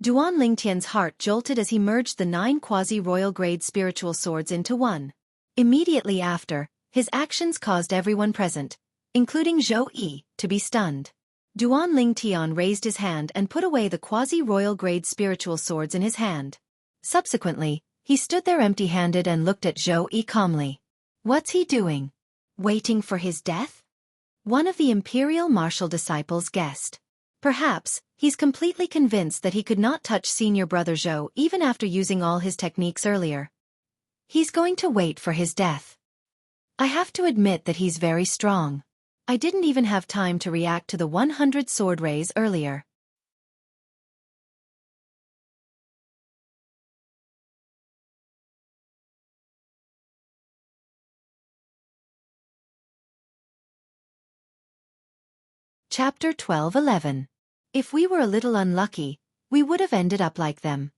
Duan Lingtian's heart jolted as he merged the 9 quasi-royal grade spiritual swords into one. Immediately after, his actions caused everyone present, including Zhou Yi, to be stunned. Duan Lingtian raised his hand and put away the quasi-royal grade spiritual swords in his hand. Subsequently, he stood there empty-handed and looked at Zhou Yi calmly. What's he doing? Waiting for his death? One of the imperial martial disciples guessed. Perhaps, he's completely convinced that he could not touch senior brother Zhou even after using all his techniques earlier. He's going to wait for his death. I have to admit that he's very strong. I didn't even have time to react to the 100 sword rays earlier. Chapter 12:11. If we were a little unlucky, we would have ended up like them.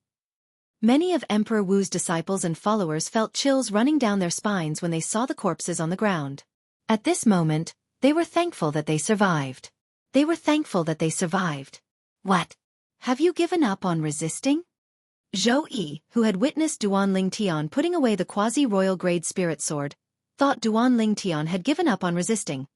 Many of Emperor Wu's disciples and followers felt chills running down their spines when they saw the corpses on the ground. At this moment, they were thankful that they survived. They were thankful that they survived. What? Have you given up on resisting? Zhou Yi, who had witnessed Duan Lingtian putting away the quasi-royal grade spirit sword, thought Duan Lingtian had given up on resisting,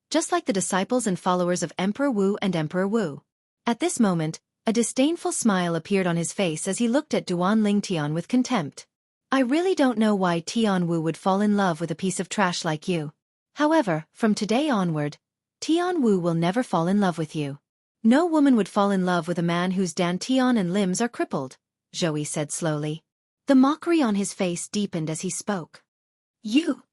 just like the disciples and followers of Emperor Wu and Emperor Wu. At this moment, a disdainful smile appeared on his face as he looked at Duan Lingtian with contempt. I really don't know why Tian Wu would fall in love with a piece of trash like you. However, from today onward, Tian Wu will never fall in love with you. No woman would fall in love with a man whose dantian and limbs are crippled, Zhou Yi said slowly. The mockery on his face deepened as he spoke. You!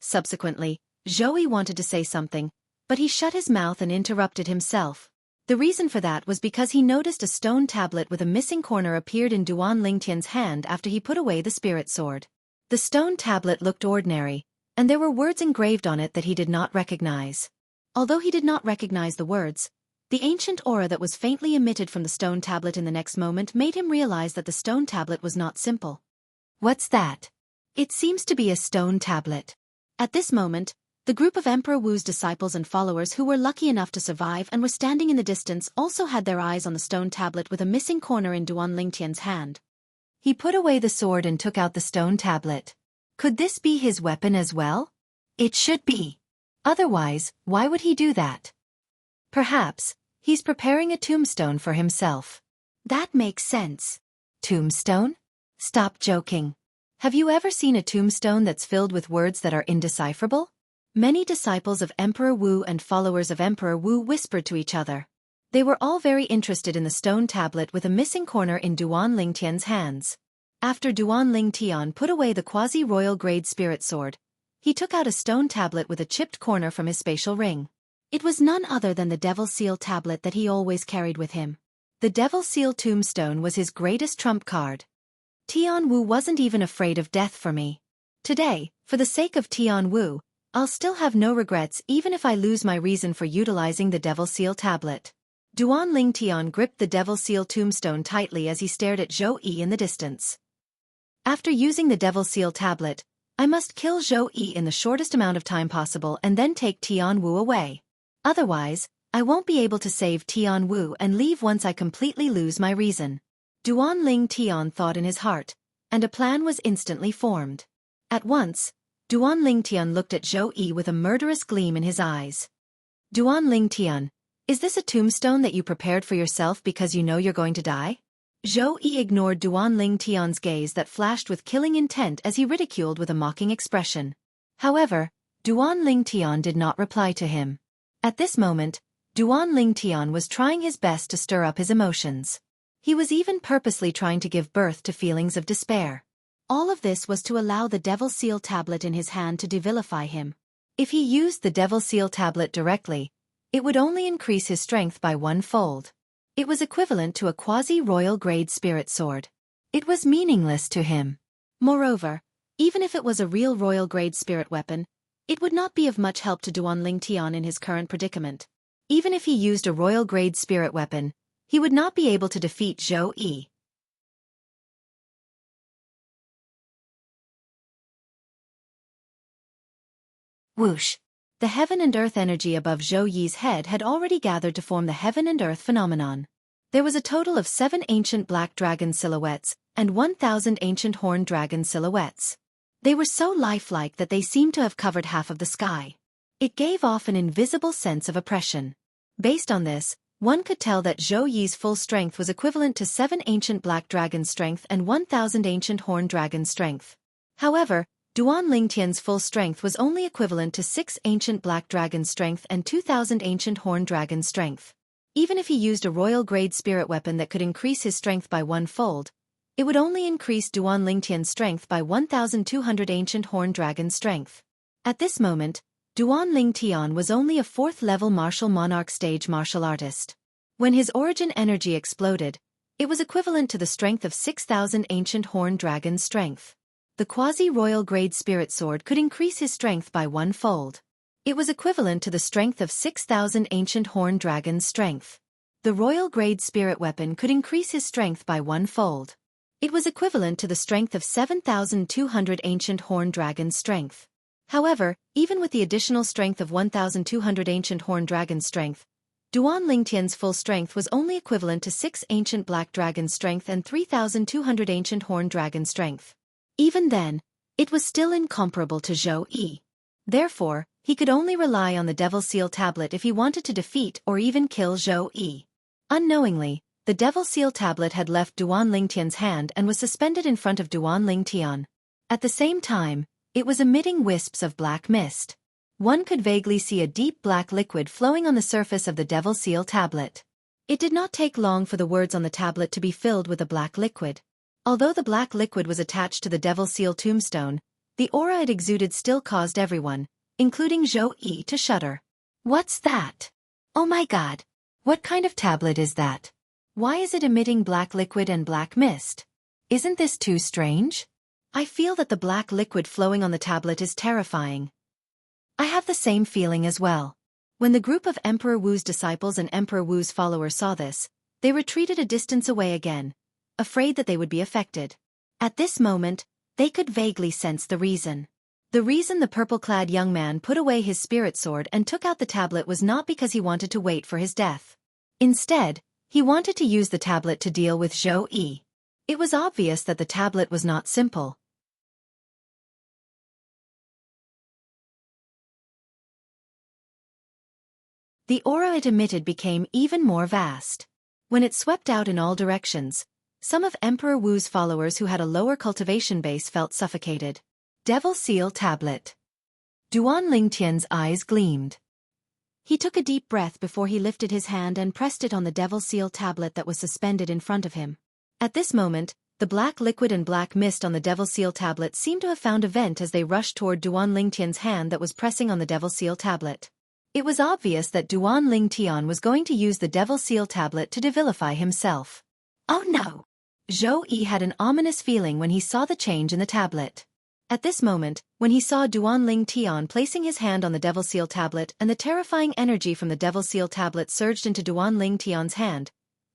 Subsequently, Zhou Yi wanted to say something, but he shut his mouth and interrupted himself. The reason for that was because he noticed a stone tablet with a missing corner appeared in Duan Lingtian's hand after he put away the spirit sword. The stone tablet looked ordinary, and there were words engraved on it that he did not recognize. Although he did not recognize the words, the ancient aura that was faintly emitted from the stone tablet in the next moment made him realize that the stone tablet was not simple. What's that? It seems to be a stone tablet. At this moment, the group of Emperor Wu's disciples and followers who were lucky enough to survive and were standing in the distance also had their eyes on the stone tablet with a missing corner in Duan Lingtian's hand. He put away the sword and took out the stone tablet. Could this be his weapon as well? It should be. Otherwise, why would he do that? Perhaps, he's preparing a tombstone for himself. That makes sense. Tombstone? Stop joking. Have you ever seen a tombstone that's filled with words that are indecipherable? Many disciples of Emperor Wu and followers of Emperor Wu whispered to each other. They were all very interested in the stone tablet with a missing corner in Duan Lingtian's hands. After Duan Ling Tian put away the quasi-royal grade spirit sword, he took out a stone tablet with a chipped corner from his spatial ring. It was none other than the Devil Seal tablet that he always carried with him. The Devil Seal tombstone was his greatest trump card. Tian Wu wasn't even afraid of death for me. Today, for the sake of Tian Wu, I'll still have no regrets even if I lose my reason for utilizing the Devil Seal tablet. Duan Ling Tian gripped the Devil Seal tombstone tightly as he stared at Zhou Yi in the distance. After using the Devil Seal tablet, I must kill Zhou Yi in the shortest amount of time possible and then take Tian Wu away. Otherwise, I won't be able to save Tian Wu and leave once I completely lose my reason. Duan Ling Tian thought in his heart, and a plan was instantly formed. At once, Duan Ling Tian looked at Zhou Yi with a murderous gleam in his eyes. Duan Ling Tian, is this a tombstone that you prepared for yourself because you know you're going to die? Zhou Yi ignored Duan Ling Tian's gaze that flashed with killing intent as he ridiculed with a mocking expression. However, Duan Ling Tian did not reply to him. At this moment, Duan Ling Tian was trying his best to stir up his emotions. He was even purposely trying to give birth to feelings of despair. All of this was to allow the Devil Seal tablet in his hand to devilify him. If he used the Devil Seal tablet directly, it would only increase his strength by 1-fold. It was equivalent to a quasi-royal grade spirit sword. It was meaningless to him. Moreover, even if it was a real royal grade spirit weapon, it would not be of much help to Duan Ling Tian in his current predicament. Even if he used a royal grade spirit weapon, he would not be able to defeat Zhou Yi. Whoosh! The heaven and earth energy above Zhou Yi's head had already gathered to form the heaven and earth phenomenon. There was a total of 7 ancient black dragon silhouettes and 1,000 ancient horned dragon silhouettes. They were so lifelike that they seemed to have covered half of the sky. It gave off an invisible sense of oppression. Based on this, one could tell that Zhou Yi's full strength was equivalent to 7 ancient black dragon strength and 1,000 ancient horned dragon strength. However, Duan Ling Tian's full strength was only equivalent to 6 ancient black dragon strength and 2,000 ancient horned dragon strength. Even if he used a royal grade spirit weapon that could increase his strength by 1-fold, it would only increase Duan Ling Tian's strength by 1,200 ancient horned dragon strength. At this moment, Duan Ling Tian was only a 4th-level martial monarch stage martial artist. When his origin energy exploded, it was equivalent to the strength of 6,000 ancient horned dragon strength. The quasi-royal grade spirit sword could increase his strength by 1-fold. It was equivalent to the strength of 6,000 ancient horned dragon strength. The royal grade spirit weapon could increase his strength by 1-fold. It was equivalent to the strength of 7,200 ancient horned dragon strength. However, even with the additional strength of 1,200 ancient horned dragon strength, Duan Ling Tian's full strength was only equivalent to 6 ancient black dragon strength and 3,200 ancient horned dragon strength. Even then, it was still incomparable to Zhou Yi. Therefore, he could only rely on the Devil Seal tablet if he wanted to defeat or even kill Zhou Yi. Unknowingly, the Devil Seal tablet had left Duan Ling Tian's hand and was suspended in front of Duan Ling Tian. At the same time, it was emitting wisps of black mist. One could vaguely see a deep black liquid flowing on the surface of the Devil Seal tablet. It did not take long for the words on the tablet to be filled with a black liquid. Although the black liquid was attached to the Devil Seal tombstone, the aura it exuded still caused everyone, including Zhou Yi, to shudder. What's that? Oh my god! What kind of tablet is that? Why is it emitting black liquid and black mist? Isn't this too strange? I feel that the black liquid flowing on the tablet is terrifying. I have the same feeling as well. When the group of Emperor Wu's disciples and Emperor Wu's followers saw this, they retreated a distance away again, afraid that they would be affected. At this moment, they could vaguely sense the reason. The reason the purple-clad young man put away his spirit sword and took out the tablet was not because he wanted to wait for his death. Instead, he wanted to use the tablet to deal with Zhou Yi. It was obvious that the tablet was not simple. The aura it emitted became even more vast. When it swept out in all directions, some of Emperor Wu's followers who had a lower cultivation base felt suffocated. Devil Seal Tablet. Duan Ling Tian's eyes gleamed. He took a deep breath before he lifted his hand and pressed it on the Devil Seal Tablet that was suspended in front of him. At this moment, the black liquid and black mist on the Devil Seal tablet seemed to have found a vent as they rushed toward Duan Lingtian's hand that was pressing on the Devil Seal tablet. It was obvious that Duan Lingtian was going to use the Devil Seal tablet to devilify himself. Oh no! Zhou Yi had an ominous feeling when he saw the change in the tablet. At this moment, when he saw Duan Lingtian placing his hand on the Devil Seal tablet and the terrifying energy from the Devil Seal tablet surged into Duan Lingtian's hand,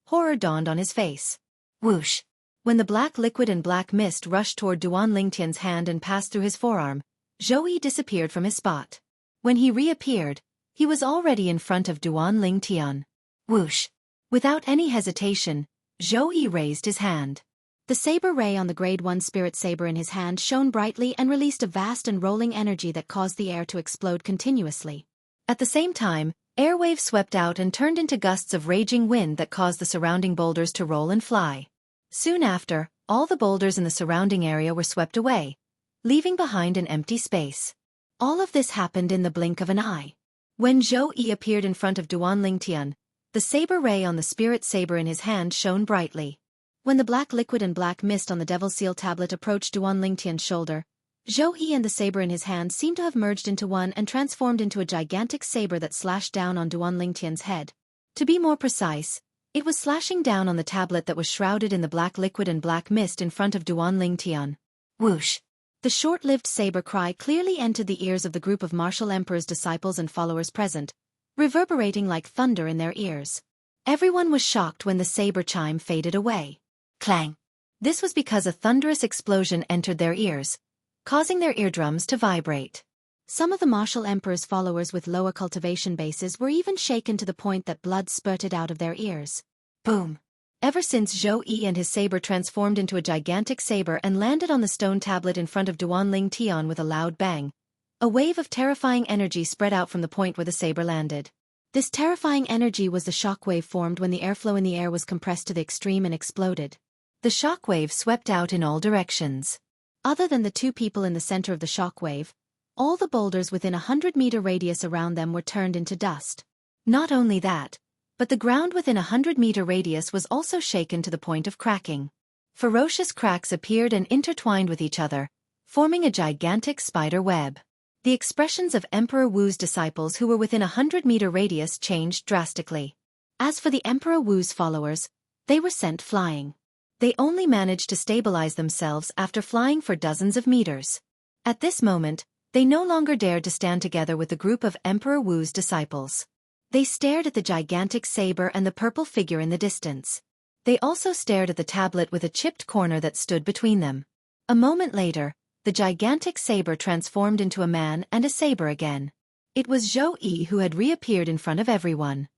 horror dawned on his face. Whoosh! When the black liquid and black mist rushed toward Duan Lingtian's hand and passed through his forearm, Zhou Yi disappeared from his spot. When he reappeared, he was already in front of Duan Lingtian. Whoosh! Without any hesitation, Zhou Yi raised his hand. The saber ray on the Grade 1 spirit saber in his hand shone brightly and released a vast and rolling energy that caused the air to explode continuously. At the same time, airwaves swept out and turned into gusts of raging wind that caused the surrounding boulders to roll and fly. Soon after, all the boulders in the surrounding area were swept away, leaving behind an empty space. All of this happened in the blink of an eye. When Zhou Yi appeared in front of Duan Lingtian, the saber ray on the spirit saber in his hand shone brightly. When the black liquid and black mist on the Devil Seal tablet approached Duan Lingtian's shoulder, Zhou Yi and the saber in his hand seemed to have merged into one and transformed into a gigantic saber that slashed down on Duan Lingtian's head. To be more precise, it was slashing down on the tablet that was shrouded in the black liquid and black mist in front of Duan Lingtian. Whoosh! The short-lived saber cry clearly entered the ears of the group of martial emperor's disciples and followers present, reverberating like thunder in their ears. Everyone was shocked when the saber chime faded away. Clang! This was because a thunderous explosion entered their ears, causing their eardrums to vibrate. Some of the martial emperor's followers with lower cultivation bases were even shaken to the point that blood spurted out of their ears. Boom! Ever since Zhou Yi and his saber transformed into a gigantic saber and landed on the stone tablet in front of Duan Lingtian with a loud bang, a wave of terrifying energy spread out from the point where the saber landed. This terrifying energy was the shockwave formed when the airflow in the air was compressed to the extreme and exploded. The shockwave swept out in all directions. Other than the two people in the center of the shockwave, all the boulders within a 100-meter radius around them were turned into dust. Not only that, but the ground within a 100-meter radius was also shaken to the point of cracking. Ferocious cracks appeared and intertwined with each other, forming a gigantic spider web. The expressions of Emperor Wu's disciples who were within a 100-meter radius changed drastically. As for the Emperor Wu's followers, they were sent flying. They only managed to stabilize themselves after flying for dozens of meters. At this moment, they no longer dared to stand together with the group of Emperor Wu's disciples. They stared at the gigantic saber and the purple figure in the distance. They also stared at the tablet with a chipped corner that stood between them. A moment later, the gigantic saber transformed into a man and a saber again. It was Zhou Yi who had reappeared in front of everyone.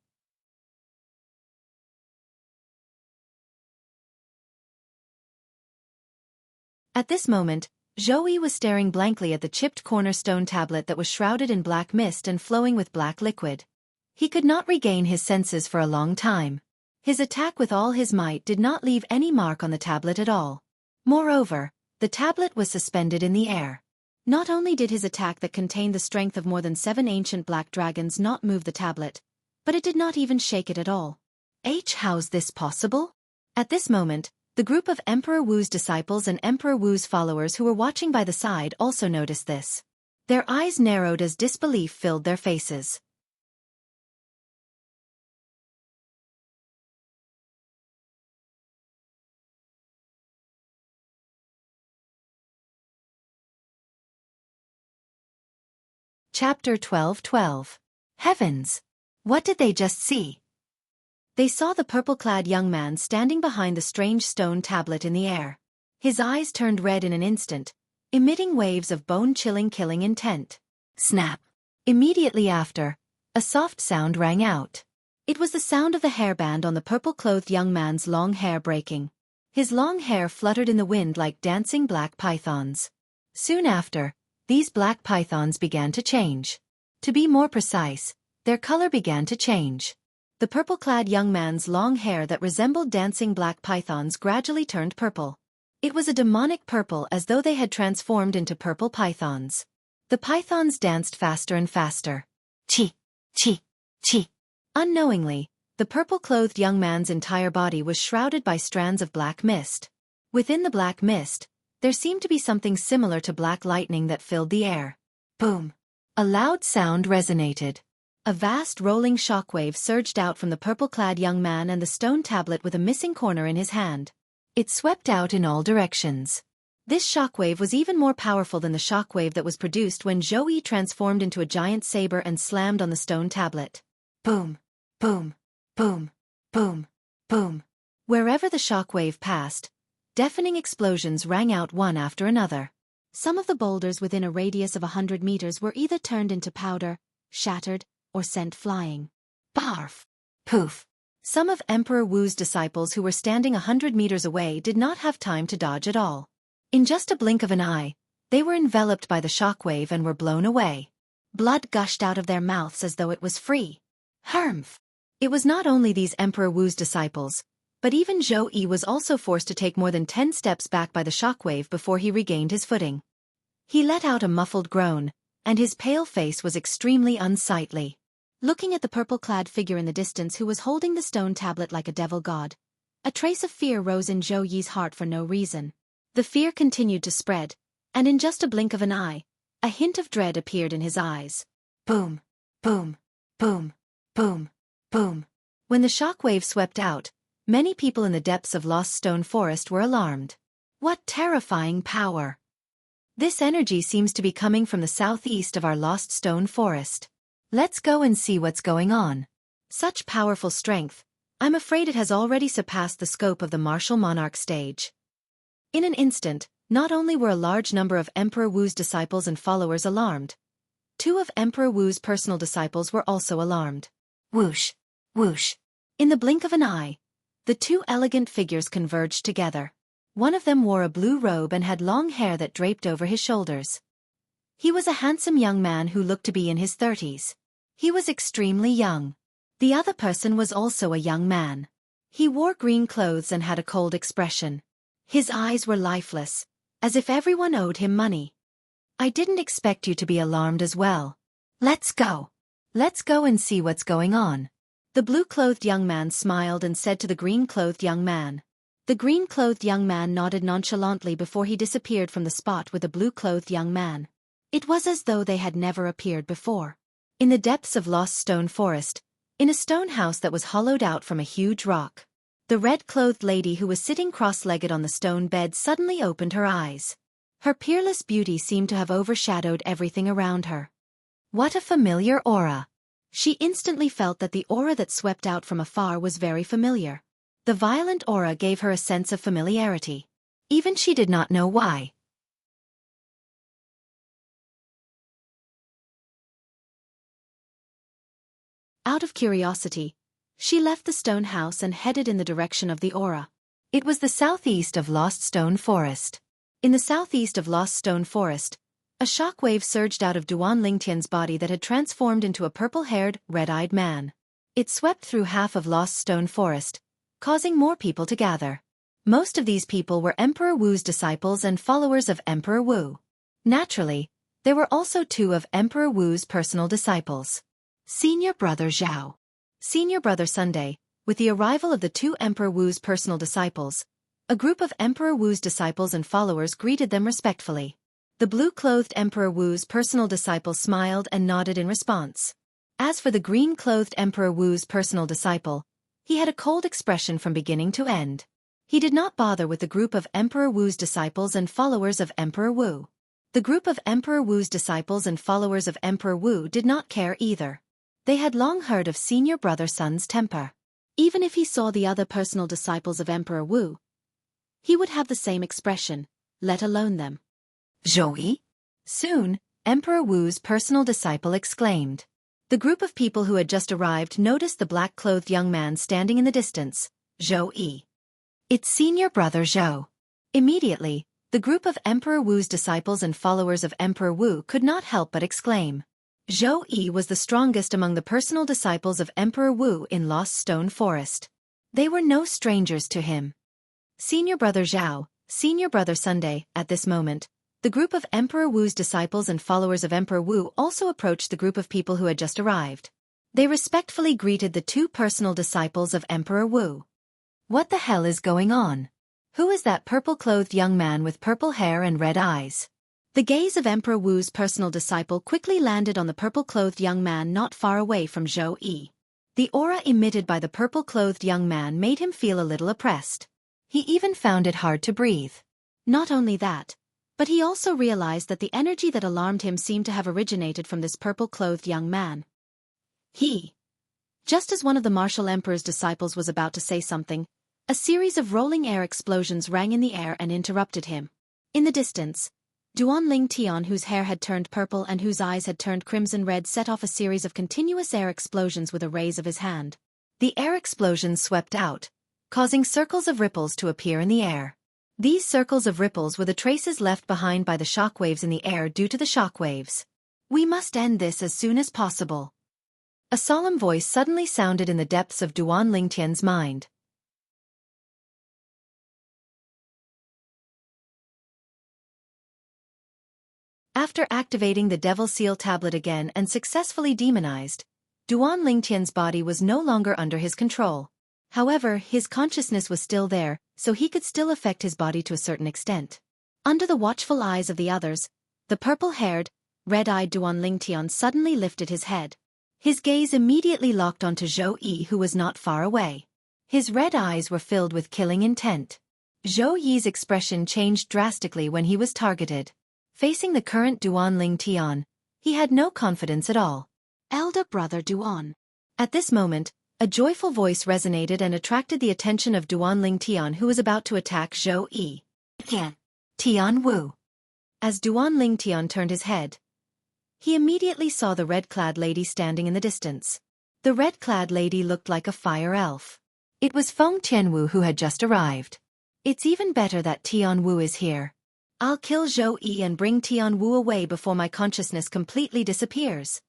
At this moment, Zhou Yi was staring blankly at the chipped cornerstone tablet that was shrouded in black mist and flowing with black liquid. He could not regain his senses for a long time. His attack with all his might did not leave any mark on the tablet at all. Moreover, the tablet was suspended in the air. Not only did his attack that contained the strength of more than 7 ancient black dragons not move the tablet, but it did not even shake it at all. How's this possible? At this moment, the group of Emperor Wu's disciples and Emperor Wu's followers who were watching by the side also noticed this. Their eyes narrowed as disbelief filled their faces. Chapter 12:12. Heavens! What did they just see? They saw the purple-clad young man standing behind the strange stone tablet in the air. His eyes turned red in an instant, emitting waves of bone-chilling killing intent. Snap! Immediately after, a soft sound rang out. It was the sound of the hairband on the purple-clothed young man's long hair breaking. His long hair fluttered in the wind like dancing black pythons. Soon after, these black pythons began to change. To be more precise, their color began to change. The purple-clad young man's long hair that resembled dancing black pythons gradually turned purple. It was a demonic purple as though they had transformed into purple pythons. The pythons danced faster and faster. Chi, chi, chi. Unknowingly, the purple-clothed young man's entire body was shrouded by strands of black mist. Within the black mist, there seemed to be something similar to black lightning that filled the air. Boom! A loud sound resonated. A vast rolling shockwave surged out from the purple-clad young man and the stone tablet with a missing corner in his hand. It swept out in all directions. This shockwave was even more powerful than the shockwave that was produced when Zhou Yi transformed into a giant saber and slammed on the stone tablet. Boom! Boom! Boom! Boom! Boom! Wherever the shockwave passed, deafening explosions rang out one after another. Some of the boulders within a radius of 100 meters were either turned into powder, shattered, or sent flying. Barf! Poof! Some of Emperor Wu's disciples who were standing 100 meters away did not have time to dodge at all. In just a blink of an eye, they were enveloped by the shockwave and were blown away. Blood gushed out of their mouths as though it was free. Harmph! It was not only these Emperor Wu's disciples, but even Zhou Yi was also forced to take more than 10 steps back by the shockwave before he regained his footing. He let out a muffled groan, and his pale face was extremely unsightly. Looking at the purple-clad figure in the distance who was holding the stone tablet like a devil god, a trace of fear rose in Zhou Yi's heart for no reason. The fear continued to spread, and in just a blink of an eye, a hint of dread appeared in his eyes. Boom! Boom! Boom! Boom! Boom! When the shockwave swept out, many people in the depths of Lost Stone Forest were alarmed. What terrifying power! This energy seems to be coming from the southeast of our Lost Stone Forest. Let's go and see what's going on. Such powerful strength, I'm afraid it has already surpassed the scope of the martial monarch stage. In an instant, not only were a large number of Emperor Wu's disciples and followers alarmed, 2 of Emperor Wu's personal disciples were also alarmed. Whoosh! Whoosh! In the blink of an eye, the 2 elegant figures converged together. One of them wore a blue robe and had long hair that draped over his shoulders. He was a handsome young man who looked to be in his 30s. He was extremely young. The other person was also a young man. He wore green clothes and had a cold expression. His eyes were lifeless, as if everyone owed him money. I didn't expect you to be alarmed as well. Let's go. Let's go and see what's going on. The blue-clothed young man smiled and said to the green-clothed young man. The green-clothed young man nodded nonchalantly before he disappeared from the spot with the blue-clothed young man. It was as though they had never appeared before. In the depths of Lost Stone Forest, in a stone house that was hollowed out from a huge rock, the red-clothed lady who was sitting cross-legged on the stone bed suddenly opened her eyes. Her peerless beauty seemed to have overshadowed everything around her. What a familiar aura! She instantly felt that the aura that swept out from afar was very familiar. The violent aura gave her a sense of familiarity. Even she did not know why. Out of curiosity, she left the stone house and headed in the direction of the aura. It was the southeast of Lost Stone Forest. In the southeast of Lost Stone Forest, a shockwave surged out of Duan Lingtian's body that had transformed into a purple-haired, red-eyed man. It swept through half of Lost Stone Forest, causing more people to gather. Most of these people were Emperor Wu's disciples and followers of Emperor Wu. Naturally, there were also 2 of Emperor Wu's personal disciples. Senior Brother Zhao. Senior Brother Sunday, with the arrival of the 2 Emperor Wu's personal disciples, a group of Emperor Wu's disciples and followers greeted them respectfully. The blue-clothed Emperor Wu's personal disciple smiled and nodded in response. As for the green-clothed Emperor Wu's personal disciple, he had a cold expression from beginning to end. He did not bother with the group of Emperor Wu's disciples and followers of Emperor Wu. The group of Emperor Wu's disciples and followers of Emperor Wu did not care either. They had long heard of Senior Brother Sun's temper. Even if he saw the other personal disciples of Emperor Wu, he would have the same expression, let alone them. Zhou Yi? Soon, Emperor Wu's personal disciple exclaimed. The group of people who had just arrived noticed the black-clothed young man standing in the distance, Zhou Yi. It's Senior Brother Zhou. Immediately, the group of Emperor Wu's disciples and followers of Emperor Wu could not help but exclaim. Zhou Yi was the strongest among the personal disciples of Emperor Wu in Lost Stone Forest. They were no strangers to him. Senior Brother Zhao, Senior Brother Sunday, at this moment, the group of Emperor Wu's disciples and followers of Emperor Wu also approached the group of people who had just arrived. They respectfully greeted the 2 personal disciples of Emperor Wu. What the hell is going on? Who is that purple-clothed young man with purple hair and red eyes? The gaze of Emperor Wu's personal disciple quickly landed on the purple-clothed young man not far away from Zhou Yi. The aura emitted by the purple-clothed young man made him feel a little oppressed. He even found it hard to breathe. Not only that, but he also realized that the energy that alarmed him seemed to have originated from this purple-clothed young man. Just as one of the martial emperor's disciples was about to say something, a series of rolling air explosions rang in the air and interrupted him. In the distance, Duanling Tian, whose hair had turned purple and whose eyes had turned crimson-red, set off a series of continuous air explosions with a raise of his hand. The air explosions swept out, causing circles of ripples to appear in the air. These circles of ripples were the traces left behind by the shockwaves in the air due to the shockwaves. We must end this as soon as possible. A solemn voice suddenly sounded in the depths of Duanling Tian's mind. After activating the Devil Seal tablet again and successfully demonized, Duanling Tian's body was no longer under his control. However, his consciousness was still there, so he could still affect his body to a certain extent. Under the watchful eyes of the others, the purple-haired, red-eyed Duanling Tian suddenly lifted his head. His gaze immediately locked onto Zhou Yi, who was not far away. His red eyes were filled with killing intent. Zhou Yi's expression changed drastically when he was targeted. Facing the current Duanling Tian, he had no confidence at all. Elder brother Duan. At this moment, a joyful voice resonated and attracted the attention of Duanling Tian, who was about to attack Zhou Yi. Tian Wu. As Duanling Tian turned his head, he immediately saw the red-clad lady standing in the distance. The red-clad lady looked like a fire elf. It was Feng Tianwu who had just arrived. It's even better that Tian Wu is here. I'll kill Zhou Yi and bring Tian Wu away before my consciousness completely disappears.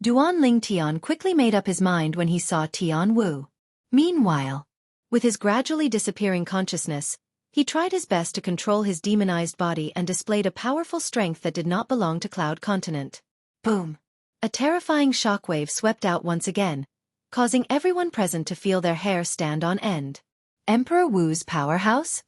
Duanling Tian quickly made up his mind when he saw Tian Wu. Meanwhile, with his gradually disappearing consciousness, he tried his best to control his demonized body and displayed a powerful strength that did not belong to Cloud Continent. Boom! A terrifying shockwave swept out once again, causing everyone present to feel their hair stand on end. Emperor Wu's powerhouse?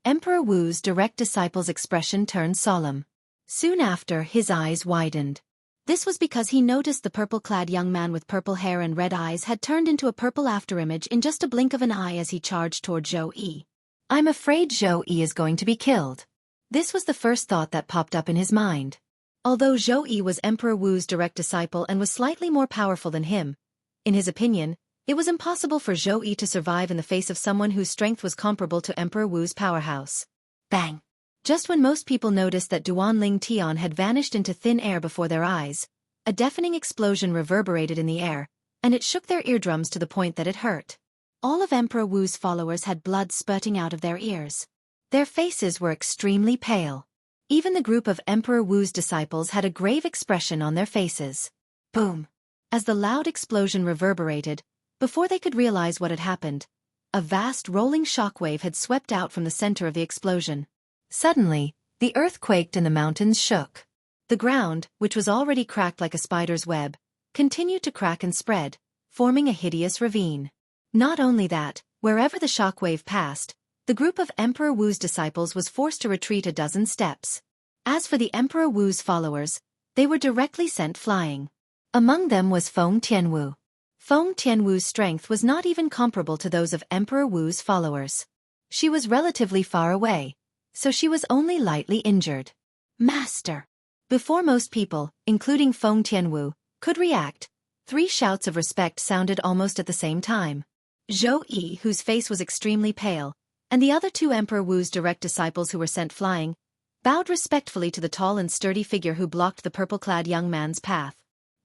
Emperor Wu's direct disciple's expression turned solemn. Soon after, his eyes widened. This was because he noticed the purple-clad young man with purple hair and red eyes had turned into a purple afterimage in just a blink of an eye as he charged toward Zhou Yi. I'm afraid Zhou Yi is going to be killed. This was the first thought that popped up in his mind. Although Zhou Yi was Emperor Wu's direct disciple and was slightly more powerful than him, in his opinion, it was impossible for Zhou Yi to survive in the face of someone whose strength was comparable to Emperor Wu's powerhouse. Bang! Just when most people noticed that Duanling Tian had vanished into thin air before their eyes, a deafening explosion reverberated in the air, and it shook their eardrums to the point that it hurt. All of Emperor Wu's followers had blood spurting out of their ears. Their faces were extremely pale. Even the group of Emperor Wu's disciples had a grave expression on their faces. Boom! As the loud explosion reverberated, before they could realize what had happened, a vast rolling shockwave had swept out from the center of the explosion. Suddenly, the earth quaked and the mountains shook. The ground, which was already cracked like a spider's web, continued to crack and spread, forming a hideous ravine. Not only that, wherever the shockwave passed, the group of Emperor Wu's disciples was forced to retreat a dozen steps. As for the Emperor Wu's followers, they were directly sent flying. Among them was Feng Tianwu. Feng Tianwu's strength was not even comparable to those of Emperor Wu's followers. She was relatively far away, so she was only lightly injured. Master! Before most people, including Feng Tianwu, could react, 3 shouts of respect sounded almost at the same time. Zhou Yi, whose face was extremely pale, and the other 2 Emperor Wu's direct disciples who were sent flying, bowed respectfully to the tall and sturdy figure who blocked the purple-clad young man's path.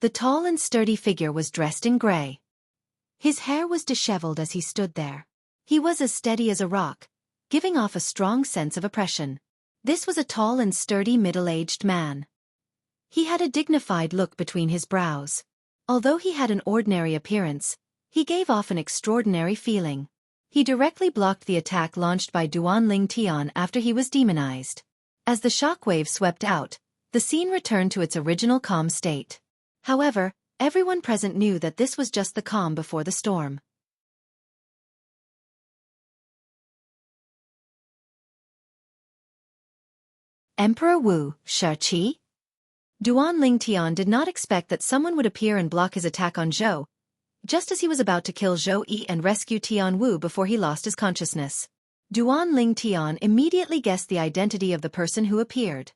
The tall and sturdy figure was dressed in gray. His hair was disheveled as he stood there. He was as steady as a rock, giving off a strong sense of oppression. This was a tall and sturdy middle-aged man. He had a dignified look between his brows. Although he had an ordinary appearance, he gave off an extraordinary feeling. He directly blocked the attack launched by Duanling Tian after he was demonized. As the shockwave swept out, the scene returned to its original calm state. However, everyone present knew that this was just the calm before the storm. Emperor Wu, Xianxia? Duan Lingtian did not expect that someone would appear and block his attack on Zhou, just as he was about to kill Zhou Yi and rescue Tian Wu before he lost his consciousness. Duan Lingtian immediately guessed the identity of the person who appeared.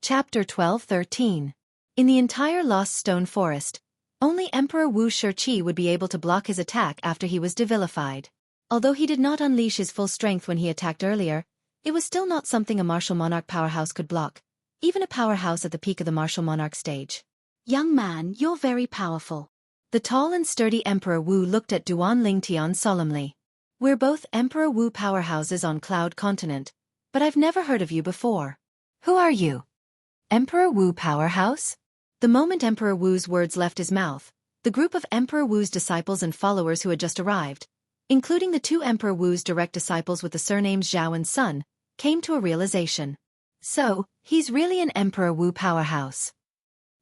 Chapter 12-13. In the entire Lost Stone Forest, only Emperor Wu Shiqi would be able to block his attack after he was devilified. Although he did not unleash his full strength when he attacked earlier, it was still not something a martial monarch powerhouse could block, even a powerhouse at the peak of the martial monarch stage. Young man, you're very powerful. The tall and sturdy Emperor Wu looked at Duan Lingtian solemnly. We're both Emperor Wu powerhouses on Cloud Continent, but I've never heard of you before. Who are you? Emperor Wu powerhouse? The moment Emperor Wu's words left his mouth, the group of Emperor Wu's disciples and followers who had just arrived, including the two Emperor Wu's direct disciples with the surnames Zhao and Sun, came to a realization. So, he's really an Emperor Wu powerhouse.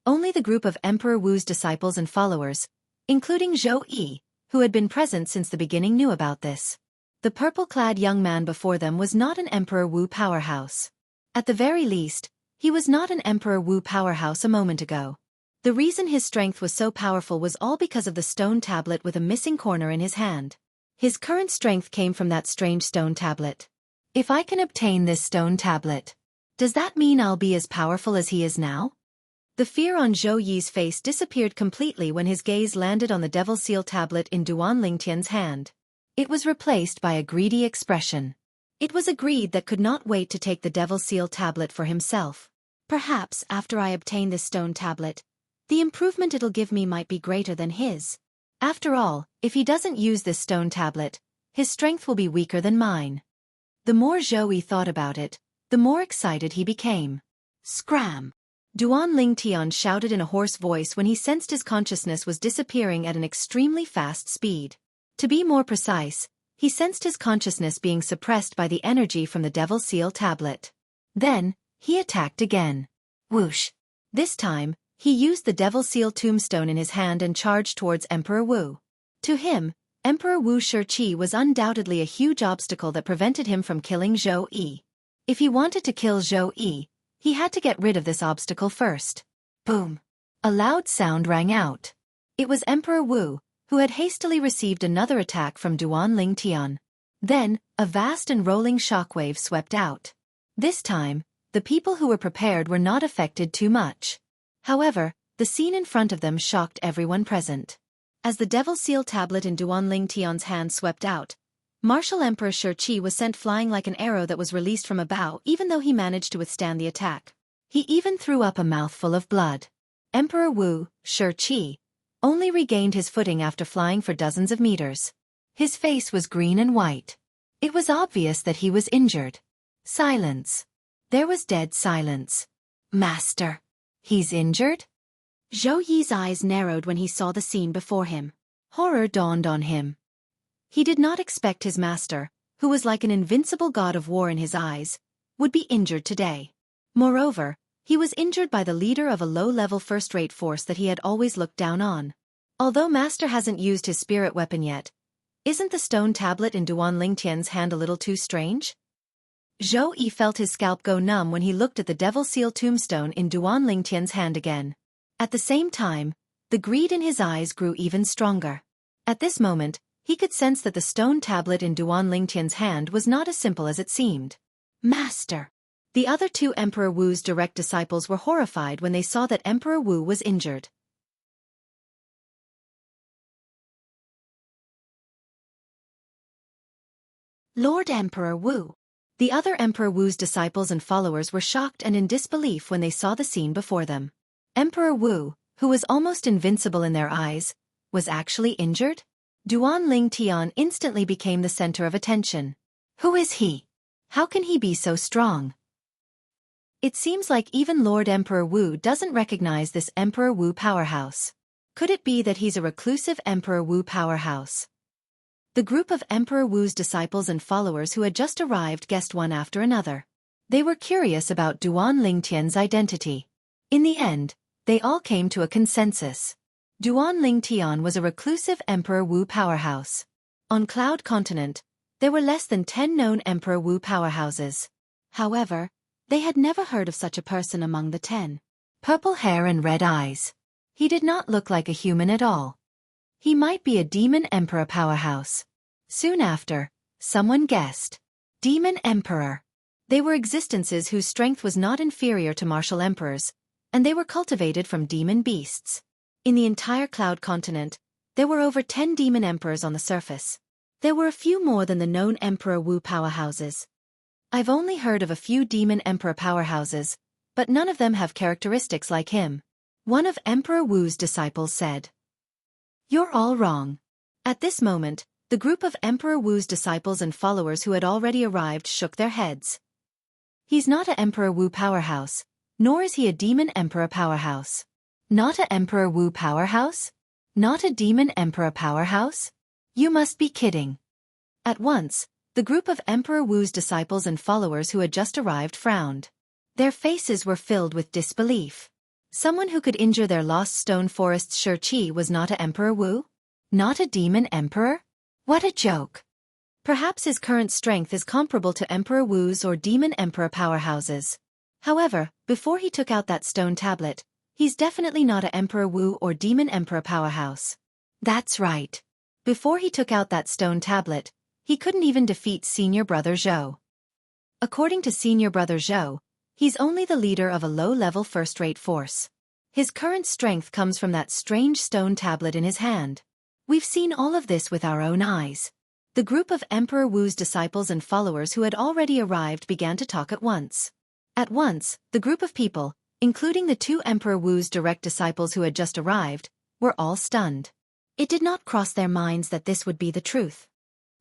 Only the group of Emperor Wu's disciples and followers, including Zhou Yi, who had been present since the beginning, knew about this. The purple-clad young man before them was not an Emperor Wu powerhouse. At the very least, he was not an Emperor Wu powerhouse a moment ago. The reason his strength was so powerful was all because of the stone tablet with a missing corner in his hand. His current strength came from that strange stone tablet. If I can obtain this stone tablet, does that mean I'll be as powerful as he is now? The fear on Zhou Yi's face disappeared completely when his gaze landed on the Devil Seal tablet in Duan Lingtian's hand. It was replaced by a greedy expression. It was a greed that could not wait to take the Devil Seal tablet for himself. Perhaps after I obtain this stone tablet, the improvement it'll give me might be greater than his. After all, if he doesn't use this stone tablet, his strength will be weaker than mine. The more Zhou Yi thought about it, the more excited he became. Scram! Duan Lingtian shouted in a hoarse voice when he sensed his consciousness was disappearing at an extremely fast speed. To be more precise, he sensed his consciousness being suppressed by the energy from the Devil Seal tablet. Then, he attacked again. Whoosh! This time, he used the Devil Seal tombstone in his hand and charged towards Emperor Wu. To him, Emperor Wu Shiqi was undoubtedly a huge obstacle that prevented him from killing Zhou Yi. If he wanted to kill Zhou Yi, he had to get rid of this obstacle first. Boom! A loud sound rang out. It was Emperor Wu, who had hastily received another attack from Duan Lingtian. Then, a vast and rolling shockwave swept out. This time, the people who were prepared were not affected too much. However, the scene in front of them shocked everyone present. As the Devil Seal tablet in Duan Lingtian's hand swept out, Martial Emperor Shiqi was sent flying like an arrow that was released from a bow, even though he managed to withstand the attack. He even threw up a mouthful of blood. Emperor Wu Shiqi only regained his footing after flying for dozens of meters. His face was green and white. It was obvious that he was injured. Silence. There was dead silence. Master. He's injured? Zhou Yi's eyes narrowed when he saw the scene before him. Horror dawned on him. He did not expect his master, who was like an invincible god of war in his eyes, would be injured today. Moreover, he was injured by the leader of a low-level first-rate force that he had always looked down on. Although Master hasn't used his spirit weapon yet, isn't the stone tablet in Duan Lingtian's hand a little too strange? Zhou Yi felt his scalp go numb when he looked at the Devil Seal tombstone in Duan Lingtian's hand again. At the same time, the greed in his eyes grew even stronger. At this moment, he could sense that the stone tablet in Duan Lingtian's hand was not as simple as it seemed. Master! The other two Emperor Wu's direct disciples were horrified when they saw that Emperor Wu was injured. Lord Emperor Wu! The other Emperor Wu's disciples and followers were shocked and in disbelief when they saw the scene before them. Emperor Wu, who was almost invincible in their eyes, was actually injured? Duan Lingtian instantly became the center of attention. Who is he? How can he be so strong? It seems like even Lord Emperor Wu doesn't recognize this Emperor Wu powerhouse. Could it be that he's a reclusive Emperor Wu powerhouse? The group of Emperor Wu's disciples and followers who had just arrived guessed one after another. They were curious about Duan Lingtian's identity. In the end, they all came to a consensus. Duan Tian was a reclusive Emperor Wu powerhouse. On Cloud Continent, there were less than 10 known Emperor Wu powerhouses. However, they had never heard of such a person among the 10. Purple hair and red eyes. He did not look like a human at all. He might be a demon emperor powerhouse. Soon after, someone guessed. Demon Emperor. They were existences whose strength was not inferior to martial emperors, and they were cultivated from demon beasts. In the entire Cloud Continent, there were over 10 demon emperors on the surface. There were a few more than the known Emperor Wu powerhouses. I've only heard of a few demon emperor powerhouses, but none of them have characteristics like him. One of Emperor Wu's disciples said. You're all wrong. At this moment, the group of Emperor Wu's disciples and followers who had already arrived shook their heads. He's not a Emperor Wu powerhouse, nor is he a demon emperor powerhouse. Not a Emperor Wu powerhouse? Not a demon emperor powerhouse? You must be kidding. At once, the group of Emperor Wu's disciples and followers who had just arrived frowned. Their faces were filled with disbelief. Someone who could injure their lost stone forest's Shi was not a Emperor Wu? Not a demon emperor? What a joke. Perhaps his current strength is comparable to Emperor Wu's or demon emperor powerhouses. However, before he took out that stone tablet, he's definitely not a Emperor Wu or demon emperor powerhouse. That's right. Before he took out that stone tablet, he couldn't even defeat Senior Brother Zhou. According to Senior Brother Zhou, he's only the leader of a low-level first-rate force. His current strength comes from that strange stone tablet in his hand. We've seen all of this with our own eyes. The group of Emperor Wu's disciples and followers who had already arrived began to talk at once. At once, the group of people, including the 2 Emperor Wu's direct disciples who had just arrived, were all stunned. It did not cross their minds that this would be the truth.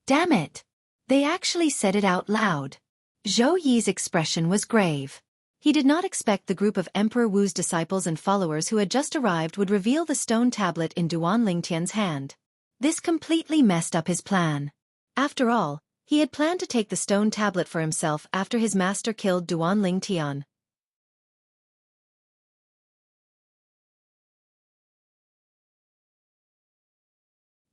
Damn it! They actually said it out loud. Zhou Yi's expression was grave. He did not expect the group of Emperor Wu's disciples and followers who had just arrived would reveal the stone tablet in Duan Lingtian's hand. This completely messed up his plan. After all, he had planned to take the stone tablet for himself after his master killed Duan Lingtian.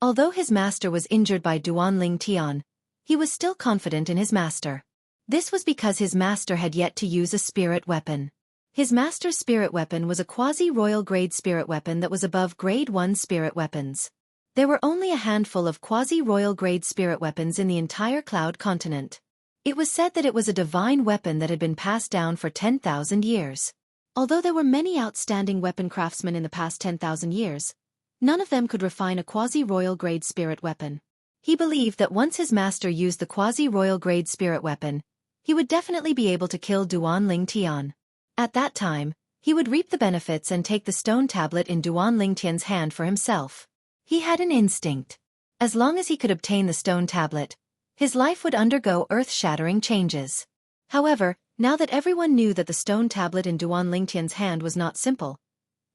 Although his master was injured by Duan Lingtian, he was still confident in his master. This was because his master had yet to use a spirit weapon. His master's spirit weapon was a quasi-royal grade spirit weapon that was above grade 1 spirit weapons. There were only a handful of quasi-royal grade spirit weapons in the entire Cloud Continent. It was said that it was a divine weapon that had been passed down for 10,000 years. Although there were many outstanding weapon craftsmen in the past 10,000 years, none of them could refine a quasi-royal grade spirit weapon. He believed that once his master used the quasi-royal grade spirit weapon, he would definitely be able to kill Duan Lingtian. At that time, he would reap the benefits and take the stone tablet in Duan Lingtian's hand for himself. He had an instinct. As long as he could obtain the stone tablet, his life would undergo earth-shattering changes. However, now that everyone knew that the stone tablet in Duan Lingtian's hand was not simple,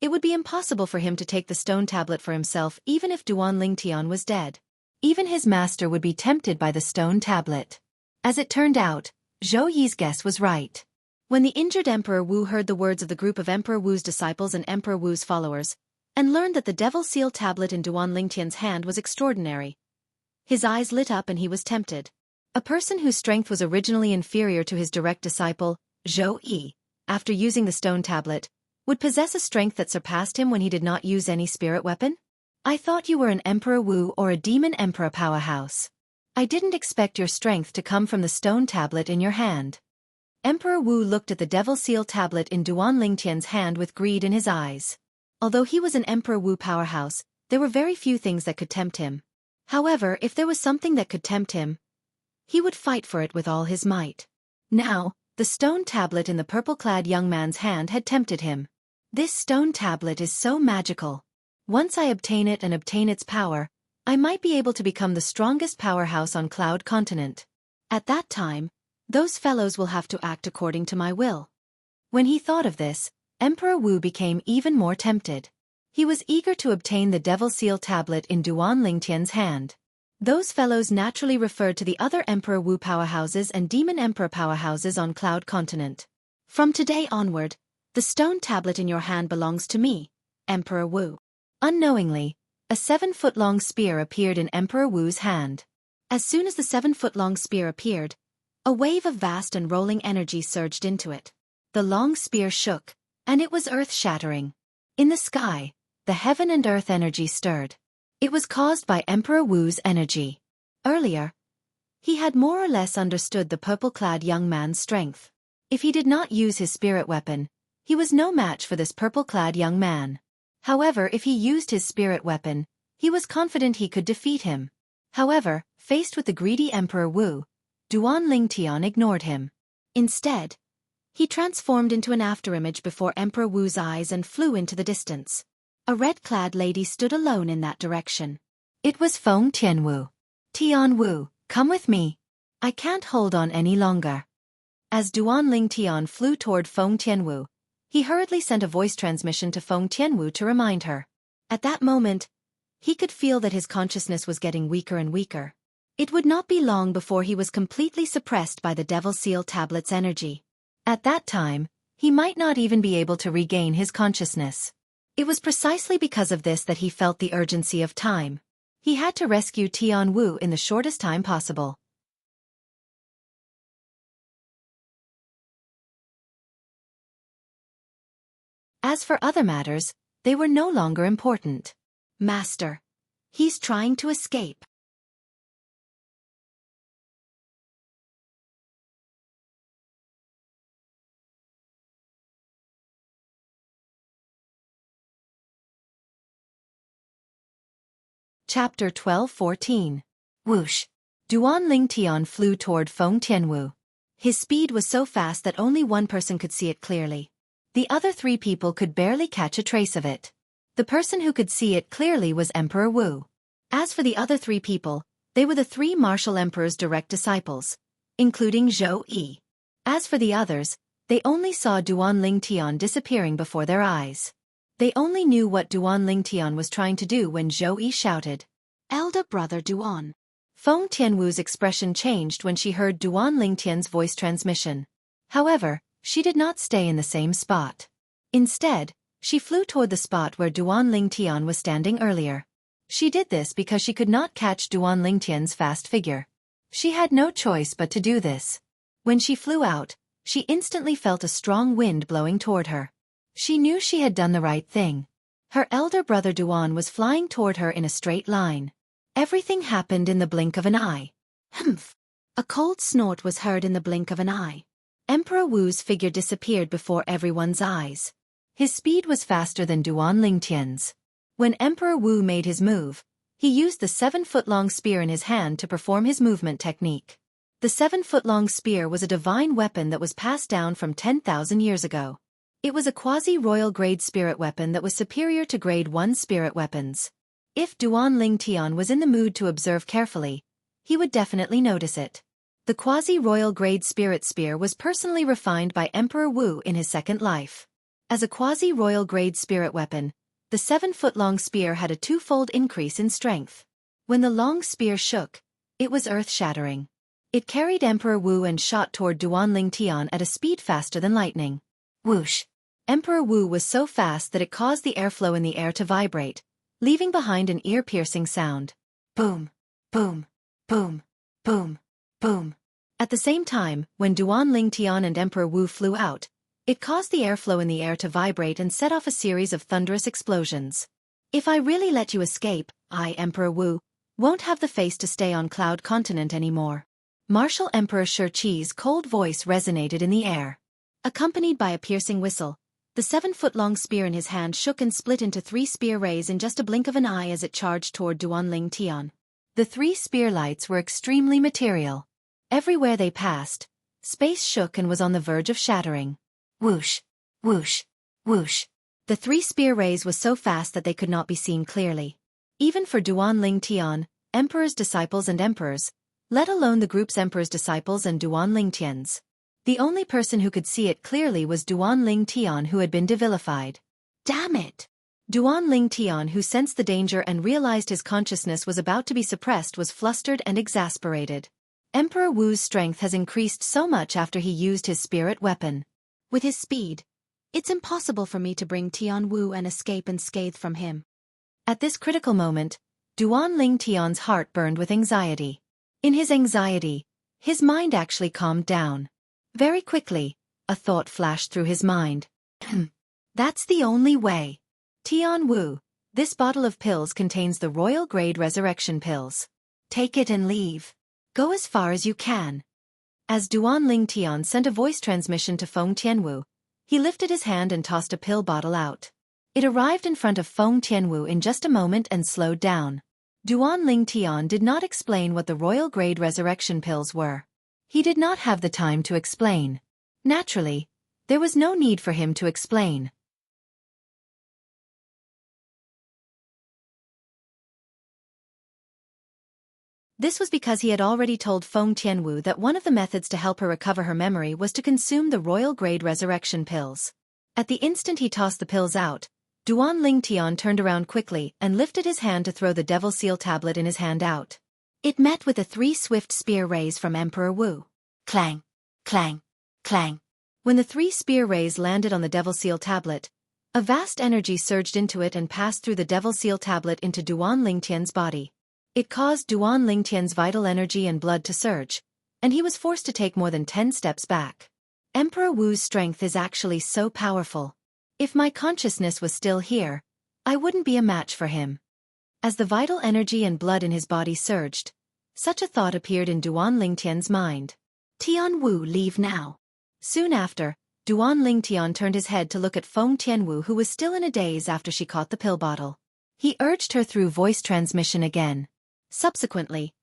it would be impossible for him to take the stone tablet for himself even if Duan Lingtian was dead. Even his master would be tempted by the stone tablet. As it turned out, Zhou Yi's guess was right. When the injured Emperor Wu heard the words of the group of Emperor Wu's disciples and Emperor Wu's followers, and learned that the Devil Seal tablet in Duan Lingtian's hand was extraordinary, his eyes lit up and he was tempted. A person whose strength was originally inferior to his direct disciple, Zhou Yi, after using the stone tablet, would possess a strength that surpassed him when he did not use any spirit weapon? I thought you were an Emperor Wu or a demon emperor powerhouse. I didn't expect your strength to come from the stone tablet in your hand. Emperor Wu looked at the Devil Seal tablet in Duan Lingtian's hand with greed in his eyes. Although he was an Emperor Wu powerhouse, there were very few things that could tempt him. However, if there was something that could tempt him, he would fight for it with all his might. Now, the stone tablet in the purple-clad young man's hand had tempted him. This stone tablet is so magical. Once I obtain it and obtain its power, I might be able to become the strongest powerhouse on Cloud Continent. At that time, those fellows will have to act according to my will. When he thought of this, Emperor Wu became even more tempted. He was eager to obtain the Devil Seal tablet in Duan Lingtian's hand. Those fellows naturally referred to the other Emperor Wu powerhouses and Demon Emperor powerhouses on Cloud Continent. From today onward, The stone tablet in your hand belongs to me, Emperor Wu. Unknowingly, a 7-foot-long spear appeared in Emperor Wu's hand. As soon as the 7-foot-long spear appeared, a wave of vast and rolling energy surged into it. The long spear shook, and it was earth-shattering. In the sky, the heaven and earth energy stirred. It was caused by Emperor Wu's energy. Earlier, he had more or less understood the purple-clad young man's strength. If he did not use his spirit weapon, he was no match for this purple-clad young man. However, if he used his spirit weapon, he was confident he could defeat him. However, faced with the greedy Emperor Wu, Duan Lingtian ignored him. Instead, he transformed into an afterimage before Emperor Wu's eyes and flew into the distance. A red-clad lady stood alone in that direction. It was Feng Tianwu. Tian Wu, come with me. I can't hold on any longer. As Duan Lingtian flew toward Feng Tianwu, he hurriedly sent a voice transmission to Feng Tianwu to remind her. At that moment, he could feel that his consciousness was getting weaker and weaker. It would not be long before he was completely suppressed by the Devil Seal Tablet's energy. At that time, he might not even be able to regain his consciousness. It was precisely because of this that he felt the urgency of time. He had to rescue Tian Wu in the shortest time possible. As for other matters, they were no longer important. Master, he's trying to escape. Chapter 12-14. Whoosh! Duan Lingtian flew toward Feng Tianwu. His speed was so fast that only one person could see it clearly. The other 3 people could barely catch a trace of it. The person who could see it clearly was Emperor Wu. As for the other 3 people, they were the 3 martial emperor's direct disciples, including Zhou Yi. As for the others, they only saw Duan Lingtian disappearing before their eyes. They only knew what Duan Lingtian was trying to do when Zhou Yi shouted, "Elder brother Duan." Feng Tianwu's expression changed when she heard Duan Lingtian's voice transmission. However, she did not stay in the same spot. Instead, she flew toward the spot where Duan Lingtian was standing earlier. She did this because she could not catch Duan Lingtian's fast figure. She had no choice but to do this. When she flew out, she instantly felt a strong wind blowing toward her. She knew she had done the right thing. Her elder brother Duan was flying toward her in a straight line. Everything happened in the blink of an eye. Humph! A cold snort was heard in the blink of an eye. Emperor Wu's figure disappeared before everyone's eyes. His speed was faster than Duan Lingtian's. When Emperor Wu made his move, he used the 7-foot-long spear in his hand to perform his movement technique. The 7-foot-long spear was a divine weapon that was passed down from 10,000 years ago. It was a quasi-royal grade spirit weapon that was superior to grade 1 spirit weapons. If Duan Lingtian was in the mood to observe carefully, he would definitely notice it. The quasi-royal grade spirit spear was personally refined by Emperor Wu in his second life. As a quasi-royal grade spirit weapon, the 7-foot-long spear had a 2-fold increase in strength. When the long spear shook, it was earth-shattering. It carried Emperor Wu and shot toward Duan Lingtian at a speed faster than lightning. Whoosh! Emperor Wu was so fast that it caused the airflow in the air to vibrate, leaving behind an ear-piercing sound. Boom! Boom! Boom! Boom! Boom! At the same time, when Duan Lingtian and Emperor Wu flew out, it caused the airflow in the air to vibrate and set off a series of thunderous explosions. If I really let you escape, I, Emperor Wu, won't have the face to stay on Cloud Continent anymore. Martial Emperor Shi-Chi's cold voice resonated in the air. Accompanied by a piercing whistle, the 7-foot-long spear in his hand shook and split into 3 spear rays in just a blink of an eye as it charged toward Duan Lingtian. The 3 spear lights were extremely material. Everywhere they passed, space shook and was on the verge of shattering. Whoosh! Whoosh! Whoosh! The 3 spear rays was so fast that they could not be seen clearly. Even for Duan Lingtian, Emperor's disciples and emperors, let alone the group's emperor's disciples and Duan Lingtian's. The only person who could see it clearly was Duan Lingtian, who had been devilified. Damn it! Duan Lingtian, who sensed the danger and realized his consciousness was about to be suppressed, was flustered and exasperated. Emperor Wu's strength has increased so much after he used his spirit weapon. With his speed, It's impossible for me to bring Tianwu and escape unscathed from him. At this critical moment, Duan Ling Tian's heart burned with anxiety. In his anxiety, his mind actually calmed down. Very quickly, a thought flashed through his mind. That's the only way. Tianwu, this bottle of pills contains the royal grade resurrection pills. Take it and leave. Go as far as you can. As Duan Ling Tian sent a voice transmission to Feng Tianwu, he lifted his hand and tossed a pill bottle out. It arrived in front of Feng Tianwu in just a moment and slowed down. Duan Ling Tian did not explain what the royal grade resurrection pills were. He did not have the time to explain. Naturally, there was no need for him to explain. This was because he had already told Feng Tianwu that one of the methods to help her recover her memory was to consume the royal grade resurrection pills. At the instant he tossed the pills out, Duan Ling Tian turned around quickly and lifted his hand to throw the Devil Seal tablet in his hand out. It met with the 3 swift spear rays from Emperor Wu. Clang, clang, clang. When the 3 spear rays landed on the Devil Seal tablet, a vast energy surged into it and passed through the Devil Seal tablet into Duan Ling Tian's body. It caused Duan Ling Tian's vital energy and blood to surge, and he was forced to take more than 10 steps back. Emperor Wu's strength is actually so powerful. If my consciousness was still here, I wouldn't be a match for him. As the vital energy and blood in his body surged, such a thought appeared in Duan Ling Tian's mind. Tianwu, leave now. Soon after, Duan Ling Tian turned his head to look at Feng Tianwu, who was still in a daze after she caught the pill bottle. He urged her through voice transmission again. Subsequently,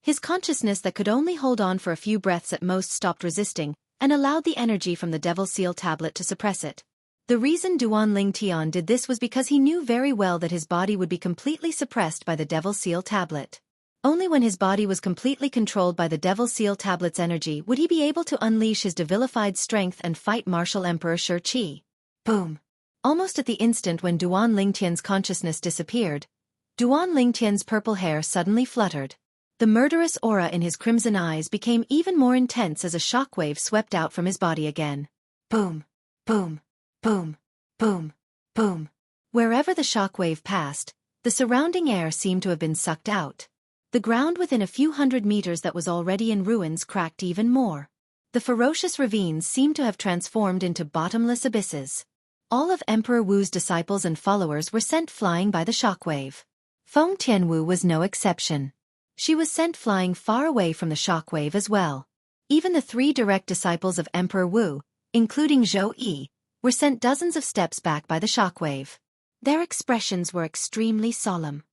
his consciousness that could only hold on for a few breaths at most stopped resisting and allowed the energy from the Devil Seal tablet to suppress it. The reason Duan Ling Tian did this was because he knew very well that his body would be completely suppressed by the Devil Seal tablet. Only when his body was completely controlled by the Devil Seal tablet's energy would he be able to unleash his devilified strength and fight martial Emperor Shi Qi. Boom! Almost at the instant when Duan Ling Tian's consciousness disappeared, Duan Ling Tian's purple hair suddenly fluttered. The murderous aura in his crimson eyes became even more intense as a shockwave swept out from his body again. Boom! Boom! Boom! Boom! Boom! Wherever the shockwave passed, the surrounding air seemed to have been sucked out. The ground within a few hundred meters that was already in ruins cracked even more. The ferocious ravines seemed to have transformed into bottomless abysses. All of Emperor Wu's disciples and followers were sent flying by the shockwave. Feng Tianwu was no exception. She was sent flying far away from the shockwave as well. Even the 3 direct disciples of Emperor Wu, including Zhou Yi, were sent dozens of steps back by the shockwave. Their expressions were extremely solemn.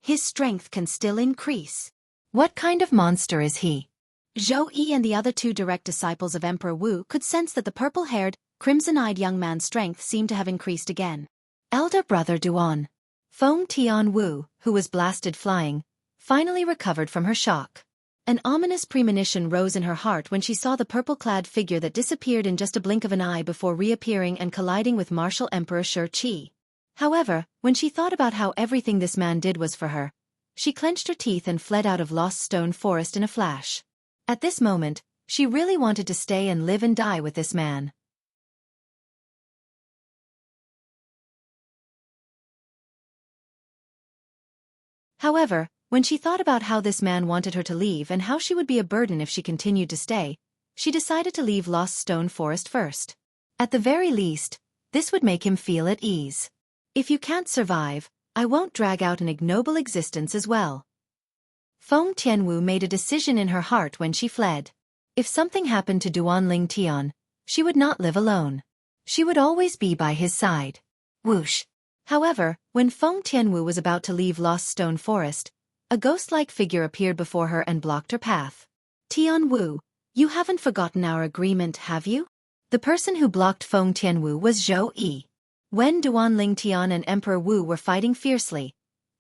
His strength can still increase. What kind of monster is he? Zhou Yi and the other 2 direct disciples of Emperor Wu could sense that the purple-haired, crimson-eyed young man's strength seemed to have increased again. Elder brother Duan. Feng Tianwu, who was blasted flying, finally recovered from her shock. An ominous premonition rose in her heart when she saw the purple-clad figure that disappeared in just a blink of an eye before reappearing and colliding with martial Emperor Shi Qi. However, when she thought about how everything this man did was for her, she clenched her teeth and fled out of Lost Stone Forest in a flash. At this moment, she really wanted to stay and live and die with this man. However, when she thought about how this man wanted her to leave and how she would be a burden if she continued to stay, she decided to leave Lost Stone Forest first. At the very least, this would make him feel at ease. If you can't survive, I won't drag out an ignoble existence as well. Feng Tianwu made a decision in her heart when she fled. If something happened to Duan Ling Tian, she would not live alone. She would always be by his side. Whoosh! However, when Feng Tianwu was about to leave Lost Stone Forest, a ghost-like figure appeared before her and blocked her path. Tianwu, you haven't forgotten our agreement, have you? The person who blocked Feng Tianwu was Zhou Yi. When Duan Ling Tian and Emperor Wu were fighting fiercely,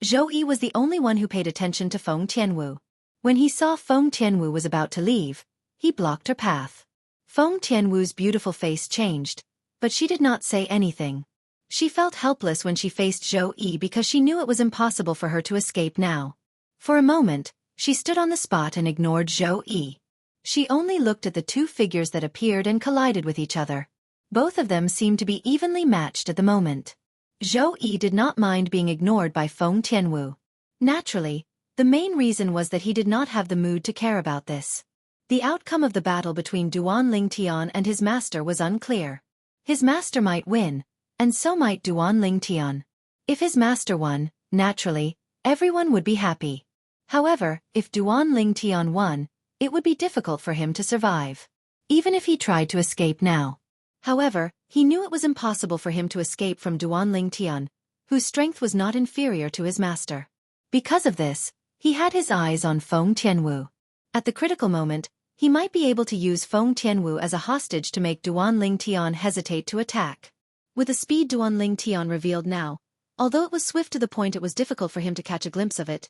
Zhou Yi was the only one who paid attention to Feng Tianwu. When he saw Feng Tianwu was about to leave, he blocked her path. Feng Tianwu's beautiful face changed, but she did not say anything. She felt helpless when she faced Zhou Yi because she knew it was impossible for her to escape now. For a moment, she stood on the spot and ignored Zhou Yi. She only looked at the 2 figures that appeared and collided with each other. Both of them seemed to be evenly matched at the moment. Zhou Yi did not mind being ignored by Feng Tianwu. Naturally, the main reason was that he did not have the mood to care about this. The outcome of the battle between Duan Lingtian and his master was unclear. His master might win, and so might Duan Lingtian. If his master won, naturally, everyone would be happy. However, if Duan Lingtian won, it would be difficult for him to survive, even if he tried to escape now. However, he knew it was impossible for him to escape from Duan Lingtian, whose strength was not inferior to his master. Because of this, he had his eyes on Feng Tianwu. At the critical moment, he might be able to use Feng Tianwu as a hostage to make Duan Lingtian hesitate to attack. With the speed Duan Lingtian revealed now, although it was swift to the point it was difficult for him to catch a glimpse of it,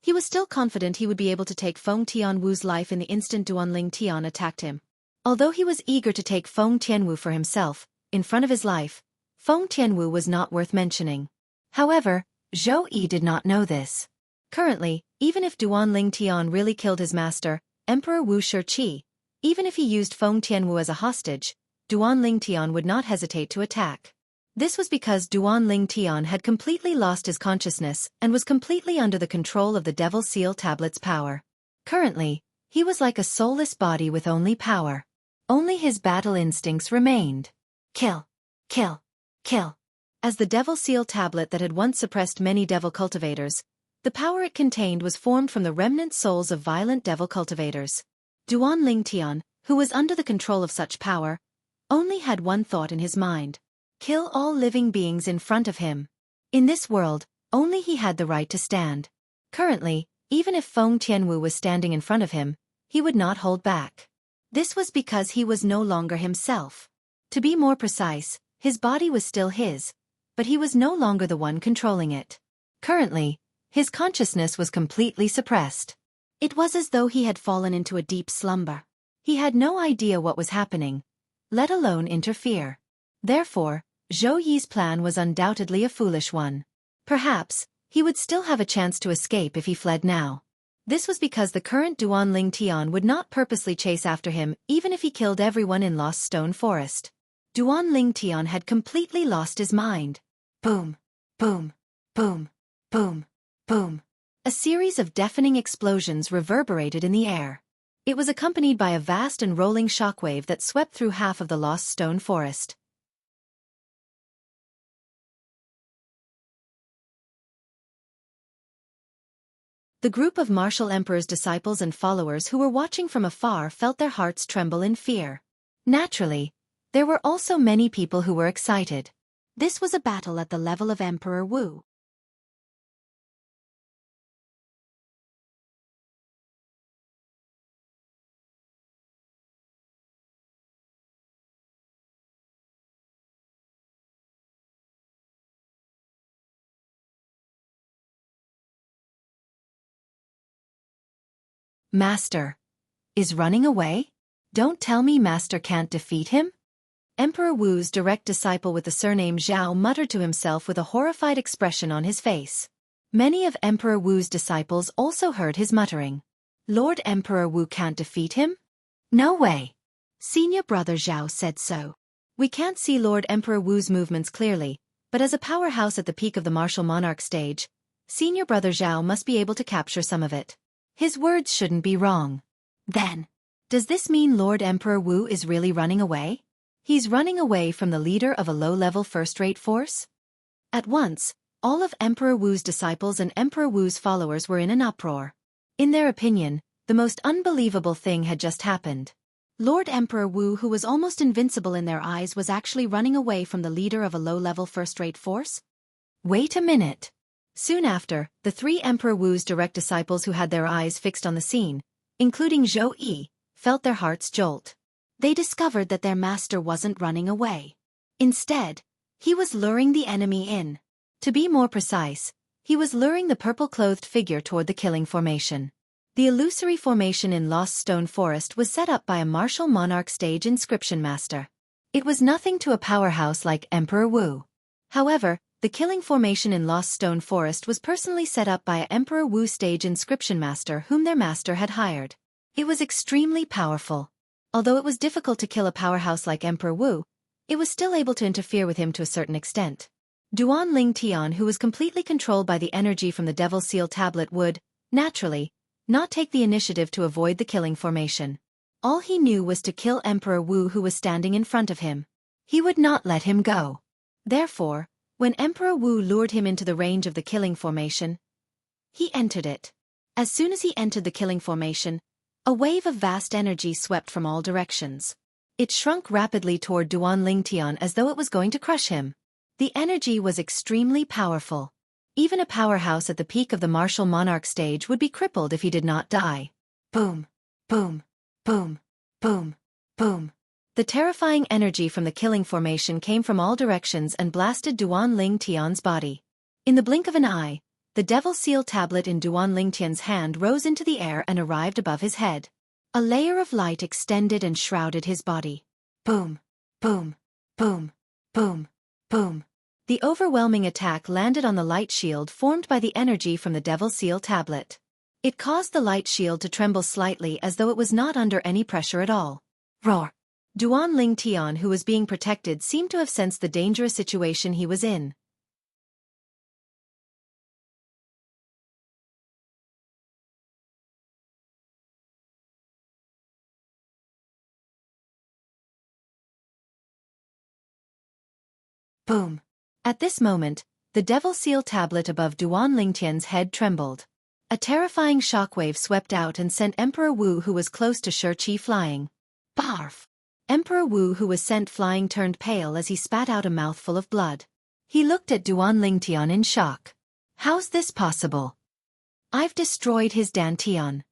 he was still confident he would be able to take Feng Tianwu's life in the instant Duan Lingtian attacked him. Although he was eager to take Feng Tianwu for himself, in front of his life, Feng Tianwu was not worth mentioning. However, Zhou Yi did not know this. Currently, even if Duan Lingtian really killed his master, Emperor Wu Shiqi, even if he used Feng Tianwu as a hostage, Duan Lingtian would not hesitate to attack. This was because Duan Lingtian had completely lost his consciousness and was completely under the control of the Devil Seal Tablet's power. Currently, he was like a soulless body with only power. Only his battle instincts remained. Kill. Kill. Kill. As the Devil Seal Tablet that had once suppressed many devil cultivators, the power it contained was formed from the remnant souls of violent devil cultivators. Duan Lingtian, who was under the control of such power, only had one thought in his mind. Kill all living beings in front of him. In this world, only he had the right to stand. Currently, even if Feng Tianwu was standing in front of him, he would not hold back. This was because he was no longer himself. To be more precise, his body was still his, but he was no longer the one controlling it. Currently, his consciousness was completely suppressed. It was as though he had fallen into a deep slumber. He had no idea what was happening, let alone interfere. Therefore, Zhou Yi's plan was undoubtedly a foolish one. Perhaps, he would still have a chance to escape if he fled now. This was because the current Duan Lingtian would not purposely chase after him even if he killed everyone in Lost Stone Forest. Duan Lingtian had completely lost his mind. Boom, boom, boom, boom, boom. A series of deafening explosions reverberated in the air. It was accompanied by a vast and rolling shockwave that swept through half of the Lost Stone Forest. The group of martial emperor's disciples and followers who were watching from afar felt their hearts tremble in fear. Naturally, there were also many people who were excited. This was a battle at the level of Emperor Wu. Master is running away? Don't tell me Master can't defeat him? Emperor Wu's direct disciple with the surname Zhao muttered to himself with a horrified expression on his face. Many of Emperor Wu's disciples also heard his muttering. Lord Emperor Wu can't defeat him? No way. Senior brother Zhao said so. We can't see Lord Emperor Wu's movements clearly, but as a powerhouse at the peak of the martial monarch stage, Senior brother Zhao must be able to capture some of it. His words shouldn't be wrong. Then, does this mean Lord Emperor Wu is really running away? He's running away from the leader of a low-level first-rate force? At once, all of Emperor Wu's disciples and Emperor Wu's followers were in an uproar. In their opinion, the most unbelievable thing had just happened. Lord Emperor Wu, who was almost invincible in their eyes, was actually running away from the leader of a low-level first-rate force? Wait a minute. Soon after, the three Emperor Wu's direct disciples who had their eyes fixed on the scene, including Zhou Yi, felt their hearts jolt. They discovered that their master wasn't running away. Instead, he was luring the enemy in. To be more precise, he was luring the purple-clothed figure toward the killing formation. The illusory formation in Lost Stone Forest was set up by a martial monarch stage inscription master. It was nothing to a powerhouse like Emperor Wu. However, the killing formation in Lost Stone Forest was personally set up by a Emperor Wu stage inscription master whom their master had hired. It was extremely powerful. Although it was difficult to kill a powerhouse like Emperor Wu, it was still able to interfere with him to a certain extent. Duan Ling Tian, who was completely controlled by the energy from the Devil Seal tablet, would, naturally, not take the initiative to avoid the killing formation. All he knew was to kill Emperor Wu, who was standing in front of him. He would not let him go. Therefore, when Emperor Wu lured him into the range of the killing formation, he entered it. As soon as he entered the killing formation, a wave of vast energy swept from all directions. It shrunk rapidly toward Duan Lingtian as though it was going to crush him. The energy was extremely powerful. Even a powerhouse at the peak of the martial monarch stage would be crippled if he did not die. Boom, boom, boom, boom, boom. The terrifying energy from the killing formation came from all directions and blasted Duan Lingtian's body. In the blink of an eye, the Devil Seal tablet in Duan Lingtian's hand rose into the air and arrived above his head. A layer of light extended and shrouded his body. Boom, boom, boom, boom, boom. The overwhelming attack landed on the light shield formed by the energy from the Devil Seal tablet. It caused the light shield to tremble slightly as though it was not under any pressure at all. Roar! Duan Lingtian, who was being protected, seemed to have sensed the dangerous situation he was in. Boom! At this moment, the Devil Seal tablet above Duan Lingtian's head trembled. A terrifying shockwave swept out and sent Emperor Wu, who was close to Xianxia, flying. Barf! Emperor Wu, who was sent flying, turned pale as he spat out a mouthful of blood. He looked at Duan Lingtian in shock. How's this possible? I've destroyed his dantian.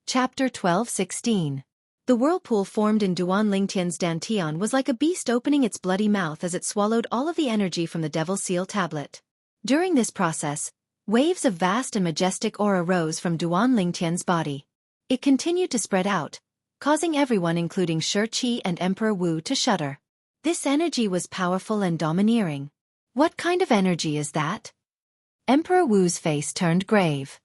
Chapter 12:16. The whirlpool formed in Duan Lingtian's dantian was like a beast opening its bloody mouth as it swallowed all of the energy from the Devil Seal tablet. During this process, waves of vast and majestic aura rose from Duan Lingtian's body. It continued to spread out, causing everyone, including Xianxia and Emperor Wu, to shudder. This energy was powerful and domineering. What kind of energy is that? Emperor Wu's face turned grave.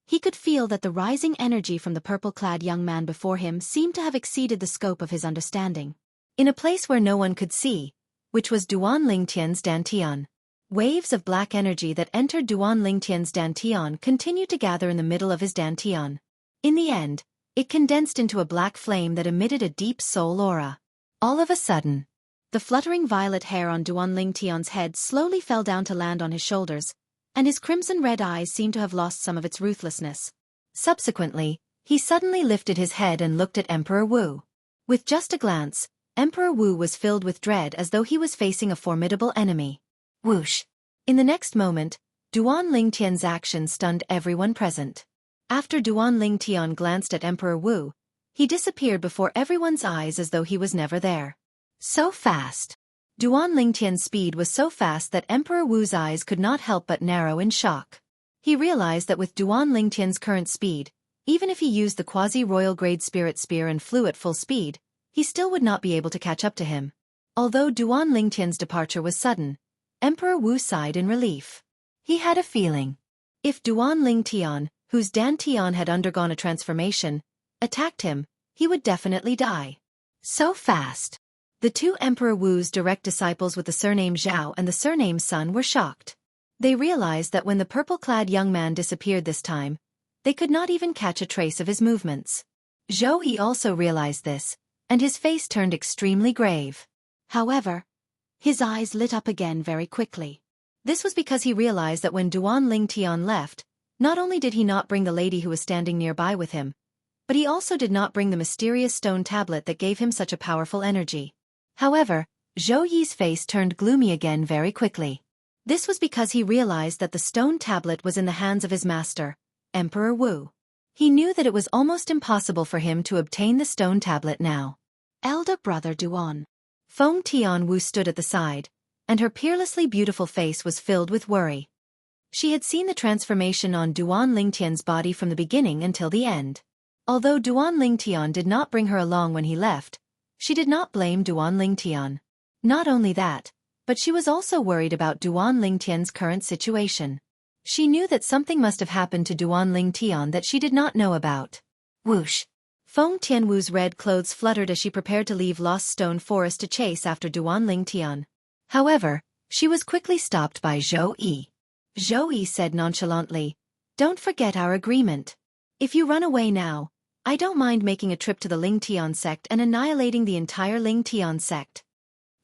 He could feel that the rising energy from the purple-clad young man before him seemed to have exceeded the scope of his understanding. In a place where no one could see, which was Duan Lingtian's dantian, waves of black energy that entered Duan Lingtian's dantian continued to gather in the middle of his dantian. In the end, it condensed into a black flame that emitted a deep soul aura. All of a sudden, the fluttering violet hair on Duan Lingtian's head slowly fell down to land on his shoulders, and his crimson-red eyes seemed to have lost some of its ruthlessness. Subsequently, he suddenly lifted his head and looked at Emperor Wu. With just a glance, Emperor Wu was filled with dread as though he was facing a formidable enemy. Whoosh! In the next moment, Duan Lingtian's action stunned everyone present. After Duan Lingtian glanced at Emperor Wu, he disappeared before everyone's eyes as though he was never there. So fast! Duan Lingtian's speed was so fast that Emperor Wu's eyes could not help but narrow in shock. He realized that with Duan Lingtian's current speed, even if he used the quasi-royal grade spirit spear and flew at full speed, he still would not be able to catch up to him. Although Duan Lingtian's departure was sudden, Emperor Wu sighed in relief. He had a feeling. If Duan Lingtian, whose dantian had undergone a transformation, attacked him, he would definitely die. So fast! The two Emperor Wu's direct disciples with the surname Zhao and the surname Sun were shocked. They realized that when the purple-clad young man disappeared this time, they could not even catch a trace of his movements. Zhou Yi also realized this, and his face turned extremely grave. However, his eyes lit up again very quickly. This was because he realized that when Duan Lingtian left, not only did he not bring the lady who was standing nearby with him, but he also did not bring the mysterious stone tablet that gave him such a powerful energy. However, Zhou Yi's face turned gloomy again very quickly. This was because he realized that the stone tablet was in the hands of his master, Emperor Wu. He knew that it was almost impossible for him to obtain the stone tablet now. Elder brother Duan. Feng Tian Wu stood at the side, and her peerlessly beautiful face was filled with worry. She had seen the transformation on Duan Lingtian's body from the beginning until the end. Although Duan Lingtian did not bring her along when he left, she did not blame Duan Lingtian. Not only that, but she was also worried about Duan Lingtian's current situation. She knew that something must have happened to Duan Lingtian that she did not know about. Whoosh! Feng Tianwu's red clothes fluttered as she prepared to leave Lost Stone Forest to chase after Duan Lingtian. However, she was quickly stopped by Zhou Yi. Zhou Yi said nonchalantly, "Don't forget our agreement. If you run away now, I don't mind making a trip to the Lingtian sect and annihilating the entire Lingtian sect."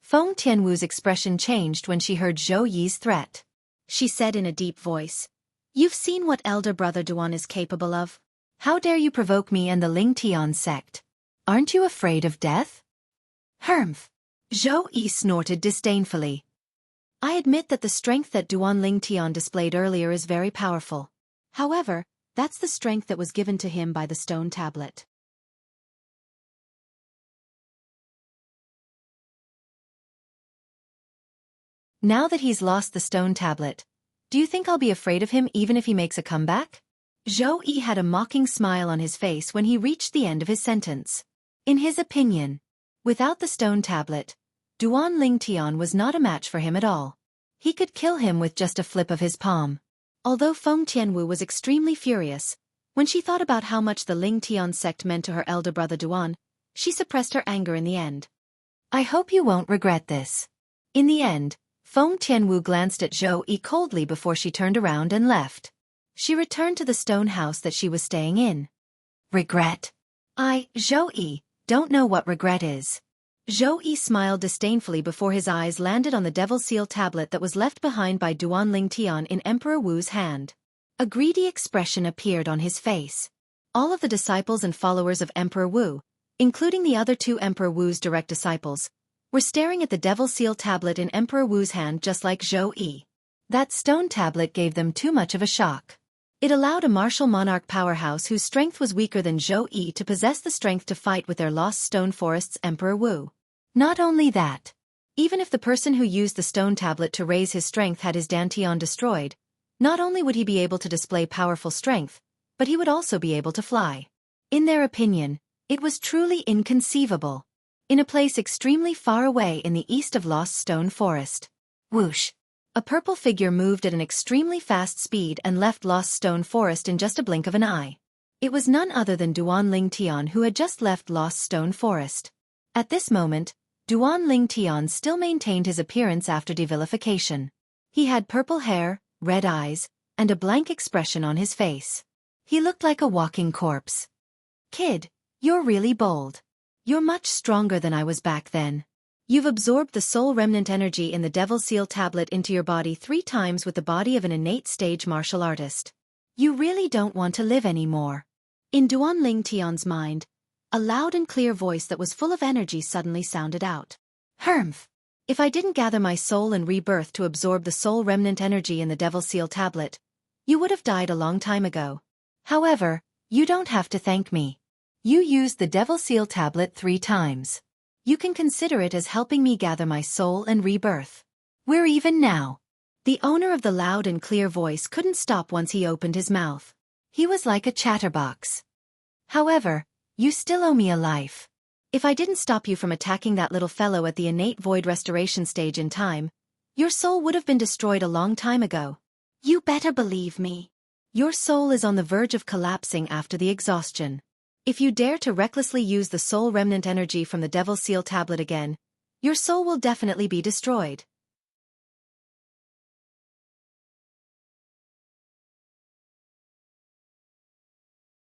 Feng Tianwu's expression changed when she heard Zhou Yi's threat. She said in a deep voice, "You've seen what elder brother Duan is capable of. How dare you provoke me and the Lingtian sect? Aren't you afraid of death?" "Humph!" Zhou Yi snorted disdainfully. "I admit that the strength that Duan Lingtian displayed earlier is very powerful. However, that's the strength that was given to him by the stone tablet. Now that he's lost the stone tablet, do you think I'll be afraid of him even if he makes a comeback?" Zhou Yi had a mocking smile on his face when he reached the end of his sentence. In his opinion, without the stone tablet, Duan Lingtian was not a match for him at all. He could kill him with just a flip of his palm. Although Feng Tianwu was extremely furious, when she thought about how much the Lingtian sect meant to her elder brother Duan, she suppressed her anger in the end. "I hope you won't regret this." In the end, Feng Tianwu glanced at Zhou Yi coldly before she turned around and left. She returned to the stone house that she was staying in. "Regret? Zhou Yi, don't know what regret is." Zhou Yi smiled disdainfully before his eyes landed on the devil seal tablet that was left behind by Duan Lingtian in Emperor Wu's hand. A greedy expression appeared on his face. All of the disciples and followers of Emperor Wu, including the other two Emperor Wu's direct disciples, were staring at the devil seal tablet in Emperor Wu's hand just like Zhou Yi. That stone tablet gave them too much of a shock. It allowed a martial monarch powerhouse whose strength was weaker than Zhou Yi to possess the strength to fight with their Lost Stone Forest's Emperor Wu. Not only that, even if the person who used the stone tablet to raise his strength had his dantian destroyed, not only would he be able to display powerful strength, but he would also be able to fly. In their opinion, it was truly inconceivable. In a place extremely far away in the east of Lost Stone Forest. Whoosh! A purple figure moved at an extremely fast speed and left Lost Stone Forest in just a blink of an eye. It was none other than Duan Lingtian who had just left Lost Stone Forest. At this moment, Duan Lingtian still maintained his appearance after devilification. He had purple hair, red eyes, and a blank expression on his face. He looked like a walking corpse. "Kid, you're really bold. You're much stronger than I was back then. You've absorbed the soul remnant energy in the Devil Seal tablet into your body 3 times with the body of an innate stage martial artist. You really don't want to live anymore." In Duan Lingtian's mind, a loud and clear voice that was full of energy suddenly sounded out. "Humph! If I didn't gather my soul and rebirth to absorb the soul remnant energy in the Devil Seal tablet, you would have died a long time ago. However, you don't have to thank me. You used the Devil Seal tablet 3 times. You can consider it as helping me gather my soul and rebirth. We're even now." The owner of the loud and clear voice couldn't stop once he opened his mouth. He was like a chatterbox. "However, you still owe me a life. If I didn't stop you from attacking that little fellow at the innate void restoration stage in time, your soul would have been destroyed a long time ago. You better believe me. Your soul is on the verge of collapsing after the exhaustion. If you dare to recklessly use the soul remnant energy from the Devil Seal tablet again, your soul will definitely be destroyed."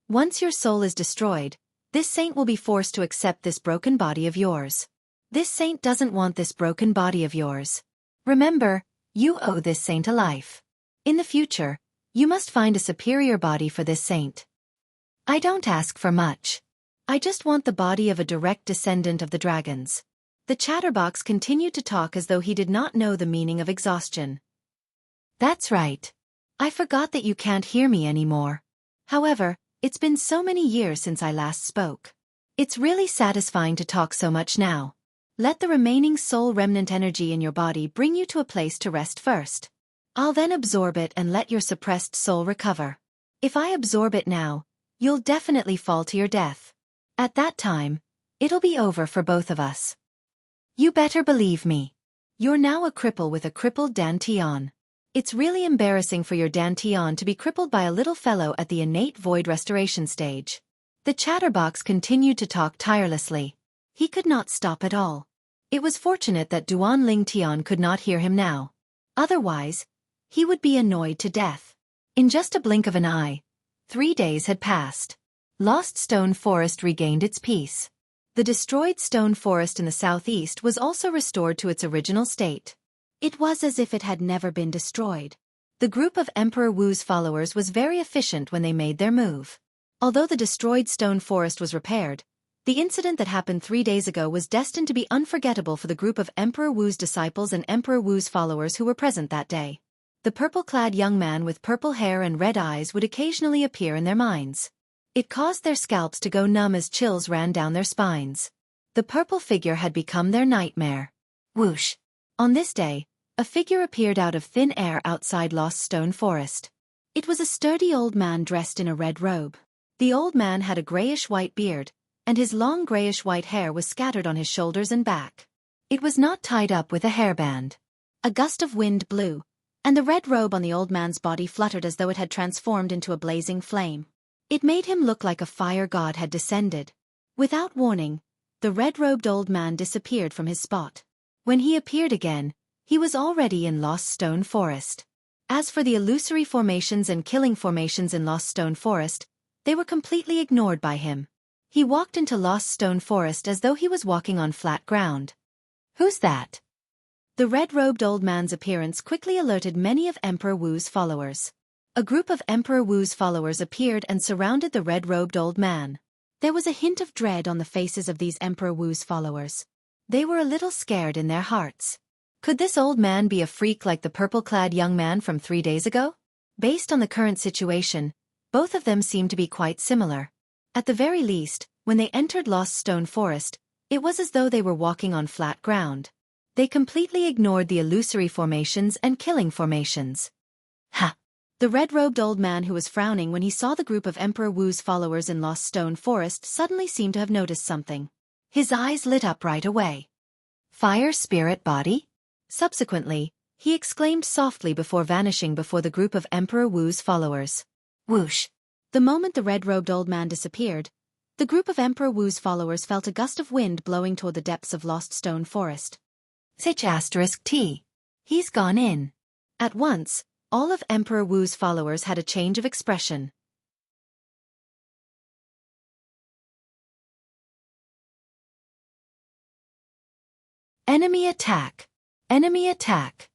Once your soul is destroyed, this saint will be forced to accept this broken body of yours. This saint doesn't want this broken body of yours. Remember, you owe this saint a life. In the future, you must find a superior body for this saint. I don't ask for much. I just want the body of a direct descendant of the dragons. The chatterbox continued to talk as though he did not know the meaning of exhaustion. "That's right. I forgot that you can't hear me anymore. However, it's been so many years since I last spoke. It's really satisfying to talk so much now. Let the remaining soul remnant energy in your body bring you to a place to rest first. I'll then absorb it and let your suppressed soul recover. If I absorb it now, you'll definitely fall to your death. At that time, it'll be over for both of us. You better believe me. You're now a cripple with a crippled dantian. It's really embarrassing for your dantian to be crippled by a little fellow at the innate void restoration stage. The chatterbox continued to talk tirelessly. He could not stop at all. It was fortunate that Duan Lingtian could not hear him now. Otherwise, he would be annoyed to death. In just a blink of an eye, 3 days had passed. Lost Stone Forest regained its peace. The destroyed stone forest in the southeast was also restored to its original state. It was as if it had never been destroyed. The group of Emperor Wu's followers was very efficient when they made their move. Although the destroyed stone forest was repaired, the incident that happened 3 days ago was destined to be unforgettable for the group of Emperor Wu's disciples and Emperor Wu's followers who were present that day. The purple-clad young man with purple hair and red eyes would occasionally appear in their minds. It caused their scalps to go numb as chills ran down their spines. The purple figure had become their nightmare. Whoosh! On this day, a figure appeared out of thin air outside Lost Stone Forest. It was a sturdy old man dressed in a red robe. The old man had a grayish-white beard, and his long grayish-white hair was scattered on his shoulders and back. It was not tied up with a hairband. A gust of wind blew, and the red robe on the old man's body fluttered as though it had transformed into a blazing flame. It made him look like a fire god had descended. Without warning, the red-robed old man disappeared from his spot. When he appeared again, he was already in Lost Stone Forest. As for the illusory formations and killing formations in Lost Stone Forest, they were completely ignored by him. He walked into Lost Stone Forest as though he was walking on flat ground. Who's that? The red-robed old man's appearance quickly alerted many of Emperor Wu's followers. A group of Emperor Wu's followers appeared and surrounded the red-robed old man. There was a hint of dread on the faces of these Emperor Wu's followers. They were a little scared in their hearts. Could this old man be a freak like the purple-clad young man from 3 days ago? Based on the current situation, both of them seemed to be quite similar. At the very least, when they entered Lost Stone Forest, it was as though they were walking on flat ground. They completely ignored the illusory formations and killing formations. Ha! The red-robed old man who was frowning when he saw the group of Emperor Wu's followers in Lost Stone Forest suddenly seemed to have noticed something. His eyes lit up right away. Fire spirit body? Subsequently, he exclaimed softly before vanishing before the group of Emperor Wu's followers. Whoosh! The moment the red-robed old man disappeared, the group of Emperor Wu's followers felt a gust of wind blowing toward the depths of Lost Stone Forest. *T. He's gone in. At once, all of Emperor Wu's followers had a change of expression. Enemy attack! Enemy attack!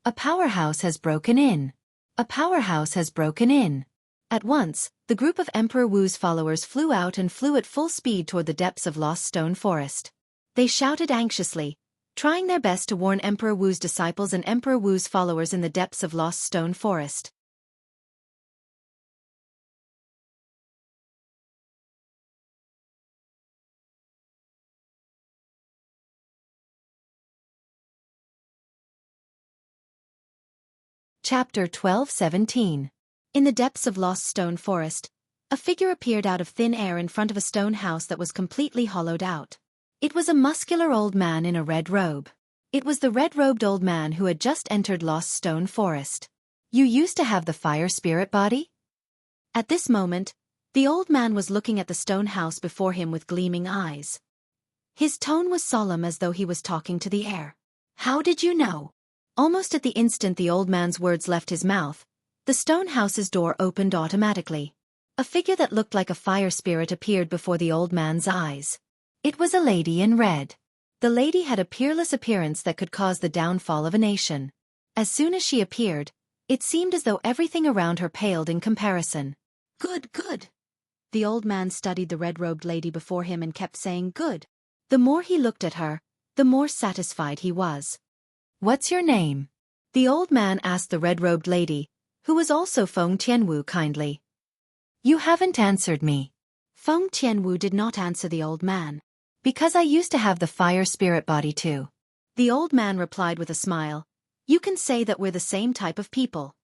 A powerhouse has broken in. A powerhouse has broken in. At once, the group of Emperor Wu's followers flew out and flew at full speed toward the depths of Lost Stone Forest. They shouted anxiously, trying their best to warn Emperor Wu's disciples and Emperor Wu's followers in the depths of Lost Stone Forest. Chapter 12:17. In the depths of Lost Stone Forest, a figure appeared out of thin air in front of a stone house that was completely hollowed out. It was a muscular old man in a red robe. It was the red-robed old man who had just entered Lost Stone Forest. You used to have the fire spirit body? At this moment, the old man was looking at the stone house before him with gleaming eyes. His tone was solemn as though he was talking to the air. How did you know? Almost at the instant the old man's words left his mouth, the stone house's door opened automatically. A figure that looked like a fire spirit appeared before the old man's eyes. It was a lady in red. The lady had a peerless appearance that could cause the downfall of a nation. As soon as she appeared, it seemed as though everything around her paled in comparison. Good, good. The old man studied the red-robed lady before him and kept saying good. The more he looked at her, the more satisfied he was. What's your name? The old man asked the red-robed lady, who was also Feng Tianwu, kindly. You haven't answered me. Feng Tianwu did not answer the old man. Because I used to have the fire spirit body too. The old man replied with a smile. You can say that we're the same type of people.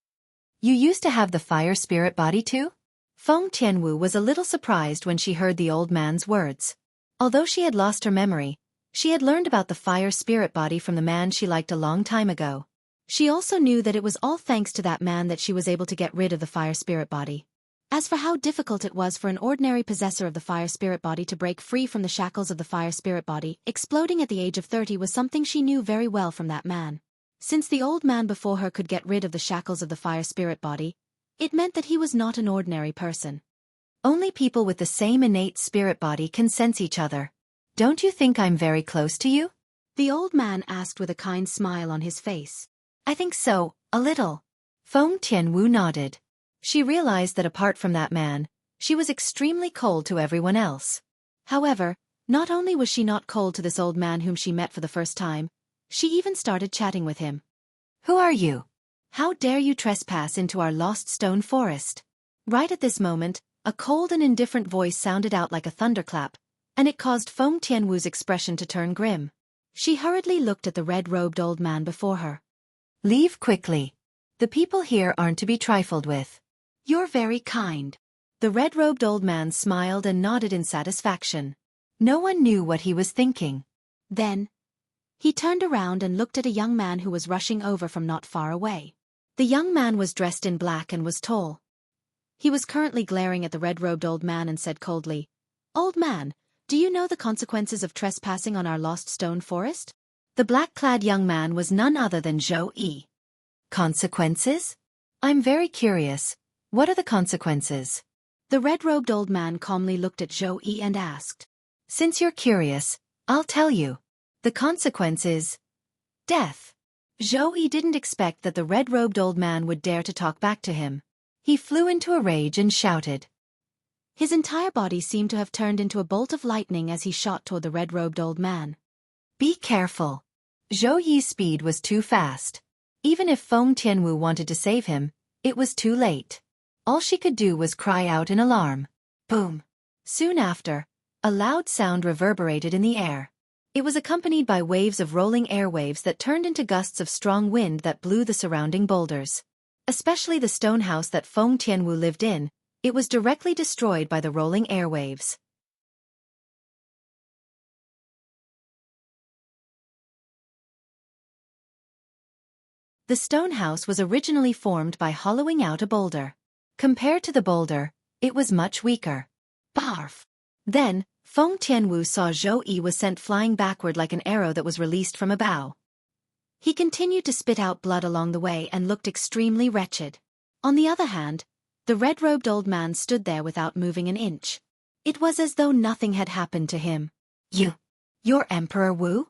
You used to have the fire spirit body too? Feng Tianwu was a little surprised when she heard the old man's words. Although she had lost her memory, She had learned about the fire spirit body from the man she liked a long time ago. She also knew that it was all thanks to that man that she was able to get rid of the fire spirit body. As for how difficult it was for an ordinary possessor of the fire spirit body to break free from the shackles of the fire spirit body, exploding at the age of 30 was something she knew very well from that man. Since the old man before her could get rid of the shackles of the fire spirit body, it meant that he was not an ordinary person. Only people with the same innate spirit body can sense each other. Don't you think I'm very close to you? The old man asked with a kind smile on his face. I think so, a little. Feng Tianwu nodded. She realized that apart from that man, she was extremely cold to everyone else. However, not only was she not cold to this old man whom she met for the first time, she even started chatting with him. Who are you? How dare you trespass into our lost stone forest? Right at this moment, a cold and indifferent voice sounded out like a thunderclap, and it caused Feng Tianwu's expression to turn grim. She hurriedly looked at the red-robed old man before her. Leave quickly. The people here aren't to be trifled with. You're very kind. The red-robed old man smiled and nodded in satisfaction. No one knew what he was thinking. Then, he turned around and looked at a young man who was rushing over from not far away. The young man was dressed in black and was tall. He was currently glaring at the red-robed old man and said coldly, Old man, do you know the consequences of trespassing on our lost stone forest? The black-clad young man was none other than Zhou Yi. Consequences? I'm very curious. What are the consequences? The red-robed old man calmly looked at Zhou Yi and asked. Since you're curious, I'll tell you. The consequence is death. Zhou Yi didn't expect that the red-robed old man would dare to talk back to him. He flew into a rage and shouted. His entire body seemed to have turned into a bolt of lightning as he shot toward the red-robed old man. Be careful. Zhou Yi's speed was too fast. Even if Feng Tianwu wanted to save him, it was too late. All she could do was cry out in alarm. Boom! Soon after, a loud sound reverberated in the air. It was accompanied by waves of rolling airwaves that turned into gusts of strong wind that blew the surrounding boulders. Especially the stone house that Feng Tianwu lived in, it was directly destroyed by the rolling airwaves. The stone house was originally formed by hollowing out a boulder. Compared to the boulder, it was much weaker. Barf! Then, Feng Tianwu saw Zhou Yi was sent flying backward like an arrow that was released from a bow. He continued to spit out blood along the way and looked extremely wretched. On the other hand, the red-robed old man stood there without moving an inch. It was as though nothing had happened to him. You're Emperor Wu?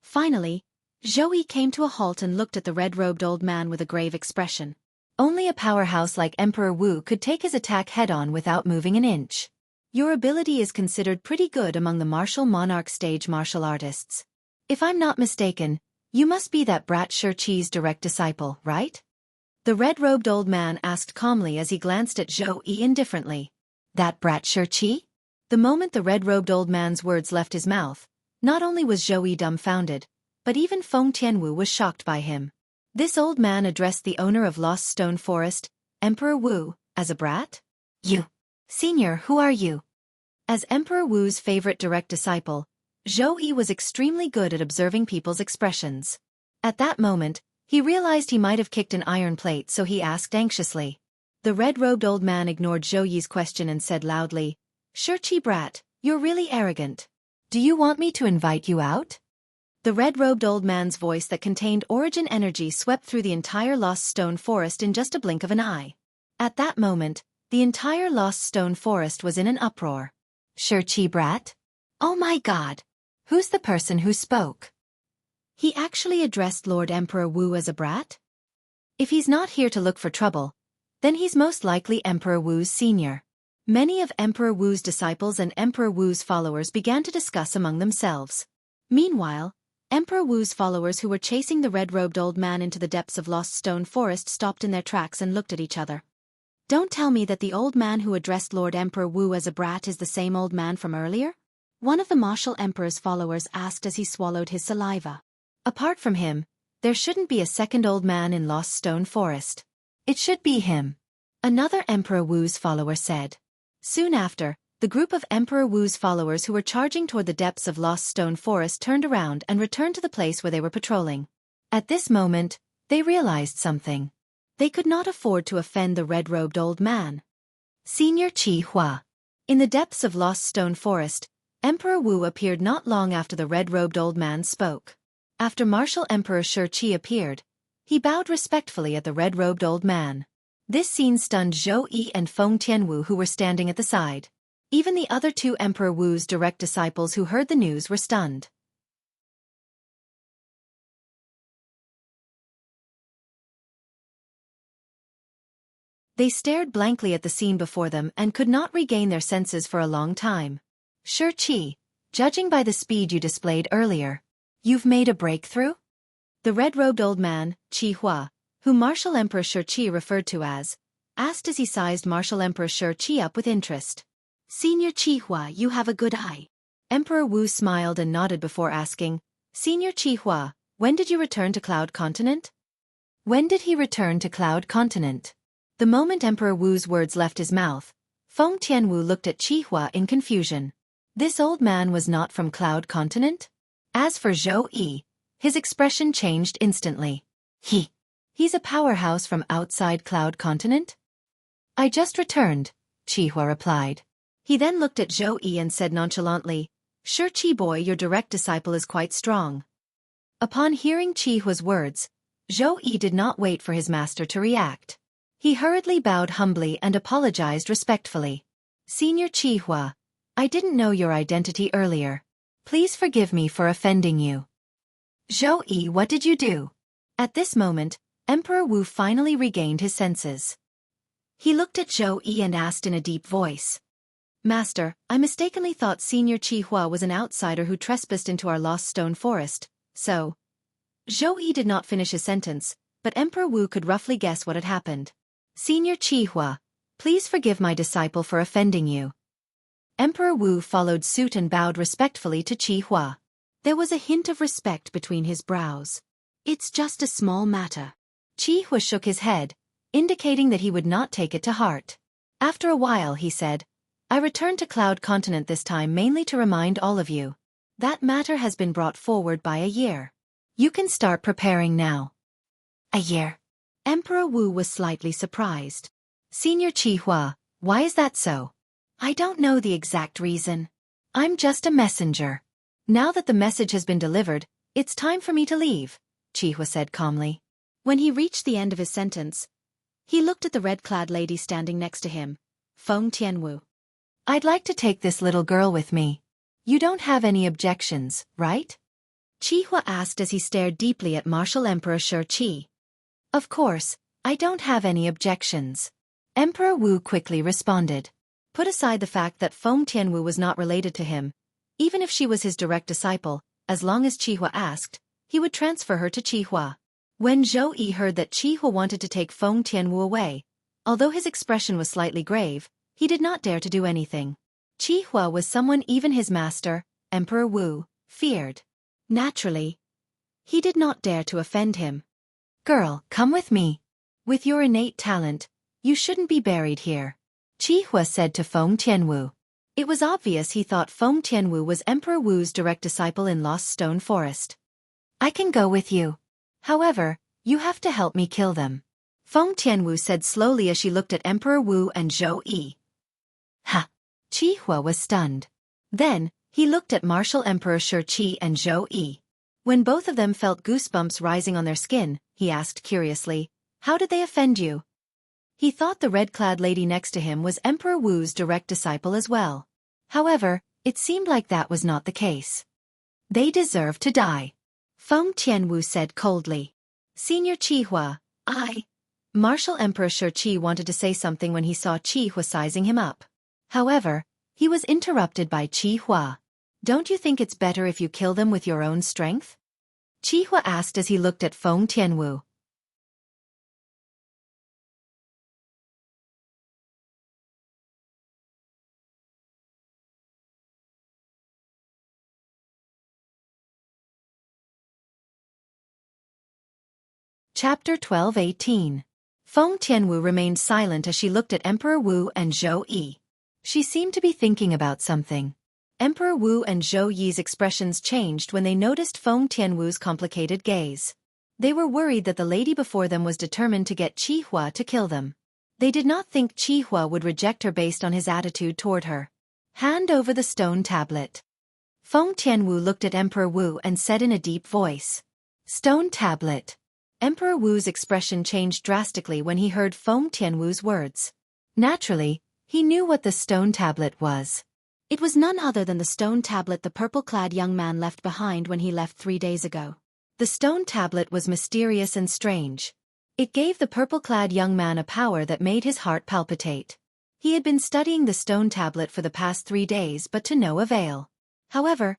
Finally, Zhou Yi came to a halt and looked at the red-robed old man with a grave expression. Only a powerhouse like Emperor Wu could take his attack head-on without moving an inch. Your ability is considered pretty good among the martial monarch stage martial artists. If I'm not mistaken, you must be that brat Xianxia's direct disciple, right? The red-robed old man asked calmly as he glanced at Zhou Yi indifferently. That brat Xianxia? The moment the red-robed old man's words left his mouth, not only was Zhou Yi dumbfounded, but even Feng Tianwu was shocked by him. This old man addressed the owner of Lost Stone Forest, Emperor Wu, as a brat? You. Senior, who are you? As Emperor Wu's favorite direct disciple, Zhou Yi was extremely good at observing people's expressions. At that moment, he realized he might have kicked an iron plate, so he asked anxiously. The red-robed old man ignored Zhou Yi's question and said loudly, Xianxia brat, you're really arrogant. Do you want me to invite you out? The red-robed old man's voice that contained origin energy swept through the entire Lost Stone Forest in just a blink of an eye. At that moment, the entire Lost Stone Forest was in an uproar. Xianxia brat? Oh my god! Who's the person who spoke? He actually addressed Lord Emperor Wu as a brat? If he's not here to look for trouble, then he's most likely Emperor Wu's senior. Many of Emperor Wu's disciples and Emperor Wu's followers began to discuss among themselves. Meanwhile, Emperor Wu's followers who were chasing the red-robed old man into the depths of Lost Stone Forest stopped in their tracks and looked at each other. Don't tell me that the old man who addressed Lord Emperor Wu as a brat is the same old man from earlier? One of the martial emperor's followers asked as he swallowed his saliva. Apart from him, there shouldn't be a second old man in Lost Stone Forest. It should be him. Another Emperor Wu's follower said. Soon after, The group of Emperor Wu's followers who were charging toward the depths of Lost Stone Forest turned around and returned to the place where they were patrolling. At this moment, they realized something. They could not afford to offend the red-robed old man. Senior Qi Hua. In the depths of Lost Stone Forest, Emperor Wu appeared not long after the red-robed old man spoke. After Martial Emperor Shi Qi appeared, he bowed respectfully at the red-robed old man. This scene stunned Zhou Yi and Feng Tianwu who were standing at the side. Even the other two Emperor Wu's direct disciples who heard the news were stunned. They stared blankly at the scene before them and could not regain their senses for a long time. Shi Qi, judging by the speed you displayed earlier, you've made a breakthrough? The red-robed old man, Qi Hua, whom Martial Emperor Shi Qi referred to as, asked as he sized Martial Emperor Shi Qi up with interest. Senior Qi Hua, you have a good eye. Emperor Wu smiled and nodded before asking, Senior Qi Hua, when did you return to Cloud Continent? When did he return to Cloud Continent? The moment Emperor Wu's words left his mouth, Feng Tianwu looked at Qi Hua in confusion. This old man was not from Cloud Continent? As for Zhou Yi, his expression changed instantly. He's a powerhouse from outside Cloud Continent? I just returned, Qi Hua replied. He then looked at Zhou Yi and said nonchalantly, Shi Qi boy, your direct disciple is quite strong. Upon hearing Qi Hua's words, Zhou Yi did not wait for his master to react. He hurriedly bowed humbly and apologized respectfully. Senior Qi Hua, I didn't know your identity earlier. Please forgive me for offending you. Zhou Yi, what did you do? At this moment, Emperor Wu finally regained his senses. He looked at Zhou Yi and asked in a deep voice. Master, I mistakenly thought Senior Qi Hua was an outsider who trespassed into our Lost Stone Forest, so... Zhou Yi did not finish his sentence, but Emperor Wu could roughly guess what had happened. Senior Qi Hua, please forgive my disciple for offending you. Emperor Wu followed suit and bowed respectfully to Qi Hua. There was a hint of respect between his brows. It's just a small matter. Qi Hua shook his head, indicating that he would not take it to heart. After a while he said, I returned to Cloud Continent this time mainly to remind all of you. That matter has been brought forward by a year. You can start preparing now. A year? Emperor Wu was slightly surprised. Senior Qi Hua, why is that so? I don't know the exact reason. I'm just a messenger. Now that the message has been delivered, it's time for me to leave, Qi Hua said calmly. When he reached the end of his sentence, he looked at the red-clad lady standing next to him, Feng Tianwu. I'd like to take this little girl with me. You don't have any objections, right? Qi Hua asked as he stared deeply at Martial Emperor Shi Qi. Of course, I don't have any objections. Emperor Wu quickly responded. Put aside the fact that Feng Tianwu was not related to him, even if she was his direct disciple, as long as Qi Hua asked, he would transfer her to Qi Hua. When Zhou Yi heard that Qi Hua wanted to take Feng Tianwu away, although his expression was slightly grave, he did not dare to do anything. Qi Hua was someone even his master, Emperor Wu, feared. Naturally, he did not dare to offend him. Girl, come with me. With your innate talent, you shouldn't be buried here, Qi Hua said to Feng Tianwu. It was obvious he thought Feng Tianwu was Emperor Wu's direct disciple in Lost Stone Forest. I can go with you. However, you have to help me kill them, Feng Tianwu said slowly as she looked at Emperor Wu and Zhou Yi. Ha! Qi Hua was stunned. Then, he looked at Martial Emperor Shi Qi and Zhou Yi. When both of them felt goosebumps rising on their skin, he asked curiously, how did they offend you? He thought the red-clad lady next to him was Emperor Wu's direct disciple as well. However, it seemed like that was not the case. They deserve to die, Feng Tianwu said coldly. Senior Qi Hua, Martial Emperor Shi Qi wanted to say something when he saw Qi Hua sizing him up. However, he was interrupted by Qi Hua. Don't you think it's better if you kill them with your own strength? Qi Hua asked as he looked at Feng Tianwu. Chapter 12:18. Feng Tianwu remained silent as she looked at Emperor Wu and Zhou Yi. She seemed to be thinking about something. Emperor Wu and Zhou Yi's expressions changed when they noticed Feng Tianwu's complicated gaze. They were worried that the lady before them was determined to get Qi Hua to kill them. They did not think Qi Hua would reject her based on his attitude toward her. Hand over the stone tablet. Feng Tianwu looked at Emperor Wu and said in a deep voice. Stone tablet. Emperor Wu's expression changed drastically when he heard Feng Tianwu's words. Naturally, he knew what the stone tablet was. It was none other than the stone tablet the purple-clad young man left behind when he left 3 days ago. The stone tablet was mysterious and strange. It gave the purple-clad young man a power that made his heart palpitate. He had been studying the stone tablet for the past 3 days but to no avail. However,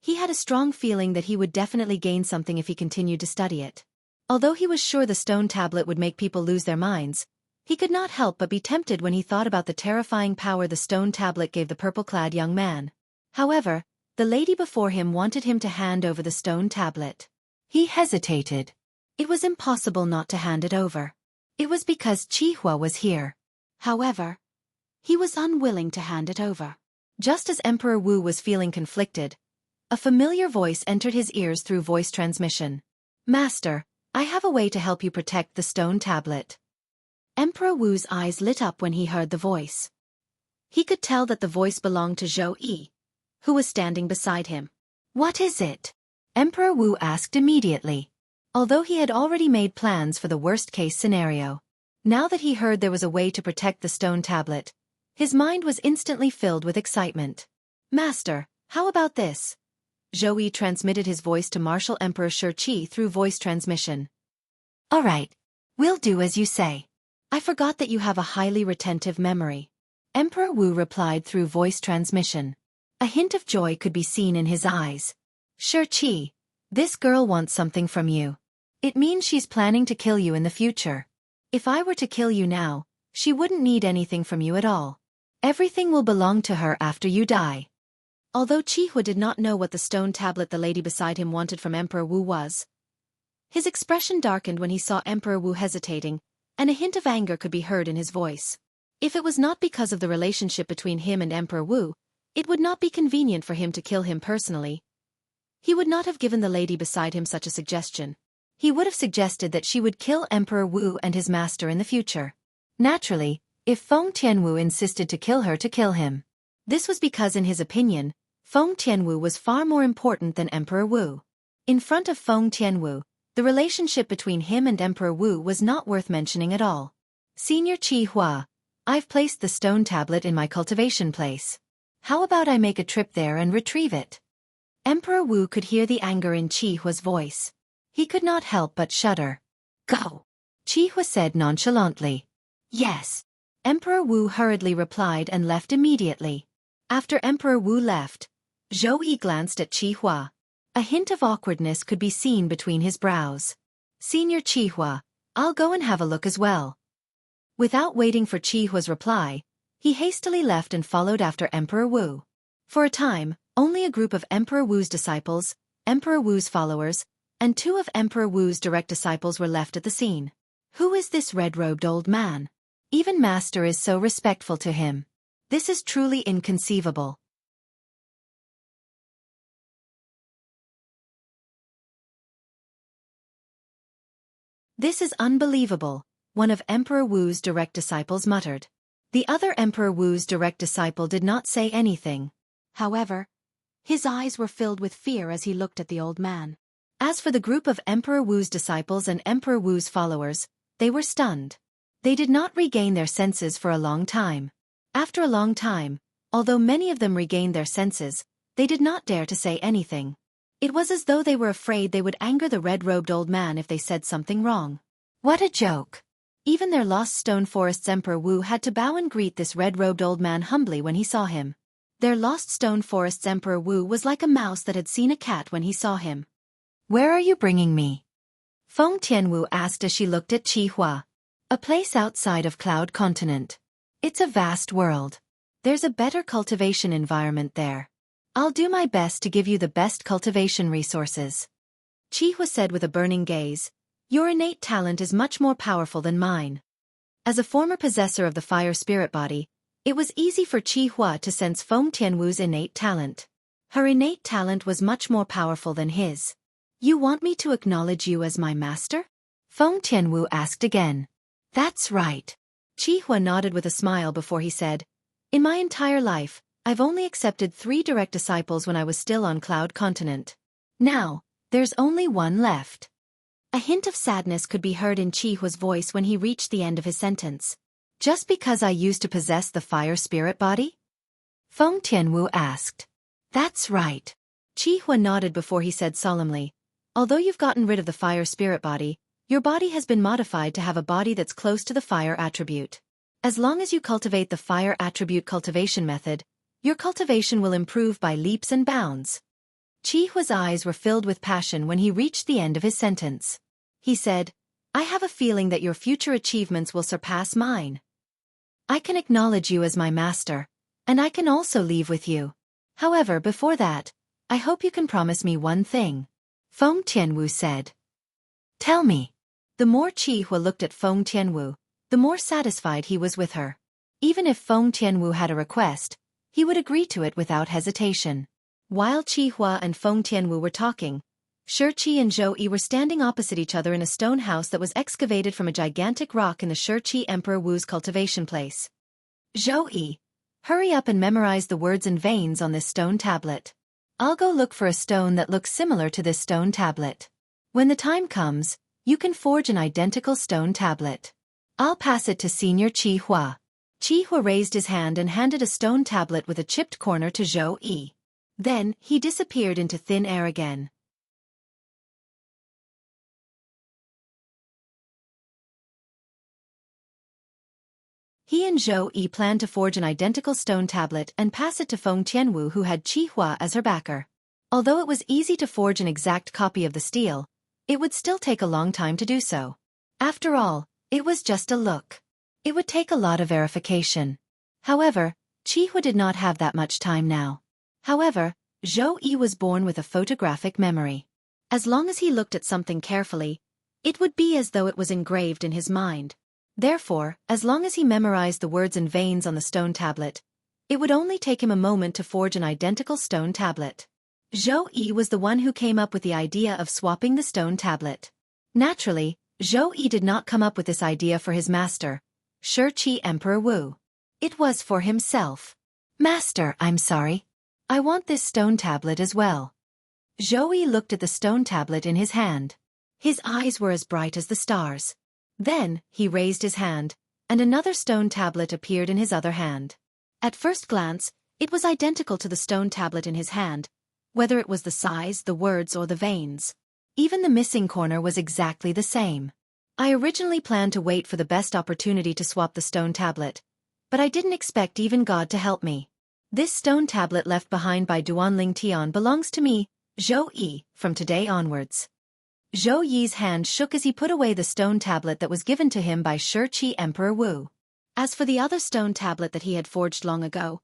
he had a strong feeling that he would definitely gain something if he continued to study it. Although he was sure the stone tablet would make people lose their minds, he could not help but be tempted when he thought about the terrifying power the stone tablet gave the purple-clad young man. However, the lady before him wanted him to hand over the stone tablet. He hesitated. It was impossible not to hand it over. It was because Qi Hua was here. However, he was unwilling to hand it over. Just as Emperor Wu was feeling conflicted, a familiar voice entered his ears through voice transmission. Master, I have a way to help you protect the stone tablet. Emperor Wu's eyes lit up when he heard the voice. He could tell that the voice belonged to Zhou Yi, who was standing beside him. What is it? Emperor Wu asked immediately. Although he had already made plans for the worst-case scenario, now that he heard there was a way to protect the stone tablet, his mind was instantly filled with excitement. Master, how about this? Zhou Yi transmitted his voice to Martial Emperor Shi through voice transmission. All right, we'll do as you say. I forgot that you have a highly retentive memory. Emperor Wu replied through voice transmission. A hint of joy could be seen in his eyes. Shi, this girl wants something from you. It means she's planning to kill you in the future. If I were to kill you now, she wouldn't need anything from you at all. Everything will belong to her after you die. Although Qi Hua did not know what the stone tablet the lady beside him wanted from Emperor Wu was, his expression darkened when he saw Emperor Wu hesitating, and a hint of anger could be heard in his voice. If it was not because of the relationship between him and Emperor Wu, it would not be convenient for him to kill him personally. He would not have given the lady beside him such a suggestion. He would have suggested that she would kill Emperor Wu and his master in the future. Naturally, if Feng Tianwu insisted to kill her to kill him. This was because in his opinion, Feng Tianwu was far more important than Emperor Wu. In front of Feng Tianwu, the relationship between him and Emperor Wu was not worth mentioning at all. Senior Qi Hua, I've placed the stone tablet in my cultivation place. How about I make a trip there and retrieve it? Emperor Wu could hear the anger in Qi Hua's voice. He could not help but shudder. Go! Qi Hua said nonchalantly. Yes. Emperor Wu hurriedly replied and left immediately. After Emperor Wu left, Zhou Yi glanced at Qi Hua. A hint of awkwardness could be seen between his brows. Senior Qi Hua, I'll go and have a look as well. Without waiting for Qi Hua's reply, he hastily left and followed after Emperor Wu. For a time, only a group of Emperor Wu's disciples, Emperor Wu's followers, and 2 of Emperor Wu's direct disciples were left at the scene. Who is this red-robed old man? Even Master is so respectful to him. This is truly inconceivable. This is unbelievable, one of Emperor Wu's direct disciples muttered. The other Emperor Wu's direct disciple did not say anything. However, his eyes were filled with fear as he looked at the old man. As for the group of Emperor Wu's disciples and Emperor Wu's followers, they were stunned. They did not regain their senses for a long time. After a long time, although many of them regained their senses, they did not dare to say anything. It was as though they were afraid they would anger the red-robed old man if they said something wrong. What a joke! Even their Lost Stone Forest's Emperor Wu had to bow and greet this red-robed old man humbly when he saw him. Their Lost Stone Forest's Emperor Wu was like a mouse that had seen a cat when he saw him. Where are you bringing me? Feng Tianwu asked as she looked at Qi Hua. A place outside of Cloud Continent. It's a vast world. There's a better cultivation environment there. I'll do my best to give you the best cultivation resources. Qi Hua said with a burning gaze, your innate talent is much more powerful than mine. As a former possessor of the fire spirit body, It was easy for Qi Hua to sense Feng Tianwu's innate talent. Her innate talent was much more powerful than his. You want me to acknowledge you as my master? Feng Tianwu asked again. That's right. Qi Hua nodded with a smile before he said, in my entire life, I've only accepted 3 direct disciples when I was still on Cloud Continent. Now, there's only one left. A hint of sadness could be heard in Qi Hua's voice when he reached the end of his sentence. Just because I used to possess the fire spirit body? Feng Tianwu asked. That's right. Qi Hua nodded before he said solemnly, although you've gotten rid of the fire spirit body, your body has been modified to have a body that's close to the fire attribute. As long as you cultivate the fire attribute cultivation method, your cultivation will improve by leaps and bounds. Qi Hua's eyes were filled with passion when he reached the end of his sentence. He said, I have a feeling that your future achievements will surpass mine. I can acknowledge you as my master, and I can also leave with you. However, before that, I hope you can promise me one thing. Feng Tianwu said. Tell me. The more Qi Hua looked at Feng Tianwu, the more satisfied he was with her. Even if Feng Tianwu had a request, he would agree to it without hesitation. While Qi Hua and Feng Tianwu were talking, Shiqi and Zhou Yi were standing opposite each other in a stone house that was excavated from a gigantic rock in the Shiqi Emperor Wu's cultivation place. Zhou Yi, hurry up and memorize the words and veins on this stone tablet. I'll go look for a stone that looks similar to this stone tablet. When the time comes, you can forge an identical stone tablet. I'll pass it to Senior Qi Hua. Qi Hua raised his hand and handed a stone tablet with a chipped corner to Zhou Yi. Then, he disappeared into thin air again. He and Zhou Yi planned to forge an identical stone tablet and pass it to Feng Tianwu, who had Qi Hua as her backer. Although it was easy to forge an exact copy of the stele, it would still take a long time to do so. After all, it was just a look. It would take a lot of verification. However, Qi Hua did not have that much time now. However, Zhou Yi was born with a photographic memory. As long as he looked at something carefully, it would be as though it was engraved in his mind. Therefore, as long as he memorized the words and veins on the stone tablet, it would only take him a moment to forge an identical stone tablet. Zhou Yi was the one who came up with the idea of swapping the stone tablet. Naturally, Zhou Yi did not come up with this idea for his master, Shiqi Emperor Wu. It was for himself. Master, I'm sorry. I want this stone tablet as well. Zhou Yi looked at the stone tablet in his hand. His eyes were as bright as the stars. Then, he raised his hand, and another stone tablet appeared in his other hand. At first glance, it was identical to the stone tablet in his hand, whether it was the size, the words, or the veins. Even the missing corner was exactly the same. I originally planned to wait for the best opportunity to swap the stone tablet, but I didn't expect even God to help me. This stone tablet left behind by Duanling Tian belongs to me, Zhou Yi, from today onwards. Zhou Yi's hand shook as he put away the stone tablet that was given to him by Shiqi Emperor Wu. As for the other stone tablet that he had forged long ago,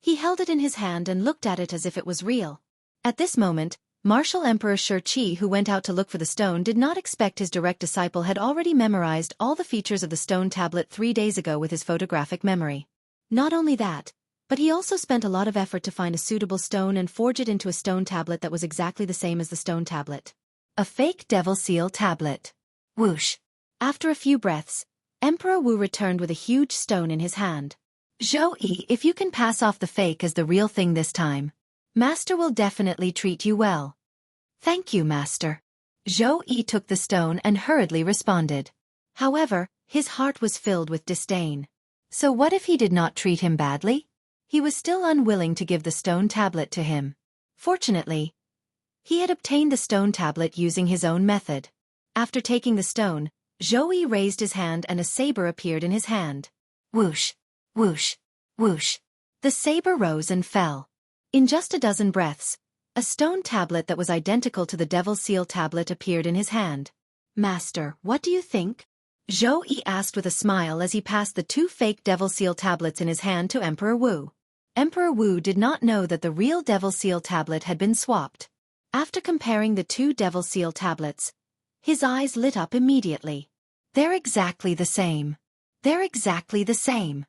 he held it in his hand and looked at it as if it was real. At this moment, Martial Emperor Shiqi, who went out to look for the stone, did not expect his direct disciple had already memorized all the features of the stone tablet 3 days ago with his photographic memory. Not only that, but he also spent a lot of effort to find a suitable stone and forge it into a stone tablet that was exactly the same as the stone tablet. A fake devil seal tablet. Whoosh. After a few breaths, Emperor Wu returned with a huge stone in his hand. Zhou Yi, if you can pass off the fake as the real thing this time, Master will definitely treat you well. Thank you, Master. Zhou Yi took the stone and hurriedly responded. However, his heart was filled with disdain. So what if he did not treat him badly? He was still unwilling to give the stone tablet to him. Fortunately, he had obtained the stone tablet using his own method. After taking the stone, Zhou Yi raised his hand and a saber appeared in his hand. Whoosh, whoosh, whoosh. The saber rose and fell. In just a dozen breaths, a stone tablet that was identical to the devil seal tablet appeared in his hand. Master, what do you think? Zhou Yi asked with a smile as he passed the 2 fake devil seal tablets in his hand to Emperor Wu. Emperor Wu did not know that the real devil seal tablet had been swapped. After comparing the 2 devil seal tablets, his eyes lit up immediately. They're exactly the same. They're exactly the same.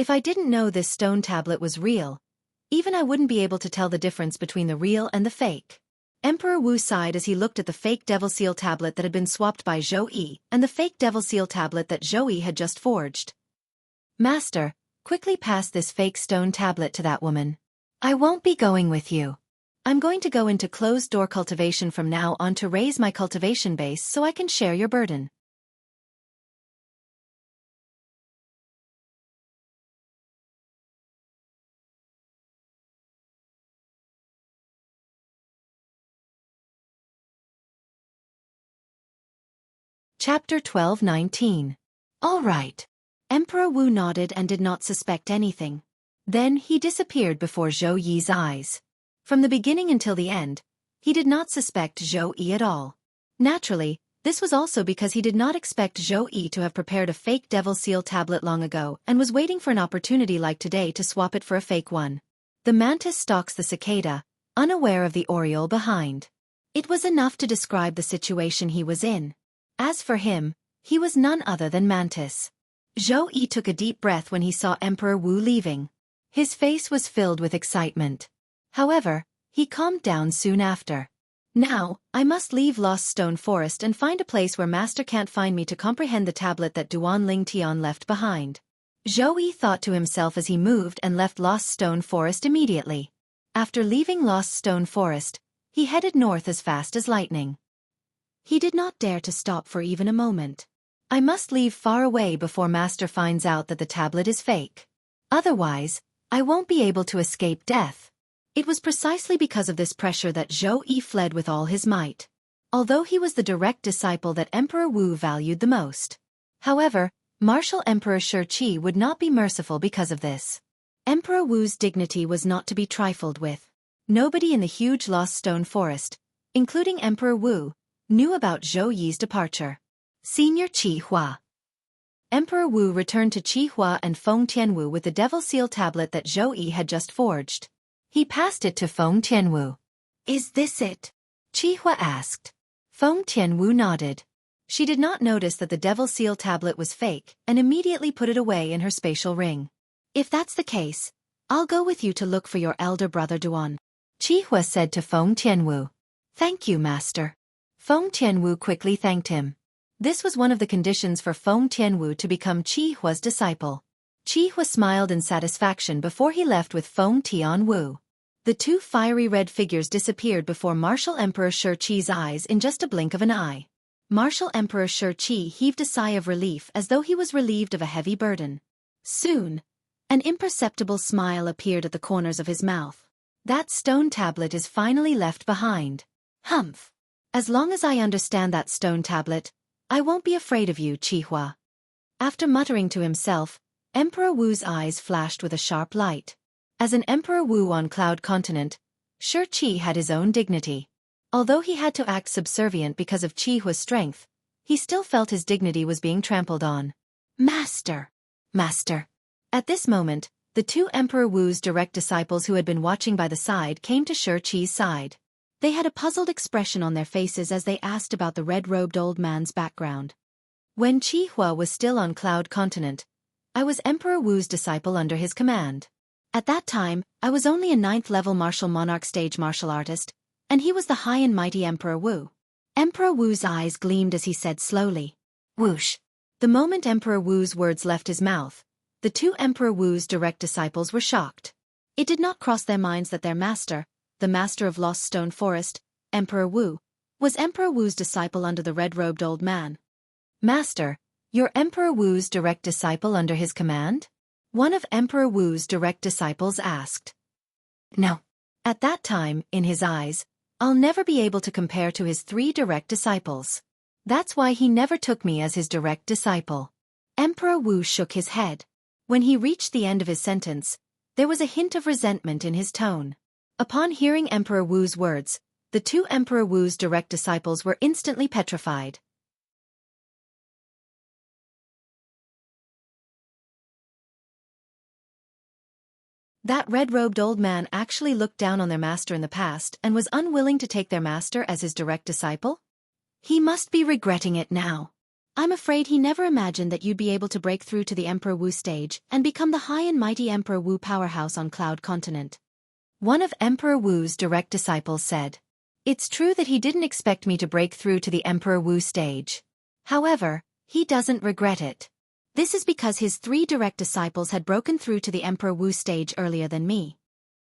If I didn't know this stone tablet was real, even I wouldn't be able to tell the difference between the real and the fake. Emperor Wu sighed as he looked at the fake Devil Seal tablet that had been swapped by Zhou Yi and the fake Devil Seal tablet that Zhou Yi had just forged. Master, quickly pass this fake stone tablet to that woman. I won't be going with you. I'm going to go into closed-door cultivation from now on to raise my cultivation base so I can share your burden. Chapter 12:19. All right. Emperor Wu nodded and did not suspect anything. Then he disappeared before Zhou Yi's eyes. From the beginning until the end, he did not suspect Zhou Yi at all. Naturally, this was also because he did not expect Zhou Yi to have prepared a fake Devil Seal tablet long ago and was waiting for an opportunity like today to swap it for a fake one. The mantis stalks the cicada, unaware of the oriole behind. It was enough to describe the situation he was in. As for him, he was none other than Mantis. Zhou Yi took a deep breath when he saw Emperor Wu leaving. His face was filled with excitement. However, he calmed down soon after. Now, I must leave Lost Stone Forest and find a place where Master can't find me to comprehend the tablet that Duan Ling Tian left behind. Zhou Yi thought to himself as he moved and left Lost Stone Forest immediately. After leaving Lost Stone Forest, he headed north as fast as lightning. He did not dare to stop for even a moment. I must leave far away before Master finds out that the tablet is fake. Otherwise, I won't be able to escape death. It was precisely because of this pressure that Zhou Yi fled with all his might. Although he was the direct disciple that Emperor Wu valued the most. However, Martial Emperor Shi Qi would not be merciful because of this. Emperor Wu's dignity was not to be trifled with. Nobody in the huge Lost Stone Forest, including Emperor Wu, knew about Zhou Yi's departure. Senior Qi Hua. Emperor Wu returned to Qi Hua and Feng Tianwu with the Devil Seal tablet that Zhou Yi had just forged. He passed it to Feng Tianwu. Is this it? Qi Hua asked. Feng Tianwu nodded. She did not notice that the Devil Seal tablet was fake and immediately put it away in her spatial ring. If that's the case, I'll go with you to look for your elder brother Duan. Qi Hua said to Feng Tianwu. Thank you, Master. Feng Tianwu quickly thanked him. This was one of the conditions for Feng Tianwu to become Qi Hua's disciple. Qi Hua smiled in satisfaction before he left with Feng Tianwu. The two fiery red figures disappeared before Martial Emperor Shi Qi's eyes in just a blink of an eye. Martial Emperor Shi Qi heaved a sigh of relief as though he was relieved of a heavy burden. Soon, an imperceptible smile appeared at the corners of his mouth. That stone tablet is finally left behind. Humph. As long as I understand that stone tablet, I won't be afraid of you, Qi Hua. After muttering to himself, Emperor Wu's eyes flashed with a sharp light. As an Emperor Wu on Cloud Continent, Shi Qi had his own dignity. Although he had to act subservient because of Qi Hua's strength, he still felt his dignity was being trampled on. Master! Master! At this moment, the two Emperor Wu's direct disciples who had been watching by the side came to Shi Qi's side. They had a puzzled expression on their faces as they asked about the red-robed old man's background. When Qi Hua was still on Cloud Continent, I was Emperor Wu's disciple under his command. At that time, I was only a 9th-level martial monarch stage martial artist, and he was the high and mighty Emperor Wu. Emperor Wu's eyes gleamed as he said slowly, "Whoosh." The moment Emperor Wu's words left his mouth, the two Emperor Wu's direct disciples were shocked. It did not cross their minds that their master, the master of Lost Stone Forest, Emperor Wu, was Emperor Wu's disciple under the red-robed old man. Master, you're Emperor Wu's direct disciple under his command? One of Emperor Wu's direct disciples asked. No. At that time, in his eyes, I'll never be able to compare to his 3 direct disciples. That's why he never took me as his direct disciple. Emperor Wu shook his head. When he reached the end of his sentence, there was a hint of resentment in his tone. Upon hearing Emperor Wu's words, the two Emperor Wu's direct disciples were instantly petrified. That red-robed old man actually looked down on their master in the past and was unwilling to take their master as his direct disciple? He must be regretting it now. I'm afraid he never imagined that you'd be able to break through to the Emperor Wu stage and become the high and mighty Emperor Wu powerhouse on Cloud Continent. One of Emperor Wu's direct disciples said. It's true that he didn't expect me to break through to the Emperor Wu stage. However, he doesn't regret it. This is because his 3 direct disciples had broken through to the Emperor Wu stage earlier than me.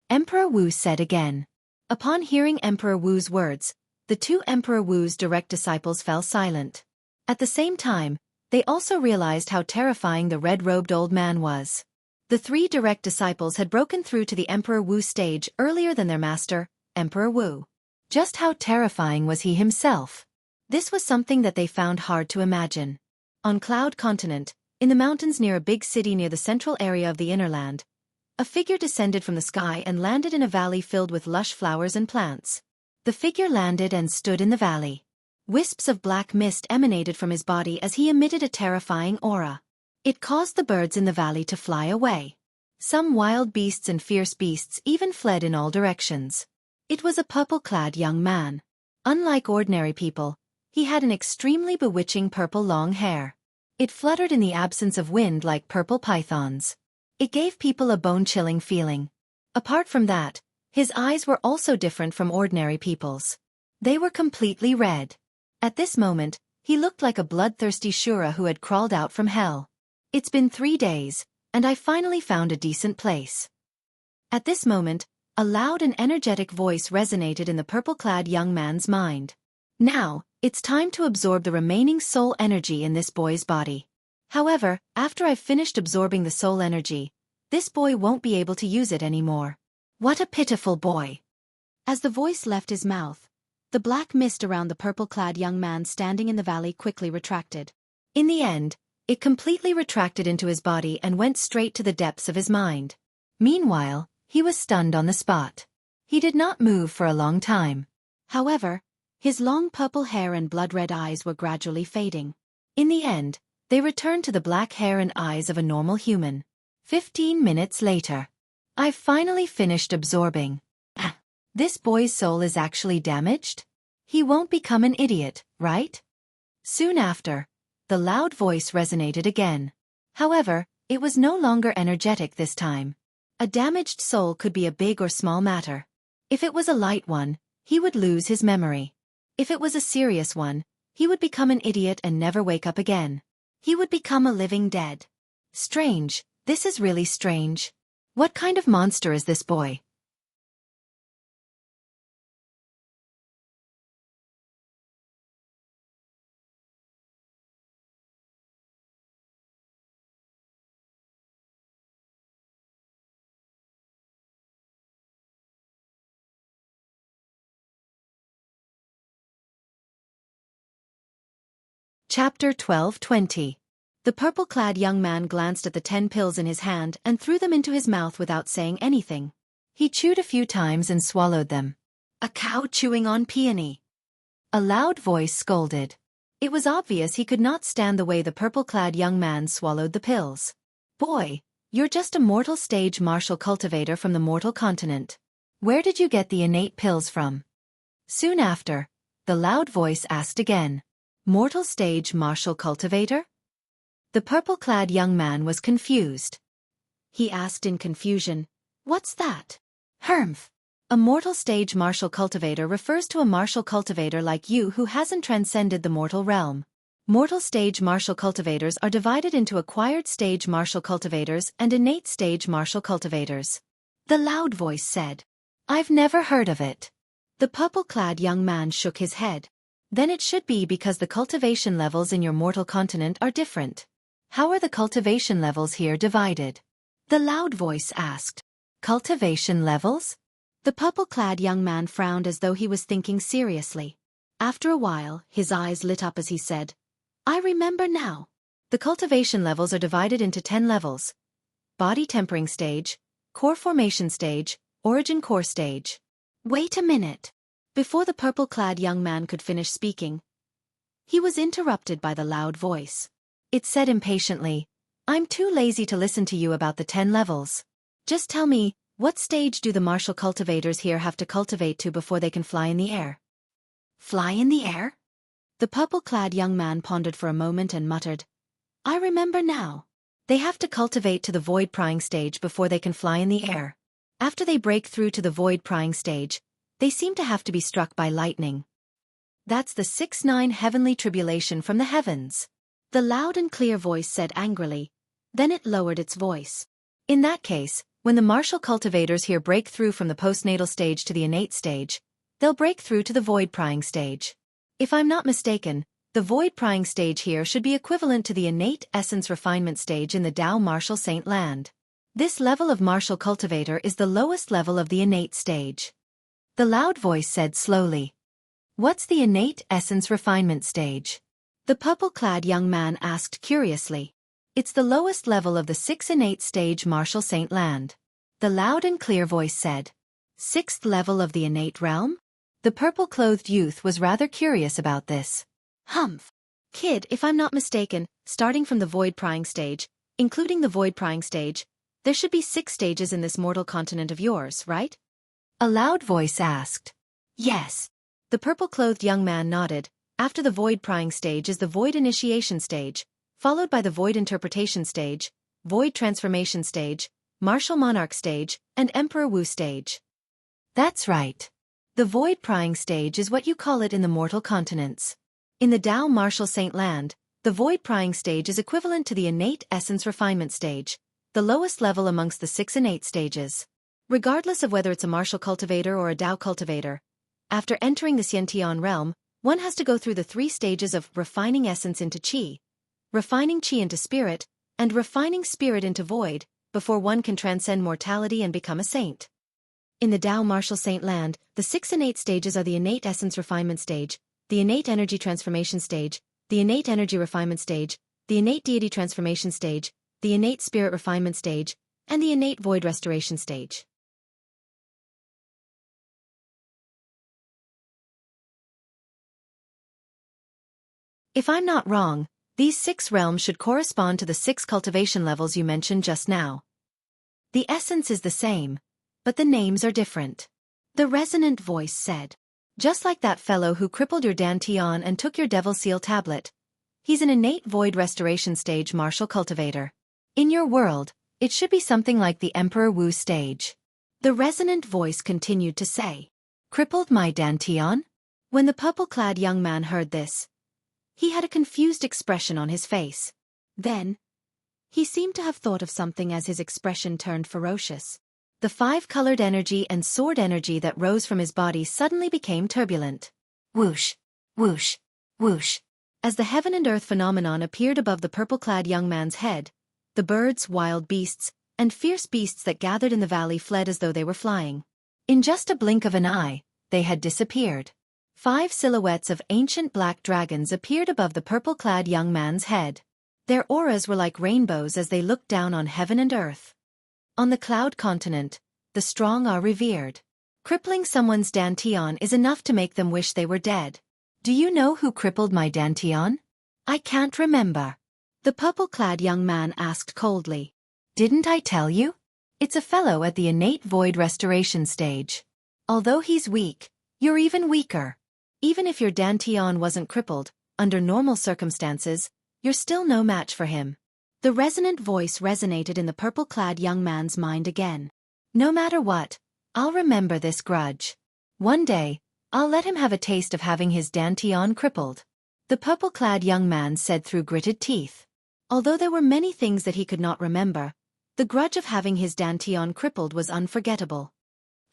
Emperor Wu said again. Upon hearing Emperor Wu's words, the 2 Emperor Wu's direct disciples fell silent. At the same time, they also realized how terrifying the red-robed old man was. The 3 direct disciples had broken through to the Emperor Wu stage earlier than their master, Emperor Wu. Just how terrifying was he himself? This was something that they found hard to imagine. On Cloud Continent, in the mountains near a big city near the central area of the inner land, a figure descended from the sky and landed in a valley filled with lush flowers and plants. The figure landed and stood in the valley. Wisps of black mist emanated from his body as he emitted a terrifying aura. It caused the birds in the valley to fly away. Some wild beasts and fierce beasts even fled in all directions. It was a purple-clad young man. Unlike ordinary people, he had an extremely bewitching purple long hair. It fluttered in the absence of wind like purple pythons. It gave people a bone-chilling feeling. Apart from that, his eyes were also different from ordinary people's. They were completely red. At this moment, he looked like a bloodthirsty Shura who had crawled out from hell. It's been 3 days, and I finally found a decent place. At this moment, a loud and energetic voice resonated in the purple-clad young man's mind. Now, it's time to absorb the remaining soul energy in this boy's body. However, after I've finished absorbing the soul energy, this boy won't be able to use it anymore. What a pitiful boy. As the voice left his mouth, the black mist around the purple-clad young man standing in the valley quickly retracted. In the end, it completely retracted into his body and went straight to the depths of his mind. Meanwhile, he was stunned on the spot. He did not move for a long time. However, his long purple hair and blood-red eyes were gradually fading. In the end, they returned to the black hair and eyes of a normal human. 15 minutes later. I've finally finished absorbing. This boy's soul is actually damaged? He won't become an idiot, right? Soon after, the loud voice resonated again. However, it was no longer energetic this time. A damaged soul could be a big or small matter. If it was a light one, he would lose his memory. If it was a serious one, he would become an idiot and never wake up again. He would become a living dead. Strange, this is really strange. What kind of monster is this boy? Chapter 12:20. The purple-clad young man glanced at the 10 pills in his hand and threw them into his mouth without saying anything. He chewed a few times and swallowed them. A cow chewing on peony. A loud voice scolded. It was obvious he could not stand the way the purple-clad young man swallowed the pills. Boy, you're just a mortal stage martial cultivator from the mortal continent. Where did you get the innate pills from? Soon after, the loud voice asked again. Mortal stage martial cultivator? The purple-clad young man was confused. He asked in confusion, "What's that?" "Humph. A mortal stage martial cultivator refers to a martial cultivator like you who hasn't transcended the mortal realm. Mortal stage martial cultivators are divided into acquired stage martial cultivators and innate stage martial cultivators." The loud voice said. "I've never heard of it." The purple-clad young man shook his head. "Then it should be because the cultivation levels in your mortal continent are different. How are the cultivation levels here divided?" The loud voice asked. "Cultivation levels?" The purple-clad young man frowned as though he was thinking seriously. After a while, his eyes lit up as he said, "I remember now. The cultivation levels are divided into 10 levels. Body tempering stage, core formation stage, origin core stage." Wait a minute. Before the purple-clad young man could finish speaking, he was interrupted by the loud voice. It said impatiently, "I'm too lazy to listen to you about the 10 levels. Just tell me, what stage do the martial cultivators here have to cultivate to before they can fly in the air?" "Fly in the air?" The purple-clad young man pondered for a moment and muttered, I remember now. They have to cultivate to the void-prying stage before they can fly in the air. After they break through to the void-prying stage, they seem to have to be struck by lightning. That's the 6-9 heavenly tribulation from the heavens. The loud and clear voice said angrily. Then it lowered its voice. In that case, when the martial cultivators here break through from the postnatal stage to the innate stage, they'll break through to the void-prying stage. If I'm not mistaken, the void-prying stage here should be equivalent to the innate essence refinement stage in the Tao martial saint land. This level of martial cultivator is the lowest level of the innate stage. The loud voice said slowly. What's the innate essence refinement stage? The purple-clad young man asked curiously. It's the lowest level of the 6 innate stage martial saint land. The loud and clear voice said. 6th level of the innate realm? The purple-clothed youth was rather curious about this. Humph. Kid, if I'm not mistaken, starting from the void-prying stage, including the void-prying stage, there should be 6 stages in this mortal continent of yours, right? A loud voice asked. Yes. The purple-clothed young man nodded. After the void-prying stage is the void initiation stage, followed by the void interpretation stage, void transformation stage, martial monarch stage, and Emperor Wu stage. That's right. The void-prying stage is what you call it in the mortal continents. In the Tao martial saint land, the void-prying stage is equivalent to the innate essence refinement stage, the lowest level amongst the 6 innate stages. Regardless of whether it's a martial cultivator or a Tao cultivator, after entering the Xianxia realm, one has to go through the 3 stages of refining essence into qi, refining qi into spirit, and refining spirit into void, before one can transcend mortality and become a saint. In the Tao martial saint land, the 6 innate stages are the innate essence refinement stage, the innate energy transformation stage, the innate energy refinement stage, the innate deity transformation stage, the innate spirit refinement stage, and the innate void restoration stage. If I'm not wrong, these 6 realms should correspond to the 6 cultivation levels you mentioned just now. The essence is the same, but the names are different. The resonant voice said. Just like that fellow who crippled your dantian and took your devil seal tablet. He's an innate void restoration stage martial cultivator. In your world, it should be something like the Emperor Wu stage. The resonant voice continued to say. Crippled my dantian? When the purple-clad young man heard this, he had a confused expression on his face. Then, he seemed to have thought of something as his expression turned ferocious. The 5-colored energy and sword energy that rose from his body suddenly became turbulent. Whoosh, whoosh, whoosh. As the heaven and earth phenomenon appeared above the purple-clad young man's head, the birds, wild beasts, and fierce beasts that gathered in the valley fled as though they were flying. In just a blink of an eye, they had disappeared. 5 silhouettes of ancient black dragons appeared above the purple-clad young man's head. Their auras were like rainbows as they looked down on heaven and earth. On the cloud continent, the strong are revered. Crippling someone's dantian is enough to make them wish they were dead. Do you know who crippled my dantian? I can't remember. The purple-clad young man asked coldly. Didn't I tell you? It's a fellow at the innate void restoration stage. Although he's weak, you're even weaker. Even if your dantian wasn't crippled, under normal circumstances, you're still no match for him. The resonant voice resonated in the purple-clad young man's mind again. No matter what, I'll remember this grudge. One day, I'll let him have a taste of having his dantian crippled. The purple-clad young man said through gritted teeth. Although there were many things that he could not remember, the grudge of having his dantian crippled was unforgettable.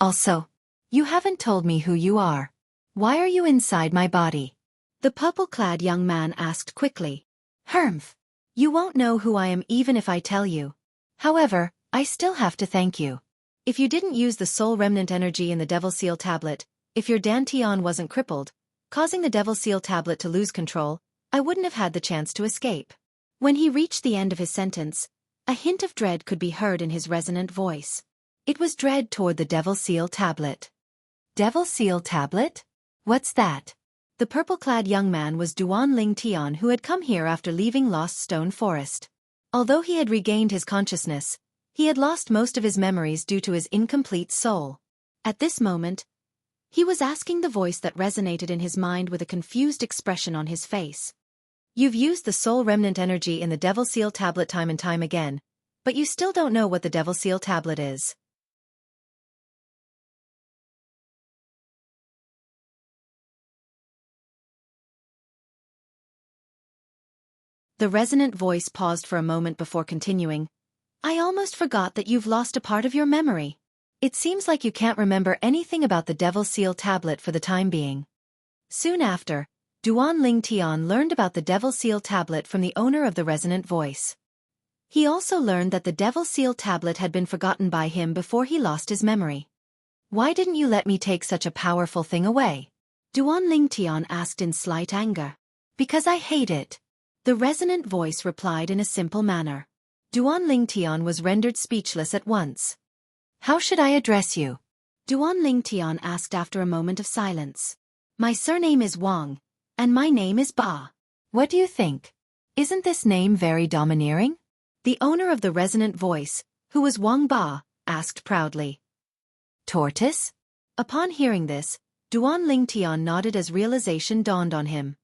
Also, you haven't told me who you are. Why are you inside my body? The purple-clad young man asked quickly. Humph. You won't know who I am even if I tell you. However, I still have to thank you. If you didn't use the soul remnant energy in the Devil Seal tablet, if your dantian wasn't crippled, causing the Devil Seal tablet to lose control, I wouldn't have had the chance to escape. When he reached the end of his sentence, a hint of dread could be heard in his resonant voice. It was dread toward the Devil Seal tablet. Devil Seal tablet? What's that? The purple-clad young man was Duan Ling Tian, who had come here after leaving Lost Stone Forest. Although he had regained his consciousness, he had lost most of his memories due to his incomplete soul. At this moment, He was asking the voice that resonated in his mind with a confused expression on his face. You've used the soul remnant energy in the Devil Seal tablet time and time again, but you still don't know what the Devil Seal tablet is. The resonant voice paused for a moment before continuing. I almost forgot that you've lost a part of your memory. It seems like you can't remember anything about the Devil Seal tablet for the time being. Soon after, Duan Ling Tian learned about the Devil Seal tablet from the owner of the resonant voice. He also learned that the Devil Seal tablet had been forgotten by him before he lost his memory. Why didn't you let me take such a powerful thing away? Duan Ling Tian asked in slight anger. Because I hate it. The resonant voice replied in a simple manner. Duan Ling Tian was rendered speechless at once. How should I address you? Duan Ling Tian asked after a moment of silence. My surname is Wang, and my name is Ba. What do you think? Isn't this name very domineering? The owner of the resonant voice, who was Wang Ba, asked proudly. Tortoise? Upon hearing this, Duan Ling Tian nodded as realization dawned on him.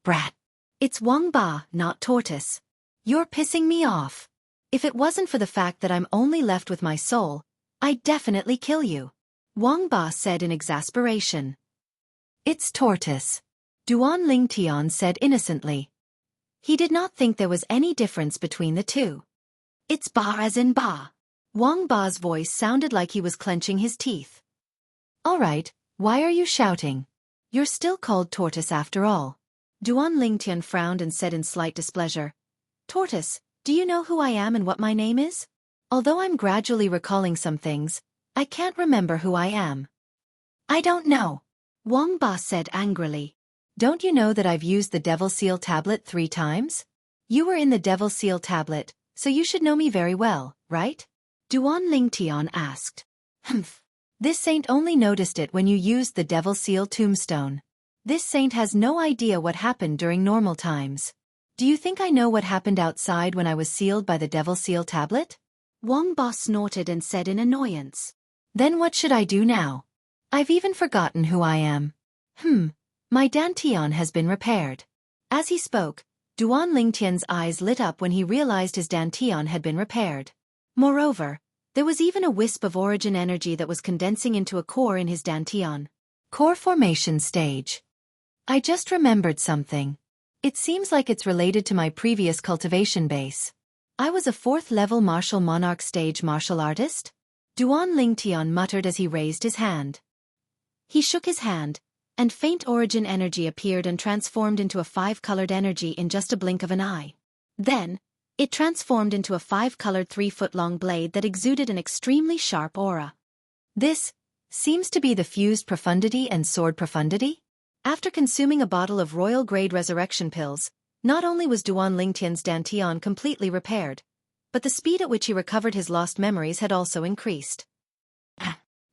Brat. It's Wang Ba, not Tortoise. You're pissing me off. If it wasn't for the fact that I'm only left with my soul, I'd definitely kill you. Wang Ba said in exasperation. It's Tortoise. Duan Ling Tian said innocently. He did not think there was any difference between the two. It's Ba as in Ba. Wang Ba's voice sounded like he was clenching his teeth. All right, why are you shouting? You're still called Tortoise after all. Duan Ling Tian frowned and said in slight displeasure. Tortoise, do you know who I am and what my name is? Although I'm gradually recalling some things, I can't remember who I am. I don't know. Wang Ba said angrily. Don't you know that I've used the Devil Seal tablet 3 times? You were in the Devil Seal tablet, so you should know me very well, right? Duan Ling Tian asked. Humph. This saint only noticed it when you used the Devil Seal tombstone. This saint has no idea what happened during normal times. Do you think I know what happened outside when I was sealed by the Devil Seal tablet? Wang Ba snorted and said in annoyance. Then what should I do now? I've even forgotten who I am. My dantian has been repaired. As he spoke, Duan Ling Tian's eyes lit up when he realized his dantian had been repaired. Moreover, there was even a wisp of origin energy that was condensing into a core in his dantian. Core formation stage. I just remembered something. It seems like it's related to my previous cultivation base. I was a 4th-level martial monarch stage martial artist? Duan Ling Tian muttered as he raised his hand. He shook his hand, and faint origin energy appeared and transformed into a 5-colored energy in just a blink of an eye. Then, it transformed into a 5-colored 3-foot-long blade that exuded an extremely sharp aura. This seems to be the fused profundity and sword profundity? After consuming a bottle of royal-grade resurrection pills, not only was Duan Ling Tian's dantian completely repaired, but the speed at which he recovered his lost memories had also increased.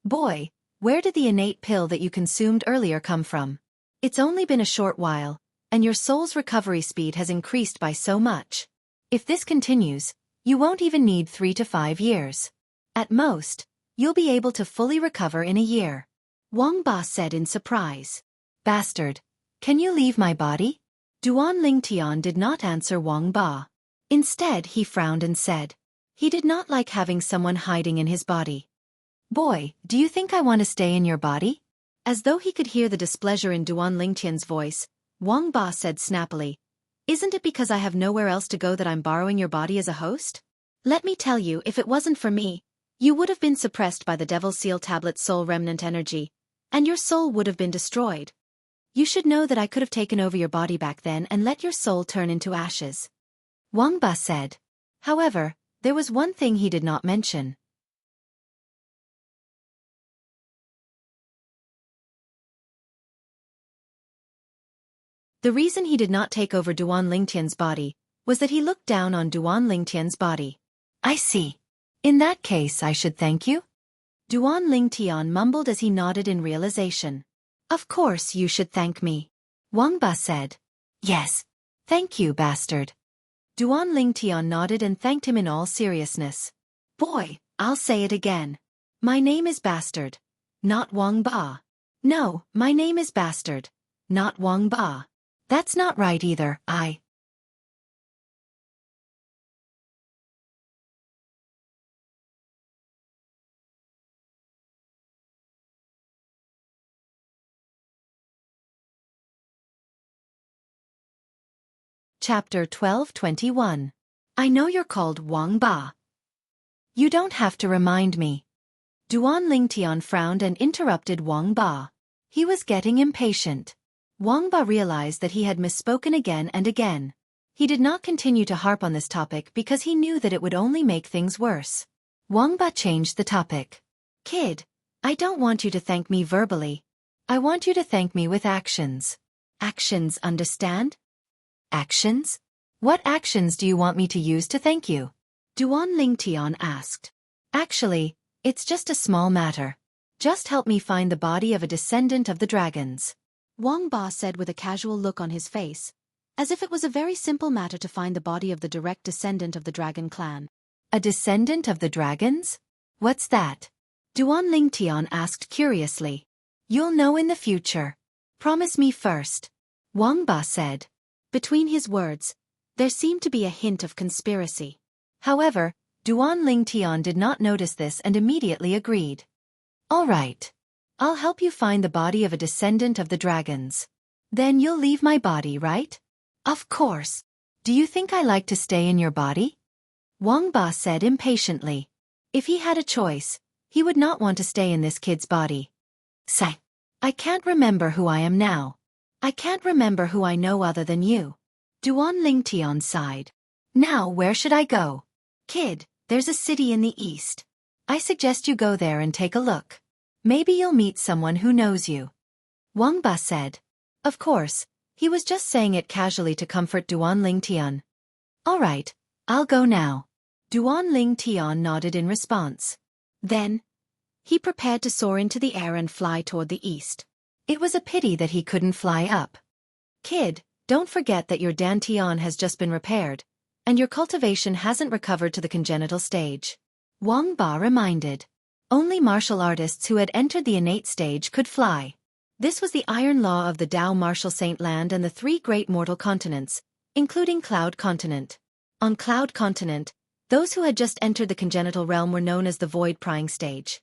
Boy, where did the innate pill that you consumed earlier come from? It's only been a short while, and your soul's recovery speed has increased by so much. If this continues, you won't even need 3 to 5 years. At most, you'll be able to fully recover in a year. Wang Ba said in surprise. Bastard, can you leave my body? Duan Ling Tian did not answer Wang Ba. Instead, he frowned and said. He did not like having someone hiding in his body. Boy, do you think I want to stay in your body? As though he could hear the displeasure in Duan Ling Tian's voice, Wang Ba said snappily. Isn't it because I have nowhere else to go that I'm borrowing your body as a host? Let me tell you, if it wasn't for me, you would have been suppressed by the Devil Seal tablet's soul remnant energy, and your soul would have been destroyed. You should know that I could have taken over your body back then and let your soul turn into ashes. Wang Ba said. However, there was one thing he did not mention. The reason he did not take over Duan Ling Tian's body was that he looked down on Duan Ling Tian's body. I see. In that case I should thank you? Duan Ling Tian mumbled as he nodded in realization. Of course you should thank me. Wang Ba said. Yes. Thank you, bastard. Duan Ling Tian nodded and thanked him in all seriousness. Boy, I'll say it again. My name is Bastard, not Wang Ba. No, my name is Bastard, not Wang Ba. That's not right either, Chapter 12:21. I know you're called Wang Ba. You don't have to remind me. Duan Lingtian frowned and interrupted Wang Ba. He was getting impatient. Wang Ba realized that he had misspoken again and again. He did not continue to harp on this topic because he knew that it would only make things worse. Wang Ba changed the topic. Kid, I don't want you to thank me verbally. I want you to thank me with actions. Actions, understand? Actions? What actions do you want me to use to thank you? Duan Lingtian asked. Actually, it's just a small matter. Just help me find the body of a descendant of the dragons. Wang Ba said with a casual look on his face, as if it was a very simple matter to find the body of the direct descendant of the dragon clan. A descendant of the dragons? What's that? Duan Lingtian asked curiously. You'll know in the future. Promise me first. Wang Ba said. Between his words, there seemed to be a hint of conspiracy. However, Duan Lingtian did not notice this and immediately agreed. All right. I'll help you find the body of a descendant of the dragons. Then you'll leave my body, right? Of course. Do you think I like to stay in your body? Wang Ba said impatiently. If he had a choice, he would not want to stay in this kid's body. Say, I can't remember who I am now. I can't remember who I know other than you. Duan Lingtian sighed. Now where should I go? Kid, there's a city in the east. I suggest you go there and take a look. Maybe you'll meet someone who knows you. Wang Ba said. Of course, he was just saying it casually to comfort Duan Lingtian. All right, I'll go now. Duan Lingtian nodded in response. Then, he prepared to soar into the air and fly toward the east. It was a pity that he couldn't fly up. Kid, don't forget that your dantian has just been repaired, and your cultivation hasn't recovered to the congenital stage. Wang Ba reminded. Only martial artists who had entered the innate stage could fly. This was the iron law of the Tao Martial Saint Land and the three great mortal continents, including Cloud Continent. On Cloud Continent, those who had just entered the congenital realm were known as the Void Prying Stage.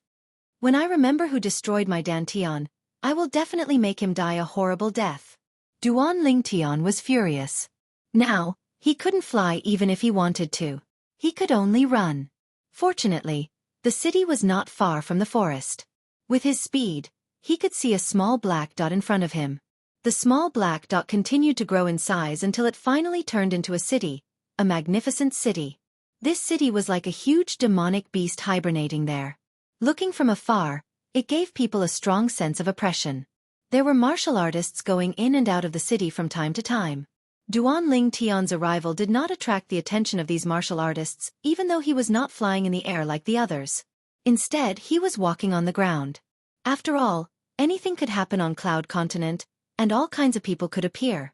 When I remember who destroyed my dantian, I will definitely make him die a horrible death. Duan Lingtian was furious. Now, he couldn't fly even if he wanted to. He could only run. Fortunately, the city was not far from the forest. With his speed, he could see a small black dot in front of him. The small black dot continued to grow in size until it finally turned into a city, a magnificent city. This city was like a huge demonic beast hibernating there. Looking from afar, it gave people a strong sense of oppression. There were martial artists going in and out of the city from time to time. Duan Lingtian's arrival did not attract the attention of these martial artists, even though he was not flying in the air like the others. Instead, he was walking on the ground. After all, anything could happen on Cloud Continent, and all kinds of people could appear.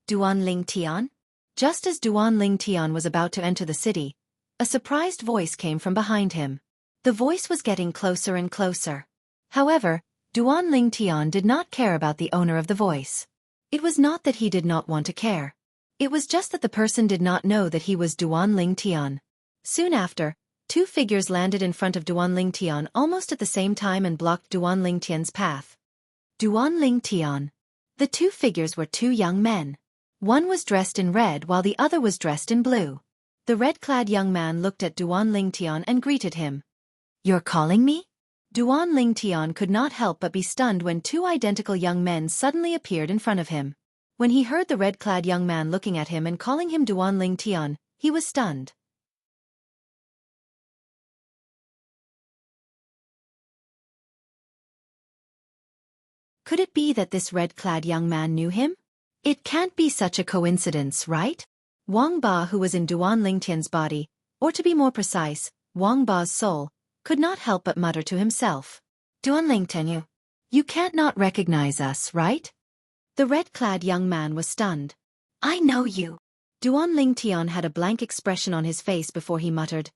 Duan Lingtian? Just as Duan Lingtian was about to enter the city, a surprised voice came from behind him. The voice was getting closer and closer. However, Duan Lingtian did not care about the owner of the voice. It was not that he did not want to care. It was just that the person did not know that he was Duan Lingtian. Soon after, two figures landed in front of Duan Lingtian almost at the same time and blocked Duan Lingtian's path. Duan Lingtian. The two figures were two young men. One was dressed in red while the other was dressed in blue. The red-clad young man looked at Duan Lingtian and greeted him. You're calling me? Duan Lingtian could not help but be stunned when two identical young men suddenly appeared in front of him. When he heard the red-clad young man looking at him and calling him Duan Lingtian, he was stunned. Could it be that this red-clad young man knew him? It can't be such a coincidence, right? Wang Ba, who was in Duan Lingtian's body, or to be more precise, Wang Ba's soul, could not help but mutter to himself. Duan Lingtian, you can't not recognize us, right? The red-clad young man was stunned. I know you. Duan Lingtian had a blank expression on his face before he muttered.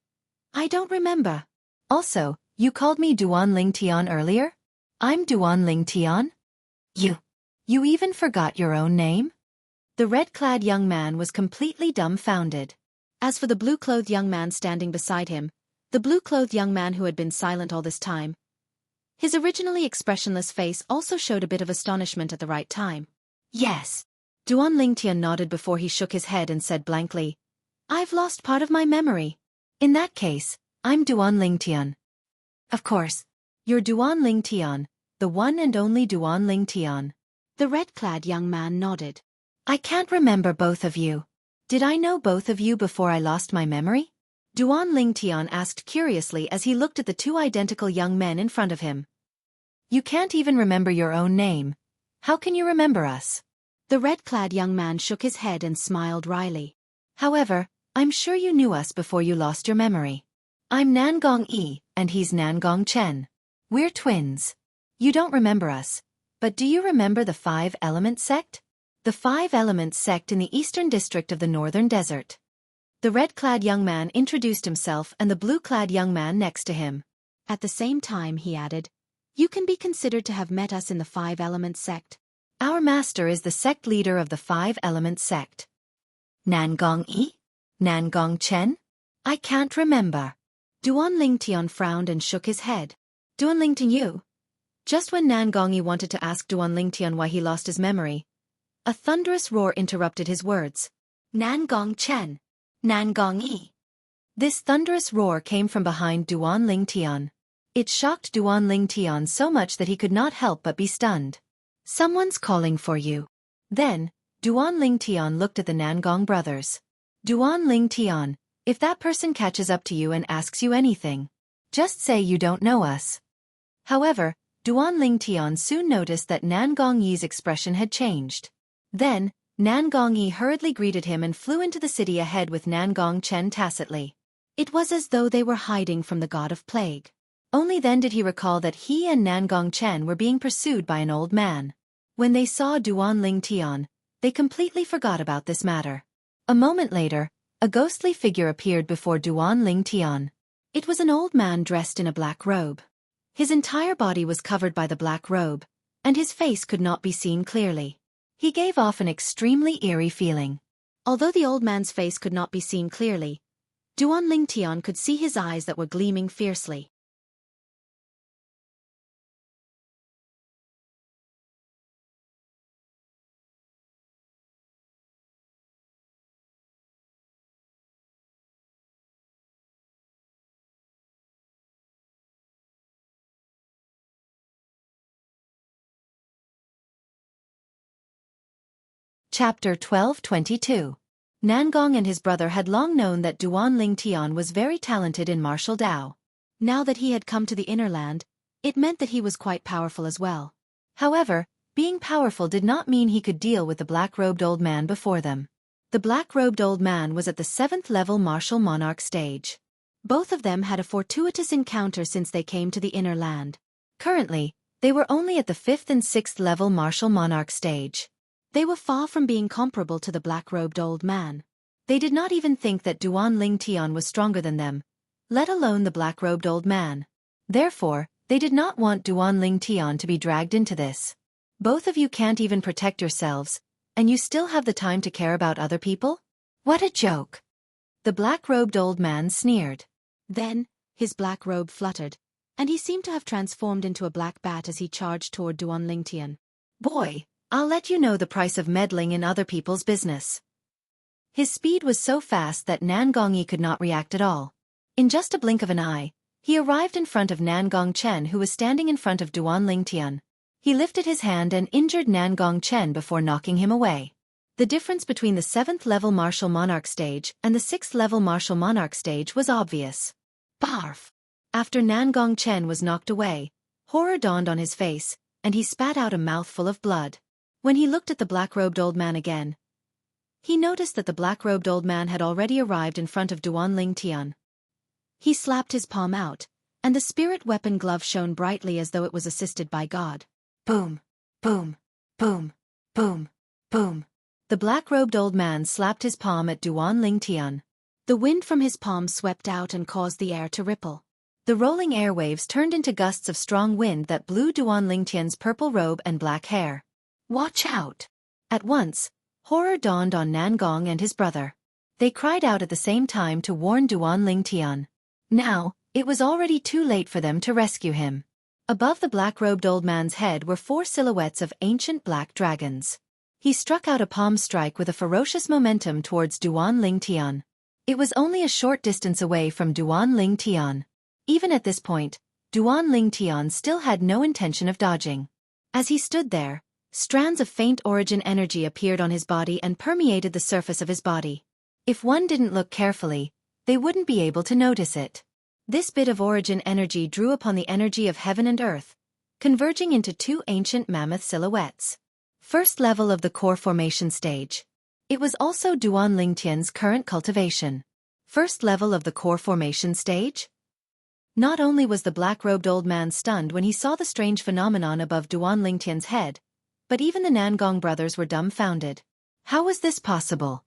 I don't remember. Also, you called me Duan Lingtian earlier? I'm Duan Ling Tian? You even forgot your own name? The red-clad young man was completely dumbfounded. As for the blue-clothed young man standing beside him, the blue-clothed young man who had been silent all this time, his originally expressionless face also showed a bit of astonishment at the right time. Yes. Duan Lingtian nodded before he shook his head and said blankly, I've lost part of my memory. In that case, I'm Duan Lingtian. Of course. You're Duan Lingtian, the one and only Duan Lingtian. The red-clad young man nodded. I can't remember both of you. Did I know both of you before I lost my memory? Duan Lingtian asked curiously as he looked at the two identical young men in front of him. You can't even remember your own name. How can you remember us? The red-clad young man shook his head and smiled wryly. However, I'm sure you knew us before you lost your memory. I'm Nangong Yi, and he's Nangong Chen. We're twins. You don't remember us, but do you remember the Five Elements sect? The Five Elements sect in the eastern district of the northern desert. The red-clad young man introduced himself and the blue-clad young man next to him. At the same time, he added, You can be considered to have met us in the Five Elements sect. Our master is the sect leader of the Five Elements sect. Nangong Yi? Nangong Chen? I can't remember. Duan Lingtian frowned and shook his head. Duan Lingtian you? Just when Nangong Yi wanted to ask Duan Lingtian why he lost his memory, a thunderous roar interrupted his words. Nangong Chen. Nangong Yi. This thunderous roar came from behind Duan Lingtian. It shocked Duan Lingtian so much that he could not help but be stunned. Someone's calling for you. Then, Duan Lingtian looked at the Nangong brothers. Duan Lingtian, if that person catches up to you and asks you anything, just say you don't know us. However, Duan Lingtian soon noticed that Nangong Yi's expression had changed. Then, Nangong Yi hurriedly greeted him and flew into the city ahead with Nangong Chen tacitly. It was as though they were hiding from the god of plague. Only then did he recall that he and Nangong Chen were being pursued by an old man. When they saw Duan Lingtian, they completely forgot about this matter. A moment later, a ghostly figure appeared before Duan Lingtian. It was an old man dressed in a black robe. His entire body was covered by the black robe, and his face could not be seen clearly. He gave off an extremely eerie feeling. Although the old man's face could not be seen clearly, Duan Lingtian could see his eyes that were gleaming fiercely. Chapter 12:22. Nangong and his brother had long known that Duan Lingtian was very talented in martial Dao. Now that he had come to the inner land, it meant that he was quite powerful as well. However, being powerful did not mean he could deal with the black-robed old man before them. The black-robed old man was at the 7th level martial monarch stage. Both of them had a fortuitous encounter since they came to the inner land. Currently, they were only at the 5th and 6th level martial monarch stage. They were far from being comparable to the black-robed old man. They did not even think that Duan Lingtian was stronger than them, let alone the black-robed old man. Therefore, they did not want Duan Lingtian to be dragged into this. Both of you can't even protect yourselves, and you still have the time to care about other people? What a joke! The black-robed old man sneered. Then, his black robe fluttered, and he seemed to have transformed into a black bat as he charged toward Duan Lingtian. Boy! I'll let you know the price of meddling in other people's business. His speed was so fast that Nangong Yi could not react at all. In just a blink of an eye, he arrived in front of Nangong Chen who was standing in front of Duan Lingtian. He lifted his hand and injured Nangong Chen before knocking him away. The difference between the 7th level martial monarch stage and the 6th level martial monarch stage was obvious. Barf! After Nangong Chen was knocked away, horror dawned on his face, and he spat out a mouthful of blood. When he looked at the black-robed old man again, he noticed that the black-robed old man had already arrived in front of Duan Lingtian. He slapped his palm out, and the spirit weapon glove shone brightly as though it was assisted by God. Boom! Boom! Boom! Boom! Boom! The black-robed old man slapped his palm at Duan Lingtian. The wind from his palm swept out and caused the air to ripple. The rolling airwaves turned into gusts of strong wind that blew Duan Lingtian's purple robe and black hair. "Watch out!" At once, horror dawned on Nangong and his brother. They cried out at the same time to warn Duan Lingtian. Now, it was already too late for them to rescue him. Above the black-robed old man's head were 4 silhouettes of ancient black dragons. He struck out a palm strike with a ferocious momentum towards Duan Lingtian. It was only a short distance away from Duan Lingtian. Even at this point, Duan Lingtian still had no intention of dodging. As he stood there, strands of faint origin energy appeared on his body and permeated the surface of his body. If one didn't look carefully, they wouldn't be able to notice it. This bit of origin energy drew upon the energy of heaven and earth, converging into 2 ancient mammoth silhouettes. First level of the core formation stage. It was also Duan Lingtian's current cultivation. First level of the core formation stage? Not only was the black-robed old man stunned when he saw the strange phenomenon above Duan Lingtian's head, but even the Nangong brothers were dumbfounded. How was this possible?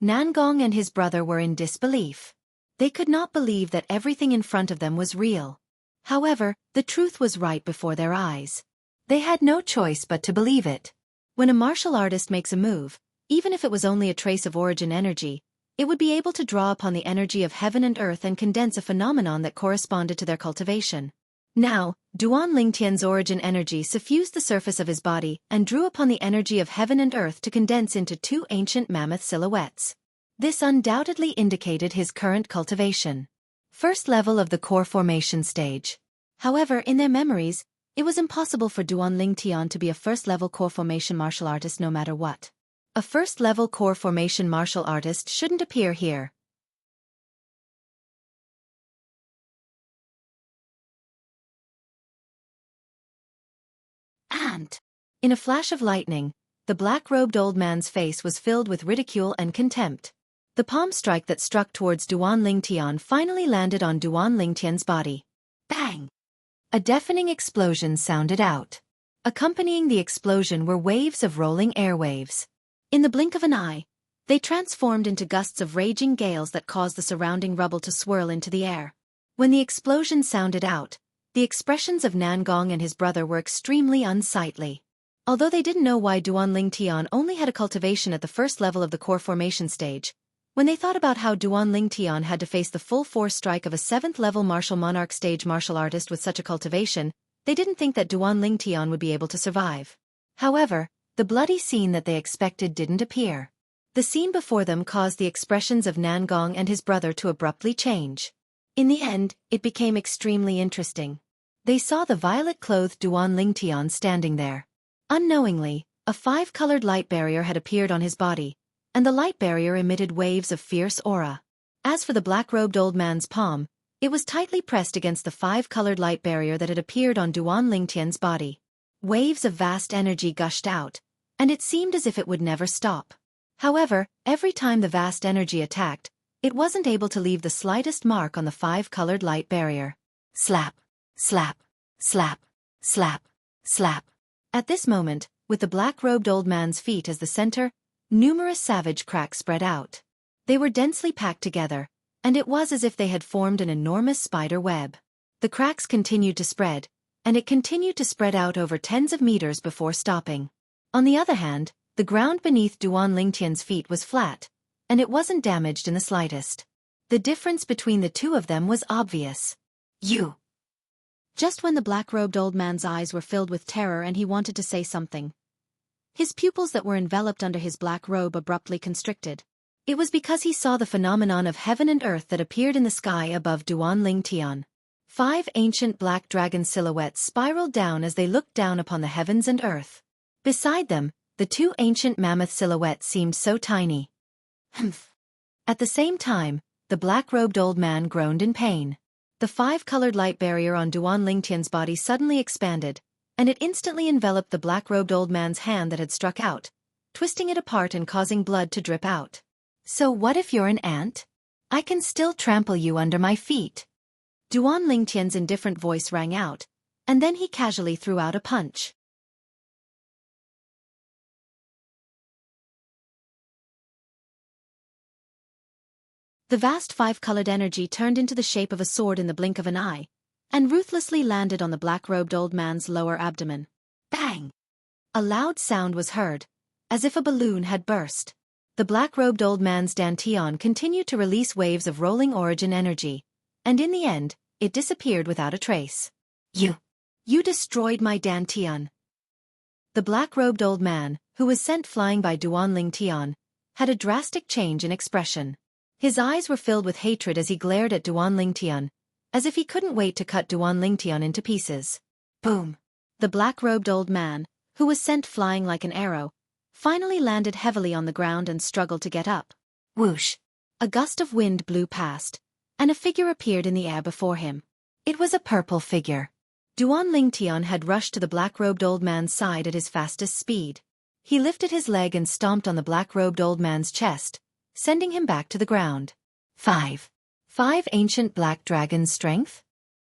Nangong and his brother were in disbelief. They could not believe that everything in front of them was real. However, the truth was right before their eyes. They had no choice but to believe it. When a martial artist makes a move, even if it was only a trace of origin energy, it would be able to draw upon the energy of heaven and earth and condense a phenomenon that corresponded to their cultivation. Now, Duan Lingtian's origin energy suffused the surface of his body and drew upon the energy of heaven and earth to condense into 2 ancient mammoth silhouettes. This undoubtedly indicated his current cultivation. First level of the core formation stage. However, in their memories, it was impossible for Duan Lingtian to be a first-level core formation martial artist no matter what. A first-level core formation martial artist shouldn't appear here. And, in a flash of lightning, the black-robed old man's face was filled with ridicule and contempt. The palm strike that struck towards Duan Lingtian finally landed on Duan Lingtian's body. Bang! A deafening explosion sounded out. Accompanying the explosion were waves of rolling airwaves. In the blink of an eye, they transformed into gusts of raging gales that caused the surrounding rubble to swirl into the air. When the explosion sounded out, the expressions of Nangong and his brother were extremely unsightly. Although they didn't know why Duan Lingtian only had a cultivation at the first level of the core formation stage, when they thought about how Duan Lingtian had to face the full force strike of a 7th-level martial monarch stage martial artist with such a cultivation, they didn't think that Duan Lingtian would be able to survive. However, the bloody scene that they expected didn't appear. The scene before them caused the expressions of Nangong and his brother to abruptly change. In the end, it became extremely interesting. They saw the violet-clothed Duan Lingtian standing there. Unknowingly, a 5-colored light barrier had appeared on his body, and the light barrier emitted waves of fierce aura. As for the black-robed old man's palm, it was tightly pressed against the 5-colored light barrier that had appeared on Duan Lingtian's body. Waves of vast energy gushed out, and it seemed as if it would never stop. However, every time the vast energy attacked, it wasn't able to leave the slightest mark on the 5-colored light barrier. Slap, slap, slap, slap, slap. At this moment, with the black-robed old man's feet as the center, numerous savage cracks spread out. They were densely packed together, and it was as if they had formed an enormous spider web. The cracks continued to spread, and it continued to spread out over tens of meters before stopping. On the other hand, the ground beneath Duan Lingtian's feet was flat, and it wasn't damaged in the slightest. The difference between the two of them was obvious. You! Just when the black-robed old man's eyes were filled with terror and he wanted to say something, his pupils that were enveloped under his black robe abruptly constricted. It was because he saw the phenomenon of heaven and earth that appeared in the sky above Duan Lingtian. 5 ancient black dragon silhouettes spiraled down as they looked down upon the heavens and earth. Beside them, the 2 ancient mammoth silhouettes seemed so tiny. Humph. At the same time, the black-robed old man groaned in pain. The 5-colored light barrier on Duan Lingtian's body suddenly expanded, and it instantly enveloped the black-robed old man's hand that had struck out, twisting it apart and causing blood to drip out. So what if you're an ant? I can still trample you under my feet. Duan Lingtian's indifferent voice rang out, and then he casually threw out a punch. The vast five-colored energy turned into the shape of a sword in the blink of an eye, and ruthlessly landed on the black-robed old man's lower abdomen. Bang! A loud sound was heard, as if a balloon had burst. The black-robed old man's dantian continued to release waves of rolling origin energy, and in the end, it disappeared without a trace. You destroyed my dantian. The black-robed old man, who was sent flying by Duan Lingtian, had a drastic change in expression. His eyes were filled with hatred as he glared at Duan Lingtian, as if he couldn't wait to cut Duan Lingtian into pieces. Boom! The black-robed old man, who was sent flying like an arrow, finally landed heavily on the ground and struggled to get up. Whoosh! A gust of wind blew past, and a figure appeared in the air before him. It was a purple figure. Duan Lingtian had rushed to the black-robed old man's side at his fastest speed. He lifted his leg and stomped on the black-robed old man's chest, sending him back to the ground. 5 ancient black dragons' strength?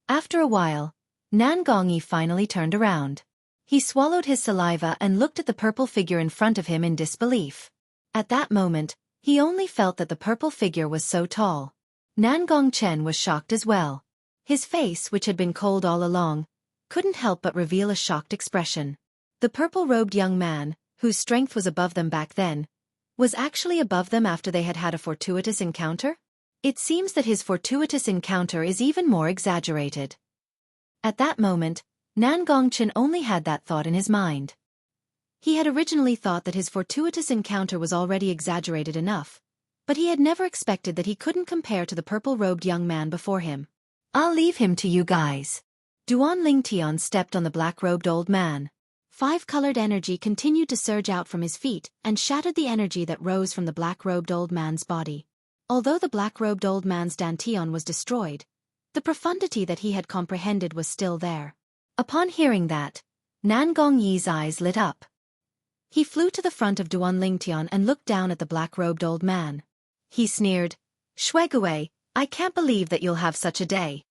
After a while, Nangongyi finally turned around. He swallowed his saliva and looked at the purple figure in front of him in disbelief. At that moment, he only felt that the purple figure was so tall. Nangong Chen was shocked as well. His face, which had been cold all along, couldn't help but reveal a shocked expression. The purple-robed young man, whose strength was above them back then, was actually above them after they had had a fortuitous encounter? It seems that his fortuitous encounter is even more exaggerated. At that moment, Nangong Chen only had that thought in his mind. He had originally thought that his fortuitous encounter was already exaggerated enough, but he had never expected that he couldn't compare to the purple-robed young man before him. I'll leave him to you guys. Duan Lingtian stepped on the black-robed old man. Five-colored energy continued to surge out from his feet and shattered the energy that rose from the black-robed old man's body. Although the black-robed old man's dantian was destroyed, the profundity that he had comprehended was still there. Upon hearing that, Nangongyi's eyes lit up. He flew to the front of Duan Lingtian and looked down at the black-robed old man. He sneered, "Shuigui, I can't believe that you'll have such a day.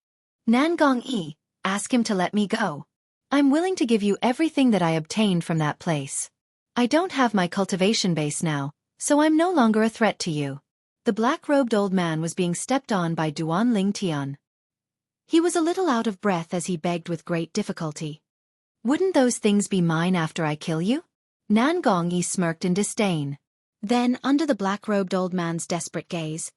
Nangongyi, ask him to let me go. I'm willing to give you everything that I obtained from that place. I don't have my cultivation base now, so I'm no longer a threat to you." The black-robed old man was being stepped on by Duan Lingtian. He was a little out of breath as he begged with great difficulty. "Wouldn't those things be mine after I kill you?" Nangongyi smirked in disdain. Then, under the black-robed old man's desperate gaze,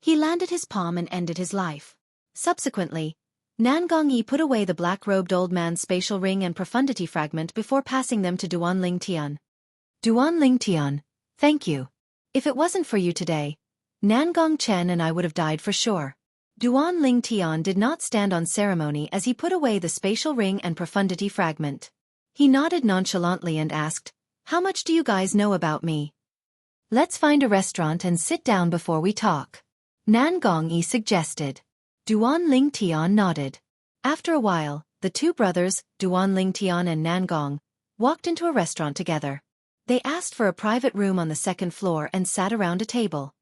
he landed his palm and ended his life. Subsequently, Nangongyi put away the black-robed old man's spatial ring and profundity fragment before passing them to Duan Lingtian. "Duan Lingtian, thank you. If it wasn't for you today, Nangong Chen and I would have died for sure." Duan Lingtian did not stand on ceremony as he put away the spatial ring and profundity fragment. He nodded nonchalantly and asked, "How much do you guys know about me? Let's find a restaurant and sit down before we talk," Nangongyi suggested. Duan Lingtian nodded. After a while, the two brothers, Duan Lingtian and Nangong, walked into a restaurant together. They asked for a private room on the second floor and sat around a table.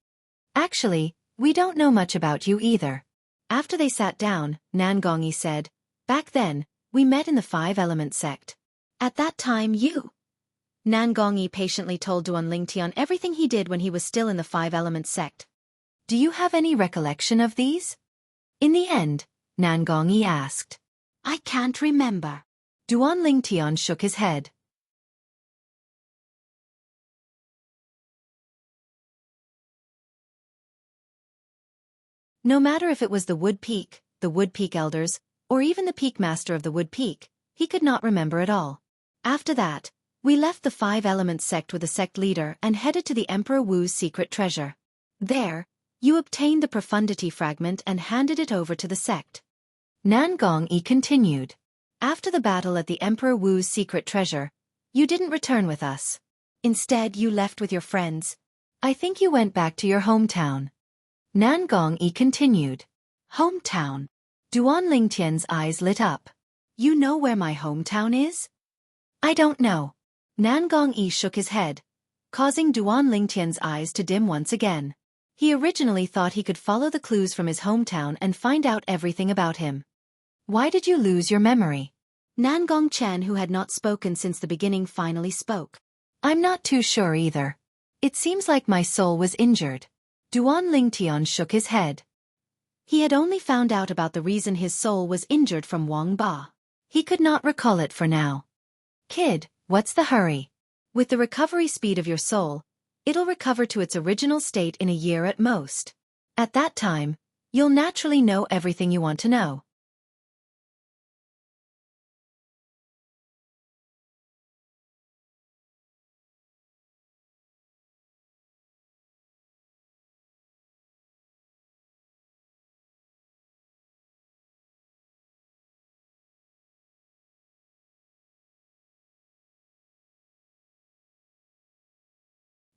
"Actually, we don't know much about you either." After they sat down, Nangongyi said, "Back then, we met in the Five-Element sect. At that time Nangongyi patiently told Duan Lingtian everything he did when he was still in the Five-Element sect. "Do you have any recollection of these?" In the end, Nangongyi asked. "I can't remember." Duan Lingtian shook his head. No matter if it was the Wood Peak Elders, or even the Peak Master of the Wood Peak, he could not remember it all. After that, we left the Five-Element sect with the sect leader and headed to the Emperor Wu's secret treasure. There, you obtained the profundity fragment and handed it over to the sect. Nangongyi continued. After the battle at the Emperor Wu's secret treasure, you didn't return with us. Instead, you left with your friends. I think you went back to your hometown. Nangongyi continued. Hometown? Duan Lingtian's eyes lit up. You know where my hometown is? I don't know. Nangongyi shook his head, causing Duan Lingtian's eyes to dim once again. He originally thought he could follow the clues from his hometown and find out everything about him. Why did you lose your memory? Nangong Chen, who had not spoken since the beginning, finally spoke. I'm not too sure either. It seems like my soul was injured. Duan Lingtian shook his head. He had only found out about the reason his soul was injured from Wang Ba. He could not recall it for now. Kid, what's the hurry? With the recovery speed of your soul, it'll recover to its original state in a year at most. At that time, you'll naturally know everything you want to know.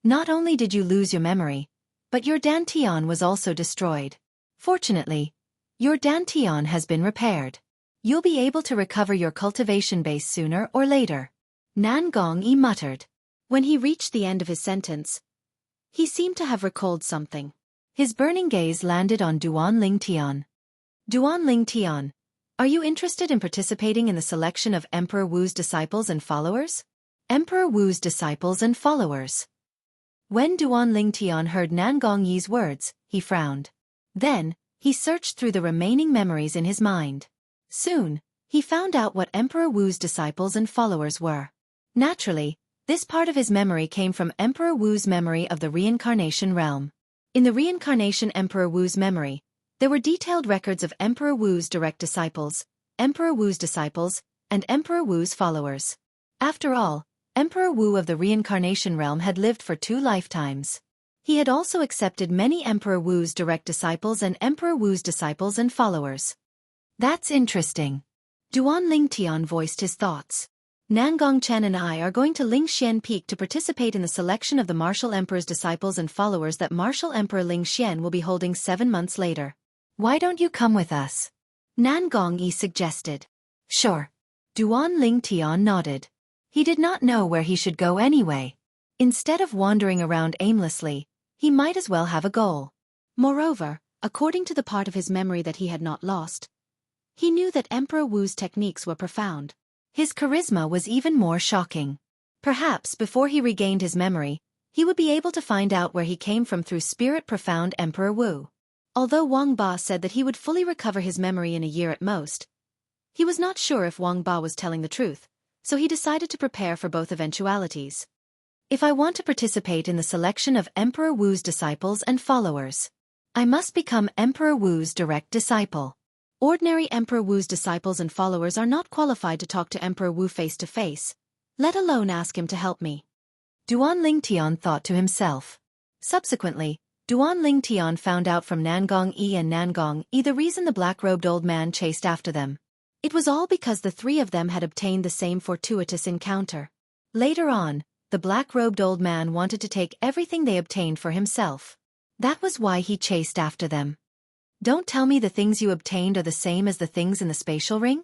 Not only did you lose your memory, but your dantian was also destroyed. Fortunately, your dantian has been repaired. You'll be able to recover your cultivation base sooner or later. Nan Gong-yi muttered. When he reached the end of his sentence, he seemed to have recalled something. His burning gaze landed on Duan Lingtian. Duan Lingtian, are you interested in participating in the selection of Emperor Wu's disciples and followers? Emperor Wu's disciples and followers. When Duan Lingtian heard Nan Gong-yi's words, he frowned. Then, he searched through the remaining memories in his mind. Soon, he found out what Emperor Wu's disciples and followers were. Naturally, this part of his memory came from Emperor Wu's memory of the reincarnation realm. In the reincarnation Emperor Wu's memory, there were detailed records of Emperor Wu's direct disciples, Emperor Wu's disciples, and Emperor Wu's followers. After all, Emperor Wu of the reincarnation realm had lived for 2 lifetimes. He had also accepted many Emperor Wu's direct disciples and Emperor Wu's disciples and followers. That's interesting. Duan Lingtian voiced his thoughts. Nangong Chen and I are going to Lingxian Peak to participate in the selection of the Martial Emperor's disciples and followers that Martial Emperor Lingxian will be holding 7 months later. Why don't you come with us? Nangong-yi suggested. Sure. Duan Lingtian nodded. He did not know where he should go anyway. Instead of wandering around aimlessly, he might as well have a goal. Moreover, according to the part of his memory that he had not lost, he knew that Emperor Wu's techniques were profound. His charisma was even more shocking. Perhaps before he regained his memory, he would be able to find out where he came from through spirit profound Emperor Wu. Although Wang Ba said that he would fully recover his memory in a year at most, he was not sure if Wang Ba was telling the truth, so he decided to prepare for both eventualities. If I want to participate in the selection of Emperor Wu's disciples and followers, I must become Emperor Wu's direct disciple. Ordinary Emperor Wu's disciples and followers are not qualified to talk to Emperor Wu face to face, let alone ask him to help me. Duan Lingtian thought to himself. Subsequently, Duan Lingtian found out from Nangong-yi and Nangong-yi the reason the black-robed old man chased after them. It was all because the 3 of them had obtained the same fortuitous encounter. Later on, the black-robed old man wanted to take everything they obtained for himself. That was why he chased after them. Don't tell me the things you obtained are the same as the things in the spatial ring?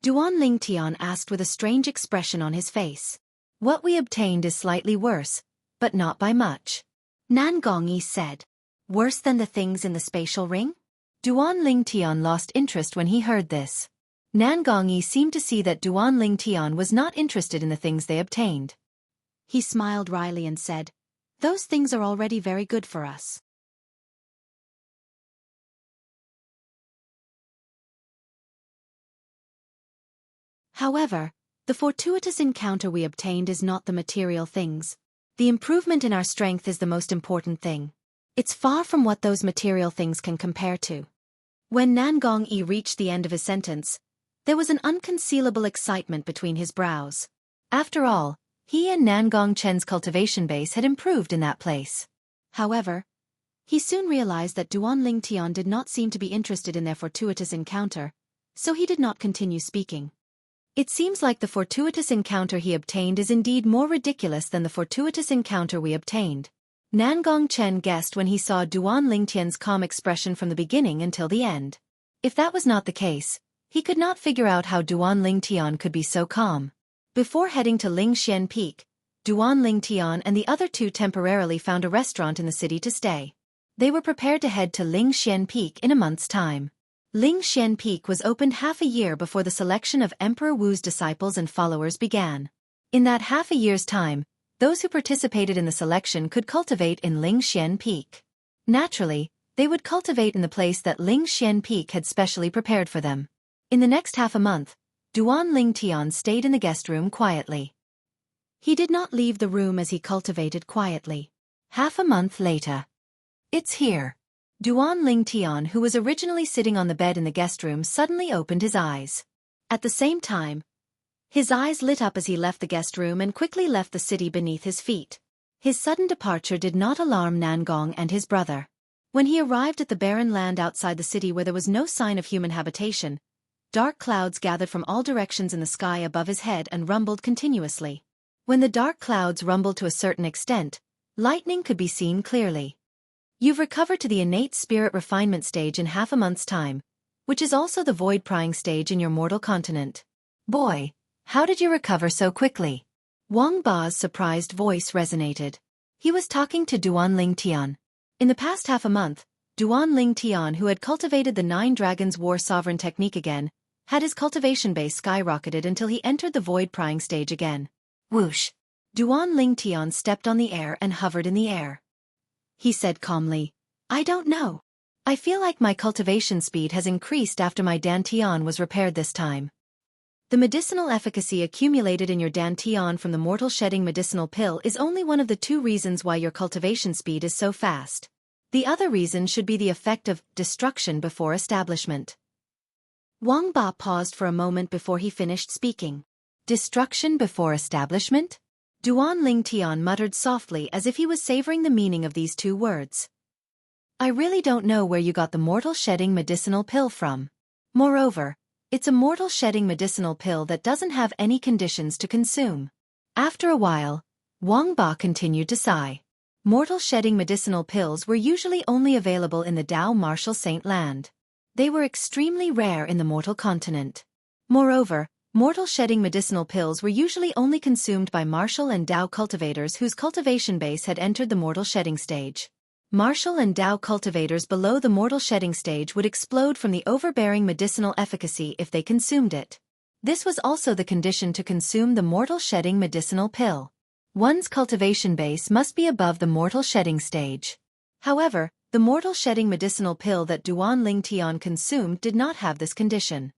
Duan Lingtian asked with a strange expression on his face. What we obtained is slightly worse, but not by much. Nangong-yi said. Worse than the things in the spatial ring? Duan Lingtian lost interest when he heard this. Nangong-yi seemed to see that Duan Lingtian was not interested in the things they obtained. He smiled wryly and said, Those things are already very good for us. However, the fortuitous encounter we obtained is not the material things. The improvement in our strength is the most important thing. It's far from what those material things can compare to. When Nangong-yi reached the end of his sentence, there was an unconcealable excitement between his brows. After all, he and Nangong Chen's cultivation base had improved in that place. However, he soon realized that Duan Lingtian did not seem to be interested in their fortuitous encounter, so he did not continue speaking. It seems like the fortuitous encounter he obtained is indeed more ridiculous than the fortuitous encounter we obtained. Nangong Chen guessed when he saw Duan Lingtian's calm expression from the beginning until the end. If that was not the case, he could not figure out how Duan Lingtian could be so calm. Before heading to Lingxian Peak, Duan Lingtian and the other 2 temporarily found a restaurant in the city to stay. They were prepared to head to Lingxian Peak in a month's time. Lingxian Peak was opened half a year before the selection of Emperor Wu's disciples and followers began. In that half a year's time, those who participated in the selection could cultivate in Lingxian Peak. Naturally, they would cultivate in the place that Ling Xian Peak had specially prepared for them. In the next half a month, Duan Ling Tian stayed in the guest room quietly. He did not leave the room as he cultivated quietly. Half a month later. It's here. Duan Ling Tian, who was originally sitting on the bed in the guest room, suddenly opened his eyes. At the same time, his eyes lit up as he left the guest room and quickly left the city beneath his feet. His sudden departure did not alarm Nangong and his brother. When he arrived at the barren land outside the city where there was no sign of human habitation, dark clouds gathered from all directions in the sky above his head and rumbled continuously. When the dark clouds rumbled to a certain extent, lightning could be seen clearly. You've recovered to the innate spirit refinement stage in half a month's time, which is also the void prying stage in your mortal continent. Boy, how did you recover so quickly? Wang Ba's surprised voice resonated. He was talking to Duan Ling Tian. In the past half a month, Duan Ling Tian, who had cultivated the 9 Dragons War Sovereign technique again, had his cultivation base skyrocketed until he entered the void prying stage again. Whoosh! Duan Ling Tian stepped on the air and hovered in the air. He said calmly, I don't know. I feel like my cultivation speed has increased after my dantian was repaired this time. The medicinal efficacy accumulated in your dantian from the mortal shedding medicinal pill is only one of the 2 reasons why your cultivation speed is so fast. The other reason should be the effect of destruction before establishment. Wang Ba paused for a moment before he finished speaking. Destruction before establishment? Duan Ling Tian muttered softly as if he was savoring the meaning of these 2 words. I really don't know where you got the mortal shedding medicinal pill from. Moreover, it's a mortal shedding medicinal pill that doesn't have any conditions to consume. After a while, Wang Ba continued to sigh. Mortal shedding medicinal pills were usually only available in the Dao Martial Saint Land. They were extremely rare in the mortal continent. Moreover, mortal shedding medicinal pills were usually only consumed by martial and Dao cultivators whose cultivation base had entered the mortal shedding stage. Martial and Dao cultivators below the mortal shedding stage would explode from the overbearing medicinal efficacy if they consumed it. This was also the condition to consume the mortal shedding medicinal pill. One's cultivation base must be above the mortal shedding stage. However, the mortal shedding medicinal pill that Duan Ling Tian consumed did not have this condition.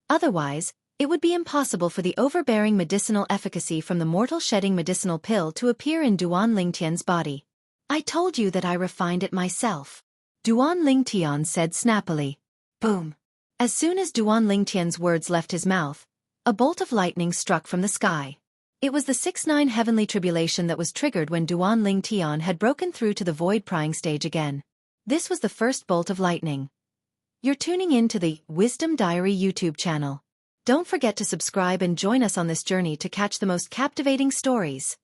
Otherwise, it would be impossible for the overbearing medicinal efficacy from the mortal shedding medicinal pill to appear in Duan Ling Tian's body. I told you that I refined it myself. Duan Ling Tian said snappily. Boom! As soon as Duan Ling Tian's words left his mouth, a bolt of lightning struck from the sky. It was the 6-9 heavenly tribulation that was triggered when Duan Ling Tian had broken through to the void prying stage again. This was the first bolt of lightning. You're tuning in to the Wisdom Diary YouTube channel. Don't forget to subscribe and join us on this journey to catch the most captivating stories.